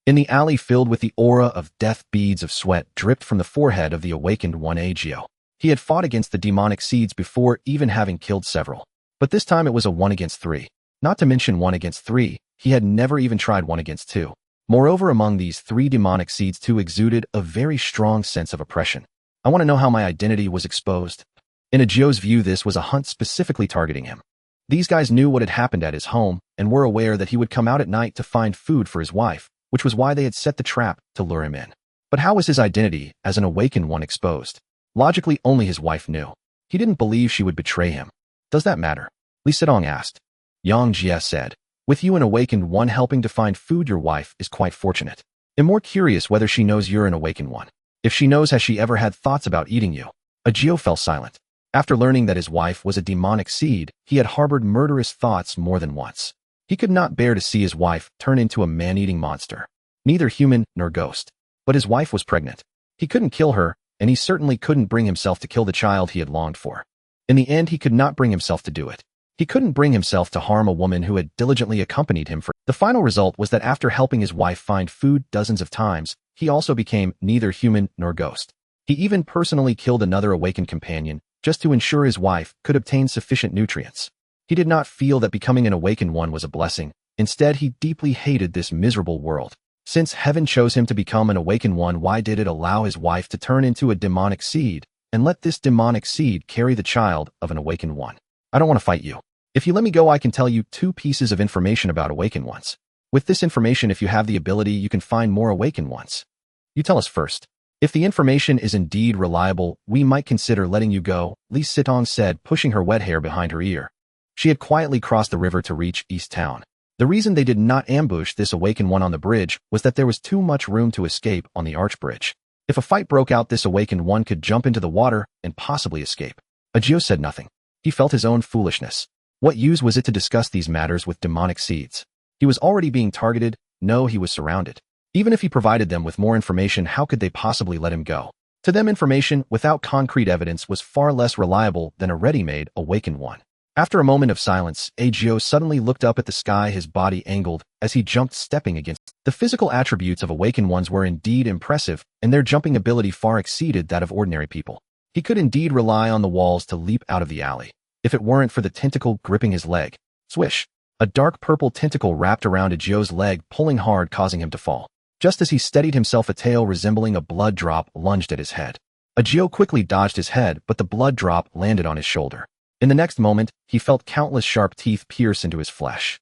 In the alley filled with the aura of death, beads of sweat dripped from the forehead of the awakened one. Jiao. He had fought against the demonic seeds before, even having killed several. But this time it was a 1 against 3. Not to mention 1 against 3, he had never even tried 1 against 2. Moreover, among these 3 demonic seeds, 2 exuded a very strong sense of oppression. "I want to know how my identity was exposed." In Jiao's view, this was a hunt specifically targeting him. These guys knew what had happened at his home and were aware that he would come out at night to find food for his wife, which was why they had set the trap to lure him in. But how was his identity as an awakened one exposed? Logically, only his wife knew. He didn't believe she would betray him. "Does that matter?" Li Sitong asked. Jiang Xia said, "With you an awakened one helping to find food, your wife is quite fortunate. I'm more curious whether she knows you're an awakened one. If she knows, has she ever had thoughts about eating you?" Jiao fell silent. After learning that his wife was a demonic seed, he had harbored murderous thoughts more than once. He could not bear to see his wife turn into a man-eating monster. Neither human nor ghost. But his wife was pregnant. He couldn't kill her, and he certainly couldn't bring himself to kill the child he had longed for. In the end, he could not bring himself to do it. He couldn't bring himself to harm a woman who had diligently accompanied him for. The final result was that after helping his wife find food dozens of times, he also became neither human nor ghost. He even personally killed another awakened companion, just to ensure his wife could obtain sufficient nutrients. He did not feel that becoming an awakened one was a blessing. Instead, he deeply hated this miserable world. Since heaven chose him to become an awakened one, why did it allow his wife to turn into a demonic seed and let this demonic seed carry the child of an awakened one? "I don't want to fight you. If you let me go, I can tell you 2 pieces of information about awakened ones. With this information, if you have the ability, you can find more awakened ones. You tell us first. If the information is indeed reliable, we might consider letting you go," Li Sitong said, pushing her wet hair behind her ear. She had quietly crossed the river to reach East Town. The reason they did not ambush this awakened one on the bridge was that there was too much room to escape on the arch bridge. If a fight broke out, this awakened one could jump into the water and possibly escape. Jiao said nothing. He felt his own foolishness. What use was it to discuss these matters with demonic seeds? He was already being targeted. No, he was surrounded. Even if he provided them with more information, how could they possibly let him go? To them, information without concrete evidence was far less reliable than a ready-made awakened one. After a moment of silence, Jiao suddenly looked up at the sky, his body angled as he jumped, stepping against The physical attributes of awakened ones were indeed impressive, and their jumping ability far exceeded that of ordinary people. He could indeed rely on the walls to leap out of the alley, if it weren't for the tentacle gripping his leg. Swish! A dark purple tentacle wrapped around Ajio's leg, pulling hard, causing him to fall. Just as he steadied himself, a tail resembling a blood drop lunged at his head. Ajio quickly dodged his head, but the blood drop landed on his shoulder. In the next moment, he felt countless sharp teeth pierce into his flesh.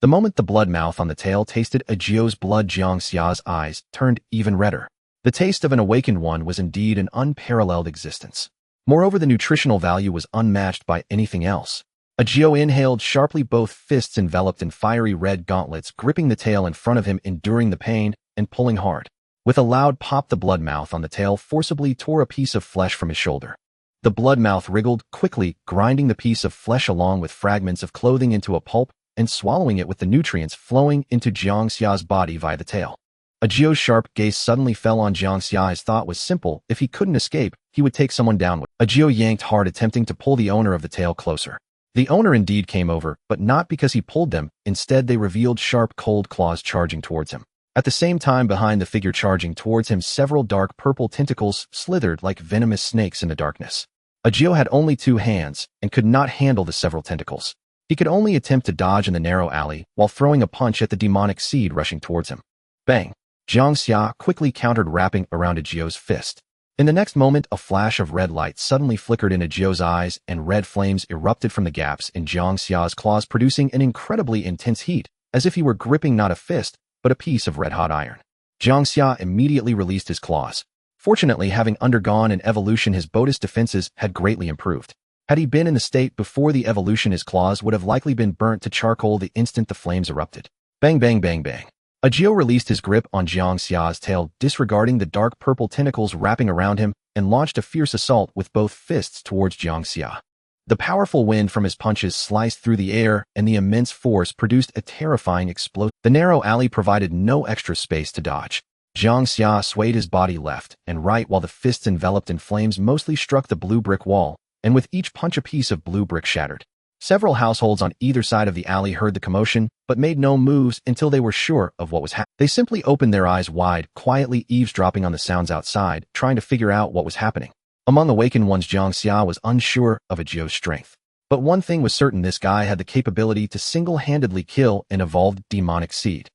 The moment the blood mouth on the tail tasted Ajio's blood, Jiang Xia's eyes turned even redder. The taste of an awakened one was indeed an unparalleled existence. Moreover, the nutritional value was unmatched by anything else. Ajio inhaled sharply, both fists enveloped in fiery red gauntlets, gripping the tail in front of him, enduring the pain, and pulling hard. With a loud pop, the blood mouth on the tail forcibly tore a piece of flesh from his shoulder. The blood mouth wriggled quickly, grinding the piece of flesh along with fragments of clothing into a pulp, and swallowing it with the nutrients flowing into Jiang Xia's body via the tail. Ajio's sharp gaze suddenly fell on Jiang Xia. His thought was simple: if he couldn't escape, he would take someone down. Ajio yanked hard, attempting to pull the owner of the tail closer. The owner indeed came over, but not because he pulled them. Instead, they revealed sharp, cold claws charging towards him. At the same time, behind the figure charging towards him, several dark purple tentacles slithered like venomous snakes in the darkness. Ajio had only 2 hands and could not handle the several tentacles. He could only attempt to dodge in the narrow alley while throwing a punch at the demonic seed rushing towards him. Bang! Jiang Xia quickly countered, wrapping around Ajio's fist. In the next moment, a flash of red light suddenly flickered in Ajio's eyes, and red flames erupted from the gaps in Jiang Xia's claws, producing an incredibly intense heat, as if he were gripping not a fist, but a piece of red-hot iron. Jiang Xia immediately released his claws. Fortunately, having undergone an evolution, his Buddhist defenses had greatly improved. Had he been in the state before the evolution, his claws would have likely been burnt to charcoal the instant the flames erupted. Bang, bang, bang, bang. Ajio released his grip on Jiang Xia's tail, disregarding the dark purple tentacles wrapping around him, and launched a fierce assault with both fists towards Jiang Xia. The powerful wind from his punches sliced through the air, and the immense force produced a terrifying explosion. The narrow alley provided no extra space to dodge. Jiang Xia swayed his body left and right while the fists enveloped in flames mostly struck the blue brick wall, and with each punch a piece of blue brick shattered. Several households on either side of the alley heard the commotion, but made no moves until they were sure of what was happening. They simply opened their eyes wide, quietly eavesdropping on the sounds outside, trying to figure out what was happening. Among awakened ones, Jiang Xia was unsure of Ajio's strength. But one thing was certain: this guy had the capability to single-handedly kill an evolved demonic seed.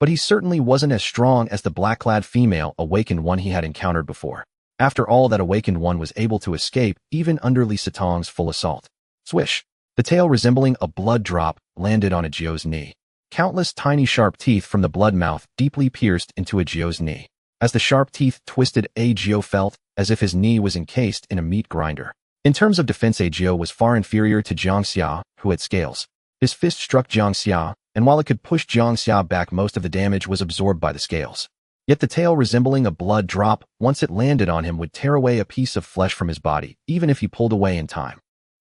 But he certainly wasn't as strong as the black-clad female awakened one he had encountered before. After all, that awakened one was able to escape even under Li Sitong's full assault. Swish! The tail, resembling a blood drop, landed on Ajio's knee. Countless tiny sharp teeth from the blood mouth deeply pierced into Ajio's knee. As the sharp teeth twisted, Ajio felt as if his knee was encased in a meat grinder. In terms of defense, Ajio was far inferior to Jiang Xia, who had scales. His fist struck Jiang Xia, and while it could push Jiang Xia back, most of the damage was absorbed by the scales. Yet the tail, resembling a blood drop, once it landed on him, would tear away a piece of flesh from his body, even if he pulled away in time.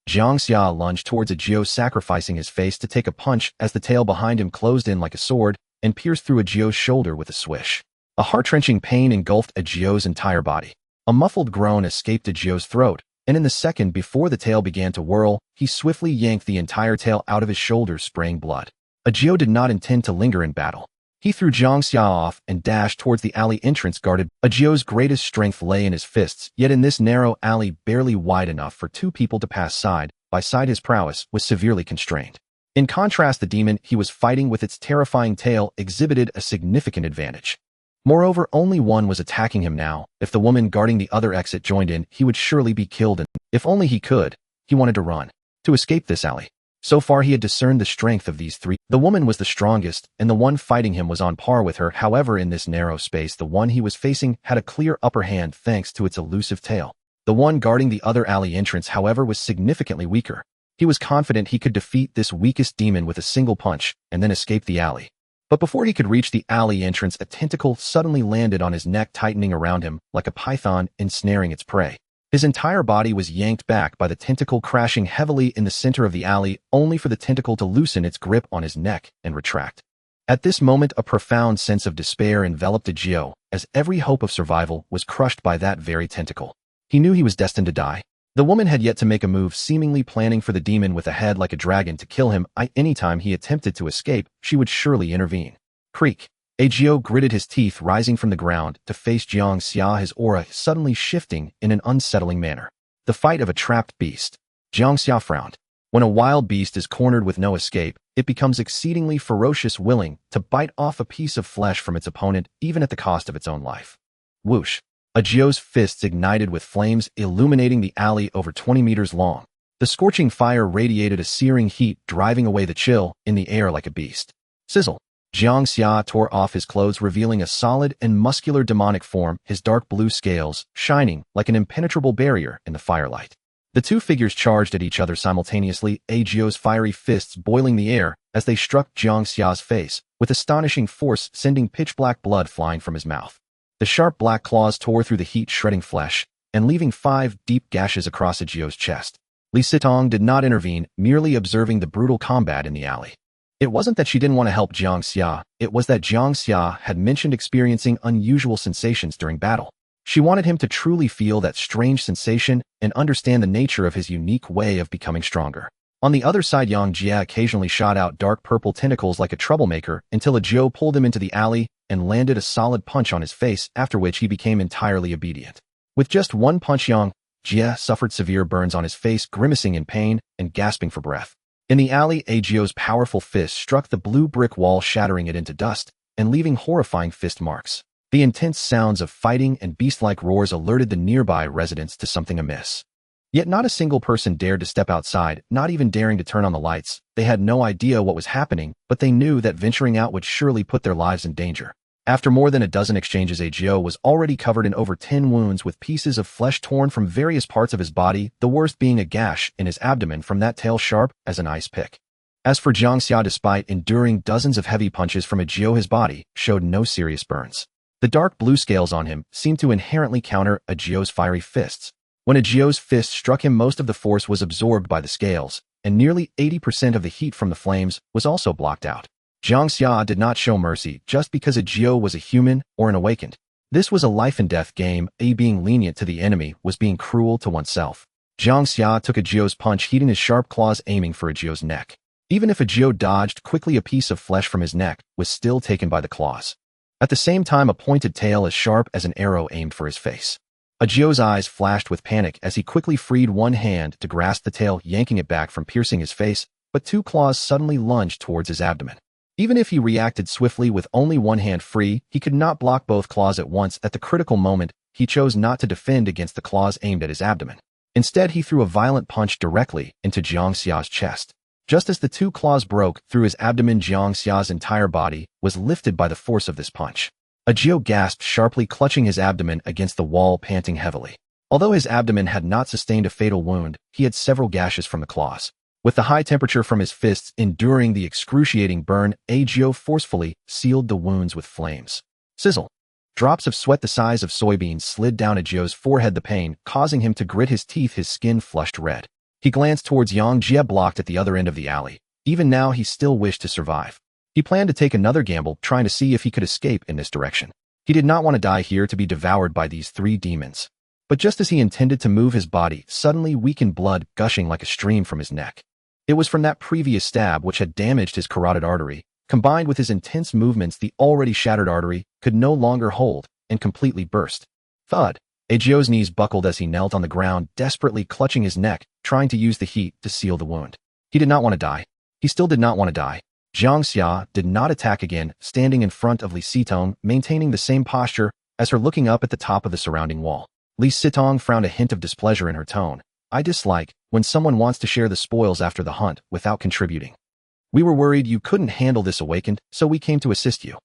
Jiang Xia lunged towards Ajio, sacrificing his face to take a punch as the tail behind him closed in like a sword and pierced through Ajio's shoulder with a swish. A heart-wrenching pain engulfed Ajio's entire body. A muffled groan escaped Ajio's throat, and in the second before the tail began to whirl, he swiftly yanked the entire tail out of his shoulders, spraying blood. Ajio did not intend to linger in battle. He threw Jiang Xia off and dashed towards the alley entrance guarded. Ajio's greatest strength lay in his fists, yet in this narrow alley barely wide enough for 2 people to pass side by side, his prowess was severely constrained. In contrast, the demon he was fighting with its terrifying tail exhibited a significant advantage. Moreover, only one was attacking him now. If the woman guarding the other exit joined in, he would surely be killed, and if only he could, he wanted to run, to escape this alley. So far he had discerned the strength of these 3. The woman was the strongest, and the one fighting him was on par with her. However, in this narrow space, the one he was facing had a clear upper hand thanks to its elusive tail. The one guarding the other alley entrance, however, was significantly weaker. He was confident he could defeat this weakest demon with a single punch, and then escape the alley. But before he could reach the alley entrance, a tentacle suddenly landed on his neck, tightening around him like a python ensnaring its prey. His entire body was yanked back by the tentacle, crashing heavily in the center of the alley, only for the tentacle to loosen its grip on his neck and retract. At this moment, a profound sense of despair enveloped Ajio, as every hope of survival was crushed by that very tentacle. He knew he was destined to die. The woman had yet to make a move, seemingly planning for the demon with a head like a dragon to kill him. Anytime he attempted to escape, she would surely intervene. Creak! Jiao gritted his teeth, rising from the ground to face Jiang Xia, his aura suddenly shifting in an unsettling manner. The fight of a trapped beast. Jiang Xia frowned. When a wild beast is cornered with no escape, it becomes exceedingly ferocious, willing to bite off a piece of flesh from its opponent, even at the cost of its own life. Whoosh! Jiao's fists ignited with flames, illuminating the alley over 20 meters long. The scorching fire radiated a searing heat, driving away the chill in the air like a beast. Sizzle! Jiang Xia tore off his clothes, revealing a solid and muscular demonic form, his dark blue scales shining like an impenetrable barrier in the firelight. The two figures charged at each other simultaneously, Jiao's fiery fists boiling the air as they struck Jiang Xia's face with astonishing force, sending pitch-black blood flying from his mouth. The sharp black claws tore through the heat, shredding flesh and leaving 5 deep gashes across Jiao's chest. Li Sitong did not intervene, merely observing the brutal combat in the alley. It wasn't that she didn't want to help Jiang Xia, it was that Jiang Xia had mentioned experiencing unusual sensations during battle. She wanted him to truly feel that strange sensation and understand the nature of his unique way of becoming stronger. On the other side, Jiang Xia occasionally shot out dark purple tentacles like a troublemaker until Jiao pulled him into the alley and landed a solid punch on his face, after which he became entirely obedient. With just one punch, Jiang Xia suffered severe burns on his face, grimacing in pain and gasping for breath. In the alley, Jiao's powerful fist struck the blue brick wall, shattering it into dust and leaving horrifying fist marks. The intense sounds of fighting and beast-like roars alerted the nearby residents to something amiss. Yet not a single person dared to step outside, not even daring to turn on the lights. They had no idea what was happening, but they knew that venturing out would surely put their lives in danger. After more than a dozen exchanges, Jiao was already covered in over 10 wounds, with pieces of flesh torn from various parts of his body, the worst being a gash in his abdomen from that tail sharp as an ice pick. As for Jiang Xia, despite enduring dozens of heavy punches from Jiao, his body showed no serious burns. The dark blue scales on him seemed to inherently counter Jiao's fiery fists. When Jiao's fist struck him, most of the force was absorbed by the scales, and nearly 80% of the heat from the flames was also blocked out. Jiang Xia did not show mercy just because Jiao was a human or an awakened. This was a life-and-death game. Being lenient to the enemy was being cruel to oneself. Jiang Xia took Jiao's punch, heating his sharp claws, aiming for Jiao's neck. Even if Jiao dodged quickly, a piece of flesh from his neck was still taken by the claws. At the same time, a pointed tail as sharp as an arrow aimed for his face. Jiao's eyes flashed with panic as he quickly freed one hand to grasp the tail, yanking it back from piercing his face, but 2 claws suddenly lunged towards his abdomen. Even if he reacted swiftly with only one hand free, he could not block both claws at once. At the critical moment, he chose not to defend against the claws aimed at his abdomen. Instead, he threw a violent punch directly into Jiang Xia's chest. Just as the 2 claws broke through his abdomen, Jiang Xia's entire body was lifted by the force of this punch. Jiao gasped sharply, clutching his abdomen against the wall, panting heavily. Although his abdomen had not sustained a fatal wound, he had several gashes from the claws. With the high temperature from his fists enduring the excruciating burn, Jiao forcefully sealed the wounds with flames. Sizzle! Drops of sweat the size of soybeans slid down Jiao's forehead, the pain causing him to grit his teeth, his skin flushed red. He glanced towards Jiang Xia, blocked at the other end of the alley. Even now, he still wished to survive. He planned to take another gamble, trying to see if he could escape in this direction. He did not want to die here to be devoured by these 3 demons. But just as he intended to move his body, suddenly weakened blood gushing like a stream from his neck. It was from that previous stab which had damaged his carotid artery. Combined with his intense movements, the already shattered artery could no longer hold and completely burst. Thud! Jiao's knees buckled as he knelt on the ground, desperately clutching his neck, trying to use the heat to seal the wound. He did not want to die. He still did not want to die. Jiang Xia did not attack again, standing in front of Li Sitong, maintaining the same posture as her, looking up at the top of the surrounding wall. Li Sitong frowned, a hint of displeasure in her tone. I dislike when someone wants to share the spoils after the hunt without contributing. We were worried you couldn't handle this, awakened, so we came to assist you.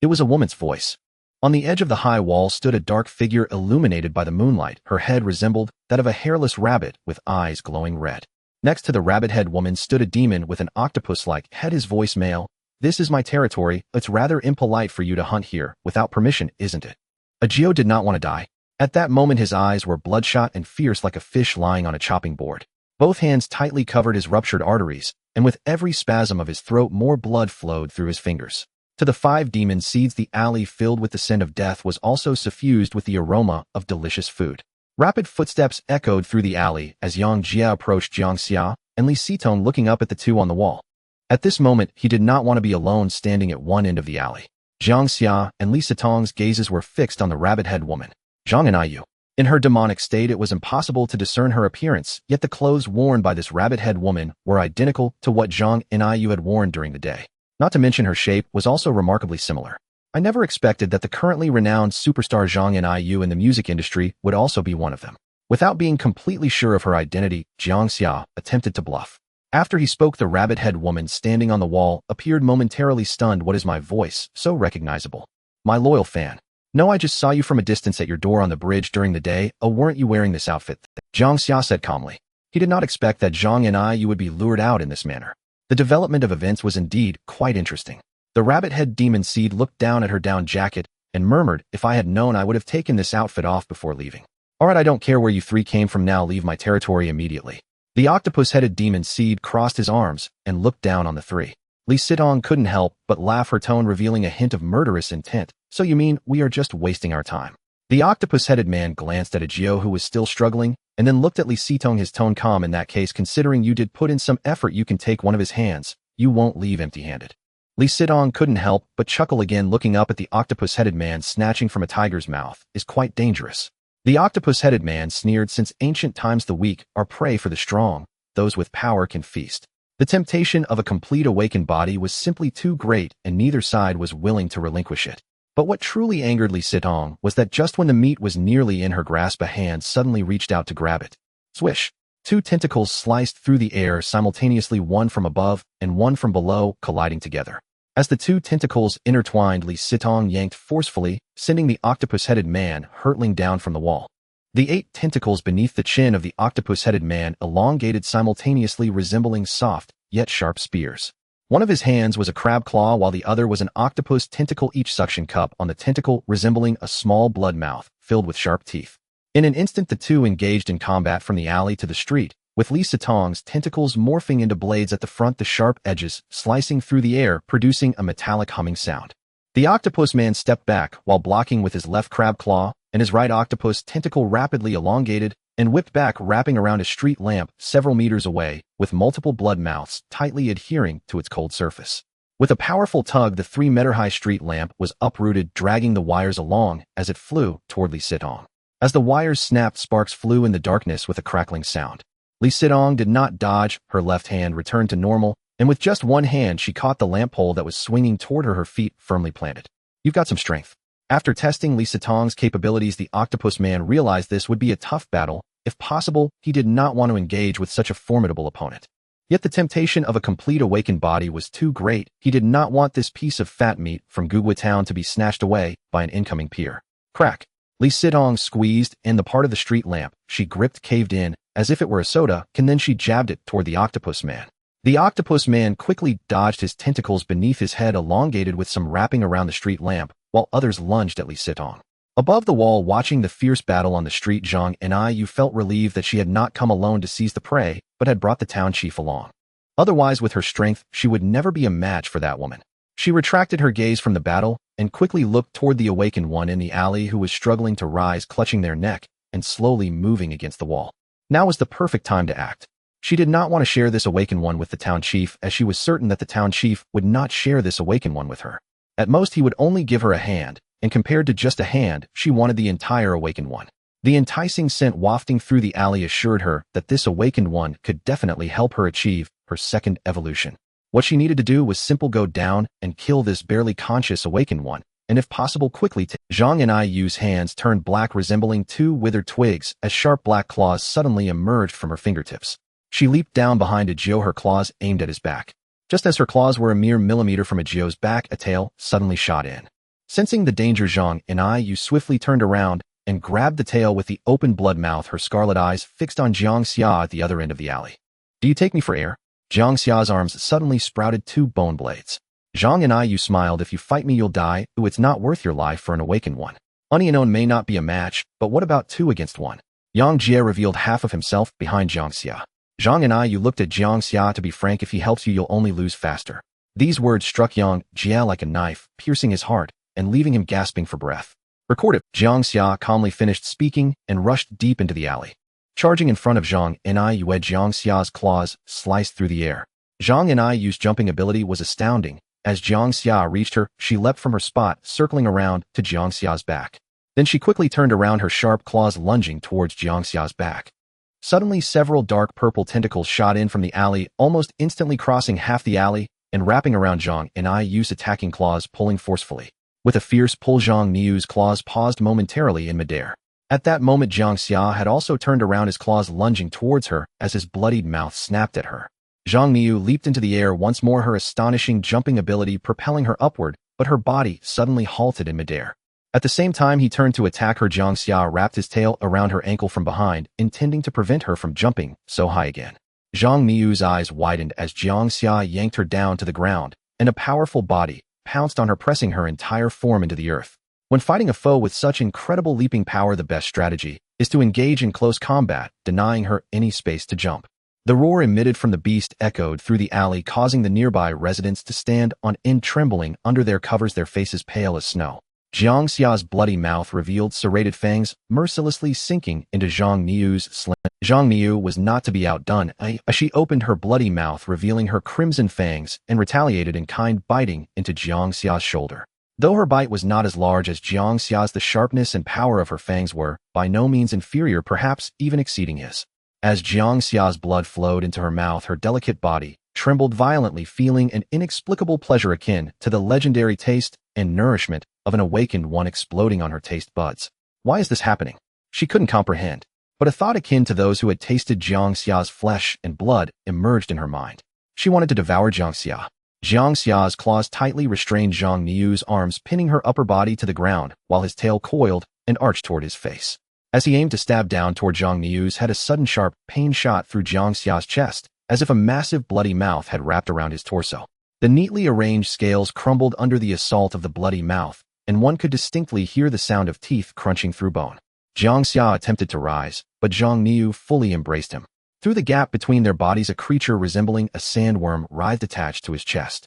It was a woman's voice. On the edge of the high wall stood a dark figure illuminated by the moonlight. Her head resembled that of a hairless rabbit with eyes glowing red. Next to the rabbit-head woman stood a demon with an octopus-like head, his voice male. This is my territory. It's rather impolite for you to hunt here without permission, isn't it? Jiao did not want to die. At that moment, his eyes were bloodshot and fierce like a fish lying on a chopping board. Both hands tightly covered his ruptured arteries, and with every spasm of his throat, more blood flowed through his fingers. To the 5 demon seeds, the alley filled with the scent of death was also suffused with the aroma of delicious food. Rapid footsteps echoed through the alley as Jiang Xia approached Jiang Xia and Li Sitong, looking up at the 2 on the wall. At this moment, he did not want to be alone standing at one end of the alley. Jiang Xia and Li Sitong's gazes were fixed on the rabbit-head woman, Zhang Yu. In her demonic state, it was impossible to discern her appearance, yet the clothes worn by this rabbit-head woman were identical to what Zhang Yu had worn during the day. Not to mention her shape was also remarkably similar. I never expected that the currently renowned superstar Zhang Yu in the music industry would also be one of them. Without being completely sure of her identity, Jiang Xia attempted to bluff. After he spoke, the rabbit-head woman standing on the wall appeared momentarily stunned. What is my voice so recognizable? My loyal fan. No, I just saw you from a distance at your door on the bridge during the day. Oh, weren't you wearing this outfit? Jiang Xia said calmly. He did not expect that Zhang Yu would be lured out in this manner. The development of events was indeed quite interesting. The rabbit-head demon seed looked down at her down jacket and murmured, if I had known, I would have taken this outfit off before leaving. Alright, I don't care where you three came from now, leave my territory immediately. The octopus-headed demon seed crossed his arms and looked down on the three. Li Sitong couldn't help but laugh, her tone revealing a hint of murderous intent. So you mean we are just wasting our time? The octopus-headed man glanced at Jiao, who was still struggling, and then looked at Li Sitong, his tone calm. In that case, considering you did put in some effort, you can take one of his hands. You won't leave empty-handed. Li Sitong couldn't help but chuckle again, looking up at the octopus-headed man. Snatching from a tiger's mouth is quite dangerous. The octopus-headed man sneered, since ancient times the weak are prey for the strong, those with power can feast. The temptation of a complete awakened body was simply too great, and neither side was willing to relinquish it. But what truly angered Li Sitong was that just when the meat was nearly in her grasp, a hand suddenly reached out to grab it. Swish! Two tentacles sliced through the air simultaneously, one from above and one from below, colliding together. As the two tentacles intertwined, Li Sitong yanked forcefully, sending the octopus-headed man hurtling down from the wall. The 8 tentacles beneath the chin of the octopus-headed man elongated simultaneously, resembling soft, yet sharp spears. One of his hands was a crab claw, while the other was an octopus tentacle, each suction cup on the tentacle resembling a small blood mouth filled with sharp teeth. In an instant, the two engaged in combat from the alley to the street, with Li Sitong's tentacles morphing into blades at the front, the sharp edges slicing through the air, producing a metallic humming sound. The octopus man stepped back while blocking with his left crab claw, and his right octopus tentacle rapidly elongated and whipped back, wrapping around a street lamp several meters away, with multiple blood mouths tightly adhering to its cold surface. With a powerful tug, the 3-meter-high street lamp was uprooted, dragging the wires along as it flew toward Li Sitong. As the wires snapped, sparks flew in the darkness with a crackling sound. Li Sitong did not dodge. Her left hand returned to normal, and with just one hand she caught the lamp pole that was swinging toward her, her feet firmly planted. You've got some strength. After testing Li Sitong's capabilities, the octopus man realized this would be a tough battle. If possible, he did not want to engage with such a formidable opponent. Yet the temptation of a complete awakened body was too great. He did not want this piece of fat meat from Gugwa Town to be snatched away by an incoming peer. Crack! Li Sitong squeezed, and the part of the street lamp she gripped caved in, as if it were a soda can. Then she jabbed it toward the octopus man. The octopus man quickly dodged, his tentacles beneath his head elongated with some wrapping around the street lamp, while others lunged at Li Sitong. Above the wall, watching the fierce battle on the street, Jiang Yu felt relieved that she had not come alone to seize the prey, but had brought the town chief along. Otherwise, with her strength, she would never be a match for that woman. She retracted her gaze from the battle and quickly looked toward the awakened one in the alley, who was struggling to rise, clutching their neck and slowly moving against the wall. Now was the perfect time to act. She did not want to share this awakened one with the town chief, as she was certain that the town chief would not share this awakened one with her. At most, he would only give her a hand, and compared to just a hand, she wanted the entire awakened one. The enticing scent wafting through the alley assured her that this awakened one could definitely help her achieve her second evolution. What she needed to do was simple: go down and kill this barely conscious awakened one, and if possible quickly. Zhang Yu's hands turned black, resembling 2 withered twigs, as sharp black claws suddenly emerged from her fingertips. She leaped down behind Jiao, her claws aimed at his back. Just as her claws were a mere millimeter from Jiao's back, a tail suddenly shot in. Sensing the danger, Zhang Yu swiftly turned around and grabbed the tail with the open blood mouth, her scarlet eyes fixed on Jiang Xia at the other end of the alley. Do you take me for air? Jiang Xia's arms suddenly sprouted 2 bone blades. Zhang Yu smiled. If you fight me, you'll die. Ooh, it's not worth your life for an awakened one. Onion may not be a match, but what about 2 against 1? Jiang Xia revealed half of himself behind Jiang Xia. Zhang Yu looked at Jiang Xia. To be frank, if he helps you, you'll only lose faster. These words struck Jiang Xia like a knife, piercing his heart and leaving him gasping for breath. Recorded. Jiang Xia calmly finished speaking and rushed deep into the alley. Charging in front of Zhang Yu, Jiang Xia's claws sliced through the air. Zhang Yu's jumping ability was astounding, As Jiang Xia reached her, she leapt from her spot, circling around to Jiang Xia's back. Then she quickly turned around, her sharp claws lunging towards Jiang Xia's back. Suddenly, several dark purple tentacles shot in from the alley, almost instantly crossing half the alley and wrapping around Jiang Xia's attacking claws, pulling forcefully. With a fierce pull, Jiang Xia's claws paused momentarily in midair. At that moment, Jiang Xia had also turned around, his claws lunging towards her as his bloodied mouth snapped at her. Jiang Xia leaped into the air once more, her astonishing jumping ability propelling her upward, but her body suddenly halted in midair. At the same time he turned to attack her, Jiang Xia wrapped his tail around her ankle from behind, intending to prevent her from jumping so high again. Jiang Xia's eyes widened as Jiang Xia yanked her down to the ground, and a powerful body pounced on her, pressing her entire form into the earth. When fighting a foe with such incredible leaping power, the best strategy is to engage in close combat, denying her any space to jump. The roar emitted from the beast echoed through the alley, causing the nearby residents to stand on end, trembling under their covers, their faces pale as snow. Jiang Xia's bloody mouth revealed serrated fangs, mercilessly sinking into Jiang Xia's slim. Jiang Xia was not to be outdone as she opened her bloody mouth, revealing her crimson fangs, and retaliated in kind, biting into Jiang Xia's shoulder. Though her bite was not as large as Jiang Xia's, the sharpness and power of her fangs were by no means inferior, perhaps even exceeding his. As Jiang Xia's blood flowed into her mouth, her delicate body trembled violently, feeling an inexplicable pleasure akin to the legendary taste and nourishment of an awakened one exploding on her taste buds. Why is this happening? She couldn't comprehend, but a thought akin to those who had tasted Jiang Xia's flesh and blood emerged in her mind. She wanted to devour Jiang Xia. Jiang Xia's claws tightly restrained Jiang Xia's arms, pinning her upper body to the ground, while his tail coiled and arched toward his face. As he aimed to stab down toward Jiang Xia's head, a sudden sharp pain shot through Jiang Xia's chest, as if a massive bloody mouth had wrapped around his torso. The neatly arranged scales crumbled under the assault of the bloody mouth, and one could distinctly hear the sound of teeth crunching through bone. Jiang Xia attempted to rise, but Jiang Xia fully embraced him. Through the gap between their bodies, a creature resembling a sandworm writhed attached to his chest.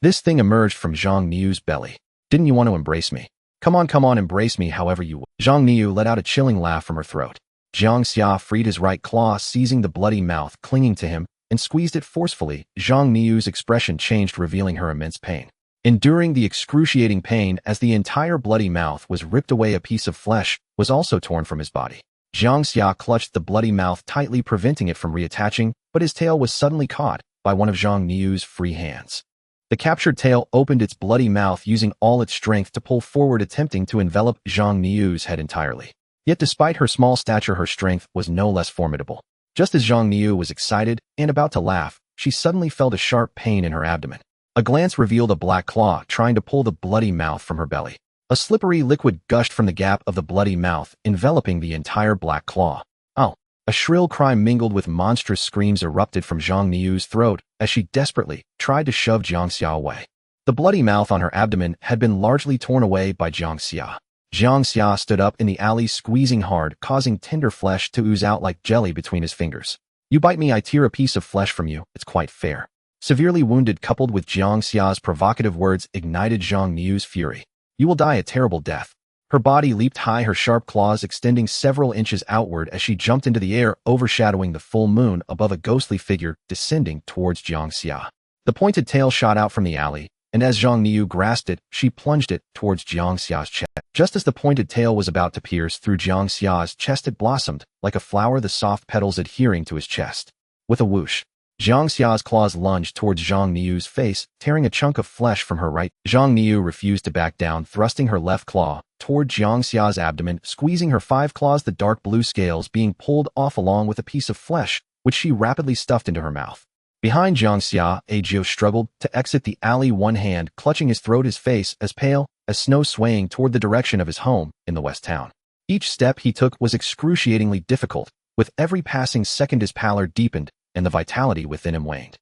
This thing emerged from Jiang Xia's belly. "Didn't you want to embrace me? Come on, embrace me however you will." Jiang Xia let out a chilling laugh from her throat. Jiang Xia freed his right claw, seizing the bloody mouth clinging to him, and squeezed it forcefully. Jiang Xia's expression changed, revealing her immense pain. Enduring the excruciating pain as the entire bloody mouth was ripped away, a piece of flesh was also torn from his body. Jiang Xia clutched the bloody mouth tightly, preventing it from reattaching, but his tail was suddenly caught by one of Jiang Xia's free hands. The captured tail opened its bloody mouth, using all its strength to pull forward, attempting to envelop Jiang Xia's head entirely. Yet despite her small stature, her strength was no less formidable. Just as Jiang Xia was excited and about to laugh, she suddenly felt a sharp pain in her abdomen. A glance revealed a black claw trying to pull the bloody mouth from her belly. A slippery liquid gushed from the gap of the bloody mouth, enveloping the entire black claw. "Oh!" A shrill cry mingled with monstrous screams erupted from Jiang Xia's throat as she desperately tried to shove Jiang Xia away. The bloody mouth on her abdomen had been largely torn away by Jiang Xia. Jiang Xia stood up in the alley, squeezing hard, causing tender flesh to ooze out like jelly between his fingers. "You bite me, I tear a piece of flesh from you. It's quite fair." Severely wounded, coupled with Jiang Xia's provocative words, ignited Jiang Xia's fury. "You will die a terrible death." Her body leaped high, her sharp claws extending several inches outward as she jumped into the air, overshadowing the full moon above, a ghostly figure descending towards Jiang Xia. The pointed tail shot out from the alley, and as Jiang Xia grasped it, she plunged it towards Jiang Xia's chest. Just as the pointed tail was about to pierce through Jiang Xia's chest, it blossomed like a flower, the soft petals adhering to his chest. With a whoosh, Jiang Xia's claws lunged towards Jiang Xia's face, tearing a chunk of flesh from her right. Jiang Xia refused to back down, thrusting her left claw toward Jiang Xia's abdomen, squeezing her 5 claws, the dark blue scales being pulled off along with a piece of flesh, which she rapidly stuffed into her mouth. Behind Jiang Xia, Jiao struggled to exit the alley, one hand clutching his throat, his face as pale as snow, swaying toward the direction of his home in the West Town. Each step he took was excruciatingly difficult. With every passing second his pallor deepened and the vitality within him waned.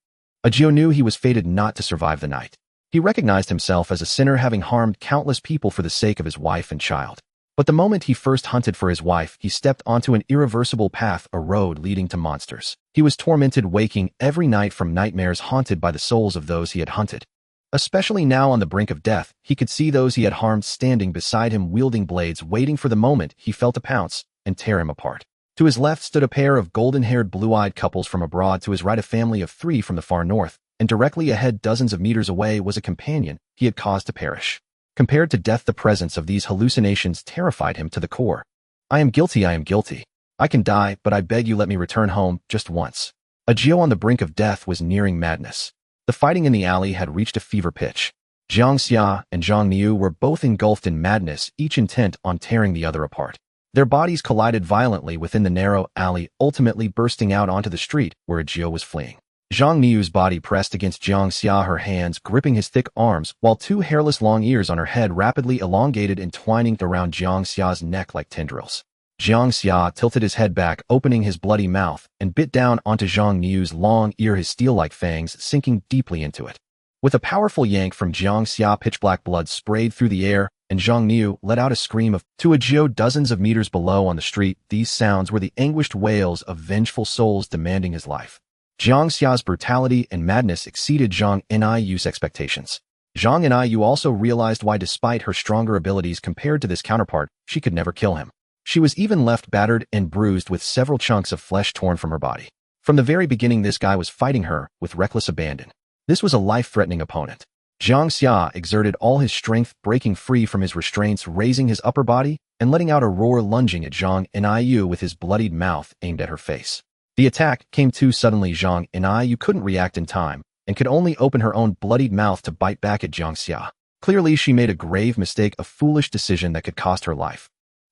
Jiao knew he was fated not to survive the night. He recognized himself as a sinner, having harmed countless people for the sake of his wife and child. But the moment he first hunted for his wife, he stepped onto an irreversible path, a road leading to monsters. He was tormented, waking every night from nightmares, haunted by the souls of those he had hunted. Especially now on the brink of death, he could see those he had harmed standing beside him, wielding blades, waiting for the moment he felt to pounce and tear him apart. To his left stood a pair of golden-haired, blue-eyed couples from abroad. To his right, a family of 3 from the far north. and directly ahead dozens of meters away was a companion he had caused to perish. Compared to death, the presence of these hallucinations terrified him to the core. I am guilty, I am guilty. I can die, but I beg you let me return home just once. Jiao on the brink of death was nearing madness. The fighting in the alley had reached a fever pitch. Jiang Xia and Jiang Xia were both engulfed in madness, each intent on tearing the other apart. Their bodies collided violently within the narrow alley, ultimately bursting out onto the street where Jiao was fleeing. Jiang Xia's body pressed against Jiang Xia, her hands gripping his thick arms, while two hairless long ears on her head rapidly elongated, entwining around Jiang Xia's neck like tendrils. Jiang Xia tilted his head back, opening his bloody mouth, and bit down onto Jiang Xia's long ear, his steel-like fangs sinking deeply into it. With a powerful yank from Jiang Xia, pitch-black blood sprayed through the air, and Jiang Xia let out a scream of to Jiao dozens of meters below on the street. These sounds were the anguished wails of vengeful souls demanding his life. Jiang Xia's brutality and madness exceeded Jiang Xia's expectations. Jiang Xia also realized why, despite her stronger abilities compared to this counterpart, she could never kill him. She was even left battered and bruised with several chunks of flesh torn from her body. From the very beginning, this guy was fighting her with reckless abandon. This was a life-threatening opponent. Jiang Xia exerted all his strength, breaking free from his restraints, raising his upper body, and letting out a roar, lunging at Jiang Xia with his bloodied mouth aimed at her face. The attack came too suddenly. Jiang Xia couldn't react in time, and could only open her own bloodied mouth to bite back at Jiang Xia. Clearly, she made a grave mistake, a foolish decision that could cost her life.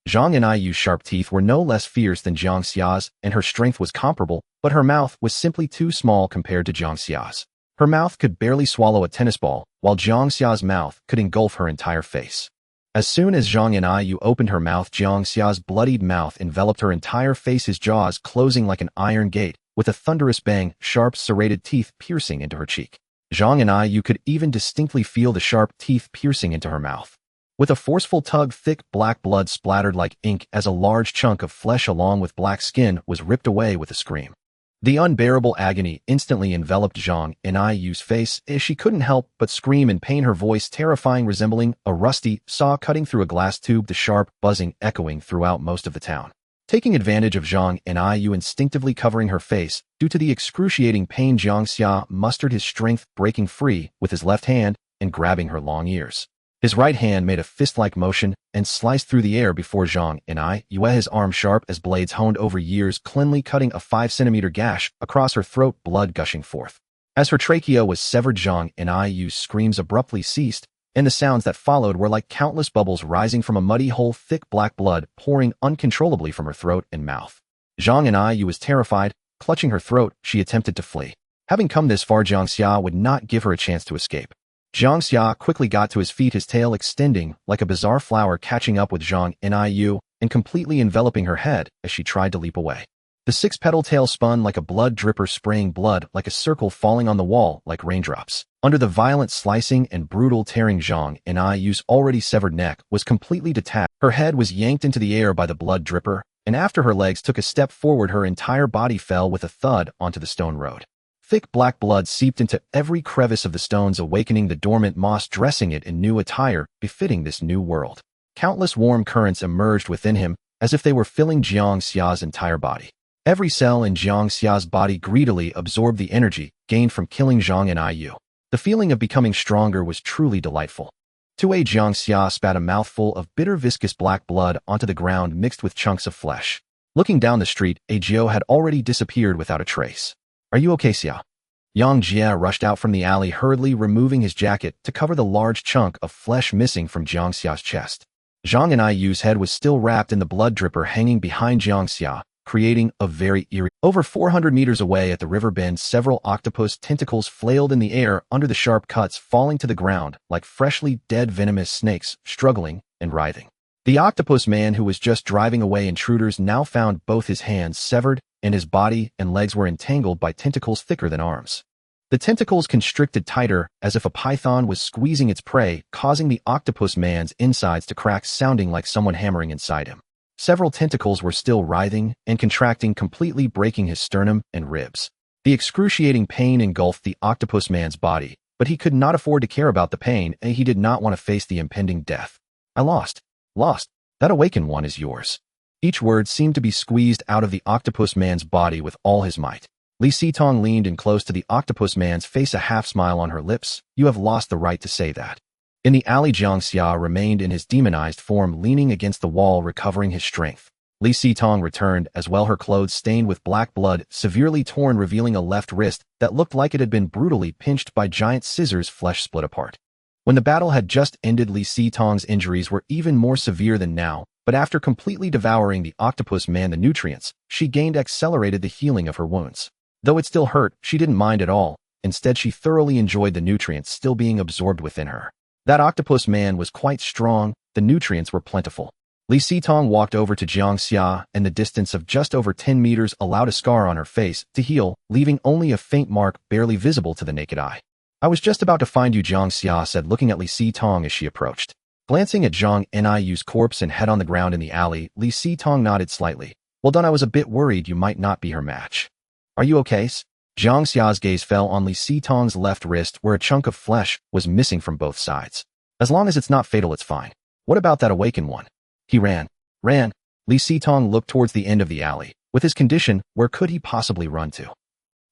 Jiang Xia's sharp teeth were no less fierce than Jiang Xia's, and her strength was comparable, but her mouth was simply too small compared to Jiang Xia's. Her mouth could barely swallow a tennis ball, while Jiang Xia's mouth could engulf her entire face. As soon as Jiang Xia opened her mouth, Jiang Xia's bloodied mouth enveloped her entire face, his jaws closing like an iron gate, with a thunderous bang, sharp serrated teeth piercing into her cheek. Jiang Xia could even distinctly feel the sharp teeth piercing into her mouth. With a forceful tug, thick black blood splattered like ink as a large chunk of flesh along with black skin was ripped away with a scream. The unbearable agony instantly enveloped Jiang Xia's face as she couldn't help but scream in pain, her voice terrifying, resembling a rusty saw cutting through a glass tube, the sharp buzzing echoing throughout most of the town. Taking advantage of Jiang Xia instinctively covering her face due to the excruciating pain, Jiang Xia mustered his strength, breaking free with his left hand and grabbing her long ears. His right hand made a fist-like motion and sliced through the air before Jiang Xia, his arm sharp as blades honed over years, cleanly cutting a 5-centimeter gash across her throat, blood gushing forth. As her trachea was severed, Jiang Xia's screams abruptly ceased, and the sounds that followed were like countless bubbles rising from a muddy hole, thick black blood pouring uncontrollably from her throat and mouth. Jiang Xia was terrified. Clutching her throat, she attempted to flee. Having come this far, Jiang Xia would not give her a chance to escape. Jiang Xia quickly got to his feet, his tail extending like a bizarre flower, catching up with Jiang Xia and completely enveloping her head as she tried to leap away. The 6-petal tail spun like a blood dripper, spraying blood like a circle falling on the wall like raindrops. Under the violent slicing and brutal tearing, Jiang Xia's already severed neck was completely detached. Her head was yanked into the air by the blood dripper, and after her legs took a step forward, her entire body fell with a thud onto the stone road. Thick black blood seeped into every crevice of the stones, awakening the dormant moss, dressing it in new attire befitting this new world. Countless warm currents emerged within him, as if they were filling Jiang Xia's entire body. Every cell in Jiang Xia's body greedily absorbed the energy gained from killing Jiang Xia. The feeling of becoming stronger was truly delightful. Jiang Xia spat a mouthful of bitter viscous black blood onto the ground mixed with chunks of flesh. Looking down the street, Jiao had already disappeared without a trace. Are you okay, Xia? Jiang Xia rushed out from the alley, hurriedly removing his jacket to cover the large chunk of flesh missing from Jiang Xia's chest. Jiang Xia's head was still wrapped in the blood dripper hanging behind Jiang Xia, creating a very eerie. Over 400 meters away at the river bend, several octopus tentacles flailed in the air under the sharp cuts, falling to the ground like freshly dead venomous snakes, struggling and writhing. The octopus man who was just driving away intruders now found both his hands severed, and his body and legs were entangled by tentacles thicker than arms. The tentacles constricted tighter, as if a python was squeezing its prey, causing the octopus man's insides to crack, sounding like someone hammering inside him. Several tentacles were still writhing and contracting, completely breaking his sternum and ribs. The excruciating pain engulfed the octopus man's body, but he could not afford to care about the pain, and he did not want to face the impending death. I lost. That awakened one is yours. Each word seemed to be squeezed out of the octopus man's body with all his might. Li Sitong leaned in close to the octopus man's face, a half-smile on her lips. You have lost the right to say that. In the alley, Jiang Xia remained in his demonized form, leaning against the wall, recovering his strength. Li Sitong returned as well, her clothes stained with black blood, severely torn, revealing a left wrist that looked like it had been brutally pinched by giant scissors, flesh split apart. When the battle had just ended, Li Sitong's injuries were even more severe than now, but after completely devouring the octopus man the nutrients, she gained accelerated the healing of her wounds. Though it still hurt, she didn't mind at all. Instead, she thoroughly enjoyed the nutrients still being absorbed within her. That octopus man was quite strong, the nutrients were plentiful. Li Sitong walked over to Jiang Xia, and the distance of just over 10 meters allowed a scar on her face to heal, leaving only a faint mark barely visible to the naked eye. I was just about to find you, Jiang Xia said, looking at Li Sitong as she approached. Glancing at Jiang Xia's corpse and head on the ground in the alley, Li Sitong nodded slightly. Well done, I was a bit worried you might not be her match. Are you okay? Jiang Xia's gaze fell on Li Sitong's left wrist, where a chunk of flesh was missing from both sides. As long as it's not fatal, it's fine. What about that awakened one? He ran. Li Sitong looked towards the end of the alley. With his condition, where could he possibly run to?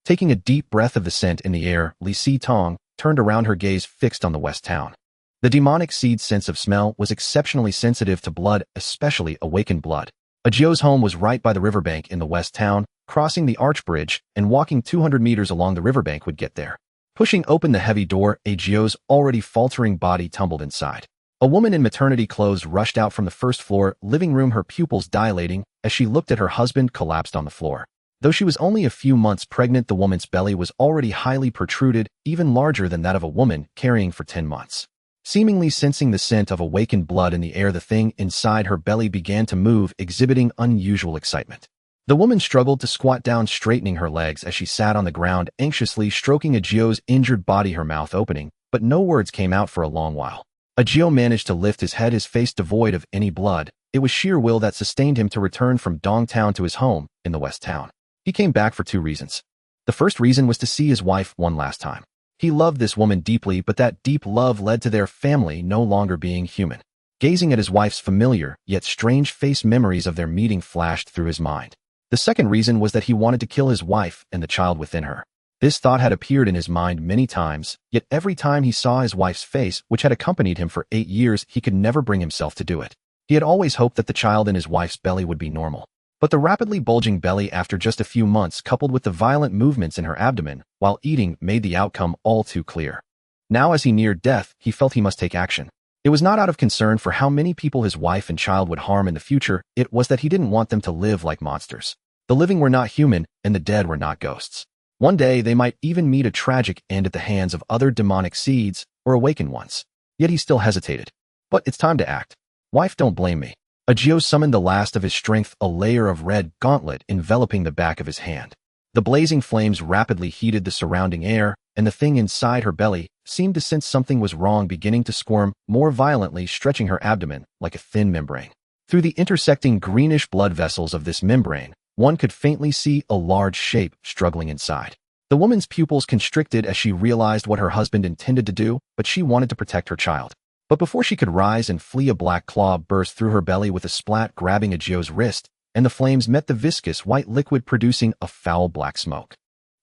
Taking a deep breath of the scent in the air, Li Sitong turned around, her gaze fixed on the west town. The demonic seed's sense of smell was exceptionally sensitive to blood, especially awakened blood. Ajio's home was right by the riverbank in the west town. Crossing the arch bridge and walking 200 meters along the riverbank would get there. Pushing open the heavy door, Ajio's already faltering body tumbled inside. A woman in maternity clothes rushed out from the first floor living room, her pupils dilating as she looked at her husband collapsed on the floor. Though she was only a few months pregnant, the woman's belly was already highly protruded, even larger than that of a woman carrying for 10 months. Seemingly sensing the scent of awakened blood in the air, the thing inside her belly began to move, exhibiting unusual excitement. The woman struggled to squat down, straightening her legs as she sat on the ground, anxiously stroking Ajio's injured body, her mouth opening, but no words came out for a long while. Ajio managed to lift his head, his face devoid of any blood. It was sheer will that sustained him to return from Dongtown to his home in the West Town. He came back for 2 reasons. The first reason was to see his wife one last time. He loved this woman deeply, but that deep love led to their family no longer being human. Gazing at his wife's familiar, yet strange face, memories of their meeting flashed through his mind. The second reason was that he wanted to kill his wife and the child within her. This thought had appeared in his mind many times, yet every time he saw his wife's face, which had accompanied him for 8 years, he could never bring himself to do it. He had always hoped that the child in his wife's belly would be normal. But the rapidly bulging belly after just a few months, coupled with the violent movements in her abdomen while eating, made the outcome all too clear. Now, as he neared death, he felt he must take action. It was not out of concern for how many people his wife and child would harm in the future, it was that he didn't want them to live like monsters. The living were not human, and the dead were not ghosts. One day, they might even meet a tragic end at the hands of other demonic seeds or awakened ones. Yet he still hesitated. But it's time to act. Wife, don't blame me. Ajio summoned the last of his strength, a layer of red gauntlet enveloping the back of his hand. The blazing flames rapidly heated the surrounding air, and the thing inside her belly seemed to sense something was wrong, beginning to squirm more violently, stretching her abdomen like a thin membrane. Through the intersecting greenish blood vessels of this membrane, one could faintly see a large shape struggling inside. The woman's pupils constricted as she realized what her husband intended to do, but she wanted to protect her child. But before she could rise and flee, a black claw burst through her belly with a splat, grabbing Ajio's wrist, and the flames met the viscous white liquid, producing a foul black smoke.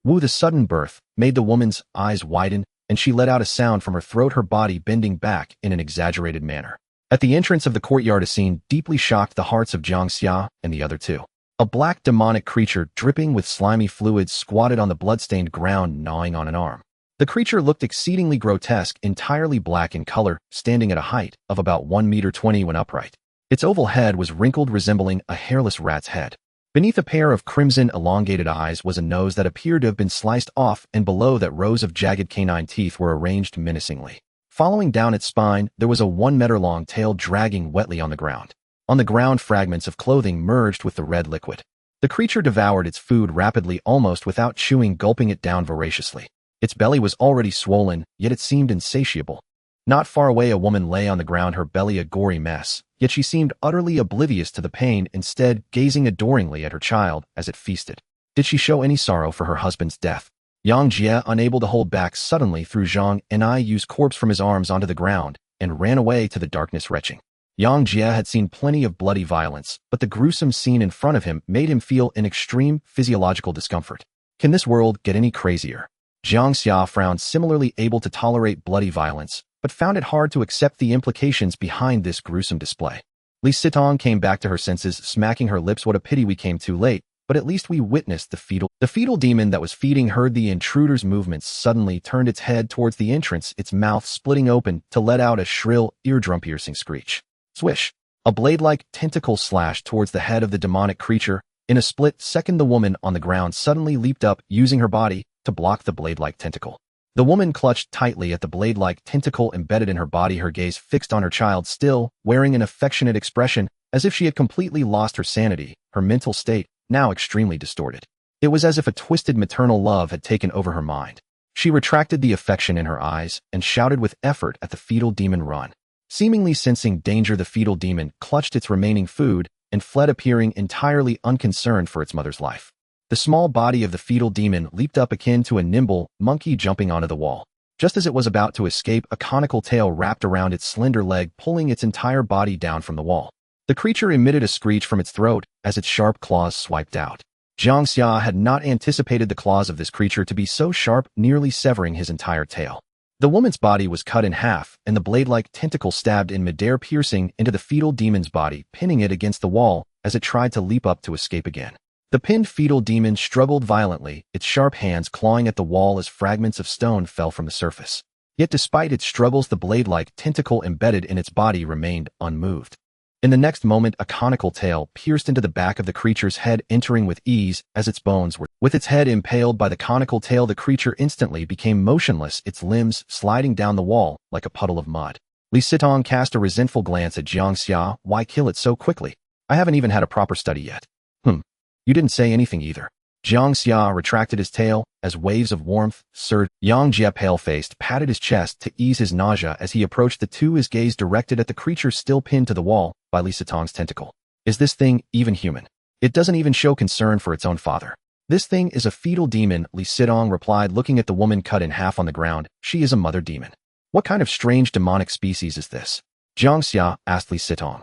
Wu, the sudden birth, made the woman's eyes widen, and she let out a sound from her throat, her body bending back in an exaggerated manner. At the entrance of the courtyard, a scene deeply shocked the hearts of Jiang Xia and the other two. A black demonic creature, dripping with slimy fluids, squatted on the bloodstained ground, gnawing on an arm. The creature looked exceedingly grotesque, entirely black in color, standing at a height of about 1.20 meters when upright. Its oval head was wrinkled, resembling a hairless rat's head. Beneath a pair of crimson, elongated eyes was a nose that appeared to have been sliced off, and below that rows of jagged canine teeth were arranged menacingly. Following down its spine, there was a 1-meter-long tail dragging wetly on the ground. On the ground, fragments of clothing merged with the red liquid. The creature devoured its food rapidly, almost without chewing, gulping it down voraciously. Its belly was already swollen, yet it seemed insatiable. Not far away, a woman lay on the ground, her belly a gory mess, yet she seemed utterly oblivious to the pain, instead gazing adoringly at her child as it feasted. Did she show any sorrow for her husband's death? Jiang Xia, unable to hold back, suddenly threw Jiang Xia's corpse from his arms onto the ground and ran away to the darkness, retching. Jiang Xia had seen plenty of bloody violence, but the gruesome scene in front of him made him feel an extreme physiological discomfort. Can this world get any crazier? Jiang Xia frowned, similarly able to tolerate bloody violence, but found it hard to accept the implications behind this gruesome display. Li Sitong came back to her senses, smacking her lips. What a pity we came too late, but at least we witnessed the fetal demon that was feeding heard the intruder's movements, suddenly turned its head towards the entrance, its mouth splitting open to let out a shrill, eardrum-piercing screech. Swish! A blade-like tentacle slashed towards the head of the demonic creature. In a split second, the woman on the ground suddenly leaped up, using her body to block the blade-like tentacle. The woman clutched tightly at the blade-like tentacle embedded in her body, her gaze fixed on her child, still wearing an affectionate expression, as if she had completely lost her sanity, her mental state now extremely distorted. It was as if a twisted maternal love had taken over her mind. She retracted the affection in her eyes and shouted with effort at the fetal demon, "Run!" Seemingly sensing danger, the fetal demon clutched its remaining food and fled, appearing entirely unconcerned for its mother's life. The small body of the fetal demon leaped up akin to a nimble monkey jumping onto the wall. Just as it was about to escape, a conical tail wrapped around its slender leg, pulling its entire body down from the wall. The creature emitted a screech from its throat as its sharp claws swiped out. Jiang Xia had not anticipated the claws of this creature to be so sharp, nearly severing his entire tail. The woman's body was cut in half, and the blade-like tentacle stabbed in midair, piercing into the fetal demon's body, pinning it against the wall as it tried to leap up to escape again. The pinned fetal demon struggled violently, its sharp hands clawing at the wall as fragments of stone fell from the surface. Yet despite its struggles, the blade-like tentacle embedded in its body remained unmoved. In the next moment, a conical tail pierced into the back of the creature's head, entering with ease as its bones were. With its head impaled by the conical tail, the creature instantly became motionless, its limbs sliding down the wall like a puddle of mud. Li Sitong cast a resentful glance at Jiang Xia. "Why kill it so quickly? I haven't even had a proper study yet." You didn't say anything either." Jiang Xia retracted his tail as waves of warmth surged. Jiang Xia, pale-faced, patted his chest to ease his nausea as he approached the two, his gaze directed at the creature still pinned to the wall by Li Sitong's tentacle. "Is this thing even human? It doesn't even show concern for its own father." "This thing is a fetal demon," Li Sitong replied, looking at the woman cut in half on the ground. "She is a mother demon." "What kind of strange demonic species is this?" Jiang Xia asked Li Sitong.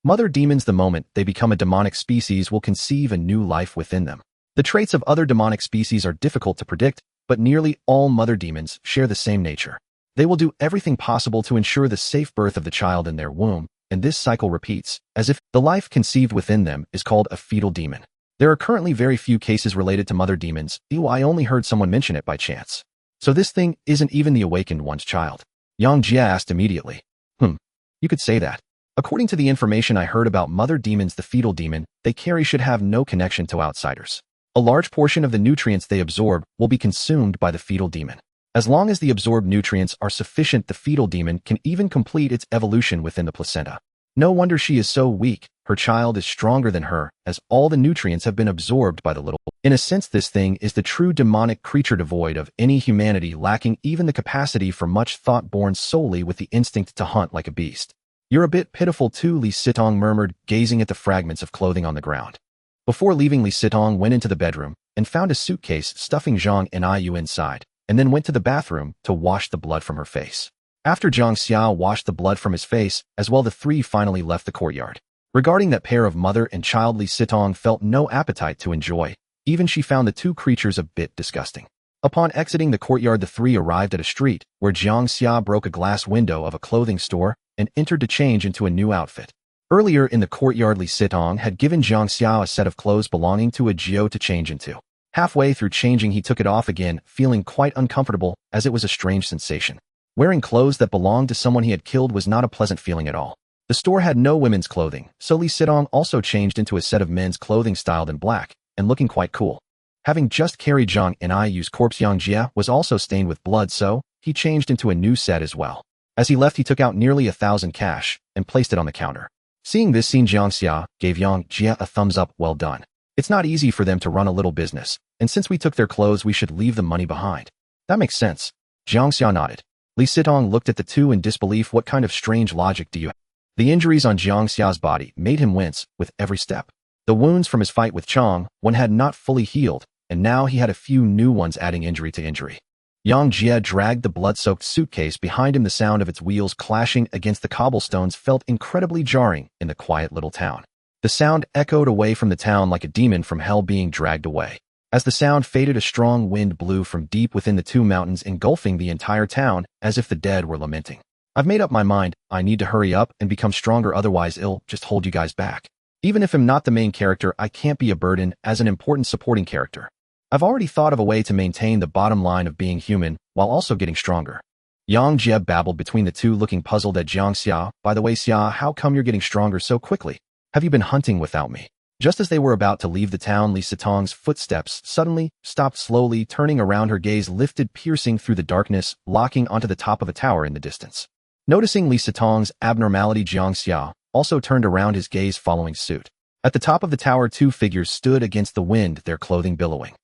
"Mother demons, the moment they become a demonic species, will conceive a new life within them. The traits of other demonic species are difficult to predict, but nearly all mother demons share the same nature. They will do everything possible to ensure the safe birth of the child in their womb, and this cycle repeats, as if the life conceived within them is called a fetal demon. There are currently very few cases related to mother demons. I only heard someone mention it by chance. So this thing isn't even the awakened one's child?" Jiang Xia asked immediately. You could say that. According to the information I heard about mother demons, the fetal demon they carry should have no connection to outsiders. A large portion of the nutrients they absorb will be consumed by the fetal demon. As long as the absorbed nutrients are sufficient, the fetal demon can even complete its evolution within the placenta. No wonder she is so weak. Her child is stronger than her, as all the nutrients have been absorbed by the little. In a sense, this thing is the true demonic creature, devoid of any humanity, lacking even the capacity for much thought, born solely with the instinct to hunt like a beast. "You're a bit pitiful too," Li Sitong murmured, gazing at the fragments of clothing on the ground. Before leaving, Li Sitong went into the bedroom and found a suitcase stuffing Jiang Xia inside, and then went to the bathroom to wash the blood from her face. After Jiang Xia washed the blood from his face as well, the three finally left the courtyard. Regarding that pair of mother and child, Li Sitong felt no appetite to enjoy. Even she found the two creatures a bit disgusting. Upon exiting the courtyard, the three arrived at a street where Jiang Xia broke a glass window of a clothing store and entered to change into a new outfit. Earlier in the courtyard, Li Sitong had given Jiang Xia a set of clothes belonging to a Jiao to change into. Halfway through changing, he took it off again, feeling quite uncomfortable as it was a strange sensation. Wearing clothes that belonged to someone he had killed was not a pleasant feeling at all. The store had no women's clothing, so Li Sitong also changed into a set of men's clothing styled in black and looking quite cool. Having just carried Jiang Xia's corpse, Jiang Xia was also stained with blood, so he changed into a new set as well. As he left, he took out nearly 1,000 cash and placed it on the counter. Seeing this scene, Jiang Xia gave Jiang Xia a thumbs up. "Well done. It's not easy for them to run a little business, and since we took their clothes, we should leave the money behind." "That makes sense." Jiang Xia nodded. Li Sitong looked at the two in disbelief. "What kind of strange logic do you have?" The injuries on Jiang Xia's body made him wince with every step. The wounds from his fight with Chang one had not fully healed, and now he had a few new ones, adding injury to injury. Jiang Xia dragged the blood-soaked suitcase behind him. The sound of its wheels clashing against the cobblestones felt incredibly jarring in the quiet little town. The sound echoed away from the town like a demon from hell being dragged away. As the sound faded, a strong wind blew from deep within the two mountains, engulfing the entire town as if the dead were lamenting. I've made up my mind. I need to hurry up and become stronger, otherwise I'll just hold you guys back. Even if I'm not the main character, I can't be a burden as an important supporting character. I've already thought of a way to maintain the bottom line of being human while also getting stronger. Jiang Xia babbled between the two, looking puzzled at Jiang Xia. By the way, Xia, how come you're getting stronger so quickly? Have you been hunting without me? Just as they were about to leave the town, Li Sitong's footsteps suddenly stopped, slowly turning around, her gaze lifted, piercing through the darkness, locking onto the top of a tower in the distance. Noticing Li Sitong's abnormality, Jiang Xia also turned around, his gaze following suit. At the top of the tower, two figures stood against the wind, their clothing billowing.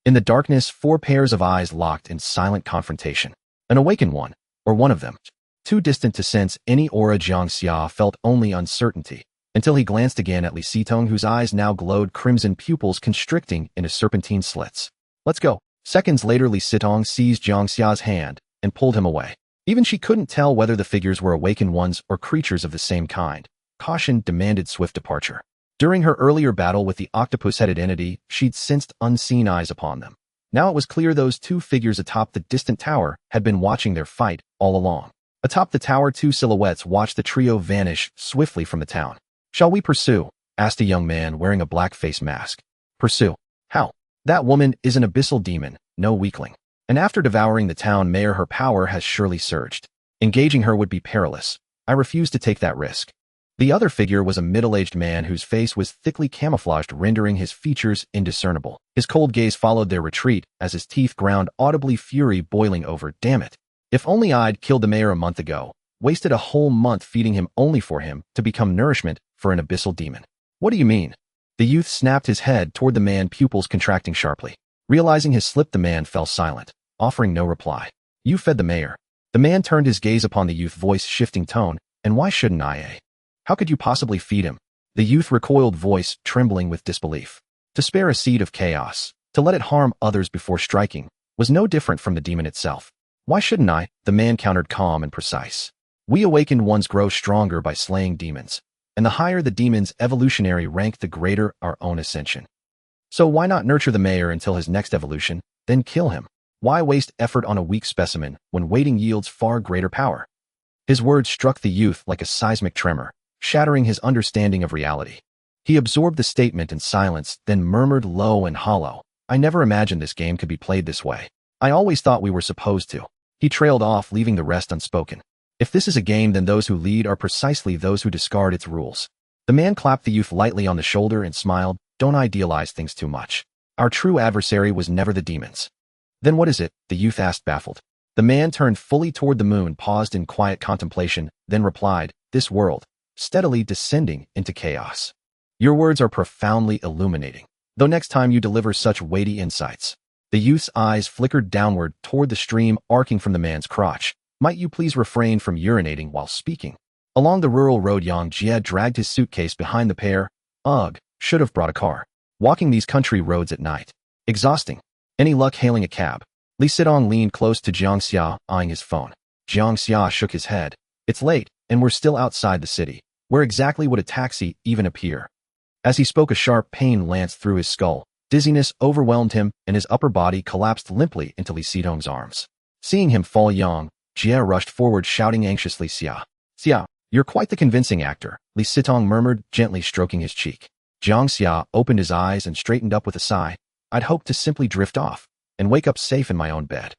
In the darkness, four pairs of eyes locked in silent confrontation. An awakened one, or one of them, too distant to sense any aura. Jiang Xia felt only uncertainty, until he glanced again at Li Sitong, whose eyes now glowed crimson, pupils constricting into serpentine slits. Let's go. Seconds later, Li Sitong seized Jiang Xia's hand and pulled him away. Even she couldn't tell whether the figures were awakened ones or creatures of the same kind. Caution demanded swift departure. During her earlier battle with the octopus-headed entity, she'd sensed unseen eyes upon them. Now it was clear those two figures atop the distant tower had been watching their fight all along. Atop the tower, two silhouettes watched the trio vanish swiftly from the town. Shall we pursue? Asked a young man wearing a black face mask. Pursue? How? That woman is an abyssal demon, no weakling. And after devouring the town mayor, her power has surely surged. Engaging her would be perilous. I refuse to take that risk. The other figure was a middle-aged man whose face was thickly camouflaged, rendering his features indiscernible. His cold gaze followed their retreat as his teeth ground audibly, fury boiling over. Damn it. If only I'd killed the mayor a month ago. Wasted a whole month feeding him only for him to become nourishment for an abyssal demon. What do you mean? The youth snapped his head toward the man, pupils contracting sharply. Realizing his slip, the man fell silent, offering no reply. You fed the mayor. The man turned his gaze upon the youth, voice shifting tone. And why shouldn't I? How could you possibly feed him? The youth recoiled, voice trembling with disbelief. To spare a seed of chaos, to let it harm others before striking, was no different from the demon itself. Why shouldn't I? The man countered, calm and precise. We awakened ones grow stronger by slaying demons, and the higher the demon's evolutionary rank, the greater our own ascension. So why not nurture the mayor until his next evolution, then kill him? Why waste effort on a weak specimen when waiting yields far greater power? His words struck the youth like a seismic tremor, shattering his understanding of reality. He absorbed the statement in silence, then murmured low and hollow. I never imagined this game could be played this way. I always thought we were supposed to. He trailed off, leaving the rest unspoken. If this is a game, then those who lead are precisely those who discard its rules. The man clapped the youth lightly on the shoulder and smiled. Don't idealize things too much. Our true adversary was never the demons. Then what is it? The youth asked, baffled. The man turned fully toward the moon, paused in quiet contemplation, then replied, this world, steadily descending into chaos. Your words are profoundly illuminating, though next time you deliver such weighty insights. The youth's eyes flickered downward toward the stream arcing from the man's crotch. Might you please refrain from urinating while speaking? Along the rural road, Jiang Xia dragged his suitcase behind the pair. Ugh, should have brought a car. Walking these country roads at night. Exhausting. Any luck hailing a cab? Li Sitong leaned close to Jiang Xia, eyeing his phone. Jiang Xia shook his head. It's late, and we're still outside the city. Where exactly would a taxi even appear? As he spoke, a sharp pain lanced through his skull. Dizziness overwhelmed him, and his upper body collapsed limply into Li Sitong's arms. Seeing him fall, Jiang Xia rushed forward, shouting anxiously, Xia, Xia, you're quite the convincing actor, Li Sitong murmured, gently stroking his cheek. Jiang Xia opened his eyes and straightened up with a sigh. I'd hoped to simply drift off and wake up safe in my own bed.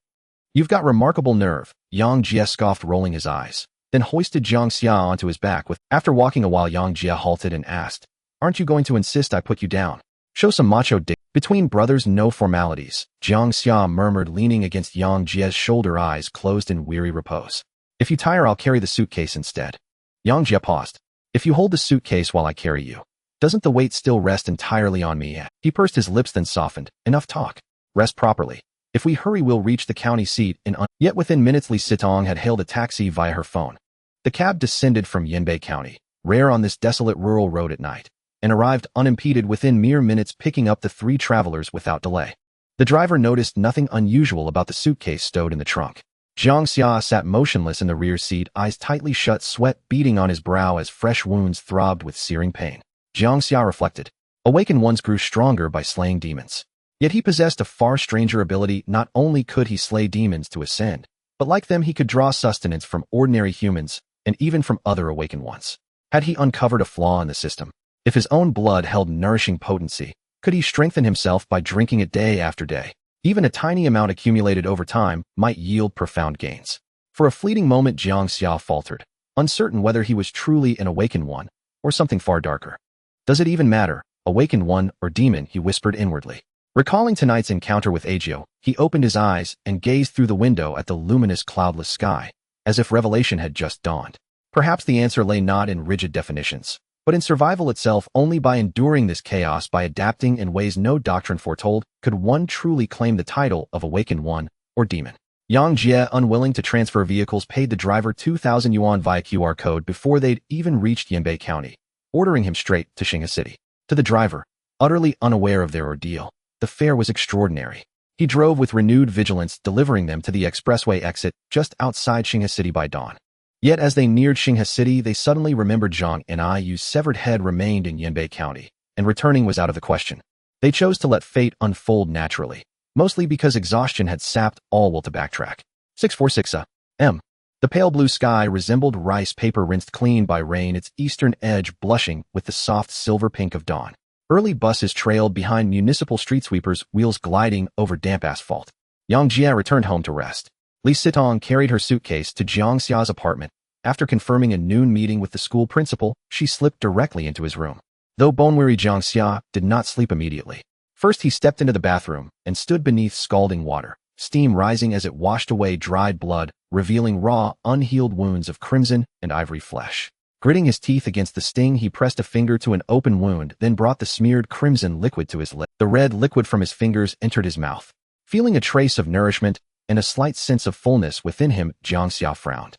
You've got remarkable nerve, Jiang Xia scoffed, rolling his eyes, then hoisted Jiang Xia onto his back with. After walking a while, Jiang Xia halted and asked, aren't you going to insist I put you down? Show some macho dick. Between brothers, no formalities, Jiang Xia murmured, leaning against Jiang Jia's shoulder, eyes closed in weary repose. If you tire, I'll carry the suitcase instead. Jiang Jia paused. If you hold the suitcase while I carry you, doesn't the weight still rest entirely on me? He pursed his lips, then softened. Enough talk. Rest properly. If we hurry, we'll reach the county seat in Yet within minutes, Li Sitong had hailed a taxi via her phone. The cab descended from Yanbei County, rare on this desolate rural road at night, and arrived unimpeded within mere minutes, picking up the three travelers without delay. The driver noticed nothing unusual about the suitcase stowed in the trunk. Jiang Xia sat motionless in the rear seat, eyes tightly shut, sweat beading on his brow as fresh wounds throbbed with searing pain. Jiang Xia reflected. Awakened ones grew stronger by slaying demons. Yet he possessed a far stranger ability. Not only could he slay demons to ascend, but like them he could draw sustenance from ordinary humans and even from other awakened ones. Had he uncovered a flaw in the system? If his own blood held nourishing potency, could he strengthen himself by drinking it day after day? Even a tiny amount accumulated over time might yield profound gains. For a fleeting moment Jiang Xia faltered, uncertain whether he was truly an awakened one or something far darker. Does it even matter, awakened one or demon, he whispered inwardly. Recalling tonight's encounter with Agio, he opened his eyes and gazed through the window at the luminous cloudless sky, as if revelation had just dawned. Perhaps the answer lay not in rigid definitions, but in survival itself. Only by enduring this chaos, by adapting in ways no doctrine foretold, could one truly claim the title of awakened one or demon. Jiang Xia, unwilling to transfer vehicles, paid the driver 2,000 yuan via QR code before they'd even reached Yanbei County, ordering him straight to Xinhe City. To the driver, utterly unaware of their ordeal, the fare was extraordinary. He drove with renewed vigilance, delivering them to the expressway exit just outside Xinhe City by dawn. Yet as they neared Xinhe City, they suddenly remembered Jiang and Yu's severed head remained in Yanbei County, and returning was out of the question. They chose to let fate unfold naturally, mostly because exhaustion had sapped all will to backtrack. 646 A.M. The pale blue sky resembled rice paper rinsed clean by rain, its eastern edge blushing with the soft silver pink of dawn. Early buses trailed behind municipal street sweepers, wheels gliding over damp asphalt. Jiang Xia returned home to rest. Li Sitong carried her suitcase to Jiang Xia's apartment. After confirming a noon meeting with the school principal, she slipped directly into his room. Though bone-weary, Jiang Xia did not sleep immediately. First he stepped into the bathroom and stood beneath scalding water, steam rising as it washed away dried blood, revealing raw, unhealed wounds of crimson and ivory flesh. Gritting his teeth against the sting, he pressed a finger to an open wound, then brought the smeared crimson liquid to his lip. The red liquid from his fingers entered his mouth. Feeling a trace of nourishment and a slight sense of fullness within him, Jiang Xia frowned.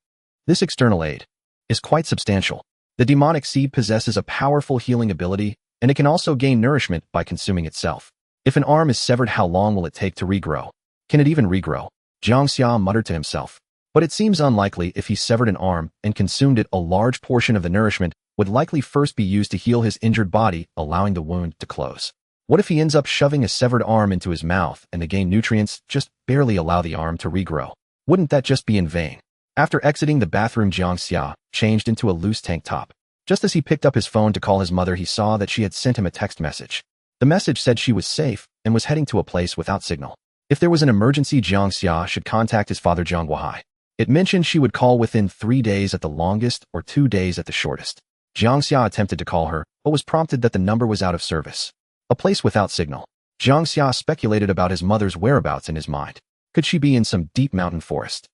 This external aid is quite substantial. The demonic seed possesses a powerful healing ability, and it can also gain nourishment by consuming itself. If an arm is severed, how long will it take to regrow? Can it even regrow? Jiang Xia muttered to himself. But it seems unlikely. If he severed an arm and consumed it, a large portion of the nourishment would likely first be used to heal his injured body, allowing the wound to close. What if he ends up shoving a severed arm into his mouth and the gained nutrients just barely allow the arm to regrow? Wouldn't that just be in vain? After exiting the bathroom, Jiang Xia changed into a loose tank top. Just as he picked up his phone to call his mother, he saw that she had sent him a text message. The message said she was safe and was heading to a place without signal. If there was an emergency, Jiang Xia should contact his father Jiang Guohai. It mentioned she would call within 3 days at the longest or 2 days at the shortest. Jiang Xia attempted to call her, but was prompted that the number was out of service. A place without signal. Jiang Xia speculated about his mother's whereabouts in his mind. Could she be in some deep mountain forest?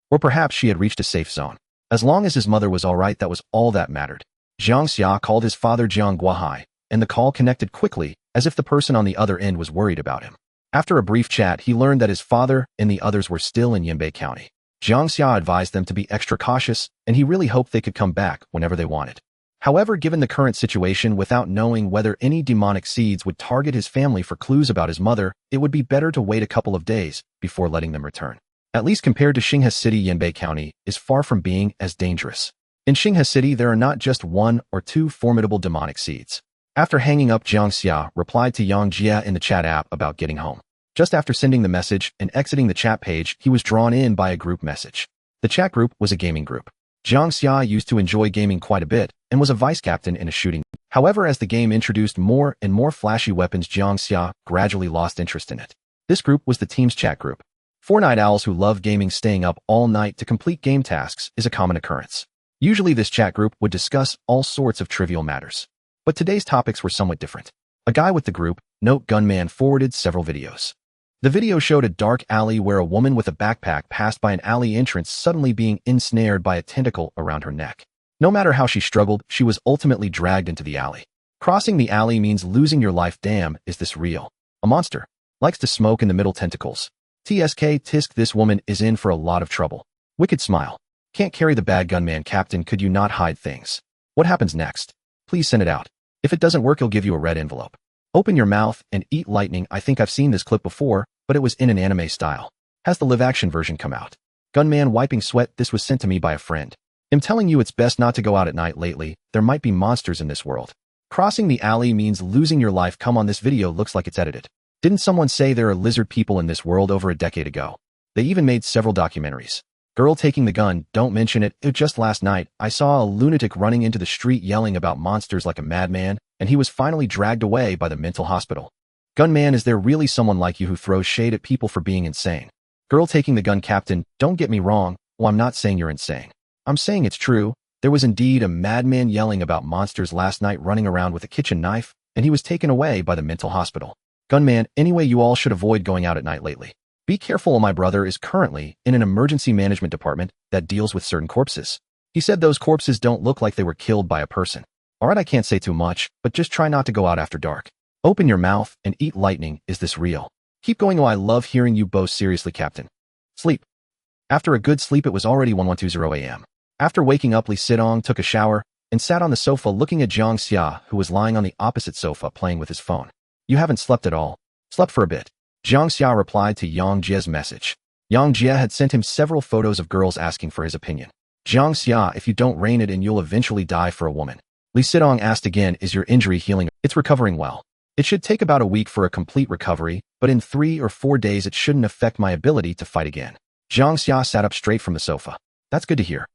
Or perhaps she had reached a safe zone. As long as his mother was all right, that was all that mattered. Jiang Xia called his father Jiang Guohai, and the call connected quickly, as if the person on the other end was worried about him. After a brief chat, he learned that his father and the others were still in Yanbei County. Jiang Xia advised them to be extra cautious, and he really hoped they could come back whenever they wanted. However, given the current situation, without knowing whether any demonic seeds would target his family for clues about his mother, it would be better to wait a couple of days before letting them return. At least compared to Xinhe City, Yanbei County is far from being as dangerous. In Xinhe City, there are not just 1 or 2 formidable demonic seeds. After hanging up, Jiang Xia replied to Jiang Xia in the chat app about getting home. Just after sending the message and exiting the chat page, he was drawn in by a group message. The chat group was a gaming group. Jiang Xia used to enjoy gaming quite a bit and was a vice captain in a shooting. However, as the game introduced more and more flashy weapons, Jiang Xia gradually lost interest in it. This group was the team's chat group. 4 night owls who love gaming staying up all night to complete game tasks is a common occurrence. Usually this chat group would discuss all sorts of trivial matters. But today's topics were somewhat different. A guy with the group, Note Gunman, forwarded several videos. The video showed a dark alley where a woman with a backpack passed by an alley entrance, suddenly being ensnared by a tentacle around her neck. No matter how she struggled, she was ultimately dragged into the alley. Crossing the alley means losing your life. Damn, is this real? A monster. Likes to smoke in the middle tentacles. Tisk, this woman is in for a lot of trouble. Wicked smile. Can't carry the bad gunman, Captain. Could you not hide things? What happens next? Please send it out. If it doesn't work, he'll give you a red envelope. Open your mouth and eat lightning. I think I've seen this clip before, but it was in an anime style. Has the live-action version come out? Gunman wiping sweat. This was sent to me by a friend. I'm telling you, it's best not to go out at night lately. There might be monsters in this world. Crossing the alley means losing your life. Come on, this video looks like it's edited. Didn't someone say there are lizard people in this world over a decade ago? They even made several documentaries. Girl taking the gun, don't mention it. Just last night, I saw a lunatic running into the street yelling about monsters like a madman, and he was finally dragged away by the mental hospital. Gunman, is there really someone like you who throws shade at people for being insane? Girl taking the gun, Captain, don't get me wrong. Well, I'm not saying you're insane. I'm saying it's true. There was indeed a madman yelling about monsters last night running around with a kitchen knife, and he was taken away by the mental hospital. Gunman, anyway, you all should avoid going out at night lately. Be careful, my brother is currently in an emergency management department that deals with certain corpses. He said those corpses don't look like they were killed by a person. Alright, I can't say too much, but just try not to go out after dark. Open your mouth and eat lightning. Is this real? Keep going. Oh, I love hearing you boast. Seriously, Captain. Sleep. After a good sleep, it was already 1120 a.m. After waking up, Li Sidong took a shower and sat on the sofa looking at Jiang Xia, who was lying on the opposite sofa playing with his phone. You haven't slept at all. Slept for a bit. Jiang Xia replied to Jiang Jia's message. Jiang Jia had sent him several photos of girls asking for his opinion. Jiang Xia, if you don't rein it in, you'll eventually die for a woman. Li Sidong asked again, is your injury healing? It's recovering well. It should take about a week for a complete recovery, but in 3 or 4 days it shouldn't affect my ability to fight again. Jiang Xia sat up straight from the sofa. That's good to hear.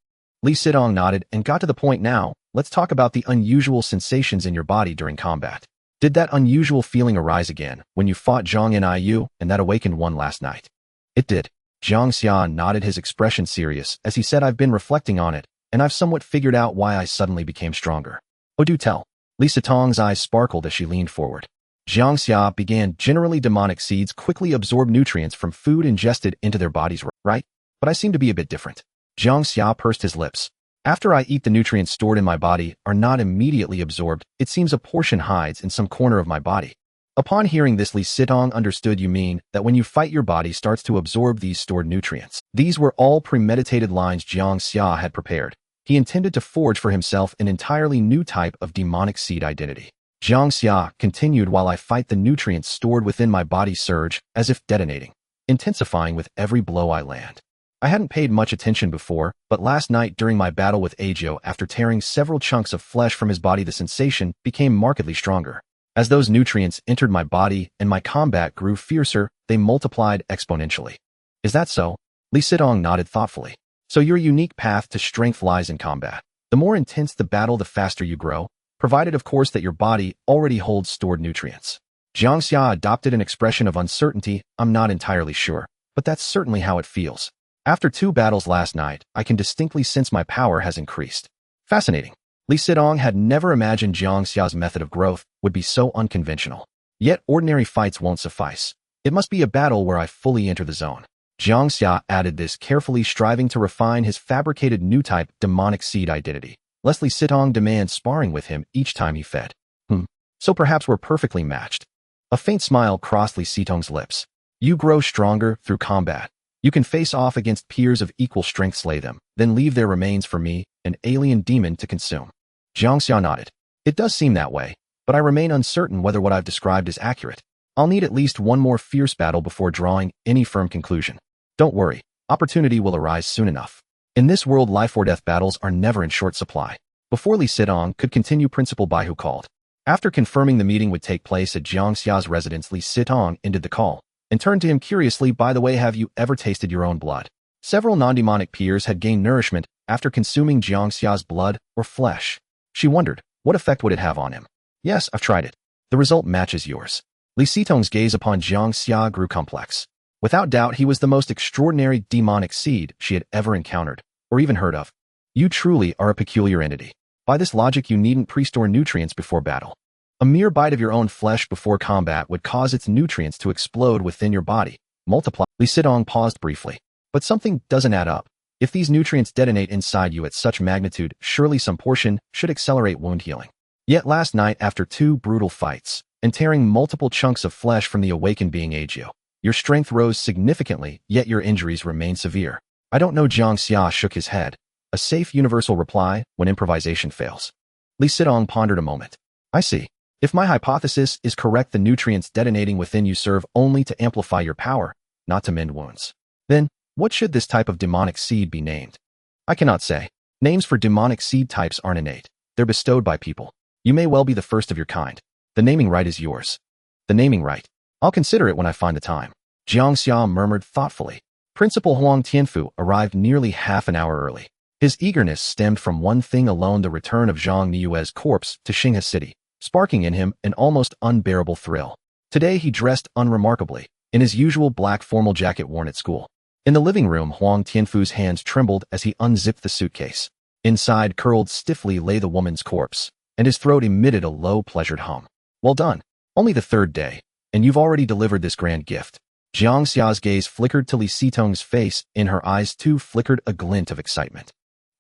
Li Sidong nodded and got to the point. Now, let's talk about the unusual sensations in your body during combat. Did that unusual feeling arise again when you fought Zhang Niu and that awakened one last night? It did. Jiang Xia nodded, his expression serious, as he said, I've been reflecting on it, and I've somewhat figured out why I suddenly became stronger. Oh, do tell. Li Sidong's eyes sparkled as she leaned forward. Jiang Xia began. Generally, demonic seeds quickly absorb nutrients from food ingested into their bodies, right? But I seem to be a bit different. Jiang Xia pursed his lips. After I eat, the nutrients stored in my body are not immediately absorbed. It seems a portion hides in some corner of my body. Upon hearing this, Li Sidong understood. You mean that when you fight, your body starts to absorb these stored nutrients. These were all premeditated lines Jiang Xia had prepared. He intended to forge for himself an entirely new type of demonic seed identity. Jiang Xia continued, while I fight, the nutrients stored within my body surge, as if detonating, intensifying with every blow I land. I hadn't paid much attention before, but last night during my battle with Agio, after tearing several chunks of flesh from his body, the sensation became markedly stronger. As those nutrients entered my body and my combat grew fiercer, they multiplied exponentially. Is that so? Li Sidong nodded thoughtfully. So your unique path to strength lies in combat. The more intense the battle, the faster you grow, provided of course that your body already holds stored nutrients. Jiang Xia adopted an expression of uncertainty. I'm not entirely sure, but that's certainly how it feels. After 2 battles last night, I can distinctly sense my power has increased. Fascinating. Li Sidong had never imagined Jiang Xia's method of growth would be so unconventional. Yet ordinary fights won't suffice. It must be a battle where I fully enter the zone. Jiang Xia added this carefully, striving to refine his fabricated new type demonic seed identity. Li Sidong demands sparring with him each time he fed. So perhaps we're perfectly matched. A faint smile crossed Li Sidong's lips. You grow stronger through combat. You can face off against peers of equal strength, slay them, then leave their remains for me, an alien demon, to consume. Jiang Xia nodded. It does seem that way, but I remain uncertain whether what I've described is accurate. I'll need at least one more fierce battle before drawing any firm conclusion. Don't worry, opportunity will arise soon enough. In this world, life or death battles are never in short supply. Before Li Sidong could continue, Principal Baihu called. After confirming the meeting would take place at Jiang Xia's residence, Li Sidong ended the call and turned to him curiously. By the way, have you ever tasted your own blood? Several non-demonic peers had gained nourishment after consuming Jiang Xia's blood or flesh. She wondered, what effect would it have on him? Yes, I've tried it. The result matches yours. Li Sidong's gaze upon Jiang Xia grew complex. Without doubt, he was the most extraordinary demonic seed she had ever encountered, or even heard of. You truly are a peculiar entity. By this logic, you needn't pre-store nutrients before battle. A mere bite of your own flesh before combat would cause its nutrients to explode within your body, multiply. Li Sidong paused briefly. But something doesn't add up. If these nutrients detonate inside you at such magnitude, surely some portion should accelerate wound healing. Yet last night, after 2 brutal fights, and tearing multiple chunks of flesh from the awakened being Agio, your strength rose significantly, yet your injuries remain severe. I don't know. Jiang Xia shook his head. A safe universal reply when improvisation fails. Li Sidong pondered a moment. I see. If my hypothesis is correct, the nutrients detonating within you serve only to amplify your power, not to mend wounds. Then, what should this type of demonic seed be named? I cannot say. Names for demonic seed types aren't innate. They're bestowed by people. You may well be the first of your kind. The naming right is yours. The naming right. I'll consider it when I find the time. Jiang Xia murmured thoughtfully. Principal Huang Tianfu arrived nearly half an hour early. His eagerness stemmed from one thing alone: the return of Zhang Niyue's corpse to Xinghua City, sparking in him an almost unbearable thrill. Today he dressed unremarkably, in his usual black formal jacket worn at school. In the living room, Huang Tianfu's hands trembled as he unzipped the suitcase. Inside, curled stiffly, lay the woman's corpse, and his throat emitted a low, pleasured hum. Well done. Only the third day, and you've already delivered this grand gift. Jiang Xia's gaze flickered to Li Sitong's face. In her eyes, too, flickered a glint of excitement.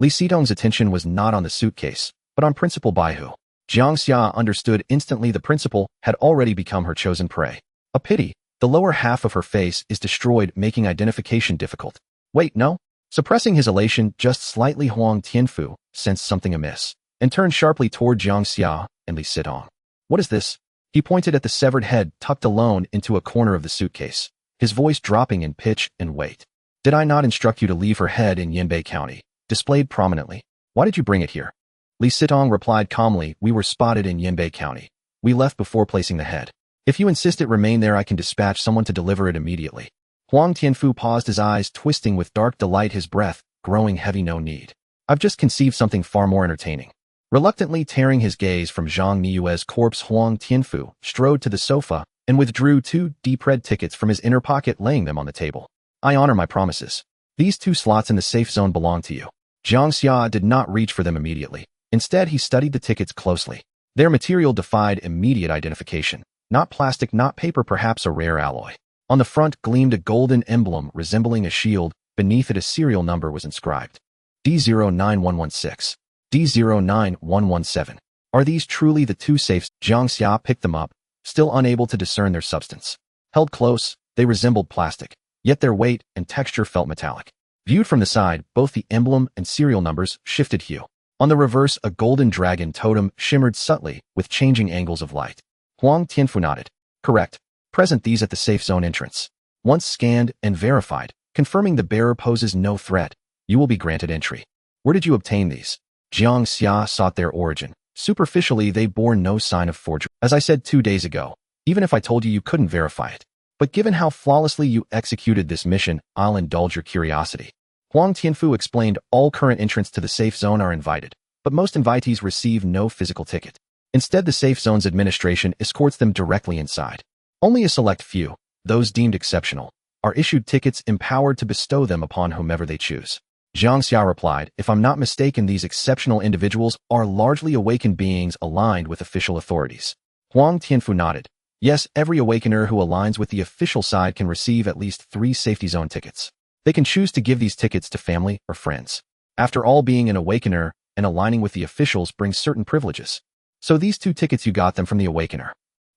Li Sitong's attention was not on the suitcase, but on Principal Baihu. Jiang Xia understood instantly the principal had already become her chosen prey. A pity. The lower half of her face is destroyed, making identification difficult. Wait, no? Suppressing his elation just slightly, Huang Tianfu sensed something amiss, and turned sharply toward Jiang Xia and Li Sitong. What is this? He pointed at the severed head tucked alone into a corner of the suitcase, his voice dropping in pitch and weight. Did I not instruct you to leave her head in Yinbei County, displayed prominently? Why did you bring it here? Li Sitong replied calmly, we were spotted in Yinbei County. We left before placing the head. If you insist it remain there, I can dispatch someone to deliver it immediately. Huang Tianfu paused, his eyes twisting with dark delight, his breath growing heavy. No need. I've just conceived something far more entertaining. Reluctantly tearing his gaze from Zhang Niyue's corpse, Huang Tianfu strode to the sofa and withdrew 2 deep red tickets from his inner pocket, laying them on the table. I honor my promises. These 2 slots in the safe zone belong to you. Jiang Xia did not reach for them immediately. Instead, he studied the tickets closely. Their material defied immediate identification. Not plastic, not paper, perhaps a rare alloy. On the front gleamed a golden emblem resembling a shield. Beneath it, a serial number was inscribed. D09116. D09117. Are these truly the 2 safes? Jiang Xia picked them up, still unable to discern their substance. Held close, they resembled plastic, yet their weight and texture felt metallic. Viewed from the side, both the emblem and serial numbers shifted hue. On the reverse, a golden dragon totem shimmered subtly with changing angles of light. Huang Tianfu nodded. Correct. Present these at the safe zone entrance. Once scanned and verified, confirming the bearer poses no threat, you will be granted entry. Where did you obtain these? Jiang Xia sought their origin. Superficially, they bore no sign of forgery. As I said 2 days ago, even if I told you, you couldn't verify it. But given how flawlessly you executed this mission, I'll indulge your curiosity. Huang Tianfu explained, all current entrants to the safe zone are invited, but most invitees receive no physical ticket. Instead, the safe zone's administration escorts them directly inside. Only a select few, those deemed exceptional, are issued tickets, empowered to bestow them upon whomever they choose. Jiang Xia replied, if I'm not mistaken, these exceptional individuals are largely awakened beings aligned with official authorities. Huang Tianfu nodded. Yes, every awakener who aligns with the official side can receive at least 3 safety zone tickets. They can choose to give these tickets to family or friends. After all, being an awakener and aligning with the officials brings certain privileges. So these 2 tickets, you got them from the awakener.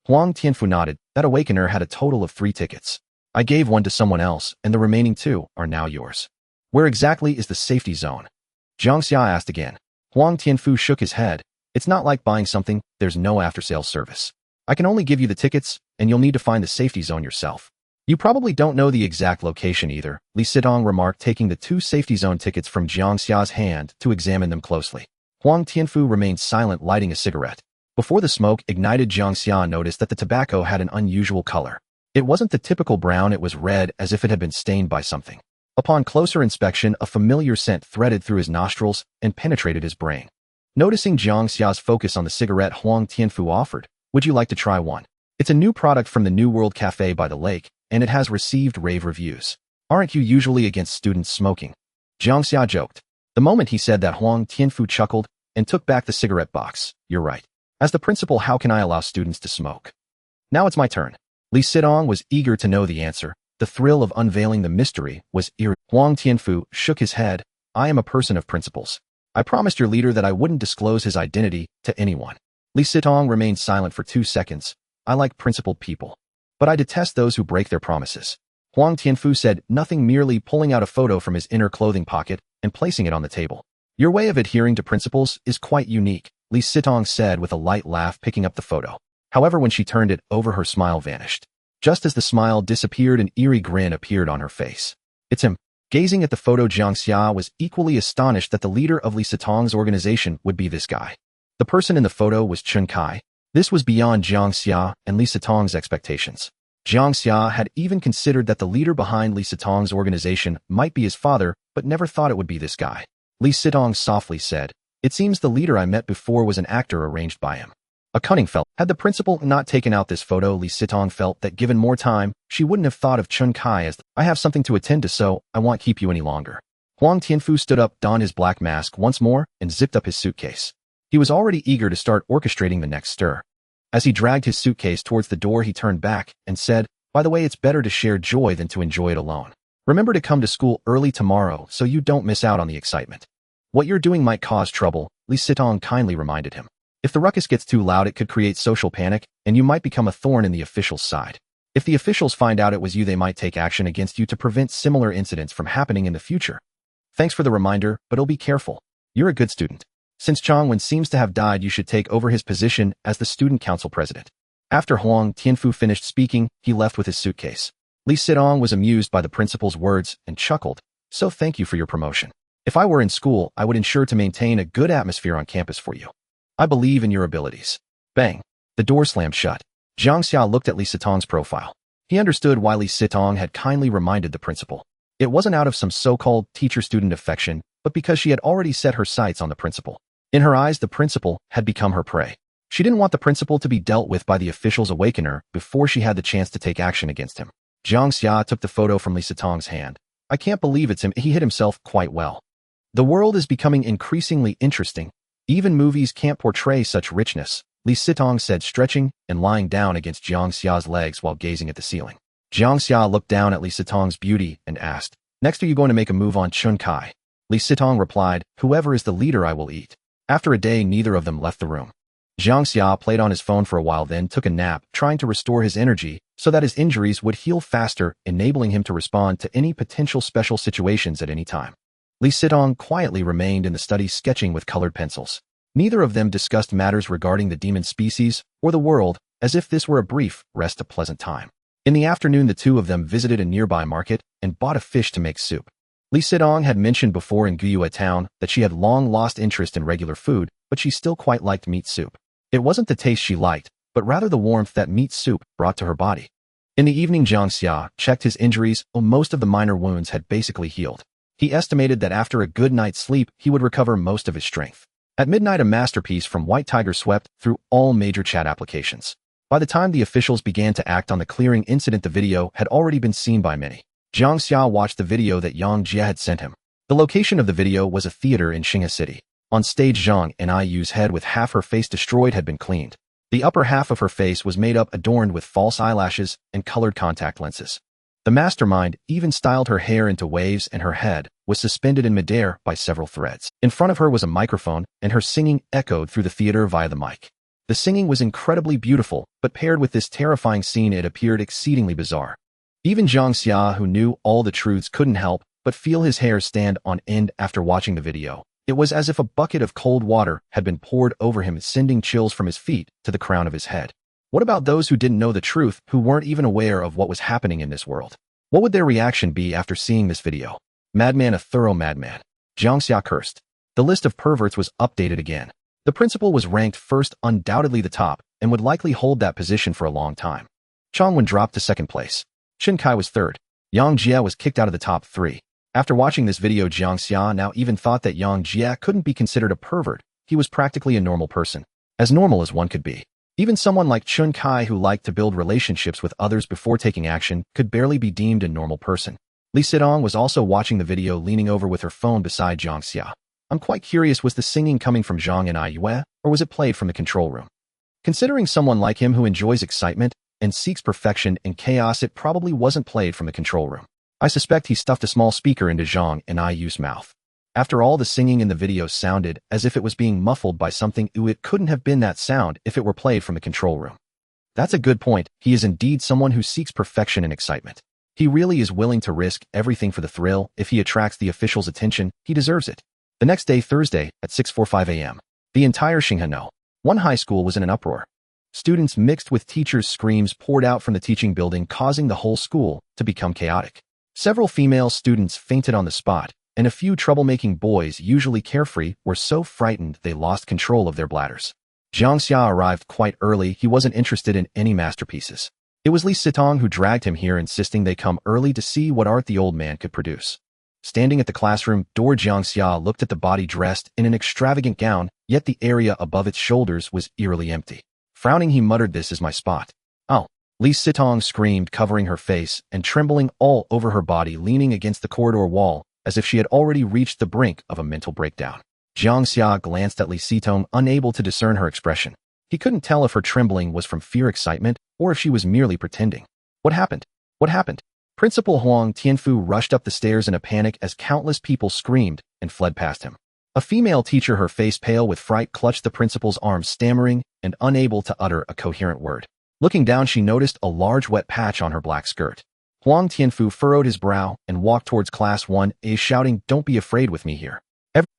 Huang Tianfu nodded. That awakener had a total of 3 tickets. I gave 1 to someone else, and the remaining 2 are now yours. Where exactly is the safety zone? Jiang Xia asked again. Huang Tianfu shook his head. It's not like buying something, there's no after-sales service. I can only give you the tickets, and you'll need to find the safety zone yourself. You probably don't know the exact location either, Li Sitong remarked, taking the 2 safety zone tickets from Jiang Xia's hand to examine them closely. Huang Tianfu remained silent, lighting a cigarette. Before the smoke ignited, Jiang Xia noticed that the tobacco had an unusual color. It wasn't the typical brown, it was red, as if it had been stained by something. Upon closer inspection, a familiar scent threaded through his nostrils and penetrated his brain. Noticing Jiang Xia's focus on the cigarette, Huang Tianfu offered, would you like to try one? It's a new product from the New World Cafe by the lake, and it has received rave reviews. Aren't you usually against students smoking? Jiang Xia joked. The moment he said that, Huang Tianfu chuckled and took back the cigarette box. You're right. As the principal, how can I allow students to smoke? Now it's my turn. Li Sitong was eager to know the answer. The thrill of unveiling the mystery was eerie. Huang Tianfu shook his head. I am a person of principles. I promised your leader that I wouldn't disclose his identity to anyone. Li Sitong remained silent for 2 seconds. I like principled people, but I detest those who break their promises. Huang Tianfu said nothing, merely pulling out a photo from his inner clothing pocket and placing it on the table. Your way of adhering to principles is quite unique, Li Sitong said with a light laugh, picking up the photo. However, when she turned it over, her smile vanished. Just as the smile disappeared, an eerie grin appeared on her face. It's him. Gazing at the photo, Jiang Xia was equally astonished that the leader of Li Sitong's organization would be this guy. The person in the photo was Chen Kai. This was beyond Jiang Xia and Li Sitong's expectations. Jiang Xia had even considered that the leader behind Li Sitong's organization might be his father, but never thought it would be this guy. Li Sitong softly said, "It seems the leader I met before was an actor arranged by him. A cunning fellow." Had the principal not taken out this photo, Li Sitong felt that given more time, she wouldn't have thought of Chen Kai as, "I have something to attend to, so I won't keep you any longer." Huang Tianfu stood up, donned his black mask once more, and zipped up his suitcase. He was already eager to start orchestrating the next stir. As he dragged his suitcase towards the door, he turned back and said, "By the way, it's better to share joy than to enjoy it alone. Remember to come to school early tomorrow so you don't miss out on the excitement. What you're doing might cause trouble," Li Sitong kindly reminded him. "If the ruckus gets too loud, it could create social panic, and you might become a thorn in the officials' side. If the officials find out it was you, they might take action against you to prevent similar incidents from happening in the future. Thanks for the reminder, but be careful. You're a good student. Since Chang Wen seems to have died, you should take over his position as the student council president." After Huang Tianfu finished speaking, he left with his suitcase. Li Sitong was amused by the principal's words and chuckled, "So thank you for your promotion. If I were in school, I would ensure to maintain a good atmosphere on campus for you. I believe in your abilities." Bang! The door slammed shut. Jiang Xia looked at Li Sitong's profile. He understood why Li Sitong had kindly reminded the principal. It wasn't out of some so-called teacher-student affection, but because she had already set her sights on the principal. In her eyes, the principal had become her prey. She didn't want the principal to be dealt with by the officials awakener before she had the chance to take action against him. Jiang Xia took the photo from Li Sitong's hand. "I can't believe it's him." He hid himself quite well. "The world is becoming increasingly interesting. Even movies can't portray such richness," Li Sitong said, stretching and lying down against Jiang Xia's legs while gazing at the ceiling. Jiang Xia looked down at Li Sitong's beauty and asked, "Next, are you going to make a move on Chen Kai?" Li Sitong replied, "Whoever is the leader, I will eat." After a day, neither of them left the room. Jiang Xia played on his phone for a while, then took a nap, trying to restore his energy so that his injuries would heal faster, enabling him to respond to any potential special situations at any time. Li Sitong quietly remained in the study, sketching with colored pencils. Neither of them discussed matters regarding the demon species or the world, as if this were a brief, rest a pleasant time. In the afternoon, the two of them visited a nearby market and bought a fish to make soup. Li Sitong had mentioned before in Guyue town that she had long lost interest in regular food, but she still quite liked meat soup. It wasn't the taste she liked, but rather the warmth that meat soup brought to her body. In the evening, Jiang Xia checked his injuries. Most of the minor wounds had basically healed. He estimated that after a good night's sleep, he would recover most of his strength. At midnight, a masterpiece from White Tiger swept through all major chat applications. By the time the officials began to act on the clearing incident, the video had already been seen by many. Jiang Xia watched the video that Jiang Xia had sent him. The location of the video was a theater in Xinghua City. On stage, Jiang Xia's head with half her face destroyed had been cleaned. The upper half of her face was made up, adorned with false eyelashes and colored contact lenses. The mastermind even styled her hair into waves, and her head was suspended in midair by several threads. In front of her was a microphone, and her singing echoed through the theater via the mic. The singing was incredibly beautiful, but paired with this terrifying scene, it appeared exceedingly bizarre. Even Jiang Xia, who knew all the truths, couldn't help but feel his hair stand on end after watching the video. It was as if a bucket of cold water had been poured over him, sending chills from his feet to the crown of his head. What about those who didn't know the truth, who weren't even aware of what was happening in this world? What would their reaction be after seeing this video? Madman, a thorough madman. Jiang Xia cursed. The list of perverts was updated again. The principal was ranked first, undoubtedly the top, and would likely hold that position for a long time. Chang Wen dropped to second place. Chen Kai was third. Jiang Xia was kicked out of the top 3. After watching this video, Jiang Xia now even thought that Jiang Xia couldn't be considered a pervert. He was practically a normal person. As normal as one could be. Even someone like Chen Kai, who liked to build relationships with others before taking action, could barely be deemed a normal person. Li Sitong was also watching the video, leaning over with her phone beside Jiang Xia. "I'm quite curious, was the singing coming from Jiang Xia, or was it played from the control room? Considering someone like him who enjoys excitement and seeks perfection in chaos, it probably wasn't played from the control room. I suspect he stuffed a small speaker into Jiang Xia's mouth. After all, the singing in the video sounded as if it was being muffled by something. It couldn't have been that sound if it were played from the control room. That's a good point. He is indeed someone who seeks perfection and excitement. He really is willing to risk everything for the thrill. If he attracts the officials' attention, he deserves it." The next day, Thursday, at 6:45 a.m., the entire Xinghua One high school was in an uproar. Students mixed with teachers' screams poured out from the teaching building, causing the whole school to become chaotic. Several female students fainted on the spot, and a few troublemaking boys, usually carefree, were so frightened they lost control of their bladders. Jiang Xia arrived quite early. He wasn't interested in any masterpieces. It was Li Sitong who dragged him here, insisting they come early to see what art the old man could produce. Standing at the classroom door, Jiang Xia looked at the body dressed in an extravagant gown, yet the area above its shoulders was eerily empty. Frowning, he muttered, "This is my spot." "Oh!" Li Sitong screamed, covering her face and trembling all over her body, leaning against the corridor wall, as if she had already reached the brink of a mental breakdown. Jiang Xia glanced at Li Sitong, unable to discern her expression. He couldn't tell if her trembling was from fear, excitement, or if she was merely pretending. What happened? What happened? Principal Huang Tianfu rushed up the stairs in a panic as countless people screamed and fled past him. A female teacher, her face pale with fright, clutched the principal's arm, stammering and unable to utter a coherent word. Looking down, she noticed a large wet patch on her black skirt. Huang Tianfu furrowed his brow and walked towards Class 1A, shouting, "Don't be afraid with me here."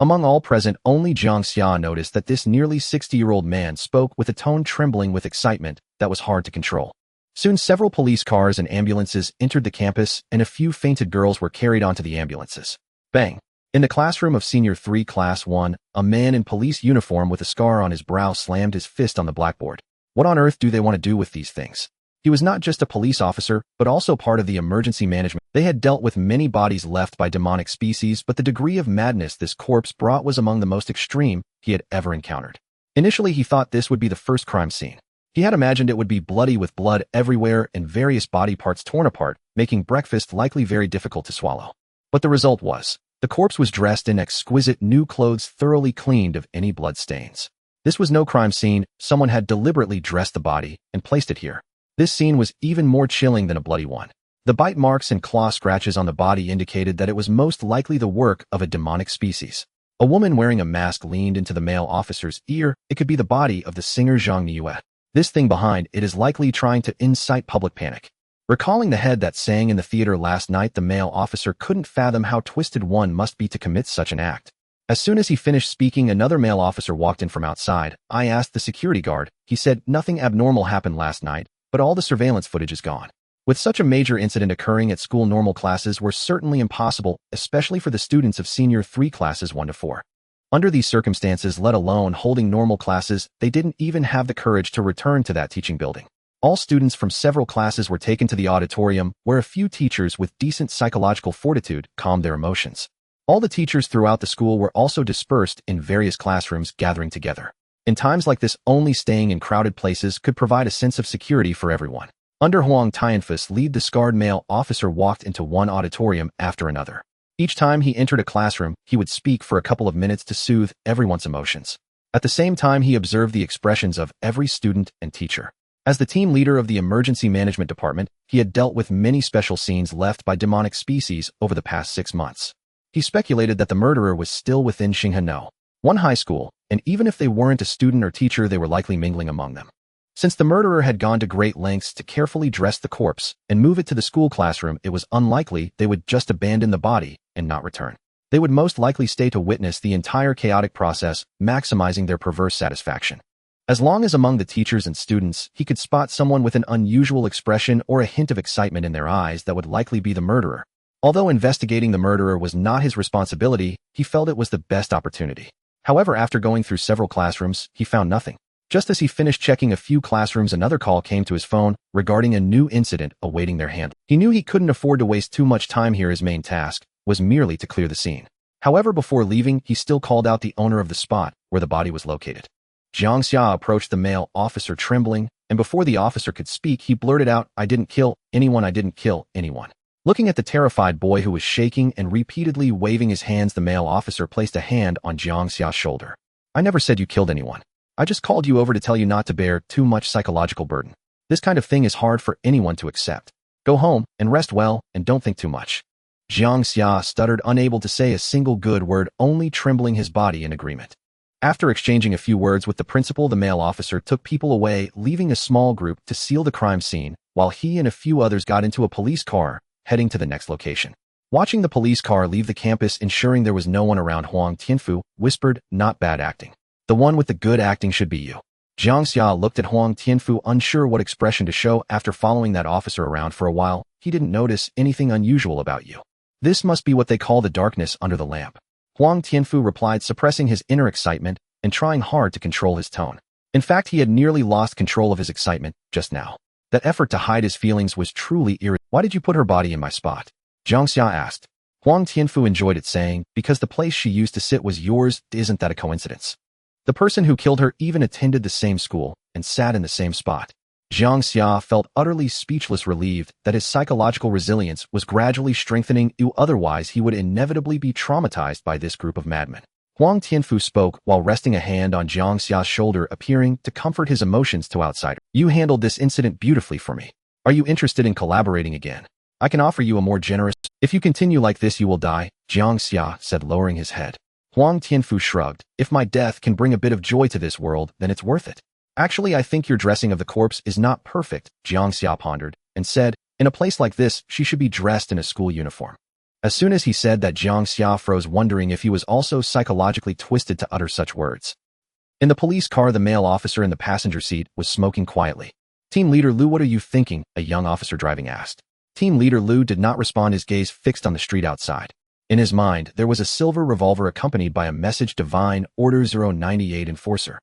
Among all present, only Jiang Xia noticed that this nearly 60-year-old man spoke with a tone trembling with excitement that was hard to control. Soon several police cars and ambulances entered the campus, and a few fainted girls were carried onto the ambulances. Bang! In the classroom of Senior 3 Class 1, a man in police uniform with a scar on his brow slammed his fist on the blackboard. What on earth do they want to do with these things? He was not just a police officer, but also part of the emergency management. They had dealt with many bodies left by demonic species, but the degree of madness this corpse brought was among the most extreme he had ever encountered. Initially, he thought this would be the first crime scene. He had imagined it would be bloody with blood everywhere and various body parts torn apart, making breakfast likely very difficult to swallow. But the result was, the corpse was dressed in exquisite new clothes, thoroughly cleaned of any blood stains. This was no crime scene. Someone had deliberately dressed the body and placed it here. This scene was even more chilling than a bloody one. The bite marks and claw scratches on the body indicated that it was most likely the work of a demonic species. A woman wearing a mask leaned into the male officer's ear. It could be the body of the singer Jiang Xia. This thing behind it is likely trying to incite public panic. Recalling the head that sang in the theater last night, the male officer couldn't fathom how twisted one must be to commit such an act. As soon as he finished speaking, another male officer walked in from outside. "I asked the security guard. He said nothing abnormal happened last night, but all the surveillance footage is gone." With such a major incident occurring at school, normal classes were certainly impossible, especially for the students of Senior 3 Classes 1 to 4. Under these circumstances, let alone holding normal classes, they didn't even have the courage to return to that teaching building. All students from several classes were taken to the auditorium, where a few teachers with decent psychological fortitude calmed their emotions. All the teachers throughout the school were also dispersed in various classrooms, gathering together. In times like this, only staying in crowded places could provide a sense of security for everyone. Under Huang Tianfu's lead, the scarred male officer walked into one auditorium after another. Each time he entered a classroom, he would speak for a couple of minutes to soothe everyone's emotions. At the same time, he observed the expressions of every student and teacher. As the team leader of the emergency management department, he had dealt with many special scenes left by demonic species over the past 6 months. He speculated that the murderer was still within Xinghano, one high school, and even if they weren't a student or teacher, they were likely mingling among them. Since the murderer had gone to great lengths to carefully dress the corpse and move it to the school classroom, it was unlikely they would just abandon the body and not return. They would most likely stay to witness the entire chaotic process, maximizing their perverse satisfaction. As long as among the teachers and students, he could spot someone with an unusual expression or a hint of excitement in their eyes, that would likely be the murderer. Although investigating the murderer was not his responsibility, he felt it was the best opportunity. However, after going through several classrooms, he found nothing. Just as he finished checking a few classrooms, another call came to his phone regarding a new incident awaiting their handle. He knew he couldn't afford to waste too much time here. His main task was merely to clear the scene. However, before leaving, he still called out the owner of the spot where the body was located. Jiang Xia approached the male officer trembling, and before the officer could speak, he blurted out, "I didn't kill anyone. I didn't kill anyone." Looking at the terrified boy who was shaking and repeatedly waving his hands, the male officer placed a hand on Jiang Xia's shoulder. "I never said you killed anyone. I just called you over to tell you not to bear too much psychological burden. This kind of thing is hard for anyone to accept. Go home and rest well and don't think too much." Jiang Xia stuttered, unable to say a single good word, only trembling his body in agreement. After exchanging a few words with the principal, the male officer took people away, leaving a small group to seal the crime scene, while he and a few others got into a police car, heading to the next location. Watching the police car leave the campus, ensuring there was no one around, Huang Tianfu whispered, "Not bad acting. The one with the good acting should be you." Jiang Xia looked at Huang Tianfu, unsure what expression to show. After following that officer around for a while, he didn't notice anything unusual about you. "This must be what they call the darkness under the lamp," Huang Tianfu replied, suppressing his inner excitement and trying hard to control his tone. In fact, he had nearly lost control of his excitement just now. That effort to hide his feelings was truly irritating. Why did you put her body in my spot? Jiang Xia asked. Huang Tianfu enjoyed it, saying, because the place she used to sit was yours. Isn't that a coincidence? The person who killed her even attended the same school and sat in the same spot. Jiang Xia felt utterly speechless, relieved that his psychological resilience was gradually strengthening. Otherwise, he would inevitably be traumatized by this group of madmen. Huang Tianfu spoke while resting a hand on Jiang Xia's shoulder, appearing to comfort his emotions to outsiders. You handled this incident beautifully for me. Are you interested in collaborating again? I can offer you a more generous... If you continue like this, you will die, Jiang Xia said, lowering his head. Huang Tianfu shrugged. If my death can bring a bit of joy to this world, then it's worth it. Actually, I think your dressing of the corpse is not perfect, Jiang Xia pondered, and said, in a place like this, she should be dressed in a school uniform. As soon as he said that, Jiang Xia froze, wondering if he was also psychologically twisted to utter such words. In the police car, the male officer in the passenger seat was smoking quietly. Team Leader Liu, what are you thinking? A young officer driving asked. Team Leader Liu did not respond, his gaze fixed on the street outside. In his mind, there was a silver revolver accompanied by a message: Divine Order 098 Enforcer.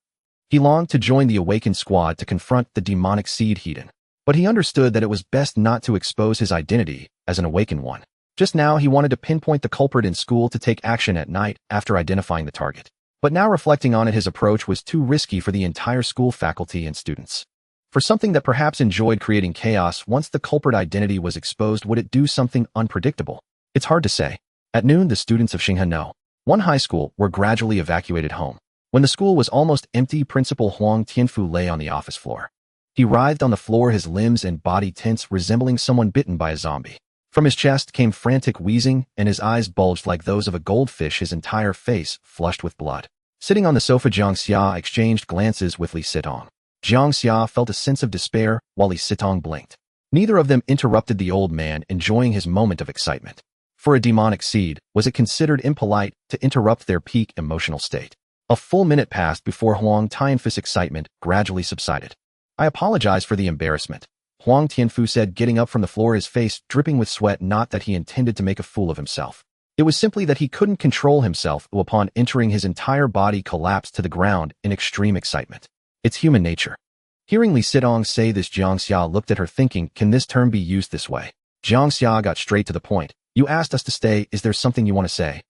He longed to join the awakened squad to confront the demonic seed hidden, but he understood that it was best not to expose his identity as an awakened one. Just now, he wanted to pinpoint the culprit in school to take action at night after identifying the target. But now, reflecting on it, his approach was too risky for the entire school faculty and students. For something that perhaps enjoyed creating chaos, once the culprit identity was exposed, would it do something unpredictable? It's hard to say. At noon, the students of Xingheno, one high school, were gradually evacuated home. When the school was almost empty, Principal Huang Tianfu lay on the office floor. He writhed on the floor, his limbs and body tense, resembling someone bitten by a zombie. From his chest came frantic wheezing, and his eyes bulged like those of a goldfish, his entire face flushed with blood. Sitting on the sofa, Jiang Xia exchanged glances with Li Sitong. Jiang Xia felt a sense of despair, while Li Sitong blinked. Neither of them interrupted the old man, enjoying his moment of excitement. For a demonic seed, was it considered impolite to interrupt their peak emotional state? A full minute passed before Huang Tianfu's excitement gradually subsided. I apologize for the embarrassment, Huang Tianfu said, getting up from the floor, his face dripping with sweat. Not that he intended to make a fool of himself. It was simply that he couldn't control himself, who upon entering his entire body collapsed to the ground in extreme excitement. It's human nature. Hearing Li Sitong say this, Jiang Xia looked at her, thinking, can this term be used this way? Jiang Xia got straight to the point. You asked us to stay. Is there something you want to say?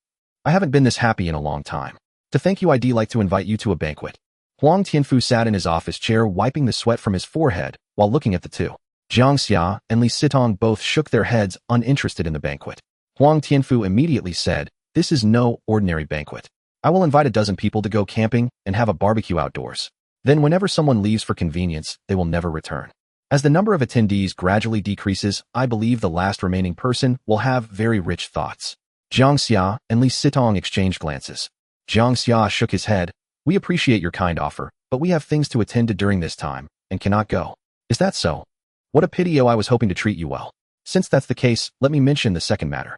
I haven't been this happy in a long time. To thank you, I'd like to invite you to a banquet. Huang Tianfu sat in his office chair, wiping the sweat from his forehead while looking at the two. Jiang Xia and Li Sitong both shook their heads, uninterested in the banquet. Huang Tianfu immediately said, this is no ordinary banquet. I will invite a dozen people to go camping and have a barbecue outdoors. Then whenever someone leaves for convenience, they will never return. As the number of attendees gradually decreases, I believe the last remaining person will have very rich thoughts. Jiang Xia and Li Sitong exchanged glances. Jiang Xia shook his head. We appreciate your kind offer, but we have things to attend to during this time and cannot go. Is that so? What a pity. I was hoping to treat you well. Since that's the case, let me mention the second matter.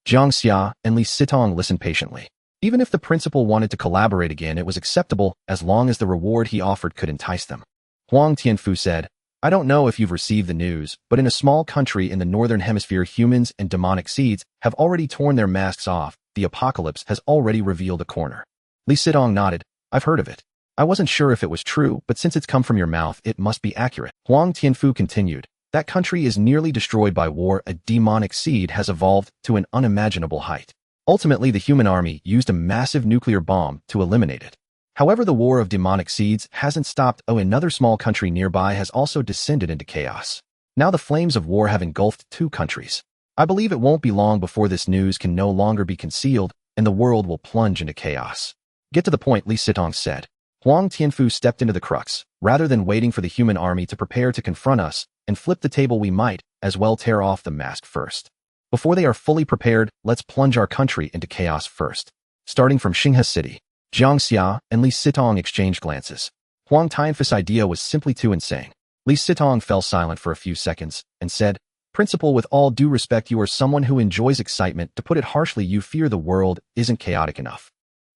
Jiang Xia and Li Sitong listened patiently. Even if the principal wanted to collaborate again, it was acceptable as long as the reward he offered could entice them. Huang Tianfu said, I don't know if you've received the news, but in a small country in the northern hemisphere, humans and demonic seeds have already torn their masks off. The apocalypse has already revealed a corner. Li Sitong nodded. I've heard of it. I wasn't sure if it was true, but since it's come from your mouth, it must be accurate. Huang Tianfu continued. That country is nearly destroyed by war. A demonic seed has evolved to an unimaginable height. Ultimately, the human army used a massive nuclear bomb to eliminate it. However, the war of demonic seeds hasn't stopped. Another small country nearby has also descended into chaos. Now the flames of war have engulfed two countries. I believe it won't be long before this news can no longer be concealed and the world will plunge into chaos. Get to the point, Li Sitong said. Huang Tianfu stepped into the crux. Rather than waiting for the human army to prepare to confront us and flip the table, we might as well tear off the mask first. Before they are fully prepared, let's plunge our country into chaos first. Starting from Xinghai City, Jiang Xia and Li Sitong exchanged glances. Huang Tianfu's idea was simply too insane. Li Sitong fell silent for a few seconds and said, Principal, with all due respect, you are someone who enjoys excitement. To put it harshly, you fear the world isn't chaotic enough.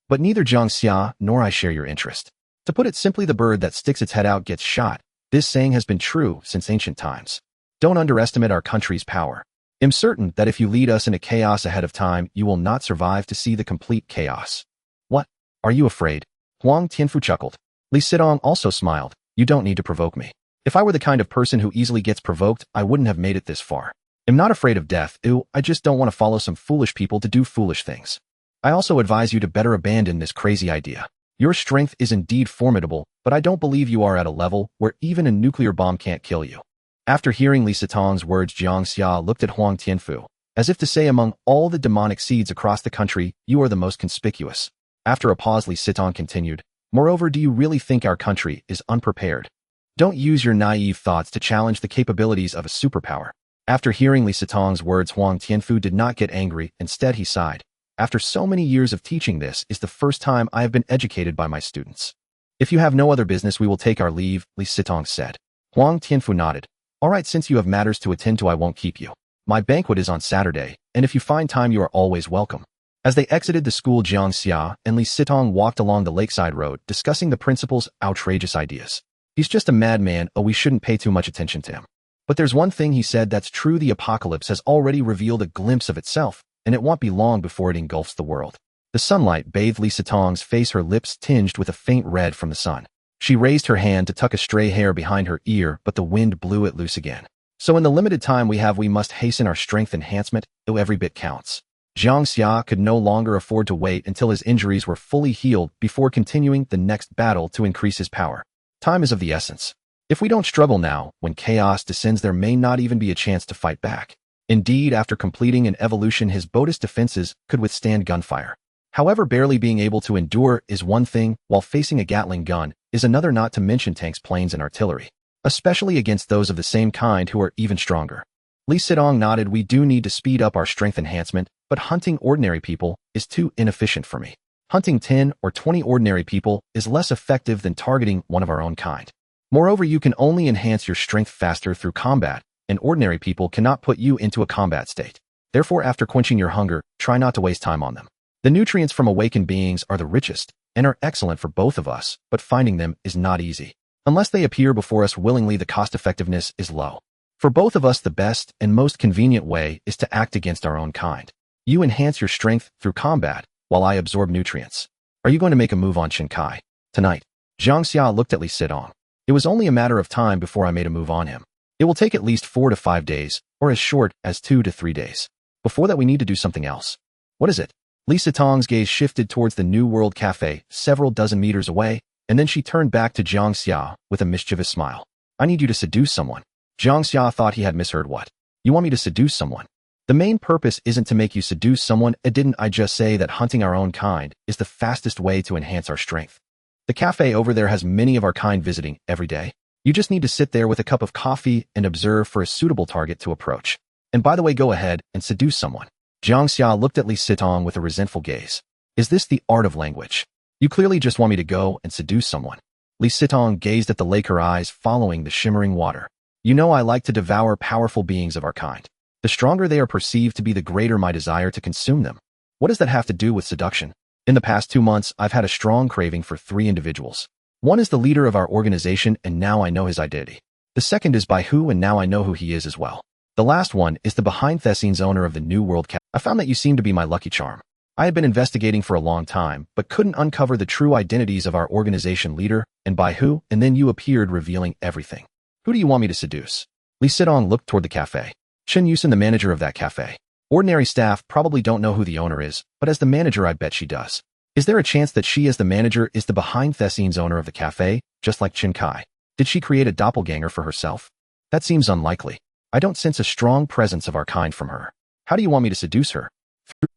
But neither Jiang Xia nor I share your interest. To put it simply, the bird that sticks its head out gets shot. This saying has been true since ancient times. Don't underestimate our country's power. I'm certain that if you lead us into chaos ahead of time, you will not survive to see the complete chaos. What? Are you afraid? Huang Tianfu chuckled. Li Sitong also smiled. You don't need to provoke me. If I were the kind of person who easily gets provoked, I wouldn't have made it this far. I'm not afraid of death, I just don't want to follow some foolish people to do foolish things. I also advise you to better abandon this crazy idea. Your strength is indeed formidable, but I don't believe you are at a level where even a nuclear bomb can't kill you. After hearing Li Sitong's words, Jiang Xia looked at Huang Tianfu, as if to say, among all the demonic seeds across the country, you are the most conspicuous. After a pause, Li Sitong continued, moreover, do you really think our country is unprepared? Don't use your naive thoughts to challenge the capabilities of a superpower. After hearing Li Sitong's words, Huang Tianfu did not get angry, instead he sighed. After so many years of teaching, this is the first time I have been educated by my students. If you have no other business, we will take our leave, Li Sitong said. Huang Tianfu nodded. All right, since you have matters to attend to, I won't keep you. My banquet is on Saturday, and if you find time, you are always welcome. As they exited the school, Jiang Xia and Li Sitong walked along the lakeside road, discussing the principal's outrageous ideas. He's just a madman, we shouldn't pay too much attention to him. But there's one thing he said that's true, the apocalypse has already revealed a glimpse of itself, and it won't be long before it engulfs the world. The sunlight bathed Li Sitong's face, her lips tinged with a faint red from the sun. She raised her hand to tuck a stray hair behind her ear, but the wind blew it loose again. So in the limited time we have, we must hasten our strength enhancement, every bit counts. Jiang Xia could no longer afford to wait until his injuries were fully healed before continuing the next battle to increase his power. Time is of the essence. If we don't struggle now, when chaos descends, there may not even be a chance to fight back. Indeed, after completing an evolution, his Buddhist defenses could withstand gunfire. However, barely being able to endure is one thing, while facing a Gatling gun is another, not to mention tanks, planes, and artillery, especially against those of the same kind who are even stronger. Li Sitong nodded. We do need to speed up our strength enhancement, but hunting ordinary people is too inefficient for me. Hunting 10 or 20 ordinary people is less effective than targeting one of our own kind. Moreover, you can only enhance your strength faster through combat, and ordinary people cannot put you into a combat state. Therefore, after quenching your hunger, try not to waste time on them. The nutrients from awakened beings are the richest and are excellent for both of us, but finding them is not easy. Unless they appear before us willingly, the cost-effectiveness is low. For both of us, the best and most convenient way is to act against our own kind. You enhance your strength through combat, while I absorb nutrients. Are you going to make a move on Shen Kai tonight? Jiang Xia looked at Li Sitong. It was only a matter of time before I made a move on him. It will take at least 4 to 5 days, or as short as 2 to 3 days. Before that, we need to do something else. What is it? Li Sitong's gaze shifted towards the New World Cafe, several dozen meters away, and then she turned back to Jiang Xia with a mischievous smile. I need you to seduce someone. Jiang Xia thought he had misheard. What? You want me to seduce someone? The main purpose isn't to make you seduce someone. Didn't I just say that hunting our own kind is the fastest way to enhance our strength? The cafe over there has many of our kind visiting every day. You just need to sit there with a cup of coffee and observe for a suitable target to approach. And by the way, go ahead and seduce someone. Jiang Xia looked at Li Sitong with a resentful gaze. Is this the art of language? You clearly just want me to go and seduce someone. Li Sitong gazed at the lake, her eyes following the shimmering water. You know I like to devour powerful beings of our kind. The stronger they are perceived to be, the greater my desire to consume them. What does that have to do with seduction? In the past 2 months, I've had a strong craving for 3 individuals. One is the leader of our organization, and now I know his identity. The second is Bai Hu, and now I know who he is as well. The last one is the behind the scenes owner of the New World Cafe. I found that you seem to be my lucky charm. I had been investigating for a long time, but couldn't uncover the true identities of our organization leader and Bai Hu, and then you appeared, revealing everything. Who do you want me to seduce? Li Sitong looked toward the cafe. Shen Xu, the manager of that cafe. Ordinary staff probably don't know who the owner is, but as the manager, I bet she does. Is there a chance that she, as the manager, is the behind the scenes owner of the cafe, just like Shen Kai? Did she create a doppelganger for herself? That seems unlikely. I don't sense a strong presence of our kind from her. How do you want me to seduce her?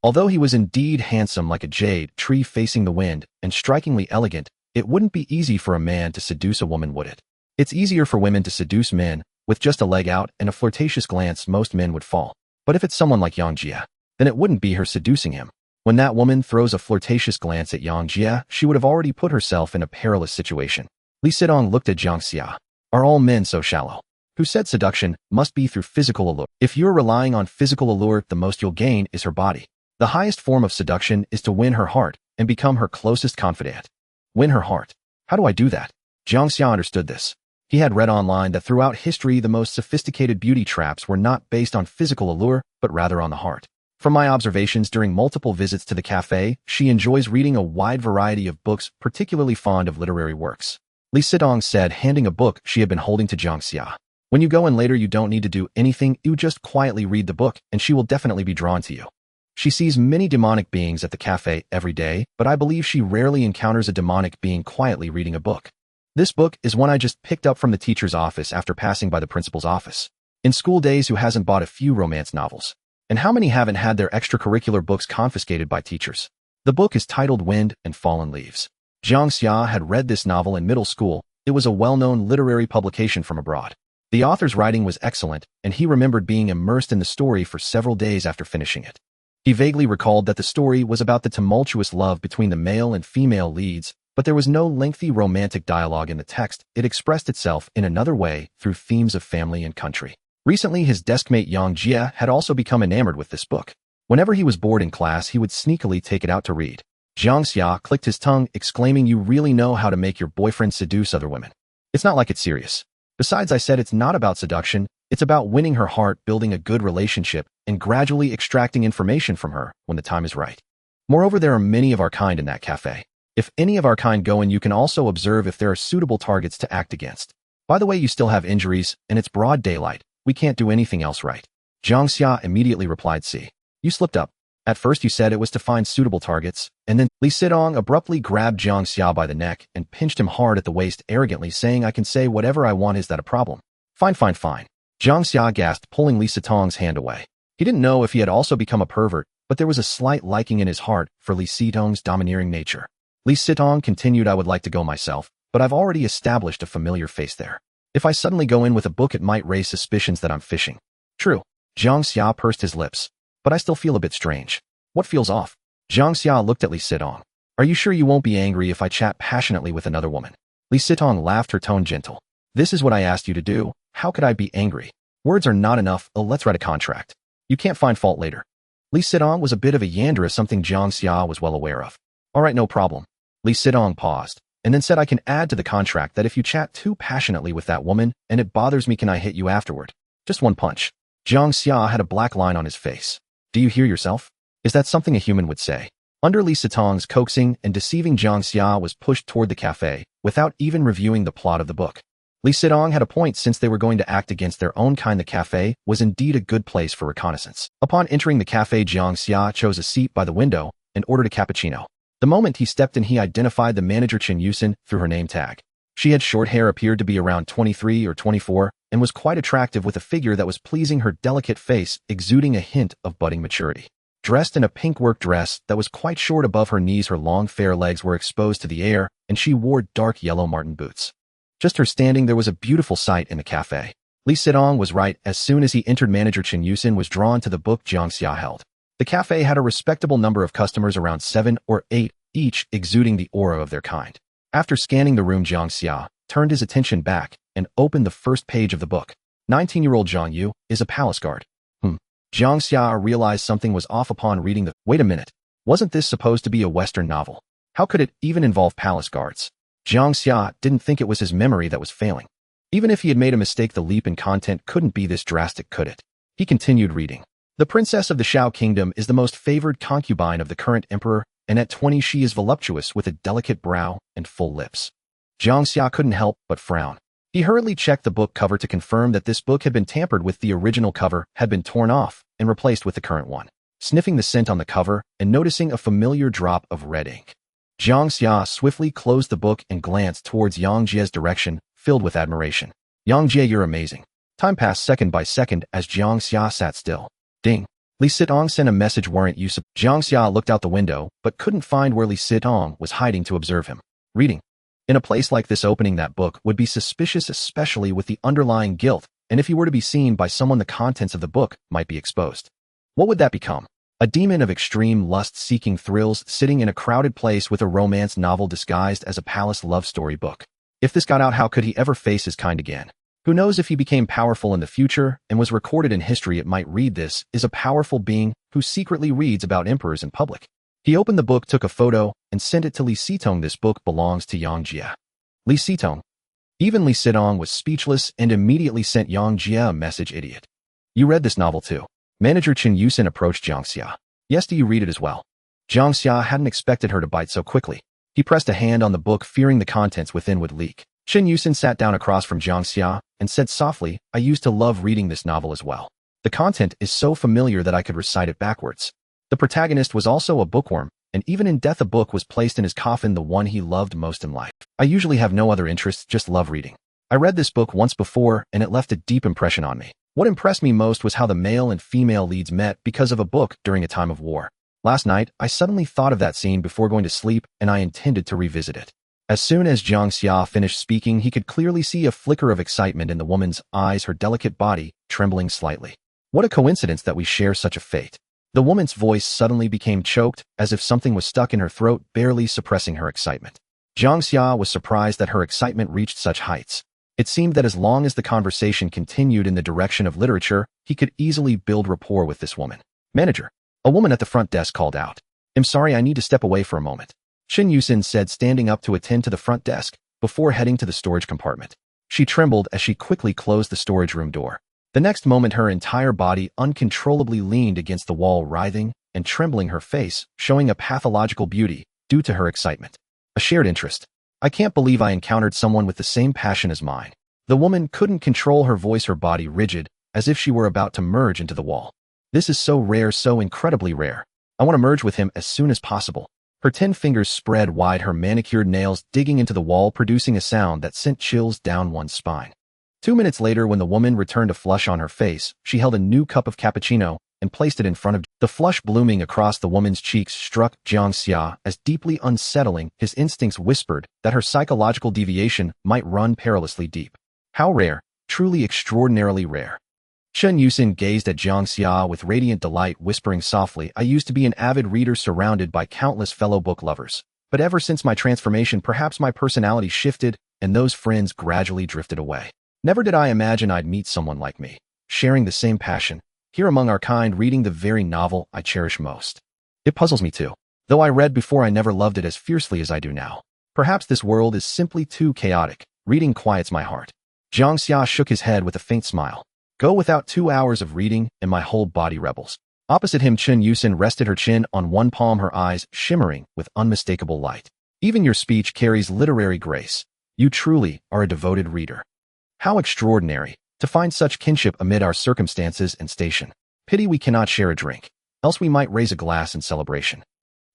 Although he was indeed handsome like a jade tree facing the wind and strikingly elegant, it wouldn't be easy for a man to seduce a woman, would it? It's easier for women to seduce men. With just a leg out and a flirtatious glance, most men would fall. But if it's someone like Jiang Xia, then it wouldn't be her seducing him. When that woman throws a flirtatious glance at Jiang Xia, she would have already put herself in a perilous situation. Li Sitong looked at Jiang Xia. Are all men so shallow? Who said seduction must be through physical allure? If you're relying on physical allure, the most you'll gain is her body. The highest form of seduction is to win her heart and become her closest confidant. Win her heart. How do I do that? Jiang Xia understood this. He had read online that throughout history, the most sophisticated beauty traps were not based on physical allure, but rather on the heart. From my observations during multiple visits to the cafe, she enjoys reading a wide variety of books, particularly fond of literary works. Li Sidong said, handing a book she had been holding to Jiang Xia. When you go in later, you don't need to do anything, you just quietly read the book, and she will definitely be drawn to you. She sees many demonic beings at the cafe every day, but I believe she rarely encounters a demonic being quietly reading a book. This book is one I just picked up from the teacher's office after passing by the principal's office. In school days, who hasn't bought a few romance novels? And how many haven't had their extracurricular books confiscated by teachers? The book is titled Wind and Fallen Leaves. Jiang Xia had read this novel in middle school. It was a well-known literary publication from abroad. The author's writing was excellent, and he remembered being immersed in the story for several days after finishing it. He vaguely recalled that the story was about the tumultuous love between the male and female leads, but there was no lengthy romantic dialogue in the text. It expressed itself in another way through themes of family and country. Recently, his deskmate Jiang Xia had also become enamored with this book. Whenever he was bored in class, he would sneakily take it out to read. Jiang Xia clicked his tongue, exclaiming, "You really know how to make your boyfriend seduce other women. It's not like it's serious. Besides, I said it's not about seduction, it's about winning her heart, building a good relationship, and gradually extracting information from her when the time is right. Moreover, there are many of our kind in that cafe. If any of our kind go in, you can also observe if there are suitable targets to act against. By the way, you still have injuries, and it's broad daylight. We can't do anything else right." Jiang Xia immediately replied, "See, you slipped up. At first you said it was to find suitable targets, and then..." Li Sidong abruptly grabbed Jiang Xia by the neck and pinched him hard at the waist, arrogantly saying, "I can say whatever I want, is that a problem?" Fine. Jiang Xia gasped, pulling Li Sidong's hand away. He didn't know if he had also become a pervert, but there was a slight liking in his heart for Li Sidong's domineering nature. Li Sidong continued, "I would like to go myself, but I've already established a familiar face there. If I suddenly go in with a book, it might raise suspicions that I'm fishing." "True." Jiang Xia pursed his lips. "But I still feel a bit strange." "What feels off?" Jiang Xia looked at Li Sidong. "Are you sure you won't be angry if I chat passionately with another woman?" Li Sidong laughed, her tone gentle. "This is what I asked you to do. How could I be angry? Words are not enough. Let's write a contract. You can't find fault later." Li Sidong was a bit of a yander, something Jiang Xia was well aware of. "All right, no problem." Li Sidong paused, and then said, "I can add to the contract that if you chat too passionately with that woman and it bothers me, can I hit you afterward? Just one punch." Jiang Xia had a black line on his face. "Do you hear yourself? Is that something a human would say?" Under Li Sidong's coaxing and deceiving, Jiang Xia was pushed toward the cafe, without even reviewing the plot of the book. Li Sidong had a point. Since they were going to act against their own kind, the cafe was indeed a good place for reconnaissance. Upon entering the cafe, Jiang Xia chose a seat by the window and ordered a cappuccino. The moment he stepped in, he identified the manager Shen Xu through her name tag. She had short hair, appeared to be around 23 or 24, and was quite attractive, with a figure that was pleasing, her delicate face exuding a hint of budding maturity. Dressed in a pink work dress that was quite short above her knees, her long fair legs were exposed to the air, and she wore dark yellow marten boots. Just her standing there was a beautiful sight in the cafe. Li Sidong was right. As soon as he entered, manager Shen Xu was drawn to the book Jiang Xia held. The cafe had a respectable number of customers, around 7 or 8, each exuding the aura of their kind. After scanning the room, Jiang Xia turned his attention back and opened the first page of the book. 19-year-old Jiang Yu is a palace guard. Jiang Xia realized something was off upon reading the... Wait a minute. Wasn't this supposed to be a Western novel? How could it even involve palace guards? Jiang Xia didn't think it was his memory that was failing. Even if he had made a mistake, the leap in content couldn't be this drastic, could it? He continued reading. "The princess of the Shao Kingdom is the most favored concubine of the current emperor, and at 20 she is voluptuous, with a delicate brow and full lips." Jiang Xia couldn't help but frown. He hurriedly checked the book cover to confirm that this book had been tampered with. The original cover had been torn off and replaced with the current one. Sniffing the scent on the cover and noticing a familiar drop of red ink, Jiang Xia swiftly closed the book and glanced towards Jiang Jia's direction, filled with admiration. "Jiang Jia, you're amazing." Time passed second by second as Jiang Xia sat still. Ding. Li Sidong sent a message, "Weren't you Jiang Xia looked out the window, but couldn't find where Li Sidong was hiding to observe him. Reading. In a place like this, opening that book would be suspicious, especially with the underlying guilt, and if he were to be seen by someone, the contents of the book might be exposed. What would that become? A demon of extreme lust-seeking thrills, sitting in a crowded place with a romance novel disguised as a palace love story book. If this got out, how could he ever face his kind again? Who knows, if he became powerful in the future and was recorded in history, it might read, "This is a powerful being who secretly reads about emperors in public." He opened the book, took a photo, and sent it to Li Sidong. "This book belongs to Jiang Jia." Li Sidong. Even Li Sidong was speechless and immediately sent Jiang Jia a message, "Idiot. You read this novel too?" Manager Shen Xu approached Jiang Xia. "Yes, do you read it as well?" Jiang Xia hadn't expected her to bite so quickly. He pressed a hand on the book, fearing the contents within would leak. Shen Yusin sat down across from Jiang Xia and said softly, I used to love reading this novel as well. The content is so familiar that I could recite it backwards. The protagonist was also a bookworm, and even in death a book was placed in his coffin, the one he loved most in life. I usually have no other interests, just love reading. I read this book once before, and it left a deep impression on me. What impressed me most was how the male and female leads met because of a book during a time of war. Last night, I suddenly thought of that scene before going to sleep, and I intended to revisit it. As soon as Jiang Xia finished speaking, he could clearly see a flicker of excitement in the woman's eyes, her delicate body trembling slightly. What a coincidence that we share such a fate. The woman's voice suddenly became choked, as if something was stuck in her throat, barely suppressing her excitement. Jiang Xia was surprised that her excitement reached such heights. It seemed that as long as the conversation continued in the direction of literature, he could easily build rapport with this woman. Manager. A woman at the front desk called out. I'm sorry, I need to step away for a moment. Shen Yusin said, standing up to attend to the front desk before heading to the storage compartment. She trembled as she quickly closed the storage room door. The next moment, her entire body uncontrollably leaned against the wall, writhing and trembling, her face showing a pathological beauty due to her excitement. A shared interest. I can't believe I encountered someone with the same passion as mine. The woman couldn't control her voice, her body rigid, as if she were about to merge into the wall. This is so rare, so incredibly rare. I want to merge with him as soon as possible. Her 10 fingers spread wide, her manicured nails digging into the wall, producing a sound that sent chills down one's spine. 2 minutes later, when the woman returned a flush on her face, she held a new cup of cappuccino and placed it in front of. The flush blooming across the woman's cheeks struck Jiang Xia as deeply unsettling. His instincts whispered that her psychological deviation might run perilously deep. How rare, truly extraordinarily rare. Shen Yusin gazed at Jiang Xia with radiant delight, whispering softly, I used to be an avid reader surrounded by countless fellow book lovers. But ever since my transformation, perhaps my personality shifted and those friends gradually drifted away. Never did I imagine I'd meet someone like me, sharing the same passion, here among our kind, reading the very novel I cherish most. It puzzles me too. Though I read before, I never loved it as fiercely as I do now. Perhaps this world is simply too chaotic. Reading quiets my heart. Jiang Xia shook his head with a faint smile. Go without 2 hours of reading, and my whole body rebels. Opposite him, Shen Yusin rested her chin on one palm, her eyes shimmering with unmistakable light. Even your speech carries literary grace. You truly are a devoted reader. How extraordinary to find such kinship amid our circumstances and station. Pity we cannot share a drink, else we might raise a glass in celebration.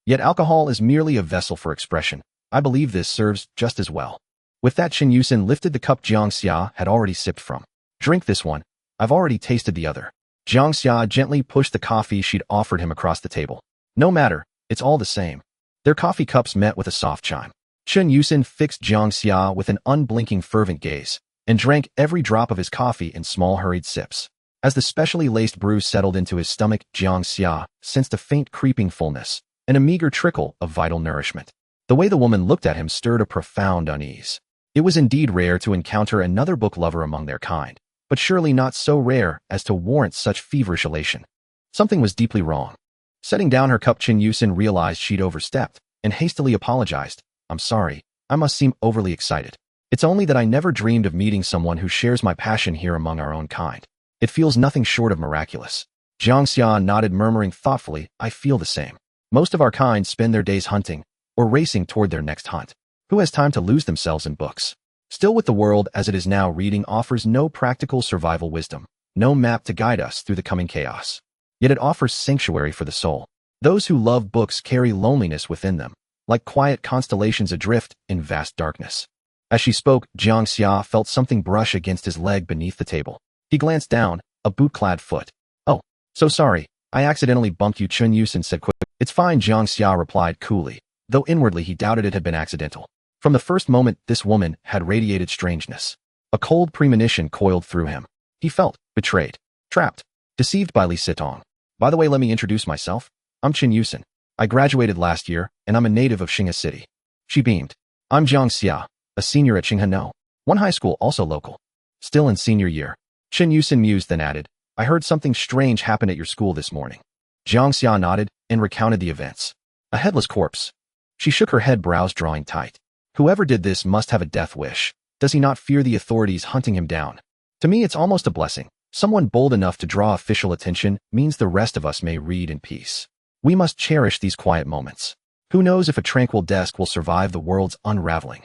Yet alcohol is merely a vessel for expression. I believe this serves just as well. With that, Shen Yusin lifted the cup Jiang Xia had already sipped from. Drink this one. I've already tasted the other. Jiang Xia gently pushed the coffee she'd offered him across the table. No matter, it's all the same. Their coffee cups met with a soft chime. Shen Yusin fixed Jiang Xia with an unblinking, fervent gaze and drank every drop of his coffee in small, hurried sips. As the specially laced brew settled into his stomach, Jiang Xia sensed a faint creeping fullness and a meager trickle of vital nourishment. The way the woman looked at him stirred a profound unease. It was indeed rare to encounter another book lover among their kind, but surely not so rare as to warrant such feverish elation. Something was deeply wrong. Setting down her cup, Shen Yusin realized she'd overstepped and hastily apologized. I'm sorry, I must seem overly excited. It's only that I never dreamed of meeting someone who shares my passion here among our own kind. It feels nothing short of miraculous. Jiang Xia nodded, murmuring thoughtfully, I feel the same. Most of our kind spend their days hunting or racing toward their next hunt. Who has time to lose themselves in books? Still, with the world as it is now, reading offers no practical survival wisdom, no map to guide us through the coming chaos. Yet it offers sanctuary for the soul. Those who love books carry loneliness within them, like quiet constellations adrift in vast darkness. As she spoke, Jiang Xia felt something brush against his leg beneath the table. He glanced down, a boot-clad foot. Oh, so sorry, I accidentally bumped you, Shen Yusin said quickly. It's fine, Jiang Xia replied coolly, though inwardly he doubted it had been accidental. From the first moment, this woman had radiated strangeness. A cold premonition coiled through him. He felt betrayed, trapped, deceived by Li Sitong. By the way, let me introduce myself. I'm Shen Yusin. I graduated last year, and I'm a native of Xinghe City. She beamed. I'm Jiang Xia, a senior at Xinghe No. One high school, also local. Still in senior year. Shen Yusin mused, then added, I heard something strange happened at your school this morning. Jiang Xia nodded and recounted the events. A headless corpse. She shook her head, brows drawing tight. Whoever did this must have a death wish. Does he not fear the authorities hunting him down? To me, it's almost a blessing. Someone bold enough to draw official attention means the rest of us may read in peace. We must cherish these quiet moments. Who knows if a tranquil desk will survive the world's unraveling?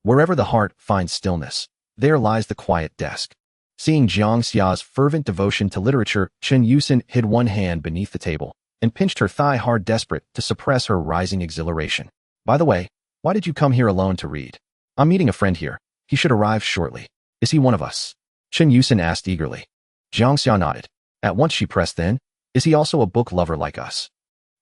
Wherever the heart finds stillness, there lies the quiet desk. Seeing Jiang Xia's fervent devotion to literature, Shen Xu hid one hand beneath the table and pinched her thigh hard, desperate to suppress her rising exhilaration. By the way, why did you come here alone to read? I'm meeting a friend here. He should arrive shortly. Is he one of us? Shen Xu asked eagerly. Jiang Xia nodded. At once she pressed then, is he also a book lover like us?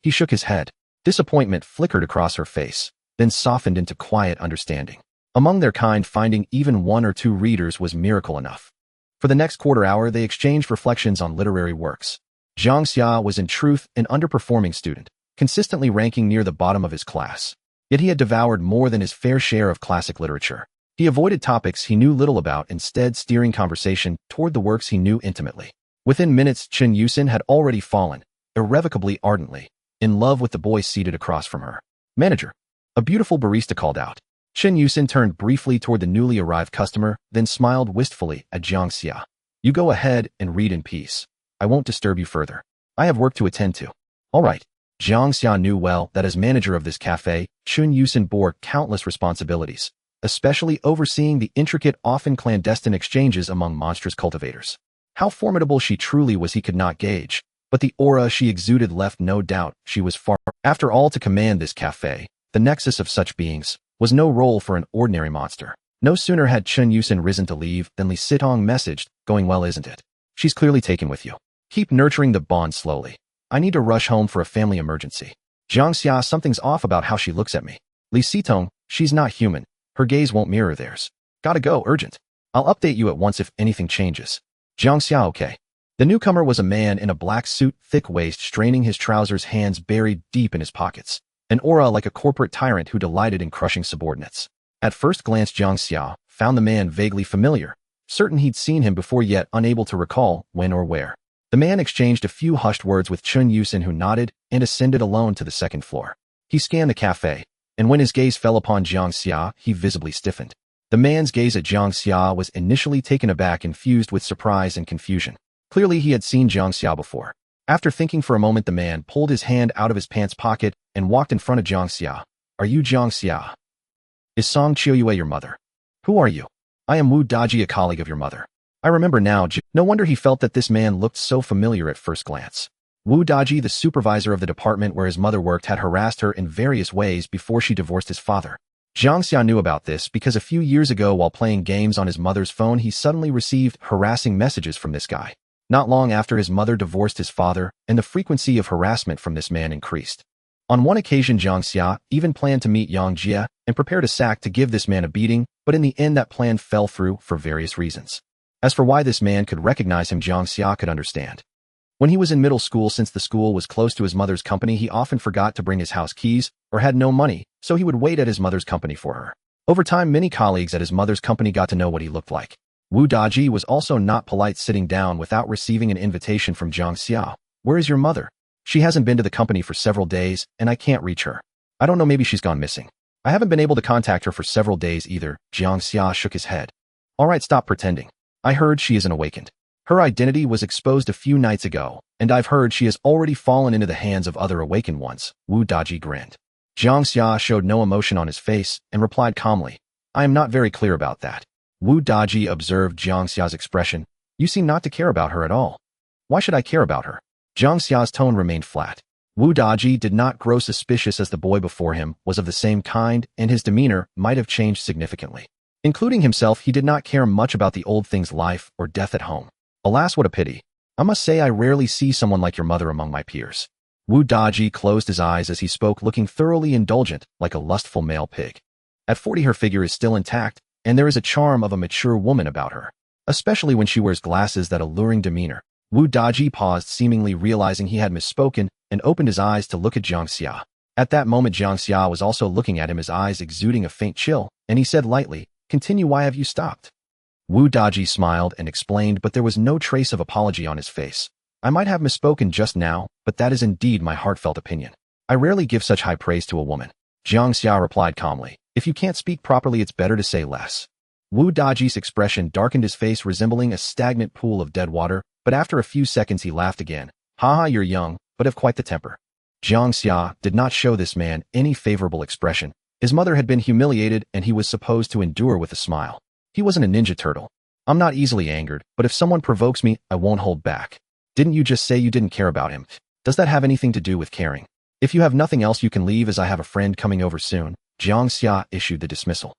He shook his head. Disappointment flickered across her face, then softened into quiet understanding. Among their kind, finding even one or two readers was miracle enough. For the next quarter hour, they exchanged reflections on literary works. Jiang Xia was in truth an underperforming student, consistently ranking near the bottom of his class. Yet he had devoured more than his fair share of classic literature. He avoided topics he knew little about, instead steering conversation toward the works he knew intimately. Within minutes, Shen Xu had already fallen, irrevocably, ardently, in love with the boy seated across from her. Manager. A beautiful barista called out. Shen Xu turned briefly toward the newly arrived customer, then smiled wistfully at Jiang Xia. You go ahead and read in peace. I won't disturb you further. I have work to attend to. All right. Jiang Xia knew well that as manager of this cafe, Shen Xu bore countless responsibilities, especially overseeing the intricate, often clandestine exchanges among monstrous cultivators. How formidable she truly was he could not gauge, but the aura she exuded left no doubt she was far. After all, to command this cafe, the nexus of such beings, was no role for an ordinary monster. No sooner had Shen Xu risen to leave than Li Sitong messaged, going well, isn't it? She's clearly taken with you. Keep nurturing the bond slowly. I need to rush home for a family emergency. Jiang Xia, something's off about how she looks at me. Li Sitong, she's not human. Her gaze won't mirror theirs. Gotta go, urgent. I'll update you at once if anything changes. Jiang Xia, okay. The newcomer was a man in a black suit, thick waist, straining his trousers, hands buried deep in his pockets. An aura like a corporate tyrant who delighted in crushing subordinates. At first glance, Jiang Xia found the man vaguely familiar, certain he'd seen him before, yet unable to recall when or where. The man exchanged a few hushed words with Shen Xu, who nodded and ascended alone to the second floor. He scanned the cafe, and when his gaze fell upon Jiang Xia, he visibly stiffened. The man's gaze at Jiang Xia was initially taken aback, infused with surprise and confusion. Clearly he had seen Jiang Xia before. After thinking for a moment, the man pulled his hand out of his pants pocket and walked in front of Jiang Xia. Are you Jiang Xia? Is Song Qiuyue your mother? Who are you? I am Wu Daji, a colleague of your mother. I remember now. No wonder he felt that this man looked so familiar at first glance. Wu Daji, the supervisor of the department where his mother worked, had harassed her in various ways before she divorced his father. Jiang Xia knew about this because a few years ago, while playing games on his mother's phone, he suddenly received harassing messages from this guy. Not long after, his mother divorced his father, and the frequency of harassment from this man increased. On one occasion, Jiang Xia even planned to meet Jiang Xia and prepared a sack to give this man a beating, but in the end that plan fell through for various reasons. As for why this man could recognize him, Jiang Xia could understand. When he was in middle school, since the school was close to his mother's company, he often forgot to bring his house keys or had no money, so he would wait at his mother's company for her. Over time, many colleagues at his mother's company got to know what he looked like. Wu Daji was also not polite, sitting down without receiving an invitation from Jiang Xia. Where is your mother? She hasn't been to the company for several days, and I can't reach her. I don't know, maybe she's gone missing. I haven't been able to contact her for several days either. Jiang Xia shook his head. All right, stop pretending. I heard she isn't awakened. Her identity was exposed a few nights ago, and I've heard she has already fallen into the hands of other awakened ones. Wu Daji grinned. Jiang Xia showed no emotion on his face and replied calmly, I am not very clear about that. Wu Daji observed Jiang Xia's expression. You seem not to care about her at all. Why should I care about her? Jiang Xia's tone remained flat. Wu Daji did not grow suspicious, as the boy before him was of the same kind, and his demeanor might have changed significantly. Including himself, he did not care much about the old thing's life or death at home. Alas, what a pity. I must say I rarely see someone like your mother among my peers. Wu Daji closed his eyes as he spoke, looking thoroughly indulgent, like a lustful male pig. At 40, her figure is still intact, and there is a charm of a mature woman about her, especially when she wears glasses. That alluring demeanor. Wu Daji paused, seemingly realizing he had misspoken, and opened his eyes to look at Jiang Xia. At that moment, Jiang Xia was also looking at him, his eyes exuding a faint chill, and he said lightly, Continue, why have you stopped? Wu Daji smiled and explained, but there was no trace of apology on his face. I might have misspoken just now, but that is indeed my heartfelt opinion. I rarely give such high praise to a woman. Jiang Xia replied calmly, If you can't speak properly, it's better to say less. Wu Daji's expression darkened, his face resembling a stagnant pool of dead water, but after a few seconds he laughed again. Haha, you're young, but have quite the temper. Jiang Xia did not show this man any favorable expression, His mother had been humiliated and he was supposed to endure with a smile. He wasn't a ninja turtle. I'm not easily angered, but if someone provokes me, I won't hold back. Didn't you just say you didn't care about him? Does that have anything to do with caring? If you have nothing else, you can leave, as I have a friend coming over soon. Jiang Xia issued the dismissal.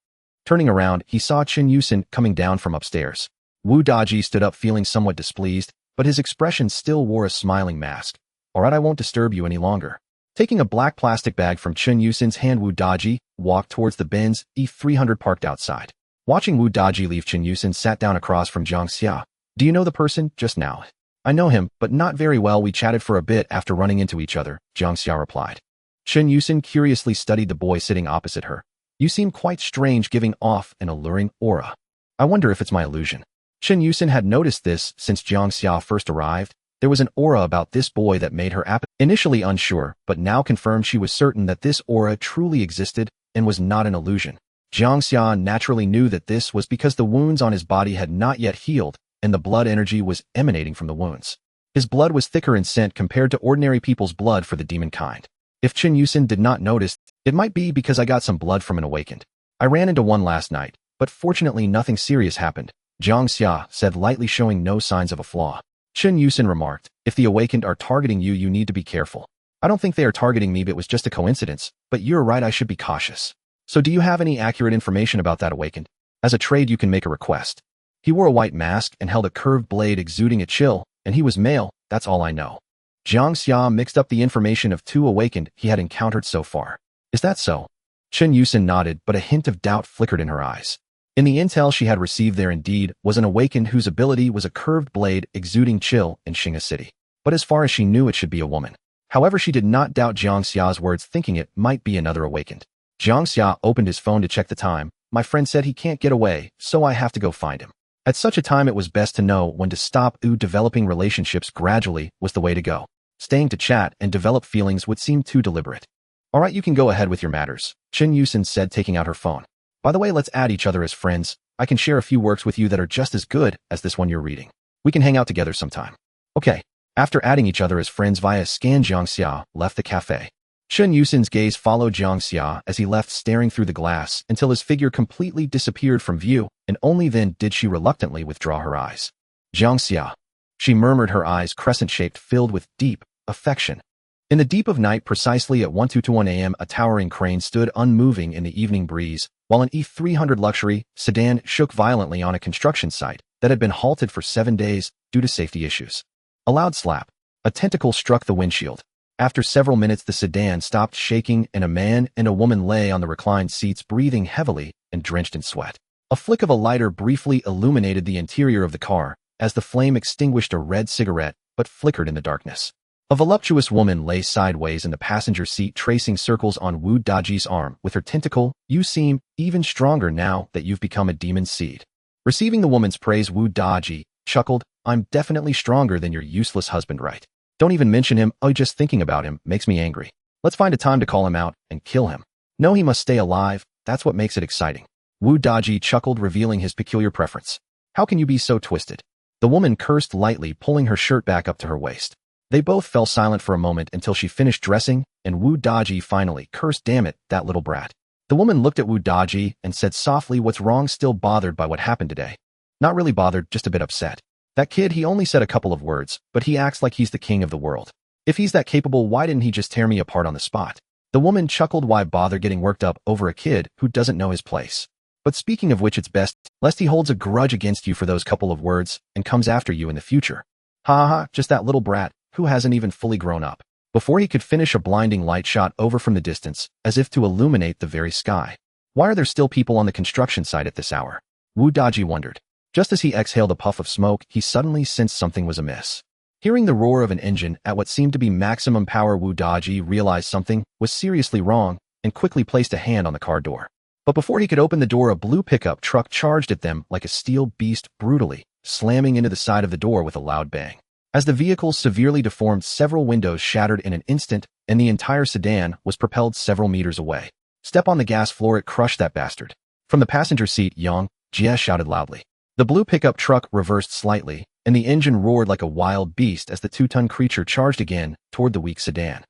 Turning around, he saw Shen Xu coming down from upstairs. Wu Daji stood up feeling somewhat displeased, but his expression still wore a smiling mask. Alright, I won't disturb you any longer. Taking a black plastic bag from Shen Xu's hand, Wu Daji walked towards the Benz E300 parked outside. Watching Wu Daji leave, Shen Xu sat down across from Jiang Xia. Do you know the person just now? I know him, but not very well. We chatted for a bit after running into each other, Jiang Xia replied. Shen Xu curiously studied the boy sitting opposite her. You seem quite strange, giving off an alluring aura. I wonder if it's my illusion. Shen Xu had noticed this since Jiang Xia first arrived. There was an aura about this boy that made her initially unsure, but now confirmed she was certain that this aura truly existed and was not an illusion. Jiang Xia naturally knew that this was because the wounds on his body had not yet healed, and the blood energy was emanating from the wounds. His blood was thicker in scent compared to ordinary people's blood for the demon kind. If Shen Xu did not notice, it might be because I got some blood from an awakened. I ran into one last night, but fortunately nothing serious happened, Jiang Xia said, lightly, showing no signs of a flaw. Shen Xu remarked, if the awakened are targeting you, you need to be careful. I don't think they are targeting me, but it was just a coincidence, but you're right, I should be cautious. So do you have any accurate information about that awakened? As a trade, you can make a request. He wore a white mask and held a curved blade exuding a chill, and he was male, that's all I know. Jiang Xia mixed up the information of 2 awakened he had encountered so far. Is that so? Shen Xu nodded, but a hint of doubt flickered in her eyes. In the intel she had received, there indeed was an awakened whose ability was a curved blade exuding chill in Xinga City. But as far as she knew, it should be a woman. However, she did not doubt Jiang Xia's words, thinking it might be another awakened. Jiang Xia opened his phone to check the time. My friend said he can't get away, so I have to go find him. At such a time, it was best to know when to stop. Developing relationships gradually was the way to go. Staying to chat and develop feelings would seem too deliberate. Alright, you can go ahead with your matters, Shen Xu said, taking out her phone. By the way, let's add each other as friends. I can share a few works with you that are just as good as this one you're reading. We can hang out together sometime. Okay. After adding each other as friends via scan, Jiang Xia left the cafe. Shen Xu's gaze followed Jiang Xia as he left, staring through the glass until his figure completely disappeared from view, and only then did she reluctantly withdraw her eyes. Jiang Xia, she murmured, her eyes crescent-shaped, filled with deep affection. In the deep of night, precisely at 1:21 a.m., a towering crane stood unmoving in the evening breeze, while an E300 luxury sedan shook violently on a construction site that had been halted for 7 days due to safety issues. A loud slap. A tentacle struck the windshield. After several minutes, the sedan stopped shaking and a man and a woman lay on the reclined seats, breathing heavily and drenched in sweat. A flick of a lighter briefly illuminated the interior of the car as the flame extinguished a red cigarette but flickered in the darkness. A voluptuous woman lay sideways in the passenger seat, tracing circles on Wu Daji's arm with her tentacle. You seem even stronger now that you've become a demon seed. Receiving the woman's praise, Wu Daji chuckled. I'm definitely stronger than your useless husband, right? Don't even mention him. Oh, just thinking about him makes me angry. Let's find a time to call him out and kill him. No, he must stay alive. That's what makes it exciting. Wu Daji chuckled, revealing his peculiar preference. How can you be so twisted? The woman cursed lightly, pulling her shirt back up to her waist. They both fell silent for a moment until she finished dressing, and Wu Daji finally cursed, damn it, that little brat. The woman looked at Wu Daji and said softly, what's wrong? Still bothered by what happened today? Not really bothered, just a bit upset. That kid, he only said a couple of words, but he acts like he's the king of the world. If he's that capable, why didn't he just tear me apart on the spot? The woman chuckled. Why bother getting worked up over a kid who doesn't know his place? But speaking of which, it's best lest he holds a grudge against you for those couple of words and comes after you in the future. Ha ha, just that little brat who hasn't even fully grown up. Before he could finish, a blinding light shot over from the distance, as if to illuminate the very sky. Why are there still people on the construction site at this hour? Wu Daji wondered. Just as he exhaled a puff of smoke, he suddenly sensed something was amiss. Hearing the roar of an engine at what seemed to be maximum power, Wu Daji realized something was seriously wrong and quickly placed a hand on the car door. But before he could open the door, a blue pickup truck charged at them like a steel beast, brutally, slamming into the side of the door with a loud bang. As the vehicle severely deformed, several windows shattered in an instant, and the entire sedan was propelled several meters away. Step on the gas floor, it crushed that bastard. From the passenger seat, Jiang Xia shouted loudly. The blue pickup truck reversed slightly, and the engine roared like a wild beast as the 2-ton creature charged again toward the weak sedan.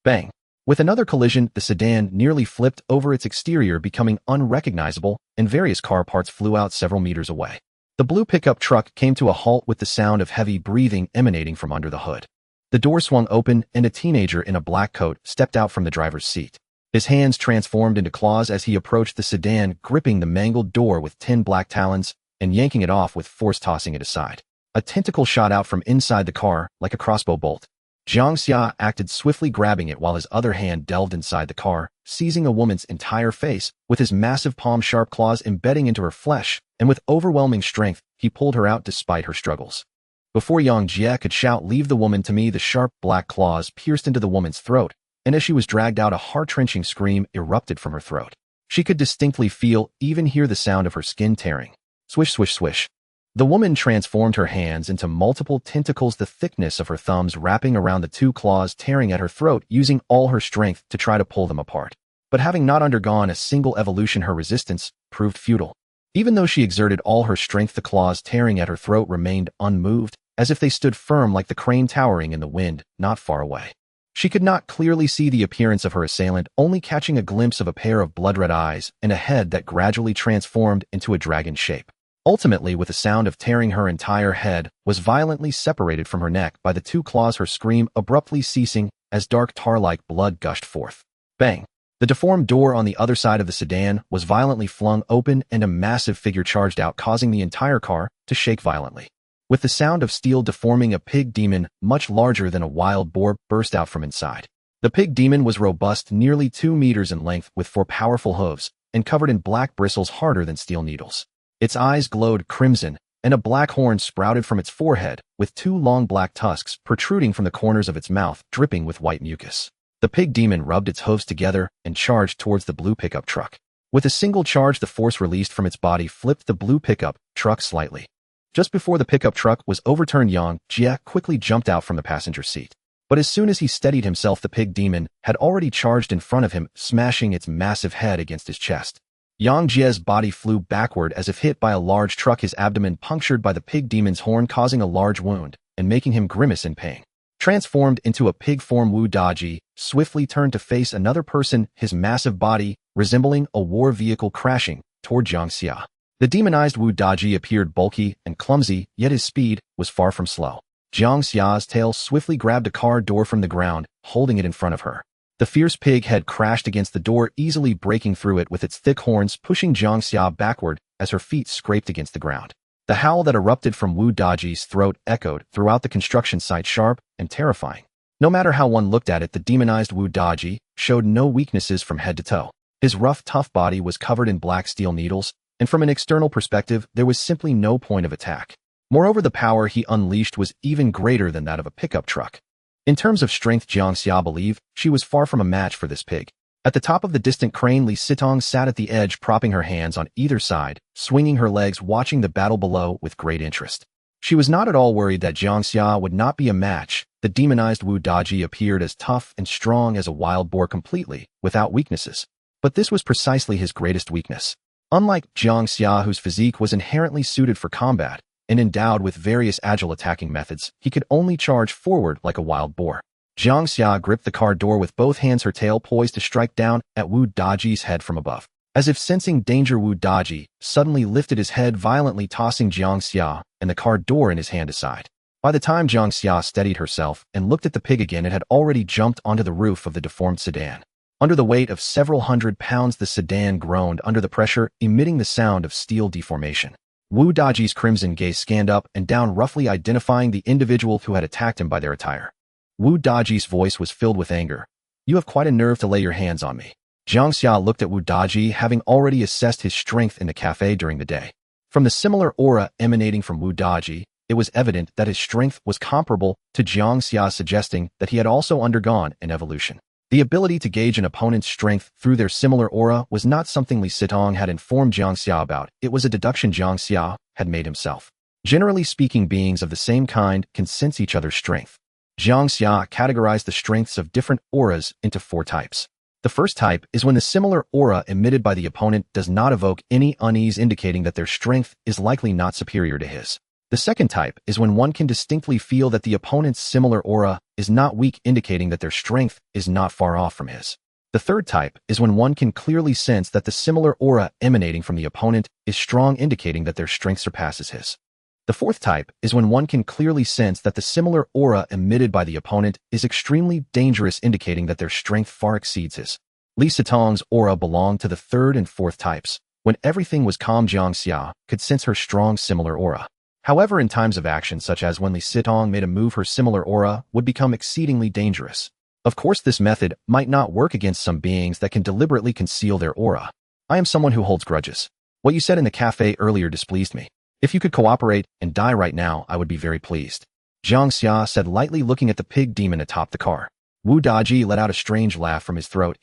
Bang! With another collision, the sedan nearly flipped over its exterior, becoming unrecognizable, and various car parts flew out several meters away. The blue pickup truck came to a halt with the sound of heavy breathing emanating from under the hood. The door swung open, and a teenager in a black coat stepped out from the driver's seat. His hands transformed into claws as he approached the sedan, gripping the mangled door with 10 black talons and yanking it off with force, tossing it aside. A tentacle shot out from inside the car like a crossbow bolt. Jiang Xia acted swiftly, grabbing it while his other hand delved inside the car, seizing a woman's entire face with his massive palm-sharp claws embedding into her flesh, and with overwhelming strength, he pulled her out despite her struggles. Before Jiang Xia could shout, "Leave the woman to me," the sharp black claws pierced into the woman's throat, and as she was dragged out, a heart-wrenching scream erupted from her throat. She could distinctly feel, even hear the sound of her skin tearing. Swish, swish, swish. The woman transformed her hands into multiple tentacles, the thickness of her thumbs wrapping around the two claws, tearing at her throat, using all her strength to try to pull them apart. But having not undergone a single evolution, her resistance proved futile. Even though she exerted all her strength, the claws tearing at her throat remained unmoved, as if they stood firm like the crane towering in the wind not far away. She could not clearly see the appearance of her assailant, only catching a glimpse of a pair of blood-red eyes and a head that gradually transformed into a dragon shape. Ultimately, with the sound of tearing, her entire head was violently separated from her neck by the two claws, her scream abruptly ceasing as dark tar-like blood gushed forth. Bang! The deformed door on the other side of the sedan was violently flung open and a massive figure charged out, causing the entire car to shake violently. With the sound of steel deforming, a pig demon, much larger than a wild boar, burst out from inside. The pig demon was robust, nearly 2 meters in length, with 4 powerful hooves, and covered in black bristles harder than steel needles. Its eyes glowed crimson, and a black horn sprouted from its forehead, with 2 long black tusks protruding from the corners of its mouth, dripping with white mucus. The pig demon rubbed its hooves together and charged towards the blue pickup truck. With a single charge, the force released from its body flipped the blue pickup truck slightly. Just before the pickup truck was overturned, Jiang Xia quickly jumped out from the passenger seat. But as soon as he steadied himself, the pig demon had already charged in front of him, smashing its massive head against his chest. Jiang Xia's body flew backward as if hit by a large truck, his abdomen punctured by the pig demon's horn, causing a large wound and making him grimace in pain. Transformed into a pig form, Wu Daji swiftly turned to face another person, his massive body resembling a war vehicle crashing toward Jiang Xia. The demonized Wu Daji appeared bulky and clumsy, yet his speed was far from slow. Jiang Xia's tail swiftly grabbed a car door from the ground, holding it in front of her. The fierce pig head crashed against the door, easily breaking through it with its thick horns, pushing Jiang Xia backward as her feet scraped against the ground. The howl that erupted from Wu Daji's throat echoed throughout the construction site, sharp and terrifying. No matter how one looked at it, the demonized Wu Daji showed no weaknesses from head to toe. His rough, tough body was covered in black steel needles, and from an external perspective, there was simply no point of attack. Moreover, the power he unleashed was even greater than that of a pickup truck. In terms of strength, Jiang Xia believed she was far from a match for this pig. At the top of the distant crane, Li Sitong sat at the edge, propping her hands on either side, swinging her legs, watching the battle below with great interest. She was not at all worried that Jiang Xia would not be a match. The demonized Wu Daji appeared as tough and strong as a wild boar, completely without weaknesses. But this was precisely his greatest weakness. Unlike Jiang Xia, whose physique was inherently suited for combat and endowed with various agile attacking methods, he could only charge forward like a wild boar. Jiang Xia gripped the car door with both hands, her tail poised to strike down at Wu Daji's head from above. As if sensing danger, Wu Daji suddenly lifted his head, violently tossing Jiang Xia and the car door in his hand aside. By the time Jiang Xia steadied herself and looked at the pig again, it had already jumped onto the roof of the deformed sedan. Under the weight of several hundred pounds, the sedan groaned under the pressure, emitting the sound of steel deformation. Wu Daji's crimson gaze scanned up and down, roughly identifying the individual who had attacked him by their attire. Wu Daji's voice was filled with anger. "You have quite a nerve to lay your hands on me." Jiang Xia looked at Wu Daji, having already assessed his strength in the cafe during the day. From the similar aura emanating from Wu Daji, it was evident that his strength was comparable to Jiang Xia, suggesting that he had also undergone an evolution. The ability to gauge an opponent's strength through their similar aura was not something Li Sitong had informed Jiang Xia about. It was a deduction Jiang Xia had made himself. Generally speaking, beings of the same kind can sense each other's strength. Jiang Xia categorized the strengths of different auras into 4 types. The first type is when the similar aura emitted by the opponent does not evoke any unease, indicating that their strength is likely not superior to his. The second type is when one can distinctly feel that the opponent's similar aura is not weak, indicating that their strength is not far off from his. The third type is when one can clearly sense that the similar aura emanating from the opponent is strong, indicating that their strength surpasses his. The fourth type is when one can clearly sense that the similar aura emitted by the opponent is extremely dangerous, indicating that their strength far exceeds his. Li Sitong's aura belonged to the third and fourth types. When everything was calm, Jiang Xia could sense her strong similar aura. However, in times of action, such as when Li Sitong made a move, her similar aura would become exceedingly dangerous. Of course, this method might not work against some beings that can deliberately conceal their aura. I am someone who holds grudges. What you said in the cafe earlier displeased me. If you could cooperate and die right now, I would be very pleased. Jiang Xia said, lightly looking at the pig demon atop the car. Wu Daji let out a strange laugh from his throat.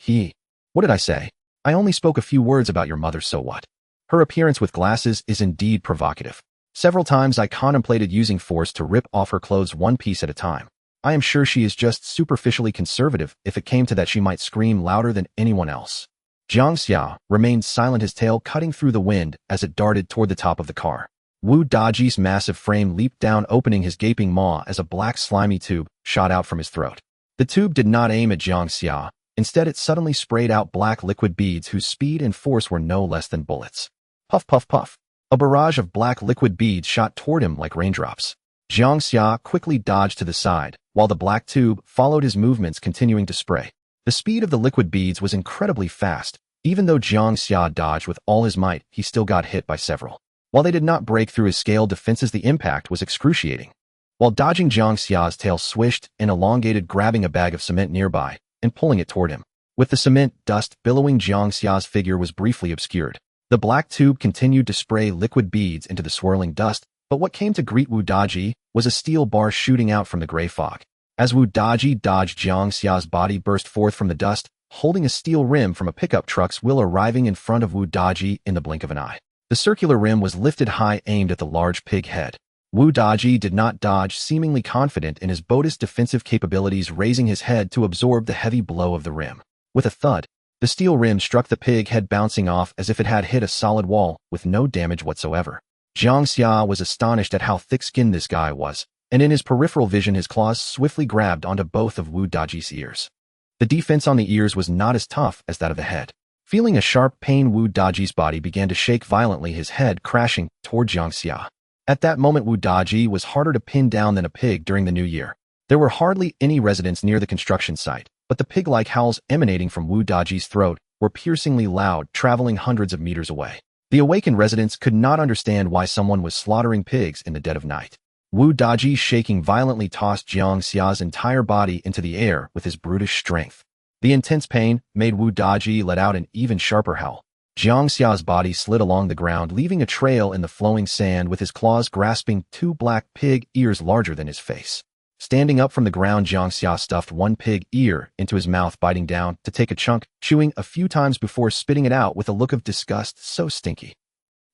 What did I say? I only spoke a few words about your mother, so what? Her appearance with glasses is indeed provocative. Several times I contemplated using force to rip off her clothes one piece at a time. I am sure she is just superficially conservative. If it came to that, she might scream louder than anyone else. Jiang Xia remained silent, his tail cutting through the wind as it darted toward the top of the car. Wu Daji's massive frame leaped down, opening his gaping maw as a black slimy tube shot out from his throat. The tube did not aim at Jiang Xia. Instead, it suddenly sprayed out black liquid beads whose speed and force were no less than bullets. Puff, puff, puff. A barrage of black liquid beads shot toward him like raindrops. Jiang Xia quickly dodged to the side, while the black tube followed his movements, continuing to spray. The speed of the liquid beads was incredibly fast. Even though Jiang Xia dodged with all his might, he still got hit by several. While they did not break through his scale defenses, the impact was excruciating. While dodging, Jiang Xia's tail swished and elongated, grabbing a bag of cement nearby and pulling it toward him. With the cement dust billowing, Jiang Xia's figure was briefly obscured. The black tube continued to spray liquid beads into the swirling dust, but what came to greet Wu Daji was a steel bar shooting out from the gray fog. As Wu Daji dodged, Jiang Xia's body burst forth from the dust, holding a steel rim from a pickup truck's wheel, arriving in front of Wu Daji in the blink of an eye. The circular rim was lifted high, aimed at the large pig head. Wu Daji did not dodge, seemingly confident in his boat's defensive capabilities, raising his head to absorb the heavy blow of the rim. With a thud, the steel rim struck the pig head, bouncing off as if it had hit a solid wall, with no damage whatsoever. Jiang Xia was astonished at how thick-skinned this guy was, and in his peripheral vision his claws swiftly grabbed onto both of Wu Daji's ears. The defense on the ears was not as tough as that of the head. Feeling a sharp pain, Wu Daji's body began to shake violently, his head crashing toward Jiang Xia. At that moment, Wu Daji was harder to pin down than a pig during the new year. There were hardly any residents near the construction site, but the pig-like howls emanating from Wu Daji's throat were piercingly loud, traveling hundreds of meters away. The awakened residents could not understand why someone was slaughtering pigs in the dead of night. Wu Daji, shaking violently, tossed Jiang Xia's entire body into the air with his brutish strength. The intense pain made Wu Daji let out an even sharper howl. Jiang Xia's body slid along the ground, leaving a trail in the flowing sand, with his claws grasping two black pig ears larger than his face. Standing up from the ground, Jiang Xia stuffed one pig ear into his mouth, biting down to take a chunk, chewing a few times before spitting it out with a look of disgust so stinky.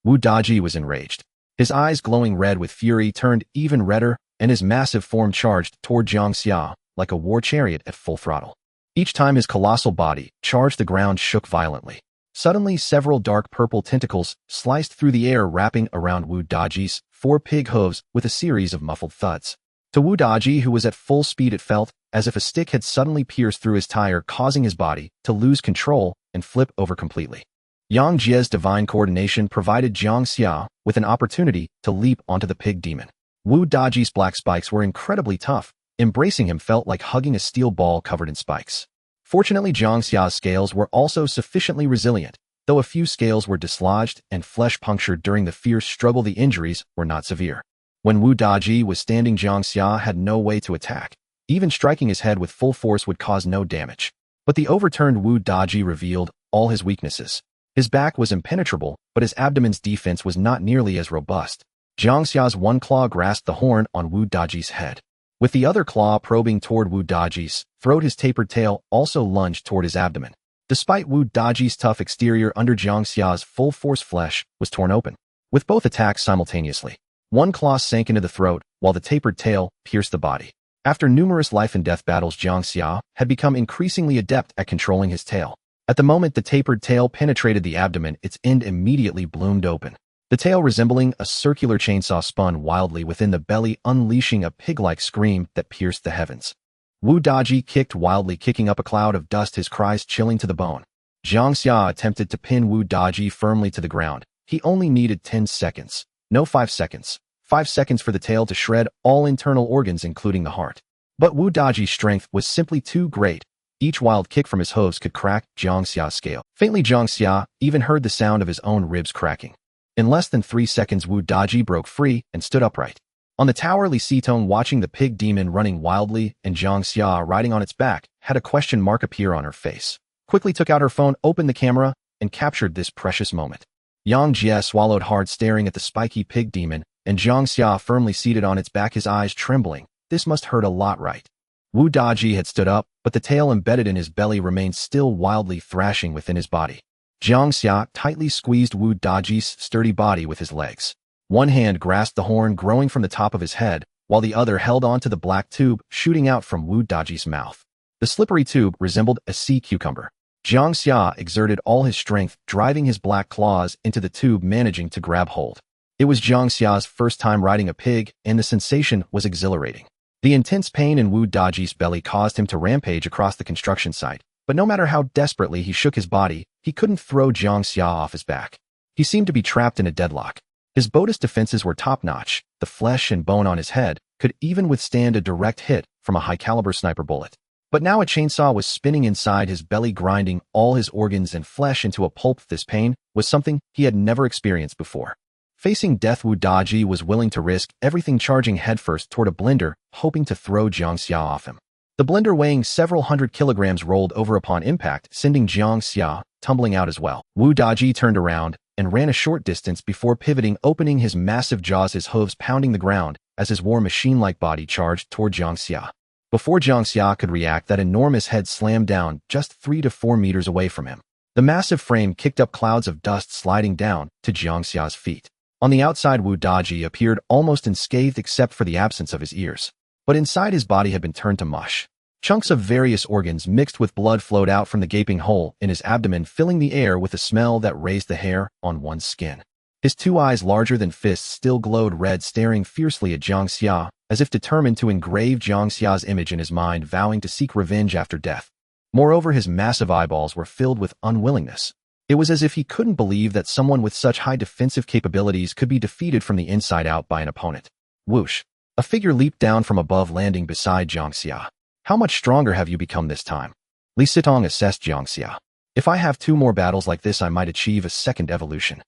Wu Daji was enraged. His eyes, glowing red with fury, turned even redder, and his massive form charged toward Jiang Xia like a war chariot at full throttle. Each time his colossal body charged, the ground shook violently. Suddenly, several dark purple tentacles sliced through the air, wrapping around Wu Daji's four pig hooves with a series of muffled thuds. To Wu Daji, who was at full speed, it felt as if a stick had suddenly pierced through his tire, causing his body to lose control and flip over completely. Yang Jie's divine coordination provided Jiang Xia with an opportunity to leap onto the pig demon. Wu Daji's black spikes were incredibly tough. Embracing him felt like hugging a steel ball covered in spikes. Fortunately, Jiang Xia's scales were also sufficiently resilient. Though a few scales were dislodged and flesh punctured during the fierce struggle, the injuries were not severe. When Wu Daji was standing, Jiang Xia had no way to attack. Even striking his head with full force would cause no damage. But the overturned Wu Daji revealed all his weaknesses. His back was impenetrable, but his abdomen's defense was not nearly as robust. Jiang Xia's one claw grasped the horn on Wu Daji's head. With the other claw probing toward Wu Daji's throat, his tapered tail also lunged toward his abdomen. Despite Wu Daji's tough exterior, under Jiang Xia's full force, flesh was torn open. With both attacks simultaneously, one claw sank into the throat, while the tapered tail pierced the body. After numerous life-and-death battles, Jiang Xia had become increasingly adept at controlling his tail. At the moment the tapered tail penetrated the abdomen, its end immediately bloomed open. The tail resembling a circular chainsaw spun wildly within the belly, unleashing a pig-like scream that pierced the heavens. Wu Daji kicked wildly, kicking up a cloud of dust, his cries chilling to the bone. Jiang Xia attempted to pin Wu Daji firmly to the ground. He only needed 10 seconds. No, 5 seconds. 5 seconds for the tail to shred all internal organs, including the heart. But Wu Daji's strength was simply too great. Each wild kick from his hooves could crack Jiang Xia's scale. Faintly, Jiang Xia even heard the sound of his own ribs cracking. In less than 3 seconds, Wu Daji broke free and stood upright. On the tower, Li Sitong, watching the pig demon running wildly and Jiang Xia riding on its back, had a question mark appear on her face. Quickly took out her phone, opened the camera, and captured this precious moment. Yang Jie swallowed hard, staring at the spiky pig demon, and Jiang Xia firmly seated on its back, his eyes trembling. This must hurt a lot, right? Wu Daji had stood up, but the tail embedded in his belly remained still, wildly thrashing within his body. Jiang Xia tightly squeezed Wu Daji's sturdy body with his legs. One hand grasped the horn growing from the top of his head, while the other held onto the black tube shooting out from Wu Daji's mouth. The slippery tube resembled a sea cucumber. Jiang Xia exerted all his strength, driving his black claws into the tube, managing to grab hold. It was Jiang Xia's first time riding a pig, and the sensation was exhilarating. The intense pain in Wu Daji's belly caused him to rampage across the construction site, but no matter how desperately he shook his body, he couldn't throw Jiang Xia off his back. He seemed to be trapped in a deadlock. His Buddhist defenses were top-notch. The flesh and bone on his head could even withstand a direct hit from a high-caliber sniper bullet. But now a chainsaw was spinning inside his belly, grinding all his organs and flesh into a pulp. This pain was something he had never experienced before. Facing death, Wu Daji was willing to risk everything, charging headfirst toward a blender, hoping to throw Jiang Xia off him. The blender, weighing several hundred kilograms, rolled over upon impact, sending Jiang Xia tumbling out as well. Wu Daji turned around and ran a short distance before pivoting, opening his massive jaws, his hooves pounding the ground as his war machine-like body charged toward Jiang Xia. Before Jiang Xia could react, that enormous head slammed down just 3 to 4 meters away from him. The massive frame kicked up clouds of dust, sliding down to Jiang Xia's feet. On the outside, Wu Daji appeared almost unscathed except for the absence of his ears. But inside, his body had been turned to mush. Chunks of various organs mixed with blood flowed out from the gaping hole in his abdomen, filling the air with a smell that raised the hair on one's skin. His 2 eyes, larger than fists, still glowed red, staring fiercely at Jiang Xia, as if determined to engrave Jiang Xia's image in his mind, vowing to seek revenge after death. Moreover, his massive eyeballs were filled with unwillingness. It was as if he couldn't believe that someone with such high defensive capabilities could be defeated from the inside out by an opponent. Whoosh! A figure leaped down from above, landing beside Jiang Xia. How much stronger have you become this time? Li Sitong assessed Jiang Xia. If I have 2 more battles like this, I might achieve a second evolution.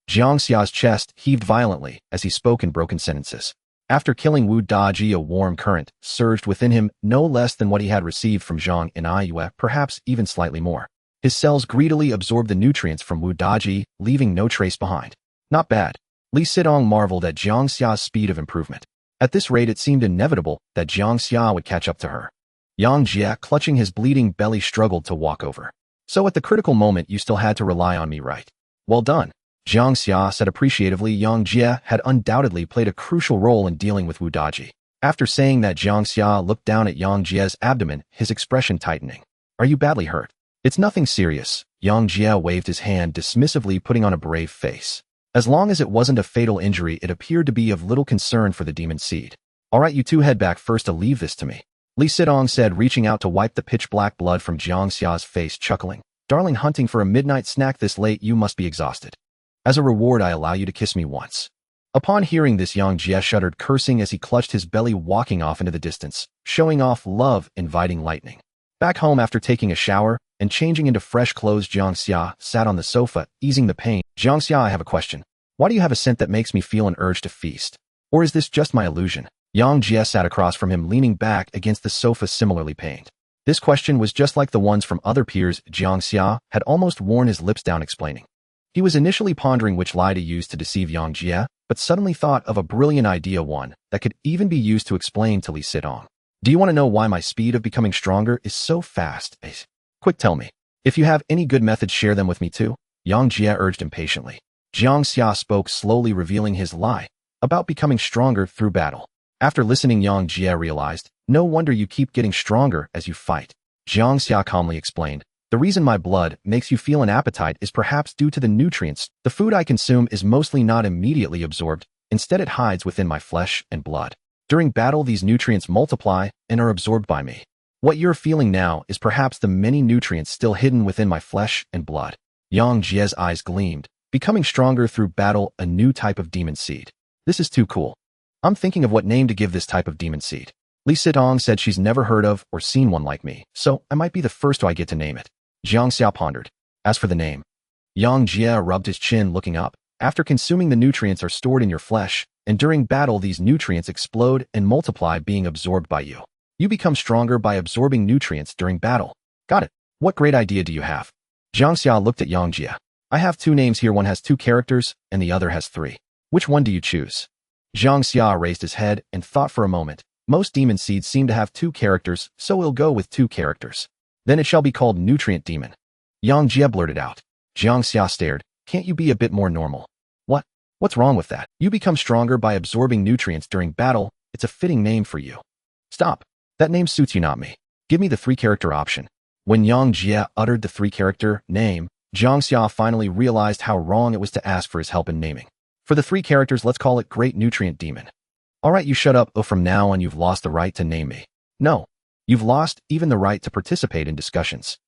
Jiang Xia's chest heaved violently as he spoke in broken sentences. After killing Wu Daji, a warm current surged within him, no less than what he had received from Zhang and Aiyue, perhaps even slightly more. His cells greedily absorbed the nutrients from Wu Daji, leaving no trace behind. Not bad. Li Sitong marveled at Jiang Xia's speed of improvement. At this rate, it seemed inevitable that Jiang Xia would catch up to her. Yang Jie, clutching his bleeding belly, struggled to walk over. So at the critical moment, you still had to rely on me, right? Well done. Jiang Xia said appreciatively. Yang Jie had undoubtedly played a crucial role in dealing with Wu Daji. After saying that, Jiang Xia looked down at Yang Jie's abdomen, his expression tightening. Are you badly hurt? It's nothing serious. Yang Jie waved his hand dismissively, putting on a brave face. As long as it wasn't a fatal injury, it appeared to be of little concern for the demon seed. All right, you 2 head back first to leave this to me. Li Sitong said, reaching out to wipe the pitch-black blood from Jiang Xia's face, chuckling. Darling, hunting for a midnight snack this late, you must be exhausted. As a reward, I allow you to kiss me once. Upon hearing this, Yang Jie shuddered, cursing as he clutched his belly, walking off into the distance, showing off love, inviting lightning. Back home, after taking a shower and changing into fresh clothes, Jiang Xia sat on the sofa, easing the pain. Jiang Xia, I have a question. Why do you have a scent that makes me feel an urge to feast? Or is this just my illusion? Yang Jie sat across from him, leaning back against the sofa, similarly pained. This question was just like the ones from other peers. Jiang Xia had almost worn his lips down, explaining. He was initially pondering which lie to use to deceive Yang Jie, but suddenly thought of a brilliant idea, one that could even be used to explain to Li Sitong. Do you want to know why my speed of becoming stronger is so fast? Quick, tell me. If you have any good methods, share them with me too. Yang Jie urged impatiently. Jiang Xia spoke slowly, revealing his lie about becoming stronger through battle. After listening, Yang Jie realized, no wonder you keep getting stronger as you fight. Jiang Xia calmly explained. The reason my blood makes you feel an appetite is perhaps due to the nutrients. The food I consume is mostly not immediately absorbed. Instead, it hides within my flesh and blood. During battle, these nutrients multiply and are absorbed by me. What you're feeling now is perhaps the many nutrients still hidden within my flesh and blood. Jiang Xia's eyes gleamed, becoming stronger through battle, a new type of demon seed. This is too cool. I'm thinking of what name to give this type of demon seed. Li Sitong said she's never heard of or seen one like me, so I might be the first I get to name it. Jiang Xia pondered. As for the name, Jiang Xia rubbed his chin, looking up. After consuming, the nutrients are stored in your flesh, and during battle these nutrients explode and multiply, being absorbed by you. You become stronger by absorbing nutrients during battle. Got it. What great idea do you have? Jiang Xia looked at Jiang Xia. I have two names here. One has 2 characters, and the other has 3. Which one do you choose? Jiang Xia raised his head and thought for a moment. Most demon seeds seem to have 2 characters, so we'll go with 2 characters. Then it shall be called Nutrient Demon. Jiang Xia blurted out. Jiang Xia stared. Can't you be a bit more normal? What? What's wrong with that? You become stronger by absorbing nutrients during battle. It's a fitting name for you. Stop. That name suits you, not me. Give me the 3-character option. When Jiang Xia uttered the 3-character name, Jiang Xia finally realized how wrong it was to ask for his help in naming. For the 3 characters, let's call it Great Nutrient Demon. All right, you shut up. Oh, from now on you've lost the right to name me. No. You've lost even the right to participate in discussions.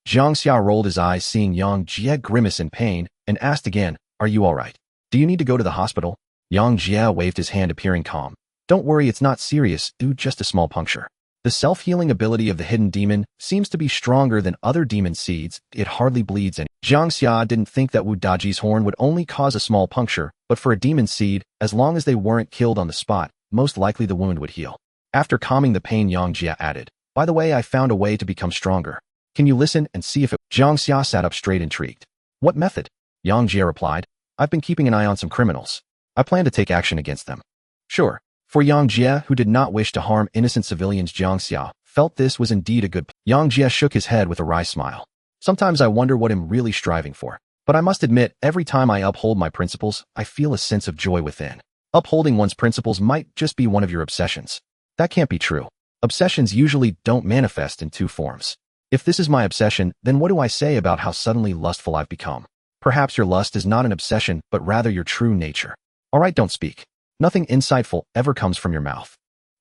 Jiang Xia rolled his eyes, seeing Jiang Xia grimace in pain, and asked again, are you all right? Do you need to go to the hospital? Jiang Xia waved his hand, appearing calm. Don't worry, it's not serious, just a small puncture. The self-healing ability of the hidden demon seems to be stronger than other demon seeds. It hardly bleeds any. Jiang Xia didn't think that Wu Daji's horn would only cause a small puncture, but for a demon seed, as long as they weren't killed on the spot, most likely the wound would heal. After calming the pain, Jiang Xia added, by the way, I found a way to become stronger. Can you listen and see if it... Jiang Xia sat up straight, intrigued. What method? Jiang Xia replied, I've been keeping an eye on some criminals. I plan to take action against them. Sure. For Jiang Xia, who did not wish to harm innocent civilians, Jiang Xia felt this was indeed a good plan. Jiang Xia shook his head with a wry smile. Sometimes I wonder what I'm really striving for. But I must admit, every time I uphold my principles, I feel a sense of joy within. Upholding one's principles might just be one of your obsessions. That can't be true. Obsessions usually don't manifest in 2 forms. If this is my obsession, then what do I say about how suddenly lustful I've become? Perhaps your lust is not an obsession, but rather your true nature. All right, don't speak. Nothing insightful ever comes from your mouth.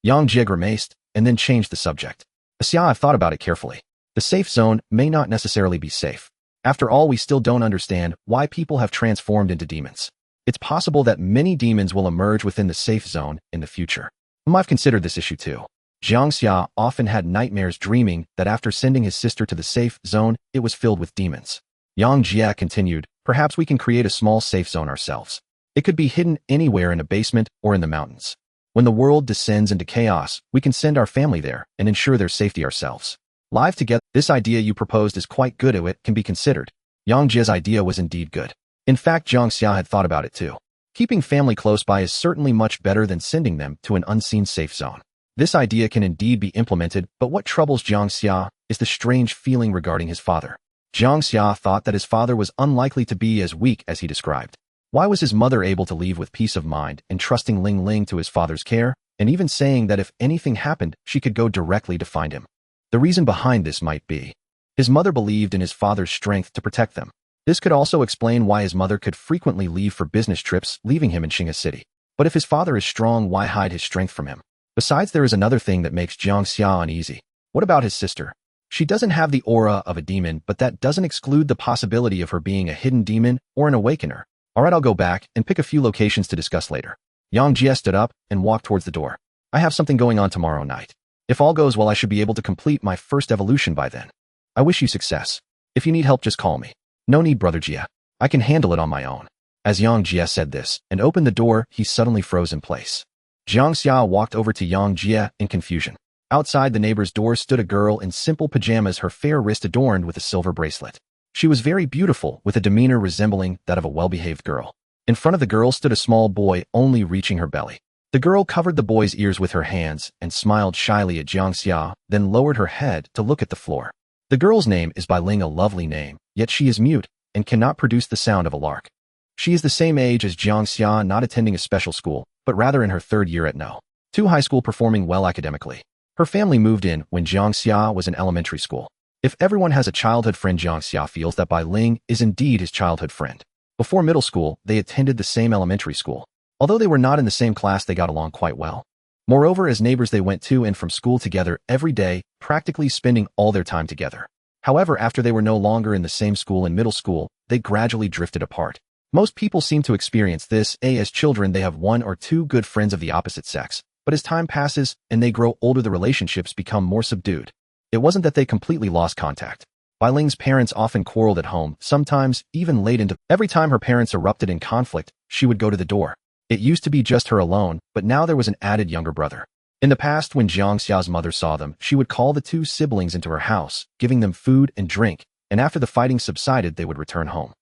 Jiang Xia grimaced, and then changed the subject. Xia, I've thought about it carefully. The safe zone may not necessarily be safe. After all, we still don't understand why people have transformed into demons. It's possible that many demons will emerge within the safe zone in the future. I've considered this issue too. Jiang Xia often had nightmares, dreaming that after sending his sister to the safe zone, it was filled with demons. Jiang Xia continued, perhaps we can create a small safe zone ourselves. It could be hidden anywhere, in a basement or in the mountains. When the world descends into chaos, we can send our family there and ensure their safety ourselves. Live together, this idea you proposed is quite good. It can be considered. Jiang Xia's idea was indeed good. In fact, Jiang Xia had thought about it too. Keeping family close by is certainly much better than sending them to an unseen safe zone. This idea can indeed be implemented, but what troubles Jiang Xia is the strange feeling regarding his father. Jiang Xia thought that his father was unlikely to be as weak as he described. Why was his mother able to leave with peace of mind, entrusting Ling Ling to his father's care, and even saying that if anything happened, she could go directly to find him? The reason behind this might be his mother believed in his father's strength to protect them. This could also explain why his mother could frequently leave for business trips, leaving him in Xinga City. But if his father is strong, why hide his strength from him? Besides, there is another thing that makes Jiang Xia uneasy. What about his sister? She doesn't have the aura of a demon, but that doesn't exclude the possibility of her being a hidden demon or an awakener. All right, I'll go back and pick a few locations to discuss later. Jiang Xia stood up and walked towards the door. I have something going on tomorrow night. If all goes well, I should be able to complete my first evolution by then. I wish you success. If you need help, just call me. No need, Brother Jia. I can handle it on my own. As Jiang Xia said this and opened the door, he suddenly froze in place. Jiang Xia walked over to Jiang Xia in confusion. Outside the neighbor's door stood a girl in simple pajamas, her fair wrist adorned with a silver bracelet. She was very beautiful, with a demeanor resembling that of a well-behaved girl. In front of the girl stood a small boy, only reaching her belly. The girl covered the boy's ears with her hands and smiled shyly at Jiang Xia, then lowered her head to look at the floor. The girl's name is Bai Ling, a lovely name, yet she is mute and cannot produce the sound of a lark. She is the same age as Jiang Xia, not attending a special school, but rather in her 3rd year at No. 2 high school, performing well academically. Her family moved in when Jiang Xia was in elementary school. If everyone has a childhood friend, Jiang Xia feels that Bai Ling is indeed his childhood friend. Before middle school, they attended the same elementary school. Although they were not in the same class, they got along quite well. Moreover, as neighbors, they went to and from school together every day, practically spending all their time together. However, after they were no longer in the same school in middle school, they gradually drifted apart. Most people seem to experience this. As children, they have one or two good friends of the opposite sex, but as time passes and they grow older, the relationships become more subdued. It wasn't that they completely lost contact. Bai Ling's parents often quarreled at home, sometimes even late into. Every time her parents erupted in conflict, she would go to the door. It used to be just her alone, but now there was an added younger brother. In the past, when Jiang Xia's mother saw them, she would call the two siblings into her house, giving them food and drink, and after the fighting subsided, they would return home.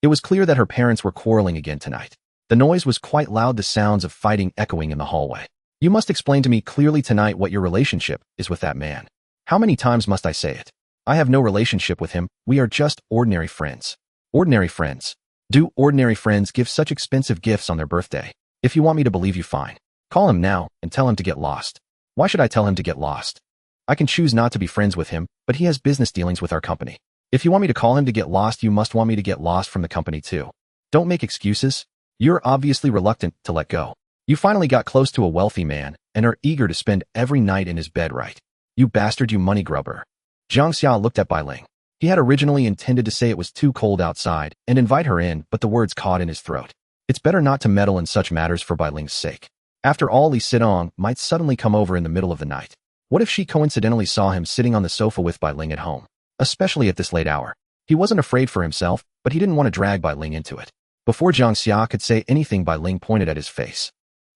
It was clear that her parents were quarreling again tonight. The noise was quite loud, the sounds of fighting echoing in the hallway. You must explain to me clearly tonight what your relationship is with that man. How many times must I say it? I have no relationship with him. We are just ordinary friends. Ordinary friends. Do ordinary friends give such expensive gifts on their birthday? If you want me to believe you, fine. Call him now and tell him to get lost. Why should I tell him to get lost? I can choose not to be friends with him, but he has business dealings with our company. If you want me to call him to get lost, you must want me to get lost from the company too. Don't make excuses. You're obviously reluctant to let go. You finally got close to a wealthy man and are eager to spend every night in his bed, right? You bastard, you money grubber. Jiang Xia looked at Bai Ling. He had originally intended to say it was too cold outside and invite her in, but the words caught in his throat. It's better not to meddle in such matters for Bai Ling's sake. After all, Li Sitong might suddenly come over in the middle of the night. What if she coincidentally saw him sitting on the sofa with Bai Ling at home? Especially at this late hour. He wasn't afraid for himself, but he didn't want to drag Bai Ling into it. Before Jiang Xia could say anything, Bai Ling pointed at his face.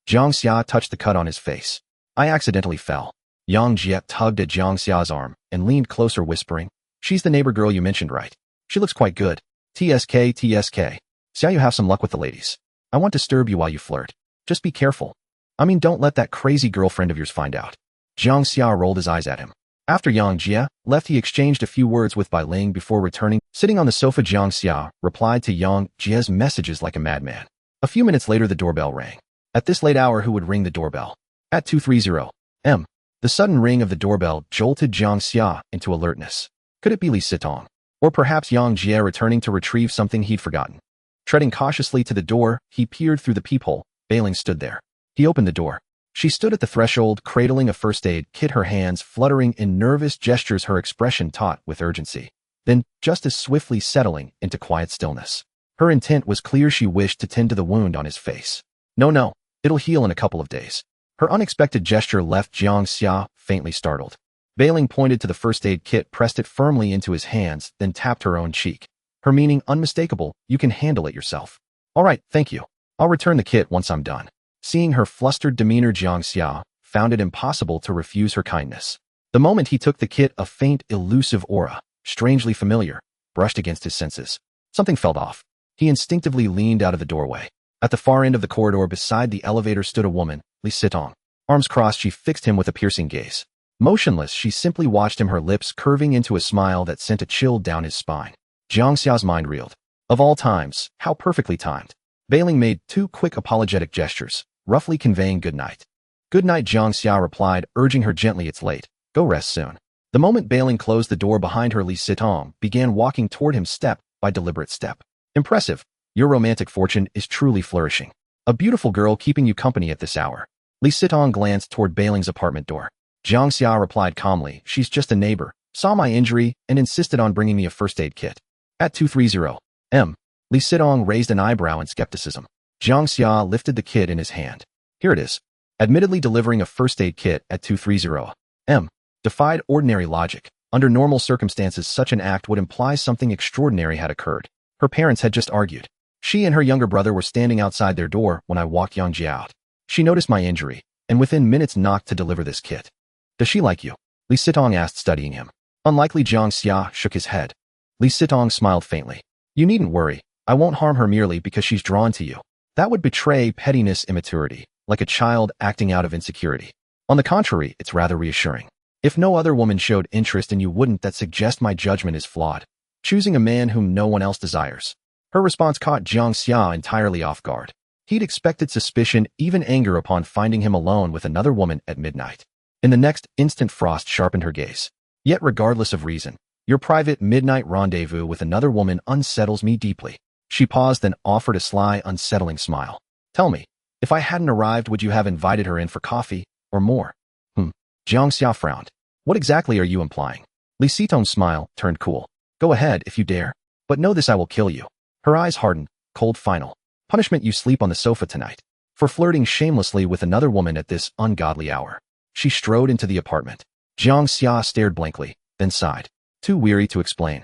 Jiang Xia touched the cut on his face. I accidentally fell. Yang Jie tugged at Jiang Xia's arm and leaned closer, whispering, She's the neighbor girl you mentioned, right? She looks quite good. TSK, TSK. See how you have some luck with the ladies. I won't disturb you while you flirt. Just be careful. I mean, don't let that crazy girlfriend of yours find out. Jiang Xia rolled his eyes at him. After Yang Jie left, he exchanged a few words with Bai Ling before returning. Sitting on the sofa, Jiang Xia replied to Yang Jie's messages like a madman. A few minutes later, the doorbell rang. At this late hour, who would ring the doorbell? At 230 M. The sudden ring of the doorbell jolted Jiang Xia into alertness. Could it be Li Sitong? Or perhaps Yang Jie returning to retrieve something he'd forgotten? Treading cautiously to the door, he peered through the peephole. Bai Ling stood there. He opened the door. She stood at the threshold, cradling a first aid kit, her hands fluttering in nervous gestures, her expression taut with urgency. Then, just as swiftly settling into quiet stillness. Her intent was clear. She wished to tend to the wound on his face. No, it'll heal in a couple of days. Her unexpected gesture left Jiang Xia faintly startled. Bai Ling pointed to the first aid kit, pressed it firmly into his hands, then tapped her own cheek. Her meaning unmistakable, you can handle it yourself. All right, thank you. I'll return the kit once I'm done. Seeing her flustered demeanor, Jiang Xia found it impossible to refuse her kindness. The moment he took the kit, a faint, elusive aura, strangely familiar, brushed against his senses. Something felt off. He instinctively leaned out of the doorway. At the far end of the corridor beside the elevator stood a woman, Li Sitong. Arms crossed, she fixed him with a piercing gaze. Motionless, she simply watched him, her lips curving into a smile that sent a chill down his spine. Jiang Xia's mind reeled. Of all times, how perfectly timed. Bai Ling made two quick apologetic gestures, roughly conveying good night. Good night, Jiang Xia replied, urging her gently, it's late. Go rest soon. The moment Bai Ling closed the door behind her, Li Sitong began walking toward him step by deliberate step. Impressive. Your romantic fortune is truly flourishing. A beautiful girl keeping you company at this hour. Li Sitong glanced toward Bai Ling's apartment door. Jiang Xia replied calmly, she's just a neighbor, saw my injury, and insisted on bringing me a first aid kit. At 230 M. Li Sitong raised an eyebrow in skepticism. Jiang Xia lifted the kit in his hand. Here it is. Admittedly, delivering a first aid kit at 230 M. defied ordinary logic. Under normal circumstances, such an act would imply something extraordinary had occurred. Her parents had just argued. She and her younger brother were standing outside their door when I walked Yang Jie out. She noticed my injury, and within minutes knocked to deliver this kit. Does she like you? Li Sitong asked, studying him. Unlikely. Jiang Xia shook his head. Li Sitong smiled faintly. You needn't worry. I won't harm her merely because she's drawn to you. That would betray pettiness, immaturity, like a child acting out of insecurity. On the contrary, it's rather reassuring. If no other woman showed interest in you, wouldn't that suggest my judgment is flawed? Choosing a man whom no one else desires. Her response caught Jiang Xia entirely off guard. He'd expected suspicion, even anger, upon finding him alone with another woman at midnight. In the next instant, frost sharpened her gaze. Yet regardless of reason, Your private midnight rendezvous with another woman unsettles me deeply. She paused, then offered a sly, unsettling smile. Tell me, if I hadn't arrived, would you have invited her in for coffee, or more? Jiang Xia frowned. What exactly are you implying? Li Sitong's smile turned cool. Go ahead if you dare. But know this, I will kill you. Her eyes hardened. Cold final. Punishment, you sleep on the sofa tonight. For flirting shamelessly with another woman at this ungodly hour. She strode into the apartment. Jiang Xia stared blankly, then sighed. Too weary to explain.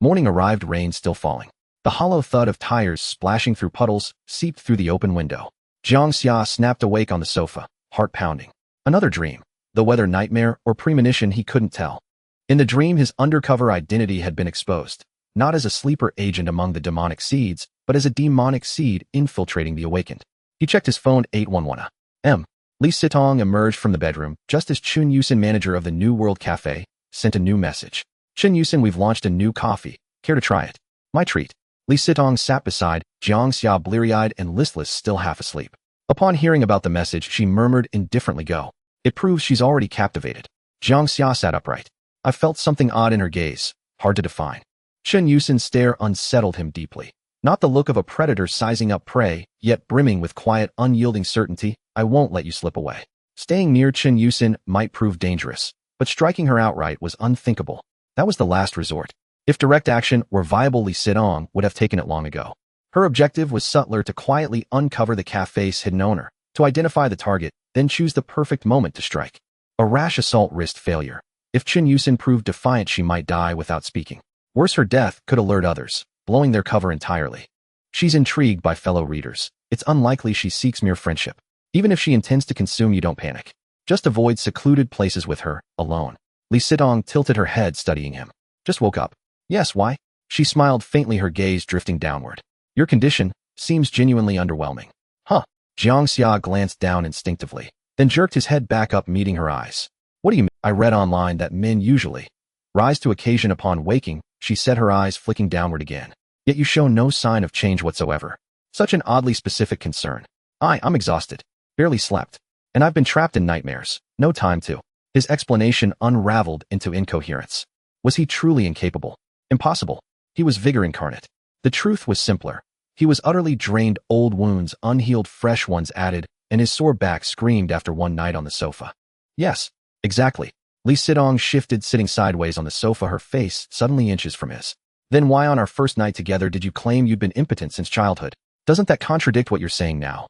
Morning arrived, rain still falling. The hollow thud of tires splashing through puddles seeped through the open window. Jiang Xia snapped awake on the sofa, heart pounding. Another dream. The whether nightmare or premonition he couldn't tell. In the dream, his undercover identity had been exposed, not as a sleeper agent among the demonic seeds, but as a demonic seed infiltrating the awakened. He checked his phone. 811 a.m. Li Sitong emerged from the bedroom just as Shen Xu, manager of the New World Cafe, sent a new message. Shen Xu, we've launched a new coffee. Care to try it? My treat. Li Sitong sat beside Jiang Xia, bleary-eyed and listless, still half asleep. Upon hearing about the message, she murmured indifferently, go. It proves she's already captivated. Jiang Xia sat upright. I felt something odd in her gaze, hard to define. Shen Xu's stare unsettled him deeply. Not the look of a predator sizing up prey, yet brimming with quiet, unyielding certainty. I won't let you slip away. Staying near Shen Xu might prove dangerous, but striking her outright was unthinkable. That was the last resort. If direct action were viable, Li Sitong would have taken it long ago. Her objective was subtler: to quietly uncover the cafe's hidden owner, to identify the target, then choose the perfect moment to strike. A rash assault risked failure. If Shen Xu proved defiant, she might die without speaking. Worse, her death could alert others, blowing their cover entirely. She's intrigued by fellow readers. It's unlikely she seeks mere friendship. Even if she intends to consume you, don't panic. Just avoid secluded places with her, alone. Li Sitong tilted her head, studying him. Just woke up. Yes, why? She smiled faintly, her gaze drifting downward. Your condition seems genuinely underwhelming. Huh. Jiang Xia glanced down instinctively, then jerked his head back up, meeting her eyes. What do you mean? I read online that men usually rise to occasion upon waking. She said, her eyes flicking downward again. Yet you show no sign of change whatsoever. Such an oddly specific concern. I'm exhausted. Barely slept. And I've been trapped in nightmares. No time to. His explanation unraveled into incoherence. Was he truly incapable? Impossible. He was vigor incarnate. The truth was simpler. He was utterly drained, old wounds, unhealed, fresh ones added, and his sore back screamed after one night on the sofa. Yes, exactly. Li Sitong shifted, sitting sideways on the sofa, her face suddenly inches from his. Then why on our first night together did you claim you'd been impotent since childhood? Doesn't that contradict what you're saying now?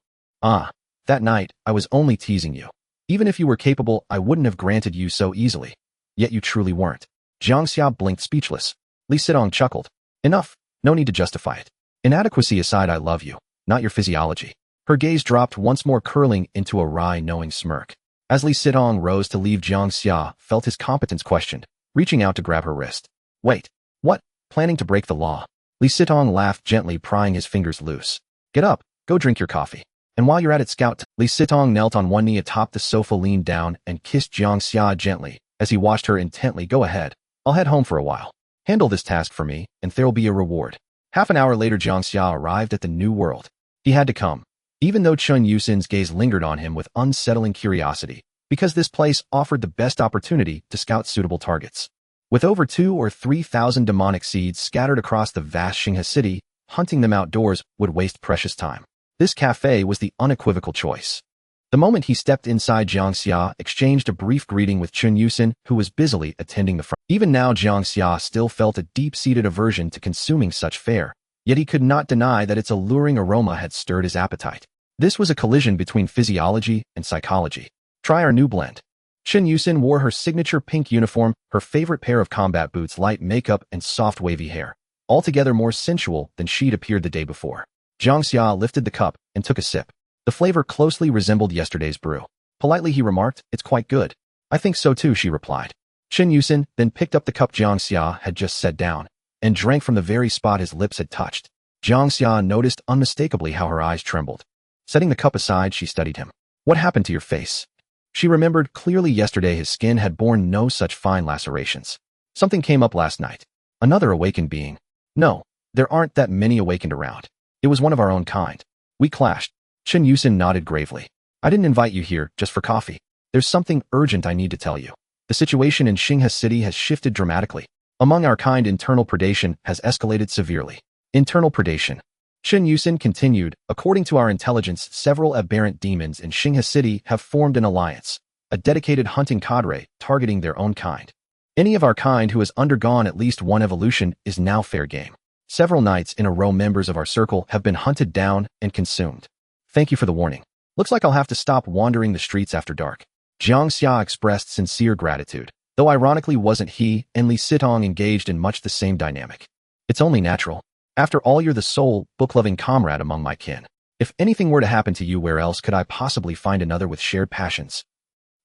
That night, I was only teasing you. Even if you were capable, I wouldn't have granted you so easily. Yet you truly weren't. Jiang Xia blinked, speechless. Li Sitong chuckled. Enough. No need to justify it. Inadequacy aside, I love you, not your physiology. Her gaze dropped once more, curling into a wry, knowing smirk. As Li Sitong rose to leave, Jiang Xia felt his competence questioned, reaching out to grab her wrist. Wait. What? Planning to break the law? Li Sitong laughed gently, prying his fingers loose. Get up. Go drink your coffee. And while you're at it, scout. Li Sitong knelt on one knee atop the sofa, leaned down, and kissed Jiang Xia gently as he watched her intently. Go ahead. I'll head home for a while. Handle this task for me, and there'll be a reward. Half an hour later, Jiang Xia arrived at the New World. He had to come. Even though Shen Xu's gaze lingered on him with unsettling curiosity, because this place offered the best opportunity to scout suitable targets. With over 2,000 or 3,000 demonic seeds scattered across the vast Xinghe city, hunting them outdoors would waste precious time. This cafe was the unequivocal choice. The moment he stepped inside, Jiang Xia exchanged a brief greeting with Shen Xu, who was busily attending the front. Even now, Jiang Xia still felt a deep-seated aversion to consuming such fare, yet he could not deny that its alluring aroma had stirred his appetite. This was a collision between physiology and psychology. Try our new blend. Shen Xu wore her signature pink uniform, her favorite pair of combat boots, light makeup, and soft wavy hair, altogether more sensual than she'd appeared the day before. Jiang Xia lifted the cup and took a sip. The flavor closely resembled yesterday's brew. Politely, he remarked, "It's quite good." "I think so too," she replied. Shen Xu then picked up the cup Jiang Xia had just set down and drank from the very spot his lips had touched. Jiang Xia noticed unmistakably how her eyes trembled. Setting the cup aside, she studied him. "What happened to your face?" She remembered clearly yesterday his skin had borne no such fine lacerations. "Something came up last night. Another awakened being." "No, there aren't that many awakened around. It was one of our own kind. We clashed." Shen Xu nodded gravely. "I didn't invite you here just for coffee. There's something urgent I need to tell you. The situation in Xinghe City has shifted dramatically. Among our kind, internal predation has escalated severely. Internal predation. Shen Xu continued, according to our intelligence, several aberrant demons in Xinghe City have formed an alliance, a dedicated hunting cadre targeting their own kind. Any of our kind who has undergone at least one evolution is now fair game. Several nights in a row, members of our circle have been hunted down and consumed. Thank you for the warning. Looks like I'll have to stop wandering the streets after dark. Jiang Xia expressed sincere gratitude, though ironically wasn't he and Li Sitong engaged in much the same dynamic. It's only natural. After all, you're the sole, book-loving comrade among my kin. If anything were to happen to you, where else could I possibly find another with shared passions?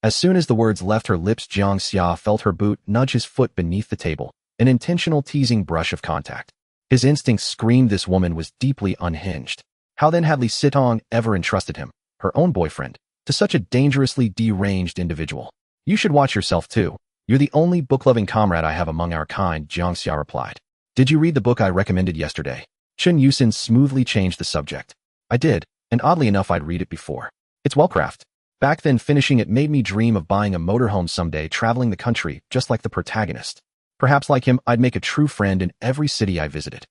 As soon as the words left her lips, Jiang Xia felt her boot nudge his foot beneath the table, an intentional teasing brush of contact. His instincts screamed this woman was deeply unhinged. How then had Li Sitong ever entrusted him, her own boyfriend, to such a dangerously deranged individual? You should watch yourself too. You're the only book-loving comrade I have among our kind, Jiang Xia replied. Did you read the book I recommended yesterday? Shen Xu smoothly changed the subject. I did, and oddly enough I'd read it before. It's well-crafted. Back then, finishing it made me dream of buying a motorhome someday, traveling the country, just like the protagonist. Perhaps like him, I'd make a true friend in every city I visited.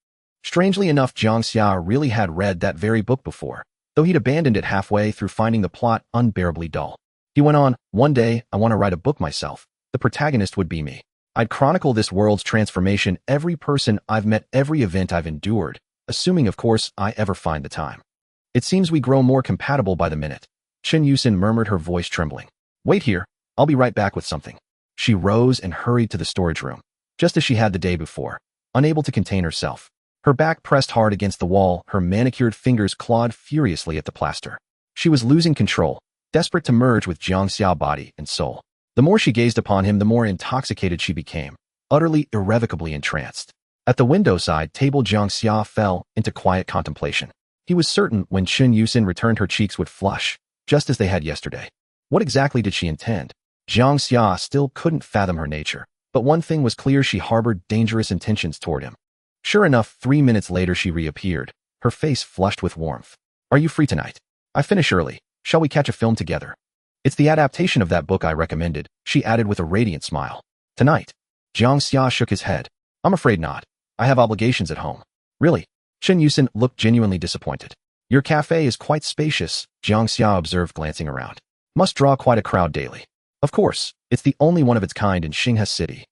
Strangely enough, Jiang Xia really had read that very book before, though he'd abandoned it halfway through, finding the plot unbearably dull. He went on, one day, I want to write a book myself. The protagonist would be me. I'd chronicle this world's transformation, every person I've met, every event I've endured, assuming, of course, I ever find the time. It seems we grow more compatible by the minute. Shen Xu murmured, her voice trembling. Wait here, I'll be right back with something. She rose and hurried to the storage room, just as she had the day before, unable to contain herself. Her back pressed hard against the wall, her manicured fingers clawed furiously at the plaster. She was losing control, desperate to merge with Jiang Xia body and soul. The more she gazed upon him, the more intoxicated she became, utterly, irrevocably entranced. At the window-side table, Jiang Xia fell into quiet contemplation. He was certain when Shen Xu returned, her cheeks would flush, just as they had yesterday. What exactly did she intend? Jiang Xia still couldn't fathom her nature, but one thing was clear: she harbored dangerous intentions toward him. Sure enough, 3 minutes later she reappeared, her face flushed with warmth. Are you free tonight? I finish early. Shall we catch a film together? It's the adaptation of that book I recommended, she added with a radiant smile. Tonight? Jiang Xia shook his head. I'm afraid not. I have obligations at home. Really? Shen Xu looked genuinely disappointed. Your cafe is quite spacious, Jiang Xia observed, glancing around. Must draw quite a crowd daily. Of course, it's the only one of its kind in Xinghe City.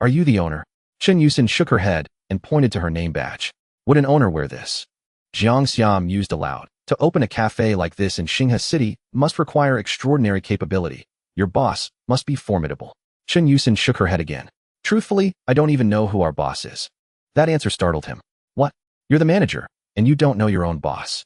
Are you the owner? Shen Xu shook her head and pointed to her name badge. Would an owner wear this? Jiang Xia mused aloud. To open a cafe like this in Xinghe City must require extraordinary capability. Your boss must be formidable. Shen Xu shook her head again. Truthfully, I don't even know who our boss is. That answer startled him. What? You're the manager, and you don't know your own boss?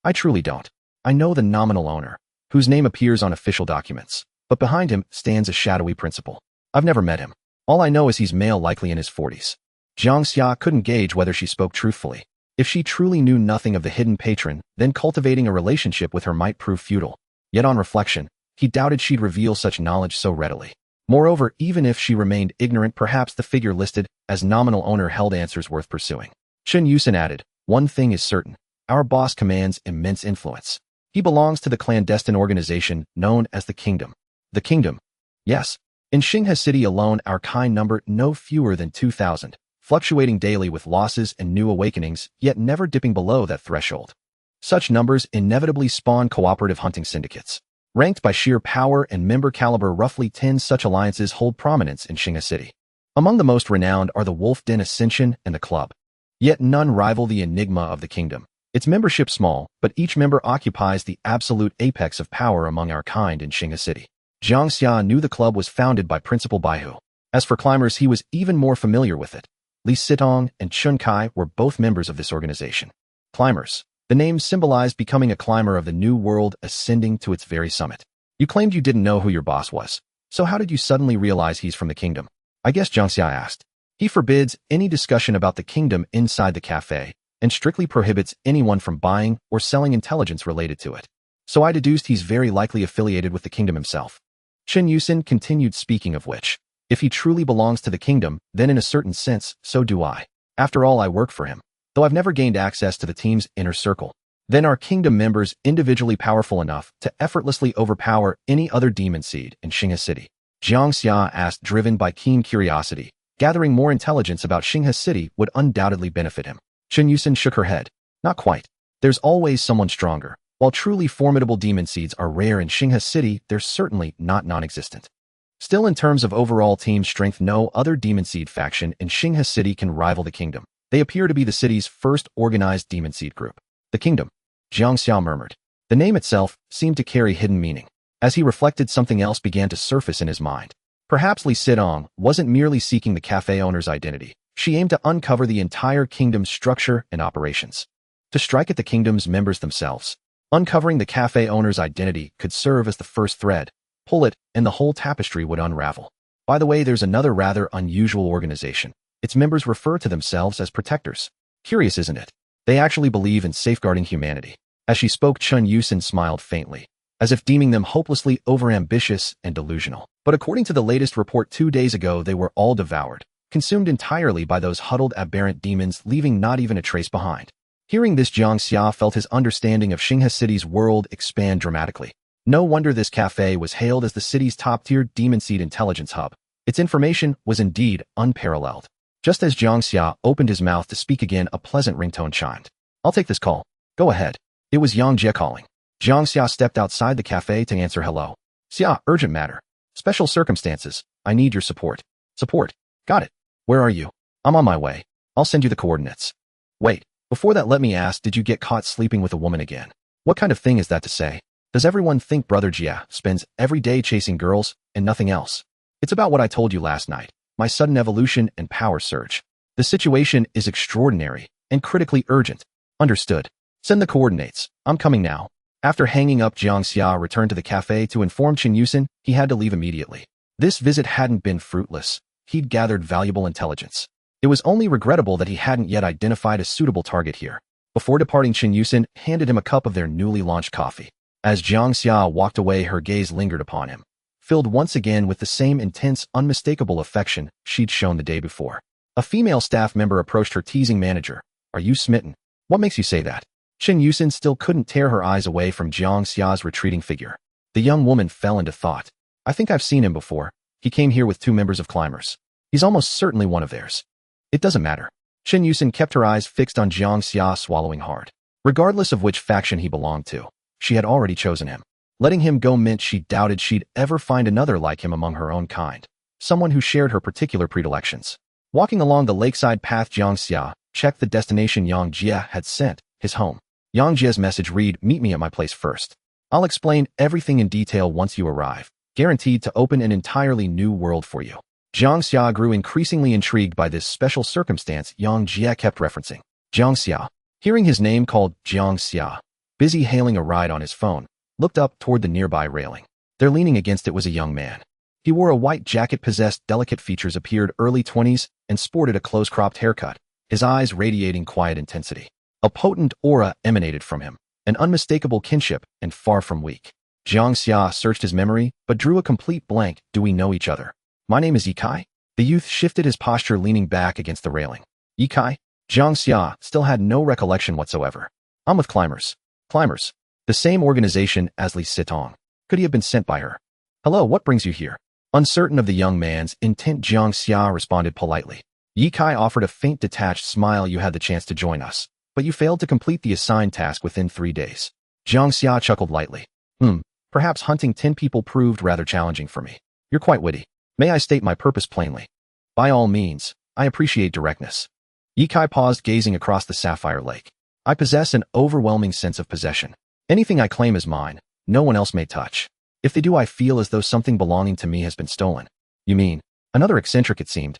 I truly don't. I know the nominal owner, whose name appears on official documents, but behind him stands a shadowy principal. I've never met him. All I know is he's male, likely in his 40s. Jiang Xia couldn't gauge whether she spoke truthfully. If she truly knew nothing of the hidden patron, then cultivating a relationship with her might prove futile. Yet on reflection, he doubted she'd reveal such knowledge so readily. Moreover, even if she remained ignorant, perhaps the figure listed as nominal owner held answers worth pursuing. Shen Xu added, one thing is certain. Our boss commands immense influence. He belongs to the clandestine organization known as the Kingdom. The Kingdom? Yes. In Xinghe City alone, our kind number no fewer than 2,000. Fluctuating daily with losses and new awakenings, yet never dipping below that threshold. Such numbers inevitably spawn cooperative hunting syndicates. Ranked by sheer power and member caliber, roughly 10 such alliances hold prominence in Xinghe City. Among the most renowned are the Wolf Den Ascension and the Club. Yet none rival the enigma of the Kingdom. Its membership small, but each member occupies the absolute apex of power among our kind in Xinghe City. Jiang Xia knew the club was founded by Principal Baihu. As for climbers, he was even more familiar with it. Li Sitong and Chun Kai were both members of this organization. Climbers. The name symbolized becoming a climber of the new world, ascending to its very summit. You claimed you didn't know who your boss was. So how did you suddenly realize he's from the Kingdom? I guess, Jiang Xia asked. He forbids any discussion about the Kingdom inside the cafe, and strictly prohibits anyone from buying or selling intelligence related to it. So I deduced he's very likely affiliated with the Kingdom himself. Shen Xu continued, speaking of which, if he truly belongs to the Kingdom, then in a certain sense, so do I. After all, I work for him, though I've never gained access to the team's inner circle. Then are Kingdom members individually powerful enough to effortlessly overpower any other demon seed in Xinghe City? Jiang Xia asked, driven by keen curiosity. Gathering more intelligence about Xinghe City would undoubtedly benefit him. Chen Yusen shook her head. Not quite. There's always someone stronger. While truly formidable demon seeds are rare in Xinghe City, they're certainly not non-existent. Still, in terms of overall team strength, no other demon seed faction in Xinghe City can rival the kingdom. They appear to be the city's first organized demon seed group. The kingdom, Jiang Xia murmured. The name itself seemed to carry hidden meaning. As he reflected, something else began to surface in his mind. Perhaps Li Sidong wasn't merely seeking the cafe owner's identity. She aimed to uncover the entire kingdom's structure and operations. To strike at the kingdom's members themselves. Uncovering the cafe owner's identity could serve as the first thread. Pull it, and the whole tapestry would unravel. By the way, there's another rather unusual organization. Its members refer to themselves as protectors. Curious, isn't it? They actually believe in safeguarding humanity. As she spoke, Chen Yusen smiled faintly, as if deeming them hopelessly overambitious and delusional. But according to the latest report 2 days ago, they were all devoured, consumed entirely by those huddled aberrant demons, leaving not even a trace behind. Hearing this, Jiang Xia felt his understanding of Xinghe City's world expand dramatically. No wonder this cafe was hailed as the city's top-tier demon seed intelligence hub. Its information was indeed unparalleled. Just as Jiang Xia opened his mouth to speak again, a pleasant ringtone chimed. I'll take this call. Go ahead. It was Yang Jie calling. Jiang Xia stepped outside the cafe to answer. Hello. Xia, urgent matter. Special circumstances. I need your support. Support. Got it. Where are you? I'm on my way. I'll send you the coordinates. Wait. Before that, let me ask, did you get caught sleeping with a woman again? What kind of thing is that to say? Does everyone think Brother Jia spends every day chasing girls and nothing else? It's about what I told you last night, my sudden evolution and power surge. The situation is extraordinary and critically urgent. Understood. Send the coordinates. I'm coming now. After hanging up, Jiang Xia returned to the cafe to inform Chen Yusen he had to leave immediately. This visit hadn't been fruitless. He'd gathered valuable intelligence. It was only regrettable that he hadn't yet identified a suitable target here. Before departing, Chen Yusen handed him a cup of their newly launched coffee. As Jiang Xia walked away, her gaze lingered upon him, filled once again with the same intense, unmistakable affection she'd shown the day before. A female staff member approached her, teasing, Manager, are you smitten? What makes you say that? Chen Yusen still couldn't tear her eyes away from Jiang Xia's retreating figure. The young woman fell into thought. I think I've seen him before. He came here with 2 members of Climbers. He's almost certainly one of theirs. It doesn't matter. Chen Yusen kept her eyes fixed on Jiang Xia, swallowing hard. Regardless of which faction he belonged to, she had already chosen him. Letting him go meant she doubted she'd ever find another like him among her own kind, someone who shared her particular predilections. Walking along the lakeside path, Jiang Xia checked the destination Yang Jia had sent, his home. Yang Jia's message read, meet me at my place first. I'll explain everything in detail once you arrive, guaranteed to open an entirely new world for you. Jiang Xia grew increasingly intrigued by this special circumstance Yang Jia kept referencing. Jiang Xia. Hearing his name called, Jiang Xia, busy hailing a ride on his phone, looked up toward the nearby railing. There, leaning against it, was a young man. He wore a white jacket, possessed delicate features, appeared early 20s, and sported a close-cropped haircut, his eyes radiating quiet intensity. A potent aura emanated from him, an unmistakable kinship, and far from weak. Jiang Xia searched his memory, but drew a complete blank. Do we know each other? My name is Yikai. The youth shifted his posture, leaning back against the railing. Yikai? Jiang Xia still had no recollection whatsoever. I'm with Climbers. Climbers. The same organization as Li Sitong. Could he have been sent by her? Hello, what brings you here? Uncertain of the young man's intent, Jiang Xia responded politely. Yikai offered a faint, detached smile. You had the chance to join us, but you failed to complete the assigned task within 3 days. Jiang Xia chuckled lightly. Perhaps hunting 10 people proved rather challenging for me. You're quite witty. May I state my purpose plainly? By all means, I appreciate directness. Yikai paused, gazing across the sapphire lake. I possess an overwhelming sense of possession. Anything I claim is mine, no one else may touch. If they do, I feel as though something belonging to me has been stolen. You mean? Another eccentric, it seemed.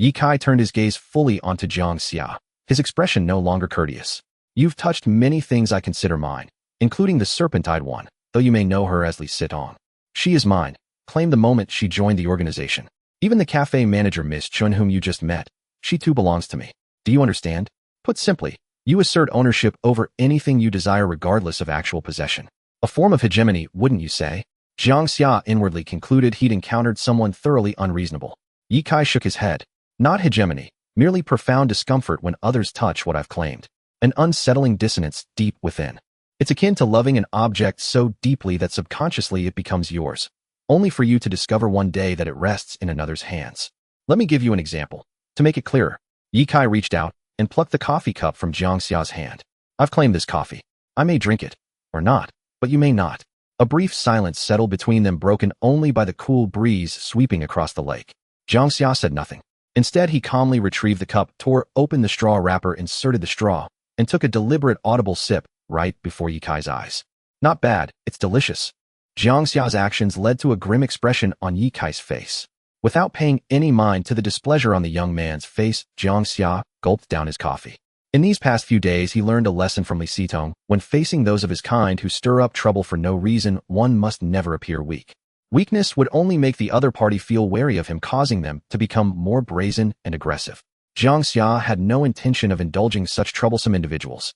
Yikai turned his gaze fully onto Jiang Xia, his expression no longer courteous. You've touched many things I consider mine, including the serpent-eyed one, though you may know her as Li Sitong. She is mine, claimed the moment she joined the organization. Even the cafe manager, Miss Chun, whom you just met, she too belongs to me. Do you understand? Put simply, you assert ownership over anything you desire regardless of actual possession. A form of hegemony, wouldn't you say? Jiang Xia inwardly concluded he'd encountered someone thoroughly unreasonable. Yikai shook his head. Not hegemony, merely profound discomfort when others touch what I've claimed. An unsettling dissonance deep within. It's akin to loving an object so deeply that subconsciously it becomes yours, only for you to discover one day that it rests in another's hands. Let me give you an example. To make it clearer, Ye Kai reached out and plucked the coffee cup from Jiang Xia's hand. I've claimed this coffee. I may drink it, or not, but you may not. A brief silence settled between them, broken only by the cool breeze sweeping across the lake. Jiang Xia said nothing. Instead, he calmly retrieved the cup, tore open the straw wrapper, inserted the straw, and took a deliberate audible sip right before Ye Kai's eyes. Not bad, it's delicious. Jiang Xia's actions led to a grim expression on Ye Kai's face. Without paying any mind to the displeasure on the young man's face, Jiang Xia gulped down his coffee. In these past few days, he learned a lesson from Li Sitong. When facing those of his kind who stir up trouble for no reason, one must never appear weak. Weakness would only make the other party feel wary of him, causing them to become more brazen and aggressive. Jiang Xia had no intention of indulging such troublesome individuals.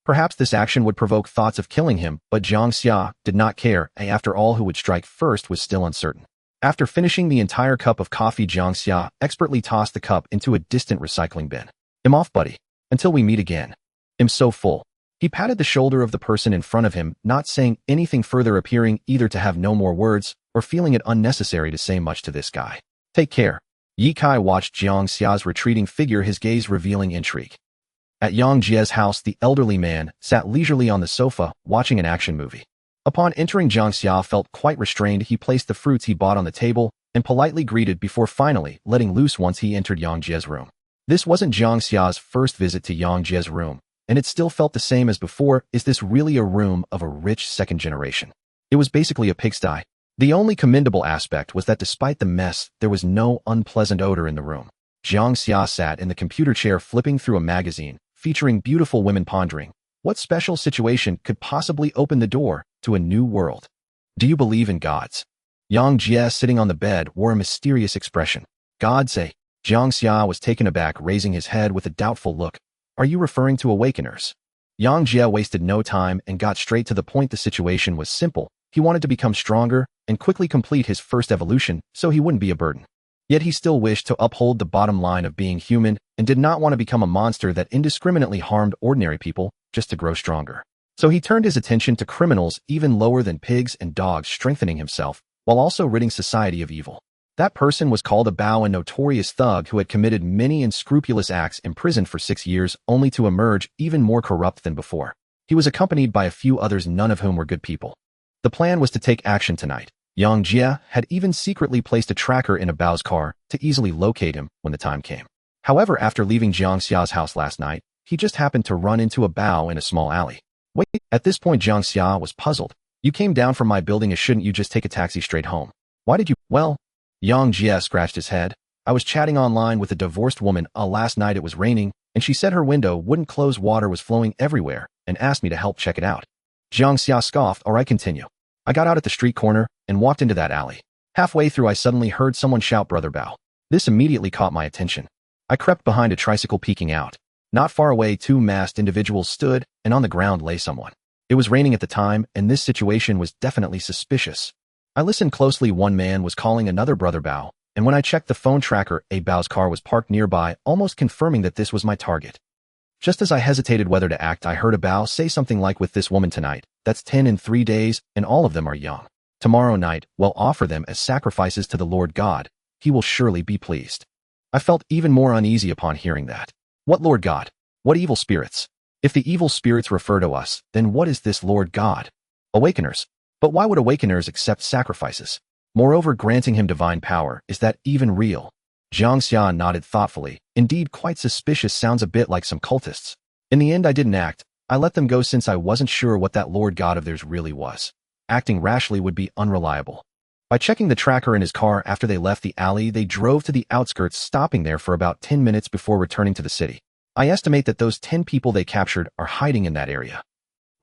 Perhaps this action would provoke thoughts of killing him, but Jiang Xia did not care, and after all, who would strike first was still uncertain. After finishing the entire cup of coffee, Jiang Xia expertly tossed the cup into a distant recycling bin. "I'm off, buddy. Until we meet again. I'm so full." He patted the shoulder of the person in front of him, not saying anything further, appearing either to have no more words or feeling it unnecessary to say much to this guy. "Take care." Ye Kai watched Jiang Xia's retreating figure, his gaze revealing intrigue. At Jiang Jia's house, the elderly man sat leisurely on the sofa, watching an action movie. Upon entering, Jiang Xia felt quite restrained. He placed the fruits he bought on the table and politely greeted before finally letting loose once he entered Jiang Jia's room. This wasn't Jiang Xia's first visit to Jiang Jia's room, and it still felt the same as before. Is this really a room of a rich second generation? It was basically a pigsty. The only commendable aspect was that despite the mess, there was no unpleasant odor in the room. Jiang Xia sat in the computer chair, flipping through a magazine featuring beautiful women, pondering what special situation could possibly open the door to a new world. "Do you believe in gods?" Jiang Jia, sitting on the bed, wore a mysterious expression. "Gods, eh?" Jiang Xia was taken aback, raising his head with a doubtful look. "Are you referring to awakeners?" Jiang Jia wasted no time and got straight to the point. The situation was simple. He wanted to become stronger and quickly complete his first evolution so he wouldn't be a burden. Yet he still wished to uphold the bottom line of being human and did not want to become a monster that indiscriminately harmed ordinary people just to grow stronger. So he turned his attention to criminals even lower than pigs and dogs, strengthening himself while also ridding society of evil. That person was called a Bao, a notorious thug who had committed many unscrupulous acts, imprisoned for 6 years, only to emerge even more corrupt than before. He was accompanied by a few others, none of whom were good people. The plan was to take action tonight. Jiang Jia had even secretly placed a tracker in a Bao's car to easily locate him when the time came. However, after leaving Jiang Xia's house last night, he just happened to run into a Bao in a small alley. Wait, at this point Jiang Xia was puzzled. "You came down from my building, shouldn't you just take a taxi straight home? Why did you?" "Well," Jiang Jia scratched his head, "I was chatting online with a divorced woman. Last night it was raining, and she said her window wouldn't close, water was flowing everywhere, and asked me to help check it out." Jiang Xia scoffed. "All right, continue." "I got out at the street corner and walked into that alley. Halfway through, I suddenly heard someone shout, 'Brother Bao.' This immediately caught my attention. I crept behind a tricycle, peeking out. Not far away, 2 masked individuals stood, and on the ground lay someone. It was raining at the time, and this situation was definitely suspicious. I listened closely. One man was calling another Brother Bao, and when I checked the phone tracker, a Bao's car was parked nearby, almost confirming that this was my target. Just as I hesitated whether to act, I heard a Bao say something like, 'With this woman tonight, that's 10 in 3 days, and all of them are young. Tomorrow night, we'll offer them as sacrifices to the Lord God. He will surely be pleased.'" I felt even more uneasy upon hearing that. What Lord God? What evil spirits? If the evil spirits refer to us, then what is this Lord God? Awakeners. But why would awakeners accept sacrifices? Moreover, granting him divine power, is that even real? Jiang Xia nodded thoughtfully. Indeed, quite suspicious, sounds a bit like some cultists. In the end, I didn't act. I let them go since I wasn't sure what that Lord God of theirs really was. Acting rashly would be unreliable. By checking the tracker in his car after they left the alley, they drove to the outskirts, stopping there for about 10 minutes before returning to the city. I estimate that those 10 people they captured are hiding in that area.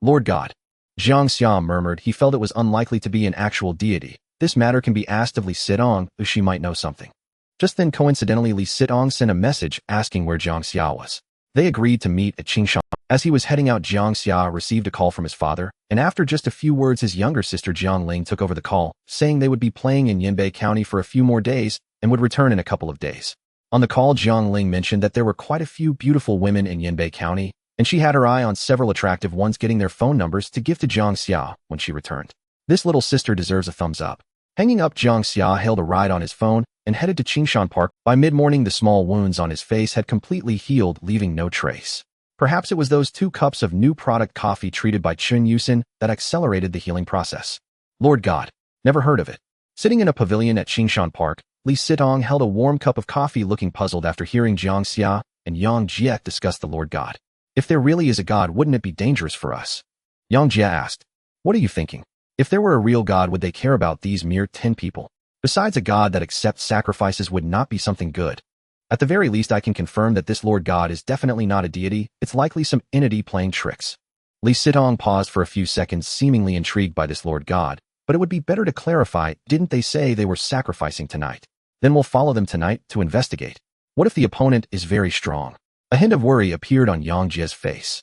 Lord God. Jiang Xia murmured. He felt it was unlikely to be an actual deity. This matter can be asked of Li Sitong, who she might know something. Just then, coincidentally, Li Sitong sent a message asking where Jiang Xia was. They agreed to meet at Qingshan. As he was heading out, Jiang Xia received a call from his father, and after just a few words, his younger sister Jiang Ling took over the call, saying they would be playing in Yanbei County for a few more days and would return in a couple of days. On the call, Jiang Ling mentioned that there were quite a few beautiful women in Yanbei County, and she had her eye on several attractive ones, getting their phone numbers to give to Jiang Xia when she returned. This little sister deserves a thumbs up. Hanging up, Jiang Xia hailed a ride on his phone and headed to Qingshan Park. By mid-morning, the small wounds on his face had completely healed, leaving no trace. Perhaps it was those 2 cups of new product coffee treated by Chen Xu that accelerated the healing process. Lord God. Never heard of it. Sitting in a pavilion at Qingshan Park, Li Sitong held a warm cup of coffee, looking puzzled after hearing Jiang Xia and Yang Jia discuss the Lord God. If there really is a God, wouldn't it be dangerous for us? Yang Jia asked. What are you thinking? If there were a real God, would they care about these mere 10 people? Besides, a God that accepts sacrifices would not be something good. At the very least, I can confirm that this Lord God is definitely not a deity. It's likely some entity playing tricks. Li Sitong paused for a few seconds, seemingly intrigued by this Lord God, but it would be better to clarify. Didn't they say they were sacrificing tonight? Then we'll follow them tonight to investigate. What if the opponent is very strong? A hint of worry appeared on Yang Jia's face.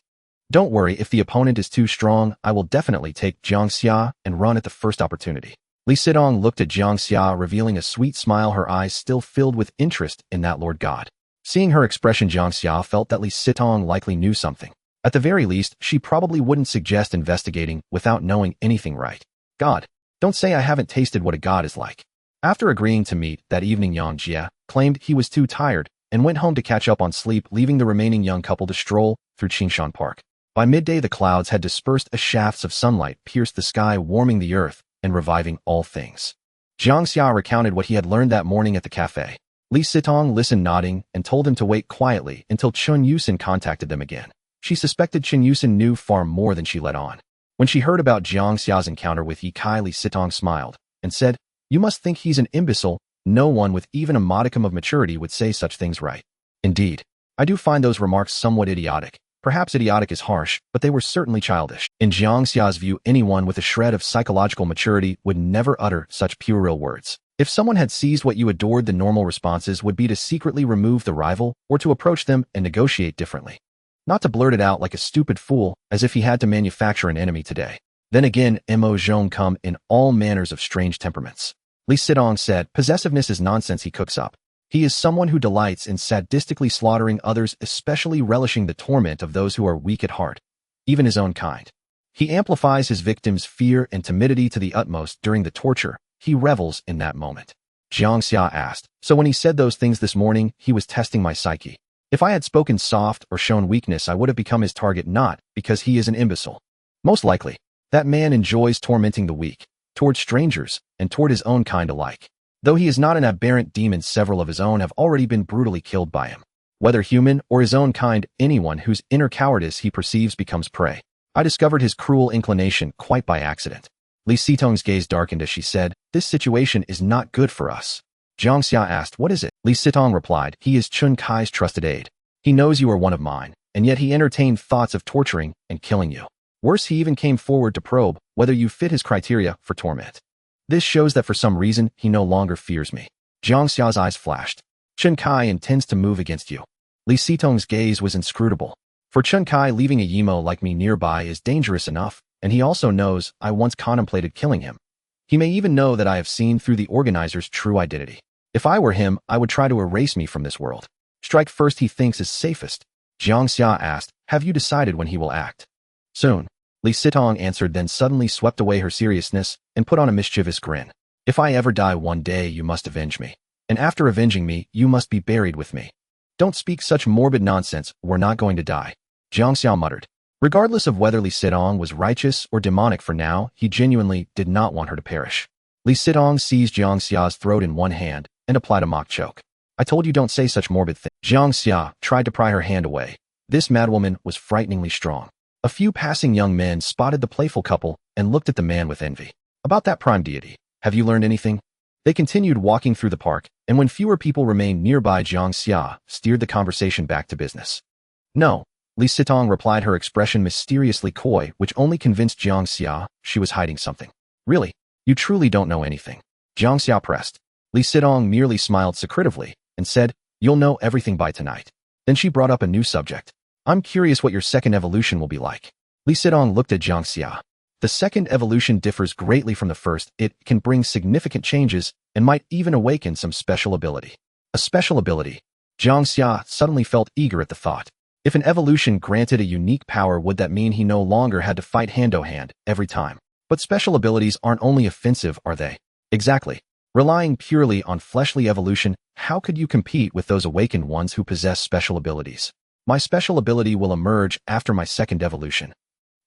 Don't worry, if the opponent is too strong, I will definitely take Jiang Xia and run at the first opportunity. Li Sitong looked at Jiang Xia, revealing a sweet smile, her eyes still filled with interest in that Lord God. Seeing her expression, Jiang Xia felt that Li Sitong likely knew something. At the very least, she probably wouldn't suggest investigating without knowing anything right. God, don't say I haven't tasted what a god is like. After agreeing to meet that evening, Yang Jia claimed he was too tired and went home to catch up on sleep, leaving the remaining young couple to stroll through Qingshan Park. By midday, the clouds had dispersed as shafts of sunlight pierced the sky, warming the earth and reviving all things. Jiang Xia recounted what he had learned that morning at the cafe. Li Sitong listened, nodding, and told him to wait quietly until Chen Xu contacted them again. She suspected Chen Xu knew far more than she let on. When she heard about Jiang Xia's encounter with Yi Kai, Li Sitong smiled and said, "You must think he's an imbecile. No one with even a modicum of maturity would say such things, right?" Indeed, I do find those remarks somewhat idiotic. Perhaps idiotic is harsh, but they were certainly childish. In Jiang Xia's view, anyone with a shred of psychological maturity would never utter such puerile words. If someone had seized what you adored, the normal responses would be to secretly remove the rival or to approach them and negotiate differently. Not to blurt it out like a stupid fool, as if he had to manufacture an enemy today. Then again, Mo Zhong come in all manners of strange temperaments. Li Sitong said, possessiveness is nonsense he cooks up. He is someone who delights in sadistically slaughtering others, especially relishing the torment of those who are weak at heart, even his own kind. He amplifies his victims' fear and timidity to the utmost during the torture. He revels in that moment. Jiang Xia asked, so when he said those things this morning, he was testing my psyche. If I had spoken soft or shown weakness, I would have become his target, not because he is an imbecile. Most likely, that man enjoys tormenting the weak, toward strangers, and toward his own kind alike. Though he is not an aberrant demon, several of his own have already been brutally killed by him. Whether human or his own kind, anyone whose inner cowardice he perceives becomes prey. I discovered his cruel inclination quite by accident. Li Sitong's gaze darkened as she said, this situation is not good for us. Jiang Xia asked, what is it? Li Sitong replied, he is Chun Kai's trusted aide. He knows you are one of mine, and yet he entertained thoughts of torturing and killing you. Worse, he even came forward to probe whether you fit his criteria for torment. This shows that for some reason, he no longer fears me. Jiang Xia's eyes flashed. Chun Kai intends to move against you. Li Sitong's gaze was inscrutable. For Chun Kai, leaving a Yimo like me nearby is dangerous enough, and he also knows I once contemplated killing him. He may even know that I have seen through the organizer's true identity. If I were him, I would try to erase me from this world. Strike first he thinks is safest. Jiang Xia asked, have you decided when he will act? Soon. Li Sitong answered, then suddenly swept away her seriousness and put on a mischievous grin. If I ever die one day, you must avenge me. And after avenging me, you must be buried with me. Don't speak such morbid nonsense, we're not going to die. Jiang Xia muttered. Regardless of whether Li Sitong was righteous or demonic, for now, he genuinely did not want her to perish. Li Sitong seized Jiang Xia's throat in one hand and applied a mock choke. I told you don't say such morbid things. Jiang Xia tried to pry her hand away. This madwoman was frighteningly strong. A few passing young men spotted the playful couple and looked at the man with envy. About that prime deity, have you learned anything? They continued walking through the park, and when fewer people remained nearby, Jiang Xia steered the conversation back to business. No, Li Sitong replied, her expression mysteriously coy, which only convinced Jiang Xia she was hiding something. Really? You truly don't know anything? Jiang Xia pressed. Li Sitong merely smiled secretively and said, you'll know everything by tonight. Then she brought up a new subject. I'm curious what your second evolution will be like. Li Sitong looked at Jiang Xia. The second evolution differs greatly from the first. It can bring significant changes and might even awaken some special ability. A special ability. Jiang Xia suddenly felt eager at the thought. If an evolution granted a unique power, would that mean he no longer had to fight hand-to-hand every time? But special abilities aren't only offensive, are they? Exactly. Relying purely on fleshly evolution, how could you compete with those awakened ones who possess special abilities? My special ability will emerge after my second evolution.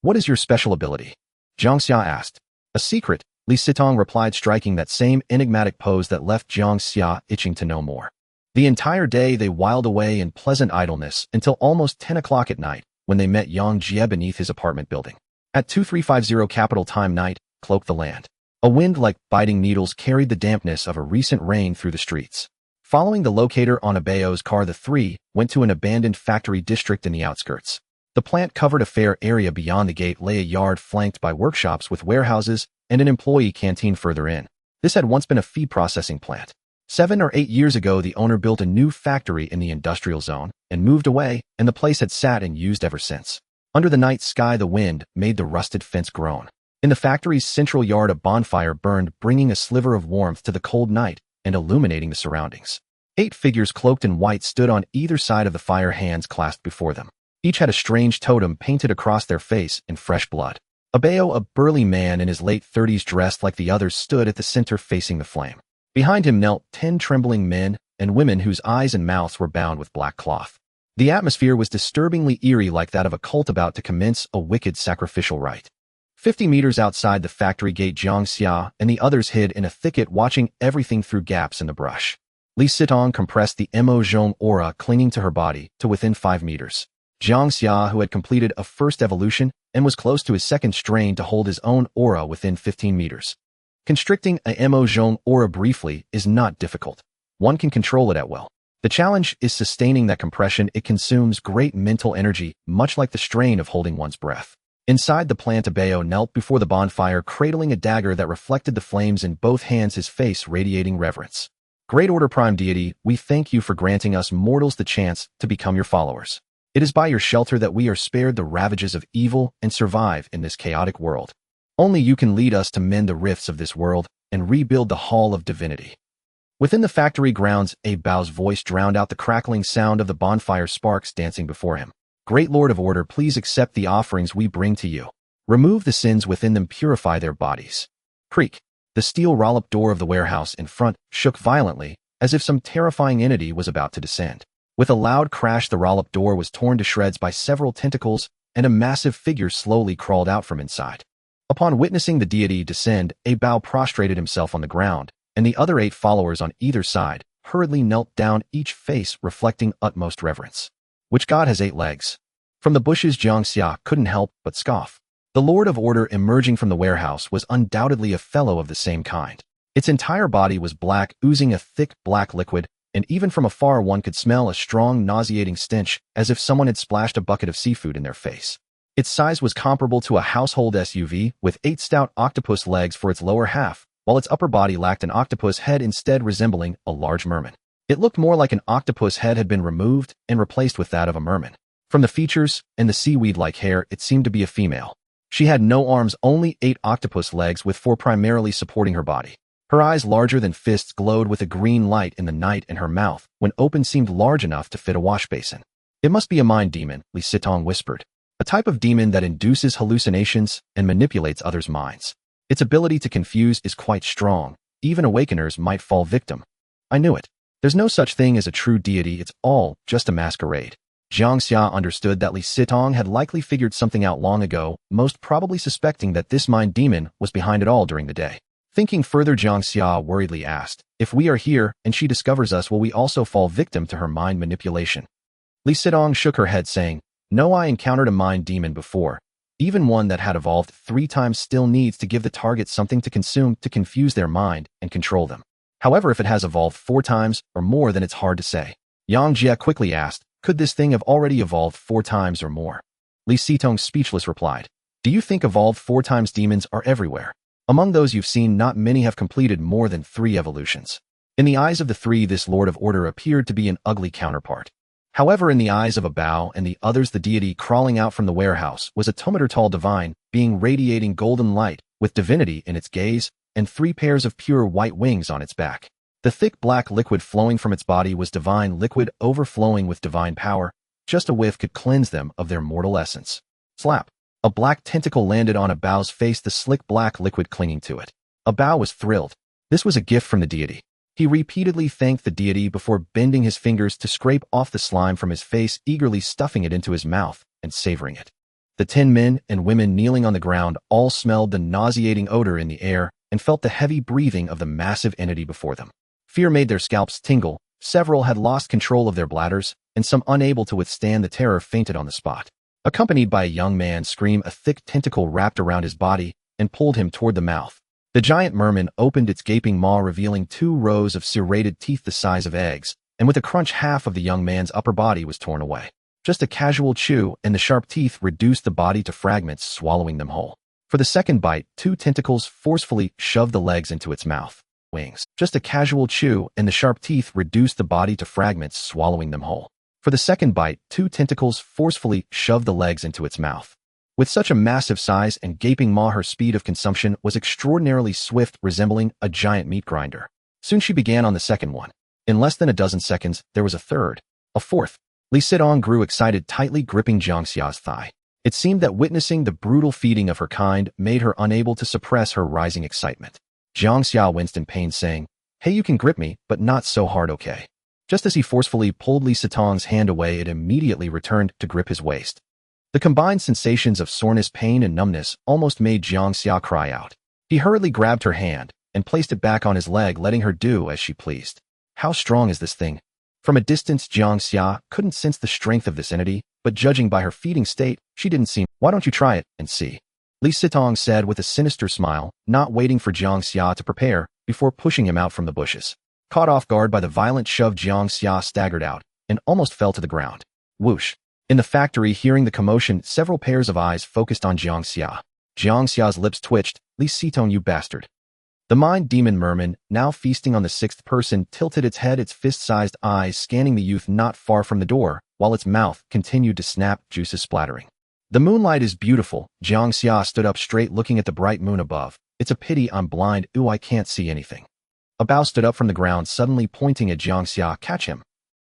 What is your special ability? Jiang Xia asked. A secret, Li Sitong replied, striking that same enigmatic pose that left Jiang Xia itching to know more. The entire day they whiled away in pleasant idleness until almost 10 o'clock at night, when they met Jiang Xia beneath his apartment building. At 2350 Capital Time, night cloaked the land. A wind like biting needles carried the dampness of a recent rain through the streets. Following the locator on Abeo's car, the three went to an abandoned factory district in the outskirts. The plant covered a fair area. Beyond the gate lay a yard flanked by workshops with warehouses and an employee canteen further in. This had once been a feed processing plant. 7 or 8 years ago, the owner built a new factory in the industrial zone and moved away, and the place had sat and used ever since. Under the night sky, the wind made the rusted fence groan. In the factory's central yard, a bonfire burned, bringing a sliver of warmth to the cold night and illuminating the surroundings. 8 figures cloaked in white stood on either side of the fire, hands clasped before them. Each had a strange totem painted across their face in fresh blood. Abeo, a burly man in his late 30s dressed like the others, stood at the center facing the flame. Behind him knelt 10 trembling men and women whose eyes and mouths were bound with black cloth. The atmosphere was disturbingly eerie, like that of a cult about to commence a wicked sacrificial rite. 50 meters outside the factory gate, Jiang Xia and the others hid in a thicket, watching everything through gaps in the brush. Li Sitong compressed the Mo Zhong aura clinging to her body to within 5 meters. Jiang Xia, who had completed a first evolution and was close to his second, strained to hold his own aura within 15 meters. Constricting a Mo Zhong aura briefly is not difficult. One can control it at will. The challenge is sustaining that compression. It consumes great mental energy, much like the strain of holding one's breath. Inside the plant, Abeo knelt before the bonfire, cradling a dagger that reflected the flames in both hands, his face radiating reverence. Great Order Prime Deity, we thank you for granting us mortals the chance to become your followers. It is by your shelter that we are spared the ravages of evil and survive in this chaotic world. Only you can lead us to mend the rifts of this world and rebuild the Hall of Divinity. Within the factory grounds, Abao's voice drowned out the crackling sound of the bonfire sparks dancing before him. Great Lord of Order, please accept the offerings we bring to you. Remove the sins within them, purify their bodies. Creak. The steel roll-up door of the warehouse in front shook violently, as if some terrifying entity was about to descend. With a loud crash, the roll-up door was torn to shreds by several tentacles, and a massive figure slowly crawled out from inside. Upon witnessing the deity descend, Abao prostrated himself on the ground, and the other 8 followers on either side hurriedly knelt down, each face reflecting utmost reverence. Which god has 8 legs? From the bushes, Jiang Xia couldn't help but scoff. The Lord of Order emerging from the warehouse was undoubtedly a fellow of the same kind. Its entire body was black, oozing a thick black liquid, and even from afar one could smell a strong, nauseating stench, as if someone had splashed a bucket of seafood in their face. Its size was comparable to a household SUV, with 8 stout octopus legs for its lower half, while its upper body lacked an octopus head, instead resembling a large merman. It looked more like an octopus head had been removed and replaced with that of a merman. From the features and the seaweed-like hair, it seemed to be a female. She had no arms, only 8 octopus legs, with 4 primarily supporting her body. Her eyes, larger than fists, glowed with a green light in the night, and her mouth, when open, seemed large enough to fit a wash basin. It must be a mind demon, Li Sitong whispered. A type of demon that induces hallucinations and manipulates others' minds. Its ability to confuse is quite strong. Even awakeners might fall victim. I knew it. There's no such thing as a true deity, it's all just a masquerade. Jiang Xia understood that Li Sitong had likely figured something out long ago, most probably suspecting that this mind demon was behind it all during the day. Thinking further, Jiang Xia worriedly asked, if we are here and she discovers us, will we also fall victim to her mind manipulation? Li Sitong shook her head, saying, no, I encountered a mind demon before. Even one that had evolved 3 times still needs to give the target something to consume to confuse their mind and control them. However, if it has evolved 4 times or more, then it's hard to say. Jiang Xia quickly asked, could this thing have already evolved 4 times or more? Li Sitong, speechless, replied, do you think evolved 4 times demons are everywhere? Among those you've seen, not many have completed more than 3 evolutions. In the eyes of the 3, this Lord of Order appeared to be an ugly counterpart. However, in the eyes of Abao and the others, the deity crawling out from the warehouse was a 2-meter-tall divine being, radiating golden light, with divinity in its gaze, and 3 pairs of pure white wings on its back. The thick black liquid flowing from its body was divine liquid, overflowing with divine power. Just a whiff could cleanse them of their mortal essence. Slap. A black tentacle landed on Abao's face, the slick black liquid clinging to it. Abao was thrilled. This was a gift from the deity. He repeatedly thanked the deity before bending his fingers to scrape off the slime from his face, eagerly stuffing it into his mouth and savoring it. The 10 men and women kneeling on the ground all smelled the nauseating odor in the air and felt the heavy breathing of the massive entity before them. Fear made their scalps tingle, several had lost control of their bladders, and some, unable to withstand the terror, fainted on the spot. Accompanied by a young man scream, a thick tentacle wrapped around his body and pulled him toward the mouth. The giant merman opened its gaping maw, revealing 2 rows of serrated teeth the size of eggs, and with a crunch half of the young man's upper body was torn away. Just a casual chew, and the sharp teeth reduced the body to fragments, swallowing them whole. For the second bite, 2 tentacles forcefully shoved the legs into its mouth. Wings. Just a casual chew, and the sharp teeth reduced the body to fragments, swallowing them whole. For the second bite, 2 tentacles forcefully shoved the legs into its mouth. With such a massive size and gaping maw, her speed of consumption was extraordinarily swift, resembling a giant meat grinder. Soon she began on the second one. In less than a dozen seconds, there was a third, a fourth. Li Sitong grew excited, tightly gripping Jiang Xia's thigh. It seemed that witnessing the brutal feeding of her kind made her unable to suppress her rising excitement. Jiang Xia winced in pain, saying, "Hey, you can grip me, but not so hard, okay?" Just as he forcefully pulled Li Sitong's hand away, it immediately returned to grip his waist. The combined sensations of soreness, pain, and numbness almost made Jiang Xia cry out. He hurriedly grabbed her hand and placed it back on his leg, letting her do as she pleased. How strong is this thing? From a distance, Jiang Xia couldn't sense the strength of this entity, but judging by her feeding state, she didn't seem. "Why don't you try it and see?" Li Sitong said with a sinister smile, not waiting for Jiang Xia to prepare before pushing him out from the bushes. Caught off guard by the violent shove, Jiang Xia staggered out and almost fell to the ground. Whoosh! In the factory, hearing the commotion, several pairs of eyes focused on Jiang Xia. Jiang Xia's lips twitched. "Li Sitong, you bastard." The mind demon merman, now feasting on the 6th person, tilted its head, its fist-sized eyes scanning the youth not far from the door, while its mouth continued to snap, juices splattering. "The moonlight is beautiful." Jiang Xia stood up straight, looking at the bright moon above. "It's a pity I'm blind. Ooh, I can't see anything." A Bao stood up from the ground, suddenly pointing at Jiang Xia. "Catch him."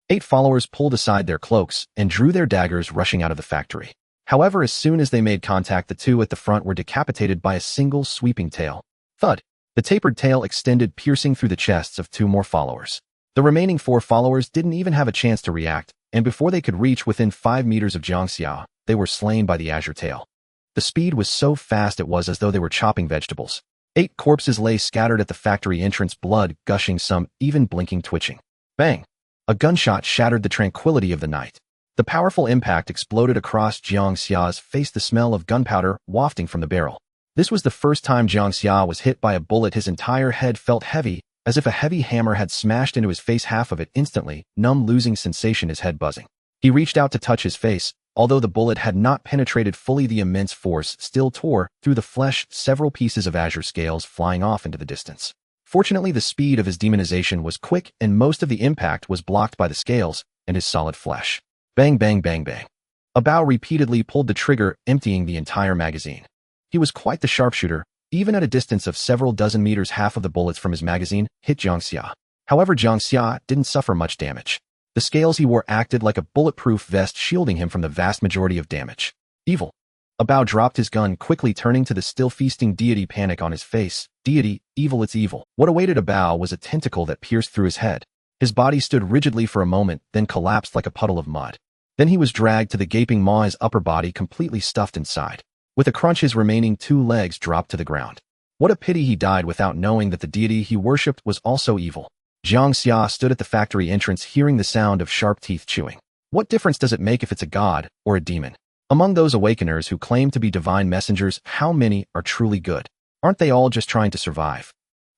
8 followers pulled aside their cloaks and drew their daggers, rushing out of the factory. However, as soon as they made contact, the 2 at the front were decapitated by a single sweeping tail. Thud! The tapered tail extended, piercing through the chests of 2 more followers. The remaining 4 followers didn't even have a chance to react, and before they could reach within 5 meters of Jiang Xia, they were slain by the azure tail. The speed was so fast it was as though they were chopping vegetables. 8 corpses lay scattered at the factory entrance, blood gushing, some even blinking, twitching. Bang! A gunshot shattered the tranquility of the night. The powerful impact exploded across Jiang Xia's face, the smell of gunpowder wafting from the barrel. This was the first time Jiang Xia was hit by a bullet. His entire head felt heavy, as if a heavy hammer had smashed into his face, half of it instantly numb, losing sensation, his head buzzing. He reached out to touch his face. Although the bullet had not penetrated fully, the immense force still tore through the flesh, several pieces of azure scales flying off into the distance. Fortunately, the speed of his demonization was quick, and most of the impact was blocked by the scales and his solid flesh. Bang, bang, bang, bang. A Bao repeatedly pulled the trigger, emptying the entire magazine. He was quite the sharpshooter. Even at a distance of several dozen meters, half of the bullets from his magazine hit Jiang Xia. However, Jiang Xia didn't suffer much damage. The scales he wore acted like a bulletproof vest, shielding him from the vast majority of damage. Evil. A Bao dropped his gun, quickly turning to the still feasting deity, panic on his face. "Deity, evil, it's evil." What awaited a Bao was a tentacle that pierced through his head. His body stood rigidly for a moment, then collapsed like a puddle of mud. Then he was dragged to the gaping maw, his upper body completely stuffed inside. With a crunch, his remaining 2 legs dropped to the ground. What a pity he died without knowing that the deity he worshipped was also evil. Jiang Xia stood at the factory entrance, hearing the sound of sharp teeth chewing. What difference does it make if it's a god or a demon? Among those awakeners who claim to be divine messengers, how many are truly good? Aren't they all just trying to survive?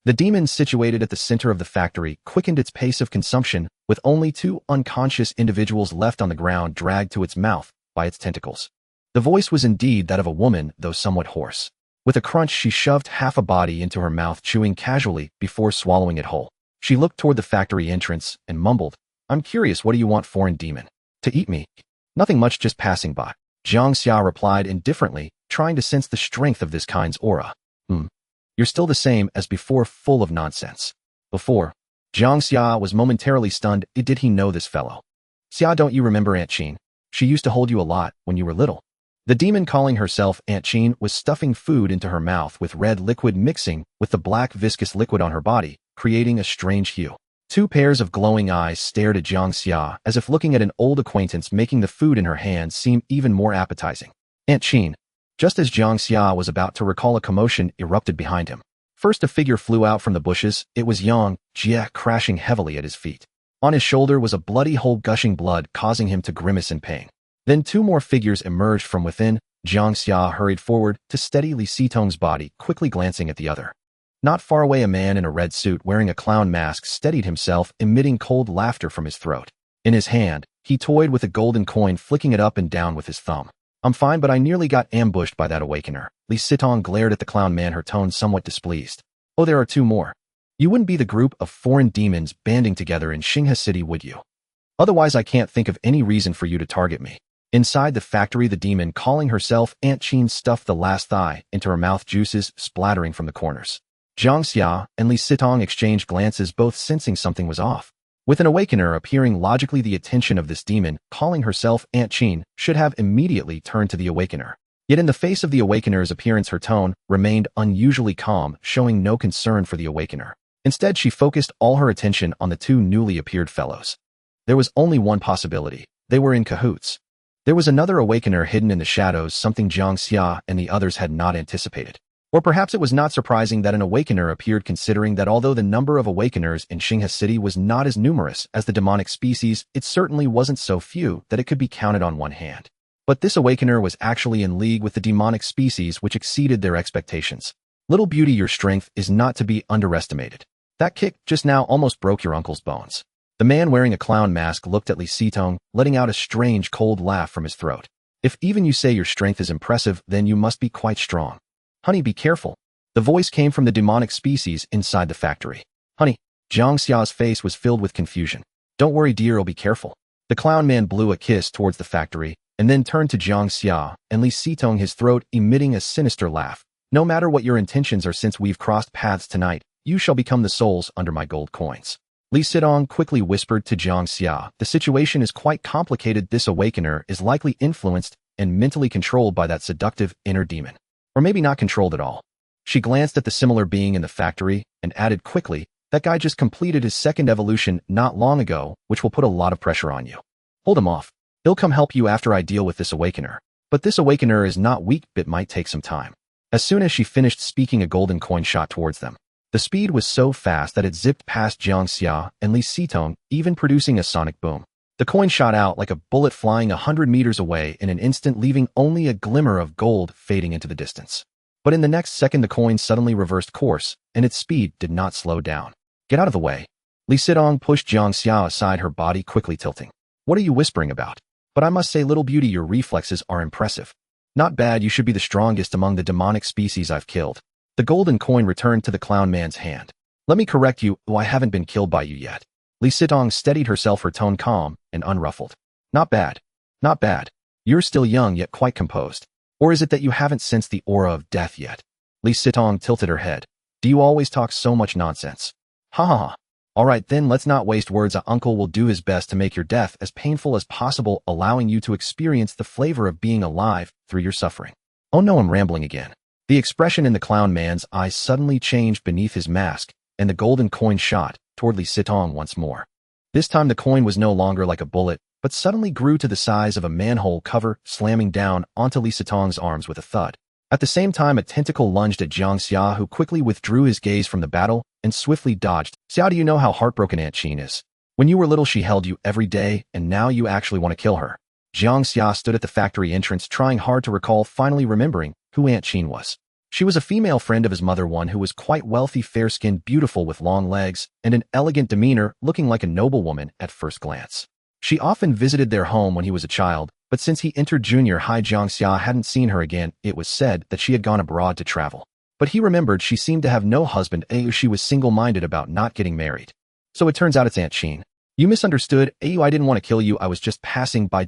The demon situated at the center of the factory quickened its pace of consumption, with only 2 unconscious individuals left on the ground, dragged to its mouth by its tentacles. The voice was indeed that of a woman, though somewhat hoarse. With a crunch, she shoved half a body into her mouth, chewing casually before swallowing it whole. She looked toward the factory entrance and mumbled, "I'm curious, what do you want, foreign demon?" "To eat me." "Nothing much, just passing by." Jiang Xia replied indifferently, trying to sense the strength of this kind's aura. You're still the same as before, full of nonsense." Before. Jiang Xia was momentarily stunned. Did he know this fellow? "Xia, don't you remember Aunt Qin? She used to hold you a lot when you were little." The demon calling herself Aunt Qin was stuffing food into her mouth with red liquid mixing with the black viscous liquid on her body, creating a strange hue. Two pairs of glowing eyes stared at Jiang Xia as if looking at an old acquaintance, making the food in her hands seem even more appetizing. Aunt Qin. Just as Jiang Xia was about to recall, a commotion erupted behind him. First a figure flew out from the bushes. It was Jiang Xia, crashing heavily at his feet. On his shoulder was a bloody hole, gushing blood, causing him to grimace in pain. Then two more figures emerged from within. Jiang Xia hurried forward to steady Li Sitong's body, quickly glancing at the other. Not far away, a man in a red suit wearing a clown mask steadied himself, emitting cold laughter from his throat. In his hand, he toyed with a golden coin, flicking it up and down with his thumb. I'm fine, but I nearly got ambushed by that awakener. Li Sitong glared at the clown man, her tone somewhat displeased. Oh, there are two more. You wouldn't be the group of foreign demons banding together in Xinghe City, would you? Otherwise, I can't think of any reason for you to target me. Inside the factory, the demon calling herself Aunt Qin stuffed the last thigh into her mouth, juices splattering from the corners. Jiang Xia and Li Sitong exchanged glances, both sensing something was off. With an awakener appearing logically, the attention of this demon, calling herself Aunt Qin, should have immediately turned to the awakener. Yet in the face of the awakener's appearance, her tone remained unusually calm, showing no concern for the awakener. Instead, she focused all her attention on the two newly appeared fellows. There was only one possibility. They were in cahoots. There was another awakener hidden in the shadows, something Jiang Xia and the others had not anticipated. Or perhaps it was not surprising that an awakener appeared, considering that although the number of awakeners in Xinghe City was not as numerous as the demonic species, it certainly wasn't so few that it could be counted on one hand. But this awakener was actually in league with the demonic species, which exceeded their expectations. Little beauty, your strength is not to be underestimated. That kick just now almost broke your uncle's bones. The man wearing a clown mask looked at Li Sitong, letting out a strange cold laugh from his throat. If even you say your strength is impressive, then you must be quite strong. Honey, be careful. The voice came from the demonic species inside the factory. Honey. Jiang Xia's face was filled with confusion. Don't worry, dear, I'll be careful. The clown man blew a kiss towards the factory, and then turned to Jiang Xia and Li Sitong, his throat emitting a sinister laugh. No matter what your intentions are, since we've crossed paths tonight, you shall become the souls under my gold coins. Li Sitong quickly whispered to Jiang Xia, the situation is quite complicated. This awakener is likely influenced and mentally controlled by that seductive inner demon. Or maybe not controlled at all. She glanced at the similar being in the factory and added quickly, that guy just completed his second evolution not long ago, which will put a lot of pressure on you. Hold him off. He'll come help you after I deal with this awakener. But this awakener is not weak, it might take some time. As soon as she finished speaking, a golden coin shot towards them. The speed was so fast that it zipped past Jiang Xia and Li Sitong, even producing a sonic boom. The coin shot out like a bullet, flying 100 meters away in an instant, leaving only a glimmer of gold fading into the distance. But in the next second, the coin suddenly reversed course, and its speed did not slow down. Get out of the way. Li Sitong pushed Jiang Xia aside, her body quickly tilting. What are you whispering about? But I must say, little beauty, your reflexes are impressive. Not bad, you should be the strongest among the demonic species I've killed. The golden coin returned to the clown man's hand. Let me correct you, I haven't been killed by you yet. Li Sitong steadied herself, her tone calm and unruffled. Not bad. Not bad. You're still young, yet quite composed. Or is it that you haven't sensed the aura of death yet? Li Sitong tilted her head. Do you always talk so much nonsense? Ha ha ha. All right, then let's not waste words. Uncle will do his best to make your death as painful as possible, allowing you to experience the flavor of being alive through your suffering. Oh no, I'm rambling again. The expression in the clown man's eyes suddenly changed beneath his mask, and the golden coin shot toward Li Sitong once more. This time the coin was no longer like a bullet, but suddenly grew to the size of a manhole cover, slamming down onto Li Sitong's arms with a thud. At the same time, a tentacle lunged at Jiang Xia, who quickly withdrew his gaze from the battle and swiftly dodged. Xiao, do you know how heartbroken Aunt Qin is? When you were little, she held you every day, and now you actually want to kill her. Jiang Xia stood at the factory entrance, trying hard to recall, finally remembering who Aunt Qin was. She was a female friend of his mother, one who was quite wealthy, fair-skinned, beautiful with long legs, and an elegant demeanor, looking like a noblewoman at first glance. She often visited their home when he was a child, but since he entered junior high, Jiang Xia hadn't seen her again. It was said that she had gone abroad to travel. But he remembered she seemed to have no husband, she was single-minded about not getting married. So it turns out it's Aunt Qin. You misunderstood, I didn't want to kill you, I was just passing by.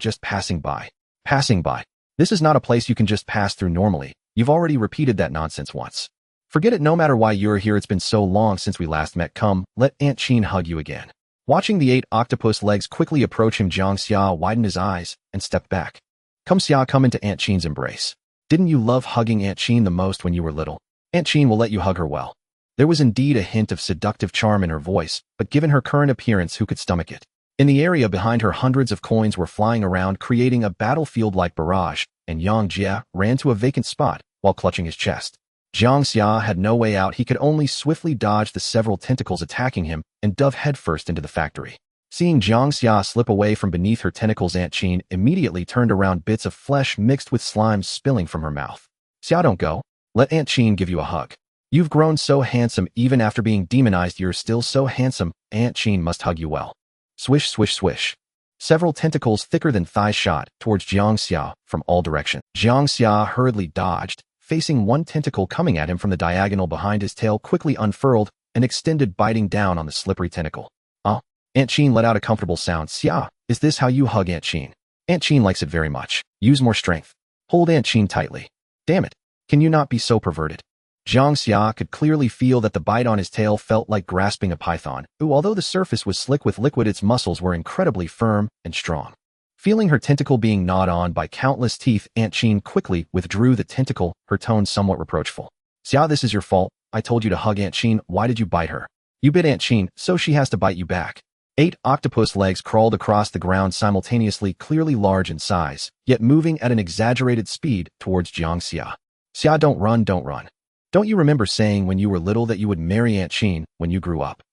Passing by. This is not a place you can just pass through normally. You've already repeated that nonsense once. Forget it, no matter why you're here, it's been so long since we last met. Come, let Aunt Qin hug you again. Watching the 8 octopus legs quickly approach him, Jiang Xia widened his eyes and stepped back. Come Xia, come into Aunt Chin's embrace. Didn't you love hugging Aunt Chin the most when you were little? Aunt Chin will let you hug her well. There was indeed a hint of seductive charm in her voice, but given her current appearance, who could stomach it? In the area behind her, hundreds of coins were flying around, creating a battlefield-like barrage, and Jiang Xia ran to a vacant spot while clutching his chest. Jiang Xia had no way out. He could only swiftly dodge the several tentacles attacking him and dove headfirst into the factory. Seeing Jiang Xia slip away from beneath her tentacles, Aunt Chin immediately turned around, bits of flesh mixed with slime spilling from her mouth. Xia, don't go. Let Aunt Chin give you a hug. You've grown so handsome. Even after being demonized, you're still so handsome. Aunt Chin must hug you well. Swish, swish, swish. Several tentacles thicker than thighs shot towards Jiang Xia from all directions. Jiang Xia hurriedly dodged, facing one tentacle coming at him from the diagonal behind his tail, quickly unfurled and extended, biting down on the slippery tentacle. Aunt Chin let out a comfortable sound. Xia, is this how you hug Aunt Chin? Aunt Chin likes it very much. Use more strength. Hold Aunt Chin tightly. Damn it. Can you not be so perverted? Jiang Xia could clearly feel that the bite on his tail felt like grasping a python, who, although the surface was slick with liquid, its muscles were incredibly firm and strong. Feeling her tentacle being gnawed on by countless teeth, Aunt Chin quickly withdrew the tentacle, her tone somewhat reproachful. Xia, this is your fault. I told you to hug Aunt Chin. Why did you bite her? You bit Aunt Chin, so she has to bite you back. 8 octopus legs crawled across the ground simultaneously, clearly large in size, yet moving at an exaggerated speed towards Jiang Xia. Xia, don't run, don't run. Don't you remember saying when you were little that you would marry Aunt Chin when you grew up?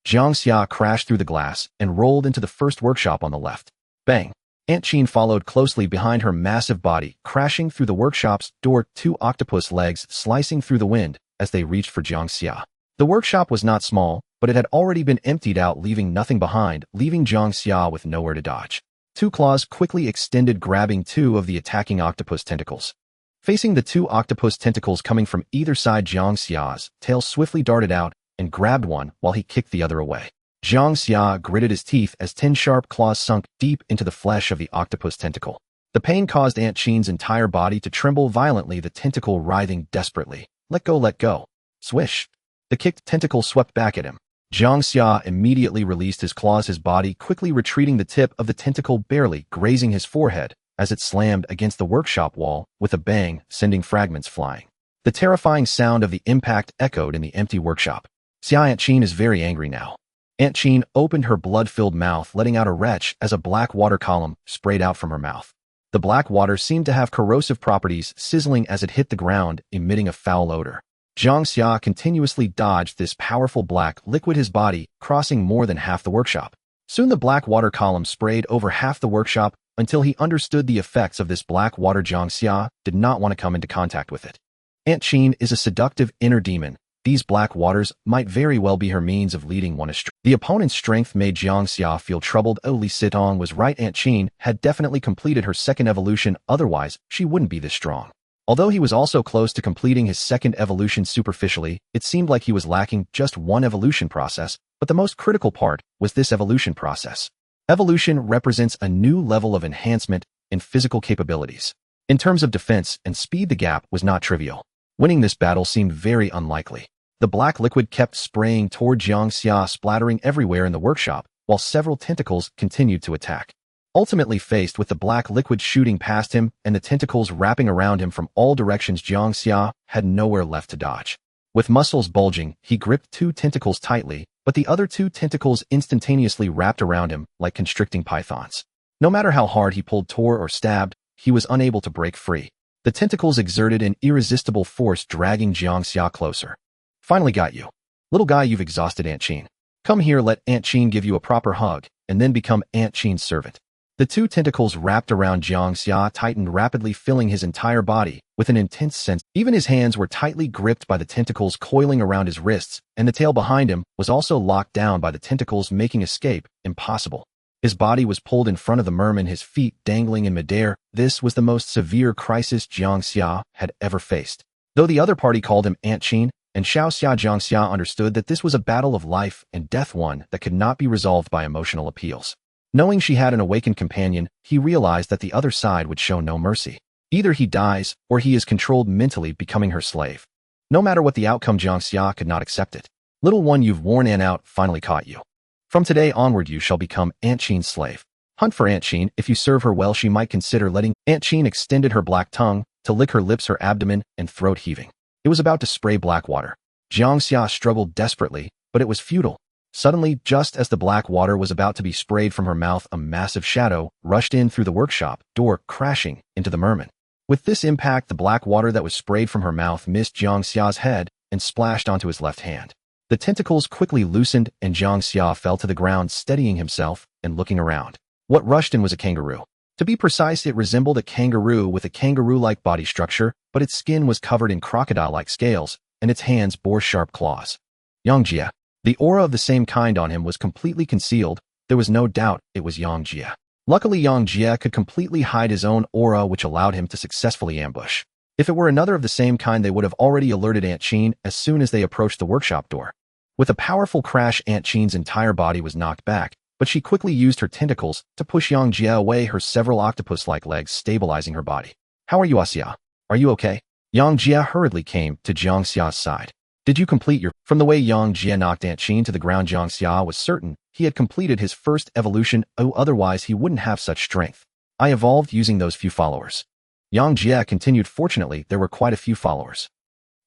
Jiang Xia crashed through the glass and rolled into the first workshop on the left. Bang! Aunt Chin followed closely behind her massive body, crashing through the workshop's door, 2 octopus legs slicing through the wind as they reached for Jiang Xia. The workshop was not small, but it had already been emptied out, leaving nothing behind, leaving Jiang Xia with nowhere to dodge. 2 claws quickly extended, grabbing 2 of the attacking octopus tentacles. Facing the 2 octopus tentacles coming from either side, Jiang Xia's tail swiftly darted out and grabbed one while he kicked the other away. Jiang Xia gritted his teeth as 10 sharp claws sunk deep into the flesh of the octopus tentacle. The pain caused Aunt Chin's entire body to tremble violently, the tentacle writhing desperately. Let go, let go. Swish. The kicked tentacle swept back at him. Jiang Xia immediately released his claws, his body quickly retreating, the tip of the tentacle barely grazing his forehead as it slammed against the workshop wall with a bang, sending fragments flying. The terrifying sound of the impact echoed in the empty workshop. Xia, Aunt Chin is very angry now. Aunt Chin opened her blood-filled mouth, letting out a retch as a black water column sprayed out from her mouth. The black water seemed to have corrosive properties, sizzling as it hit the ground, emitting a foul odor. Jiang Xia continuously dodged this powerful black liquid, his body crossing more than half the workshop. Soon the black water column sprayed over half the workshop until he understood the effects of this black water. Jiang Xia did not want to come into contact with it. Aunt Chin is a seductive inner demon. These black waters might very well be her means of leading one astray. The opponent's strength made Jiang Xia feel troubled. Li Sitong was right. Aunt Chin had definitely completed her second evolution, otherwise she wouldn't be this strong. Although he was also close to completing his second evolution, superficially, it seemed like he was lacking just one evolution process, but the most critical part was this evolution process. Evolution represents a new level of enhancement in physical capabilities. In terms of defense and speed, the gap was not trivial. Winning this battle seemed very unlikely. The black liquid kept spraying toward Jiang Xia, splattering everywhere in the workshop, while several tentacles continued to attack. Ultimately, faced with the black liquid shooting past him and the tentacles wrapping around him from all directions, Jiang Xia had nowhere left to dodge. With muscles bulging, he gripped 2 tentacles tightly, but the other 2 tentacles instantaneously wrapped around him like constricting pythons. No matter how hard he pulled, tore, or stabbed, he was unable to break free. The tentacles exerted an irresistible force, dragging Jiang Xia closer. Finally got you. Little guy, you've exhausted Aunt Chin. Come here, let Aunt Chin give you a proper hug, and then become Aunt Chin's servant. The 2 tentacles wrapped around Jiang Xia tightened rapidly, filling his entire body with an intense sense. Even his hands were tightly gripped by the tentacles coiling around his wrists, and the tail behind him was also locked down by the tentacles, making escape impossible. His body was pulled in front of the merman, his feet dangling in midair. This was the most severe crisis Jiang Xia had ever faced. Though the other party called him Aunt Chin and Xiao Xia, Jiang Xia understood that this was a battle of life and death, one that could not be resolved by emotional appeals. Knowing she had an awakened companion, he realized that the other side would show no mercy. Either he dies, or he is controlled mentally, becoming her slave. No matter what the outcome, Jiang Xia could not accept it. Little one, you've worn Aunt out, finally caught you. From today onward you shall become Aunt Chin's slave. Hunt for Aunt Qin. If you serve her well, she might consider letting. Aunt Qin extended her black tongue to lick her lips, her abdomen and throat heaving. It was about to spray black water. Jiang Xia struggled desperately, but it was futile. Suddenly, just as the black water was about to be sprayed from her mouth, a massive shadow rushed in through the workshop door, crashing into the merman. With this impact, the black water that was sprayed from her mouth missed Jiang Xia's head and splashed onto his left hand. The tentacles quickly loosened and Jiang Xia fell to the ground, steadying himself and looking around. What rushed in was a kangaroo. To be precise, it resembled a kangaroo with a kangaroo-like body structure, but its skin was covered in crocodile-like scales, and its hands bore sharp claws. Jiang Xia. The aura of the same kind on him was completely concealed. There was no doubt it was Jiang Xia. Luckily, Jiang Xia could completely hide his own aura, which allowed him to successfully ambush. If it were another of the same kind, they would have already alerted Aunt Qin as soon as they approached the workshop door. With a powerful crash, Aunt Qin's entire body was knocked back, but she quickly used her tentacles to push Jiang Xia away, her several octopus-like legs stabilizing her body. How are you, Xia? Are you okay? Jiang Xia hurriedly came to Jiang Xia's side. Did you complete your... From the way Jiang Xia knocked Aunt Qin to the ground, Jiang Xia was certain he had completed his first evolution, otherwise he wouldn't have such strength. I evolved using those few followers. Jiang Xia continued. Fortunately, there were quite a few followers.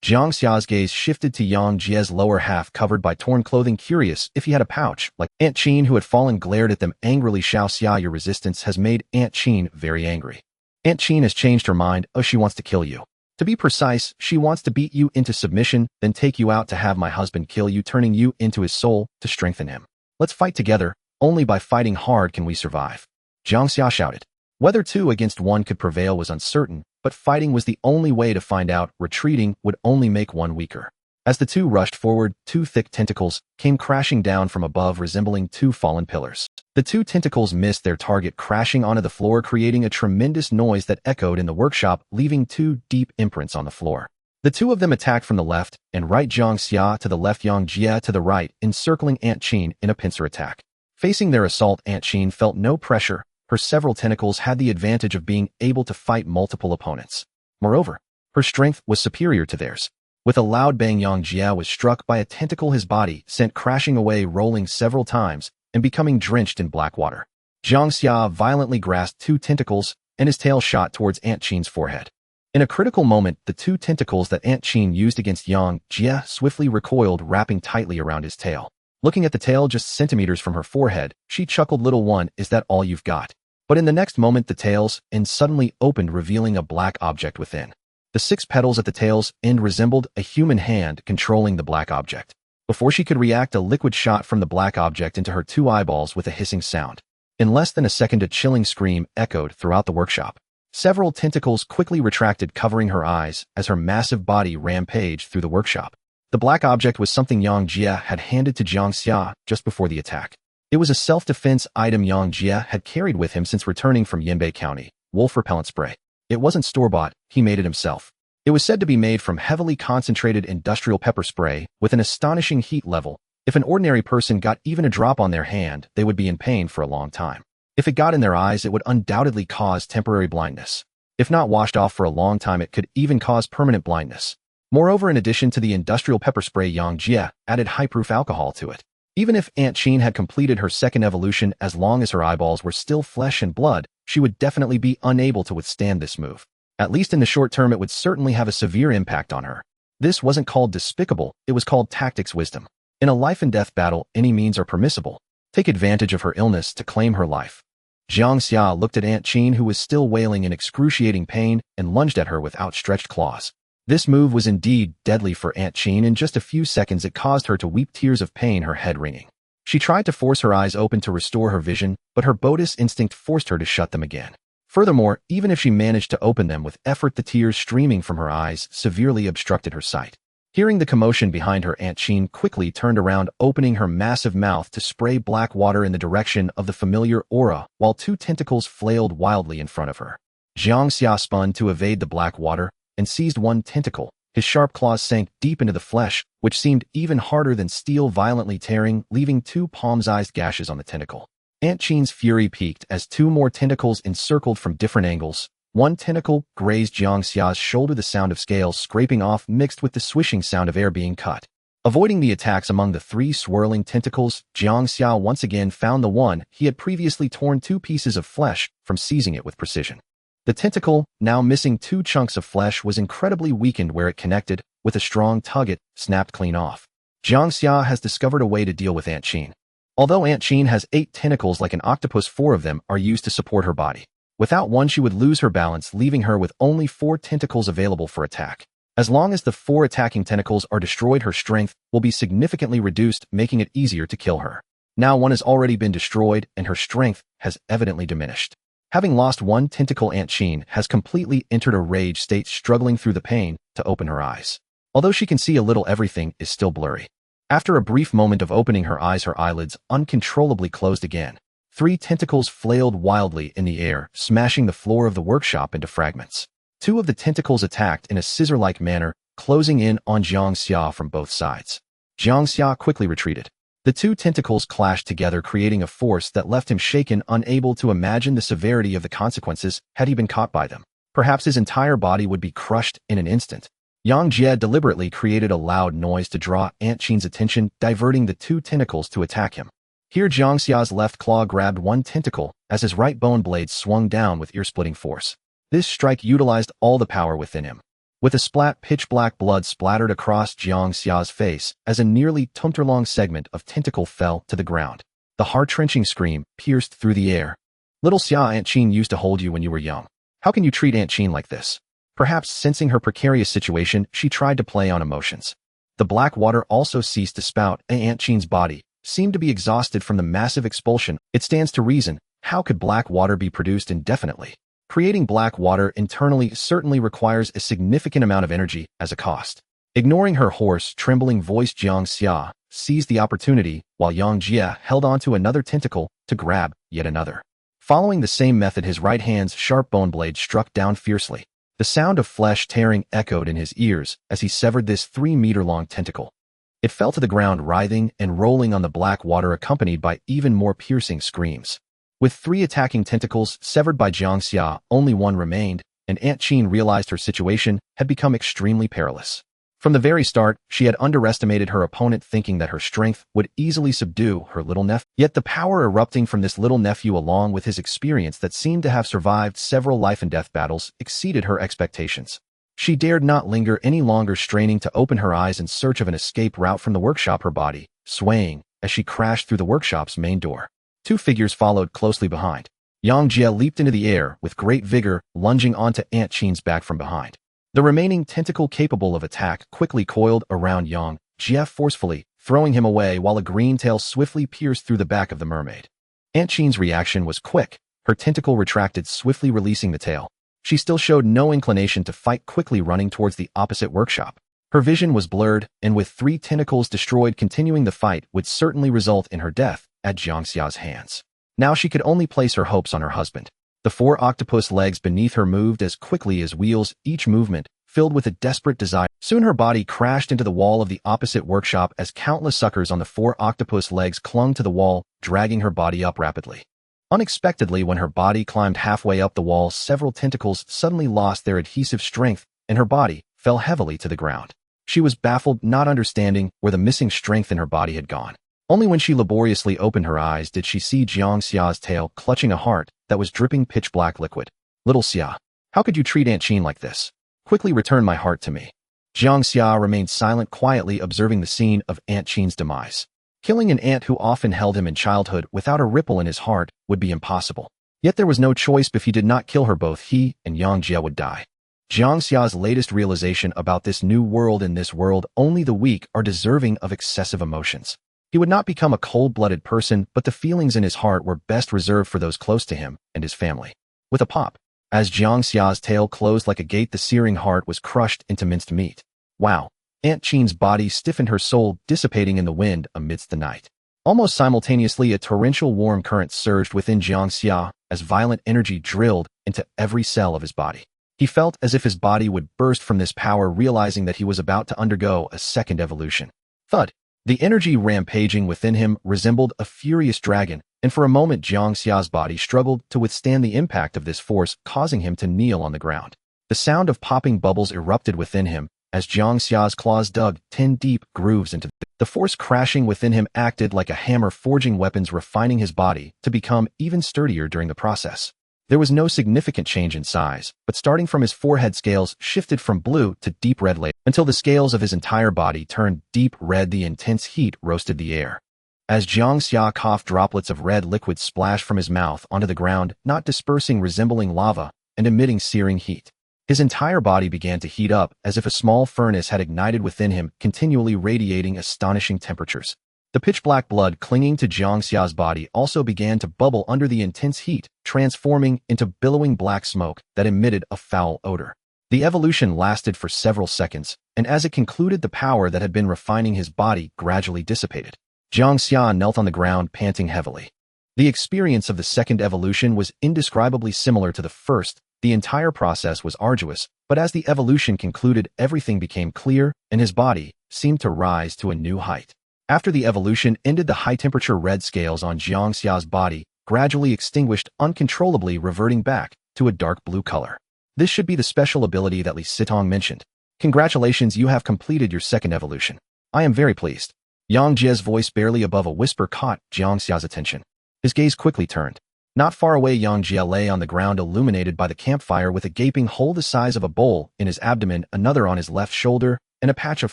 Jiang Xia's gaze shifted to Jiang Jia's lower half covered by torn clothing, curious if he had a pouch. Like Aunt Qin, who had fallen, glared at them angrily. Xiao Xia, your resistance has made Aunt Qin very angry. Aunt Qin has changed her mind. Oh, she wants to kill you. To be precise, she wants to beat you into submission, then take you out to have my husband kill you, turning you into his soul to strengthen him. Let's fight together. Only by fighting hard can we survive. Jiang Xia shouted. Whether 2 against 1 could prevail was uncertain, but fighting was the only way to find out. Retreating would only make one weaker. As the 2 rushed forward, 2 thick tentacles came crashing down from above, resembling 2 fallen pillars. The 2 tentacles missed their target, crashing onto the floor, creating a tremendous noise that echoed in the workshop, leaving 2 deep imprints on the floor. The 2 of them attacked from the left and right, Jiang Xia to the left, Jiang Jia to the right, encircling Aunt Qin in a pincer attack. Facing their assault, Aunt Qin felt no pressure. Her several tentacles had the advantage of being able to fight multiple opponents. Moreover, her strength was superior to theirs. With a loud bang, Jiang Jia was struck by a tentacle, his body sent crashing away, rolling several times and becoming drenched in black water. Jiang Xia violently grasped 2 tentacles and his tail shot towards Aunt Qin's forehead. In a critical moment, the 2 tentacles that Aunt Qin used against Jiang Jia swiftly recoiled, wrapping tightly around his tail. Looking at the tail just centimeters from her forehead, she chuckled. Little one, is that all you've got? But in the next moment, the tail's end suddenly opened, revealing a black object within. The 6 petals at the tail's end resembled a human hand controlling the black object. Before she could react, a liquid shot from the black object into her 2 eyeballs with a hissing sound. In less than a second, a chilling scream echoed throughout the workshop. Several tentacles quickly retracted, covering her eyes as her massive body rampaged through the workshop. The black object was something Jiang Jia had handed to Jiang Xia just before the attack. It was a self-defense item Jiang Jia had carried with him since returning from Yinbei County, wolf repellent spray. It wasn't store-bought, he made it himself. It was said to be made from heavily concentrated industrial pepper spray with an astonishing heat level. If an ordinary person got even a drop on their hand, they would be in pain for a long time. If it got in their eyes, it would undoubtedly cause temporary blindness. If not washed off for a long time, it could even cause permanent blindness. Moreover, in addition to the industrial pepper spray, Jiang Jia added high-proof alcohol to it. Even if Aunt Qin had completed her second evolution, as long as her eyeballs were still flesh and blood, she would definitely be unable to withstand this move. At least in the short term, it would certainly have a severe impact on her. This wasn't called despicable, it was called tactics wisdom. In a life-and-death battle, any means are permissible. Take advantage of her illness to claim her life. Jiang Xia looked at Aunt Qin, who was still wailing in excruciating pain, and lunged at her with outstretched claws. This move was indeed deadly for Aunt Qin. In just a few seconds, it caused her to weep tears of pain, her head ringing. She tried to force her eyes open to restore her vision, but her Bodis instinct forced her to shut them again. Furthermore, even if she managed to open them with effort, the tears streaming from her eyes severely obstructed her sight. Hearing the commotion behind her, Aunt Qin quickly turned around, opening her massive mouth to spray black water in the direction of the familiar aura, while 2 tentacles flailed wildly in front of her. Jiang Xia spun to evade the black water and seized one tentacle. His sharp claws sank deep into the flesh, which seemed even harder than steel, violently tearing, leaving 2 palm-sized gashes on the tentacle. Aunt Qin's fury peaked as 2 more tentacles encircled from different angles. One tentacle grazed Jiang Xia's shoulder, the sound of scales scraping off mixed with the swishing sound of air being cut. Avoiding the attacks among the three swirling tentacles, Jiang Xia once again found the one he had previously torn two pieces of flesh from, seizing it with precision. The tentacle, now missing two chunks of flesh, was incredibly weakened where it connected. With a strong tug, it snapped clean off. Jiang Xia has discovered a way to deal with Aunt Qin. Although Aunt Qin has 8 tentacles like an octopus, 4 of them are used to support her body. Without one, she would lose her balance, leaving her with only 4 tentacles available for attack. As long as the 4 attacking tentacles are destroyed, her strength will be significantly reduced, making it easier to kill her. Now one has already been destroyed, and her strength has evidently diminished. Having lost 1 tentacle, Aunt Qin has completely entered a rage state, struggling through the pain to open her eyes. Although she can see a little, everything is still blurry. After a brief moment of opening her eyes, her eyelids uncontrollably closed again. 3 tentacles flailed wildly in the air, smashing the floor of the workshop into fragments. 2 of the tentacles attacked in a scissor-like manner, closing in on Jiang Xia from both sides. Jiang Xia quickly retreated. The 2 tentacles clashed together, creating a force that left him shaken, unable to imagine the severity of the consequences had he been caught by them. Perhaps his entire body would be crushed in an instant. Jiang Xia deliberately created a loud noise to draw Aunt Qin's attention, diverting the 2 tentacles to attack him. Here Jiang Xia's left claw grabbed 1 tentacle as his right bone blade swung down with ear-splitting force. This strike utilized all the power within him. With a splat, pitch-black blood splattered across Jiang Xia's face as a nearly tumtor-long segment of tentacle fell to the ground. The heart-wrenching scream pierced through the air. "Little Xia, Aunt Qin used to hold you when you were young. How can you treat Aunt Qin like this?" Perhaps sensing her precarious situation, she tried to play on emotions. The black water also ceased to spout, and Aunt Qin's body seemed to be exhausted from the massive expulsion. It stands to reason, how could black water be produced indefinitely? Creating black water internally certainly requires a significant amount of energy as a cost. Ignoring her hoarse, trembling voice, Jiang Xia seized the opportunity while Jiang Xia held onto another tentacle to grab yet another. Following the same method, his right hand's sharp bone blade struck down fiercely. The sound of flesh tearing echoed in his ears as he severed this 3-meter-long tentacle. It fell to the ground, writhing and rolling on the black water, accompanied by even more piercing screams. With 3 attacking tentacles severed by Jiang Xia, only 1 remained, and Aunt Qin realized her situation had become extremely perilous. From the very start, she had underestimated her opponent, thinking that her strength would easily subdue her little nephew. Yet the power erupting from this little nephew, along with his experience that seemed to have survived several life-and-death battles, exceeded her expectations. She dared not linger any longer, straining to open her eyes in search of an escape route from the workshop, her body swaying as she crashed through the workshop's main door. 2 figures followed closely behind. Jiang Xia leaped into the air with great vigor, lunging onto Aunt Qin's back from behind. The remaining tentacle capable of attack quickly coiled around Jiang Xia, forcefully throwing him away, while a green tail swiftly pierced through the back of the mermaid. Aunt Qin's reaction was quick. Her tentacle retracted, swiftly releasing the tail. She still showed no inclination to fight, quickly running towards the opposite workshop. Her vision was blurred, and with 3 tentacles destroyed, continuing the fight would certainly result in her death at Jiang Xia's hands. Now she could only place her hopes on her husband. The 4 octopus legs beneath her moved as quickly as wheels, each movement filled with a desperate desire. Soon her body crashed into the wall of the opposite workshop as countless suckers on the 4 octopus legs clung to the wall, dragging her body up rapidly. Unexpectedly, when her body climbed halfway up the wall, several tentacles suddenly lost their adhesive strength, and her body fell heavily to the ground. She was baffled, not understanding where the missing strength in her body had gone. Only when she laboriously opened her eyes did she see Jiang Xia's tail clutching a heart that was dripping pitch-black liquid. "Little Xia, how could you treat Aunt Qin like this? Quickly return my heart to me." Jiang Xia remained silent, quietly observing the scene of Aunt Qin's demise. Killing an aunt who often held him in childhood without a ripple in his heart would be impossible. Yet there was no choice. If he did not kill her, both he and Jiang Xia would die. Jiang Xia's latest realization about this new world: in this world, only the weak are deserving of excessive emotions. He would not become a cold-blooded person, but the feelings in his heart were best reserved for those close to him and his family. With a pop, as Jiang Xia's tail closed like a gate, the searing heart was crushed into minced meat. Wow! Aunt Qin's body stiffened, her soul dissipating in the wind amidst the night. Almost simultaneously, a torrential warm current surged within Jiang Xia as violent energy drilled into every cell of his body. He felt as if his body would burst from this power, realizing that he was about to undergo a second evolution. Thud! The energy rampaging within him resembled a furious dragon, and for a moment Jiang Xia's body struggled to withstand the impact of this force, causing him to kneel on the ground. The sound of popping bubbles erupted within him As Jiang Xia's claws dug 10 deep grooves into the force crashing within him acted like a hammer forging weapons, refining his body to become even sturdier during the process. There was no significant change in size, but starting from his forehead, scales shifted from blue to deep red later until the scales of his entire body turned deep red. The intense heat roasted the air. As Jiang Xia coughed, droplets of red liquid splashed from his mouth onto the ground, not dispersing, resembling lava, and emitting searing heat. His entire body began to heat up as if a small furnace had ignited within him, continually radiating astonishing temperatures. The pitch-black blood clinging to Jiang Xia's body also began to bubble under the intense heat, transforming into billowing black smoke that emitted a foul odor. The evolution lasted for several seconds, and as it concluded, the power that had been refining his body gradually dissipated. Jiang Xia knelt on the ground, panting heavily. The experience of the second evolution was indescribably similar to the first. The entire process was arduous, but as the evolution concluded, everything became clear, and his body seemed to rise to a new height. After the evolution ended, the high-temperature red scales on Jiang Xia's body gradually extinguished, uncontrollably reverting back to a dark blue color. This should be the special ability that Li Sitong mentioned. Congratulations, you have completed your second evolution. I am very pleased. Yang Jie's voice, barely above a whisper, caught Jiang Xia's attention. His gaze quickly turned. Not far away, Yang Jia lay on the ground, illuminated by the campfire, with a gaping hole the size of a bowl in his abdomen, another on his left shoulder, and a patch of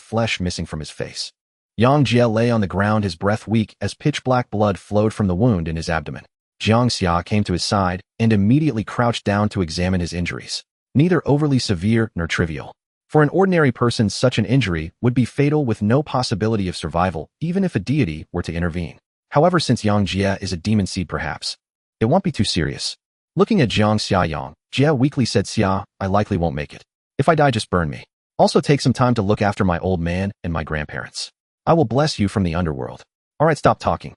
flesh missing from his face. Yang Jia lay on the ground, his breath weak, as pitch-black blood flowed from the wound in his abdomen. Jiang Xia came to his side and immediately crouched down to examine his injuries. Neither overly severe nor trivial. For an ordinary person, such an injury would be fatal, with no possibility of survival, even if a deity were to intervene. However, since Yang Jia is a demon seed, perhaps it won't be too serious. Looking at Jiang Xia, Yang Jia weakly said, "Xia, I likely won't make it. If I die, just burn me. Also take some time to look after my old man and my grandparents. I will bless you from the underworld." Alright, stop talking.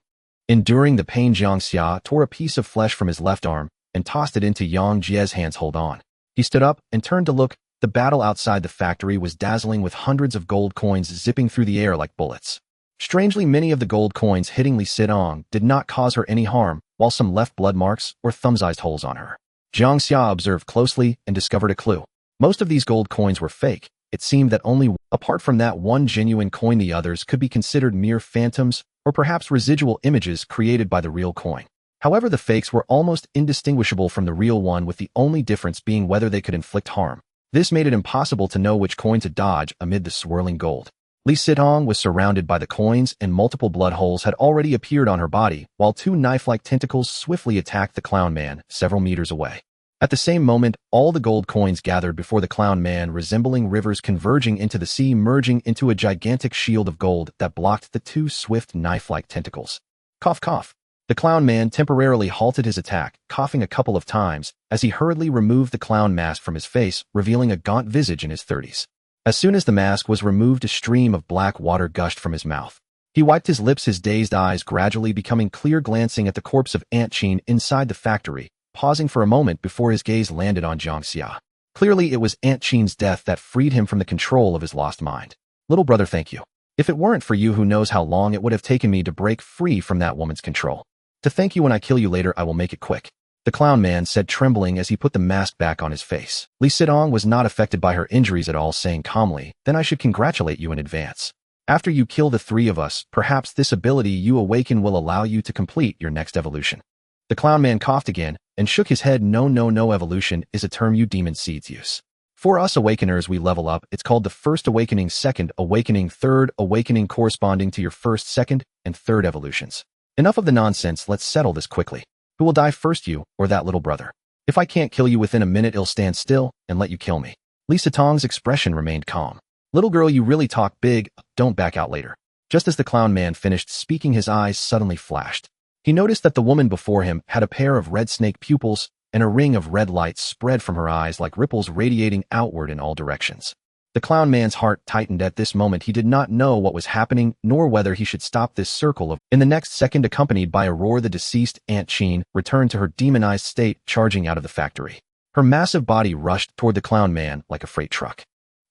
Enduring the pain, Jiang Xia tore a piece of flesh from his left arm and tossed it into Yang Jia's hands. Hold on. He stood up and turned to look. The battle outside the factory was dazzling, with hundreds of gold coins zipping through the air like bullets. Strangely, many of the gold coins hitting Li Sitong did not cause her any harm, while some left blood marks or thumb-sized holes on her. Jiang Xia observed closely and discovered a clue. Most of these gold coins were fake. It seemed that only apart from that one genuine coin, the others could be considered mere phantoms or perhaps residual images created by the real coin. However, the fakes were almost indistinguishable from the real one, with the only difference being whether they could inflict harm. This made it impossible to know which coin to dodge amid the swirling gold. Li Sitong was surrounded by the coins, and multiple blood holes had already appeared on her body, while two knife-like tentacles swiftly attacked the clown man several meters away. At the same moment, all the gold coins gathered before the clown man, resembling rivers converging into the sea, merging into a gigantic shield of gold that blocked the two swift knife-like tentacles. Cough, cough. The clown man temporarily halted his attack, coughing a couple of times, as he hurriedly removed the clown mask from his face, revealing a gaunt visage in his 30s. As soon as the mask was removed, a stream of black water gushed from his mouth. He wiped his lips, his dazed eyes gradually becoming clear, glancing at the corpse of Aunt Qin inside the factory, pausing for a moment before his gaze landed on Jiang Xia. Clearly, it was Aunt Qin's death that freed him from the control of his lost mind. Little brother, thank you. If it weren't for you, who knows how long it would have taken me to break free from that woman's control. To thank you when I kill you later, I will make it quick. The clown man said, trembling as he put the mask back on his face. Li Sitong was not affected by her injuries at all, saying calmly, "Then I should congratulate you in advance. After you kill the three of us, perhaps this ability you awaken will allow you to complete your next evolution." The clown man coughed again and shook his head. No, evolution is a term you demon seeds use. For us awakeners, we level up. It's called the first awakening, second awakening, third awakening, corresponding to your first, second, and third evolutions. Enough of the nonsense, let's settle this quickly. Who will die first, you or that little brother? If I can't kill you within a minute, I'll stand still and let you kill me. Li Sitong's expression remained calm. Little girl, you really talk big. Don't back out later. Just as the clown man finished speaking, his eyes suddenly flashed. He noticed that the woman before him had a pair of red snake pupils, and a ring of red light spread from her eyes like ripples radiating outward in all directions. The clown man's heart tightened at this moment. He did not know what was happening, nor whether he should stop this circle of. In the next second, accompanied by a roar, the deceased Aunt Qin returned to her demonized state, charging out of the factory. Her massive body rushed toward the clown man like a freight truck.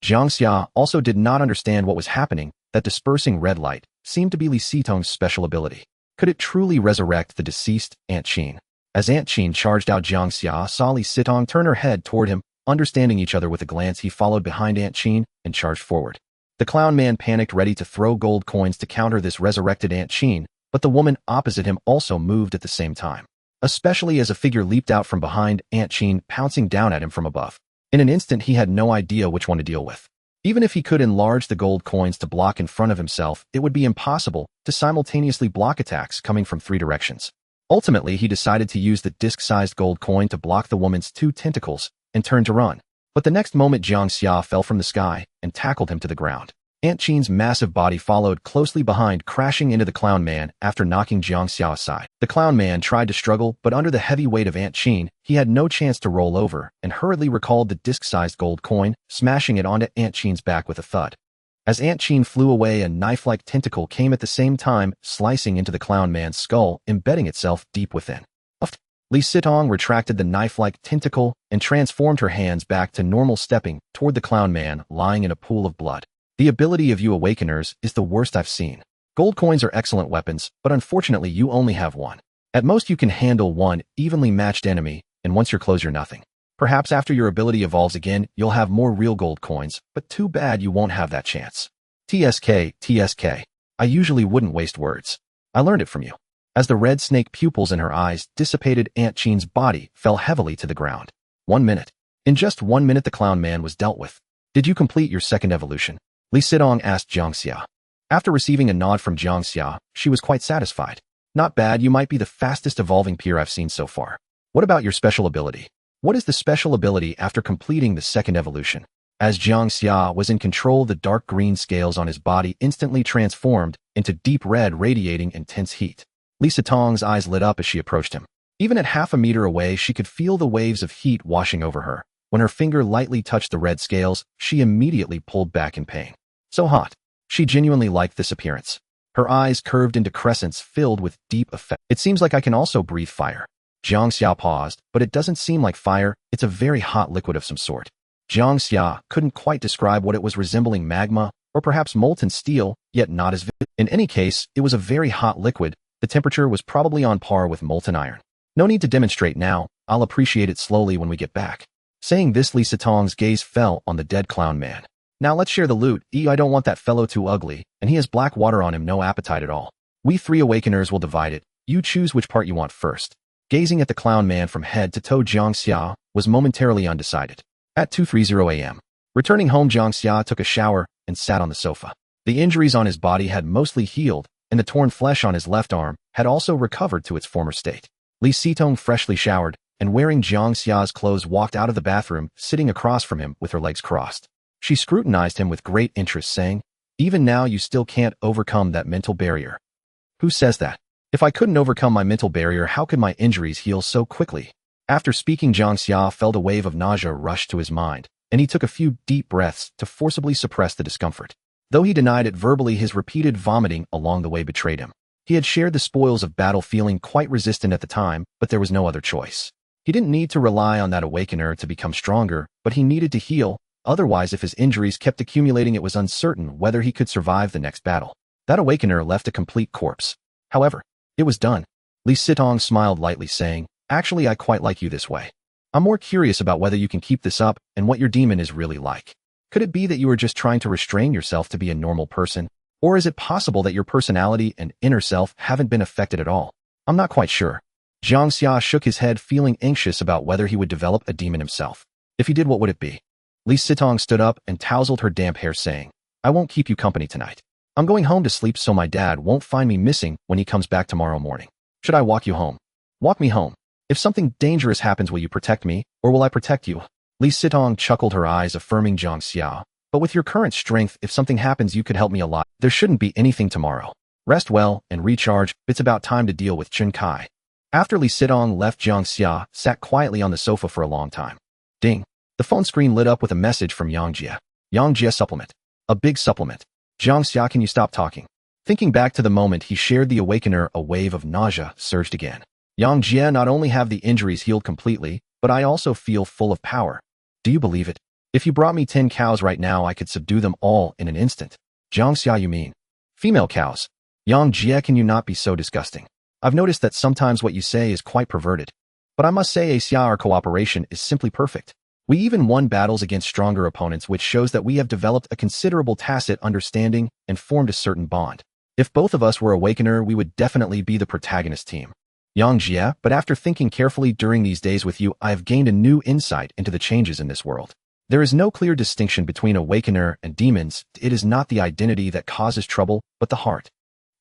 Jiang Xia also did not understand what was happening. That dispersing red light seemed to be Li Sitong's special ability. Could it truly resurrect the deceased Aunt Qin? As Aunt Qin charged out, Jiang Xia saw Li Sitong turn her head toward him, Understanding each other with a glance, he followed behind Aunt Qin and charged forward. The clown man panicked, ready to throw gold coins to counter this resurrected Aunt Qin, but the woman opposite him also moved at the same time, especially as a figure leaped out from behind Aunt Qin, pouncing down at him from above. In an instant, he had no idea which one to deal with. Even if he could enlarge the gold coins to block in front of himself, it would be impossible to simultaneously block attacks coming from 3 directions. Ultimately, he decided to use the disc-sized gold coin to block the woman's 2 tentacles and turned to run. But the next moment, Jiang Xia fell from the sky and tackled him to the ground. Aunt Qin's massive body followed closely behind, crashing into the clown man after knocking Jiang Xia aside. The clown man tried to struggle, but under the heavy weight of Aunt Qin, he had no chance to roll over and hurriedly recalled the disc-sized gold coin, smashing it onto Aunt Qin's back with a thud. As Aunt Qin flew away, a knife-like tentacle came at the same time, slicing into the clown man's skull, embedding itself deep within. Li Sitong retracted the knife-like tentacle and transformed her hands back to normal, stepping toward the clown man lying in a pool of blood. The ability of you awakeners is the worst I've seen. Gold coins are excellent weapons, but unfortunately you only have one. At most you can handle one evenly matched enemy, and once you're close you're nothing. Perhaps after your ability evolves again, you'll have more real gold coins, but too bad you won't have that chance. TSK. I usually wouldn't waste words. I learned it from you. As the red snake pupils in her eyes dissipated, Aunt Qin's body fell heavily to the ground. 1 minute. In just 1 minute the clown man was dealt with. Did you complete your second evolution? Li Sitong asked Jiang Xia. After receiving a nod from Jiang Xia, she was quite satisfied. Not bad, you might be the fastest evolving peer I've seen so far. What about your special ability? What is the special ability after completing the second evolution? As Jiang Xia was in control, the dark green scales on his body instantly transformed into deep red, radiating intense heat. Li Sitong's eyes lit up as she approached him. Even at half a meter away, she could feel the waves of heat washing over her. When her finger lightly touched the red scales, she immediately pulled back in pain. So hot. She genuinely liked this appearance. Her eyes curved into crescents filled with deep affection. It seems like I can also breathe fire. Jiang Xia paused, but it doesn't seem like fire, it's a very hot liquid of some sort. Jiang Xia couldn't quite describe what it was, resembling magma, or perhaps molten steel, yet not as vivid. In any case, it was a very hot liquid. The temperature was probably on par with molten iron. No need to demonstrate now, I'll appreciate it slowly when we get back. Saying this, Li Sitong's gaze fell on the dead clown man. Now let's share the loot. I don't want that fellow too ugly, and he has black water on him, no appetite at all. We 3 awakeners will divide it. You choose which part you want first. Gazing at the clown man from head to toe, Jiang Xia was momentarily undecided. At 2:30 a.m. Returning home, Jiang Xia took a shower and sat on the sofa. The injuries on his body had mostly healed, and the torn flesh on his left arm had also recovered to its former state. Li Sitong, freshly showered and wearing Jiang Xia's clothes, walked out of the bathroom, sitting across from him with her legs crossed. She scrutinized him with great interest, saying, "Even now you still can't overcome that mental barrier." "Who says that? If I couldn't overcome my mental barrier, how could my injuries heal so quickly?" After speaking, Jiang Xia felt a wave of nausea rush to his mind, and he took a few deep breaths to forcibly suppress the discomfort. Though he denied it verbally, his repeated vomiting along the way betrayed him. He had shared the spoils of battle, feeling quite resistant at the time, but there was no other choice. He didn't need to rely on that awakener to become stronger, but he needed to heal. Otherwise, if his injuries kept accumulating, it was uncertain whether he could survive the next battle. That awakener left a complete corpse. However, it was done. Li Sitong smiled lightly, saying, "Actually, I quite like you this way. I'm more curious about whether you can keep this up and what your demon is really like. Could it be that you are just trying to restrain yourself to be a normal person? Or is it possible that your personality and inner self haven't been affected at all? I'm not quite sure." Jiang Xia shook his head, feeling anxious about whether he would develop a demon himself. If he did, what would it be? Li Sitong stood up and tousled her damp hair, saying, "I won't keep you company tonight. I'm going home to sleep so my dad won't find me missing when he comes back tomorrow morning. Should I walk you home? Walk me home. If something dangerous happens, will you protect me, or will I protect you?" Li Sitong chuckled, her eyes affirming Jiang Xia. "But with your current strength, if something happens, you could help me a lot. There shouldn't be anything tomorrow. Rest well and recharge. It's about time to deal with Chen Kai." After Li Sitong left, Jiang Xia sat quietly on the sofa for a long time. Ding. The phone screen lit up with a message from Yang Jia. Yang Jia supplement. A big supplement. Jiang Xia, can you stop talking? Thinking back to the moment he shared the awakener, a wave of nausea surged again. Yang Jia, not only have the injuries healed completely, but I also feel full of power. Do you believe it? If you brought me 10 cows right now, I could subdue them all in an instant. Jiang Xia, you mean female cows? Yang Jia, can you not be so disgusting? I've noticed that sometimes what you say is quite perverted. But I must say, Xia, our cooperation is simply perfect. We even won battles against stronger opponents, which shows that we have developed a considerable tacit understanding and formed a certain bond. If both of us were Awakener, we would definitely be the protagonist team. Jiang Xia, but after thinking carefully during these days with you, I have gained a new insight into the changes in this world. There is no clear distinction between Awakener and demons. It is not the identity that causes trouble, but the heart.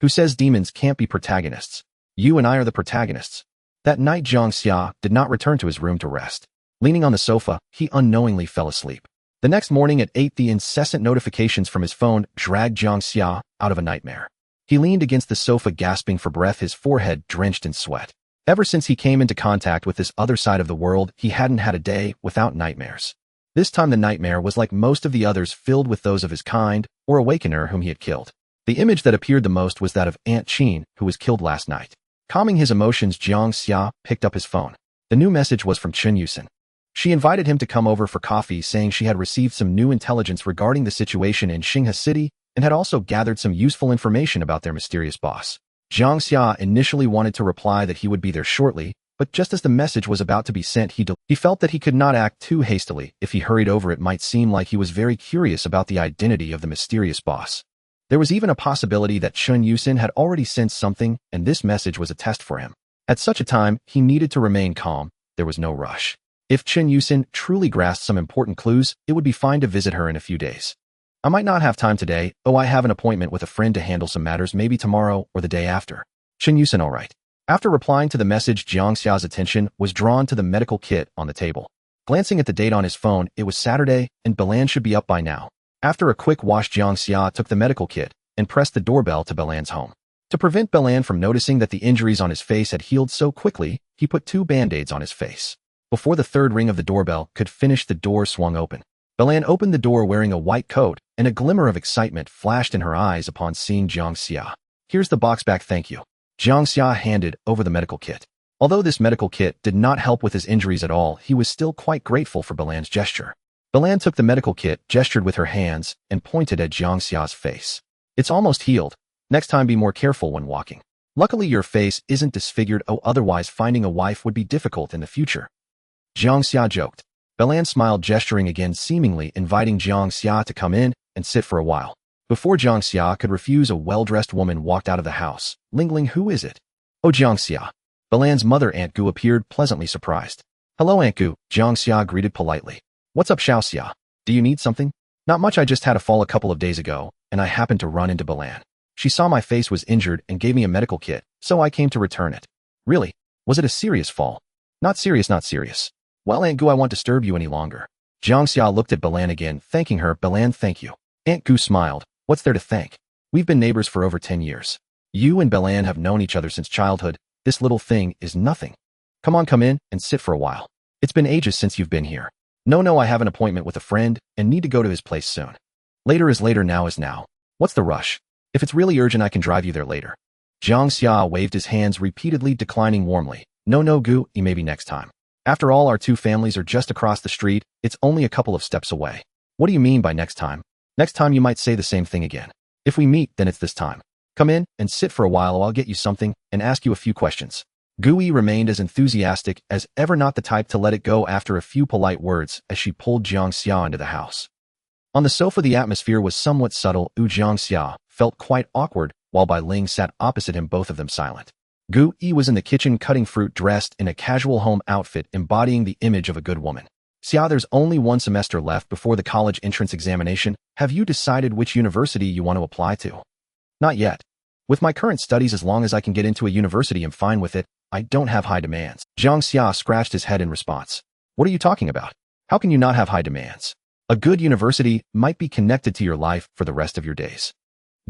Who says demons can't be protagonists? You and I are the protagonists. That night, Jiang Xia did not return to his room to rest. Leaning on the sofa, he unknowingly fell asleep. The next morning at 8, the incessant notifications from his phone dragged Jiang Xia out of a nightmare. He leaned against the sofa, gasping for breath, his forehead drenched in sweat. Ever since he came into contact with this other side of the world, he hadn't had a day without nightmares. This time the nightmare was like most of the others, filled with those of his kind or Awakener whom he had killed. The image that appeared the most was that of Aunt Qin, who was killed last night. Calming his emotions, Jiang Xia picked up his phone. The new message was from Shen Xu. She invited him to come over for coffee, saying she had received some new intelligence regarding the situation in Xinghe City and had also gathered some useful information about their mysterious boss. Jiang Xia initially wanted to reply that he would be there shortly, but just as the message was about to be sent, he felt that he could not act too hastily. If he hurried over, it might seem like he was very curious about the identity of the mysterious boss. There was even a possibility that Shen Xu had already sensed something, and this message was a test for him. At such a time, he needed to remain calm. There was no rush. If Shen Xu truly grasped some important clues, it would be fine to visit her in a few days. I might not have time today. Oh, I have an appointment with a friend to handle some matters, maybe tomorrow or the day after. Shen Xu, all right. After replying to the message, Jiang Xia's attention was drawn to the medical kit on the table. Glancing at the date on his phone, it was Saturday, and Balan should be up by now. After a quick wash, Jiang Xia took the medical kit and pressed the doorbell to Balan's home. To prevent Balan from noticing that the injuries on his face had healed so quickly, he put 2 band-aids on his face. Before the third ring of the doorbell could finish, the door swung open. Balan opened the door wearing a white coat, and a glimmer of excitement flashed in her eyes upon seeing Jiang Xia. Here's the box back, thank you. Jiang Xia handed over the medical kit. Although this medical kit did not help with his injuries at all, he was still quite grateful for Balan's gesture. Balan took the medical kit, gestured with her hands, and pointed at Jiang Xia's face. It's almost healed. Next time be more careful when walking. Luckily your face isn't disfigured. Oh, otherwise finding a wife would be difficult in the future. Jiang Xia joked. Balan smiled, gesturing again, seemingly inviting Jiang Xia to come in and sit for a while. Before Jiang Xia could refuse, a well-dressed woman walked out of the house, lingling. Who is it? Oh, Jiang Xia. Balan's mother, Aunt Gu, appeared, pleasantly surprised. Hello, Aunt Gu, Jiang Xia greeted politely. What's up, Xiao Xia? Do you need something? Not much, I just had a fall a couple of days ago, and I happened to run into Balan. She saw my face was injured and gave me a medical kit, so I came to return it. Really? Was it a serious fall? Not serious, not serious. Well, Aunt Gu, I won't disturb you any longer. Jiang Xia looked at Balan again, thanking her. Balan, thank you. Aunt Gu smiled. What's there to thank? We've been neighbors for over 10 years. You and Balan have known each other since childhood. This little thing is nothing. Come on, come in and sit for a while. It's been ages since you've been here. No, I have an appointment with a friend and need to go to his place soon. Later is later, now is now. What's the rush? If it's really urgent, I can drive you there later. Jiang Xia waved his hands repeatedly, declining warmly. No, Gu, maybe next time. After all, our 2 families are just across the street. It's only a couple of steps away. What do you mean by next time? Next time you might say the same thing again. If we meet, then it's this time. Come in and sit for a while. I'll get you something and ask you a few questions. Gui remained as enthusiastic as ever, not the type to let it go after a few polite words, as she pulled Jiang Xia into the house. On the sofa, the atmosphere was somewhat subtle. Jiang Xia felt quite awkward, while Bai Ling sat opposite him, both of them silent. Gu Yi was in the kitchen cutting fruit, dressed in a casual home outfit embodying the image of a good woman. Xia, there's only 1 semester left before the college entrance examination. Have you decided which university you want to apply to? Not yet. With my current studies, as long as I can get into a university, I'm fine with it. I don't have high demands. Jiang Xia scratched his head in response. What are you talking about? How can you not have high demands? A good university might be connected to your life for the rest of your days.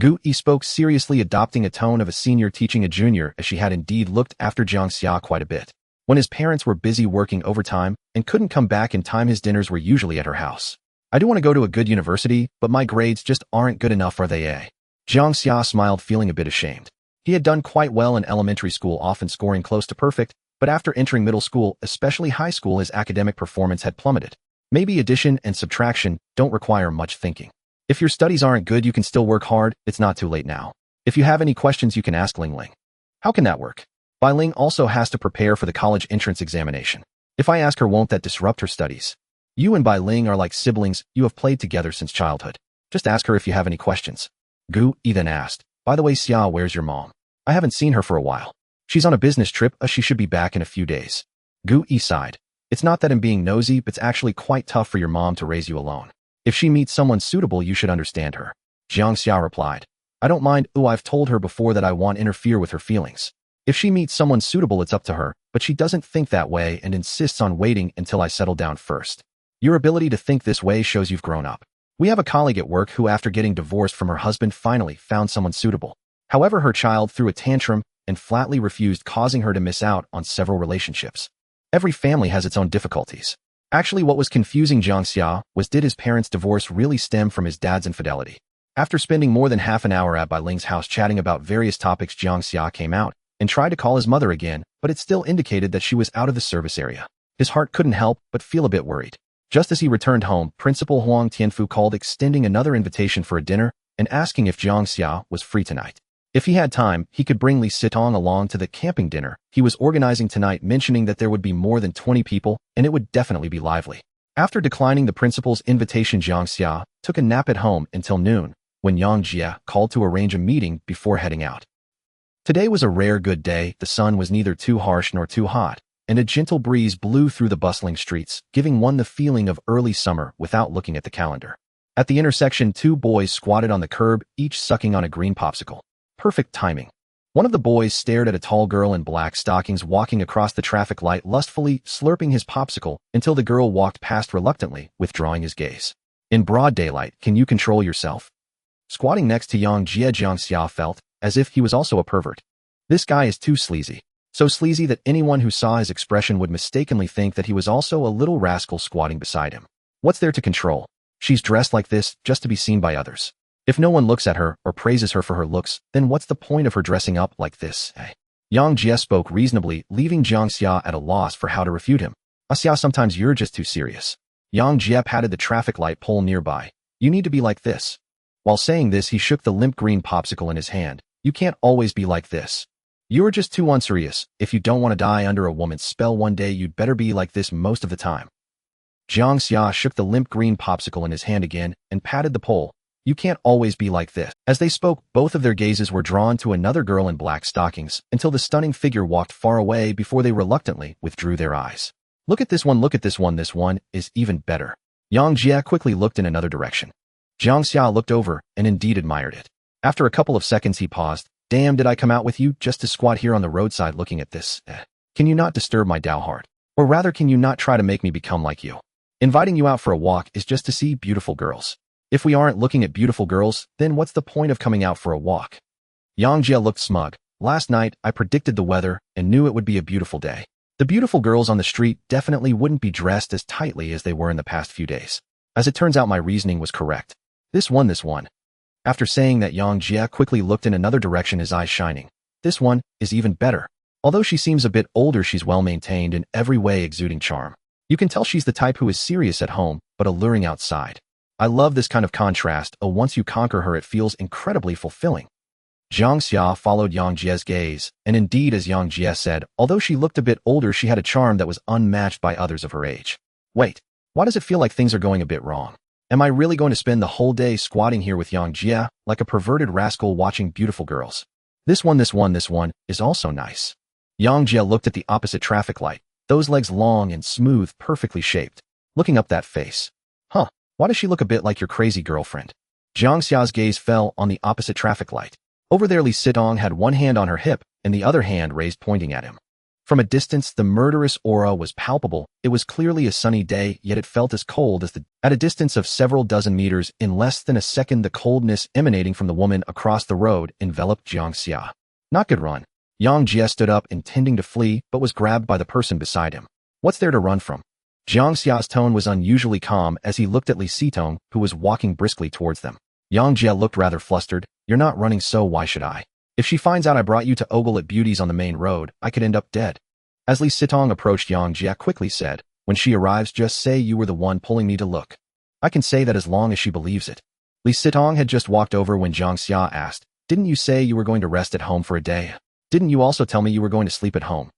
Gu Yi spoke seriously, adopting a tone of a senior teaching a junior, as she had indeed looked after Jiang Xia quite a bit. When his parents were busy working overtime and couldn't come back in time, his dinners were usually at her house. I do want to go to a good university, but my grades just aren't good enough, are they, eh? Jiang Xia smiled, feeling a bit ashamed. He had done quite well in elementary school, often scoring close to perfect, but after entering middle school, especially high school, his academic performance had plummeted. Maybe addition and subtraction don't require much thinking. If your studies aren't good, you can still work hard. It's not too late now. If you have any questions, you can ask Ling Ling. How can that work? Bai Ling also has to prepare for the college entrance examination. If I ask her, won't that disrupt her studies? You and Bai Ling are like siblings, you have played together since childhood. Just ask her if you have any questions. Gu Yi then asked, by the way Xia, where's your mom? I haven't seen her for a while. She's on a business trip, she should be back in a few days. Gu Yi sighed. It's not that I'm being nosy, but it's actually quite tough for your mom to raise you alone. If she meets someone suitable, you should understand her. Jiang Xia replied. I don't mind, I've told her before that I won't interfere with her feelings. If she meets someone suitable, it's up to her, but she doesn't think that way and insists on waiting until I settle down first. Your ability to think this way shows you've grown up. We have a colleague at work who, after getting divorced from her husband, finally found someone suitable. However, her child threw a tantrum and flatly refused, causing her to miss out on several relationships. Every family has its own difficulties. Actually, what was confusing Jiang Xia was, did his parents' divorce really stem from his dad's infidelity? After spending more than half an hour at Bai Ling's house chatting about various topics, Jiang Xia came out and tried to call his mother again, but it still indicated that she was out of the service area. His heart couldn't help but feel a bit worried. Just as he returned home, Principal Huang Tianfu called, extending another invitation for a dinner and asking if Jiang Xia was free tonight. If he had time, he could bring Li Sitong along to the camping dinner he was organizing tonight, mentioning that there would be more than 20 people and it would definitely be lively. After declining the principal's invitation, Jiang Xia took a nap at home until noon, when Jiang Xia called to arrange a meeting before heading out. Today was a rare good day. The sun was neither too harsh nor too hot, and a gentle breeze blew through the bustling streets, giving one the feeling of early summer without looking at the calendar. At the intersection, two boys squatted on the curb, each sucking on a green popsicle. Perfect timing. One of the boys stared at a tall girl in black stockings walking across the traffic light, lustfully slurping his popsicle until the girl walked past reluctantly, withdrawing his gaze. In broad daylight, can you control yourself? Squatting next to Jiang Xia, Jiang Xia felt as if he was also a pervert. This guy is too sleazy. So sleazy that anyone who saw his expression would mistakenly think that he was also a little rascal squatting beside him. What's there to control? She's dressed like this just to be seen by others. If no one looks at her or praises her for her looks, then what's the point of her dressing up like this, eh? Jiang Xia spoke reasonably, leaving Jiang Xia at a loss for how to refute him. Xia, sometimes you're just too serious. Jiang Xia patted the traffic light pole nearby. You need to be like this. While saying this, he shook the limp green popsicle in his hand. You can't always be like this. You're just too unserious. If you don't want to die under a woman's spell one day, you'd better be like this most of the time. Jiang Xia shook the limp green popsicle in his hand again and patted the pole. You can't always be like this. As they spoke, both of their gazes were drawn to another girl in black stockings until the stunning figure walked far away before they reluctantly withdrew their eyes. Look at this one, look at this one is even better. Jiang Xia quickly looked in another direction. Jiang Xia looked over and indeed admired it. After a couple of seconds he paused. Damn, did I come out with you just to squat here on the roadside looking at this? Can you not disturb my Dao heart? Or rather, can you not try to make me become like you? Inviting you out for a walk is just to see beautiful girls. If we aren't looking at beautiful girls, then what's the point of coming out for a walk? Jiang Xia looked smug. Last night, I predicted the weather and knew it would be a beautiful day. The beautiful girls on the street definitely wouldn't be dressed as tightly as they were in the past few days. As it turns out, my reasoning was correct. This one. After saying that, Jiang Xia quickly looked in another direction, his eyes shining. This one is even better. Although she seems a bit older, she's well-maintained in every way, exuding charm. You can tell she's the type who is serious at home, but alluring outside. I love this kind of contrast. Once you conquer her, it feels incredibly fulfilling. Jiang Xia followed Jiang Jia's gaze, and indeed, as Jiang Jia said, although she looked a bit older, she had a charm that was unmatched by others of her age. Wait, why does it feel like things are going a bit wrong? Am I really going to spend the whole day squatting here with Jiang Xia, like a perverted rascal watching beautiful girls? This one is also nice. Jiang Xia looked at the opposite traffic light, those legs long and smooth, perfectly shaped. Looking up that face. Huh, why does she look a bit like your crazy girlfriend? Jiang Xia's gaze fell on the opposite traffic light. Over there, Li Sitong had one hand on her hip and the other hand raised, pointing at him. From a distance, the murderous aura was palpable. It was clearly a sunny day, yet it felt as cold as at a distance of several dozen meters. In less than a second, the coldness emanating from the woman across the road enveloped Jiang Xia. Not good run. Jiang Xia stood up, intending to flee, but was grabbed by the person beside him. What's there to run from? Jiang Xia's tone was unusually calm as he looked at Li Sitong, who was walking briskly towards them. Jiang Xia looked rather flustered. You're not running, so why should I? If she finds out I brought you to ogle at beauties on the main road, I could end up dead. As Li Sitong approached, Jiang Xia quickly said, when she arrives, just say you were the one pulling me to look. I can say that as long as she believes it. Li Sitong had just walked over when Jiang Xia asked, didn't you say you were going to rest at home for a day? Didn't you also tell me you were going to sleep at home?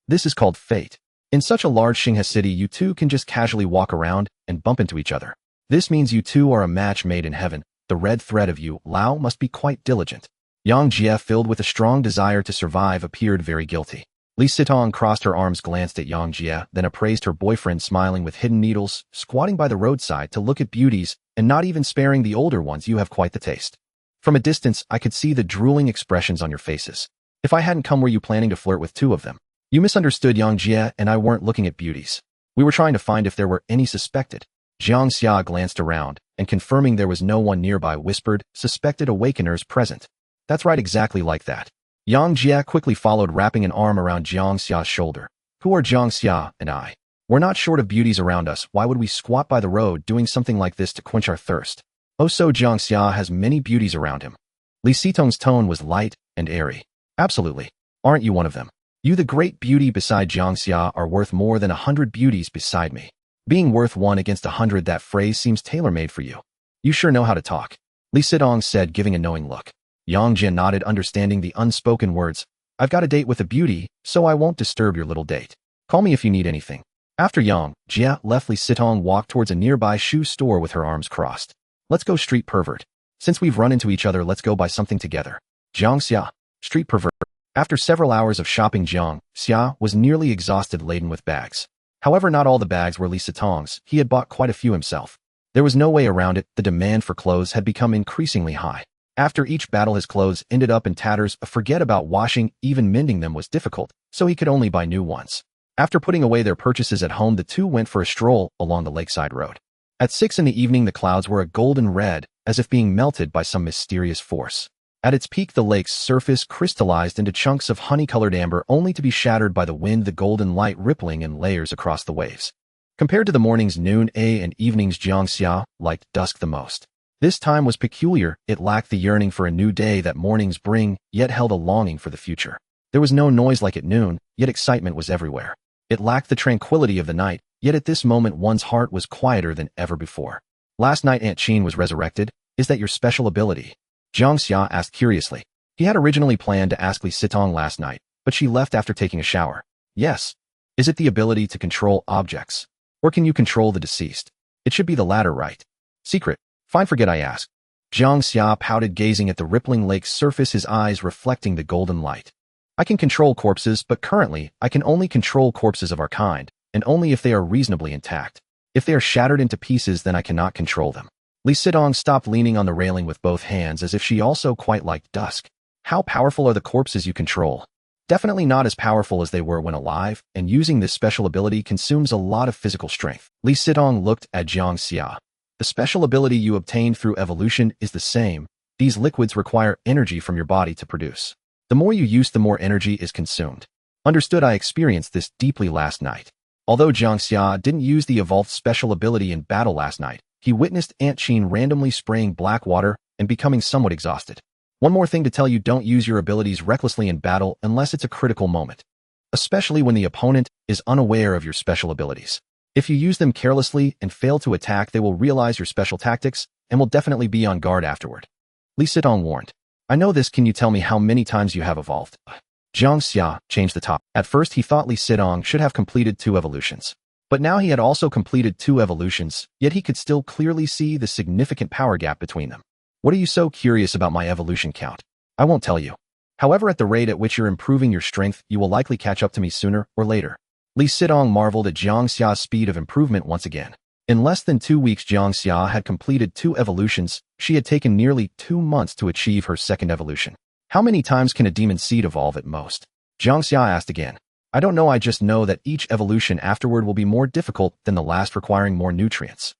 This is called fate. In such a large Xinghe city, you two can just casually walk around and bump into each other. This means you two are a match made in heaven. The red thread of you, Lao, must be quite diligent. Jiang Xia, filled with a strong desire to survive, appeared very guilty. Li Sitong crossed her arms, glanced at Jiang Xia, then appraised her boyfriend, smiling with hidden needles, squatting by the roadside to look at beauties, and not even sparing the older ones. You have quite the taste. From a distance, I could see the drooling expressions on your faces. If I hadn't come, were you planning to flirt with two of them? You misunderstood, Jiang Xia and I weren't looking at beauties. We were trying to find if there were any suspected. Jiang Xia glanced around, and confirming there was no one nearby, whispered, suspected awakeners present. That's right, exactly like that. Jiang Xia quickly followed, wrapping an arm around Jiang Xia's shoulder. Who are Jiang Xia and I? We're not short of beauties around us. Why would we squat by the road doing something like this to quench our thirst? Oh, so Jiang Xia has many beauties around him. Li Sitong's tone was light and airy. Absolutely. Aren't you one of them? You, the great beauty beside Jiang Xia, are worth more than 100 beauties beside me. Being worth 1 against 100, that phrase seems tailor-made for you. You sure know how to talk. Li Sitong said, giving a knowing look. Jiang Xia nodded, understanding the unspoken words. I've got a date with a beauty, so I won't disturb your little date. Call me if you need anything. After Jiang Xia left, Li Sitong walked towards a nearby shoe store with her arms crossed. Let's go, street pervert. Since we've run into each other, let's go buy something together. Jiang Xia, street pervert. After several hours of shopping, Jiang Xia was nearly exhausted, laden with bags. However, not all the bags were Li Sitong's. He had bought quite a few himself. There was no way around it. The demand for clothes had become increasingly high. After each battle, his clothes ended up in tatters. Forget about washing, even mending them was difficult, so he could only buy new ones. After putting away their purchases at home, the two went for a stroll along the lakeside road. At 6 in the evening, the clouds were a golden red, as if being melted by some mysterious force. At its peak, the lake's surface crystallized into chunks of honey-colored amber, only to be shattered by the wind, the golden light rippling in layers across the waves. Compared to the mornings, noon, and evenings, Jiang Xia liked dusk the most. This time was peculiar. It lacked the yearning for a new day that mornings bring, yet held a longing for the future. There was no noise like at noon, yet excitement was everywhere. It lacked the tranquility of the night, yet at this moment one's heart was quieter than ever before. Last night Aunt Qin was resurrected. Is that your special ability? Jiang Xia asked curiously. He had originally planned to ask Li Sitong last night, but she left after taking a shower. Yes. Is it the ability to control objects? Or can you control the deceased? It should be the latter, right? Secret. Fine, forget I asked. Jiang Xia pouted, gazing at the rippling lake's surface, his eyes reflecting the golden light. I can control corpses, but currently I can only control corpses of our kind, and only if they are reasonably intact. If they are shattered into pieces, then I cannot control them. Li Sitong stopped, leaning on the railing with both hands, as if she also quite liked dusk. How powerful are the corpses you control? Definitely not as powerful as they were when alive, and using this special ability consumes a lot of physical strength. Li Sitong looked at Jiang Xia. The special ability you obtained through evolution is the same. These liquids require energy from your body to produce. The more you use, the more energy is consumed. Understood. I experienced this deeply last night. Although Jiang Xia didn't use the evolved special ability in battle last night, he witnessed Aunt Qin randomly spraying black water and becoming somewhat exhausted. One more thing to tell you: don't use your abilities recklessly in battle unless it's a critical moment, especially when the opponent is unaware of your special abilities. If you use them carelessly and fail to attack, they will realize your special tactics and will definitely be on guard afterward. Li Sitong warned. I know this. Can you tell me how many times you have evolved? Jiang Xia changed the topic. At first, he thought Li Sitong should have completed 2 evolutions. But now he had also completed 2 evolutions, yet he could still clearly see the significant power gap between them. What are you so curious about my evolution count? I won't tell you. However, at the rate at which you're improving your strength, you will likely catch up to me sooner or later. Li Sitong marveled at Jiang Xia's speed of improvement once again. In less than 2 weeks, Jiang Xia had completed 2 evolutions. She had taken nearly 2 months to achieve her 2nd evolution. How many times can a demon seed evolve at most? Jiang Xia asked again. I don't know, I just know that each evolution afterward will be more difficult than the last, requiring more nutrients.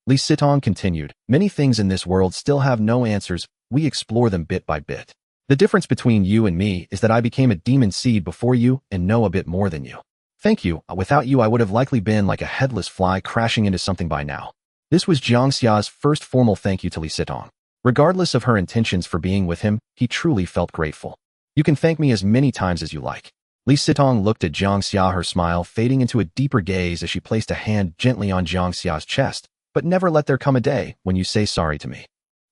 Li Sitong continued. Many things in this world still have no answers. We explore them bit by bit. The difference between you and me is that I became a demon seed before you and know a bit more than you. Thank you. Without you, I would have likely been like a headless fly crashing into something by now. This was Jiang Xia's first formal thank you to Li Sitong. Regardless of her intentions for being with him, he truly felt grateful. You can thank me as many times as you like. Li Sitong looked at Jiang Xia, her smile fading into a deeper gaze as she placed a hand gently on Jiang Xia's chest. But never let there come a day when you say sorry to me.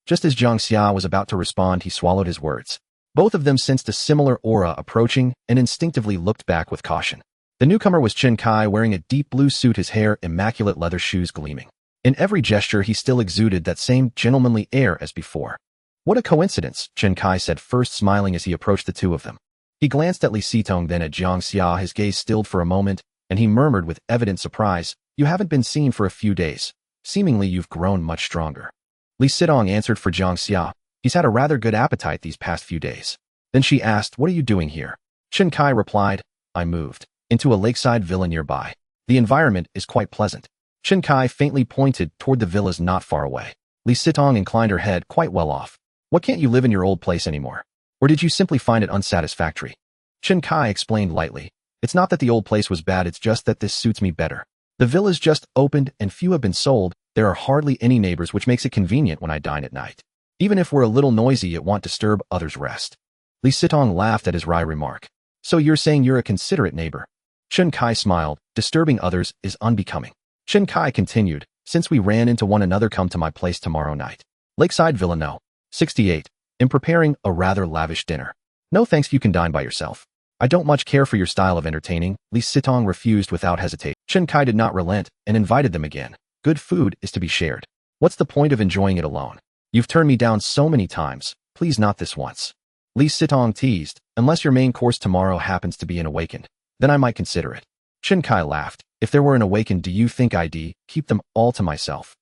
Just as Jiang Xia was about to respond, he swallowed his words. Both of them sensed a similar aura approaching and instinctively looked back with caution. The newcomer was Chen Kai, wearing a deep blue suit, his hair immaculate, leather shoes gleaming. In every gesture, he still exuded that same gentlemanly air as before. What a coincidence, Chen Kai said, first smiling as he approached the two of them. He glanced at Li Sitong, then at Jiang Xia. His gaze stilled for a moment, and he murmured with evident surprise, "You haven't been seen for a few days. Seemingly you've grown much stronger." Li Sitong answered for Jiang Xia. "He's had a rather good appetite these past few days." Then she asked, "What are you doing here?" Chen Kai replied, "I moved into a lakeside villa nearby. The environment is quite pleasant." Chen Kai faintly pointed toward the villas not far away. Li Sitong inclined her head, "Quite well off. What, can't you live in your old place anymore? Or did you simply find it unsatisfactory?" Chen Kai explained lightly, "It's not that the old place was bad, it's just that this suits me better. The villas just opened and few have been sold. There are hardly any neighbors, which makes it convenient when I dine at night. Even if we're a little noisy, it won't disturb others' rest." Li Sitong laughed at his wry remark. "So you're saying you're a considerate neighbor?" Chen Kai smiled. "Disturbing others is unbecoming." Chen Kai continued, "Since we ran into one another, come to my place tomorrow night. Lakeside Villa No. 68. I'm preparing a rather lavish dinner." "No thanks, you can dine by yourself. I don't much care for your style of entertaining." Li Sitong refused without hesitation. Chen Kai did not relent and invited them again. "Good food is to be shared. What's the point of enjoying it alone? You've turned me down so many times. Please, not this once." Li Sitong teased, "Unless your main course tomorrow happens to be an awakened, then I might consider it." Chen Kai laughed. "If there were an awakened, do you think I'd keep them all to myself?"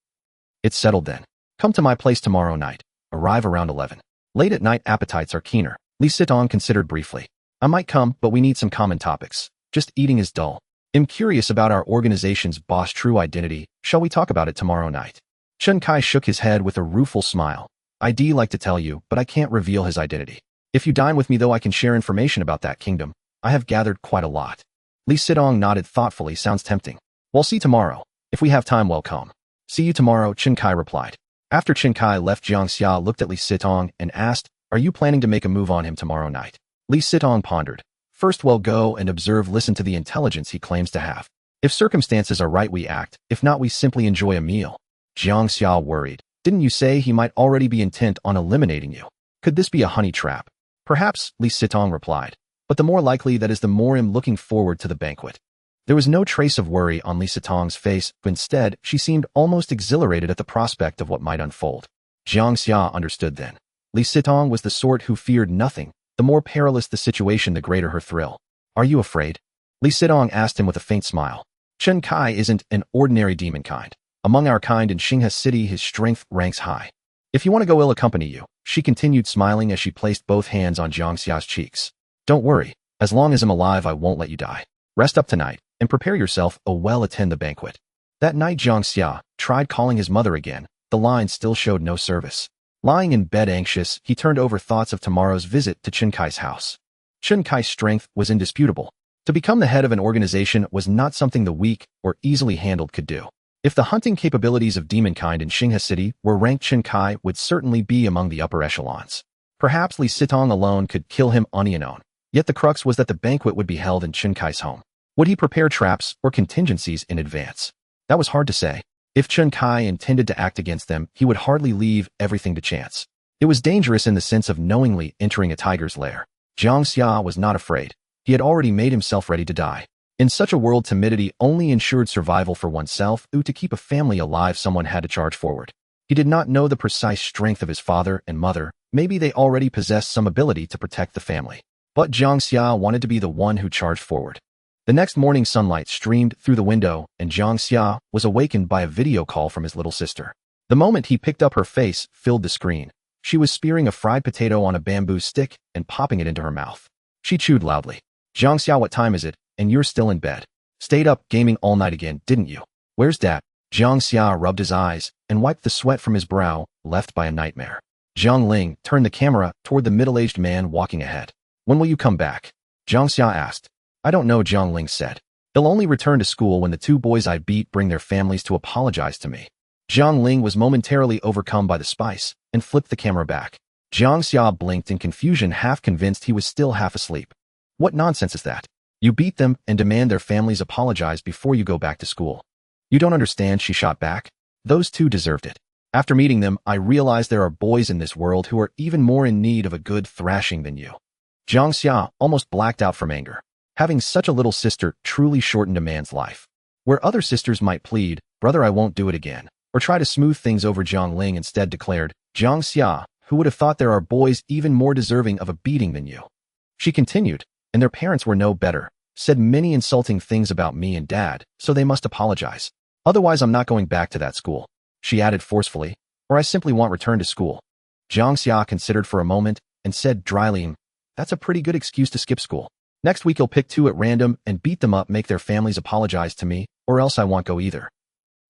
"It's settled then. Come to my place tomorrow night. Arrive around 11. Late at night, appetites are keener." Li Sitong considered briefly. "I might come, but we need some common topics. Just eating is dull. I'm curious about our organization's boss' true identity. Shall we talk about it tomorrow night?" Chen Kai shook his head with a rueful smile. "I'd like to tell you, but I can't reveal his identity. If you dine with me, though, I can share information about that kingdom. I have gathered quite a lot." Li Sitong nodded thoughtfully. "Sounds tempting. We'll see tomorrow. If we have time, we'll come." "See you tomorrow," Chen Kai replied. After Chen Kai left, Jiang Xia looked at Li Sitong and asked, "Are you planning to make a move on him tomorrow night?" Li Sitong pondered. "First, we'll go and observe, listen to the intelligence he claims to have. If circumstances are right, we act. If not, we simply enjoy a meal." Jiang Xia worried. "Didn't you say he might already be intent on eliminating you? Could this be a honey trap?" "Perhaps," Li Sitong replied. "But the more likely that is, the more I'm looking forward to the banquet." There was no trace of worry on Li Sitong's face, but instead, she seemed almost exhilarated at the prospect of what might unfold. Jiang Xia understood then. Li Sitong was the sort who feared nothing. The more perilous the situation, the greater her thrill. "Are you afraid?" Li Sitong asked him with a faint smile. "Chen Kai isn't an ordinary demon kind. Among our kind in Xinghe City, his strength ranks high. If you want to go, I'll accompany you," she continued, smiling as she placed both hands on Jiang Xia's cheeks. "Don't worry. As long as I'm alive, I won't let you die. Rest up tonight and prepare yourself well. Attend the banquet." That night, Jiang Xia tried calling his mother again. The line still showed no service. Lying in bed anxious, he turned over thoughts of tomorrow's visit to Chen Kai's house. Chen Kai's strength was indisputable. To become the head of an organization was not something the weak or easily handled could do. If the hunting capabilities of demonkind in Xinghe City were ranked, Chen Kai would certainly be among the upper echelons. Perhaps Li Sitong alone could kill him on his own. Yet the crux was that the banquet would be held in Chen Kai's home. Would he prepare traps or contingencies in advance? That was hard to say. If Chen Kai intended to act against them, he would hardly leave everything to chance. It was dangerous in the sense of knowingly entering a tiger's lair. Jiang Xia was not afraid. He had already made himself ready to die. In such a world, timidity only ensured survival for oneself. To keep a family alive, someone had to charge forward. He did not know the precise strength of his father and mother. Maybe they already possessed some ability to protect the family. But Jiang Xia wanted to be the one who charged forward. The next morning, sunlight streamed through the window, and Jiang Xia was awakened by a video call from his little sister. The moment he picked up, her face filled the screen. She was spearing a fried potato on a bamboo stick and popping it into her mouth. She chewed loudly. "Jiang Xia, what time is it? And you're still in bed? Stayed up gaming all night again, didn't you? Where's Dad?" Jiang Xia rubbed his eyes and wiped the sweat from his brow, left by a nightmare. Jiang Ling turned the camera toward the middle-aged man walking ahead. "When will you come back?" Jiang Xia asked. "I don't know," Jiang Ling said. "They'll only return to school when the two boys I beat bring their families to apologize to me." Jiang Ling was momentarily overcome by the spice and flipped the camera back. Jiang Xia blinked in confusion, half convinced he was still half asleep. "What nonsense is that? You beat them and demand their families apologize before you go back to school." "You don't understand," she shot back. "Those two deserved it. After meeting them, I realized there are boys in this world who are even more in need of a good thrashing than you." Jiang Xia almost blacked out from anger. Having such a little sister truly shortened a man's life. Where other sisters might plead, "Brother, I won't do it again," or try to smooth things over, Jiang Ling instead declared, "Jiang Xia, who would have thought there are boys even more deserving of a beating than you?" She continued, "And their parents were no better, said many insulting things about me and Dad, so they must apologize. Otherwise, I'm not going back to that school," she added forcefully, "or I simply want return to school." Jiang Xia considered for a moment and said dryly, "That's a pretty good excuse to skip school. Next week you'll pick two at random and beat them up, make their families apologize to me, or else I won't go either."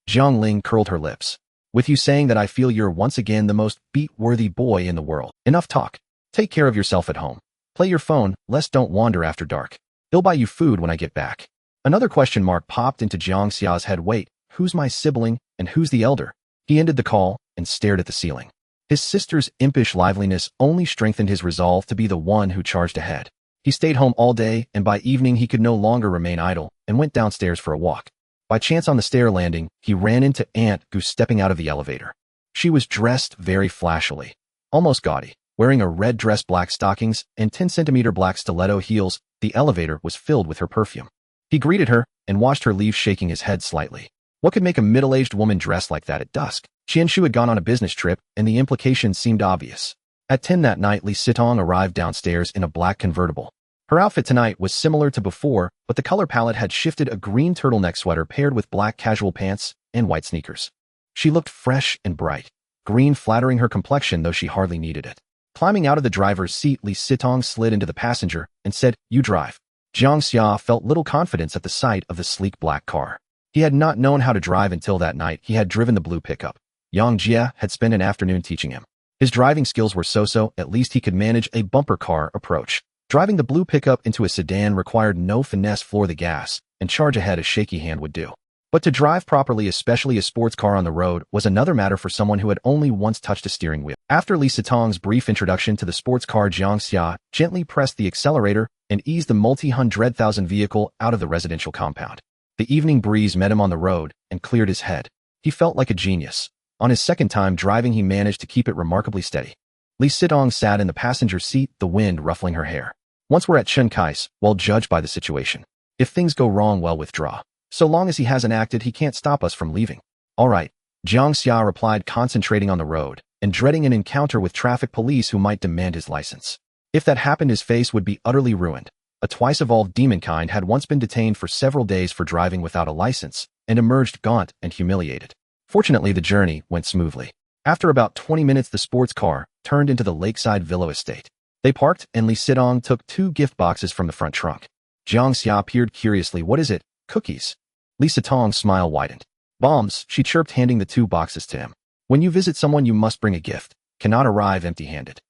Jiang Ling curled her lips. "With you saying that, I feel you're once again the most beat-worthy boy in the world. Enough talk. Take care of yourself at home. Play your phone, lest don't wander after dark. They'll buy you food when I get back." Another question mark popped into Jiang Xia's head. Wait, who's my sibling, and who's the elder? He ended the call and stared at the ceiling. His sister's impish liveliness only strengthened his resolve to be the one who charged ahead. He stayed home all day, and by evening he could no longer remain idle, and went downstairs for a walk. By chance on the stair landing, he ran into Aunt Gu stepping out of the elevator. She was dressed very flashily, almost gaudy, wearing a red dress, black stockings, and 10-centimeter black stiletto heels. The elevator was filled with her perfume. He greeted her and watched her leave, shaking his head slightly. What could make a middle-aged woman dress like that at dusk? Shen Xu had gone on a business trip, and the implications seemed obvious. At 10 that night, Li Sitong arrived downstairs in a black convertible. Her outfit tonight was similar to before, but the color palette had shifted: a green turtleneck sweater paired with black casual pants and white sneakers. She looked fresh and bright, green flattering her complexion, though she hardly needed it. Climbing out of the driver's seat, Li Sitong slid into the passenger and said, "You drive." Jiang Xia felt little confidence at the sight of the sleek black car. He had not known how to drive until that night he had driven the blue pickup. Jiang Xia had spent an afternoon teaching him. His driving skills were so-so, at least he could manage a bumper car approach. Driving the blue pickup into a sedan required no finesse. Floor the gas and charge ahead a shaky hand would do. But to drive properly, especially a sports car on the road, was another matter for someone who had only once touched a steering wheel. After Li Sitong's brief introduction to the sports car, Jiang Xia gently pressed the accelerator and eased the multi-hundred-thousand vehicle out of the residential compound. The evening breeze met him on the road and cleared his head. He felt like a genius. On his second time driving, he managed to keep it remarkably steady. Li Sitong sat in the passenger seat, the wind ruffling her hair. "Once we're at Shen Kai's, well, judge by the situation. If things go wrong, well, withdraw. So long as he hasn't acted, he can't stop us from leaving." "All right," Jiang Xia replied, concentrating on the road and dreading an encounter with traffic police who might demand his license. If that happened, his face would be utterly ruined. A twice-evolved demonkind had once been detained for several days for driving without a license and emerged gaunt and humiliated. Fortunately, the journey went smoothly. After about 20 minutes, the sports car turned into the lakeside villa estate. They parked, and Li Sitong took 2 gift boxes from the front trunk. Jiang Xia peered curiously. "What is it? Cookies?" Li Sitong's smile widened. "Bombs," she chirped, handing the 2 boxes to him. "When you visit someone, you must bring a gift. Cannot arrive empty-handed."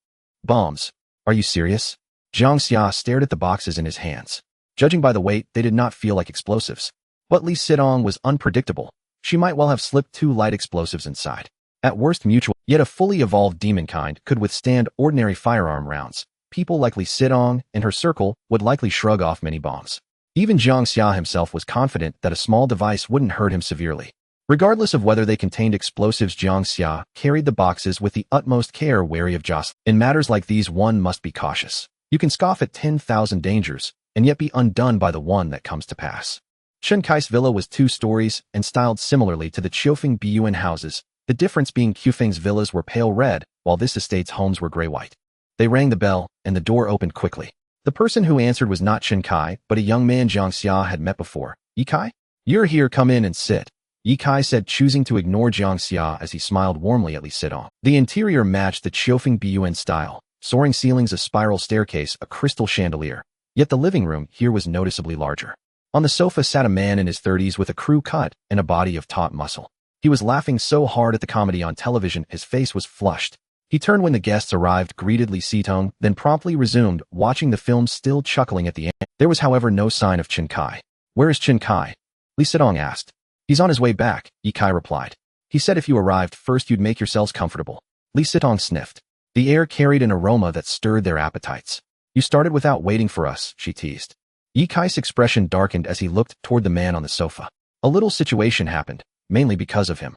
"Bombs? Are you serious?" Jiang Xia stared at the boxes in his hands. Judging by the weight, they did not feel like explosives. But Li Sitong was unpredictable. She might well have slipped 2 light explosives inside. At worst, mutual. Yet a fully evolved demonkind could withstand ordinary firearm rounds. People like Li Sitong and her circle would likely shrug off many bombs. Even Jiang Xia himself was confident that a small device wouldn't hurt him severely. Regardless of whether they contained explosives, Jiang Xia carried the boxes with the utmost care, wary of jostling. In matters like these, one must be cautious. You can scoff at 10,000 dangers and yet be undone by the one that comes to pass. Shen Kai's villa was 2 stories and styled similarly to the Qiufeng Biyuan houses, the difference being Qiufeng's villas were pale red, while this estate's homes were gray-white. They rang the bell, and the door opened quickly. The person who answered was not Shen Kai, but a young man Jiang Xia had met before. "Yi Kai? You're here, come in and sit," Yi Kai said, choosing to ignore Jiang Xia as he smiled warmly at Li Sitong. The interior matched the Qiufeng Biyuan style, soaring ceilings, a spiral staircase, a crystal chandelier. Yet the living room here was noticeably larger. On the sofa sat a man in his 30s with a crew cut and a body of taut muscle. He was laughing so hard at the comedy on television, his face was flushed. He turned when the guests arrived, greeted Li Sitong, then promptly resumed watching the film, still chuckling at the end. There was, however, no sign of Shen Kai. "Where is Shen Kai?" Li Sitong asked. "He's on his way back," Yi Kai replied. "He said if you arrived first, you'd make yourselves comfortable." Li Sitong sniffed. The air carried an aroma that stirred their appetites. "You started without waiting for us," she teased. Yi Kai's expression darkened as he looked toward the man on the sofa. A little situation happened, mainly because of him.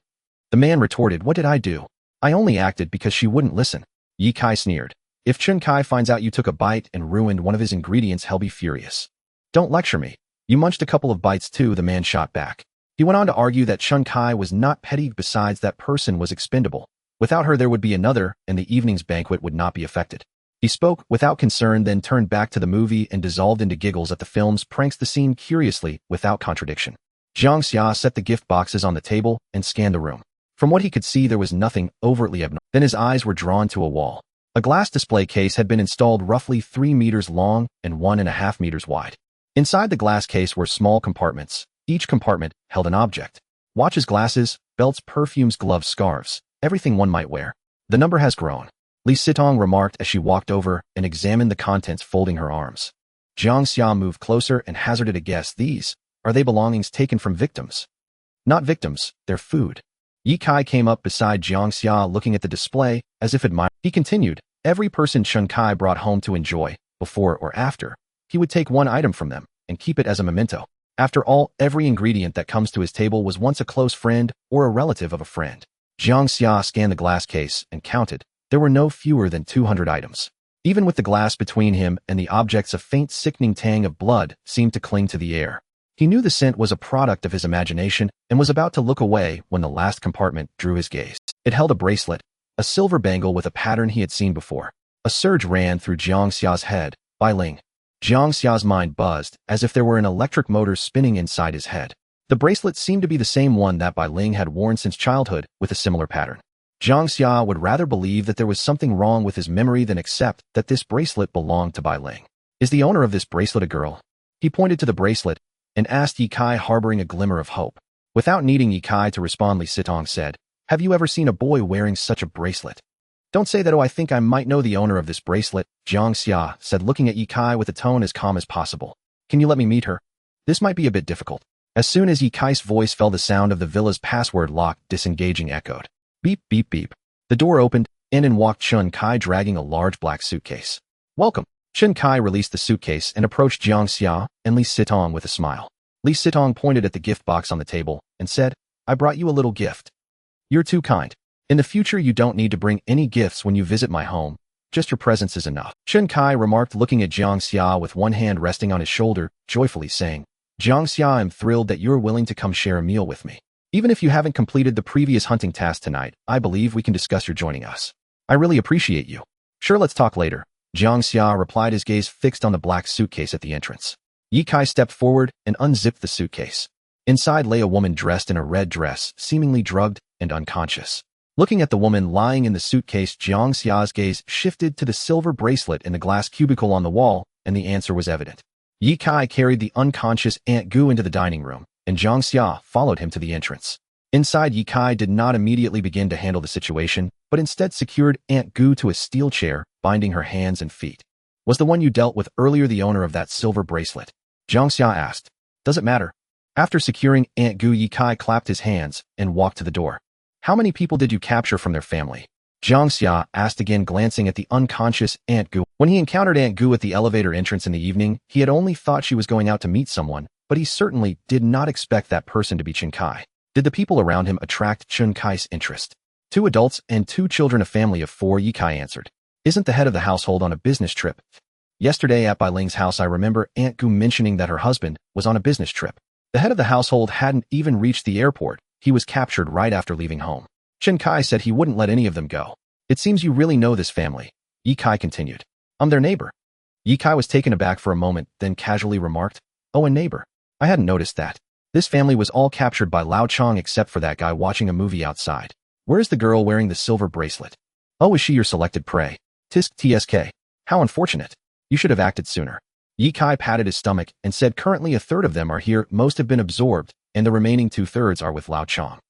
The man retorted, "What did I do? I only acted because she wouldn't listen." Yi Kai sneered. "If Shen Kai finds out you took a bite and ruined one of his ingredients, he'll be furious." Don't lecture me. You munched a couple of bites too, the man shot back. He went on to argue that Chen Kai was not petty, besides that person was expendable. Without her there would be another, and the evening's banquet would not be affected. He spoke without concern, then turned back to the movie and dissolved into giggles at the film's pranks, the scene curiously, without contradiction. Jiang Xia set the gift boxes on the table and scanned the room. From what he could see, there was nothing overtly abnormal. Then his eyes were drawn to a wall. A glass display case had been installed roughly 3 meters long and 1.5 meters wide. Inside the glass case were small compartments. Each compartment held an object. Watches, glasses, belts, perfumes, gloves, scarves, everything one might wear. The number has grown, Li Sitong remarked as she walked over and examined the contents, folding her arms. Jiang Xia moved closer and hazarded a guess. These, are they belongings taken from victims? Not victims, they're food. Yi Kai came up beside Jiang Xia, looking at the display as if admiring. He continued, every person Chen Kai brought home to enjoy, before or after, he would take one item from them and keep it as a memento. After all, every ingredient that comes to his table was once a close friend or a relative of a friend. Jiang Xia scanned the glass case and counted. There were no fewer than 200 items. Even with the glass between him and the objects, a faint sickening tang of blood seemed to cling to the air. He knew the scent was a product of his imagination and was about to look away when the last compartment drew his gaze. It held a bracelet, a silver bangle with a pattern he had seen before. A surge ran through Jiang Xia's head. Bai Ling. Jiang Xia's mind buzzed, as if there were an electric motor spinning inside his head. The bracelet seemed to be the same one that Bai Ling had worn since childhood, with a similar pattern. Jiang Xia would rather believe that there was something wrong with his memory than accept that this bracelet belonged to Bai Ling. Is the owner of this bracelet a girl? He pointed to the bracelet and asked Yi Kai, harboring a glimmer of hope. Without needing Yi Kai to respond, Li Sitong said, have you ever seen a boy wearing such a bracelet? Don't say that. Oh, I think I might know the owner of this bracelet, Jiang Xia said, looking at Yi Kai with a tone as calm as possible. Can you let me meet her? This might be a bit difficult. As soon as Yi Kai's voice fell, the sound of the villa's password lock disengaging echoed. Beep, beep, beep. The door opened, in walked Chen Kai, dragging a large black suitcase. Welcome. Chen Kai released the suitcase and approached Jiang Xia and Li Sitong with a smile. Li Sitong pointed at the gift box on the table and said, I brought you a little gift. You're too kind. In the future, you don't need to bring any gifts when you visit my home. Just your presence is enough. Chen Kai remarked, looking at Jiang Xia with one hand resting on his shoulder, joyfully saying, Jiang Xia, I'm thrilled that you're willing to come share a meal with me. Even if you haven't completed the previous hunting task tonight, I believe we can discuss your joining us. I really appreciate you. Sure, let's talk later. Jiang Xia replied, his gaze fixed on the black suitcase at the entrance. Yi Kai stepped forward and unzipped the suitcase. Inside lay a woman dressed in a red dress, seemingly drugged and unconscious. Looking at the woman lying in the suitcase, Jiang Xia's gaze shifted to the silver bracelet in the glass cubicle on the wall, and the answer was evident. Yi Kai carried the unconscious Aunt Gu into the dining room, and Jiang Xia followed him to the entrance. Inside, Yi Kai did not immediately begin to handle the situation, but instead secured Aunt Gu to a steel chair, binding her hands and feet. Was the one you dealt with earlier the owner of that silver bracelet? Jiang Xia asked. Does it matter? After securing Aunt Gu, Yi Kai clapped his hands and walked to the door. How many people did you capture from their family? Jiang Xia asked again, glancing at the unconscious Aunt Gu. When he encountered Aunt Gu at the elevator entrance in the evening, he had only thought she was going out to meet someone, but he certainly did not expect that person to be Chen Kai. Did the people around him attract Chen Kai's interest? 2 adults and 2 children, a family of 4, Yi Kai answered. Isn't the head of the household on a business trip? Yesterday at Bai Ling's house, I remember Aunt Gu mentioning that her husband was on a business trip. The head of the household hadn't even reached the airport. He was captured right after leaving home. Chen Kai said he wouldn't let any of them go. It seems you really know this family, Yi Kai continued. I'm their neighbor. Yi Kai was taken aback for a moment, then casually remarked, oh, a neighbor. I hadn't noticed that. This family was all captured by Lao Chong except for that guy watching a movie outside. Where's the girl wearing the silver bracelet? Oh, is she your selected prey? Tisk tsk. How unfortunate. You should have acted sooner. Yi Kai patted his stomach and said, currently 1/3 of them are here, most have been absorbed, and the remaining 2/3 are with Lao Chong.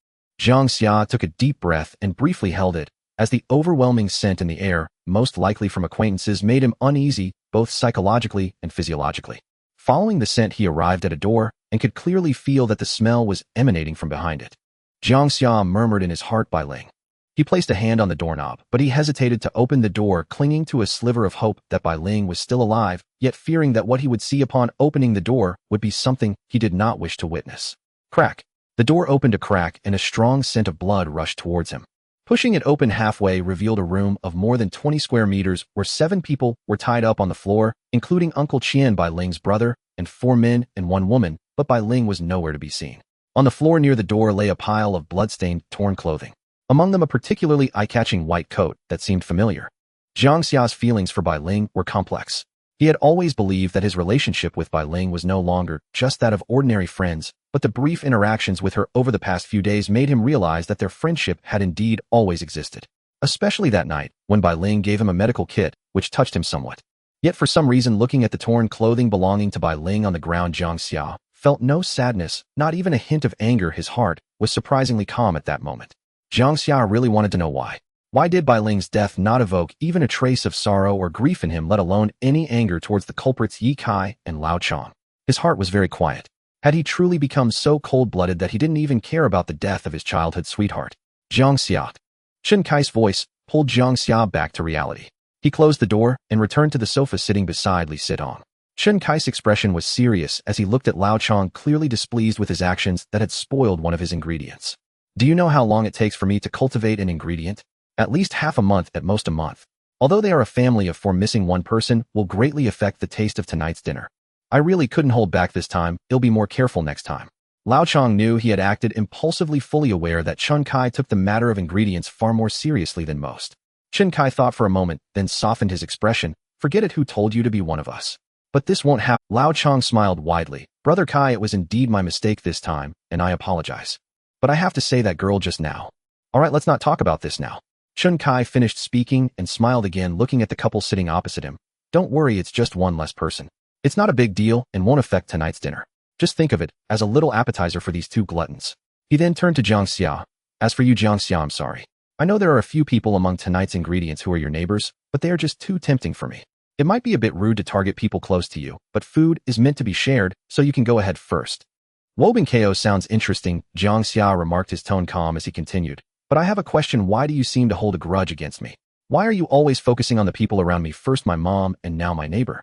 Jiang Xia took a deep breath and briefly held it, as the overwhelming scent in the air, most likely from acquaintances, made him uneasy, both psychologically and physiologically. Following the scent, he arrived at a door and could clearly feel that the smell was emanating from behind it. Jiang Xia murmured in his heart, Bai Ling. He placed a hand on the doorknob, but he hesitated to open the door, clinging to a sliver of hope that Bai Ling was still alive, yet fearing that what he would see upon opening the door would be something he did not wish to witness. Crack. The door opened a crack and a strong scent of blood rushed towards him. Pushing it open halfway revealed a room of more than 20 square meters where 7 people were tied up on the floor, including Uncle Qian, Bai Ling's brother, and 4 men and 1 woman, but Bai Ling was nowhere to be seen. On the floor near the door lay a pile of blood-stained, torn clothing. Among them a particularly eye-catching white coat that seemed familiar. Jiang Xia's feelings for Bai Ling were complex. He had always believed that his relationship with Bai Ling was no longer just that of ordinary friends, but the brief interactions with her over the past few days made him realize that their friendship had indeed always existed. Especially that night, when Bai Ling gave him a medical kit, which touched him somewhat. Yet for some reason, looking at the torn clothing belonging to Bai Ling on the ground, Jiang Xia felt no sadness, not even a hint of anger. His heart was surprisingly calm at that moment. Jiang Xia really wanted to know why. Why did Bai Ling's death not evoke even a trace of sorrow or grief in him, let alone any anger towards the culprits Ye Kai and Lao Chong? His heart was very quiet. Had he truly become so cold-blooded that he didn't even care about the death of his childhood sweetheart? Jiang Xia. Shen Kai's voice pulled Jiang Xia back to reality. He closed the door and returned to the sofa sitting beside Li Sitong. Shen Kai's expression was serious as he looked at Lao Chong, clearly displeased with his actions that had spoiled one of his ingredients. Do you know how long it takes for me to cultivate an ingredient? At least half a month, at most a month. Although they are a family of 4, missing one person will greatly affect the taste of tonight's dinner. I really couldn't hold back this time. I'll be more careful next time. Lao Chong knew he had acted impulsively, fully aware that Chen Kai took the matter of ingredients far more seriously than most. Chen Kai thought for a moment, then softened his expression. Forget it, who told you to be one of us? But this won't happen. Lao Chong smiled widely. Brother Kai, it was indeed my mistake this time, and I apologize. But I have to say that girl just now. All right, let's not talk about this now. Chen Kai finished speaking and smiled again, looking at the couple sitting opposite him. Don't worry, it's just one less person. It's not a big deal and won't affect tonight's dinner. Just think of it as a little appetizer for these 2 gluttons. He then turned to Jiang Xia. As for you, Jiang Xia, I'm sorry. I know there are a few people among tonight's ingredients who are your neighbors, but they are just too tempting for me. It might be a bit rude to target people close to you, but food is meant to be shared, so you can go ahead first. Wobin Ko sounds interesting, Jiang Xia remarked, his tone calm as he continued. But I have a question. Why do you seem to hold a grudge against me? Why are you always focusing on the people around me, first my mom and now my neighbor?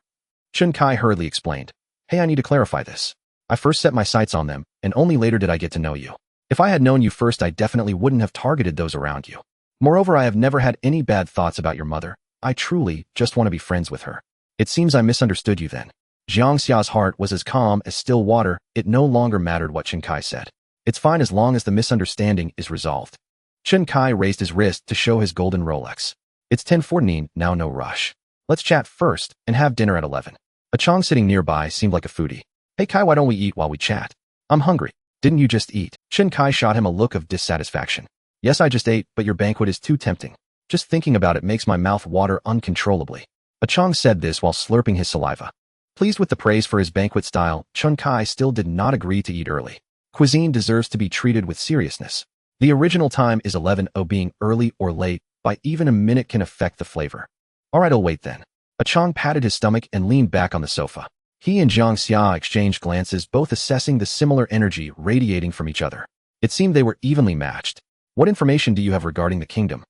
Chen Kai hurriedly explained. Hey, I need to clarify this. I first set my sights on them, and only later did I get to know you. If I had known you first, I definitely wouldn't have targeted those around you. Moreover, I have never had any bad thoughts about your mother. I truly just want to be friends with her. It seems I misunderstood you then. Jiang Xia's heart was as calm as still water. It no longer mattered what Chen Kai said. It's fine as long as the misunderstanding is resolved. Chen Kai raised his wrist to show his golden Rolex. It's 10:14 now, no rush. Let's chat first and have dinner at 11. A Chong sitting nearby seemed like a foodie. Hey Kai, why don't we eat while we chat? I'm hungry. Didn't you just eat? Chen Kai shot him a look of dissatisfaction. Yes, I just ate, but your banquet is too tempting. Just thinking about it makes my mouth water uncontrollably. A Chong said this while slurping his saliva. Pleased with the praise for his banquet style, Chen Kai still did not agree to eat early. Cuisine deserves to be treated with seriousness. The original time is 11:00. Being early or late by even a minute can affect the flavor. All right, I'll wait then. A Chong patted his stomach and leaned back on the sofa. He and Jiang Xia exchanged glances, both assessing the similar energy radiating from each other. It seemed they were evenly matched. What information do you have regarding the kingdom?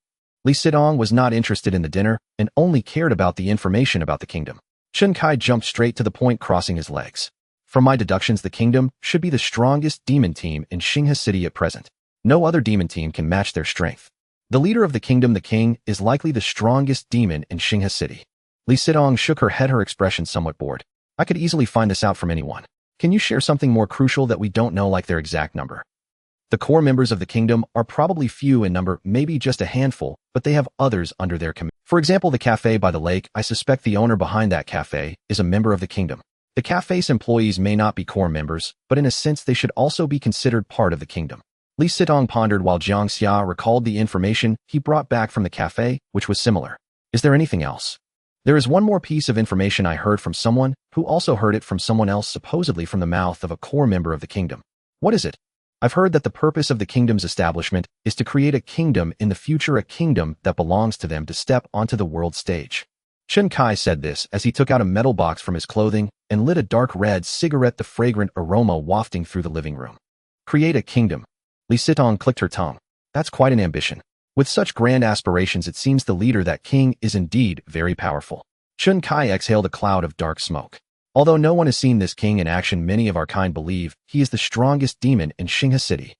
Li Sitong was not interested in the dinner and only cared about the information about the kingdom. Chen Kai jumped straight to the point, crossing his legs. From my deductions, the kingdom should be the strongest demon team in Xinghe City at present. No other demon team can match their strength. The leader of the kingdom, the king, is likely the strongest demon in Xinghe City. Li Sitong shook her head, her expression somewhat bored. I could easily find this out from anyone. Can you share something more crucial that we don't know, like their exact number? The core members of the kingdom are probably few in number, maybe just a handful, but they have others under their command. For example, the cafe by the lake, I suspect the owner behind that cafe is a member of the kingdom. The cafe's employees may not be core members, but in a sense they should also be considered part of the kingdom. Li Sitong pondered while Jiang Xia recalled the information he brought back from the cafe, which was similar. Is there anything else? There is one more piece of information I heard from someone who also heard it from someone else, supposedly from the mouth of a core member of the kingdom. What is it? I've heard that the purpose of the kingdom's establishment is to create a kingdom in the future, a kingdom that belongs to them to step onto the world stage. Chen Kai said this as he took out a metal box from his clothing and lit a dark red cigarette, the fragrant aroma wafting through the living room. Create a kingdom. Li Sitong clicked her tongue. That's quite an ambition. With such grand aspirations, it seems the leader, that king, is indeed very powerful. Chen Kai exhaled a cloud of dark smoke. Although no one has seen this king in action, many of our kind believe he is the strongest demon in Xinghe City.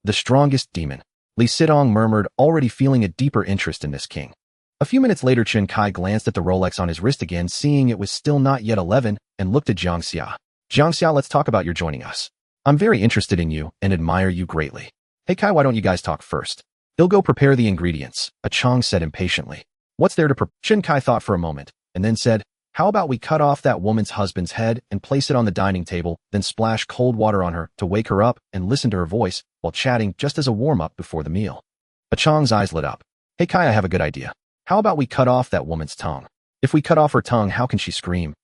The strongest demon. Li Sidong murmured, already feeling a deeper interest in this king. A few minutes later, Chen Kai glanced at the Rolex on his wrist again, seeing it was still not yet 11, and looked at Jiang Xia. Jiang Xia, let's talk about your joining us. I'm very interested in you and admire you greatly. Hey Kai, why don't you guys talk first? He'll go prepare the ingredients, a Chang said impatiently. What's there to prepare? Chen Kai thought for a moment, and then said, how about we cut off that woman's husband's head and place it on the dining table, then splash cold water on her to wake her up and listen to her voice while chatting just as a warm-up before the meal. A Chang's eyes lit up. Hey Kai, I have a good idea. How about we cut off that woman's tongue? If we cut off her tongue, how can she scream?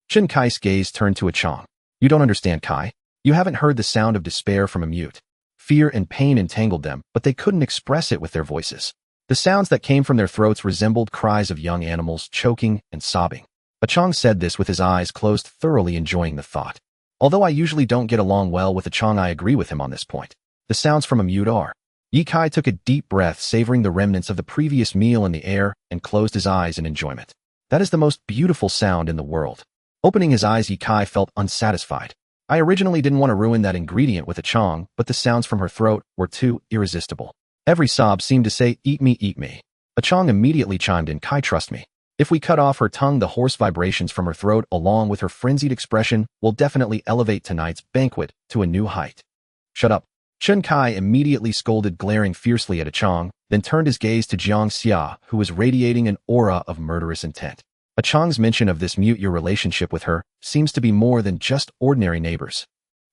Chen Kai's gaze turned to a Chang. You don't understand, Kai. You haven't heard the sound of despair from a mute. Fear and pain entangled them, but they couldn't express it with their voices. The sounds that came from their throats resembled cries of young animals choking and sobbing. A Chang said this with his eyes closed, thoroughly enjoying the thought. Although I usually don't get along well with a Chang, I agree with him on this point. The sounds from a mute are. Yi Kai took a deep breath, savoring the remnants of the previous meal in the air, and closed his eyes in enjoyment. That is the most beautiful sound in the world. Opening his eyes, Yi Kai felt unsatisfied. I originally didn't want to ruin that ingredient with a Chang, but the sounds from her throat were too irresistible. Every sob seemed to say, eat me, eat me. A Chang immediately chimed in, Kai, trust me. If we cut off her tongue, the hoarse vibrations from her throat, along with her frenzied expression, will definitely elevate tonight's banquet to a new height. Shut up. Chen Kai immediately scolded, glaring fiercely at a Chang, then turned his gaze to Jiang Xia, who was radiating an aura of murderous intent. A Chang's mention of this mute, your relationship with her, seems to be more than just ordinary neighbors.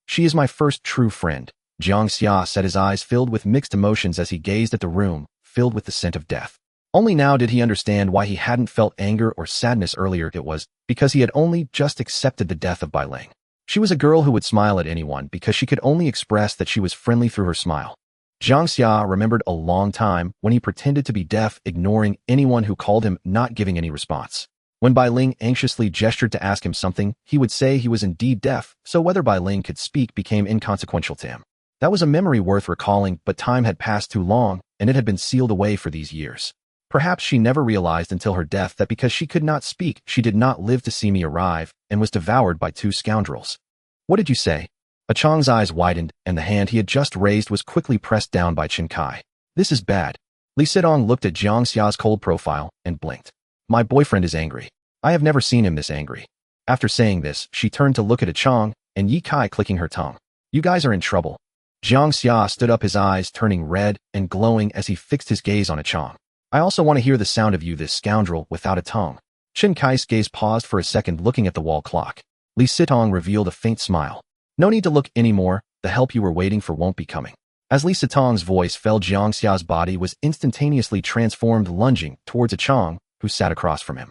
She is my first true friend. Jiang Xia said, his eyes filled with mixed emotions as he gazed at the room, filled with the scent of death. Only now did he understand why he hadn't felt anger or sadness earlier. It was because he had only just accepted the death of Bai Ling. She was a girl who would smile at anyone because she could only express that she was friendly through her smile. Jiang Xia remembered a long time when he pretended to be deaf, ignoring anyone who called him, not giving any response. When Bai Ling anxiously gestured to ask him something, he would say he was indeed deaf, so whether Bai Ling could speak became inconsequential to him. That was a memory worth recalling, but time had passed too long, and it had been sealed away for these years. Perhaps she never realized until her death that because she could not speak, she did not live to see me arrive, and was devoured by two scoundrels. What did you say? A Chang's eyes widened, and the hand he had just raised was quickly pressed down by Chen Kai. This is bad. Li Sidong looked at Jiang Xia's cold profile, and blinked. My boyfriend is angry. I have never seen him this angry. After saying this, she turned to look at a Chang, and Yi Kai clicking her tongue. You guys are in trouble. Jiang Xia stood up, his eyes turning red and glowing as he fixed his gaze on a Chang. I also want to hear the sound of you, this scoundrel without a tongue. Chen Kai's gaze paused for a second, looking at the wall clock. Li Sidong revealed a faint smile. No need to look anymore, the help you were waiting for won't be coming. As Li Sidong's voice fell, Jiang Xia's body was instantaneously transformed, lunging towards a Chang, who sat across from him.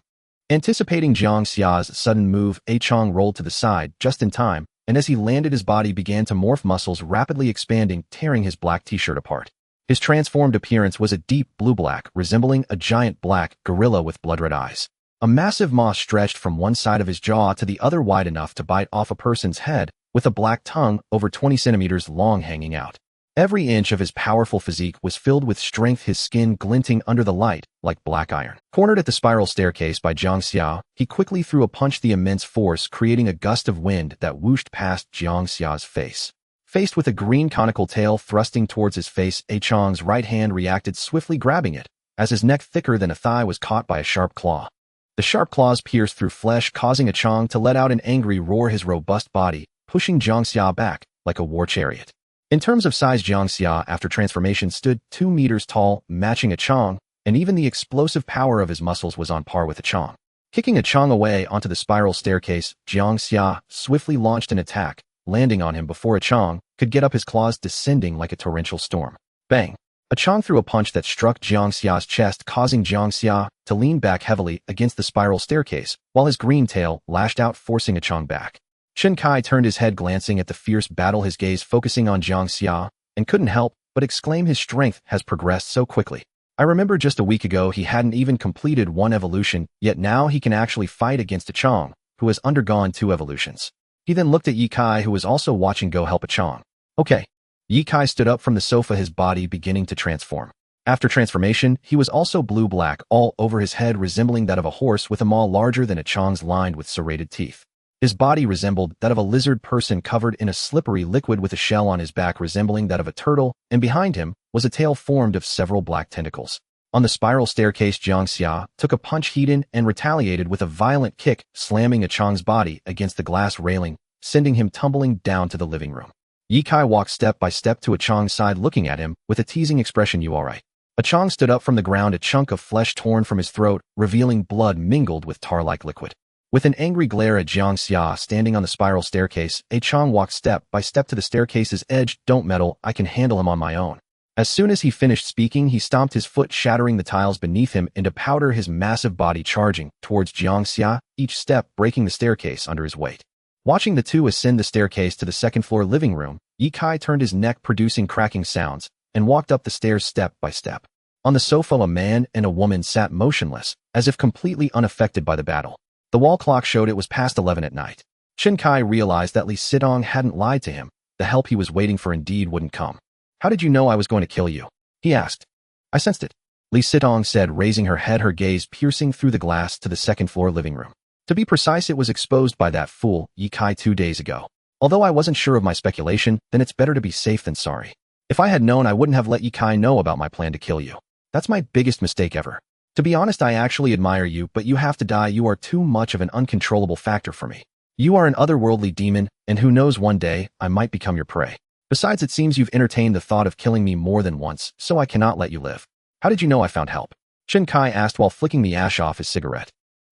Anticipating Jiang Xia's sudden move, a Chang rolled to the side just in time, and as he landed, his body began to morph, muscles rapidly expanding, tearing his black t-shirt apart. His transformed appearance was a deep blue-black, resembling a giant black gorilla with blood-red eyes. A massive maw stretched from one side of his jaw to the other, wide enough to bite off a person's head, with a black tongue over 20 centimeters long hanging out. Every inch of his powerful physique was filled with strength, his skin glinting under the light like black iron. Cornered at the spiral staircase by Jiang Xia, he quickly threw a punch, the immense force creating a gust of wind that whooshed past Jiang Xia's face. Faced with a green conical tail thrusting towards his face, a Chang's right hand reacted swiftly, grabbing it, as his neck, thicker than a thigh, was caught by a sharp claw. The sharp claws pierced through flesh, causing a Chang to let out an angry roar, his robust body pushing Jiang Xia back like a war chariot. In terms of size, Jiang Xia, after transformation, stood 2 meters tall, matching a Chang, and even the explosive power of his muscles was on par with a Chang. Kicking a Chang away onto the spiral staircase, Jiang Xia swiftly launched an attack, landing on him before a Chang could get up, his claws descending like a torrential storm. Bang! A Chang threw a punch that struck Jiang Xia's chest, causing Jiang Xia to lean back heavily against the spiral staircase, while his green tail lashed out, forcing a Chang back. Chen Kai turned his head, glancing at the fierce battle, his gaze focusing on Jiang Xia, and couldn't help but exclaim, his strength has progressed so quickly. I remember just a week ago he hadn't even completed 1 evolution, yet now he can actually fight against a Chang, who has undergone 2 evolutions. He then looked at Yi Kai, who was also watching, go help a Chang. Okay. Yi Kai stood up from the sofa, his body beginning to transform. After transformation, he was also blue-black all over his head, resembling that of a horse, with a maw larger than a Chang's lined with serrated teeth. His body resembled that of a lizard person covered in a slippery liquid with a shell on his back resembling that of a turtle, and behind him was a tail formed of several black tentacles. On the spiral staircase, Jiang Xia took a punch heat in and retaliated with a violent kick, slamming a Chang's body against the glass railing, sending him tumbling down to the living room. Ye Kai walked step by step to a Chang's side looking at him with a teasing expression. You alright? A Chang stood up from the ground, a chunk of flesh torn from his throat, revealing blood mingled with tar-like liquid. With an angry glare at Jiang Xia standing on the spiral staircase, a Chang walked step by step to the staircase's edge. Don't meddle, I can handle him on my own. As soon as he finished speaking, he stomped his foot, shattering the tiles beneath him into powder, his massive body charging towards Jiang Xia, each step breaking the staircase under his weight. Watching the two ascend the staircase to the second-floor living room, Ye Kai turned his neck, producing cracking sounds, and walked up the stairs step by step. On the sofa, a man and a woman sat motionless, as if completely unaffected by the battle. The wall clock showed it was past 11 at night. Chen Kai realized that Li Sitong hadn't lied to him. The help he was waiting for indeed wouldn't come. How did you know I was going to kill you? He asked. I sensed it, Li Sitong said, raising her head, her gaze piercing through the glass to the second-floor living room. To be precise, it was exposed by that fool, Ye Kai, 2 days ago. Although I wasn't sure of my speculation, then it's better to be safe than sorry. If I had known, I wouldn't have let Ye Kai know about my plan to kill you. That's my biggest mistake ever. To be honest, I actually admire you, but you have to die. You are too much of an uncontrollable factor for me. You are an otherworldly demon, and who knows, one day, I might become your prey. Besides, it seems you've entertained the thought of killing me more than once, so I cannot let you live. How did you know I found help? Chen Kai asked while flicking the ash off his cigarette.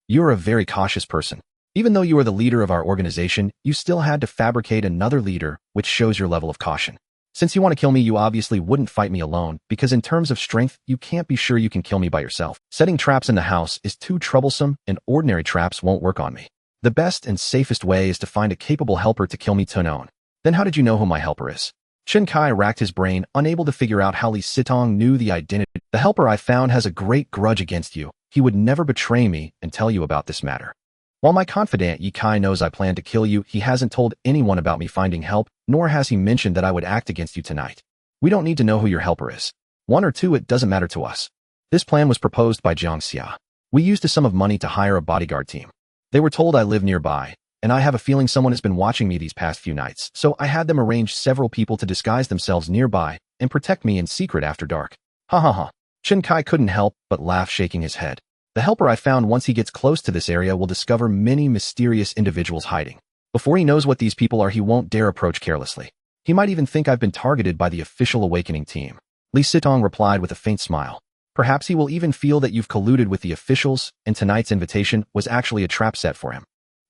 You're a very cautious person. Even though you are the leader of our organization, you still had to fabricate another leader, which shows your level of caution. Since you want to kill me, you obviously wouldn't fight me alone, because in terms of strength, you can't be sure you can kill me by yourself. Setting traps in the house is too troublesome, and ordinary traps won't work on me. The best and safest way is to find a capable helper to kill me alone. Then how did you know who my helper is? Chen Kai racked his brain, unable to figure out how Li Sitong knew the identity. The helper I found has a great grudge against you. He would never betray me and tell you about this matter. While my confidant Ye Kai knows I plan to kill you, he hasn't told anyone about me finding help, nor has he mentioned that I would act against you tonight. We don't need to know who your helper is. 1 or 2, it doesn't matter to us. This plan was proposed by Jiang Xia. We used a sum of money to hire a bodyguard team. They were told I live nearby, and I have a feeling someone has been watching me these past few nights, so I had them arrange several people to disguise themselves nearby and protect me in secret after dark. Ha ha ha. Chen Kai couldn't help but laugh, shaking his head. The helper I found, once he gets close to this area, will discover many mysterious individuals hiding. Before he knows what these people are, he won't dare approach carelessly. He might even think I've been targeted by the official awakening team. Li Sitong replied with a faint smile. Perhaps he will even feel that you've colluded with the officials, and tonight's invitation was actually a trap set for him.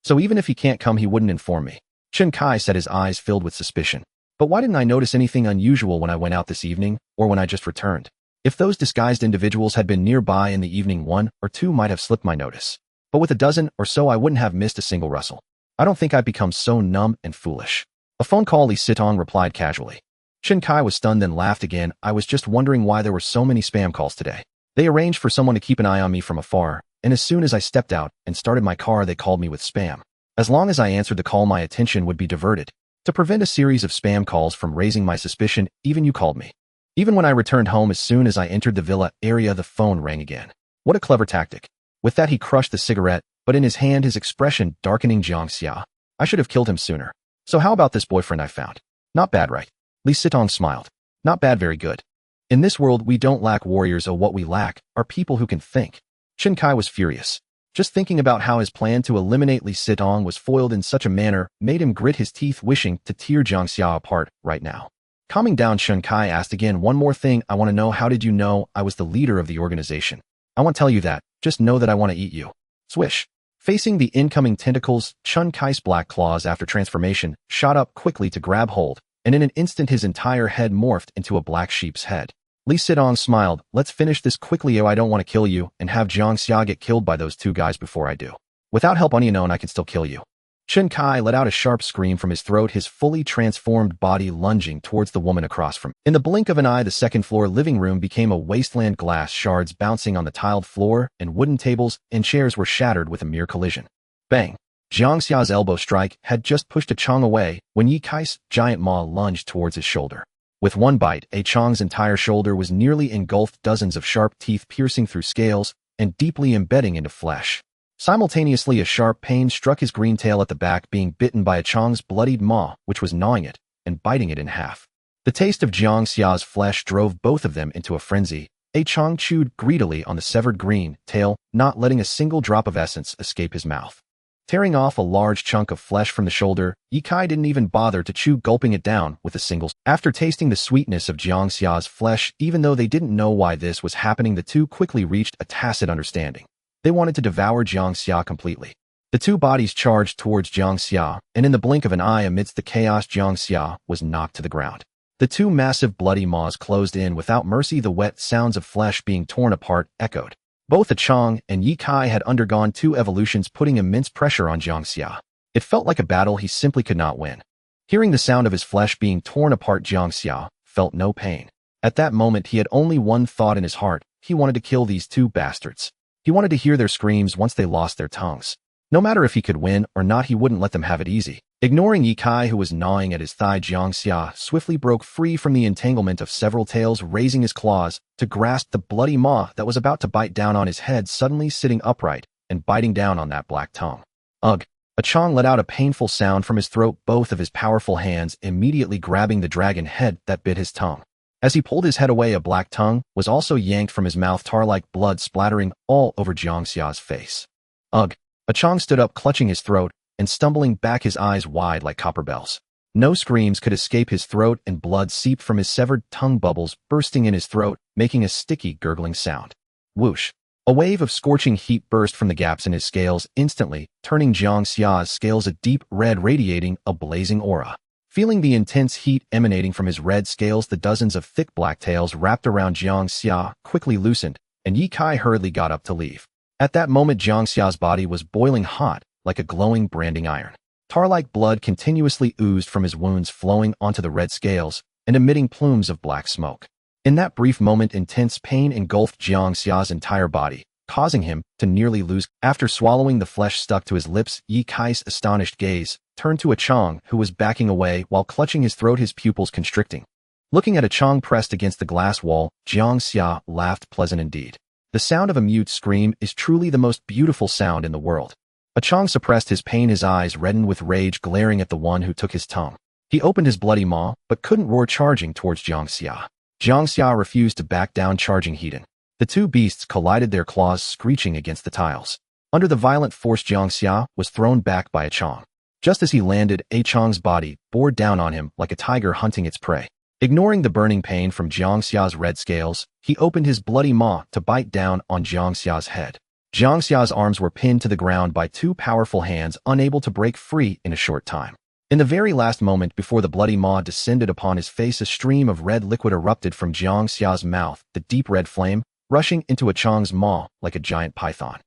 So even if he can't come, he wouldn't inform me. Chen Kai said, his eyes filled with suspicion. But why didn't I notice anything unusual when I went out this evening, or when I just returned? If those disguised individuals had been nearby in the evening, 1 or 2 might have slipped my notice. But with a dozen or so, I wouldn't have missed a single rustle. I don't think I've become so numb and foolish. A phone call, Li Sitong replied casually. Chen Kai was stunned, then laughed again. I was just wondering why there were so many spam calls today. They arranged for someone to keep an eye on me from afar, and as soon as I stepped out and started my car, they called me with spam. As long as I answered the call, my attention would be diverted. To prevent a series of spam calls from raising my suspicion, even you called me. Even when I returned home, as soon as I entered the villa area, the phone rang again. What a clever tactic. With that, he crushed the cigarette, but in his hand, his expression darkening. Jiang Xia. I should have killed him sooner. So how about this boyfriend I found? Not bad, right? Li Sitong smiled. Not bad, very good. In this world, we don't lack warriors. Oh, what we lack are people who can think. Chen Kai was furious. Just thinking about how his plan to eliminate Li Sitong was foiled in such a manner made him grit his teeth, wishing to tear Jiang Xia apart right now. Calming down, Chen Kai asked again, one more thing, I want to know, how did you know I was the leader of the organization? I won't tell you that, just know that I want to eat you. Swish. Facing the incoming tentacles, Chen Kai's black claws after transformation shot up quickly to grab hold, and in an instant his entire head morphed into a black sheep's head. Li Sitong smiled. Let's finish this quickly. Oh, I don't want to kill you and have Jiang Xia get killed by those 2 guys before I do. Without help, unknown, I can still kill you. Chen Kai let out a sharp scream from his throat, his fully transformed body lunging towards the woman across from him. In the blink of an eye, the second-floor living room became a wasteland. Glass shards bouncing on the tiled floor, and wooden tables and chairs were shattered with a mere collision. Bang! Jiang Xia's elbow strike had just pushed a Chang away when Ye Kai's giant maw lunged towards his shoulder. With one bite, a Chang's entire shoulder was nearly engulfed, dozens of sharp teeth piercing through scales and deeply embedding into flesh. Simultaneously, a sharp pain struck his green tail at the back, being bitten by a Chang's bloodied maw, which was gnawing it and biting it in half. The taste of Jiang Xia's flesh drove both of them into a frenzy. A Chang chewed greedily on the severed green tail, not letting a single drop of essence escape his mouth. Tearing off a large chunk of flesh from the shoulder, Ye Kai didn't even bother to chew, gulping it down with a single. After tasting the sweetness of Jiang Xia's flesh, even though they didn't know why this was happening, the two quickly reached a tacit understanding. They wanted to devour Jiang Xia completely. The two bodies charged towards Jiang Xia, and in the blink of an eye amidst the chaos, Jiang Xia was knocked to the ground. The two massive bloody maws closed in without mercy. The wet sounds of flesh being torn apart echoed. Both the Chang and Ye Kai had undergone two evolutions, putting immense pressure on Jiang Xia. It felt like a battle he simply could not win. Hearing the sound of his flesh being torn apart, Jiang Xia felt no pain. At that moment, he had only one thought in his heart. He wanted to kill these two bastards. He wanted to hear their screams once they lost their tongues. No matter if he could win or not, he wouldn't let them have it easy. Ignoring Ye Kai, who was gnawing at his thigh, Jiang Xia swiftly broke free from the entanglement of several tails, raising his claws to grasp the bloody maw that was about to bite down on his head, suddenly sitting upright and biting down on that black tongue. Ugh! A Chang let out a painful sound from his throat, both of his powerful hands immediately grabbing the dragon head that bit his tongue. As he pulled his head away, a black tongue was also yanked from his mouth, tar-like blood splattering all over Jiang Xia's face. Ugh! A Chang stood up, clutching his throat and stumbling back, his eyes wide like copper bells. No screams could escape his throat, and blood seeped from his severed tongue, bubbles bursting in his throat, making a sticky, gurgling sound. Whoosh! A wave of scorching heat burst from the gaps in his scales, instantly turning Jiang Xia's scales a deep red, radiating a blazing aura. Feeling the intense heat emanating from his red scales, the dozens of thick black tails wrapped around Jiang Xia quickly loosened, and Ye Kai hurriedly got up to leave. At that moment, Jiang Xia's body was boiling hot, like a glowing branding iron. Tar-like blood continuously oozed from his wounds, flowing onto the red scales and emitting plumes of black smoke. In that brief moment, intense pain engulfed Jiang Xia's entire body, causing him to nearly lose. After swallowing the flesh stuck to his lips, Ye Kai's astonished gaze turned to a Chang who was backing away while clutching his throat, his pupils constricting. Looking at a Chang pressed against the glass wall, Jiang Xia laughed, pleasant indeed. The sound of a mute scream is truly the most beautiful sound in the world. A Chang suppressed his pain, his eyes reddened with rage, glaring at the one who took his tongue. He opened his bloody maw, but couldn't roar, charging towards Jiang Xia. Jiang Xia refused to back down, charging heat-in. The two beasts collided, their claws screeching against the tiles. Under the violent force, Jiang Xia was thrown back by a Chang. Just as he landed, a Chang's body bore down on him like a tiger hunting its prey. Ignoring the burning pain from Jiang Xia's red scales, he opened his bloody maw to bite down on Jiang Xia's head. Jiang Xia's arms were pinned to the ground by two powerful hands, unable to break free in a short time. In the very last moment before the bloody maw descended upon his face, a stream of red liquid erupted from Jiang Xia's mouth, the deep red flame rushing into a Chang's maw like a giant python.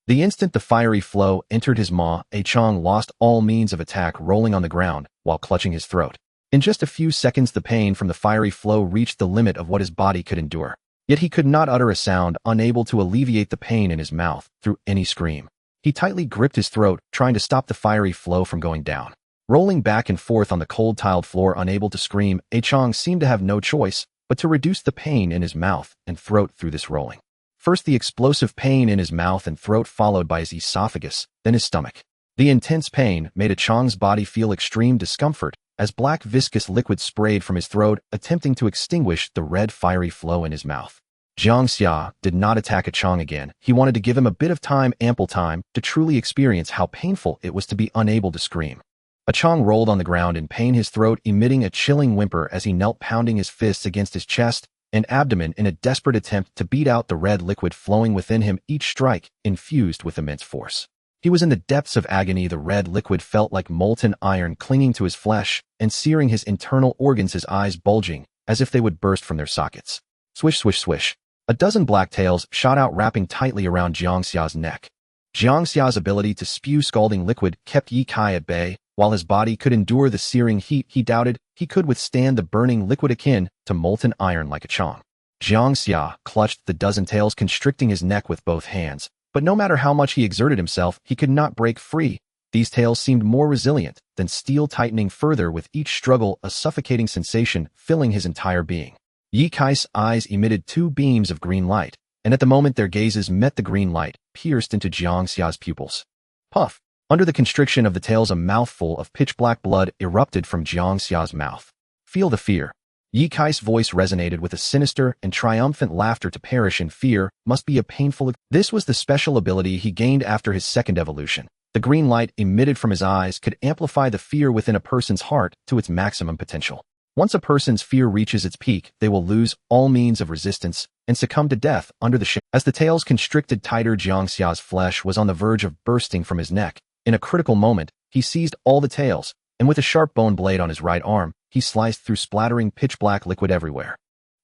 The instant the fiery flow entered his maw, a Chang lost all means of attack, rolling on the ground while clutching his throat. In just a few seconds, the pain from the fiery flow reached the limit of what his body could endure. Yet he could not utter a sound, unable to alleviate the pain in his mouth through any scream. He tightly gripped his throat, trying to stop the fiery flow from going down. Rolling back and forth on the cold tiled floor, unable to scream, a Chang seemed to have no choice but to reduce the pain in his mouth and throat through this rolling. First the explosive pain in his mouth and throat, followed by his esophagus, then his stomach. The intense pain made a Chang's body feel extreme discomfort as black viscous liquid sprayed from his throat, attempting to extinguish the red fiery flow in his mouth. Jiang Xia did not attack a Chang again. He wanted to give him a bit of time, ample time, to truly experience how painful it was to be unable to scream. A Chang rolled on the ground in pain, his throat emitting a chilling whimper as he knelt, pounding his fists against his chest and abdomen in a desperate attempt to beat out the red liquid flowing within him, each strike infused with immense force. He was in the depths of agony. The red liquid felt like molten iron clinging to his flesh and searing his internal organs, his eyes bulging as if they would burst from their sockets. Swish, swish, swish. A dozen black tails shot out, wrapping tightly around Jiang Xia's neck. Jiang Xia's ability to spew scalding liquid kept Ye Kai at bay. While his body could endure the searing heat, he doubted he could withstand the burning liquid akin to molten iron like a Chang. Jiang Xia clutched the dozen tails, constricting his neck with both hands. But no matter how much he exerted himself, he could not break free. These tails seemed more resilient than steel, tightening further with each struggle, a suffocating sensation filling his entire being. Ye Kai's eyes emitted two beams of green light, and at the moment their gazes met, the green light pierced into Jiang Xia's pupils. Puff! Under the constriction of the tails, a mouthful of pitch-black blood erupted from Jiang Xia's mouth. Feel the fear. Ye Kai's voice resonated with a sinister and triumphant laughter. To perish in fear must be a painful. This was the special ability he gained after his second evolution. The green light emitted from his eyes could amplify the fear within a person's heart to its maximum potential. Once a person's fear reaches its peak, they will lose all means of resistance and succumb to death under the ship. As the tails constricted tighter, Jiang Xia's flesh was on the verge of bursting from his neck. In a critical moment, he seized all the tails, and with a sharp bone blade on his right arm, he sliced through, splattering pitch-black liquid everywhere.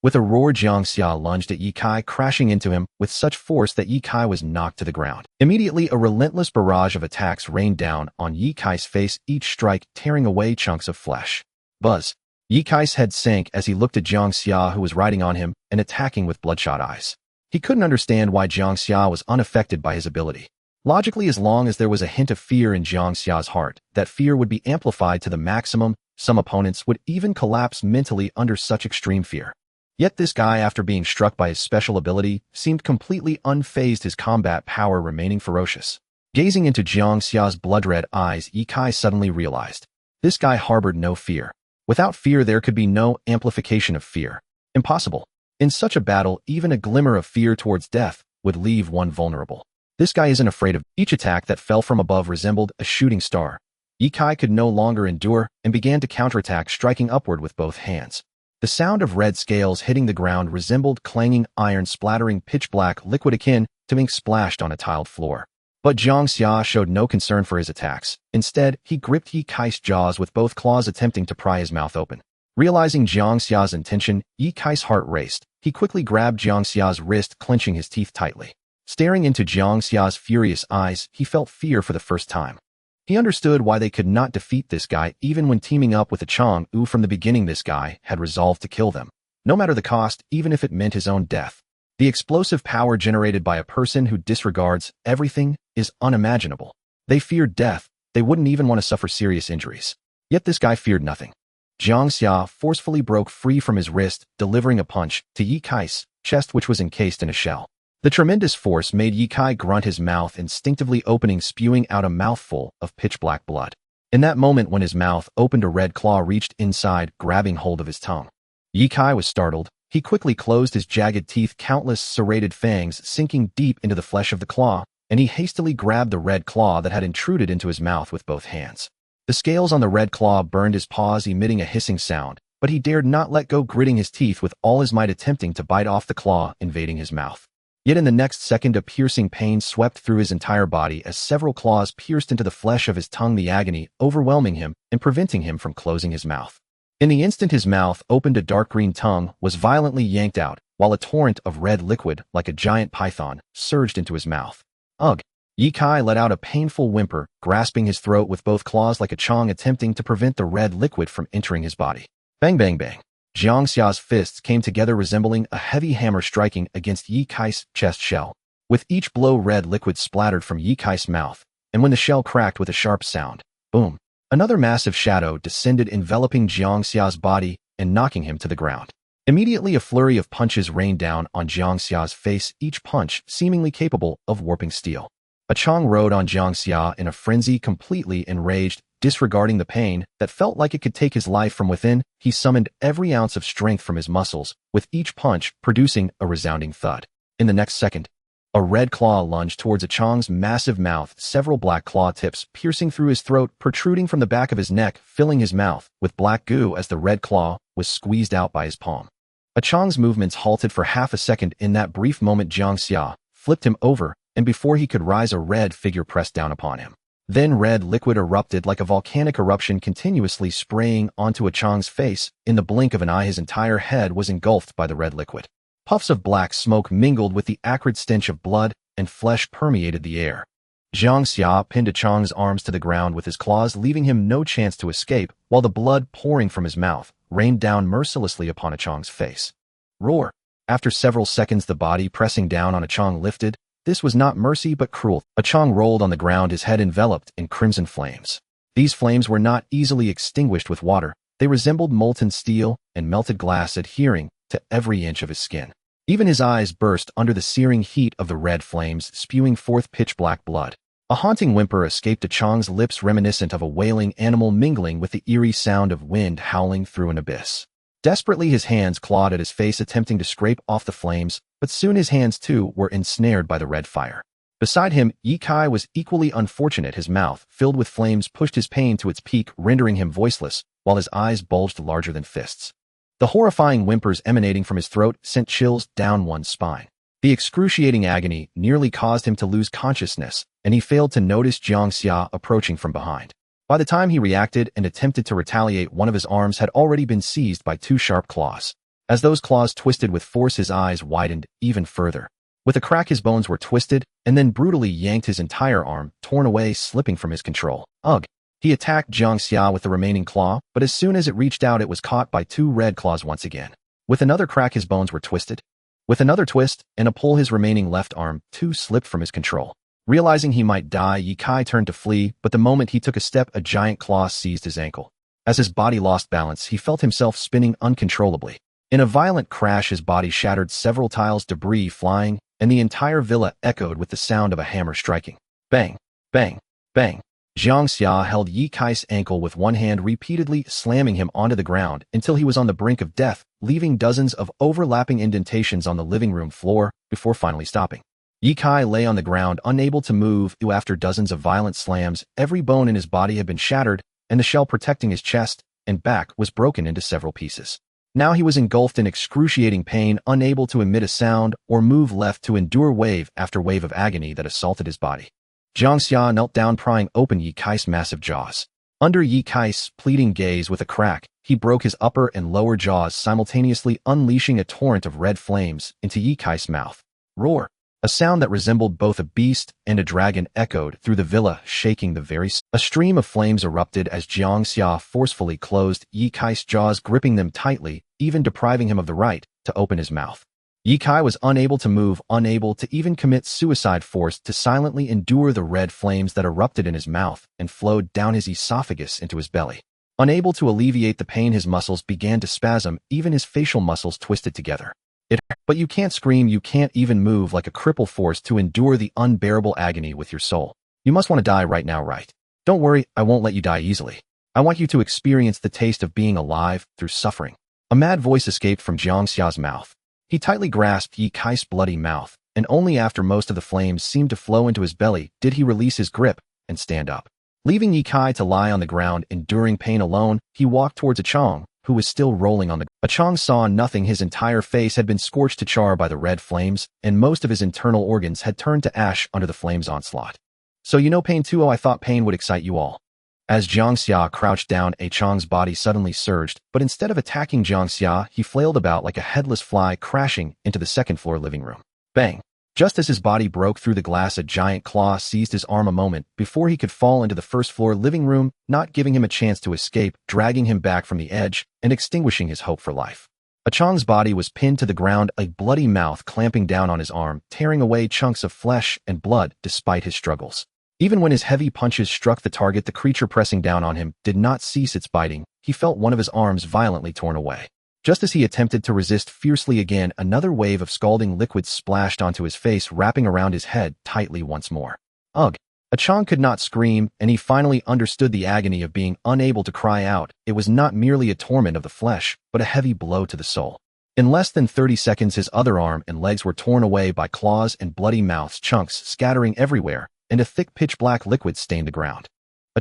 With a roar, Jiang Xia lunged at Ye Kai, crashing into him with such force that Ye Kai was knocked to the ground. Immediately, a relentless barrage of attacks rained down on Ye Kai's face, each strike tearing away chunks of flesh. Buzz! Ye Kai's head sank as he looked at Jiang Xia, who was riding on him and attacking with bloodshot eyes. He couldn't understand why Jiang Xia was unaffected by his ability. Logically, as long as there was a hint of fear in Jiang Xia's heart, that fear would be amplified to the maximum. Some opponents would even collapse mentally under such extreme fear. Yet this guy, after being struck by his special ability, seemed completely unfazed, his combat power remaining ferocious. Gazing into Jiang Xia's blood-red eyes, Ye Kai suddenly realized. This guy harbored no fear. Without fear, there could be no amplification of fear. Impossible. In such a battle, even a glimmer of fear towards death would leave one vulnerable. This guy isn't afraid of. Each attack that fell from above resembled a shooting star. Ye Kai could no longer endure and began to counterattack, striking upward with both hands. The sound of red scales hitting the ground resembled clanging iron, splattering pitch-black liquid akin to ink splashed on a tiled floor. But Jiang Xia showed no concern for his attacks. Instead, he gripped Ye Kai's jaws with both claws, attempting to pry his mouth open. Realizing Jiang Xia's intention, Ye Kai's heart raced. He quickly grabbed Jiang Xia's wrist, clenching his teeth tightly. Staring into Jiang Xia's furious eyes, he felt fear for the first time. He understood why they could not defeat this guy even when teaming up with the Chang Wu. From the beginning, this guy had resolved to kill them. No matter the cost, even if it meant his own death. The explosive power generated by a person who disregards everything is unimaginable. They feared death. They wouldn't even want to suffer serious injuries. Yet this guy feared nothing. Jiang Xia forcefully broke free from his wrist, delivering a punch to Ye Kai's chest, which was encased in a shell. The tremendous force made Ye Kai grunt, his mouth instinctively opening, spewing out a mouthful of pitch-black blood. In that moment when his mouth opened, a red claw reached inside, grabbing hold of his tongue. Ye Kai was startled. He quickly closed his jagged teeth, countless serrated fangs sinking deep into the flesh of the claw, and he hastily grabbed the red claw that had intruded into his mouth with both hands. The scales on the red claw burned his paws, emitting a hissing sound, but he dared not let go, gritting his teeth with all his might, attempting to bite off the claw invading his mouth. Yet in the next second, a piercing pain swept through his entire body as several claws pierced into the flesh of his tongue, the agony overwhelming him and preventing him from closing his mouth. In the instant his mouth opened, a dark green tongue was violently yanked out, while a torrent of red liquid, like a giant python, surged into his mouth. Ugh! Ye Kai let out a painful whimper, grasping his throat with both claws like a chong, attempting to prevent the red liquid from entering his body. Bang bang bang! Jiang Xia's fists came together, resembling a heavy hammer striking against Ye Kai's chest shell. With each blow, red liquid splattered from Ye Kai's mouth, and when the shell cracked with a sharp sound, boom! Another massive shadow descended, enveloping Jiang Xia's body and knocking him to the ground. Immediately, a flurry of punches rained down on Jiang Xia's face, each punch seemingly capable of warping steel. A Chong rode on Jiang Xia in a frenzy, completely enraged. Disregarding the pain that felt like it could take his life from within, he summoned every ounce of strength from his muscles, with each punch producing a resounding thud. In the next second, a red claw lunged towards a Chong's massive mouth, several black claw tips piercing through his throat, protruding from the back of his neck, filling his mouth with black goo as the red claw was squeezed out by his palm. A Chong's movements halted for half a second. In that brief moment, Jiang Xia flipped him over, and before he could rise, a red figure pressed down upon him. Then red liquid erupted like a volcanic eruption, continuously spraying onto a Chong's face. In the blink of an eye, his entire head was engulfed by the red liquid. Puffs of black smoke mingled with the acrid stench of blood, and flesh permeated the air. Jiang Xia pinned a Chong's arms to the ground with his claws, leaving him no chance to escape, while the blood pouring from his mouth rained down mercilessly upon a Chong's face. Roar! After several seconds, the body pressing down on a Chong lifted. This was not mercy but cruelty. A Chong rolled on the ground, his head enveloped in crimson flames. These flames were not easily extinguished with water. They resembled molten steel and melted glass, adhering to every inch of his skin. Even his eyes burst under the searing heat of the red flames, spewing forth pitch-black blood. A haunting whimper escaped Chang's lips, reminiscent of a wailing animal mingling with the eerie sound of wind howling through an abyss. Desperately, his hands clawed at his face, attempting to scrape off the flames, but soon his hands too were ensnared by the red fire. Beside him, Ye Kai was equally unfortunate. His mouth, filled with flames, pushed his pain to its peak, rendering him voiceless, while his eyes bulged larger than fists. The horrifying whimpers emanating from his throat sent chills down one's spine. The excruciating agony nearly caused him to lose consciousness, and he failed to notice Jiang Xia approaching from behind. By the time he reacted and attempted to retaliate, one of his arms had already been seized by two sharp claws. As those claws twisted with force, his eyes widened even further. With a crack, his bones were twisted, and then brutally yanked his entire arm, torn away, slipping from his control. Ugh! He attacked Jiang Xia with the remaining claw, but as soon as it reached out, it was caught by two red claws once again. With another crack, his bones were twisted. With another twist and a pull, his remaining left arm, too, slipped from his control. Realizing he might die, Ye Kai turned to flee, but the moment he took a step, a giant claw seized his ankle. As his body lost balance, he felt himself spinning uncontrollably. In a violent crash, his body shattered, several tiles, debris flying, and the entire villa echoed with the sound of a hammer striking. Bang! Bang! Bang! Jiang Xia held Ye Kai's ankle with one hand, repeatedly slamming him onto the ground until he was on the brink of death, leaving dozens of overlapping indentations on the living room floor before finally stopping. Ye Kai lay on the ground, unable to move. After dozens of violent slams, every bone in his body had been shattered, and the shell protecting his chest and back was broken into several pieces. Now he was engulfed in excruciating pain, unable to emit a sound or move, left to endure wave after wave of agony that assaulted his body. Jiang Xia knelt down, prying open Ye Kai's massive jaws. Under Ye Kai's pleading gaze, with a crack, he broke his upper and lower jaws, simultaneously unleashing a torrent of red flames into Ye Kai's mouth. Roar! A sound that resembled both a beast and a dragon echoed through the villa, shaking the very A stream of flames erupted as Jiang Xia forcefully closed Ye Kai's jaws, gripping them tightly, even depriving him of the right to open his mouth. Ye Kai was unable to move, unable to even commit suicide, forced to silently endure the red flames that erupted in his mouth and flowed down his esophagus into his belly. Unable to alleviate the pain, his muscles began to spasm, even his facial muscles twisted together. But you can't scream, you can't even move, like a cripple forced to endure the unbearable agony with your soul. You must want to die right now, right? Don't worry, I won't let you die easily. I want you to experience the taste of being alive through suffering. A mad voice escaped from Jiang Xia's mouth. He tightly grasped Ye Kai's bloody mouth, and only after most of the flames seemed to flow into his belly did he release his grip and stand up. Leaving Ye Kai to lie on the ground, enduring pain alone, he walked towards Chang, who was still rolling on the ground. Chang saw nothing. His entire face had been scorched to char by the red flames, and most of his internal organs had turned to ash under the flames' onslaught. So you know pain too? Oh, I thought pain would excite you all. As Jiang Xia crouched down, Chang's body suddenly surged, but instead of attacking Jiang Xia, he flailed about like a headless fly, crashing into the second-floor living room. Bang! Just as his body broke through the glass, a giant claw seized his arm a moment before he could fall into the first-floor living room, not giving him a chance to escape, dragging him back from the edge and extinguishing his hope for life. Chang's body was pinned to the ground, a bloody mouth clamping down on his arm, tearing away chunks of flesh and blood despite his struggles. Even when his heavy punches struck the target, the creature pressing down on him did not cease its biting. He felt one of his arms violently torn away. Just as he attempted to resist fiercely again, another wave of scalding liquid splashed onto his face, wrapping around his head tightly once more. Ugh! Chang could not scream, and he finally understood the agony of being unable to cry out. It was not merely a torment of the flesh, but a heavy blow to the soul. In less than 30 seconds, his other arm and legs were torn away by claws and bloody mouths, chunks scattering everywhere, and a thick pitch-black liquid stained the ground.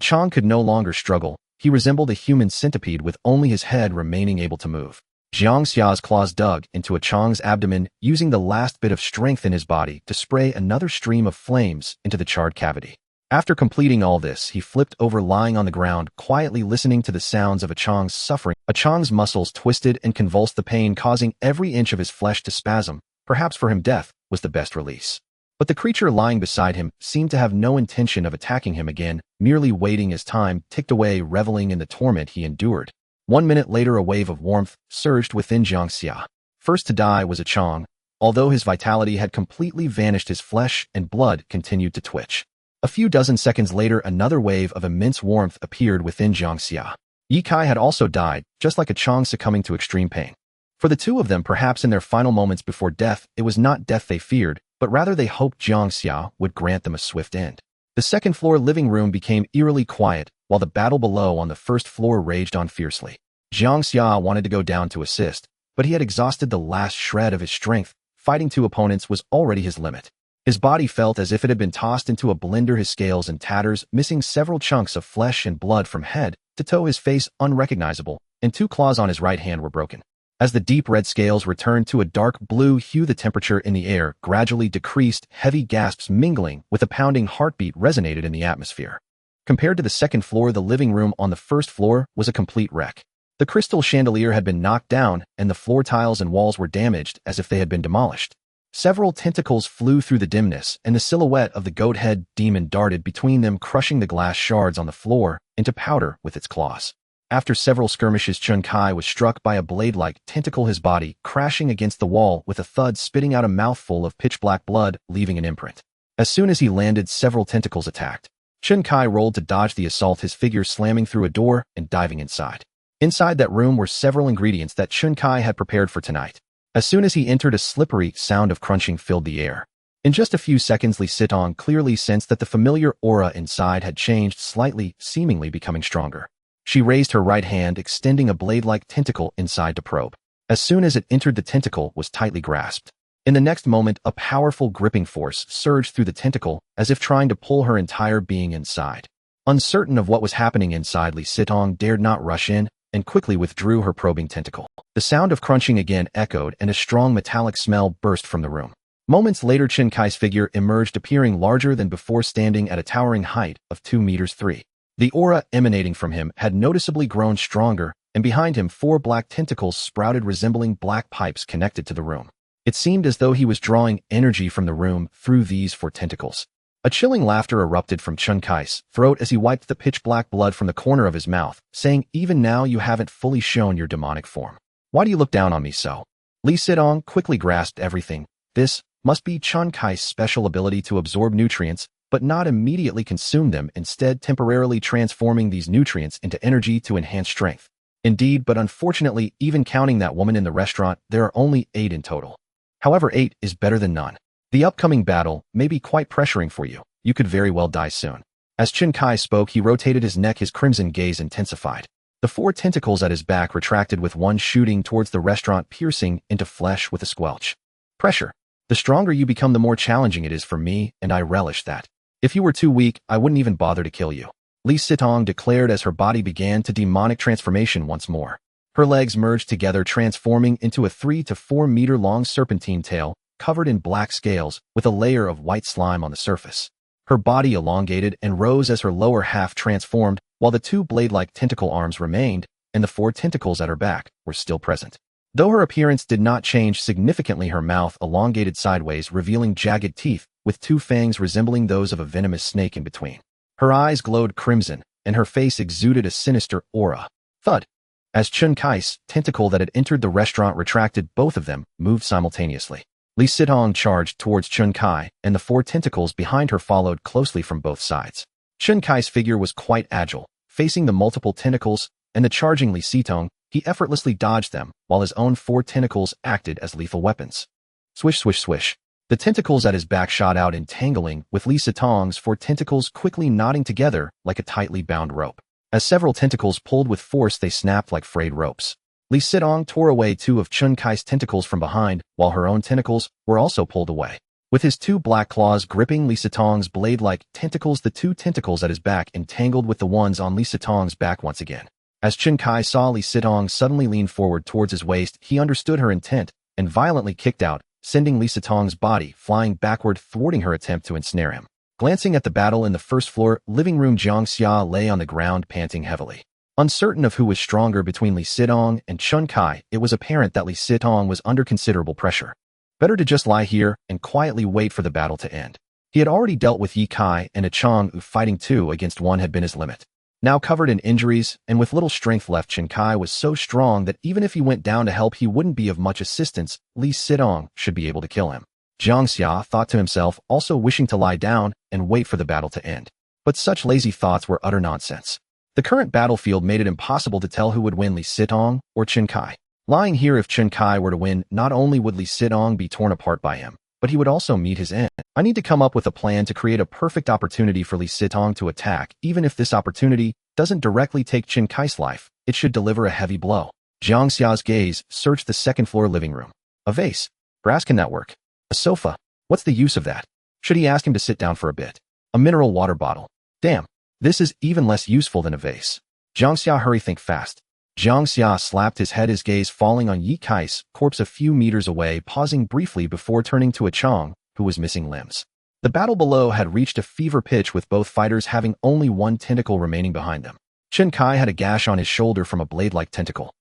Chang could no longer struggle. He resembled a human centipede with only his head remaining able to move. Jiang Xia's claws dug into Chang's abdomen, using the last bit of strength in his body to spray another stream of flames into the charred cavity. After completing all this, he flipped over, lying on the ground, quietly listening to the sounds of Chang's suffering. Chang's muscles twisted and convulsed, the pain causing every inch of his flesh to spasm. Perhaps for him, death was the best release. But the creature lying beside him seemed to have no intention of attacking him again, merely waiting as time ticked away, reveling in the torment he endured. 1 minute later, a wave of warmth surged within Jiang Xia. First to die was Chang. Although his vitality had completely vanished, his flesh and blood continued to twitch. A few dozen seconds later, another wave of immense warmth appeared within Jiang Xia. Ye Kai had also died, just like Chang, succumbing to extreme pain. For the two of them, perhaps in their final moments before death, it was not death they feared, but rather they hoped Jiang Xia would grant them a swift end. The second-floor living room became eerily quiet, while the battle below on the first floor raged on fiercely. Jiang Xia wanted to go down to assist, but he had exhausted the last shred of his strength. Fighting two opponents was already his limit. His body felt as if it had been tossed into a blender, his scales in tatters, missing several chunks of flesh and blood from head to toe, his face unrecognizable, and two claws on his right hand were broken. As the deep red scales returned to a dark blue hue, the temperature in the air gradually decreased, heavy gasps mingling with a pounding heartbeat resonated in the atmosphere. Compared to the second floor, the living room on the first floor was a complete wreck. The crystal chandelier had been knocked down, and the floor tiles and walls were damaged as if they had been demolished. Several tentacles flew through the dimness, and the silhouette of the goat-head demon darted between them, crushing the glass shards on the floor into powder with its claws. After several skirmishes, Chen Kai was struck by a blade-like tentacle, his body crashing against the wall with a thud, spitting out a mouthful of pitch-black blood, leaving an imprint. As soon as he landed, several tentacles attacked. Chen Kai rolled to dodge the assault, his figure slamming through a door and diving inside. Inside that room were several ingredients that Chen Kai had prepared for tonight. As soon as he entered, a slippery sound of crunching filled the air. In just a few seconds, Li Sitong clearly sensed that the familiar aura inside had changed slightly, seemingly becoming stronger. She raised her right hand, extending a blade-like tentacle inside to probe. As soon as it entered, the tentacle was tightly grasped. In the next moment, a powerful gripping force surged through the tentacle, as if trying to pull her entire being inside. Uncertain of what was happening inside, Li Sitong dared not rush in, and quickly withdrew her probing tentacle. The sound of crunching again echoed, and a strong metallic smell burst from the room. Moments later, Chen Kai's figure emerged, appearing larger than before, standing at a towering height of 2 meters 3. The aura emanating from him had noticeably grown stronger, and behind him 4 black tentacles sprouted, resembling black pipes connected to the room. It seemed as though he was drawing energy from the room through these 4 tentacles. A chilling laughter erupted from Chen Kai's throat as he wiped the pitch-black blood from the corner of his mouth, saying, "Even now you haven't fully shown your demonic form. Why do you look down on me so?" Li Sitong quickly grasped everything. This must be Chen Kai's special ability to absorb nutrients, but not immediately consume them, instead temporarily transforming these nutrients into energy to enhance strength. Indeed, but unfortunately, even counting that woman in the restaurant, there are only 8 in total. However, 8 is better than none. The upcoming battle may be quite pressuring for you. You could very well die soon. As Chen Kai spoke, he rotated his neck, his crimson gaze intensified. The 4 tentacles at his back retracted, with one shooting towards the restaurant, piercing into flesh with a squelch. Pressure. The stronger you become, the more challenging it is for me, and I relish that. If you were too weak, I wouldn't even bother to kill you, Li Sitong declared as her body began to demonic transformation once more. Her legs merged together, transforming into a 3 to 4 meter long serpentine tail, covered in black scales, with a layer of white slime on the surface. Her body elongated and rose as her lower half transformed, while the 2 blade-like tentacle arms remained, and the 4 tentacles at her back were still present. Though her appearance did not change significantly, her mouth elongated sideways, revealing jagged teeth, with 2 fangs resembling those of a venomous snake in between. Her eyes glowed crimson, and her face exuded a sinister aura. Thud! As Chen Kai's tentacle that had entered the restaurant retracted, both of them moved simultaneously. Li Sitong charged towards Chen Kai, and the 4 tentacles behind her followed closely from both sides. Chen Kai's figure was quite agile. Facing the multiple tentacles and the charging Li Sitong, he effortlessly dodged them, while his own 4 tentacles acted as lethal weapons. Swish, swish, swish. The tentacles at his back shot out, entangling with Li Sitong's 4 tentacles, quickly knotting together like a tightly bound rope. As several tentacles pulled with force, they snapped like frayed ropes. Li Sitong tore away 2 of Chen Kai's tentacles from behind, while her own tentacles were also pulled away. With his 2 black claws gripping Li Sitong's blade-like tentacles, the 2 tentacles at his back entangled with the ones on Li Sitong's back once again. As Chen Kai saw Li Sitong suddenly lean forward towards his waist, he understood her intent and violently kicked out, sending Li Sitong's body flying backward, thwarting her attempt to ensnare him. Glancing at the battle in the first floor living room, Jiang Xia lay on the ground, panting heavily. Uncertain of who was stronger between Li Sitong and Chen Kai, it was apparent that Li Sitong was under considerable pressure. Better to just lie here and quietly wait for the battle to end. He had already dealt with Yi Kai and a Chang Yu, fighting 2 against 1 had been his limit. Now covered in injuries and with little strength left, Chen Kai was so strong that even if he went down to help, he wouldn't be of much assistance. Li Sitong should be able to kill him. Jiang Xia thought to himself, also wishing to lie down and wait for the battle to end. But such lazy thoughts were utter nonsense. The current battlefield made it impossible to tell who would win, Li Sitong or Chen Kai. Lying here, if Chen Kai were to win, not only would Li Sitong be torn apart by him, but he would also meet his end. I need to come up with a plan to create a perfect opportunity for Li Sitong to attack. Even if this opportunity doesn't directly take Chen Kai's life, it should deliver a heavy blow. Jiang Xia's gaze searched the second-floor living room. A vase. Brass, can that work? A sofa. What's the use of that? Should he ask him to sit down for a bit? A mineral water bottle. Damn. This is even less useful than a vase. Jiang Xia, hurry, think fast. Jiang Xia slapped his head, his gaze falling on Yi Kai's corpse a few meters away, pausing briefly before turning to a Chang, who was missing limbs. The battle below had reached a fever pitch, with both fighters having only one tentacle remaining behind them. Chen Kai had a gash on his shoulder from a blade-like tentacle.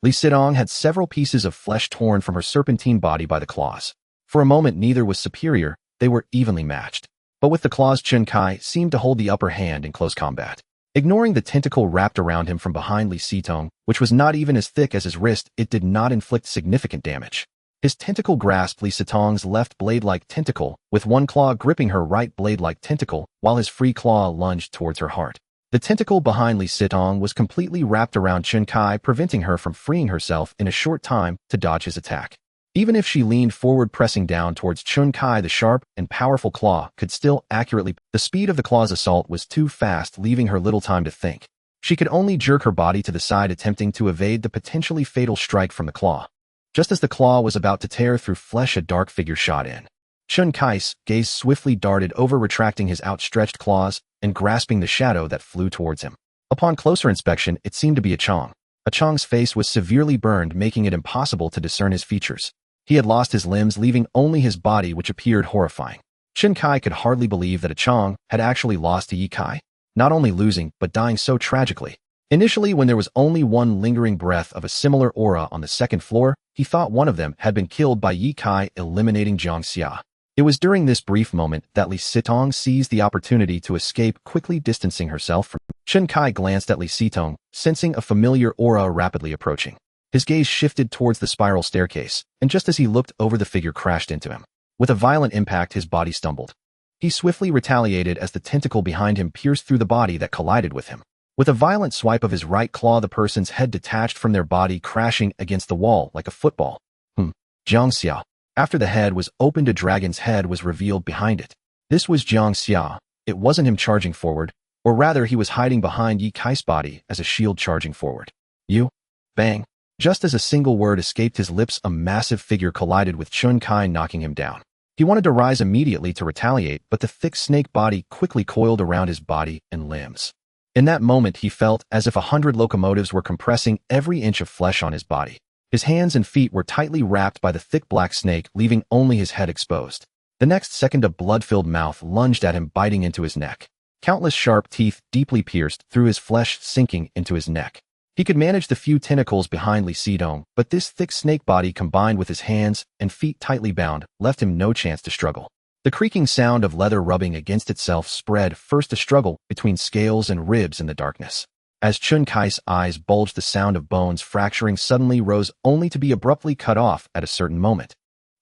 Li Sitong had several pieces of flesh torn from her serpentine body by the claws. For a moment, neither was superior, they were evenly matched. But with the claws, Chen Kai seemed to hold the upper hand in close combat. Ignoring the tentacle wrapped around him from behind Li Sitong, which was not even as thick as his wrist, it did not inflict significant damage. His tentacle grasped Li Sitong's left blade-like tentacle, with one claw gripping her right blade-like tentacle, while his free claw lunged towards her heart. The tentacle behind Li Sitong was completely wrapped around Chen Kai, preventing her from freeing herself in a short time to dodge his attack. Even if she leaned forward, pressing down towards Chen Kai, the sharp and powerful claw could still accurately. The speed of the claw's assault was too fast, leaving her little time to think. She could only jerk her body to the side, attempting to evade the potentially fatal strike from the claw. Just as the claw was about to tear through flesh, a dark figure shot in. Chen Kai's gaze swiftly darted over, retracting his outstretched claws and grasping the shadow that flew towards him. Upon closer inspection, it seemed to be a Chang. A Chang's face was severely burned, making it impossible to discern his features. He had lost his limbs, leaving only his body, which appeared horrifying. Chen Kai could hardly believe that a Chang had actually lost to Yi Kai, not only losing, but dying so tragically. Initially, when there was only one lingering breath of a similar aura on the second floor, he thought one of them had been killed by Yi Kai, eliminating Jiang Xia. It was during this brief moment that Li Sitong seized the opportunity to escape, quickly distancing herself from. Chen Kai glanced at Li Sitong, sensing a familiar aura rapidly approaching. His gaze shifted towards the spiral staircase, and just as he looked over, the figure crashed into him. With a violent impact, his body stumbled. He swiftly retaliated as the tentacle behind him pierced through the body that collided with him. With a violent swipe of his right claw, the person's head detached from their body, crashing against the wall like a football. Jiang Xia. After the head was opened, a dragon's head was revealed behind it. This was Jiang Xia. It wasn't him charging forward, or rather he was hiding behind Yi Kai's body as a shield charging forward. You? Bang. Just as a single word escaped his lips, a massive figure collided with Chen Kai, knocking him down. He wanted to rise immediately to retaliate, but the thick snake body quickly coiled around his body and limbs. In that moment, he felt as if 100 locomotives were compressing every inch of flesh on his body. His hands and feet were tightly wrapped by the thick black snake, leaving only his head exposed. The next second, a blood-filled mouth lunged at him, biting into his neck. Countless sharp teeth deeply pierced through his flesh, sinking into his neck. He could manage the few tentacles behind Li Sitong, but this thick snake body, combined with his hands and feet tightly bound, left him no chance to struggle. The creaking sound of leather rubbing against itself spread, first a struggle between scales and ribs in the darkness. As Chen Kai's eyes bulged, the sound of bones fracturing suddenly rose, only to be abruptly cut off at a certain moment.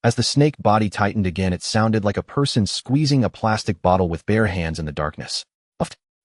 As the snake body tightened again, it sounded like a person squeezing a plastic bottle with bare hands in the darkness.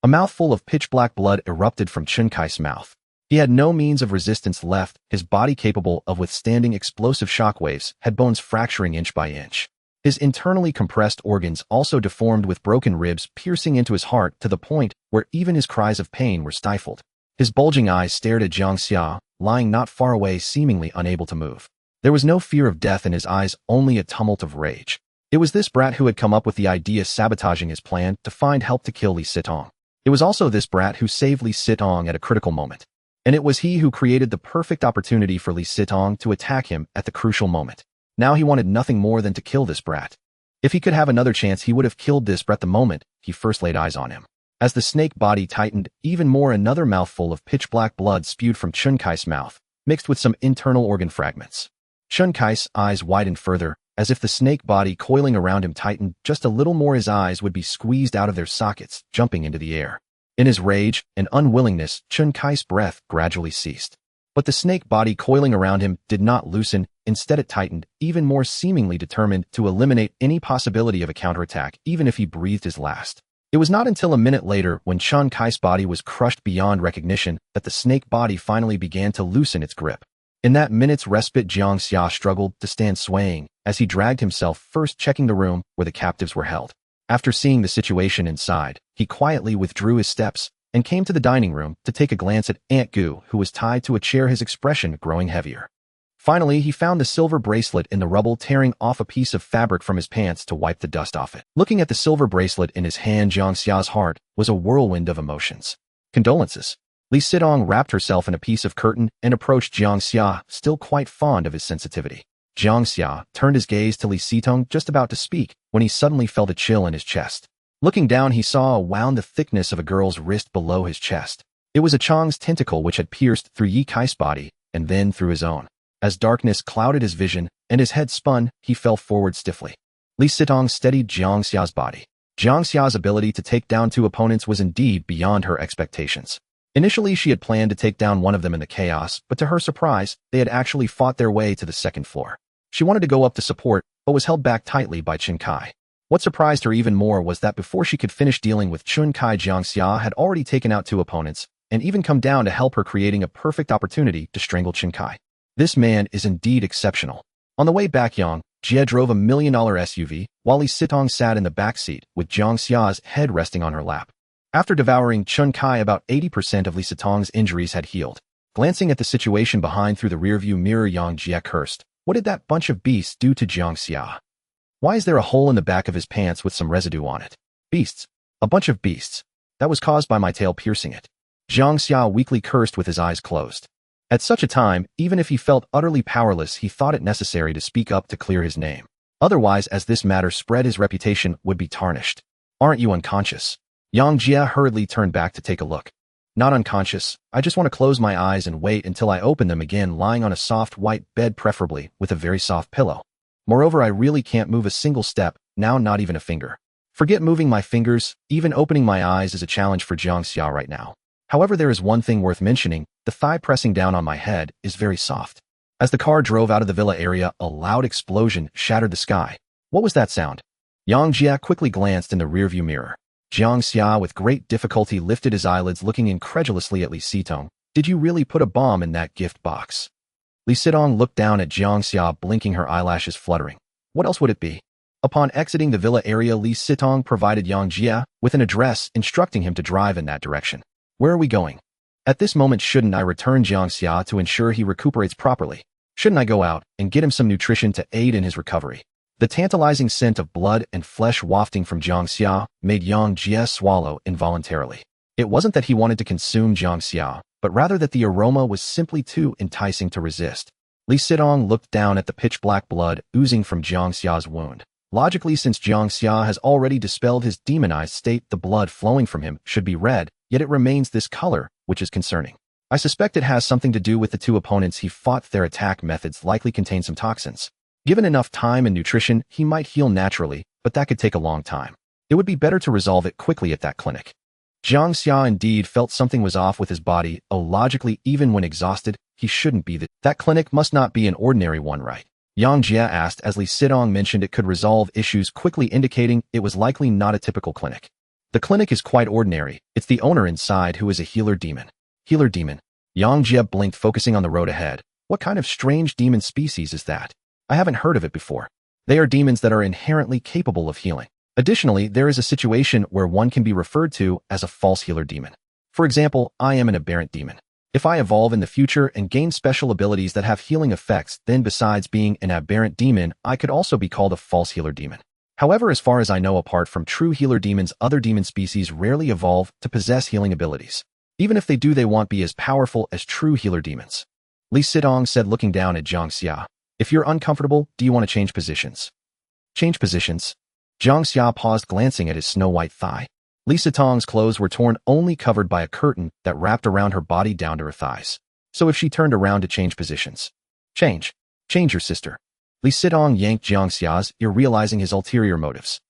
A mouthful of pitch-black blood erupted from Chen Kai's mouth. He had no means of resistance left, his body capable of withstanding explosive shockwaves, had bones fracturing inch by inch. His internally compressed organs also deformed, with broken ribs piercing into his heart to the point where even his cries of pain were stifled. His bulging eyes stared at Jiang Xia, lying not far away, seemingly unable to move. There was no fear of death in his eyes, only a tumult of rage. It was this brat who had come up with the idea, sabotaging his plan to find help to kill Li Sitong. It was also this brat who saved Li Sitong at a critical moment. And it was he who created the perfect opportunity for Li Sitong to attack him at the crucial moment. Now he wanted nothing more than to kill this brat. If he could have another chance, he would have killed this brat the moment he first laid eyes on him. As the snake body tightened even more, another mouthful of pitch-black blood spewed from Chen Kai's mouth, mixed with some internal organ fragments. Chen Kai's eyes widened further, as if the snake body coiling around him tightened just a little more. His eyes would be squeezed out of their sockets, jumping into the air. In his rage and unwillingness, Chen Kai's breath gradually ceased. But the snake body coiling around him did not loosen, instead it tightened, even more, seemingly determined to eliminate any possibility of a counterattack, even if he breathed his last. It was not until a minute later, when Chen Kai's body was crushed beyond recognition, that the snake body finally began to loosen its grip. In that minute's respite, Jiang Xia struggled to stand swaying as he dragged himself, first checking the room where the captives were held. After seeing the situation inside, he quietly withdrew his steps and came to the dining room to take a glance at Aunt Gu, who was tied to a chair, his expression growing heavier. Finally, he found the silver bracelet in the rubble, tearing off a piece of fabric from his pants to wipe the dust off it. Looking at the silver bracelet in his hand, Jiang Xia's heart was a whirlwind of emotions. Condolences. Li Sitong wrapped herself in a piece of curtain and approached Jiang Xia, still quite fond of his sensitivity. Jiang Xia turned his gaze to Li Sitong, just about to speak, when he suddenly felt a chill in his chest. Looking down, he saw around the thickness of a girl's wrist below his chest. It was a Chang's tentacle which had pierced through Yi Kai's body and then through his own. As darkness clouded his vision and his head spun, he fell forward stiffly. Li Sitong steadied Jiang Xia's body. Jiang Xia's ability to take down two opponents was indeed beyond her expectations. Initially, she had planned to take down one of them in the chaos, but to her surprise, they had actually fought their way to the second floor. She wanted to go up to support, but was held back tightly by Chen Kai. What surprised her even more was that before she could finish dealing with Chen Kai, Jiang Xia had already taken out two opponents and even come down to help her, creating a perfect opportunity to strangle Chen Kai. This man is indeed exceptional. On the way back, Jiang Xia drove a $1 million SUV, while Li Sitong sat in the back seat with Jiang Xia's head resting on her lap. After devouring Chen Kai, about 80% of Li Sitong's injuries had healed. Glancing at the situation behind through the rearview mirror, Jiang Xia cursed. What did that bunch of beasts do to Jiang Xia? Why is there a hole in the back of his pants with some residue on it? Beasts. A bunch of beasts. That was caused by my tail piercing it. Jiang Xia weakly cursed with his eyes closed. At such a time, even if he felt utterly powerless, he thought it necessary to speak up to clear his name. Otherwise, as this matter spread, his reputation would be tarnished. Aren't you unconscious? Jiang Xia hurriedly turned back to take a look. Not unconscious, I just want to close my eyes and wait until I open them again, lying on a soft white bed, preferably with a very soft pillow. Moreover, I really can't move a single step, now not even a finger. Forget moving my fingers, even opening my eyes is a challenge for Jiang Xia right now. However, there is one thing worth mentioning, the thigh pressing down on my head is very soft. As the car drove out of the villa area, a loud explosion shattered the sky. What was that sound? Jiang Xia quickly glanced in the rearview mirror. Jiang Xia with great difficulty lifted his eyelids, looking incredulously at Li Sitong. Did you really put a bomb in that gift box? Li Sitong looked down at Jiang Xia, blinking, her eyelashes fluttering. What else would it be? Upon exiting the villa area, Li Sitong provided Jiang Xia with an address, instructing him to drive in that direction. Where are we going? At this moment, shouldn't I return Jiang Xia to ensure he recuperates properly? Shouldn't I go out and get him some nutrition to aid in his recovery? The tantalizing scent of blood and flesh wafting from Jiang Xia made Jiang Xia swallow involuntarily. It wasn't that he wanted to consume Jiang Xia, but rather that the aroma was simply too enticing to resist. Li Sitong looked down at the pitch-black blood oozing from Jiang Xia's wound. Logically, since Jiang Xia has already dispelled his demonized state, the blood flowing from him should be red, yet it remains this color, which is concerning. I suspect it has something to do with the two opponents he fought. Their attack methods likely contain some toxins. Given enough time and nutrition, he might heal naturally, but that could take a long time. It would be better to resolve it quickly at that clinic. Jiang Xia indeed felt something was off with his body. Logically, even when exhausted, he shouldn't be that clinic must not be an ordinary one, right? Jiang Xia asked as Li Sitong mentioned it could resolve issues quickly, indicating it was likely not a typical clinic. The clinic is quite ordinary. It's the owner inside who is a healer demon. Healer demon. Jiang Xia blinked, focusing on the road ahead. What kind of strange demon species is that? I haven't heard of it before. They are demons that are inherently capable of healing. Additionally, there is a situation where one can be referred to as a false healer demon. For example, I am an aberrant demon. If I evolve in the future and gain special abilities that have healing effects, then besides being an aberrant demon, I could also be called a false healer demon. However, as far as I know, apart from true healer demons, other demon species rarely evolve to possess healing abilities. Even if they do, they won't be as powerful as true healer demons. Li Sitong said, looking down at Jiang Xia. If you're uncomfortable, do you want to change positions? Change positions? Jiang Xia paused, glancing at his snow-white thigh. Li Sitong's clothes were torn, only covered by a curtain that wrapped around her body down to her thighs. So if she turned around to change positions? Change your sister. Li Sitong yanked Jiang Xia's ear, realizing his ulterior motives.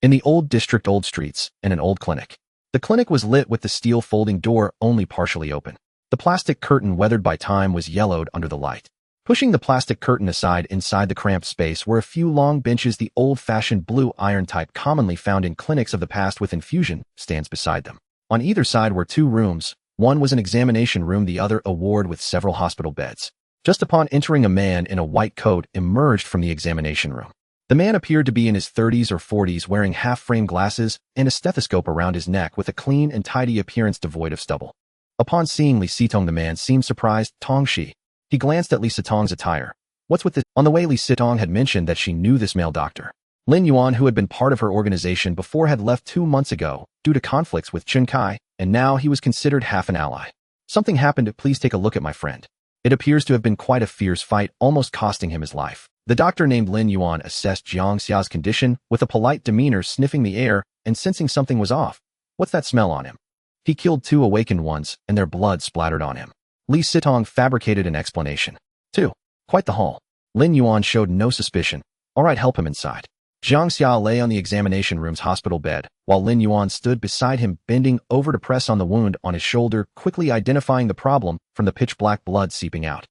In the old district, old streets, and an old clinic. The clinic was lit with the steel folding door only partially open. The plastic curtain, weathered by time, was yellowed under the light. Pushing the plastic curtain aside, inside the cramped space were a few long benches, the old-fashioned blue iron type commonly found in clinics of the past, with infusion stands beside them. On either side were two rooms. One was an examination room, the other a ward with several hospital beds. Just upon entering, a man in a white coat emerged from the examination room. The man appeared to be in his 30s or 40s, wearing half-frame glasses and a stethoscope around his neck, with a clean and tidy appearance devoid of stubble. Upon seeing Li Sitong, the man seemed surprised. Tongshi. He glanced at Li Sitong's attire. What's with this? On the way, Li Sitong had mentioned that she knew this male doctor. Lin Yuan, who had been part of her organization before, had left 2 months ago due to conflicts with Chen Kai, and now he was considered half an ally. Something happened. Please take a look at my friend. It appears to have been quite a fierce fight, almost costing him his life. The doctor named Lin Yuan assessed Jiang Xia's condition with a polite demeanor, sniffing the air and sensing something was off. What's that smell on him? He killed 2 awakened ones, and their blood splattered on him. Li Sitong fabricated an explanation. 2. Quite the haul. Lin Yuan showed no suspicion. All right, help him inside. Jiang Xia lay on the examination room's hospital bed, while Lin Yuan stood beside him, bending over to press on the wound on his shoulder, quickly identifying the problem from the pitch-black blood seeping out.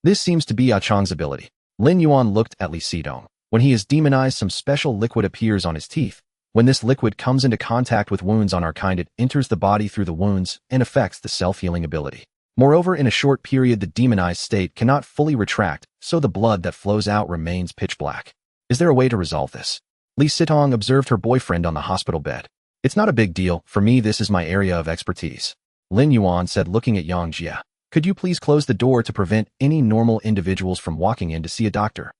This seems to be Ah Chang's ability. Lin Yuan looked at Li Sitong. When he is demonized, some special liquid appears on his teeth. When this liquid comes into contact with wounds on our kind, it enters the body through the wounds and affects the self-healing ability. Moreover, in a short period, the demonized state cannot fully retract, so the blood that flows out remains pitch black. Is there a way to resolve this? Li Sitong observed her boyfriend on the hospital bed. It's not a big deal. For me, this is my area of expertise. Lin Yuan said, looking at Jiang Xia. Could you please close the door to prevent any normal individuals from walking in to see a doctor?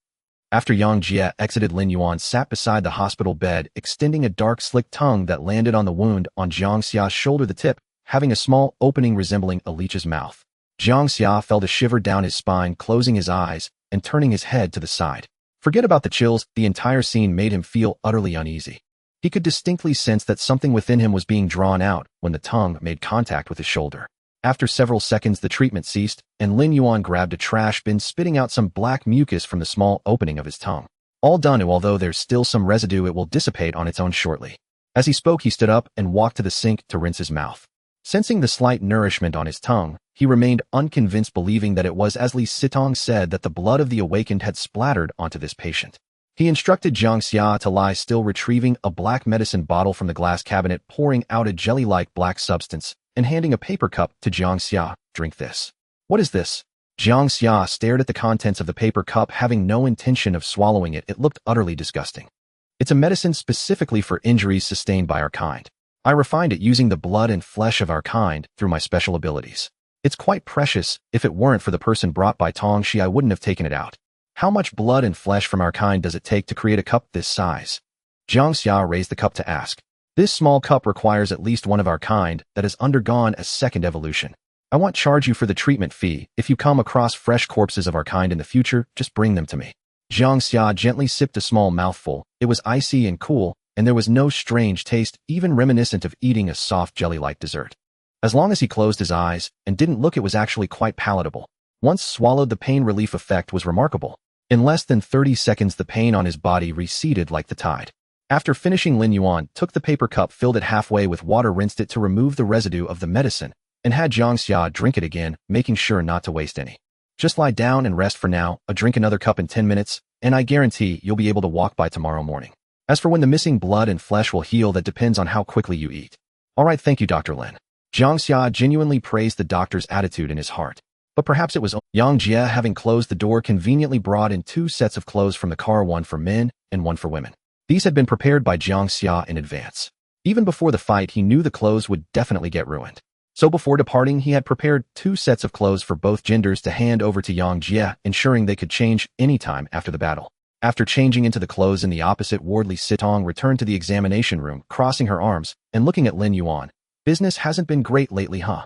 After Jiang Xia exited, Lin Yuan sat beside the hospital bed, extending a dark, slick tongue that landed on the wound on Jiang Xia's shoulder, the tip having a small opening resembling a leech's mouth. Jiang Xia felt a shiver down his spine, closing his eyes and turning his head to the side. Forget about the chills, the entire scene made him feel utterly uneasy. He could distinctly sense that something within him was being drawn out when the tongue made contact with his shoulder. After several seconds, the treatment ceased, and Lin Yuan grabbed a trash bin, spitting out some black mucus from the small opening of his tongue. All done, although there's still some residue, it will dissipate on its own shortly. As he spoke, he stood up and walked to the sink to rinse his mouth. Sensing the slight nourishment on his tongue, he remained unconvinced, believing that it was as Li Sitong said, that the blood of the awakened had splattered onto this patient. He instructed Jiang Xia to lie still, retrieving a black medicine bottle from the glass cabinet, pouring out a jelly-like black substance, and handing a paper cup to Jiang Xia. Drink this. What is this? Jiang Xia stared at the contents of the paper cup, having no intention of swallowing it. It looked utterly disgusting. It's a medicine specifically for injuries sustained by our kind. I refined it using the blood and flesh of our kind through my special abilities. It's quite precious. If it weren't for the person brought by Tongshi, I wouldn't have taken it out. How much blood and flesh from our kind does it take to create a cup this size? Jiang Xia raised the cup to ask. This small cup requires at least one of our kind that has undergone a second evolution. I won't charge you for the treatment fee. If you come across fresh corpses of our kind in the future, just bring them to me. Jiang Xia gently sipped a small mouthful. It was icy and cool, and there was no strange taste, even reminiscent of eating a soft jelly-like dessert. As long as he closed his eyes and didn't look, it was actually quite palatable. Once swallowed, the pain relief effect was remarkable. In less than 30 seconds, the pain on his body receded like the tide. After finishing, Lin Yuan took the paper cup, filled it halfway with water, rinsed it to remove the residue of the medicine, and had Jiang Xia drink it again, making sure not to waste any. Just lie down and rest for now. I'll drink another cup in 10 minutes, and I guarantee you'll be able to walk by tomorrow morning. As for when the missing blood and flesh will heal, that depends on how quickly you eat. All right, thank you, Dr. Lin. Jiang Xia genuinely praised the doctor's attitude in his heart. But perhaps it was Jiang Xia, having closed the door, conveniently brought in 2 sets of clothes from the car, one for men and one for women. These had been prepared by Jiang Xia in advance. Even before the fight, he knew the clothes would definitely get ruined. So before departing, he had prepared 2 sets of clothes for both genders to hand over to Jiang Xia, ensuring they could change anytime after the battle. After changing into the clothes in the opposite ward, Li Sitong returned to the examination room, crossing her arms and looking at Lin Yuan. Business hasn't been great lately, huh?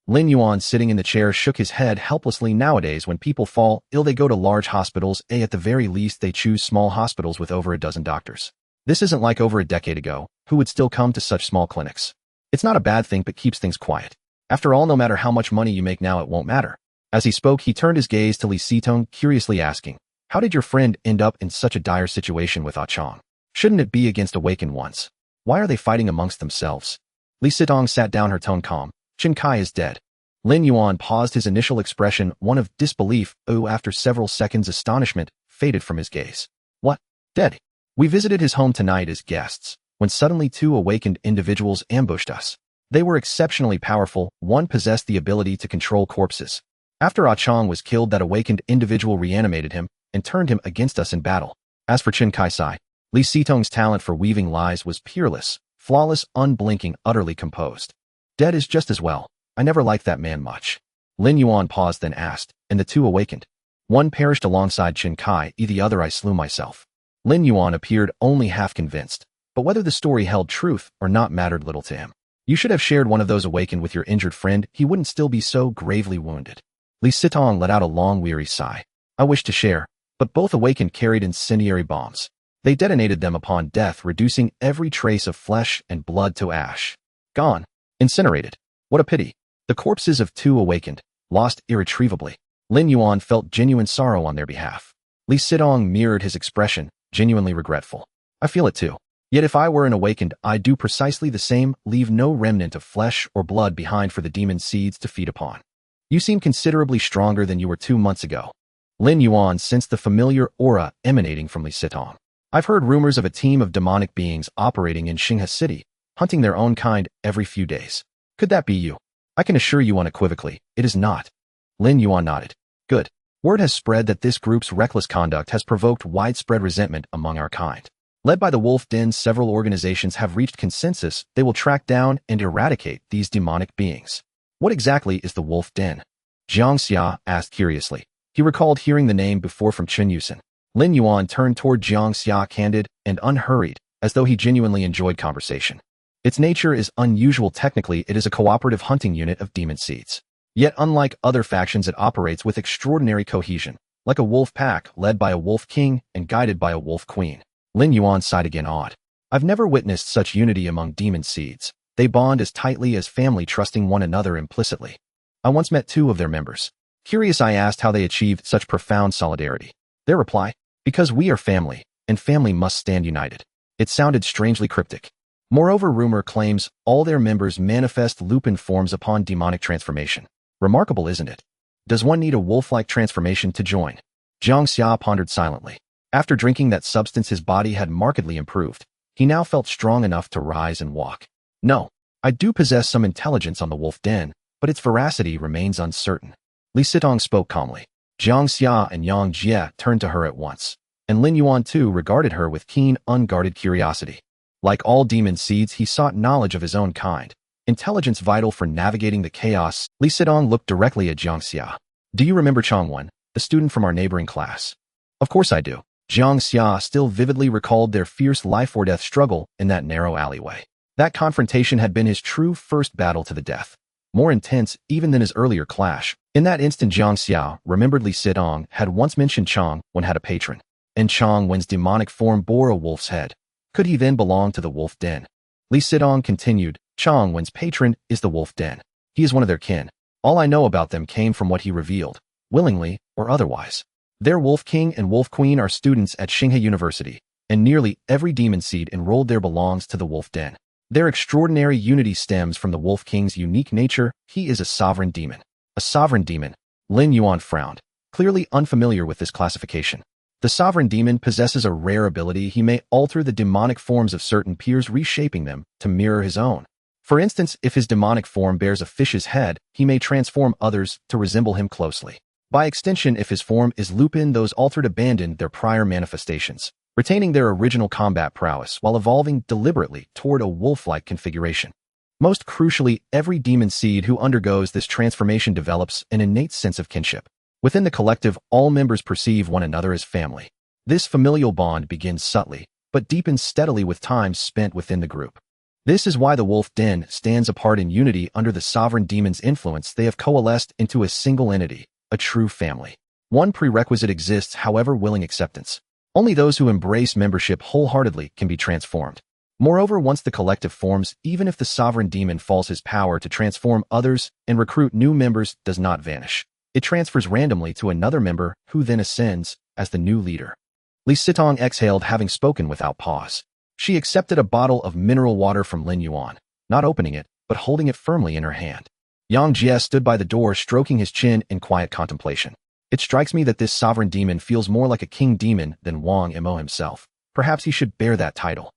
Lin Yuan, sitting in the chair, shook his head helplessly. Nowadays, when people fall ill, they go to large hospitals. At the very least, they choose small hospitals with over a dozen doctors. This isn't like over a decade ago, who would still come to such small clinics. It's not a bad thing, but keeps things quiet. After all, no matter how much money you make now, it won't matter. As he spoke, he turned his gaze to Li Sitong, curiously asking, how did your friend end up in such a dire situation with Ah Chang? Shouldn't it be against awakened ones? Why are they fighting amongst themselves? Li Sitong sat down, her tone calm. Chen Kai is dead. Lin Yuan paused, his initial expression one of disbelief. After several seconds, astonishment faded from his gaze. What? Dead? We visited his home tonight as guests, when suddenly 2 awakened individuals ambushed us. They were exceptionally powerful. One possessed the ability to control corpses. After Ah Chong was killed, that awakened individual reanimated him and turned him against us in battle. As for Chen Kaisai, Li Sitong's talent for weaving lies was peerless, flawless, unblinking, utterly composed. Dead is just as well. I never liked that man much. Lin Yuan paused, then asked, and the two awakened. One perished alongside Chen Kai, the other I slew myself. Lin Yuan appeared only half convinced, but whether the story held truth or not mattered little to him. You should have shared one of those awakened with your injured friend. He wouldn't still be so gravely wounded. Li Sitong let out a long, weary sigh. I wish to share, but both awakened carried incendiary bombs. They detonated them upon death, reducing every trace of flesh and blood to ash. Gone. Incinerated. What a pity. The corpses of two awakened, lost irretrievably. Lin Yuan felt genuine sorrow on their behalf. Li Sitong mirrored his expression, genuinely regretful. I feel it too. Yet if I were an awakened, I'd do precisely the same, leave no remnant of flesh or blood behind for the demon seeds to feed upon. You seem considerably stronger than you were 2 months ago. Lin Yuan sensed the familiar aura emanating from Li Sitong. I've heard rumors of a team of demonic beings operating in Xinghe City, hunting their own kind every few days. Could that be you? I can assure you unequivocally, it is not. Lin Yuan nodded. Good. Word has spread that this group's reckless conduct has provoked widespread resentment among our kind. Led by the Wolf Den, several organizations have reached consensus they will track down and eradicate these demonic beings. What exactly is the Wolf Den? Jiang Xia asked curiously. He recalled hearing the name before from Chen Yusen. Lin Yuan turned toward Jiang Xia, candid and unhurried, as though he genuinely enjoyed conversation. Its nature is unusual. Technically, it is a cooperative hunting unit of demon seeds. Yet unlike other factions, it operates with extraordinary cohesion, like a wolf pack led by a wolf king and guided by a wolf queen. Lin Yuan sighed again, awed. I've never witnessed such unity among demon seeds. They bond as tightly as family, trusting one another implicitly. I once met 2 of their members. Curious, I asked how they achieved such profound solidarity. Their reply, because we are family, and family must stand united. It sounded strangely cryptic. Moreover, rumor claims all their members manifest lupin forms upon demonic transformation. Remarkable, isn't it? Does one need a wolf-like transformation to join? Jiang Xia pondered silently. After drinking that substance, his body had markedly improved. He now felt strong enough to rise and walk. No, I do possess some intelligence on the Wolf Den, but its veracity remains uncertain. Li Sitong spoke calmly. Jiang Xia and Jiang Xia turned to her at once, and Lin Yuan too regarded her with keen, unguarded curiosity. Like all demon seeds, he sought knowledge of his own kind, intelligence vital for navigating the chaos. Li Sitong looked directly at Jiang Xia. Do you remember Changwen, the student from our neighboring class? Of course I do. Jiang Xia still vividly recalled their fierce life-or-death struggle in that narrow alleyway. That confrontation had been his true first battle to the death, more intense even than his earlier clash. In that instant, Jiang Xia remembered Li Sitong had once mentioned Changwen had a patron, and Changwen's demonic form bore a wolf's head. Could he then belong to the Wolf Den? Li Sitong continued, Changwen's patron is the Wolf Den. He is one of their kin. All I know about them came from what he revealed, willingly or otherwise. Their Wolf King and Wolf Queen are students at Xinghe University, and nearly every demon seed enrolled there belongs to the Wolf Den. Their extraordinary unity stems from the Wolf King's unique nature. He is a sovereign demon. A sovereign demon. Lin Yuan frowned, clearly unfamiliar with this classification. The sovereign demon possesses a rare ability. He may alter the demonic forms of certain peers, reshaping them to mirror his own. For instance, if his demonic form bears a fish's head, he may transform others to resemble him closely. By extension, if his form is lupin, those altered abandon their prior manifestations, retaining their original combat prowess while evolving deliberately toward a wolf-like configuration. Most crucially, every demon seed who undergoes this transformation develops an innate sense of kinship. Within the collective, all members perceive one another as family. This familial bond begins subtly, but deepens steadily with time spent within the group. This is why the Wolf Den stands apart in unity under the sovereign demon's influence. They have coalesced into a single entity, a true family. One prerequisite exists, however, willing acceptance. Only those who embrace membership wholeheartedly can be transformed. Moreover, once the collective forms, even if the sovereign demon falls, his power to transform others and recruit new members does not vanish. It transfers randomly to another member who then ascends as the new leader. Li Sitong exhaled, having spoken without pause. She accepted a bottle of mineral water from Lin Yuan, not opening it, but holding it firmly in her hand. Jiang Xia stood by the door, stroking his chin in quiet contemplation. It strikes me that this sovereign demon feels more like a king demon than Wang Mo himself. Perhaps he should bear that title.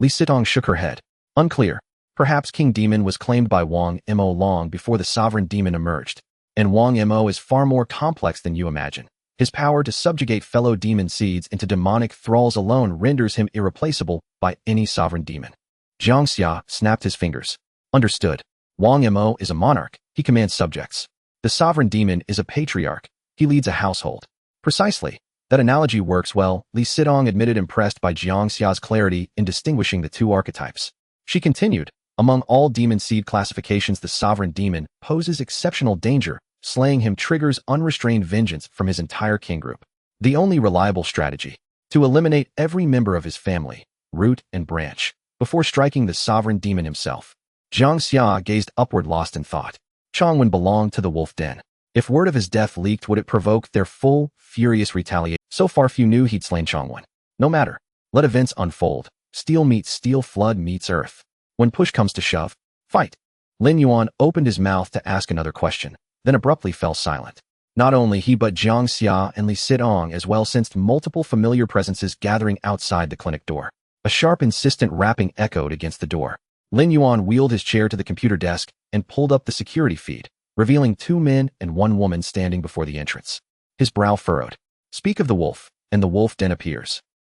Li Sitong shook her head. Unclear. Perhaps King Demon was claimed by Wang Mo long before the sovereign demon emerged. And Wang Mo is far more complex than you imagine. His power to subjugate fellow demon seeds into demonic thralls alone renders him irreplaceable by any sovereign demon. Jiang Xia snapped his fingers. Understood. Wang Mo is a monarch. He commands subjects. The sovereign demon is a patriarch. He leads a household. Precisely. That analogy works well, Li Sidong admitted, impressed by Jiang Xia's clarity in distinguishing the two archetypes. She continued, among all demon seed classifications, the sovereign demon poses exceptional danger. Slaying him triggers unrestrained vengeance from his entire kin group. The only reliable strategy, to eliminate every member of his family, root and branch, before striking the sovereign demon himself. Jiang Xia gazed upward, lost in thought. Chongwen belonged to the wolf den. If word of his death leaked, would it provoke their full, furious retaliation? So far few knew he'd slain Chongwen. No matter. Let events unfold. Steel meets steel, flood meets earth. When push comes to shove, fight. Lin Yuan opened his mouth to ask another question, then abruptly fell silent. Not only he but Jiang Xia and Li Sidong as well sensed multiple familiar presences gathering outside the clinic door. A sharp, insistent rapping echoed against the door. Lin Yuan wheeled his chair to the computer desk and pulled up the security feed, revealing 2 men and 1 woman standing before the entrance. His brow furrowed. Speak of the wolf, and the wolf den appears.